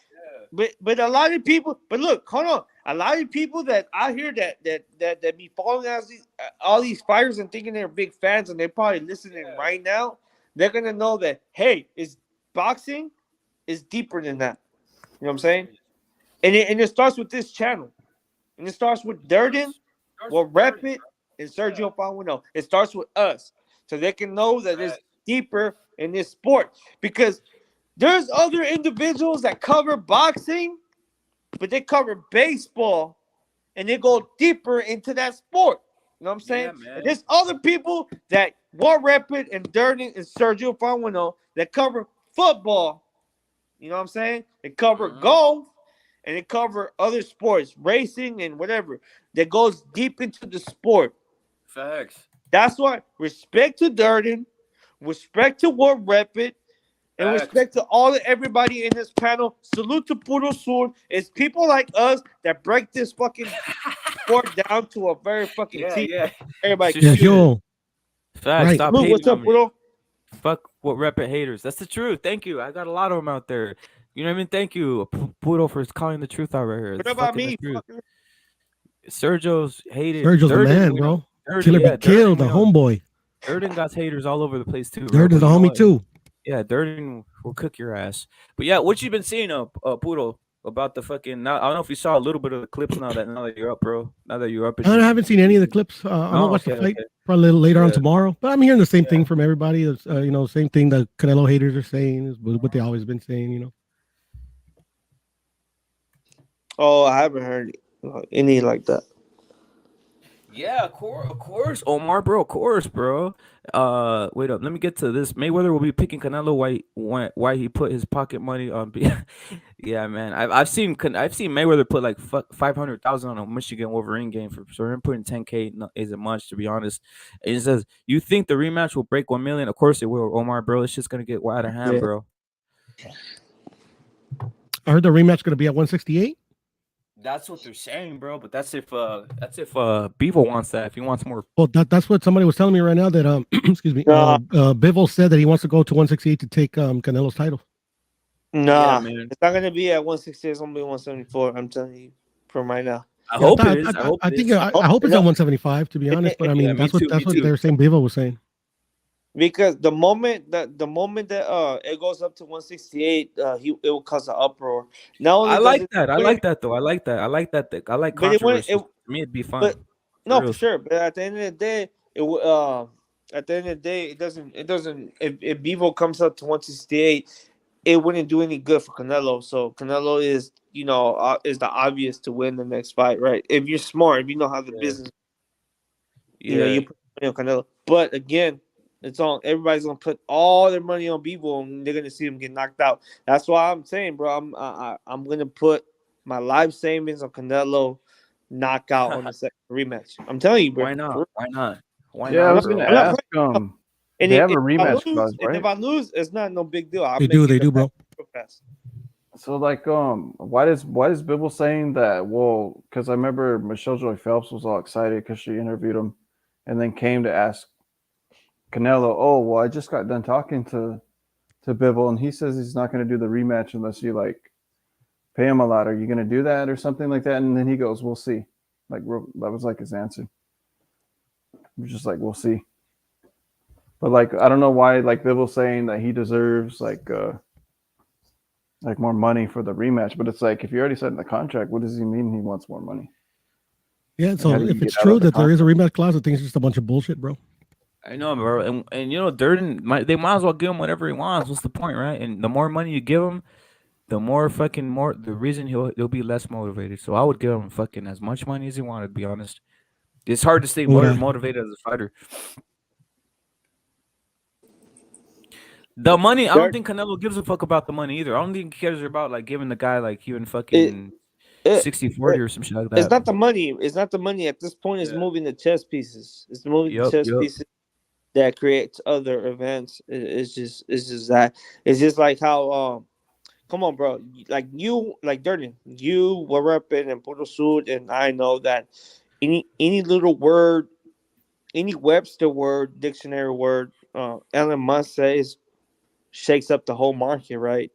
But a lot of people. But look, hold on. A lot of people that I hear that be following all these fighters and thinking they're big fans and they're probably listening right now. They're gonna know that it's boxing is deeper than that. You know what I'm saying? And it starts with this channel. And it starts with Durden, Rep It, and Sergio Pauno. It starts with us. So they can know that it's deeper in this sport. Because there's other individuals that cover boxing, but they cover baseball, and they go deeper into that sport. You know what I'm saying? And there's other people that Rep It and Durden and Sergio Pauno that cover football. You know what I'm saying? They cover golf. And they cover other sports, racing and whatever, that goes deep into the sport. Facts. That's why respect to Durden, respect to Rep It, and respect to everybody in this panel. Salute to Puro Sur. It's people like us that break this fucking sport down to a very fucking team. Everybody Yeah, yo. Facts. Right. Stop Salute, hating what's up, on me. Puro? Fuck Rep It haters. That's the truth. Thank you. I got a lot of them out there. You know what I mean? Thank you, Puro, for calling the truth out right here. What It's about fucking me? the truth. Sergio's hated. Sergio's the man, we bro. know. Durden, Killer be killed, we the know. homeboy. Durden got haters all over the place too, bro. Durden's But a you know homie what? too. Yeah, Durden will cook your ass. But yeah, what you been seeing, Puro, about the fucking? Now, I don't know if you saw a little bit of the clips now that you're up, bro. Now that you're up, I haven't seen any of the clips. I'm gonna watch the fight probably a little later on tomorrow. But I'm hearing the same thing from everybody. It's, same thing the Canelo haters are saying is what they always been saying. Oh, I haven't heard any like that. Yeah, of course, Omar, bro, of course, bro. Wait up, let me get to this. Mayweather will be picking Canelo why he put his pocket money on. Yeah, man, I've seen Mayweather put like 500,000 on a Michigan Wolverine game for him putting 10K isn't much, to be honest. And he says, "You think the rematch will break 1 million? Of course it will, Omar, bro. It's just gonna get out of hand, bro." I heard the rematch gonna be at 168. That's what they're saying, bro. But that's if Bivol wants that. If he wants more. Well, that's what somebody was telling me right now. That excuse me, Bivol said that he wants to go to 168 to take Canelo's title. Nah, man. it's not gonna be at 168. It's gonna be 174. I'm telling you from right now. I hope it is. I hope it's at 175. To be honest, but I mean that's what they're saying. Bivol was saying. Because the moment that it goes up to 168, it will cause an uproar. I like that. I like that though. I like that. I like controversy. To me, it'd be fun. But no, for sure. But at the end of the day, it doesn't. If Bivol comes up to 168, it wouldn't do any good for Canelo. So Canelo is is the obvious to win the next fight, right? If you're smart, if you know how the business, you put money on Canelo. But again, everybody's gonna put all their money on Bivol and they're gonna see him get knocked out. That's why I'm saying, bro, I'm gonna put my life savings on Canelo knockout on the second rematch. I'm telling you, bro. Why not? Why not? Why Yeah, not? I was gonna ask and they if, have a if I rematch lose, clause, right? and if I lose, it's not no big deal. They do, bro. So like, why is Bivol saying that? Well, because I remember Michelle Joy Phelps was all excited because she interviewed him, and then came to ask Canelo, "Oh, well, I just got done talking to Bivol, and he says he's not going to do the rematch unless you like pay him a lot. Are you going to do that or something like that?" And then he goes, "We'll see." Like that was like his answer. He was just like, "We'll see." But like, I don't know why like Bivol saying that he deserves like more money for the rematch, but it's like if you already said in the contract, what does he mean he wants more money? Yeah, so if it's true that there is a rematch clause, I think it's just a bunch of bullshit, bro. I know, bro, and Durden, they might as well give him whatever he wants. What's the point, right? And the more money you give him, the reason he'll be less motivated. So I would give him fucking as much money as he wanted. To be honest, it's hard to stay motivated as a fighter. The money, I don't think Canelo gives a fuck about the money either. I don't think he cares about like giving the guy like even fucking 60-40 or some shit like that. It's not the money. It's not the money at this point. It's moving the chess pieces. It's moving the chess pieces that creates other events. It's just that. It's just like how come on, bro. Like you, like Durden, you were up in Puro Sud, and I know that any little word, any Webster word, dictionary word, Elon Musk says shakes up the whole market, right?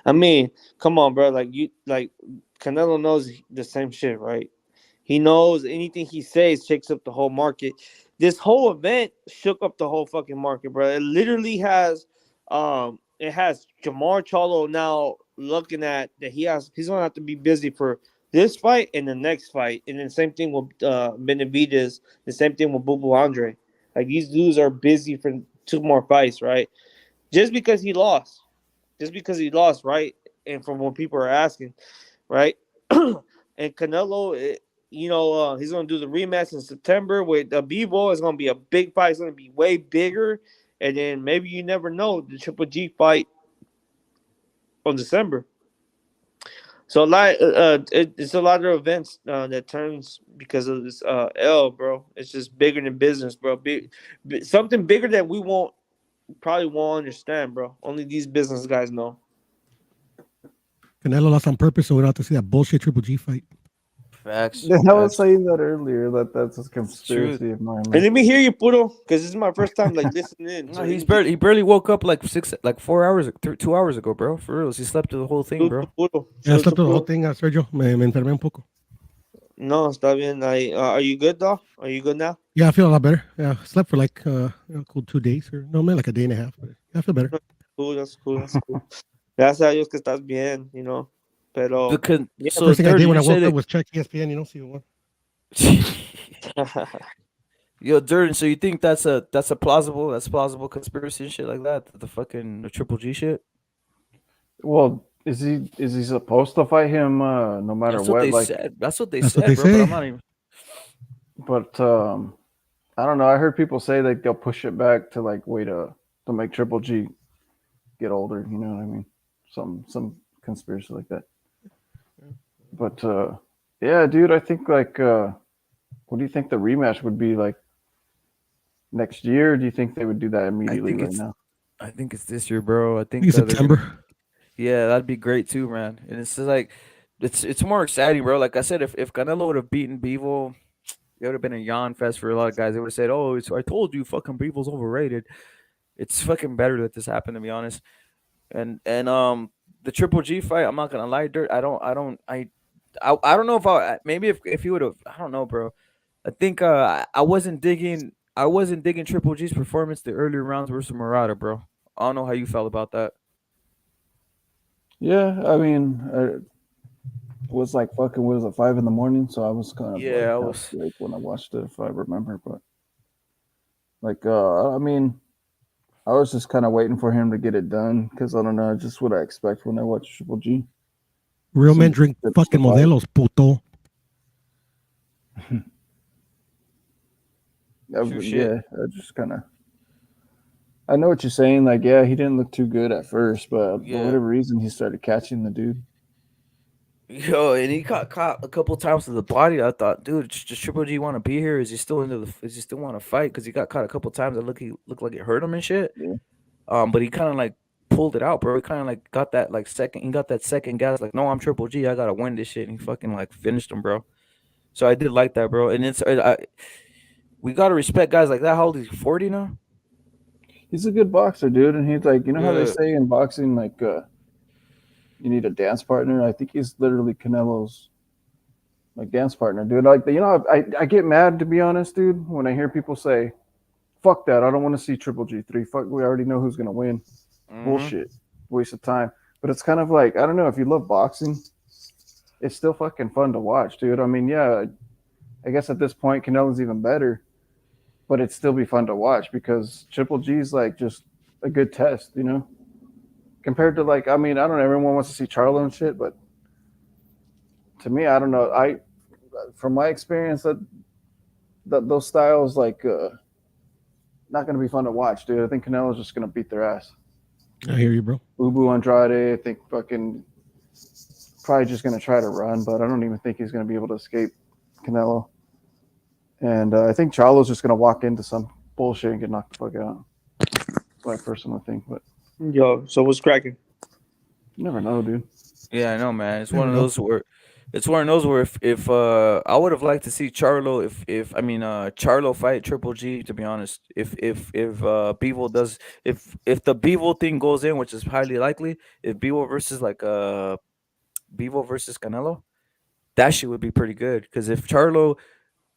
I mean, come on, bro. Like Canelo knows the same shit, right? He knows anything he says shakes up the whole market. This whole event shook up the whole fucking market, bro. It literally it has Jamar Charlo now looking at that he's gonna have to be busy for this fight and the next fight, and then same thing with Benavidez, the same thing with Bubu Andre. Like these dudes are busy for 2 more fights, right? Just because he lost, right? And from what people are asking, right? And Canelo, he's gonna do the rematch in September with Bivol. It's gonna be a big fight. It's gonna be way bigger, and then maybe you never know the Triple G fight on December. So it's a lot of events that turns because of this L, bro. It's just bigger than business, bro. Something bigger that we probably won't understand, bro. Only these business guys know. Canelo lost on purpose so we don't have to see that bullshit Triple G fight. Facts. I was saying that earlier, that's a conspiracy of mine. And let me hear you, Puro, because this is my first time listening in. No, he barely woke up like 4 hours, 2 hours ago, bro. For real, he slept through the whole thing, bro. Yeah, I slept through the whole thing, Sergio. Me enfermé un poco. No, está bien. Are you good, though? Are you good now? Yeah, I feel a lot better. Yeah, I slept for like cool 2 days or no, maybe like a day and a half. But yeah, I feel better. Cool, that's cool. Gracias a Dios que estás bien, Pero first thing I did when I woke up was check ESPN, see what. Yo, Durden, so you think that's a plausible conspiracy and shit like that? The Triple G shit? Well, is he supposed to fight him no matter That's what? They said. That's what they said, bro. But I'm not even. But I don't know. I heard people say like they'll push it back to like wait to make Triple G get older. You know what I mean? Some conspiracy like that. But yeah, dude, I think like what do you think the rematch would be like next year? Or do you think they would do that immediately now? I think it's this year, bro. I think September. Yeah, that'd be great too, man. And it's just like it's more exciting, bro. Like I said, if Canelo would have beaten Bivol, it would have been a yawn fest for a lot of guys. They would have said, "Oh, I told you, fucking Bivol's overrated." It's fucking better that this happened, to be honest. And the Triple G fight, I'm not gonna lie, Dirt. I don't know if maybe if he would have, I don't know, bro. I think I wasn't digging Triple G's performance the earlier rounds versus Murata, bro. I don't know how you felt about that. Yeah, I mean, it was like fucking, what was it, 5 a.m, so I was kind of I was like when I watched it, if I remember, but like I mean, I was just kind of waiting for him to get it done because I don't know, just what I expect when I watch Triple G. Real men drink fucking modelos, puto. Yeah, I just kind of. I know what you're saying. Like, yeah, he didn't look too good at first, but for whatever reason, he started catching the dude. Yo, and he got caught a couple times to the body. I thought, dude, does Triple G want to be here? Is he still Is he still want to fight? Because he got caught a couple times. He looked like it hurt him and shit. Yeah. But he kind of like pulled it out, bro. He kind of like got that like second. He got that second gas. Like, no, I'm Triple G. I gotta win this shit. And he fucking like finished him, bro. So I did like that, bro. And we gotta respect guys like that. How old is he? 40 now? He's a good boxer, dude. And he's like, how they say in boxing, like, you need a dance partner. I think he's literally Canelo's like dance partner, dude. Like, I get mad, to be honest, dude, when I hear people say, "Fuck that! I don't want to see Triple G3. Fuck, we already know who's gonna win." Bullshit, waste of time. But it's kind of like, I don't know, if you love boxing, it's still fucking fun to watch, dude. I mean, yeah, I guess at this point, Canelo's even better. But it'd still be fun to watch because Triple G's like just a good test, compared to like, I mean, I don't know, everyone wants to see Charlo and shit, but to me, I don't know. From my experience, that those styles like not going to be fun to watch, dude. I think Canelo's just going to beat their ass. I hear you, bro. Ubu Andrade, I think fucking probably just going to try to run, but I don't even think he's going to be able to escape Canelo. And I think Charlo's just going to walk into some bullshit and get knocked the fuck out. That's my personal thing. But yo, so what's cracking? You never know, dude. Yeah, I know, man. It's Never one of know. those where if I would have liked to see Charlo if I mean Charlo fight Triple G, to be honest. If Bivol does if the Bivol thing goes in, which is highly likely, if Bivol versus Canelo, that shit would be pretty good. Because if Charlo,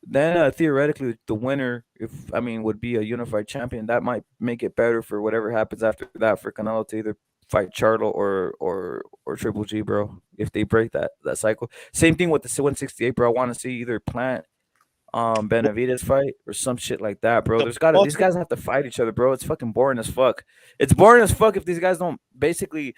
then theoretically the winner, if I mean, would be a unified champion. That might make it better for whatever happens after that for Canelo to either fight Charlo or Triple G, bro. If they break that cycle. Same thing with the 168, bro. I want to see either Plant Benavides fight or some shit like that, bro. These guys have to fight each other, bro. It's fucking boring as fuck. It's boring as fuck if these guys don't basically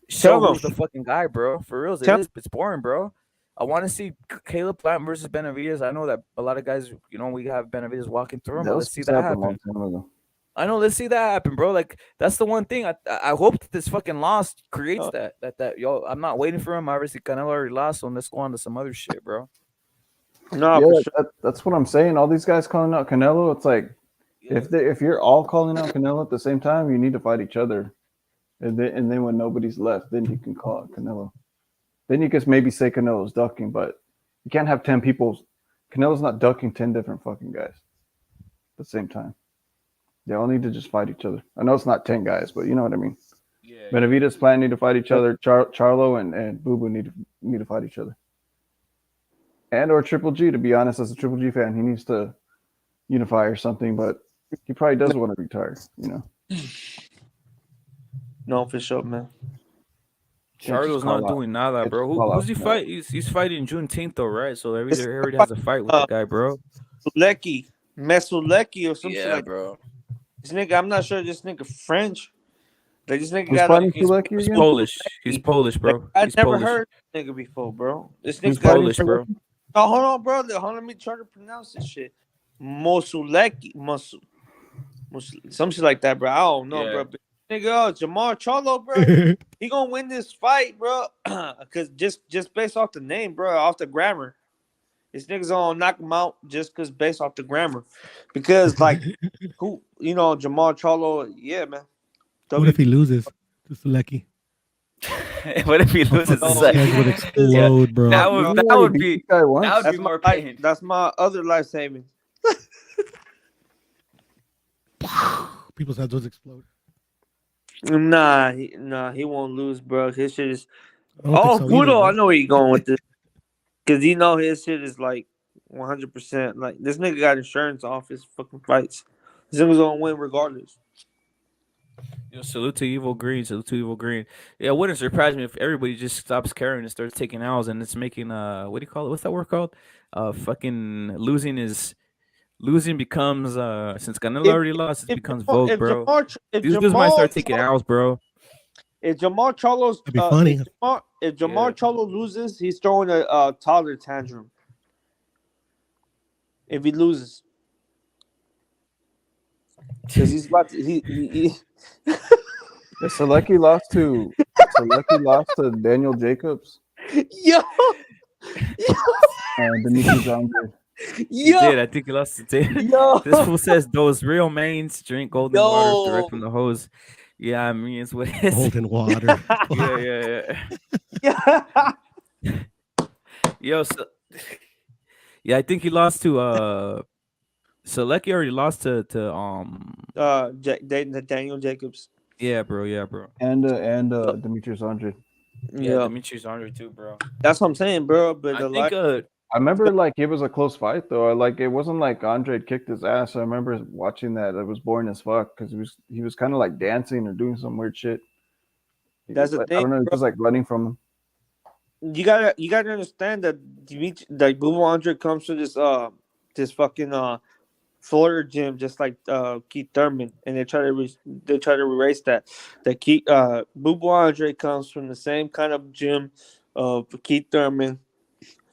show Tell who's the them. fucking guy, bro. For reals, it Tell is. It's boring, bro. I want to see Caleb Plant versus Benavides. I know that a lot of guys, we have Benavides walking through him, That but was let's see supposed to that happen a long happen. time ago. I know, let's see that happen, bro. Like that's the one thing. I hope that this fucking loss creates that yo. I'm not waiting for him. Obviously, Canelo already lost, so let's go on to some other shit, bro. No, Yeah, for sure. that's what I'm saying. All these guys calling out Canelo, it's like if you're all calling out Canelo at the same time, you need to fight each other, and then when nobody's left, then you can call out Canelo. Then you can maybe say Canelo's ducking, but you can't have 10 people. Canelo's not ducking 10 different fucking guys at the same time. They all need to just fight each other. I know it's not 10 guys, but you know what I mean. Yeah. Benavides, Plant need to fight each other. Charlo and Boo Boo need to fight each other. And or Triple G, to be honest, as a Triple G fan, he needs to unify or something, but he probably does want to retire, No, for sure, man. Charlo's not doing nada, bro. Who's he fight? He's fighting Juneteenth though, right? So he already has a fight with the guy, bro. Sulecki, Mesulecki or some shit Yeah, like bro. This nigga, I'm not sure this nigga French. Like this nigga Who's got fighting like Sulecki He's again? Polish. He's Polish, bro. Like, I He's never Polish. heard this nigga before, bro. This He's nigga got Polish, bro. Oh, hold on, bro. Hold on, let me try to pronounce this shit. Mosuleki, some shit like that, bro. I don't know, bro. But nigga, Jamar Charlo, bro. He gonna win this fight, bro. Cause just based off the name, bro, off the grammar. This nigga's gonna knock him out just cause based off the grammar. Because like who Jamar Charlo, yeah, man. What if he loses to Sulecki? What if he loses? His head would explode, bro. That would be more pain. That's my other life savings. People's heads would explode. Nah, he won't lose, bro. His shit is. I Kudo, I know where you going with this. Cause his shit is like 100%. Like this nigga got insurance off his fucking fights. This nigga's gonna win regardless. Yo, salute to Evil Green. Salute to Evil Green. Yeah, it wouldn't surprise me if everybody just stops caring and starts taking L's and it's making what do you call it? What's that word called? Fucking losing becomes since Canelo already lost, it becomes vogue, bro. These dudes might start taking L's, bro. If Jamar Charlo's That'd be funny. if Jamar Charlo loses, he's throwing a toddler tantrum. If he loses, because he's about to, he Selecki lost to Daniel Jacobs. Yo. Demetrius Andre. He did. I think he lost to David. This fool says those real mains drink golden water direct from the hose. Yeah, I mean it's what it is. Golden water. yeah. Yo, I think he lost to Selecki already lost to Daniel Jacobs. Yeah, bro. And Demetrius Andre. Yeah, Demetrius Andre too, bro. That's what I'm saying, bro. But I remember like it was a close fight though. Like it wasn't like Andre kicked his ass. I remember watching that. It was boring as fuck because he was kind of like dancing or doing some weird shit. That's the thing. I don't know. He was like running from him. You gotta understand that Bivol Andre comes to this fucking Florida gym just like Keith Thurman, and they try to erase that. That Bivol Andre comes from the same kind of gym of Keith Thurman,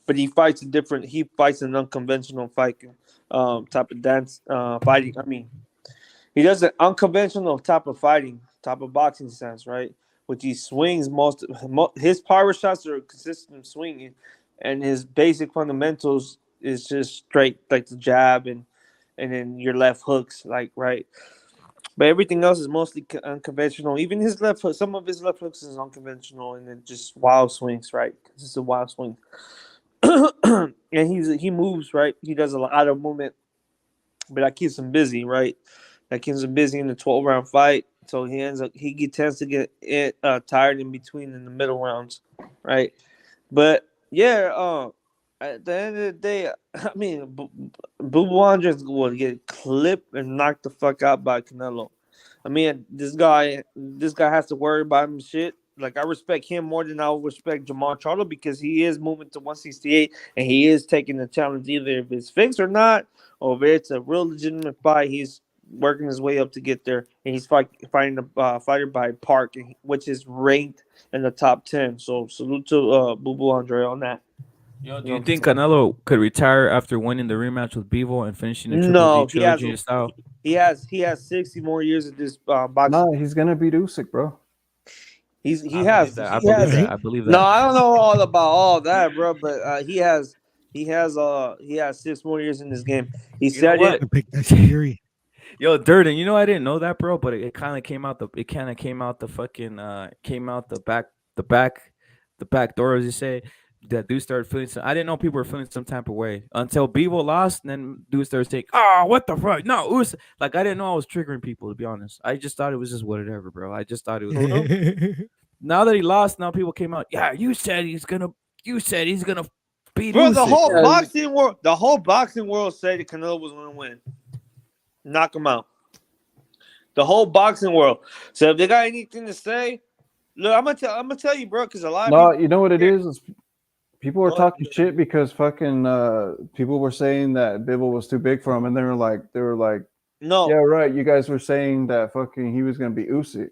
but he fights an unconventional fighting type of dance fighting. I mean, he does an unconventional type of boxing stance, right? Which he swings his power shots are consistent swinging, and his basic fundamentals is just straight like the jab and then your left hooks, like right. But everything else is mostly unconventional. Even his left hook, some of his left hooks is unconventional, and then just wild swings, right? Just a wild swing. And he moves, right? He does a lot of movement, but that keeps him busy, right? That keeps him busy in the 12-round fight. So he tends to get tired in between in the middle rounds, right? But yeah, at the end of the day, I mean, Bivol Andres will get clipped and knocked the fuck out by Canelo. I mean, this guy has to worry about him shit. Like, I respect him more than I would respect Jamal Charlo because he is moving to 168 and he is taking the challenge, either if it's fixed or not, or if it's a real legitimate fight. He's working his way up to get there, and he's fighting a fighter by Park, which is ranked in the top 10. So salute to Bivol Andre on that. Yo, do you think Canelo could retire after winning the rematch with Bivol and finishing the Triple No, G trilogy style? He has 60 more years of this boxing. No, he's gonna beat Usyk, bro. He I has. believe that. No, I don't know all about all that, bro. But he has 6 more years in this game. He said it. Yo, Durden, you know I didn't know that, bro, but it kind of came out the back door, as you say. That dude started feeling I didn't know people were feeling some type of way until Bivol lost, and then dude started saying, "Oh, what the fuck? No, Usyk." Like, I didn't know I was triggering people, to be honest. I just thought it was just whatever, bro. I just thought it was. Now that he lost, now people came out. Yeah, you said he's gonna beat Bro, Usyk. the whole boxing world said that Canelo was gonna win, knock him out. The whole boxing world. So if they got anything to say, look, I'm gonna tell you, bro, because a lot of people. You know what it is people were talking shit because fucking people were saying that Bivol was too big for him, and they were like, no, yeah, right. You guys were saying that fucking he was gonna be Usyk.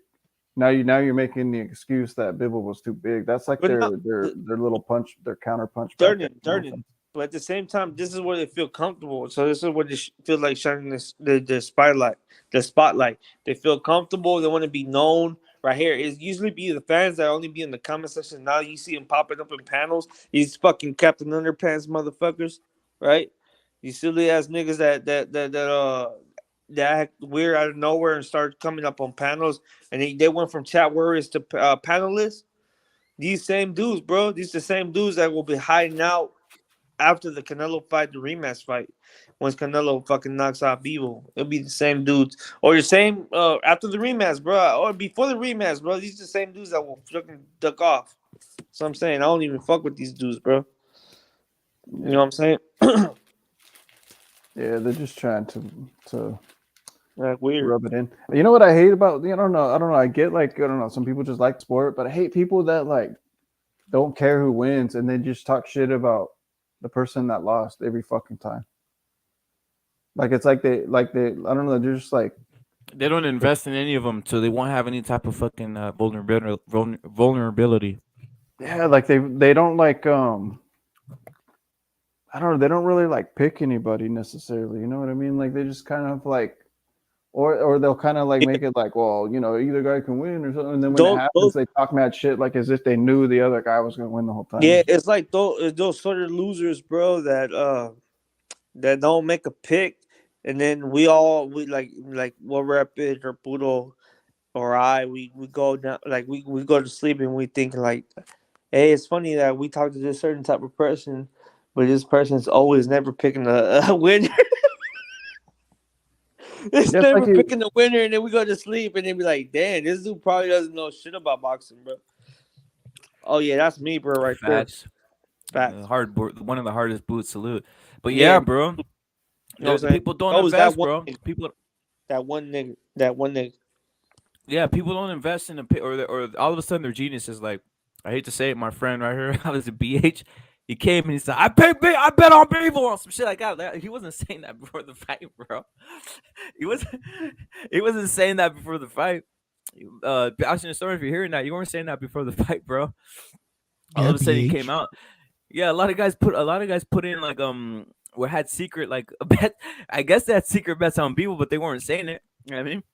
Now you're making the excuse that Bivol was too big. That's like their little punch, their counter punch. Turning. But at the same time, this is where they feel comfortable. So this is where they feel like shining the spotlight. They feel comfortable. They want to be known. Right here, it's usually be the fans that only be in the comment section. Now you see them popping up in panels. These fucking Captain Underpants motherfuckers, right? You silly ass niggas that act weird out of nowhere and start coming up on panels, and they went from chat warriors to panelists. These same dudes, bro. These the same dudes that will be hiding out after the Canelo fight, the rematch fight. Once Canelo fucking knocks out Bivol, it'll be the same dudes. Or the same after the rematch, bro. Or before the rematch, bro. These are the same dudes that will fucking duck off. So I'm saying I don't even fuck with these dudes, bro. You know what I'm saying? Yeah, they're just trying to weird. Rub it in. You know what I hate about? I don't know. I get like I don't know. Some people just like sport, but I hate people that like don't care who wins and then just talk shit about the person that lost every fucking time. Like it's like they I don't know. They're just like they don't invest in any of them, so they won't have any type of fucking vulnerability. Yeah, like they don't like I don't know. They don't really like pick anybody necessarily. You know what I mean? Like they just kind of like. Or they'll kind of like make it like, well, you know, either guy can win or something. And then when it happens, they talk mad shit like as if they knew the other guy was going to win the whole time. Yeah, it's like those sort of losers, bro, that don't make a pick, and then we like what Rapid or Pudo or we go down like we go to sleep and we think like, hey, it's funny that we talk to this certain type of person, but this person's always never picking a winner. It's never like picking the winner, and then we go to sleep, and then be like, "Damn, this dude probably doesn't know shit about boxing, bro." Oh yeah, that's me, bro, right Facts. there. Facts. One of the hardest boots. Salute. But yeah, bro, people don't invest, bro. People. That one nigga. Yeah, people don't invest in or all of a sudden they're geniuses. Like, I hate to say it, my friend right here, I was a BH. He came and he said, I bet on Bivol on some shit like that. He wasn't saying that before the fight, bro. He wasn't saying that before the fight. Actually, the story, if you're hearing that, you weren't saying that before the fight, bro. All of a sudden he came out. Yeah, a lot of guys put in like had secret like a bet. I guess they had secret bets on Bivol, but they weren't saying it. You know what I mean?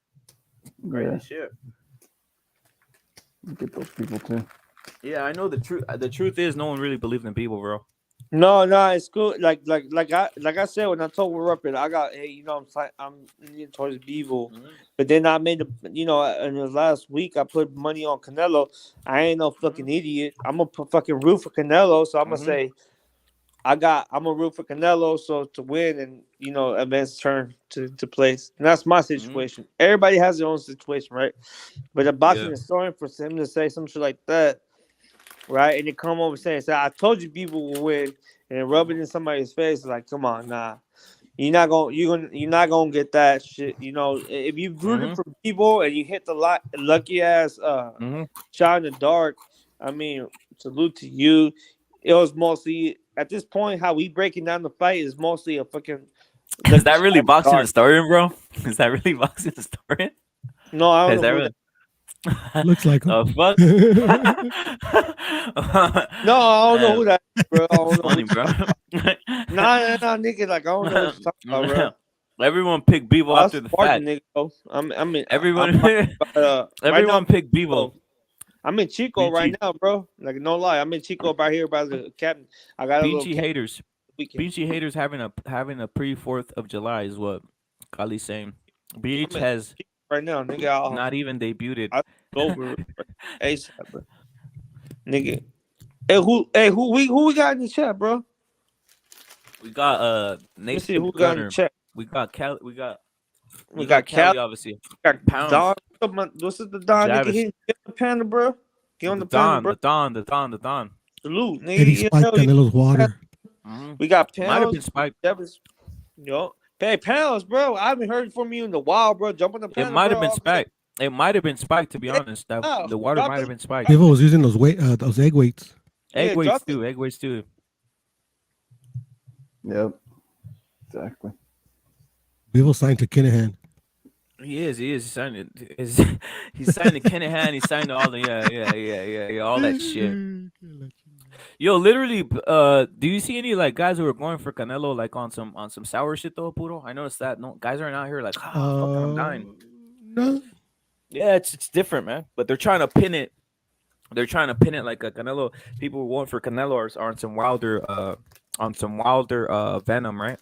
Great shit. Get those people too. Yeah, I know the truth. The truth is, no one really believed in Bivol, bro. No, it's cool. Like I said when I told Ruppert, I got I'm leaning towards Bivol, but then I made in the last week I put money on Canelo. I ain't no fucking idiot. I'm gonna put fucking root for Canelo, so I'm gonna say I'm gonna root for Canelo so to win and advance turn to place. And that's my situation. Everybody has their own situation, right? But a boxing historian for him to say some shit like that. Right, and they come over saying, "I told you people will win," and rub it in somebody's face. Like, come on, nah, you're not gonna get that shit. If you rooted for people and you hit the lucky ass shot in the dark, I mean, salute to you. It was mostly at this point how we breaking down the fight is mostly a fucking. Is that really boxing historian, bro? Is that really boxing historian? No, I don't know who that. Looks like him. Fuck. No, I don't know who that is, bro. I don't know funny, bro. Nah, nigga. Like I don't know what you're talking about, bro. Everyone picked Bivol after the fact. Nigga, bro. Everyone picked Bivol. I'm in Chico right now, bro. Like no lie, I'm in Chico right here by the captain. I got a little haters. Beachy haters having a pre 4th of July is what Kali's saying. BH has right now, nigga. Not even debuted. Over ASAP, bro. Nigga. Who we got in the chat, bro? We got Nate. See who got in the chat. We got Cal. We got Cali, obviously. We got Pounds. Don. What's the Don? Nigga, get the panda, bro. Get on the panda, bro. The Don. Salute, nigga. Eddie Spike Canelo's water. We got Pounds. Might have been Spike. Hey, Pounds, bro. I haven't heard from you in the wild, bro. Jump on the panda. It might have been Spike. It might have been Spike, to be honest. The water might have been Spike. Bivol was using those egg weights. Egg weights too. Yep. Exactly. Bivol signed to Kinahan. He is. He signed it. He signed to Kinahan. He signed all the all that shit. Yo, literally, do you see any like guys who are going for Canelo like on some sour shit though, Puro? I noticed that no guys aren't out here like, fucking, I'm dying. No. Yeah, it's different, man. But they're trying to pin it. They're trying to pin it like a Canelo. People who want for Canelo are on some Wilder Venom, right?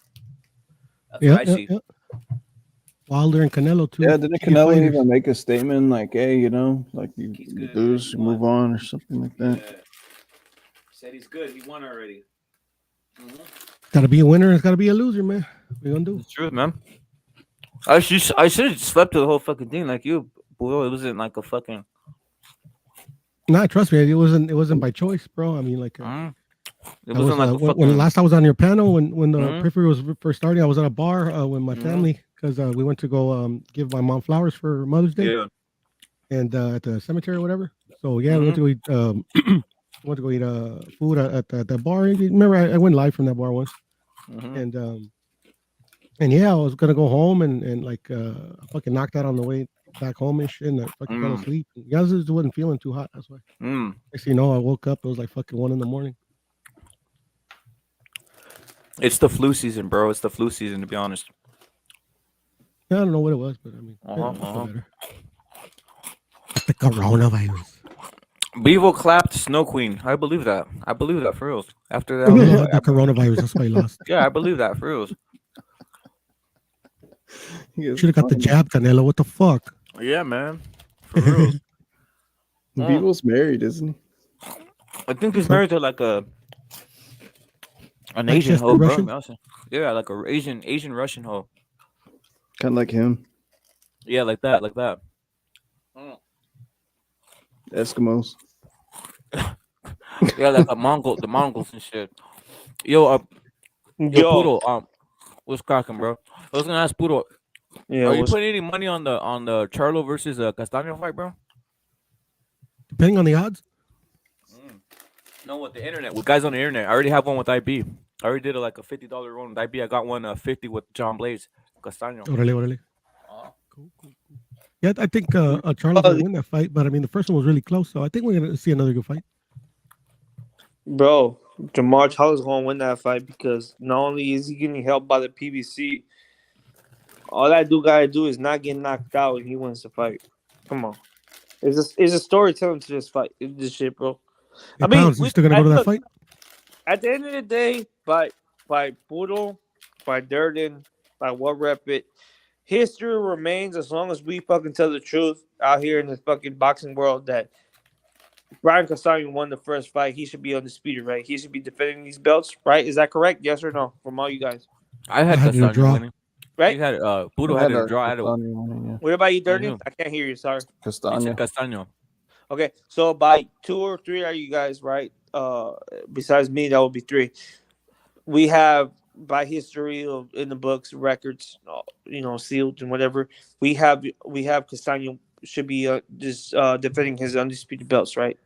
That's what I see. Yeah. Wilder and Canelo too. Yeah, didn't Canelo even make a statement like, "Hey, like you lose, you move on," or something like that? Yeah. Said he's good. He won already. Got to be a winner. It's got to be a loser, man. What you gonna do? It's true, man. I should have slept through the whole fucking thing like you, boy. It wasn't like a fucking. Nah, trust me, it wasn't by choice, bro. I mean, like, it wasn't like when last I was on your panel when the periphery was first starting, I was at a bar with my family because we went to go give my mom flowers for Mother's Day, and at the cemetery or whatever. So yeah, we went to eat. Went to go eat food at that bar. Remember, I went live from that bar once, and yeah, I was gonna go home and like I fucking knocked out on the way back home-ish and I fucking fell asleep. You guys just wasn't feeling too hot. That's why. Next thing you know, I woke up. It was like fucking 1 a.m. It's the flu season, bro. It's the flu season, to be honest. Yeah, I don't know what it was, but I mean, better. The coronavirus. Bivol clapped Snow Queen. I believe that. I believe that for real. After that, the coronavirus. That's why he lost. Yeah, I believe that for real. Should have got the jab, Canelo. What the fuck? Yeah, man. For real. Bivol's married, isn't he? I think he's married to like an Asian hoe, bro. Yeah, like a Asian Russian hoe. Kind of like him. Yeah, like that. Eskimos. Yeah, like the Mongols and shit. Yo, Puro, what's cracking, bro? I was gonna ask Puro. Yeah, are you putting any money on the Charlo versus Castaño fight, bro? Depending on the odds. No, with the internet, with guys on the internet. I already have one with IB. I already did like a $50 one with IB. I got one 50 with John Blaze, Castaño. Orale. Cool. Yeah, I think Charlo will win that fight, but I mean the first one was really close, so I think we're gonna see another good fight. Bro, Jamar Charlo's gonna win that fight because not only is he getting helped by the PBC, all that dude gotta do is not get knocked out and he wins the fight. Come on, it's a storytelling to this fight. This shit, bro. Hey, I mean, Pounds, you still gonna go to that fight? at the end of the day, by Poodle, by Durden, by What Rep It, history remains as long as we fucking tell the truth out here in this fucking boxing world that Brian Castano won the first fight. He should be undisputed, right? He should be defending these belts, right? Is that correct? Yes or no? From all you guys. I had Castano winning. Right? He had Budo had a draw. What about you, Durden? I can't hear you. Sorry. Castano. Okay, so by 2 or 3 are you guys right? Besides me, that would be 3. We have by history in the books, records, sealed and whatever. We have Castano should be just defending his undisputed belts, right?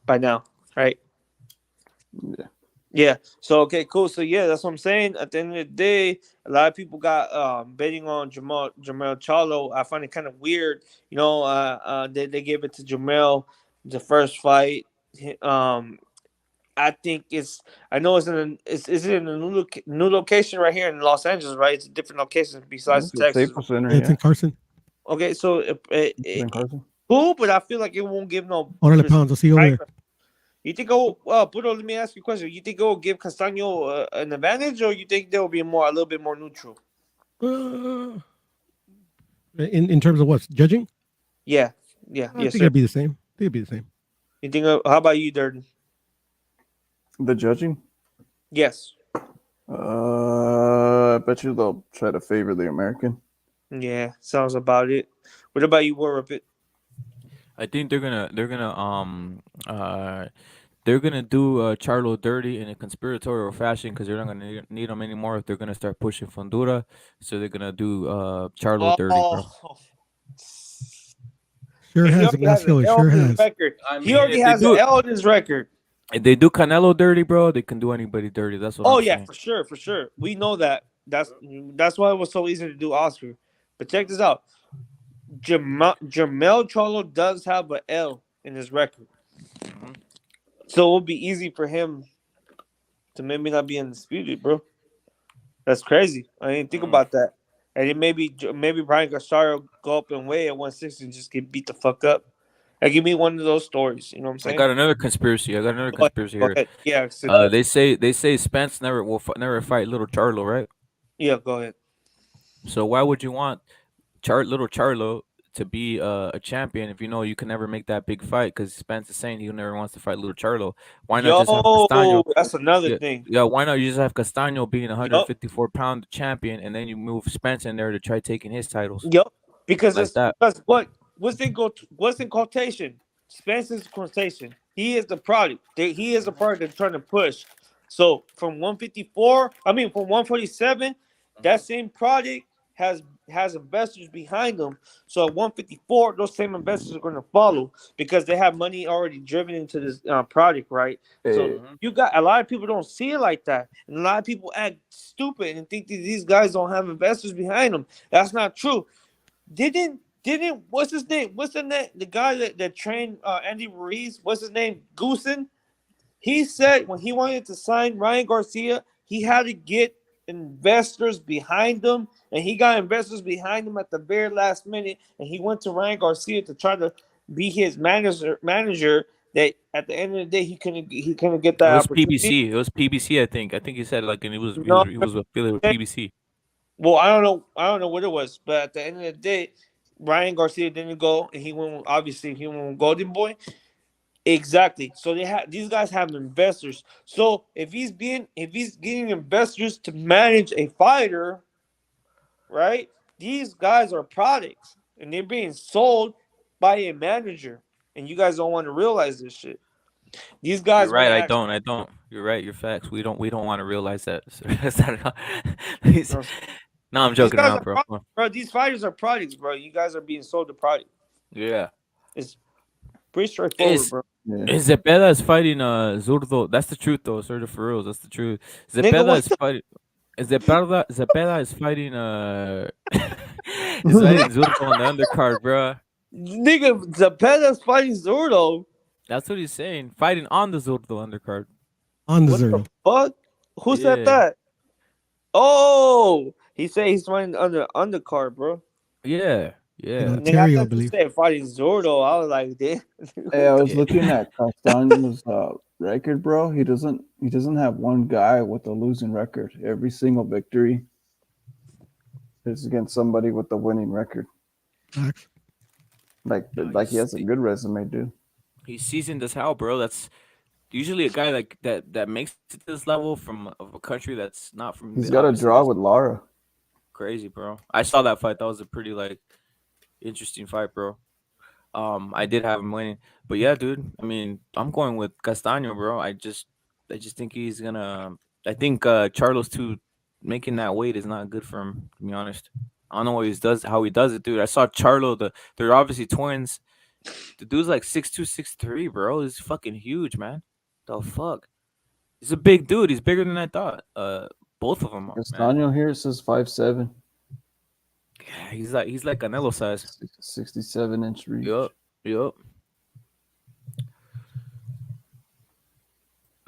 By now, right? Yeah. Yeah. So okay, cool. So yeah, that's what I'm saying. At the end of the day, a lot of people got betting on Jamel Charlo. I find it kind of weird. They gave it to Jamel the first fight. I think I know it's in a new location right here in Los Angeles, right? It's a different location besides Texas. Staples Center, It's in Carson. Okay, so cool, but I feel like it won't give no. Órale, pounds. I'll see you over there. You think Puto, let me ask you a question. You think it will give Castano an advantage, or you think there will be a little bit more neutral? In terms of what? Judging? Yeah. I think it'd be the same. You think? How about you, Durden? The judging? Yes. I bet you they'll try to favor the American. Yeah, sounds about it. What about you, Warrip? I think they're gonna do Charlo dirty in a conspiratorial fashion because they're not gonna need him anymore if they're gonna start pushing Fundura. So they're gonna do Charlo dirty, bro. Sure has, Ignacio. Sure has. He already has an L in his record. If they do Canelo dirty, bro, they can do anybody dirty. That's what. I'm saying. For sure. We know that. That's why it was so easy to do Oscar. But check this out. Jamel Charlo does have an L in his record, so it will be easy for him to maybe not be undisputed, bro. That's crazy. I didn't think about that. And it maybe Brian Garcia go up and weigh at 160 and just get beat the fuck up. Give me one of those stories. You know what I'm saying? I got another conspiracy here. Ahead. Yeah. They say Spence will never fight Little Charlo, right? Yeah. Go ahead. So why would you want Little Charlo to be a champion if you know you can never make that big fight? Because Spence is saying he never wants to fight Little Charlo. Why not just have Castano? That's another thing. Yeah, why not you just have Castano being 154-pound champion and then you move Spence in there to try taking his titles? Yep. Because like because what's in quotation? Spence's quotation. He is the product. He is the product they're trying to push. So from 147, that same product has investors behind them. So at 154, those same investors are going to follow because they have money already driven into this product, right? So you got a lot of people don't see it like that, and a lot of people act stupid and think that these guys don't have investors behind them. That's not true. Didn't what's his name? What's the name? The guy that trained Andy Ruiz. What's his name? Goosen. He said when he wanted to sign Ryan Garcia, he had to get investors behind him, and he got investors behind him at the very last minute, and he went to Ryan Garcia to try to be his manager. That at the end of the day he couldn't get that. It was PBC. It was PBC. I think he said like, and he was affiliated with PBC. Well, I don't know what it was, but at the end of the day, Ryan Garcia didn't go, and he went with Golden Boy. Exactly. So these guys have investors. So if he's getting investors to manage a fighter, right? These guys are products, and they're being sold by a manager. And you guys don't want to realize this shit. These guys. You're right. I don't. You're right. You're facts. We don't want to realize that. No, I'm joking around, bro. Bro, these fighters are products, bro. You guys are being sold the product. Yeah. It's pretty straightforward, bro. Is Zepeda is fighting Zurdo? That's the truth, though. Sir, for reals, that's the truth. Zepeda is fighting. Zepeda is fighting Zurdo on the undercard, bro. Nigga, Zepeda's fighting Zurdo. That's what he's saying. Fighting on the Zurdo undercard. On the Zurdo. Fuck? Who said that? Oh, he said he's fighting on the undercard, bro. Yeah. Yeah, Ontario, I believe. Said fighting Zurdo. I was like, damn. Hey, I was looking at Castano's record, bro. He doesn't have one guy with a losing record. Every single victory is against somebody with a winning record. Like he has a good resume, dude. He's seasoned as hell, bro. That's usually a guy like that makes it to this level from of a country that's not from He's the got a obviously draw with Lara. crazy, bro. I saw that fight. That was a pretty like interesting fight, bro. I did have him winning, but yeah, dude. I mean, I'm going with Castaño, bro. I just think he's gonna. I think Charlo's too making that weight is not good for him. To be honest, I don't know what he does, how he does it, dude. I saw Charlo. They're obviously twins. The dude's like 6'2", 6'3", bro. He's fucking huge, man. The fuck. He's a big dude. He's bigger than I thought. Both of them, man. Castaño here says 5'7". Yeah, he's like Canelo size. 67-inch reach. Yup.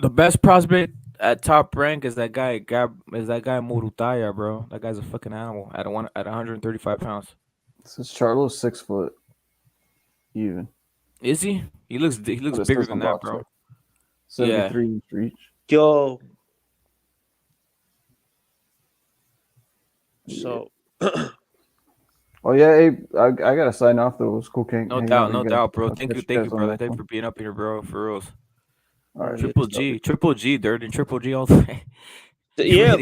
The best prospect at top rank is that guy Morutaya, bro. That guy's a fucking animal at 135 pounds. Says Charlo's 6 foot. Even. Is he? He looks bigger than that, bro. 73-inch reach. Yo. So. Oh yeah, hey, I gotta sign off though. It was cool. No doubt, bro. Thank you, brother. Thank you for being up here, bro. For reals. All right, Triple G, Dirt and Triple G all the way. Yeah,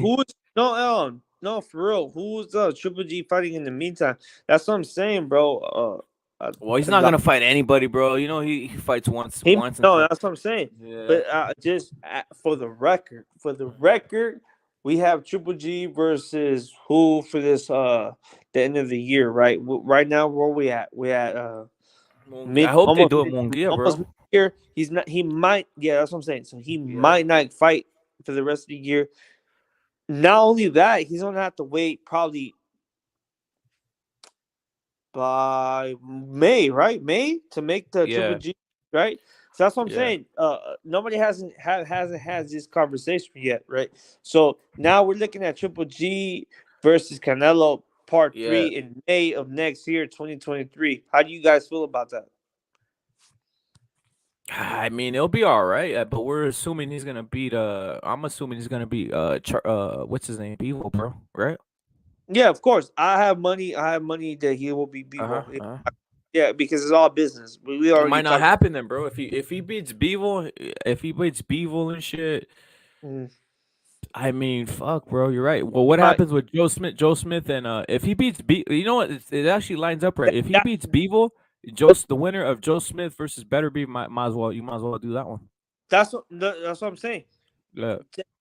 no, for real. Who's Triple G fighting in the meantime? That's what I'm saying, bro. Well, he's not gonna fight anybody, bro. You know he fights once. No, that's what I'm saying. Yeah. But just for the record, we have Triple G versus who for this the end of the year, right? Right now, where we at? We at I hope they do it Munguia, bro. Here, he's not. He might. Yeah, that's what I'm saying. So he might not fight for the rest of the year. Not only that, he's gonna have to wait probably by May, right? May to make the Triple G, right? So that's what I'm saying. Nobody hasn't had this conversation yet, right? So now we're looking at Triple G versus Canelo Part 3 in May of next year, 2023. How do you guys feel about that? I mean, it'll be all right, but we're assuming he's gonna beat. I'm assuming he's gonna beat. What's his name? Bivol, bro. Right? Yeah, of course. I have money that he will be Bivol. Yeah, because it's all business. We already it might not happen then, bro. If he beats Bivol, and shit. I mean, fuck, bro. You're right. Well, what happens with Joe Smith, and if he beats you know what? It actually lines up right. If he beats Bivol. The winner of Joe Smith versus Better Be might as well do that one. That's what I'm saying. Yeah.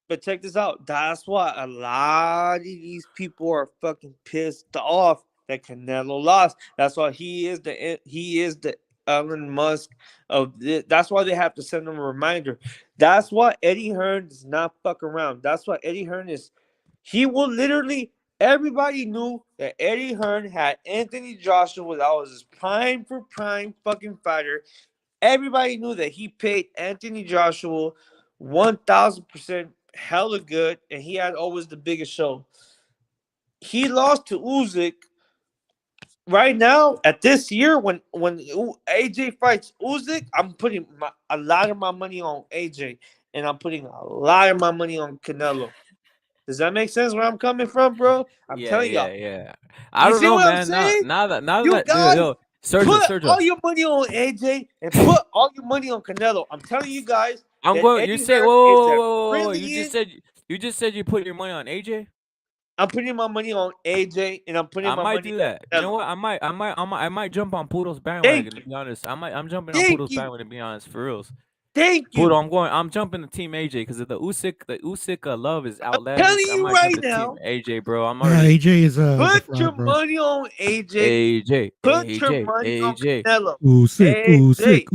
But check this out. That's why a lot of these people are fucking pissed off that Canelo lost. That's why he is the Elon Musk of this. That's why they have to send him a reminder. That's why Eddie Hearn does not fuck around. That's why Eddie Hearn is. He will literally. Everybody knew that Eddie Hearn had Anthony Joshua. That was his prime fucking fighter. Everybody knew that he paid Anthony Joshua 1,000% hella good, and he had always the biggest show. He lost to Usyk. Right now, at this year, when AJ fights Usyk, I'm putting a lot of my money on AJ, and I'm putting a lot of my money on Canelo. Does that make sense where I'm coming from, bro? I'm telling y'all. Yeah. I don't know, man. Now that Sergio. All your money on AJ and put all your money on Canelo. I'm telling you guys. I'm going. You say, whoa. You just said you put your money on AJ. I'm putting my money on AJ, and I'm putting my money. I might do that. You know what? I might jump on Pudo's bandwagon. To be honest, I'm jumping on Pudo's bandwagon. To be honest, for reals. Thank you. Pudo, I'm jumping to Team AJ because the Usyk love is outlandish. I'm telling you right now, Team AJ, bro. I'm already. AJ is put your money on AJ. Put your money on Canelo. Usyk.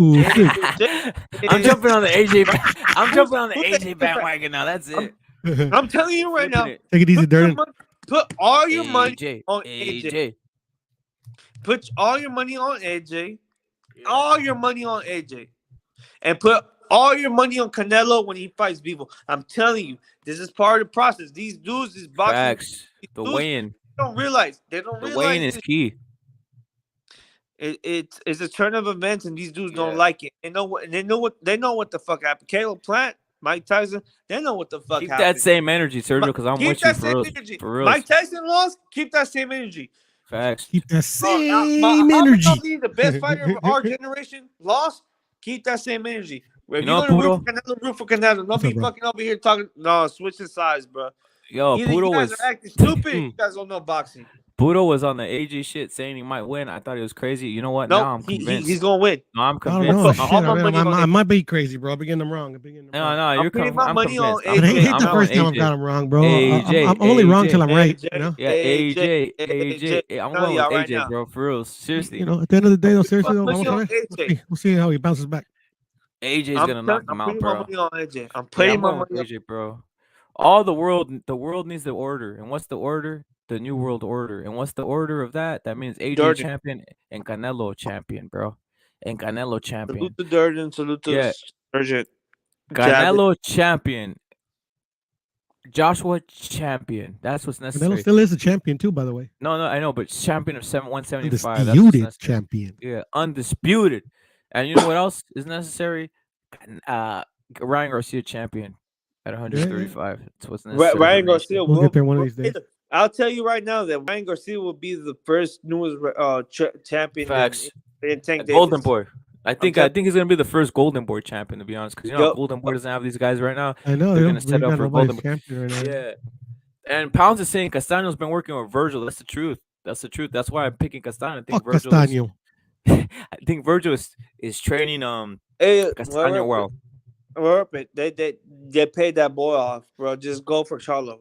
I'm jumping on the AJ. I'm jumping on the AJ bandwagon now. That's it. I'm telling you right now. Take it easy, Darren. Put all your money on AJ. Put all your money on AJ. All your money on AJ. And put all your money on Canelo when he fights Bivol. I'm telling you, this is part of the process. These dudes is boxing. Facts. The weigh-in. They don't realize. The weigh-in is key. It's a turn of events, and these dudes don't like it. They know what the fuck happened. Caleb Plant, Mike Tyson, they know what the fuck Keep happened. that same energy, Sergio, because I'm Keep with you that for same real. energy. For real. Mike Tyson lost. Keep that same energy. Facts. Keep that same Muhammad energy. Ali, the best fighter of our generation, lost. Keep that same energy. If You know, you're gonna root Puro? for Canelo, root for Canelo. Don't be fucking over here talking. No, switching sides, bro. Yo, Either you Puro guys was are acting stupid. You guys don't know boxing. Puro was on the AJ shit saying he might win. I thought he was crazy. You know what? Nope, now I'm convinced. he's gonna win. No, I'm I convinced. don't know. Shit, all my money on I might be crazy, bro. I'm beginning them wrong. No, I'm putting my money on convinced. AJ. Hate the first time I've got him wrong, bro. AJ, I'm only wrong till I'm right. AJ, You know? Yeah, AJ. I'm going with AJ, now. bro. For real, seriously. You know, at the end of the day, though, seriously, though, Money on we'll see how he bounces back. AJ's gonna knock him out, bro. I'm putting my money on AJ. I'm putting my money on AJ, bro. All the world needs the order. And what's the order? The New World Order. And what's the order of that? That means AJ Durden. champion and Canelo champion, bro. And Canelo champion. Salute to Durden. Salute to Sergeant. Canelo champion. Joshua champion. That's what's necessary. Canelo still is a champion too, by the way. No, I know, but champion of 175. Undisputed champion. Yeah, undisputed. And you know what else is necessary? Ryan Garcia champion at 135. That's what's necessary. Ryan Garcia will get there one of these days. I'll tell you right now that Ryan Garcia will be the first newest champion. Facts. In Tank Golden Boy. I think he's gonna be the first Golden Boy champion, to be honest, because Golden Boy doesn't have these guys right now. I know they're gonna set up for Golden Boy. Champion right now. Yeah, and Pounds is saying Castaño's been working with Virgil. That's the truth. That's why I'm picking Castaño. I think Virgil. I think Virgil is training Castaño well. They paid that boy off, bro. Just go for Charlo.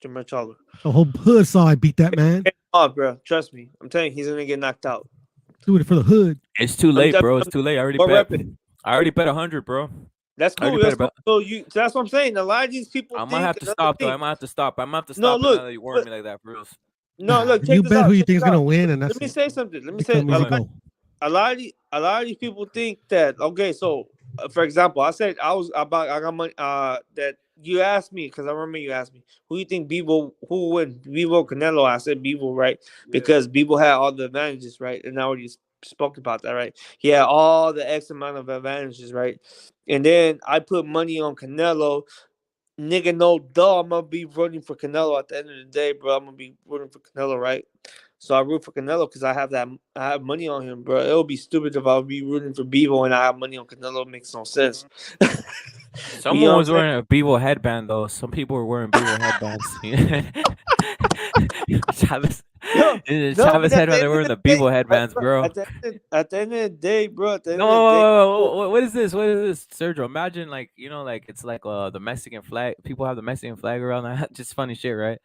Charlo. The whole hood saw I beat that man. Oh, bro, trust me. I'm telling you, he's gonna get knocked out. Do it for the hood. It's too late, bro. It's too late. I already bet 100, bro. That's cool. That's cool. So that's what I'm saying. A lot of these people. I might have to stop, though. I might have to stop. No, look. Now that you warned me like that, bro. No, look. You bet who you think is gonna win, and that's. Let me say something. A lot of these people think that. Okay, so for example, I got money. That you asked me, because I remember you asked me who you think Bivol, who would Bivol Canelo. I said Bivol, right? Because Bivol had all the advantages, right? And I already spoke about that, right? He had all the X amount of advantages, right? And then I put money on Canelo. Nigga, no duh, I'm gonna be rooting for Canelo at the end of the day, bro. I'm gonna be rooting for Canelo, right? So I root for Canelo because I have money on him, bro. It would be stupid if I would be rooting for Bivol and I have money on Canelo. It makes no sense. Someone was wearing a Bivol headband, though. Some people were wearing Bivol headbands. Chavez headband. They're wearing the Bivol headbands, bro. At the end of the day, bro. What is this? What is this, Sergio? Imagine, like, it's like the Mexican flag. People have the Mexican flag around. Just funny shit, right?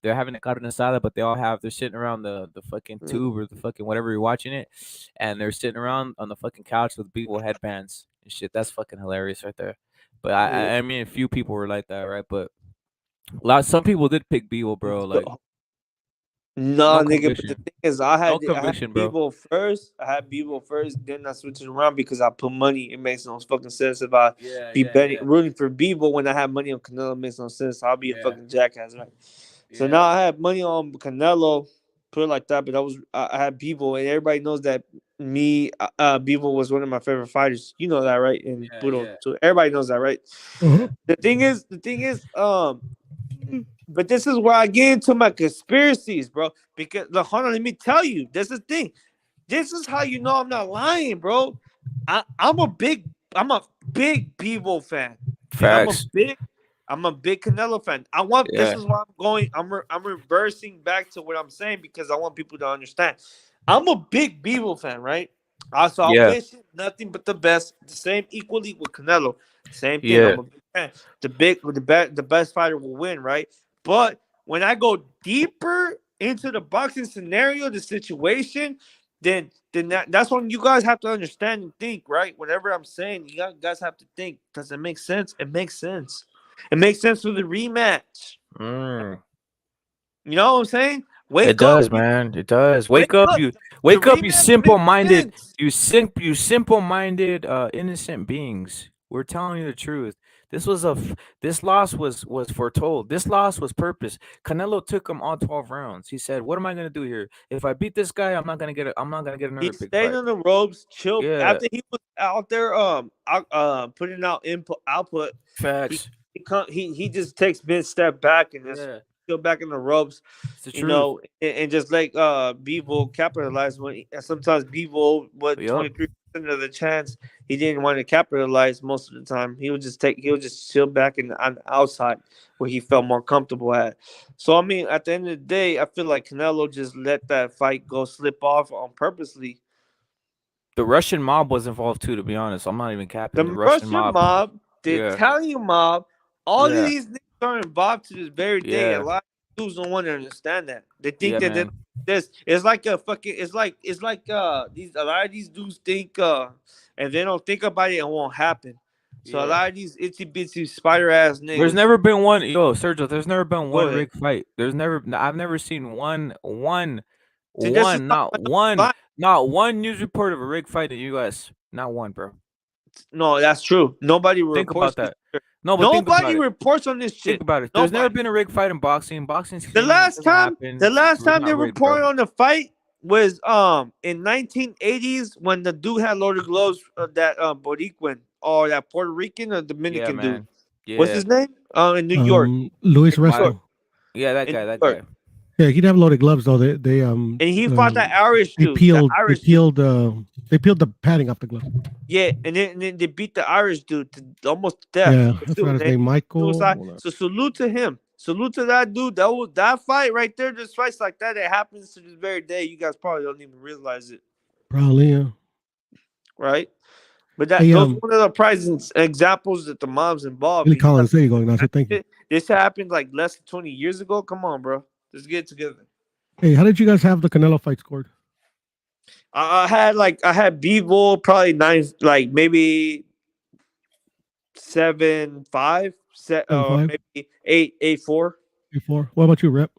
They're having a carne asada, but they're sitting around the fucking tube or the fucking whatever you're watching it, and they're sitting around on the fucking couch with Bivol headbands and shit. That's fucking hilarious right there. But I mean, a few people were like that, right? But some people did pick Bivol, bro. Like, no nigga. But the thing is, I had Bivol first. I had Bivol first. Then I switched it around because I put money. It makes no fucking sense if I rooting for Bivol when I have money on Canelo. It makes no sense. I'll be a fucking jackass, right? So now I have money on Canelo. Put it like that. But I had Bivol, and everybody knows that Bivol was one of my favorite fighters. You know that, right? And so everybody knows that, right? Mm-hmm. The thing is, but this is where I get into my conspiracies, bro. Because hold on, let me tell you, this is the thing. This is how you know I'm not lying, bro. I'm a big Bivol fan. Facts. I'm a big Canelo fan. This is why I'm going. I'm reversing back to what I'm saying because I want people to understand. I'm a big Bivol fan, right? I wish nothing but the best. The same equally with Canelo. Same thing. I'm a big fan. The best fighter will win, right? But when I go deeper into the boxing scenario, the situation, then that's when you guys have to understand and think, right? Whatever I'm saying, you guys have to think. Does it make sense? It makes sense. It makes sense for the rematch. You know what I'm saying? It does, man. It does. Wake up, you simple-minded, you simple-minded, innocent beings. We're telling you the truth. This was this loss was foretold. This loss was purpose. Canelo took him all 12 rounds. He said, "What am I gonna do here? If I beat this guy, I'm not gonna get another He big stayed fight." on the ropes, chilled. Yeah, After he was out there, putting out input, output. He facts. he just takes mid step back and just Yeah, go back in the ropes, it's the you truth. know, and just like Bivol capitalized when sometimes Bivol what Yup. 23% of the chance he didn't want to capitalize most of the time. He would just chill back on the outside where he felt more comfortable at. So I mean, at the end of the day, I feel like Canelo just let that fight go slip off on purposely. The Russian mob was involved too. To be honest, I'm not even capping. The The Russian Russian mob. mob, the Yeah, Italian mob, all of yeah, these niggas are involved to this very day. A yeah, lot of dudes don't want to understand that. They think yeah, that man. this it's like a fucking it's like these a lot of these dudes think and they don't think about it, it won't happen. So a Yeah. lot of these itsy bitsy spider ass There's niggas. never been one, Sergio. There's never been Go one ahead. rig fight. I've never seen See, this is not one news report of a rig fight in the U.S. Not one, bro. no, that's true. Nobody Think reports about this that. shit. No, but think Nobody about it. reports on this Think shit. about it. There's never Nobody. been a rig fight in boxing. Boxing's The clean. It last doesn't time, happen. the last It's time they not rigged, bro. reported on the fight was in 1980s when the dude had loaded gloves that Boricuan or that Puerto Rican or Yeah, Dominican dude. man. What's Yeah. his name? In New York. Luis In New York. Resto. Yeah, that In guy. New That York. guy. Yeah, he'd have loaded gloves though. They And he fought that Irish they dude. peeled The Irish dude. they peeled the padding off the glove. Yeah, and then they beat the Irish dude to almost to death. Yeah, that's what his name, Michael. Suicide. So salute to him. Salute to that dude. That fight right there. Just fights like that. It happens to this very day. You guys probably don't even realize it, Probably, yeah. right? But Hey, those are one of the prizes examples that the mom's involved. Billy Collins, there you go, Ignacio. Thank you. This happened like less than 20 years ago. Come on, bro. Let's get it together. Hey, how did you guys have the Canelo fight scored? I had Bivol probably 9, like maybe 7-5, or 7-5? maybe 8-4. 8-4. What about you, Rep?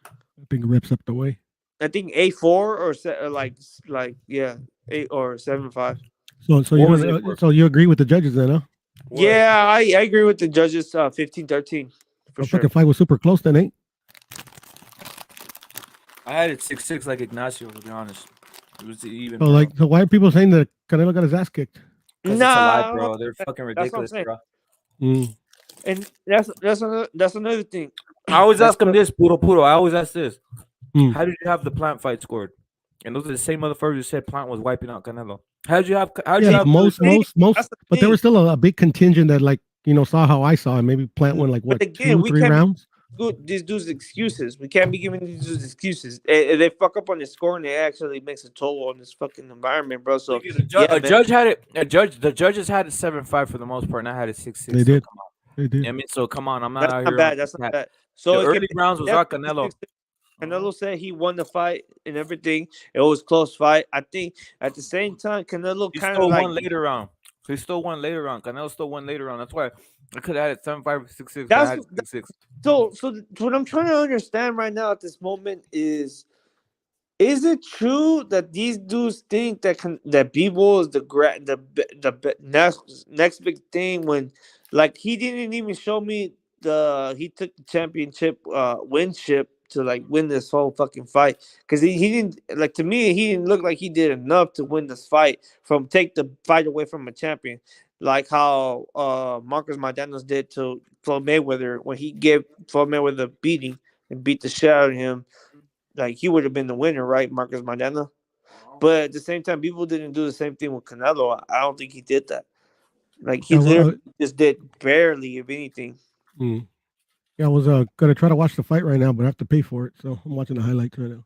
I think Rep's up the way. I think 8-4 or yeah, 8 or 7-5. So you agree with the judges then, huh? Yeah, I agree with the judges. 15-13 for The sure. fucking fight was super close then, eh? I had it 6-6 like Ignacio, to be honest. It was even. So why are people saying that Canelo got his ass kicked? Because it's a lie, bro. They're fucking ridiculous, bro. And that's another thing. I always ask him this, Puro. I always ask this. How did you have the Plant fight scored? And those are the same motherfuckers who said Plant was wiping out Canelo. How'd you have most, but there was still a big contingent that saw how I saw it. Maybe Plant won 2-3 rounds. These dudes excuses. We can't be giving these dudes excuses. They fuck up on the score and it actually makes a toll on this fucking environment, bro. So the judge had it. The judges had it 7-5 for the most part, and I had it 6-6. They did. So come on. They did. I mean, so come on. I'm not out That's here. not bad. That's not bad. So the early rounds was all Canelo. Canelo said he won the fight and everything. It was a close fight. I think at the same time, Canelo kind of won later round. So he still won later round. Canelo still won later round. That's why I could have had it 7-5 or 6-6. I had 6-6. So what I'm trying to understand right now at this moment is it true that these dudes think that Bivol is the next big thing when he didn't even show me he took the championship winship to win this whole fucking fight because he didn't to me he didn't look like he did enough to win this fight take the fight away from a champion like how Marcos Maidana did to Floyd Mayweather when he gave Floyd Mayweather a beating and beat the shit out of him. He would have been the winner, right, Marcos Maidana? But at the same time, people didn't do the same thing with Canelo. I don't think he did that. He literally just did barely, if anything. Yeah, I was gonna try to watch the fight right now, but I have to pay for it, so I'm watching the highlights right now.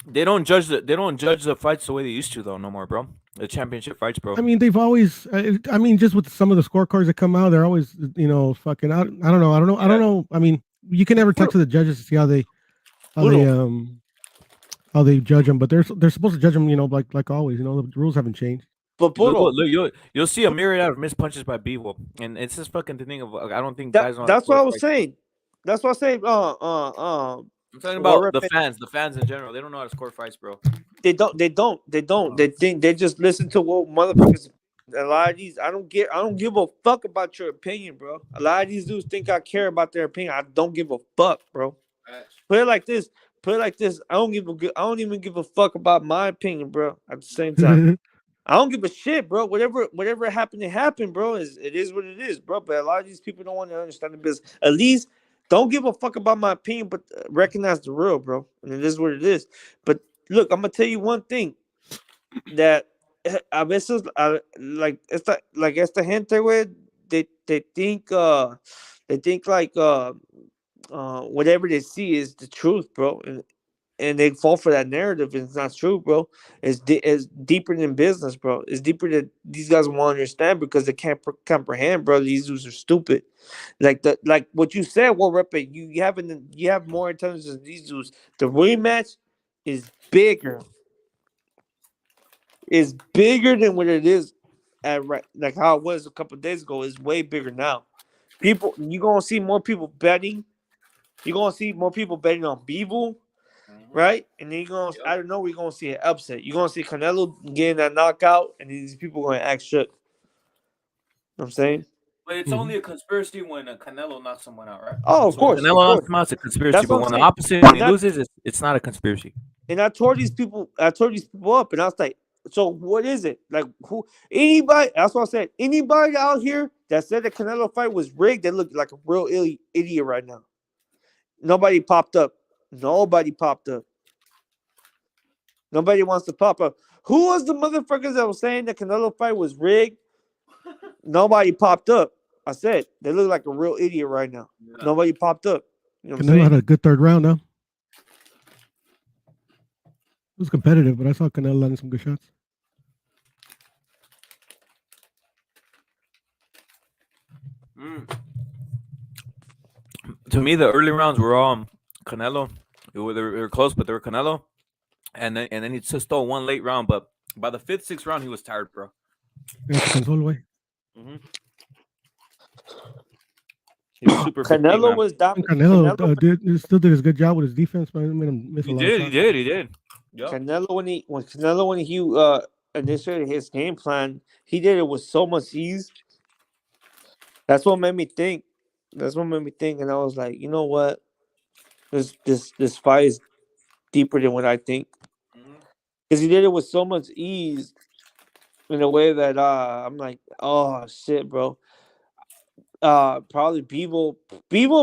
They don't judge the fights the way they used to though, no more, bro. The championship fights, bro. I mean, they've always. I mean, just with some of the scorecards that come out, they're always, fucking. I don't know. I mean, you can never talk to the judges to see how they judge them, but they're supposed to judge them, like always. The rules haven't changed. But look, you'll see a myriad of missed punches by Bivol, and it's just fucking the thing of I don't think guys. That's what I was saying. That's what I say. I'm talking about the fans in general. They don't know how to score fights, bro. They don't. They think they just listen to what motherfuckers. A lot of these, I don't give a fuck about your opinion, bro. A lot of these dudes think I care about their opinion. I don't give a fuck, bro. Put it like this. I don't even give a fuck about my opinion, bro. At the same time, I don't give a shit, bro. Whatever happened, it happened, bro. It is what it is, bro. But a lot of these people don't want to understand the business. At least don't give a fuck about my opinion, but recognize the real, bro. And it is what it is. But look, I'm gonna tell you one thing that a veces like esta gente, güey, they think like whatever they see is the truth, bro, and they fall for that narrative, and it's not true, bro. It's deeper than business, bro. It's deeper than these guys won't understand because they can't comprehend, bro. These dudes are stupid. Like what you said, well, rep it. You have more intelligence than these dudes. The rematch is bigger. Is bigger than what it is like how it was a couple of days ago. It's way bigger now. You're gonna see more people betting. You're gonna see more people betting on Bivol, right? And then I don't know, we're gonna see an upset. You're gonna see Canelo getting that knockout, and these people are gonna act shook. You know what I'm saying? But it's only a conspiracy when Canelo knocks someone out, right? Oh, of course. Canelo knocks him out, it's a conspiracy. That's but what when I'm the opposite, when he loses, it's not a conspiracy. And I told these people up, and I was like, so what is it? Like anybody? That's what I said. Anybody out here that said the Canelo fight was rigged, they look like a real idiot right now. Nobody popped up. Nobody popped up. Nobody wants to pop up. Who was the motherfuckers that was saying the Canelo fight was rigged? Nobody popped up. I said they look like a real idiot right now. Yeah. Nobody popped up. You know what I'm saying? Canelo had a good third round, though. It was competitive, but I saw Canelo landing some good shots. To me, the early rounds were all Canelo. They were close, but they were Canelo. And then he just stole one late round, but by the 5th, 6th round, he was tired, bro. Yeah, all the way. He was super Canelo was dominant. Canelo still did his good job with his defense, but he made him miss a lot. He did. Yep. Canelo when he initiated his game plan, he did it with so much ease. That's what made me think. And I was like, you know what? This fight is deeper than what I think. Because he did it with so much ease in a way that I'm like, oh shit, bro. Probably Bivol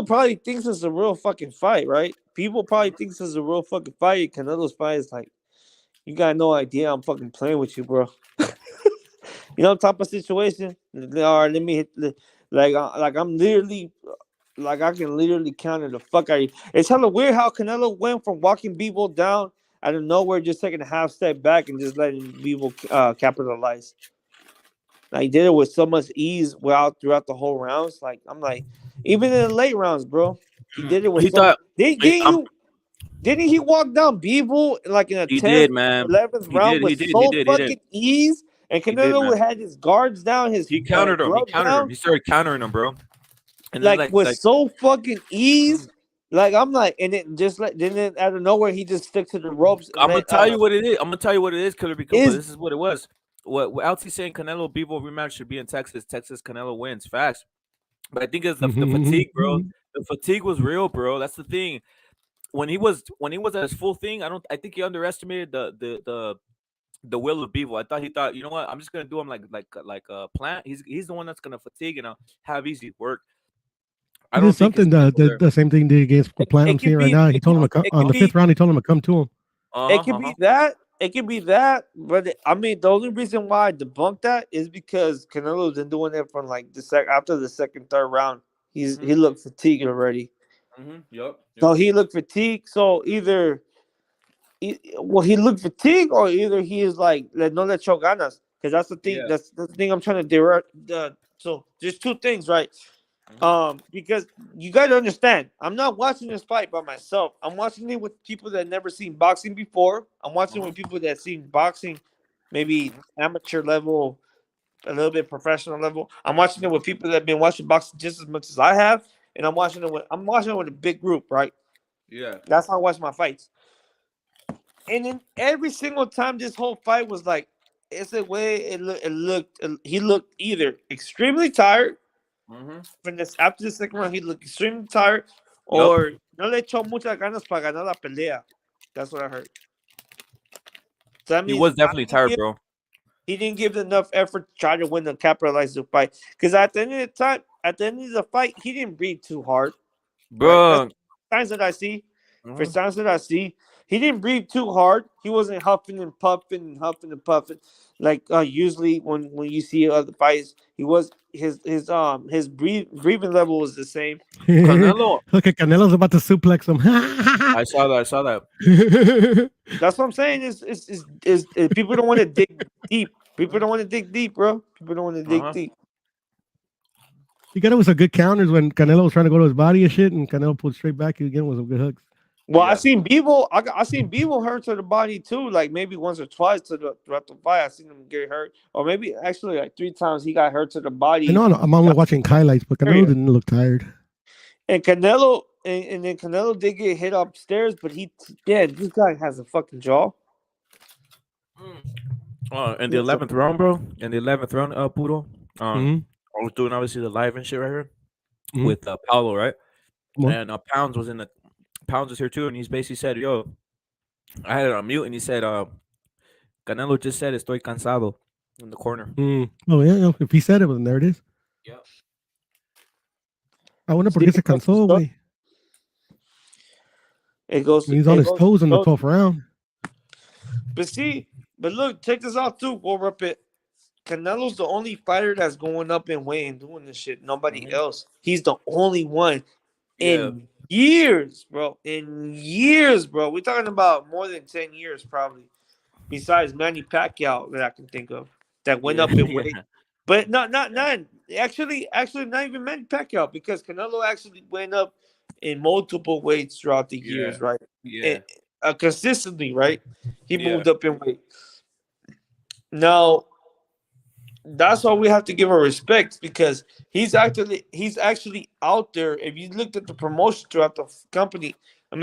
probably thinks it's a real fucking fight, right? Bivol probably thinks it's a real fucking fight. Canelo's fight is like, you got no idea I'm fucking playing with you, bro. You know, type of situation. All right, let me hit like I'm literally, like I can literally counter the fuck out of you. It's hella weird how Canelo went from walking Bivol down out of nowhere, just taking a half step back and just letting Bivol capitalize. Like, he did it with so much ease throughout the whole rounds. Like, I'm like, even in the late rounds, bro, he did it with didn't he walk down Bivol like in a 10th, 11th round with fucking ease? And Canelo had his guards down, he countered him. Down. He started countering him, bro. And like so fucking ease. Like, I'm like, and then then out of nowhere he just stick to the ropes. I'm gonna tell you what it is. Killer because this is what it was. What LT saying Canelo Bivol rematch should be in Texas. Texas Canelo wins fast. But I think it's the fatigue, bro. The fatigue was real, bro. That's the thing. When he was at his full thing, I think he underestimated the will of Bivol. I thought, you know what, I'm just gonna do him like a plant. He's the one that's gonna fatigue and have easy work. I don't think something the same thing did against Plant. I'm seeing right now. He told him on the 5th round. He told him to come to him. It could be that. It could be that. But I mean, the only reason why I debunked that is because Canelo's been doing it from like after the second, third round. He looked fatigued already. Yep. So he looked fatigued. So either he looked fatigued, or either he is like, no le echo ganas. Because that's the thing. Yeah. That's the thing I'm trying to direct. So there's two things, right? Because you got to understand, I'm not watching this fight by myself. I'm watching it with people that never seen boxing before. I'm watching it with people that seen boxing, maybe amateur level, a little bit professional level. I'm watching it with people that have been watching boxing just as much as I have, and I'm watching it with a big group, right? Yeah, that's how I watch my fights. And then every single time this whole fight was like, it's the way he looked either extremely tired from this after the second round, he looked extremely tired, or no le echó muchas ganas para ganar la pelea. That's what I heard. So that He means was definitely tired, bro. he didn't give enough effort to try to win and capitalize the fight. Because at the end of the time, at the end of the fight, he didn't breathe too hard. Bro. Right? That's signs that I see. For signs that I see, he didn't breathe too hard. He wasn't huffing and puffing. Like usually when you see other fights, he was his breathing level was the same. Canelo. Look at Canelo's about to suplex him. I saw that. That's what I'm saying. Is people don't want to dig deep. People don't want to dig deep, bro. People don't want to dig deep. He got it with some good counters when Canelo was trying to go to his body and shit, and Canelo pulled straight back again with some good hooks. Well, I seen Bivol. I seen Bivol hurt to the body too, like maybe once or twice throughout the fight. I seen him get hurt, or maybe actually like 3 times he got hurt to the body. I know I'm only watching highlights, but Canelo didn't look tired. And Canelo, and then Canelo did get hit upstairs, but this guy has a fucking jaw. In the 11th round, bro. In the 11th round, Puro. I was doing obviously the live and shit right here with Paulo, right? And Pounds was here too, and he's basically said, "Yo," I had it on mute, and he said, "Canelo just said estoy cansado" in the corner. Oh yeah, if he said it, then there it is. Yeah. I wonder por qué se cansó, güey. He's on his toes in the 12th round. But look, check this out too. We'll rip it. Canelo's the only fighter that's going up in weight and doing this shit. Nobody else. He's the only one in years, bro. In years, bro. We're talking about more than 10 years, probably. Besides Manny Pacquiao that I can think of that went up in weight. But not actually not even Manny Pacquiao, because Canelo actually went up in multiple weights throughout the years, right? Yeah. And, consistently, right? He moved up in weight. Now, that's why we have to give him respect, because he's actually out there. If you looked at the promotion throughout the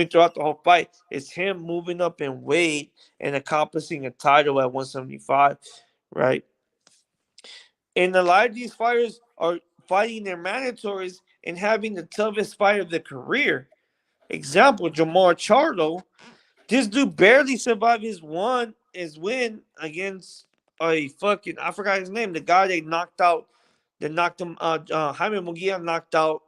throughout the whole fight, it's him moving up in weight and accomplishing a title at 175, right? And a lot of these fighters are fighting their mandatories and having the toughest fight of their career. Example, Jamar Charlo. This dude barely survived his win against I forgot his name. The guy they knocked him. Jaime Munguia knocked out.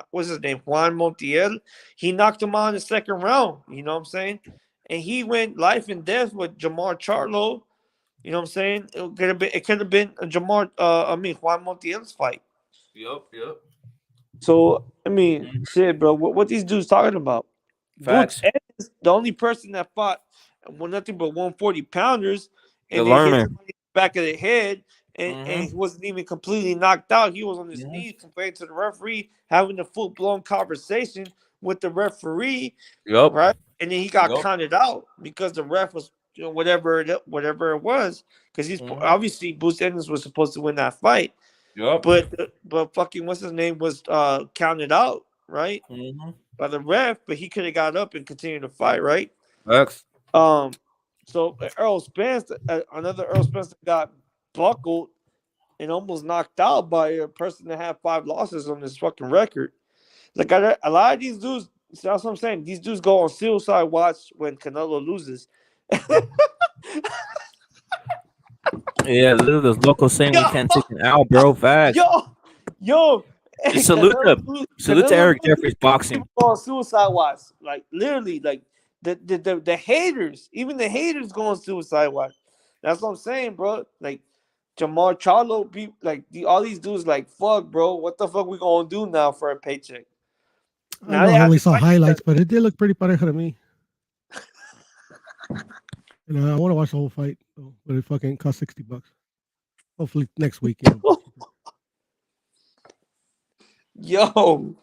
What's his name? Juan Montiel. He knocked him out in the second round. You know what I'm saying? And he went life and death with Jamar Charlo. You know what I'm saying? It could have been Juan Montiel's fight. Yep. So shit, bro. What these dudes talking about? Facts. Boots, the only person that fought nothing but 140 pounders, and they hit him in the back of the head, and he wasn't even completely knocked out. He was on his knees compared to the referee, having a full-blown conversation with the referee. Yep. Right? And then he got counted out because the ref was, whatever it was, because he's obviously Boots Ennis was supposed to win that fight. Yep. But fucking what's his name was counted out, right? By the ref, but he could have got up and continued to fight, right? Facts. So Errol Spence, another Errol Spence got buckled and almost knocked out by a person that had 5 losses on his fucking record. Like a lot of these dudes, that's what I'm saying. These dudes go on suicide watch when Canelo loses. Yeah, little those locals saying we can't take him out, bro. Facts. Yo. Just salute them. Salute to Eric Jeffries boxing. On suicide watch, like literally, like the haters, even the haters go on suicide watch. That's what I'm saying, bro. Like Jamar Charlo, all these dudes, like, fuck, bro. What the fuck we gonna do now for a paycheck? I know I only saw highlights, but it did look pretty pareja to me. I want to watch the whole fight, but it fucking cost $60. Hopefully next week. Yo,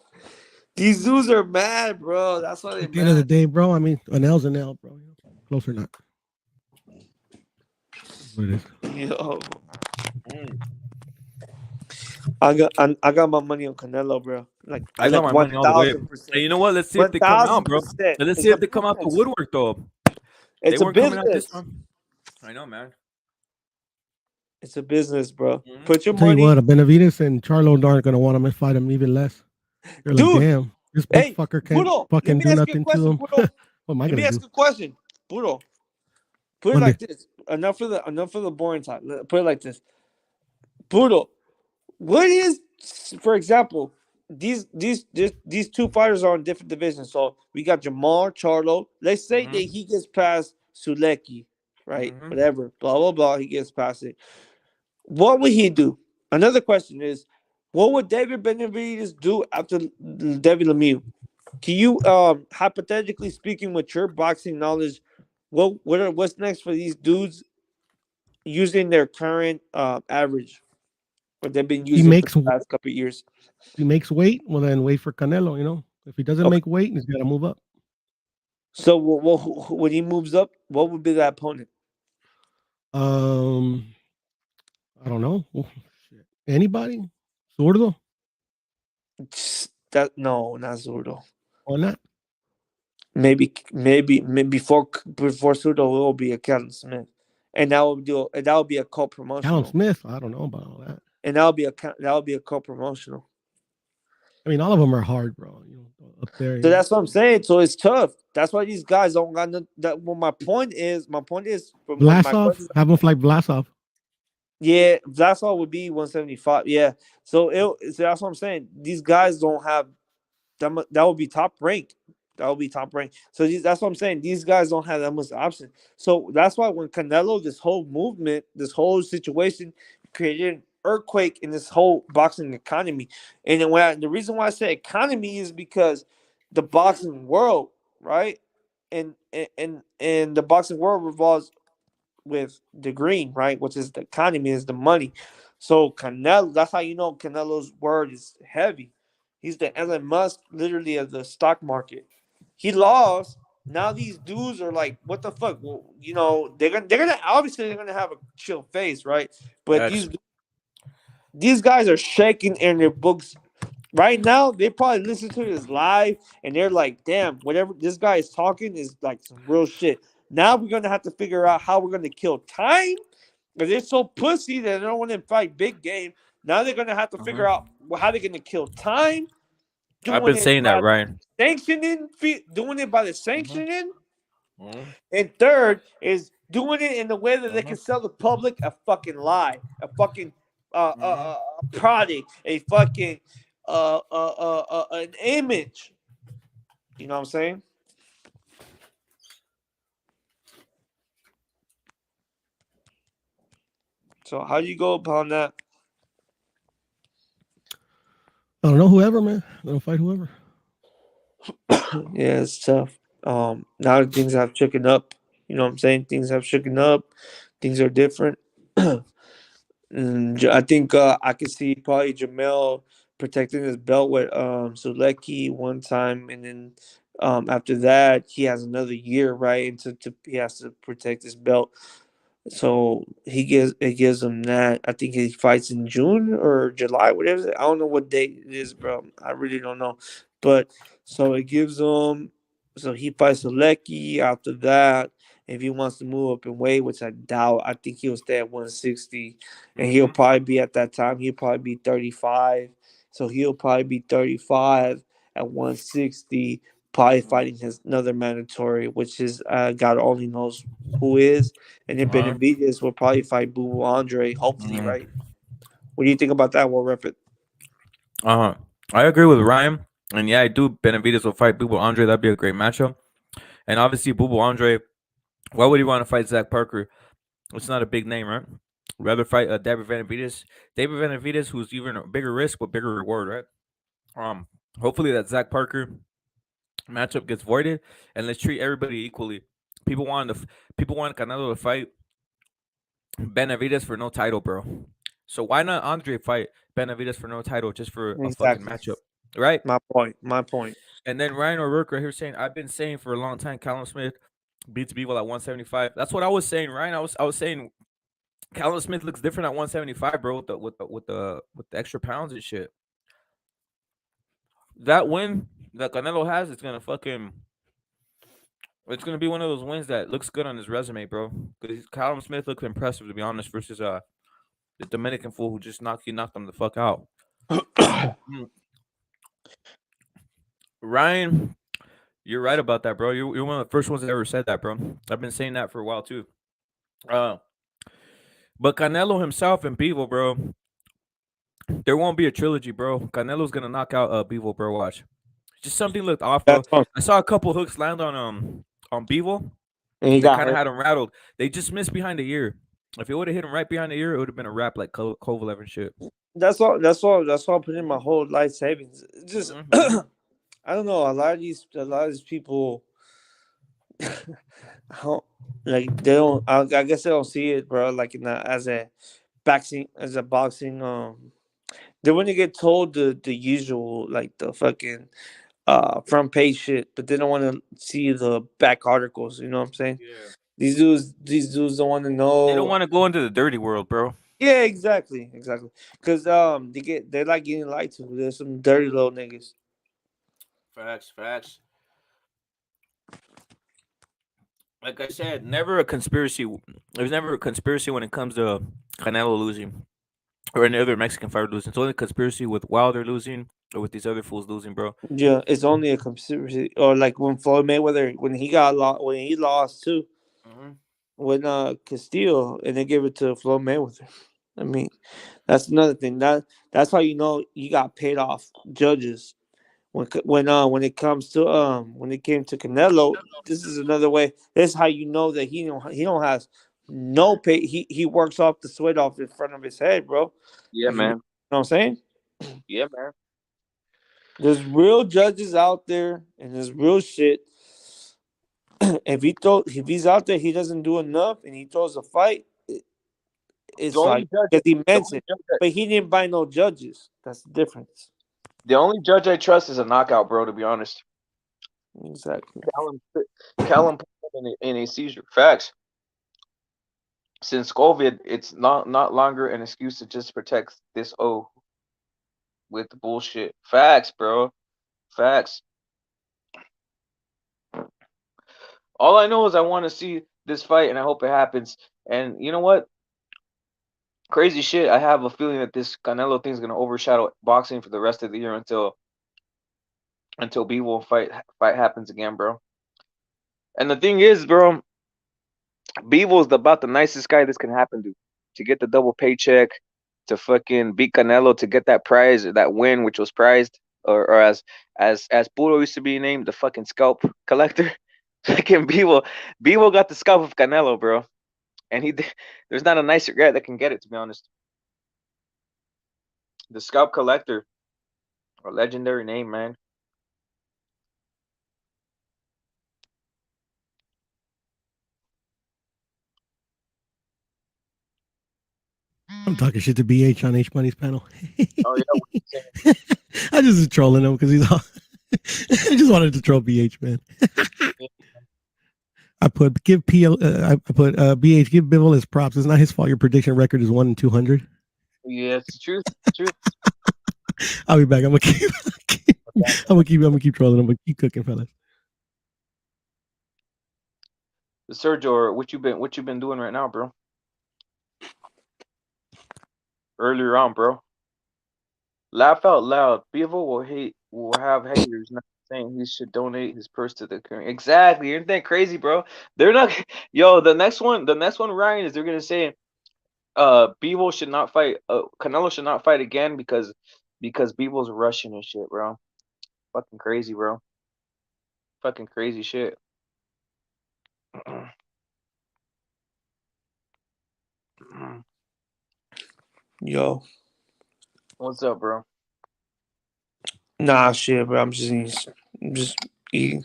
these dudes are mad, bro. That's why at the end of the day, bro. I mean, an L's an L, bro. Close or not. What it is. Yo. I got my money on Canelo, bro. I got my money all the way. Hey, you know what? Let's see if they come out, bro. Let's see if they come out the woodwork, though. It's a business. I know, man. It's a business, bro. Put your I'll tell you money. what, Benavidez and Charlo aren't gonna want to fight him even less. They're like, Dude, damn, this big fucker can't Puro, let fucking me do ask you a nothing to question, him. Puro. What am I Let me gonna ask do? you a question, Puro. Put it Monday. like this. Enough of the boring talk. Put it like this. Puro, what is, for example, these two fighters are in different divisions. So we got Jamal Charlo. Let's say that he gets past Sulecki, right? Whatever, blah blah blah. He gets past it. What would he do? Another question is, what would David Benavidez do after David Lemieux? Can you, hypothetically speaking, with your boxing knowledge, what's next for these dudes using their current average, what they've been He using for makes the last couple of years? he makes weight. Well, then wait for Canelo. You know, if he doesn't make weight, he's got to move up. So, when he moves up, what would be that opponent? I don't know. Oh, shit. Anybody? Zurdo? No, not Zurdo. Why not? Maybe before Zurdo it will be a Callum Smith, and that will be a co-promotional. Callum Smith? I don't know about all that. And that will be a co-promotional. I mean, all of them are hard, bro. You know, up there. So that's what I'm saying. So it's tough. That's why these guys don't got that. Well, my point is from Vlasov, have him like Vlasov. Yeah, Vlasov would be 175. Yeah. So that's what I'm saying. These guys don't have that would be top rank. That would be top rank. So that's what I'm saying. These guys don't have that much option. So that's why when Canelo, this whole movement, this whole situation created an earthquake in this whole boxing economy. And then the reason why I say economy is because the boxing world, right? And the boxing world revolves with the green, right? Which is the economy, is the money. So Canelo, that's how you know Canelo's word is heavy. He's the Elon Musk, literally, of the stock market. He lost. Now these dudes are like, what the fuck? Well, you know, they're gonna obviously they're gonna have a chill face, right? But these guys are shaking in their books right now. They probably listen to this live and they're like, damn, whatever this guy is talking is like some real shit. Now we're gonna have to figure out how we're gonna kill time, because they're so pussy that they don't want to fight big game. Now they're gonna have to figure out how they're gonna kill time. I've been saying that, Ryan. Doing it by the sanctioning. And third is doing it in the way that they can sell the public a fucking lie, a fucking product, a fucking an image. You know what I'm saying? So how do you go upon that? I don't know, whoever, man. They'll fight whoever. Yeah, it's tough. Now that things have shooken up. You know what I'm saying? Things have shooken up. Things are different. I think I could see probably Jamel protecting his belt with Sulecki one time, and then after that he has another year, right? And he has to protect his belt. So it gives him that. I think he fights in June or July, whatever. I don't know what date it is, bro. I really don't know. But so it gives him. So he fights Sulecki. After that, if he wants to move up in weight, which I doubt, I think he'll stay at 160, and he'll probably be at that time. He'll probably be 35. So he'll probably be 35 at 160. Probably fighting his another mandatory, which is God only knows who is. And then Benavidez will probably fight Boo Andre, hopefully, right? What do you think about that? We'll rep it. I agree with Ryan. And yeah, I do. Benavidez will fight Boo Andre. That'd be a great matchup. And obviously, Boo Andre, why would he want to fight Zach Parker? It's not a big name, right? Rather fight David Benavidez. David Benavidez, who's even a bigger risk but bigger reward, right? Hopefully that Zach Parker matchup gets voided, and let's treat everybody equally. People want Canelo to fight Benavidez for no title, bro. So why not Andre fight Benavidez for no title, just for a fucking matchup, right? My point. And then Ryan O'Rourke right here saying, I've been saying for a long time, Callum Smith beats Bivol at 175. That's what I was saying, Ryan. I was saying Callum Smith looks different at 175, bro, with the extra pounds and shit. That win that Canelo has, it's gonna fucking It's gonna be one of those wins that looks good on his resume, bro. Because Callum Smith looked impressive, to be honest, versus the Dominican fool who just knocked him the fuck out. Ryan, you're right about that, bro. You're one of the first ones that ever said that, bro. I've been saying that for a while too. But Canelo himself and Bivol, bro, there won't be a trilogy, bro. Canelo's gonna knock out Bivol, bro. Watch. Just something looked off, bro. I saw a couple hooks land on Bivol, and he they got kind of hurt. had him rattled. They just missed behind the ear. If it would have hit him right behind the ear, it would have been a wrap like Kovalev and shit. That's all I put in my whole life savings. Just I don't know. A lot of these people, like they don't. I guess they don't see it, bro. Like as a boxing. They want to get told the usual, like the fucking front page shit, but they don't want to see the back articles. You know what I'm saying? Yeah. These dudes don't want to know. They don't want to go into the dirty world, bro. Yeah, exactly. Because they like getting lied to. There's some dirty little niggas. Facts. Like I said, never a conspiracy. There's never a conspiracy when it comes to Canelo losing or any other Mexican fighter losing. It's only a conspiracy with Wilder losing or with these other fools losing, bro. Yeah, it's only a conspiracy. Or like when Floyd Mayweather, when he lost too, when Castillo, and they gave it to Floyd Mayweather. I mean, that's another thing. That's how you know you got paid off judges. When it comes to when it came to Canelo, this is another way. This is how you know that he don't have no pay. He works off the sweat off in front of his head, bro. Yeah, You man. know what I'm saying? Yeah, man. There's real judges out there, and there's real shit. If he's out there, he doesn't do enough, and he throws a fight. It's like because he meant it, but he didn't buy no judges. That's the difference. The only judge I trust is a knockout, bro. To be honest. Exactly. Callum in a seizure. Facts. Since COVID, it's not longer an excuse to just protect this O with bullshit. Facts, bro. Facts. All I know is I want to see this fight, and I hope it happens. And you know what? Crazy shit. I have a feeling that this Canelo thing is gonna overshadow boxing for the rest of the year until Bivol fight happens again, bro. And the thing is, bro, Bivol is about the nicest guy this can happen to get the double paycheck, to fucking beat Canelo, to get that prize, that win, which was prized, or as Puro used to be named, the fucking scalp collector. Fucking Bivol got the scalp of Canelo, bro, and there's not a nicer guy that can get it, to be honest. The scalp collector, a legendary name, man. I'm talking shit to BH on H Money's panel. Oh yeah, I just was trolling him because he's all. I just wanted to troll BH, man. I put BH, give Bivol his props. It's not his fault. Your prediction record is 1-200. Yeah, it's the truth. I'll be back. I'm gonna keep trolling. I'm gonna keep cooking, fellas. Sergio, what you been doing right now, bro? Earlier on, bro. Laugh out loud. Bivol will have haters not saying he should donate his purse to the current. Exactly. Isn't that crazy, bro? They're not the next one, Ryan, is they're gonna say Bivol should not fight Canelo should not fight again because Bivol's Russian and shit, bro. Fucking crazy, bro. Fucking crazy shit. Yo. What's up, bro? Nah, shit, bro. I'm just eating.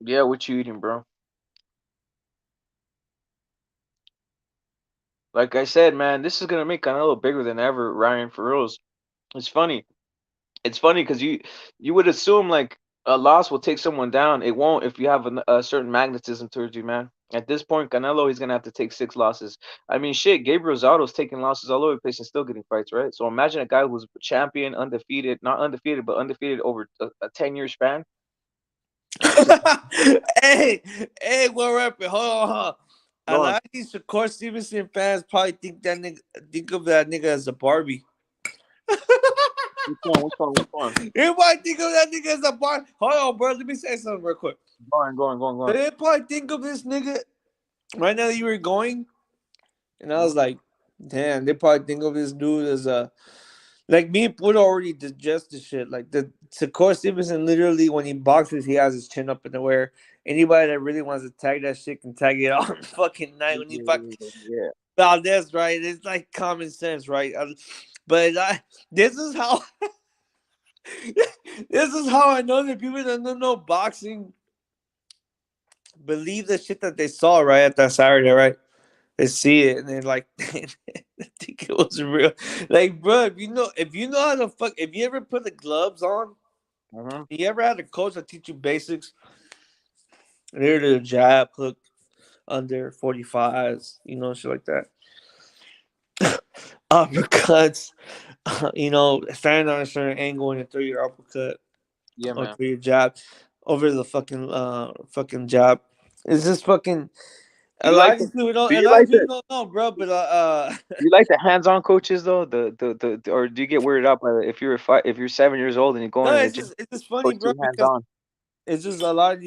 Yeah, what you eating, bro? Like I said, man, this is gonna make Canelo bigger than ever, Ryan, for reals. It's funny. It's funny because you would assume like a loss will take someone down. It won't if you have a certain magnetism towards you, man. At this point, Canelo, he's gonna have to take 6 losses. I mean, shit, Gabriel Rosato's taking losses all over the place and still getting fights, right? So imagine a guy who's champion, undefeated, not undefeated, but undefeated over a 10-year span. Hey, what rapping? Hold on. A lot of these Shakur Stevenson fans probably think of that nigga as a Barbie. Which one? Everybody think of that nigga as a Barbie. Hold on, bro. Let me say something real quick. Go on. They probably think of this nigga right now that you were going, and I was like, damn. They probably think of this dude as a. Like me and Puto already digest the shit. Like the Shakur Stevenson, literally when he boxes, he has his chin up in the air. Anybody that really wants to tag that shit can tag it on fucking night when he fucking Valdez, right? It's like common sense, right? But this is how this is how I know that people that don't know boxing believe the shit that they saw right at that Saturday, right? They see it and they're like, I think it was real. Like, bro, if you know how to fuck, if you ever put the gloves on, you ever had a coach that teach you basics? They're the jab, hook, under 45s, shit like that. Uppercuts, standing on a certain angle and throw your uppercut. Yeah, man. Or throw your jab over the fucking jab. It's just fucking. A lot of people don't know, bro. But you like the hands-on coaches though? The or do you get weirded out by if you're 7 years old and you're going? No, it's just funny, bro. Because it's just a lot of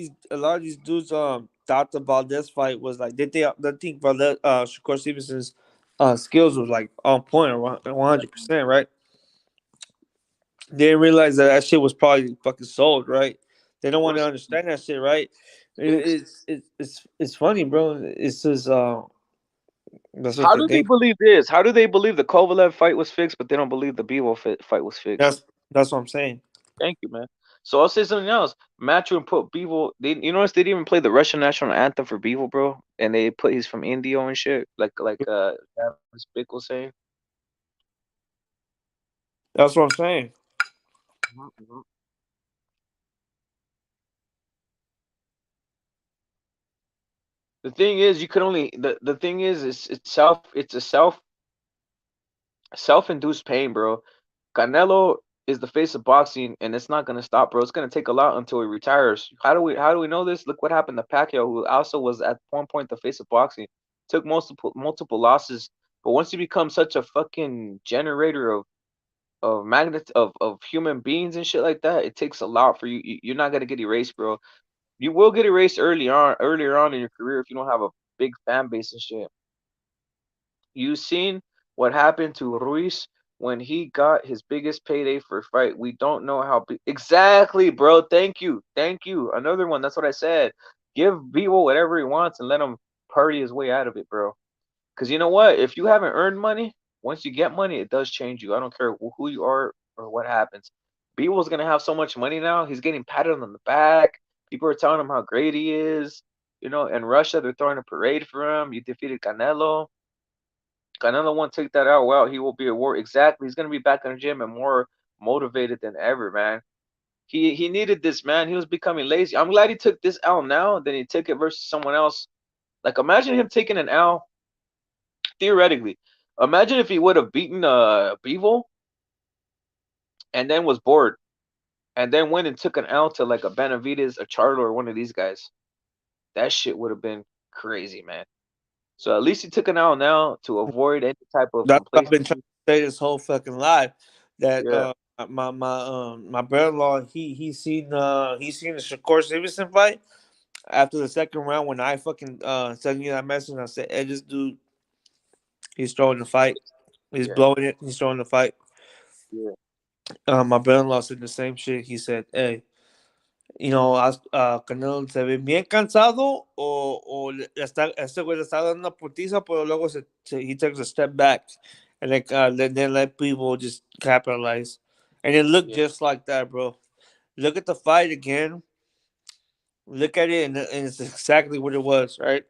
these dudes thought the Valdez fight was like they think Valdez Shakur Stevenson's skills was like on point, 100%, right? They didn't realize that shit was probably fucking sold, right? They don't want to understand that shit, right? It's funny, bro. It's just that's what How do they believe this? How do they believe the Kovalev fight was fixed, but they don't believe the Bivol fight was fixed? That's what I'm saying. Thank you, man. So I'll say something else. Matchroom put Bivol. You notice they didn't even play the Russian national anthem for Bivol, bro, and they put he's from India and shit, like Spick was saying. That's what I'm saying. The thing is, you could only the thing is it's a self-induced pain, bro. Canelo is the face of boxing, and it's not gonna stop, bro. It's gonna take a lot until he retires. How do we know this? Look what happened to Pacquiao, who also was at one point the face of boxing. Took multiple losses, but once you become such a fucking generator of magnets of human beings and shit like that, it takes a lot for you. You're not gonna get erased, bro. You will get erased earlier on in your career if you don't have a big fan base and shit. You seen what happened to Ruiz when he got his biggest payday for a fight. We don't know how big. Exactly, bro. Thank you. Another one. That's what I said. Give Bivol whatever he wants and let him party his way out of it, bro. Because you know what? If you haven't earned money, once you get money, it does change you. I don't care who you are or what happens. Bivol's gonna have so much money now. He's getting patted on the back. People are telling him how great he is. In Russia, they're throwing a parade for him. You defeated Canelo. Canelo won't take that out well. He will be a war. Exactly. He's gonna be back in the gym and more motivated than ever, man. He needed this, man. He was becoming lazy. I'm glad he took this L now than he took it versus someone else. Like imagine him taking an L. Theoretically, imagine if he would have beaten Bivol and then was bored, and then went and took an L to like a Benavides, a Charlo, or one of these guys. That shit would have been crazy, man. So at least he took an L now to avoid any type of That's what I've complacency. been trying to say this whole fucking life. That my brother-in-law he seen the Shakur Stevenson fight after the second round when I fucking sent you that message. I said, "Hey, this dude, he's throwing the fight. He's blowing it. He's throwing the fight." Yeah. My brother-in-law said the same shit. He said, "Hey, Canelo se ve bien cansado o este güey le está dando una putiza, pero luego he takes a step back and then let people just capitalize." And it looked just like that, bro. Look at the fight again. Look at it, and it's exactly what it was, right?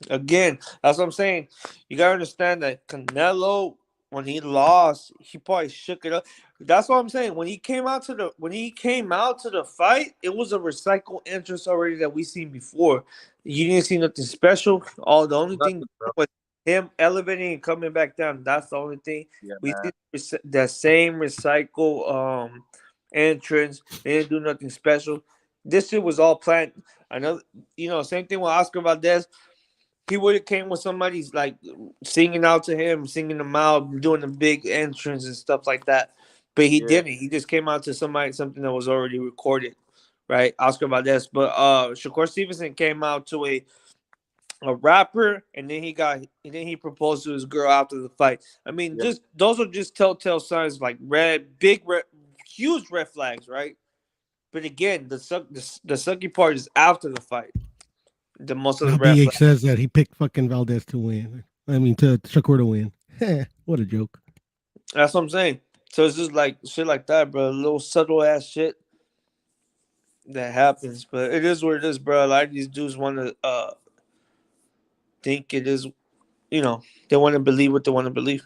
Again, that's what I'm saying. You gotta understand that Canelo, when he lost, he probably shook it up. That's what I'm saying. When he came out to the fight, it was a recycled entrance already that we seen before. You didn't see nothing special. The only thing was him elevating and coming back down. That's the only thing. We see the same recycle entrance. They didn't do nothing special. This shit was all planned. I know, same thing with Oscar Valdez. He would have came with somebody's like singing out to him, singing them out, doing a big entrance and stuff like that. But he didn't. He just came out to something that was already recorded, right? Oscar Valdez. But Shakur Stevenson came out to a rapper, and then he proposed to his girl after the fight. I mean, just those are just telltale signs, like huge red flags, right? But again, the sucky part is after the fight. The most of the red BH flags. says that he picked fucking Valdez to win. I mean, to Shakur to win. What a joke. That's what I'm saying. So it's just like shit like that, bro. A little subtle ass shit that happens, but it is what it is, bro. A lot of these dudes want to think it is, they want to believe what they want to believe.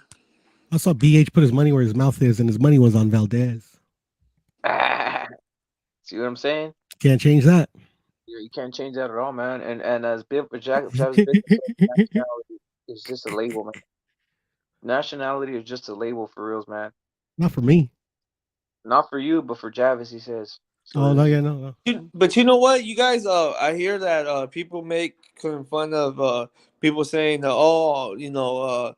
I saw BH put his money where his mouth is, and his money was on Valdez. See what I'm saying? Can't change that. You can't change that at all, man. And as Travis Bigger, nationality is just a label, man. Nationality is just a label for reals, man. Not for me. Not for you, but for Javis, he says. So no. But you know what, you guys? I hear that people make fun of people saying, Bivol,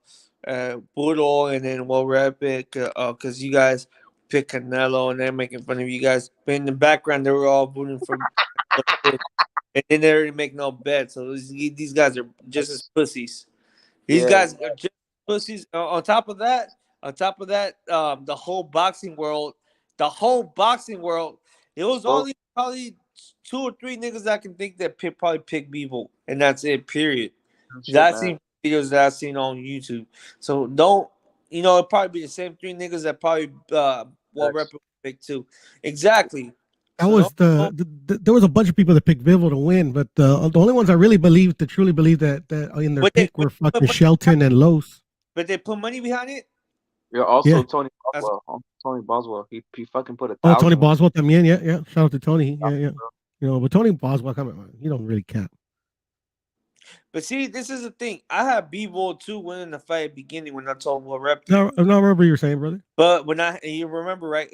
and then we'll rep it because you guys pick Canelo, and they're making fun of you guys. But in the background, they were all booting for, and then they already make no bet. So these guys are just as pussies. These guys are just pussies. On top of that, the whole boxing world, it was only probably 2 or 3 niggas that I can think that probably pick Bivol, and that's it. Period. I've seen videos that I've seen on YouTube. So don't, it'll probably be the same 3 niggas that probably will represent pick too. Exactly. That was there was a bunch of people that picked Bivol to win, but the only ones I really truly believe that in their pick were fucking Shelton and Los. But they put money behind it. Yeah. Also, Tony Boswell. Tony Boswell. He fucking put 1,000. Oh, Tony Boswell también. Yeah. Shout out to Tony. Yeah. But Tony Boswell, come on, he don't really cap. But see, this is the thing. I had Bivol too winning the fight at the beginning when I told him what rep. No, I remember what you're saying, brother. But you remember, right?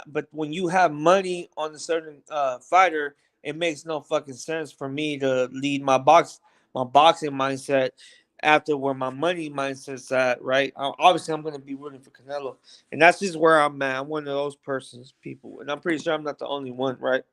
But when you have money on a certain fighter, it makes no fucking sense for me to lead my boxing mindset after where my money mindset's at, right? Obviously, I'm going to be rooting for Canelo, and that's just where I'm at. I'm one of those people, and I'm pretty sure I'm not the only one, right?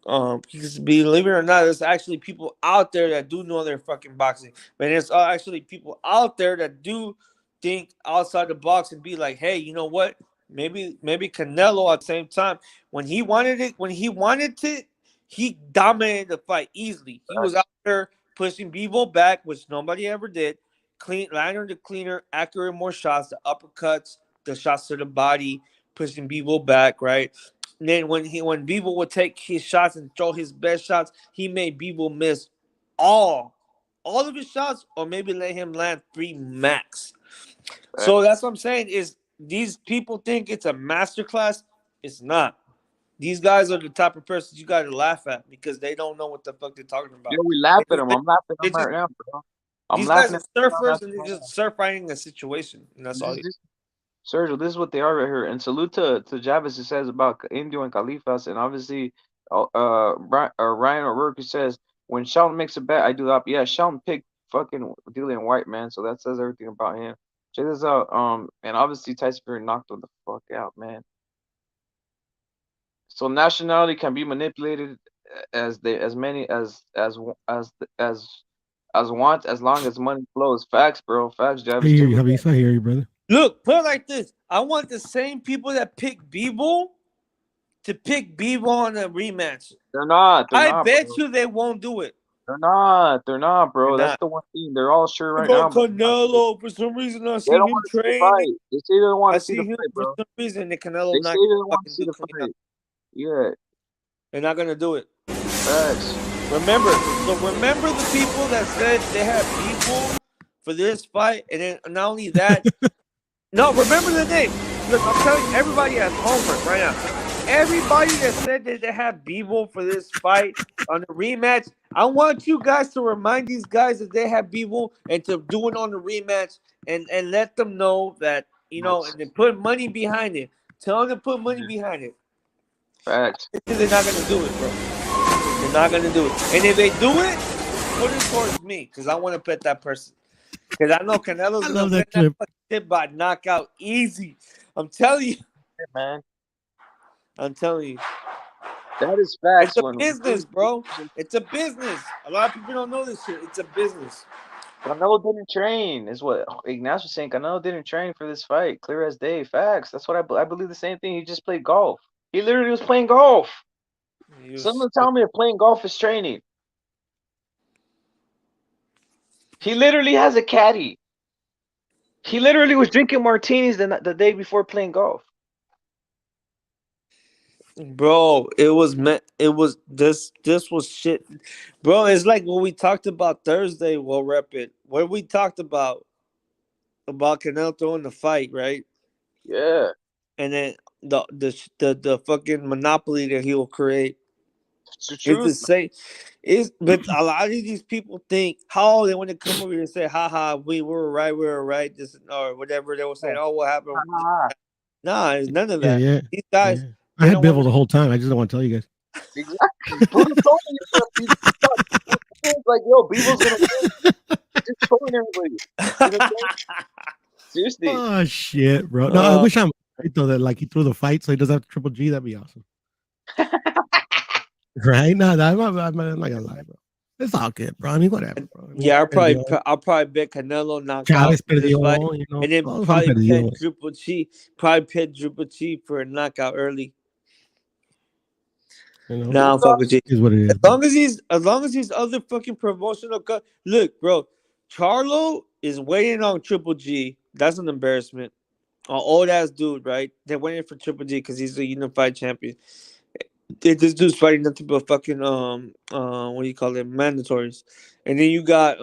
Because believe it or not, there's actually people out there that do know their fucking boxing, but there's actually people out there that do think outside the box and be like, hey, you know what? Maybe Canelo at the same time when he wanted it, he dominated the fight easily. He was out there pushing Bivol back, which nobody ever did. Liner to cleaner, accurate more shots, the uppercuts, the shots to the body, pushing Bivol back, right? And then when Bivol would take his shots and throw his best shots, he made Bivol miss all of his shots, or maybe let him land 3 max. So that's what I'm saying is these people think it's a masterclass. It's not. These guys are the type of persons you got to laugh at because they don't know what the fuck they're talking about. Yeah, we laugh at them. I'm laughing at them right now, bro. These guys are surfers and they're just surf fighting the situation, and that's all. Sergio, this is what they are right here. And salute to Javis, it says about Indio and Califas, and obviously Ryan O'Rourke says when Shelton makes a bet, I do that. Yeah, Shelton picked fucking Dillian White, man. So that says everything about him. Check this out. And obviously Tyson Fury knocked him the fuck out, man. So nationality can be manipulated as many as want, as long as money flows. Facts, bro. Facts, Javis. I hear you, brother. Look, put it like this. I want the same people that pick Bivol to pick Bivol on a rematch. They're not. I bet you they won't do it. They're not, bro. That's the one thing. They're all sure right now. Canelo, for some reason, I see him training. They say they don't want to see the him fight, bro. For some reason, the Canelo they say they don't want to see the fight. Yeah. They're not gonna do it. Facts. Remember the people that said they had Bivol for this fight, and then not only that. No, remember the name. Look, I'm telling you, everybody has homework right now. Everybody that said that they have Bivol for this fight on the rematch, I want you guys to remind these guys that they have Bivol and to do it on the rematch and let them know that, and then put money behind it. Tell them to put money behind it. Facts. They're not gonna do it, bro. They're not gonna do it. And if they do it, put it towards me, because I want to bet that person. Because I know Canelo's gonna win that shit by knockout easy. I'm telling you, man. I'm telling you. That is facts. It's a business, bro. It's a business. A lot of people don't know this shit. It's a business. Canelo didn't train, is what Ignacio was saying. Canelo didn't train for this fight. Clear as day. Facts. That's what I believe the same thing. He just played golf. He literally was playing golf. Someone tell me if playing golf is training. He literally has a caddy. He literally was drinking martinis the day before playing golf. Bro, it was this was shit. Bro, it's like what we talked about Thursday, we'll rep it. What we talked about Canelo throwing the fight, right? Yeah. And then the fucking monopoly that he will create. It's the truth. It's the same. But a lot of these people think how they want to come over here and say, haha, we were right, this or whatever. They will say, oh, what happened? Nah, it's none of that. Yeah. These guys. Yeah. I had Bivol the whole time. I just don't want to tell you guys. Exactly. Like, yo, Bivol's gonna win. Just trolling everybody. You know seriously. Oh shit, bro. No, I wish I'm right though that like he threw the fight so he doesn't have Triple G. That'd be awesome. Right? No, I'm not gonna lie, bro. It's all good, bro. I mean, whatever, bro. Yeah, I'll probably bet Canelo knockout this fight, you know? and then probably bet Triple G. Probably bet Triple G for a knockout early. You know? Nah, fuck with you. Is what it is. As long as these other fucking promotional look, bro, Charlo is waiting on Triple G. That's an embarrassment. An old ass dude, right? They're waiting for Triple G because he's a unified champion. This dude's fighting nothing but fucking what do you call it, mandatories. And then you got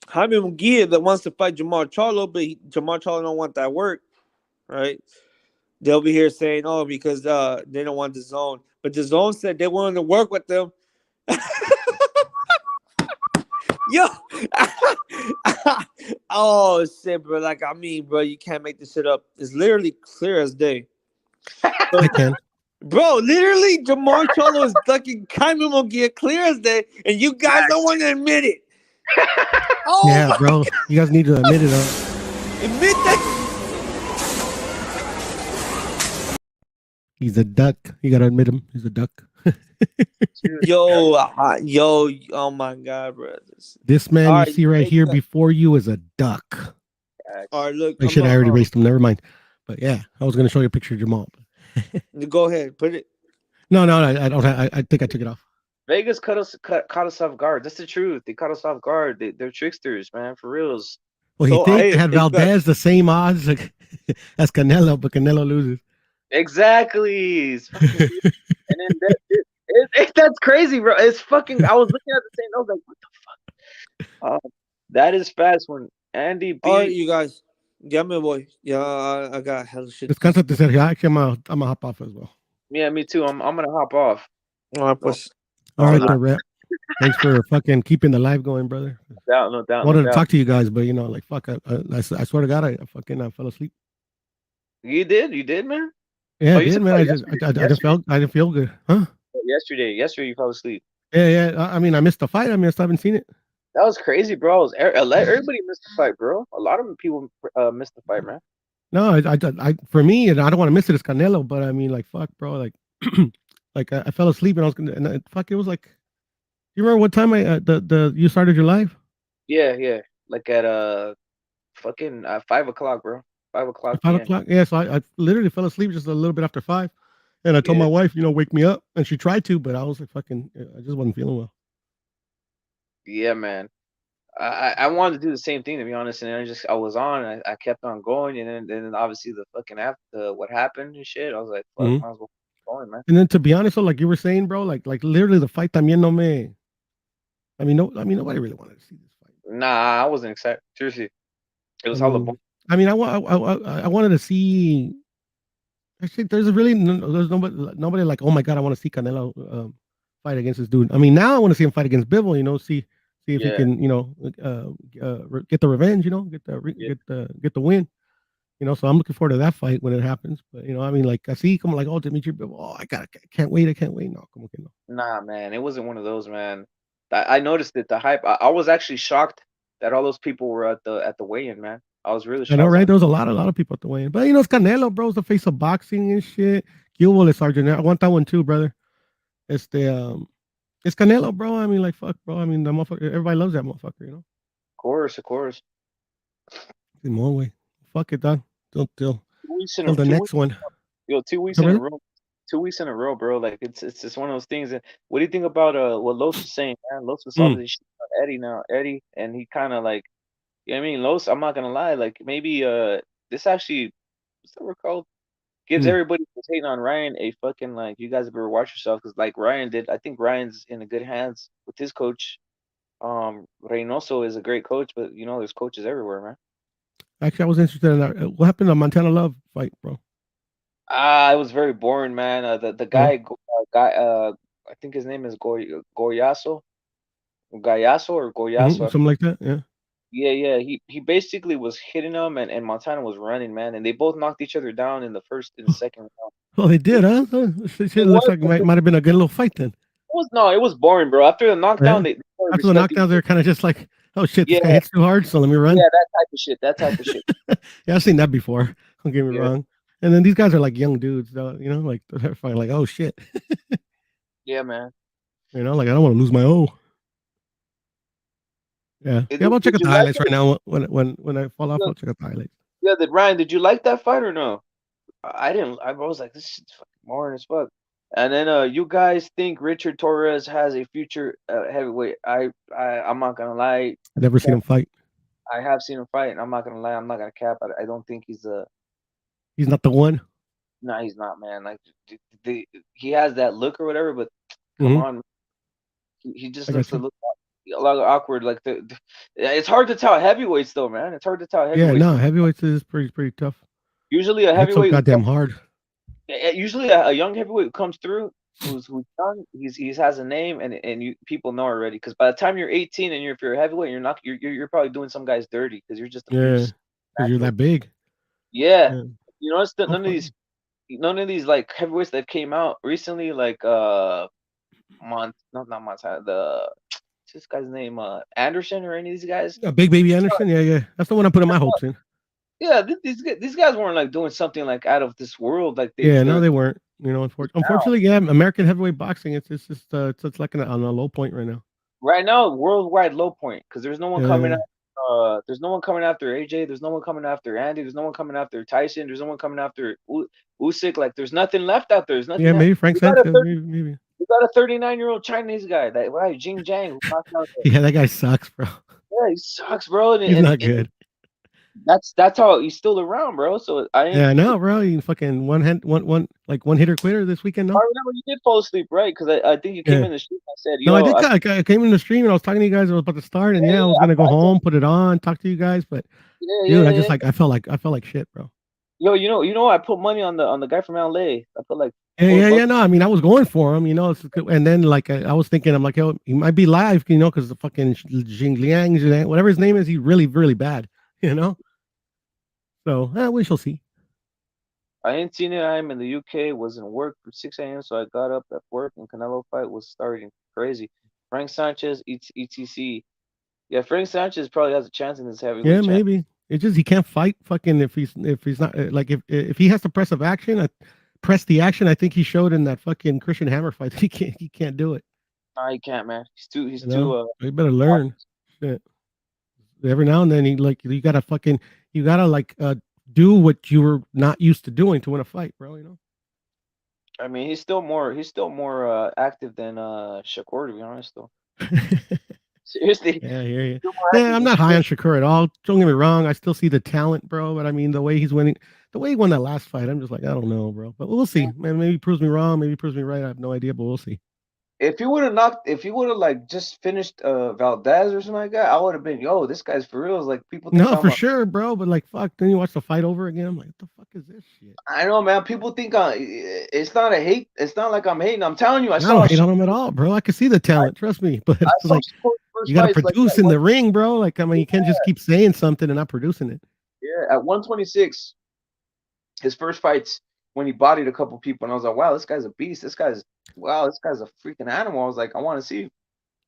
Jaime Munguia that wants to fight Jamal Charlo, but Jamal Charlo don't want that work, right? They'll be here saying, oh, because they don't want the zone. But the zone said they wanted to work with them. Yo. Oh, shit, bro. Like, I mean, bro, you can't make this shit up. It's literally clear as day. I can. Bro, literally, Jamal Charlo is ducking Jaime Munguia clear as day, and you guys don't want to admit it. Oh, yeah, bro. You guys need to admit it. Admit that. He's a duck. You gotta admit him. He's a duck. yo, oh my God, bro. This man you see right here before you is a duck. All right, look. I already erased him. Never mind. But yeah, I was gonna show you a picture of Jamal. Go ahead, put it. No, I don't. I think I took it off. Vegas caught us off guard. That's the truth. They caught us off guard. They're tricksters, man, for reals. Well, he thinks they had Valdez the same odds as Canelo, but Canelo loses. Exactly. And then that's crazy, bro. It's fucking. I was looking at the same. I was like, what the fuck? That is fast when Andy beat. All right, you guys. Yeah, me boy. Yeah, I got hell shit. Descansate, Sergio. Actually, I'm gonna hop off as well. Yeah, me too. I'm gonna hop off. All right, pues. All right, the rep. Thanks for fucking keeping the live going, brother. No doubt. I wanted to talk to you guys, but you know, like fuck, I swear to God, I fell asleep. You did, man. Yeah, I did, man. I didn't feel good, huh? Yesterday you fell asleep. Yeah. I mean, I missed the fight. I mean, I still haven't seen it. That was crazy, bro. Everybody missed the fight, bro. A lot of people missed the fight, man. No, I for me, and I don't want to miss it. It's Canelo, but I mean, like, fuck, bro. Like, like I fell asleep and I was gonna, and fuck, it was like, you remember what time you started your live? Yeah, like at fucking 5 o'clock, bro. 5 o'clock. 5 o'clock. Yeah, so I literally fell asleep just a little bit after 5, and I told my wife, wake me up, and she tried to, but I was like, fucking, I just wasn't feeling well. Yeah, man. I wanted to do the same thing, to be honest, and I was on. I kept on going, and then obviously the fucking after what happened and shit. I was like, fuck, might as well keep going, man. And then to be honest, so like you were saying, bro, like literally the fight también no me. I mean, nobody really wanted to see this fight. Nah, I wasn't excited. Seriously, it was hella boring. I mean, I wanted to see. Actually, there's nobody like, oh my God, I want to see Canelo fight against this dude. I mean, now I want to see him fight against Bivol. You know, see if he can, get the revenge. You know, get the win. You know, so I'm looking forward to that fight when it happens. But you know, I mean, like I see, come like, oh, Dimitri Bivol, oh, I can't wait, No, come on, no. Nah, man, it wasn't one of those, man. I noticed it. The hype. I was actually shocked that all those people were at the weigh-in, man. I was really I shocked. know, right? There was a lot of people at the weigh-in. But you know, it's Canelo, bro. It's the face of boxing and shit. Bivol is Sergeant. I want that one too, brother. It's it's Canelo, bro. I mean, like, fuck, bro. I mean, the motherfucker. Everybody loves that motherfucker, you know. Of course. More way. Fuck it, dog. Till the Two next weeks, one. Yo, 2 weeks in a row. 2 weeks in a row, bro. Like it's just one of those things. And what do you think about what Los was saying, man? Los was obviously shitting on Eddie now, and he kind of like, you know what I mean? Los, I'm not gonna lie, like maybe this actually, what's that word called? Gives everybody who's hating on Ryan a fucking like, you guys better watch yourself because like Ryan did. I think Ryan's in a good hands with his coach. Reynoso is a great coach, but you know there's coaches everywhere, man. Actually, I was interested in that. What happened to the Montana Love fight, bro? It was very boring, man. The guy, I think his name is Goyaso or Goyaso. Something like that, yeah. Yeah. He basically was hitting him, and Montana was running, man. And they both knocked each other down in the second round. Oh, they did, huh? Shit looks like it might have been a good little fight then. It was boring, bro. After the knockdown, after the knockdown, they're kind of just like, oh shit, this guy hits too hard, so let me run. Yeah, that type of shit. Yeah, I've seen that before. Don't get me wrong. And then these guys are like young dudes, though. You know, like they're fine, like, oh shit. Yeah, man. You know, like I don't want to lose my O. Yeah, I'm gonna check out the highlights right now. When I fall off, I'll check out the highlights. Yeah, Ryan, did you like that fight or no? I didn't. I was like, this shit's fucking boring as fuck. And then you guys think Richard Torres has a future heavyweight? I'm not gonna lie. I've never seen him fight. I have seen him fight, and I'm not gonna lie. I'm not gonna cap. I don't think he's He's not the one. No, he's not, man. Like he has that look or whatever, but come on, he just looks a lot awkward. Like it's hard to tell heavyweights though, man. It's hard to tell heavyweights. Yeah, no, heavyweights is pretty tough. Usually a heavyweight. So goddamn hard. Usually a young heavyweight comes through who's young. He has a name and people know already. Because by the time you're 18 and if you're a heavyweight, you're probably doing some guys dirty because you're just because you're that big. Yeah. You know, it's none of these like heavyweights that came out recently, like not Montana, this guy's name, Anderson or any of these guys. Yeah, Big Baby Anderson. Yeah. That's the one I'm putting my hopes in. Yeah, these guys weren't like doing something like out of this world. Like they weren't. You know, unfortunately, yeah, American heavyweight boxing, it's just it's like on a low point right now. Right now, worldwide low point because there's no one coming out. There's no one coming after AJ. There's no one coming after Andy. There's no one coming after Tyson. There's no one coming after Usyk. Like there's nothing left out there. There's nothing. Yeah, maybe Frank Sanchez. Maybe. You got a 39-year-old Chinese guy. That Jing Jiang. Yeah, that guy sucks, bro. Yeah, he sucks, bro. He's not good. That's how he's still around, bro. So I know, bro. You fucking one hitter quitter this weekend. No, I remember you did fall asleep, right? Because I think you came in the stream. I said, no, I came in the stream and I was talking to you guys. I was about to start, and I was gonna go home, put it on, talk to you guys, but dude, I felt like shit, bro. Yo, you know, I put money on the guy from LA. I put like yeah. No, I mean, I was going for him, you know, and then like I was thinking, I'm like, yo, he might be live, you know, because the fucking Jing Liang, whatever his name is, he's really, really bad, you know. So we shall see. I ain't seen it. I'm in the UK. Was in work for 6 a.m. So I got up at work, and Canelo fight was starting. Crazy. Frank Sanchez, etc. Yeah, Frank Sanchez probably has a chance in this heavyweight. Yeah, maybe. It's just he can't fight fucking if he's not like if he has to press the action. I think he showed in that fucking Christian Hammer fight that he can't do it. No, he can't, man. He's too. You better learn. Shit. Every now and then you gotta like do what you were not used to doing to win a fight, bro. You know. I mean, he's still more active than Shakur, to be honest, though. Seriously. Yeah, I hear you. Yeah, I'm not high on Shakur at all. Don't get me wrong. I still see the talent, bro. But I mean, the way he's winning, the way he won that last fight, I'm just like, I don't know, bro. But we'll see. Man, maybe he proves me wrong. Maybe he proves me right. I have no idea, but we'll see. If he would have like just finished Valdez or something like that, I would have been, yo, this guy's for real. Like people think no, for sure, bro. But like, fuck, then you watch the fight over again. I'm like, what the fuck is this shit? I know, man. People think it's not a hate. It's not like I'm hating. I'm telling you, I don't hate on him at all, bro. I can see the talent. Trust me. But it's like you gotta produce like in the ring, bro. Like, I mean, you can't just keep saying something and not producing it. Yeah, at 126, his first fights when he bodied a couple people, and I was like, wow, this guy's a beast. This guy's a freaking animal. I was like, I want to see.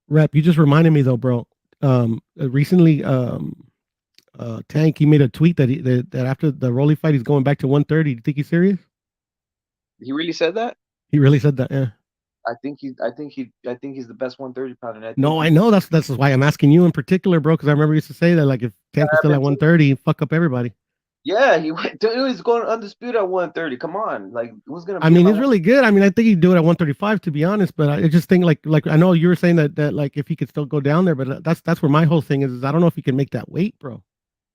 Rep, you just reminded me though, bro. Recently, Tank, he made a tweet that after the Rolly fight, he's going back to 130. Do you think he's serious? He really said that? He really said that, yeah. I think he's the best 130 pounder. No, I know that's why I'm asking you in particular, bro, because I remember you used to say that like if Tank was still at 130, he'd fuck up everybody. Yeah, he was going undisputed at 130. Come on, like who's gonna? I mean, he's really good. I mean, I think he'd do it at 135, to be honest. But I just think like I know you were saying that like if he could still go down there, but that's where my whole thing is I don't know if he can make that weight, bro.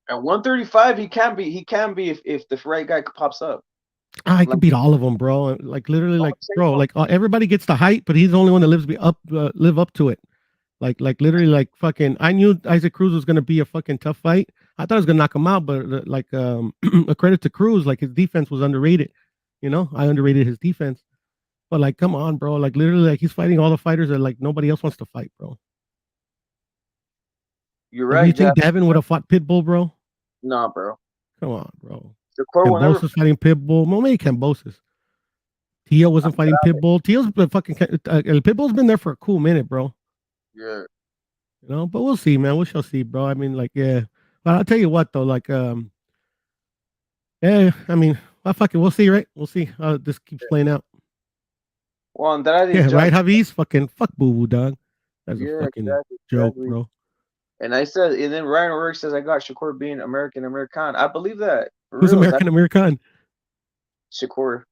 At 135, he can be if the right guy pops up. I can beat all of them, bro. Like literally, like bro, like everybody gets the height, but he's the only one that live up to it. Like literally, like fucking. I knew Isaac Cruz was gonna be a fucking tough fight. I thought I was gonna knock him out, but a credit to Cruz, like his defense was underrated. You know, I underrated his defense. But like, come on, bro. Like literally, like he's fighting all the fighters that like nobody else wants to fight, bro. You're like, right. You think Devin would have fought Pitbull, bro? Nah, bro. Come on, bro. Cambosa's fighting Pitbull. Well, maybe Cambosa's. Tio wasn't fighting Pitbull. Tio's been fucking. Pitbull's been there for a cool minute, bro. Yeah. You know, but we'll see, man. We shall see, bro. I mean, like, yeah. But I'll tell you what, though, like, yeah. I mean, well, fuck it. We'll see, right? We'll see how this keeps playing out. Well, Andrade, yeah, right, Javis? Fucking fuck Boo Boo, dog. That's a fucking joke, bro. And then Ryan O'Rourke says I got Shakur being American. I believe that. Who's American? Shakur.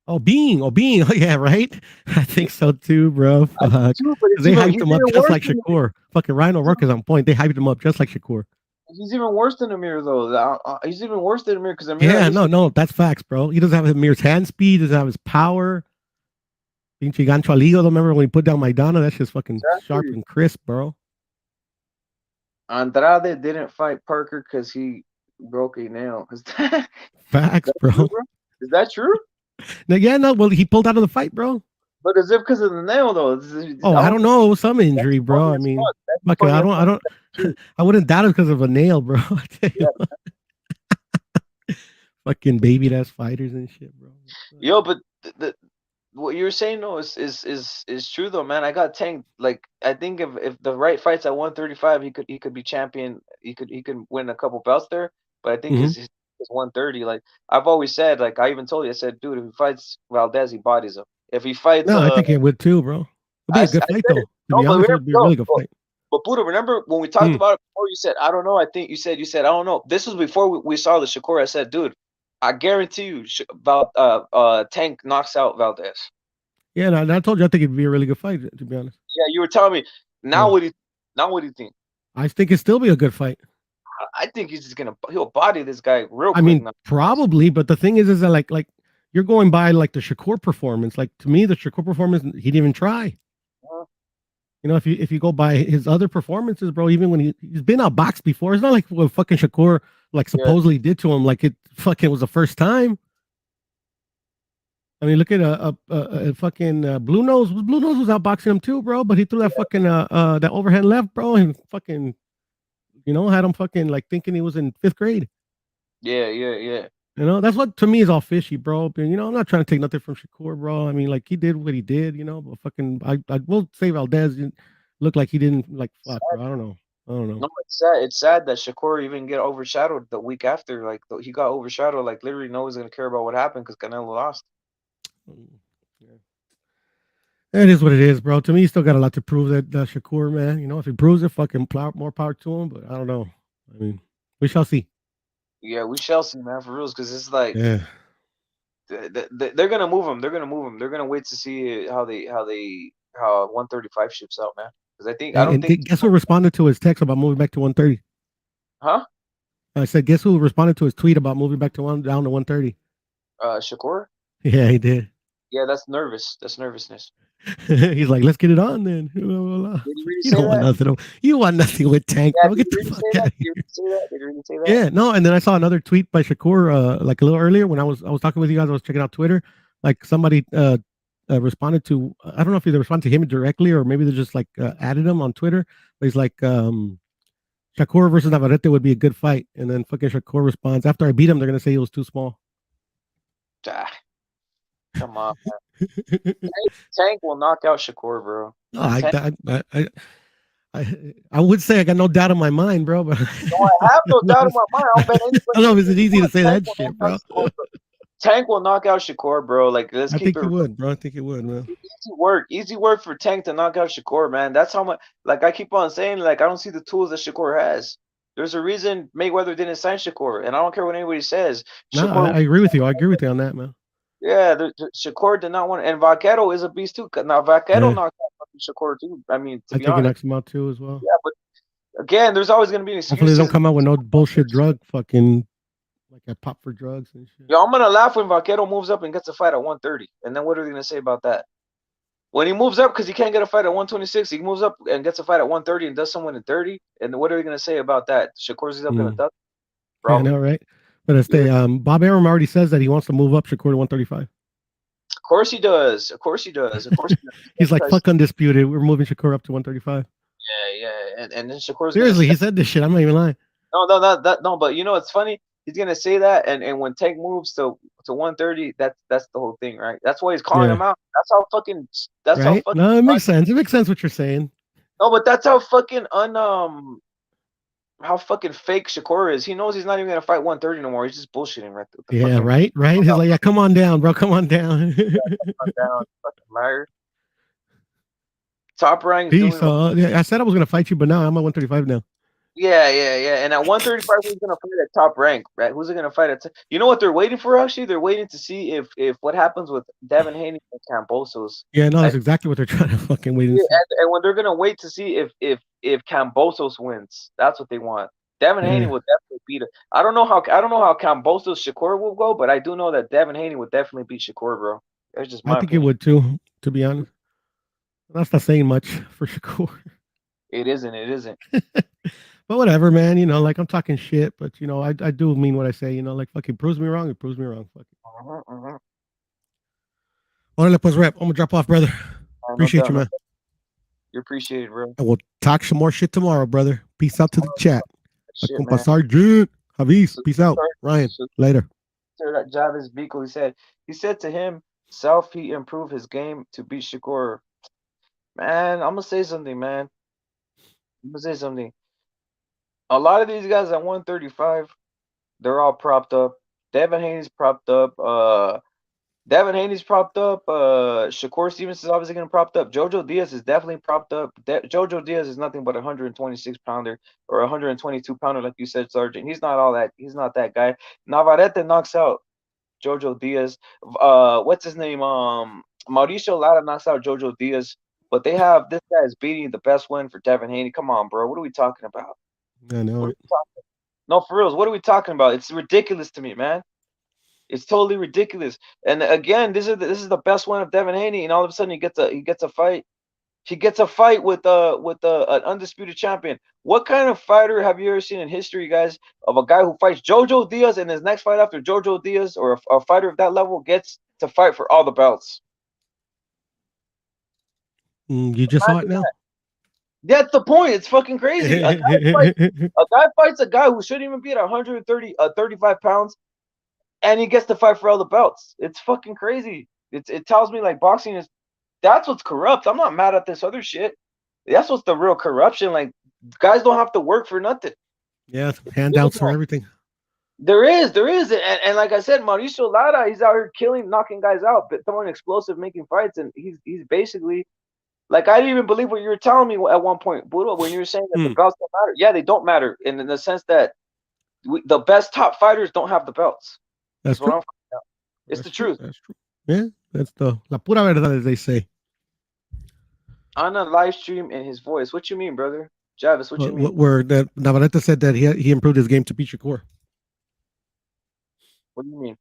Oh, Being. Oh, yeah, right? I think so too, bro. Fuck. They hyped him up just like Shakur. Fucking Ryan O'Rourke is on point. They hyped him up just like Shakur. He's even worse than Amir, though. He's even worse than Amir because Amir. Yeah, no, that's facts, bro. He doesn't have Amir's hand speed. He doesn't have his power. Pinche gancho al hígado. Remember when he put down Maidana? That's just fucking sharp and crisp, bro. Andrade didn't fight Parker because he broke a nail. Facts, bro. True, bro. Is that true? No. Well, he pulled out of the fight, bro. But is it because of the nail, though? I don't know. It was some injury, bro. I mean, fuck it. I don't. I wouldn't doubt it because of a nail, bro. Fucking baby ass fighters and shit, bro. Yo, but what you're saying though is true though, man. I got tanked. Like I think if the right fights at 135, he could be champion. He could win a couple belts there. But I think his 130. Like I've always said, like I even told you, I said, dude, if he fights Valdez, he bodies him. If he fights, no, I think he would too, bro. It'd be a good fight though. To be honest, it'd be a really good fight. But Buddha, remember when we talked about it before? You said, I don't know. I think you said, I don't know. This was before we saw the Shakur. I said, dude, I guarantee you, Tank knocks out Valdez. Yeah, and I told you I think it'd be a really good fight. To be honest. Yeah, you were telling me. Now what do you think? I think it'd still be a good fight. I think he's just he'll body this guy real quick. I mean, probably, but the thing is that like you're going by like the Shakur performance. Like to me, the Shakur performance, he didn't even try. You know, if you go by his other performances, bro, even when he's been outboxed before, it's not like what fucking Shakur like supposedly did to him. Like it fucking was the first time. I mean, look at a fucking Blue Nose. Blue Nose was outboxing him too, bro. But he threw that fucking that overhand left, bro, and fucking, you know, had him fucking like thinking he was in 5th grade. Yeah. You know, that's what to me is all fishy, bro. But, you know, I'm not trying to take nothing from Shakur, bro. I mean, like he did what he did, you know. But fucking, I will say Valdez looked like he didn't like fuck, bro. I don't know. No, it's sad. It's sad that Shakur even get overshadowed the week after. Like he got overshadowed. Like literally, no one's gonna care about what happened because Canelo lost. It is what it is, bro. To me, he still got a lot to prove. That Shakur, man. You know, if he proves it, fucking more power to him. But I don't know. I mean, we shall see. Yeah, we shall see, man, for reals, because it's like, yeah, they're gonna move him. They're gonna move him. They're gonna wait to see how 135 ships out, man. Because I don't think. Guess who responded to his text about moving back to 130? Huh? I said, guess who responded to his tweet about moving back down to 130? Shakur. Yeah, he did. Yeah, that's nervous. That's nervousness. He's like, let's get it on then. Did he really You don't want nothing. You want nothing with Tank. Yeah, bro. Get the fuck out of here. Did he really say that? Yeah, no. And then I saw another tweet by Shakur, like a little earlier when I was talking with you guys. I was checking out Twitter. Like somebody responded to. I don't know if they responded to him directly or maybe they just like added him on Twitter. But he's like, Shakur versus Navarrete would be a good fight, and then fucking Shakur responds after I beat him. They're gonna say he was too small. Ah, come on, man. Tank will knock out Shakur, bro. No, I would say I got no doubt in my mind, bro. But No, I have no doubt in my mind. I'll bet anybody. I don't know if it's easy to say that shit, bro. Tank will knock out Shakur, bro. Like, let's keep it. I think he would, bro. I think he would, man. Easy work for Tank to knock out Shakur, man. That's how much. Like, I keep on saying, like, I don't see the tools that Shakur has. There's a reason Mayweather didn't sign Shakur, and I don't care what anybody says. No, I agree with you. I agree with you on that, man. Yeah, Shakur did not want, and Vaquero is a beast too. Now Vaquero knocked out Shakur too. I mean, I think he knocks him out too as well. Yeah, but again, there's always gonna be excuses. Hopefully, they don't come out with no bullshit drug, fucking like a pop for drugs and shit. Yo, I'm gonna laugh when Vaquero moves up and gets a fight at 130, and then what are they gonna say about that? When he moves up because he can't get a fight at 126, he moves up and gets a fight at 130 and does someone in 30, and what are they gonna say about that? Shakur's up gonna duck? Yeah, I know, right? But it's Bob Arum already says that he wants to move up Shakur to 135. Of course he does. Of course he does. Of course he does. He's like, fuck undisputed. We're moving Shakur up to 135. Yeah. And then Shakur's seriously, he said this shit. I'm not even lying. No, but you know it's funny. He's gonna say that, and when Tank moves to 130, that's the whole thing, right? That's why he's calling him out. That's how fucking. That's how fucking. No, it makes sense. It makes sense what you're saying. No, but that's how fucking how fucking fake Shakur is. He knows he's not even gonna fight 130 no more. He's just bullshitting right there. Yeah, right. He's like, yeah, come on down, bro. Come on down. Come on down, fucking liar. Top rank. I said I was gonna fight you, but now I'm at 135 now. Yeah. And at 135, who's gonna fight at top rank, right? Who's gonna fight at? You know what they're waiting for? Actually, they're waiting to see if what happens with Devin Haney and Kambosos. Yeah, no, that's exactly what they're trying to fucking wait and see. And when they're gonna wait to see if Kambosos wins, that's what they want. Devin Haney will definitely beat it. I don't know how Kambosos Shakur will go, but I do know that Devin Haney would definitely beat Shakur, bro. That's just my opinion. It would too, to be honest. That's not saying much for Shakur. It isn't. But whatever, man. You know, like I'm talking shit, but you know, I do mean what I say. You know, like fucking proves me wrong. It proves me wrong. Fucking. Órale, pues, rep. I'm gonna drop off, brother. Appreciate you, man. You appreciate it, bro. And we'll talk some more shit tomorrow, brother. Peace out to the chat. Shit, man. Sergeant Javis. Peace out. Ryan. Later. Jarvis Bickel, he said to himself he improved his game to beat Shakur. Man, I'm gonna say something, man. A lot of these guys at 135, they're all propped up. Devin Haney's propped up. Shakur Stevens is obviously getting propped up. Jojo Diaz is definitely propped up. Jojo Diaz is nothing but a 126 pounder or 122 pounder, like you said, Sergeant. He's not all that. He's not that guy. Navarrete knocks out Jojo Diaz. What's his name? Mauricio Lara knocks out Jojo Diaz. But they have this guy is beating the best win for Devin Haney. Come on, bro. What are we talking about? I know. No, for reals. What are we talking about? It's ridiculous to me, man. It's totally ridiculous. And again, this is the best one of Devin Haney, and all of a sudden he gets a fight. He gets a fight with an undisputed champion. What kind of fighter have you ever seen in history, guys, of a guy who fights Jojo Diaz and his next fight after Jojo Diaz or a fighter of that level gets to fight for all the belts? You just saw it now. That's the point. It's fucking crazy. A guy fights a guy who shouldn't even be at 35 pounds, and he gets to fight for all the belts. It's fucking crazy. It tells me like boxing is. That's what's corrupt. I'm not mad at this other shit. That's what's the real corruption. Like guys don't have to work for nothing. Yeah, handouts for everything. There is, and like I said, Mauricio Lara, he's out here knocking guys out, throwing explosive, making fights, and he's basically. Like, I didn't even believe what you were telling me at one point, Budo, when you were saying that the belts don't matter. Yeah, they don't matter in the sense that the best top fighters don't have the belts. That's what I'm finding out. It's the truth. That's true. Yeah, that's la pura verdad, as they say. On a live stream in his voice. What you mean, brother? Jarvis, what you mean? Where Navarrete said that he improved his game to beat Shakur. What do you mean?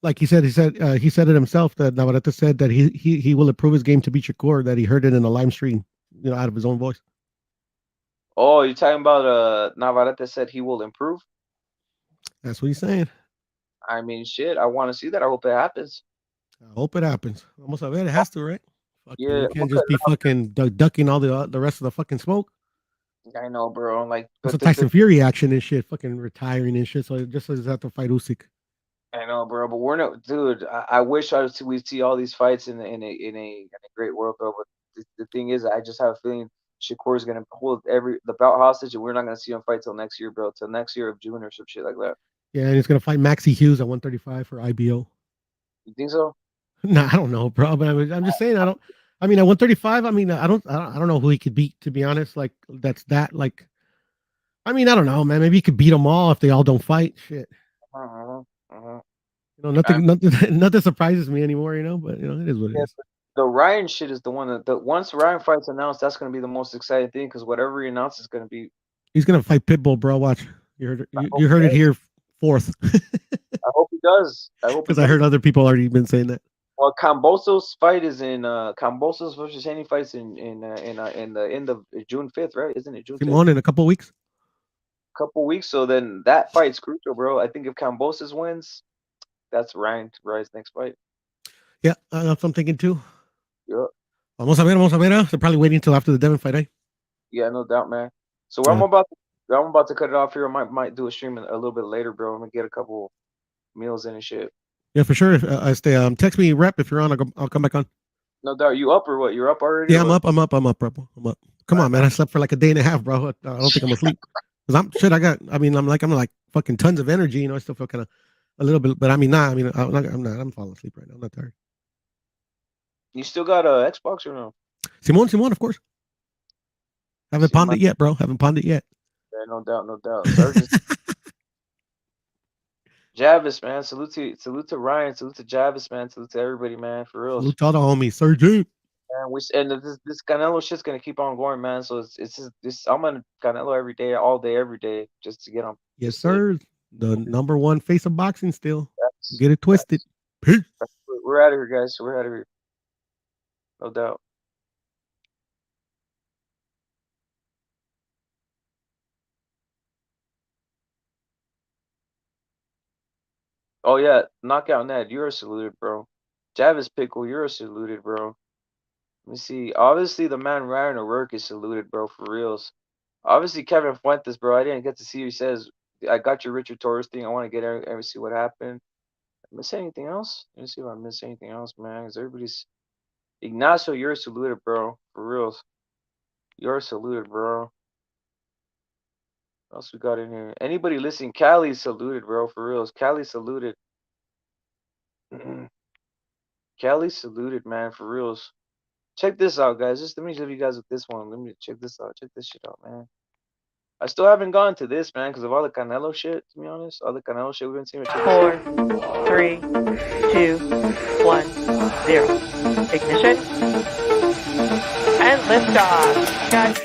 Like he said it himself that Navarrete said that he will improve his game to beat Shakur, that he heard it in a live stream, you know, out of his own voice. Oh, you're talking about Navarrete said he will improve? That's what he's saying. I mean, shit, I want to see that. I hope it happens. I hope it happens. Almost I bet it has to, right? Yeah, you can't just be fucking ducking all the rest of the fucking smoke. I know, bro. Like, That's a Tyson Fury action and shit, fucking retiring and shit. So just as have to fight Usyk. I know, bro, but we're not, dude. I wish we'd see all these fights in a great world, bro. But the thing is, I just have a feeling Shakur is gonna hold the bout hostage, and we're not gonna see him fight till next year, bro. Till next year of June or some shit like that. Yeah, and he's gonna fight Maxie Hughes at 135 for IBO. You think so? No, I don't know, bro. But I'm just saying, I don't. I mean, at 135, I mean, I don't know who he could beat. To be honest, like like. I mean, I don't know, man. Maybe he could beat them all if they all don't fight. Shit. You know, nothing surprises me anymore. You know, but you know, it is what it is. The Ryan shit is the one that once Ryan fight's announced, that's gonna be the most exciting thing because whatever he announces is gonna be. He's gonna fight Pitbull, bro. Watch. You heard it here fourth. I hope he does. Because I heard other people already been saying that. Well, Camboso's fight is in Cambosos versus Haney fights in the end of June 5th, right? Isn't it June 5th? Simone in a couple weeks. So then that fight's crucial, bro. I think if Cambosos wins, that's Ryan's next fight. Yeah, that's what I'm thinking too. Yeah. Vamos a ver. They're probably waiting until after the Devin fight, eh? Yeah, no doubt, man. So I'm about to cut it off here. I might do a stream a little bit later, bro. I'm gonna get a couple meals in and shit. Yeah, for sure. I stay. Text me, rep, if you're on. I'll come back on. No doubt. You up or what? You're up already? Yeah, I'm up, bro. I'm up. Come on, man. I slept for like a day and a half, bro. I don't think I'm asleep. Cause I'm like fucking tons of energy. You know, I still feel kind of a little bit, but I mean, I'm not. I'm falling asleep right now. I'm not tired. You still got a Xbox or no? Simone, of course. Haven't pawned it yet, bro. Yeah, no doubt. Javis, man. Salute to Ryan. Salute to Javis, man. Salute to everybody, man. For real. Salute to all the homies, Sergeant. And this Canelo shit's gonna keep on going, man. So it's just I'm on Canelo every day, all day, every day, just to get on. Yes, sir. The number one face of boxing still. Get it twisted. Peace. We're out of here, guys. We're out of here. No doubt. Oh yeah, Knockout Ned, you're saluted, bro. Javis Pickle, you're saluted, bro. Let me see. Obviously, the man Ryan O'Rourke is saluted, bro, for reals. Obviously, Kevin Fuentes, bro. I didn't get to see. He says, "I got your Richard Torres thing. I want to get every see what happened." Miss anything else? Let me see if I miss anything else, man. Because everybody's Ignacio, you're saluted, bro, for reals. You're saluted, bro. What else we got in here? Anybody listening? Cali saluted, bro, for reals. Cali saluted. Cali saluted, man, for reals. Check this out, guys. Just let me leave you guys with this one. Let me check this out. Check this shit out, man. I still haven't gone to this, man, because of all the Canelo shit, to be honest. All the Canelo shit we've been seeing. 4, 3, 2, 1, 0. Ignition. And liftoff. Guys.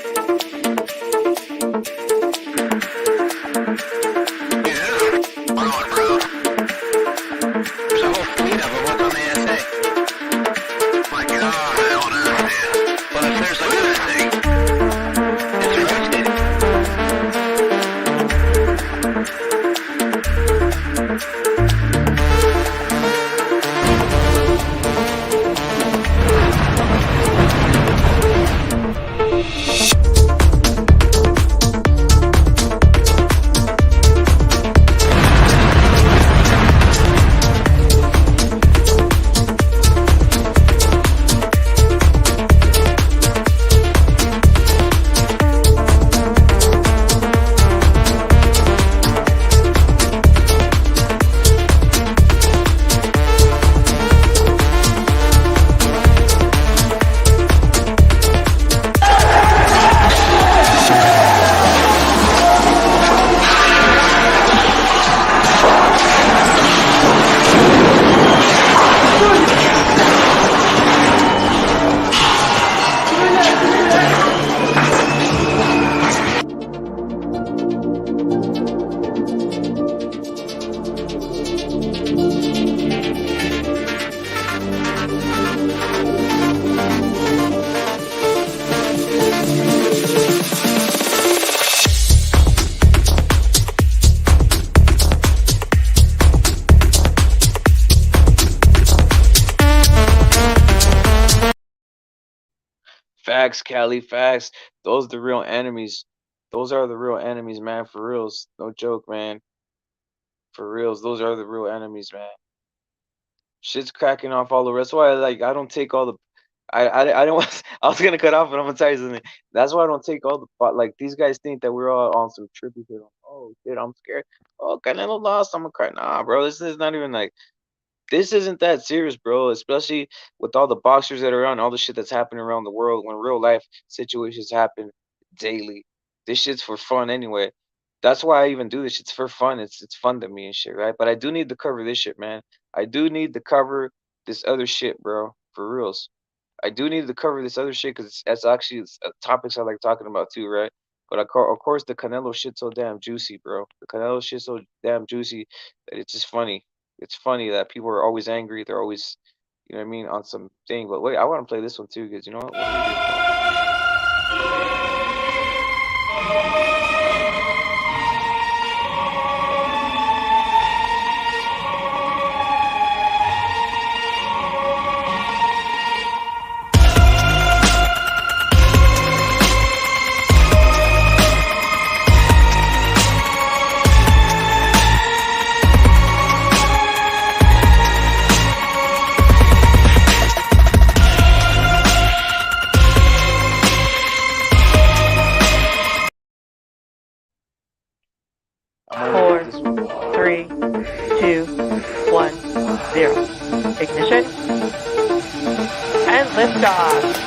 Facts, Cali, facts. Those are the real enemies. Those are the real enemies, man. For reals, no joke, man. For reals, those are the real enemies, man. Shit's cracking off all the rest. That's why, like, I don't take all the. I don't. I was gonna cut off, but I'm gonna tell you something. That's why I don't take all the. Like, these guys think that we're all on some trippy shit. Oh shit, I'm scared. Oh, Canelo lost. I'm gonna cry. Nah, bro. This is not even like. This isn't that serious, bro. Especially with all the boxers that are around, all the shit that's happening around the world. When real life situations happen daily, this shit's for fun anyway. That's why I even do this. It's for fun. It's fun to me and shit, right? But I do need to cover this shit, man. I do need to cover this other shit, bro. For reals. I do need to cover this other shit because that's actually topics I like talking about too, right? But of course, the Canelo shit's so damn juicy, bro. The Canelo shit's so damn juicy that it's just funny. It's funny that people are always angry. They're always, you know what I mean, on some thing. But wait, I want to play this one too because you know what? Four, 3, 2, 1, 0. Ignition. And liftoff.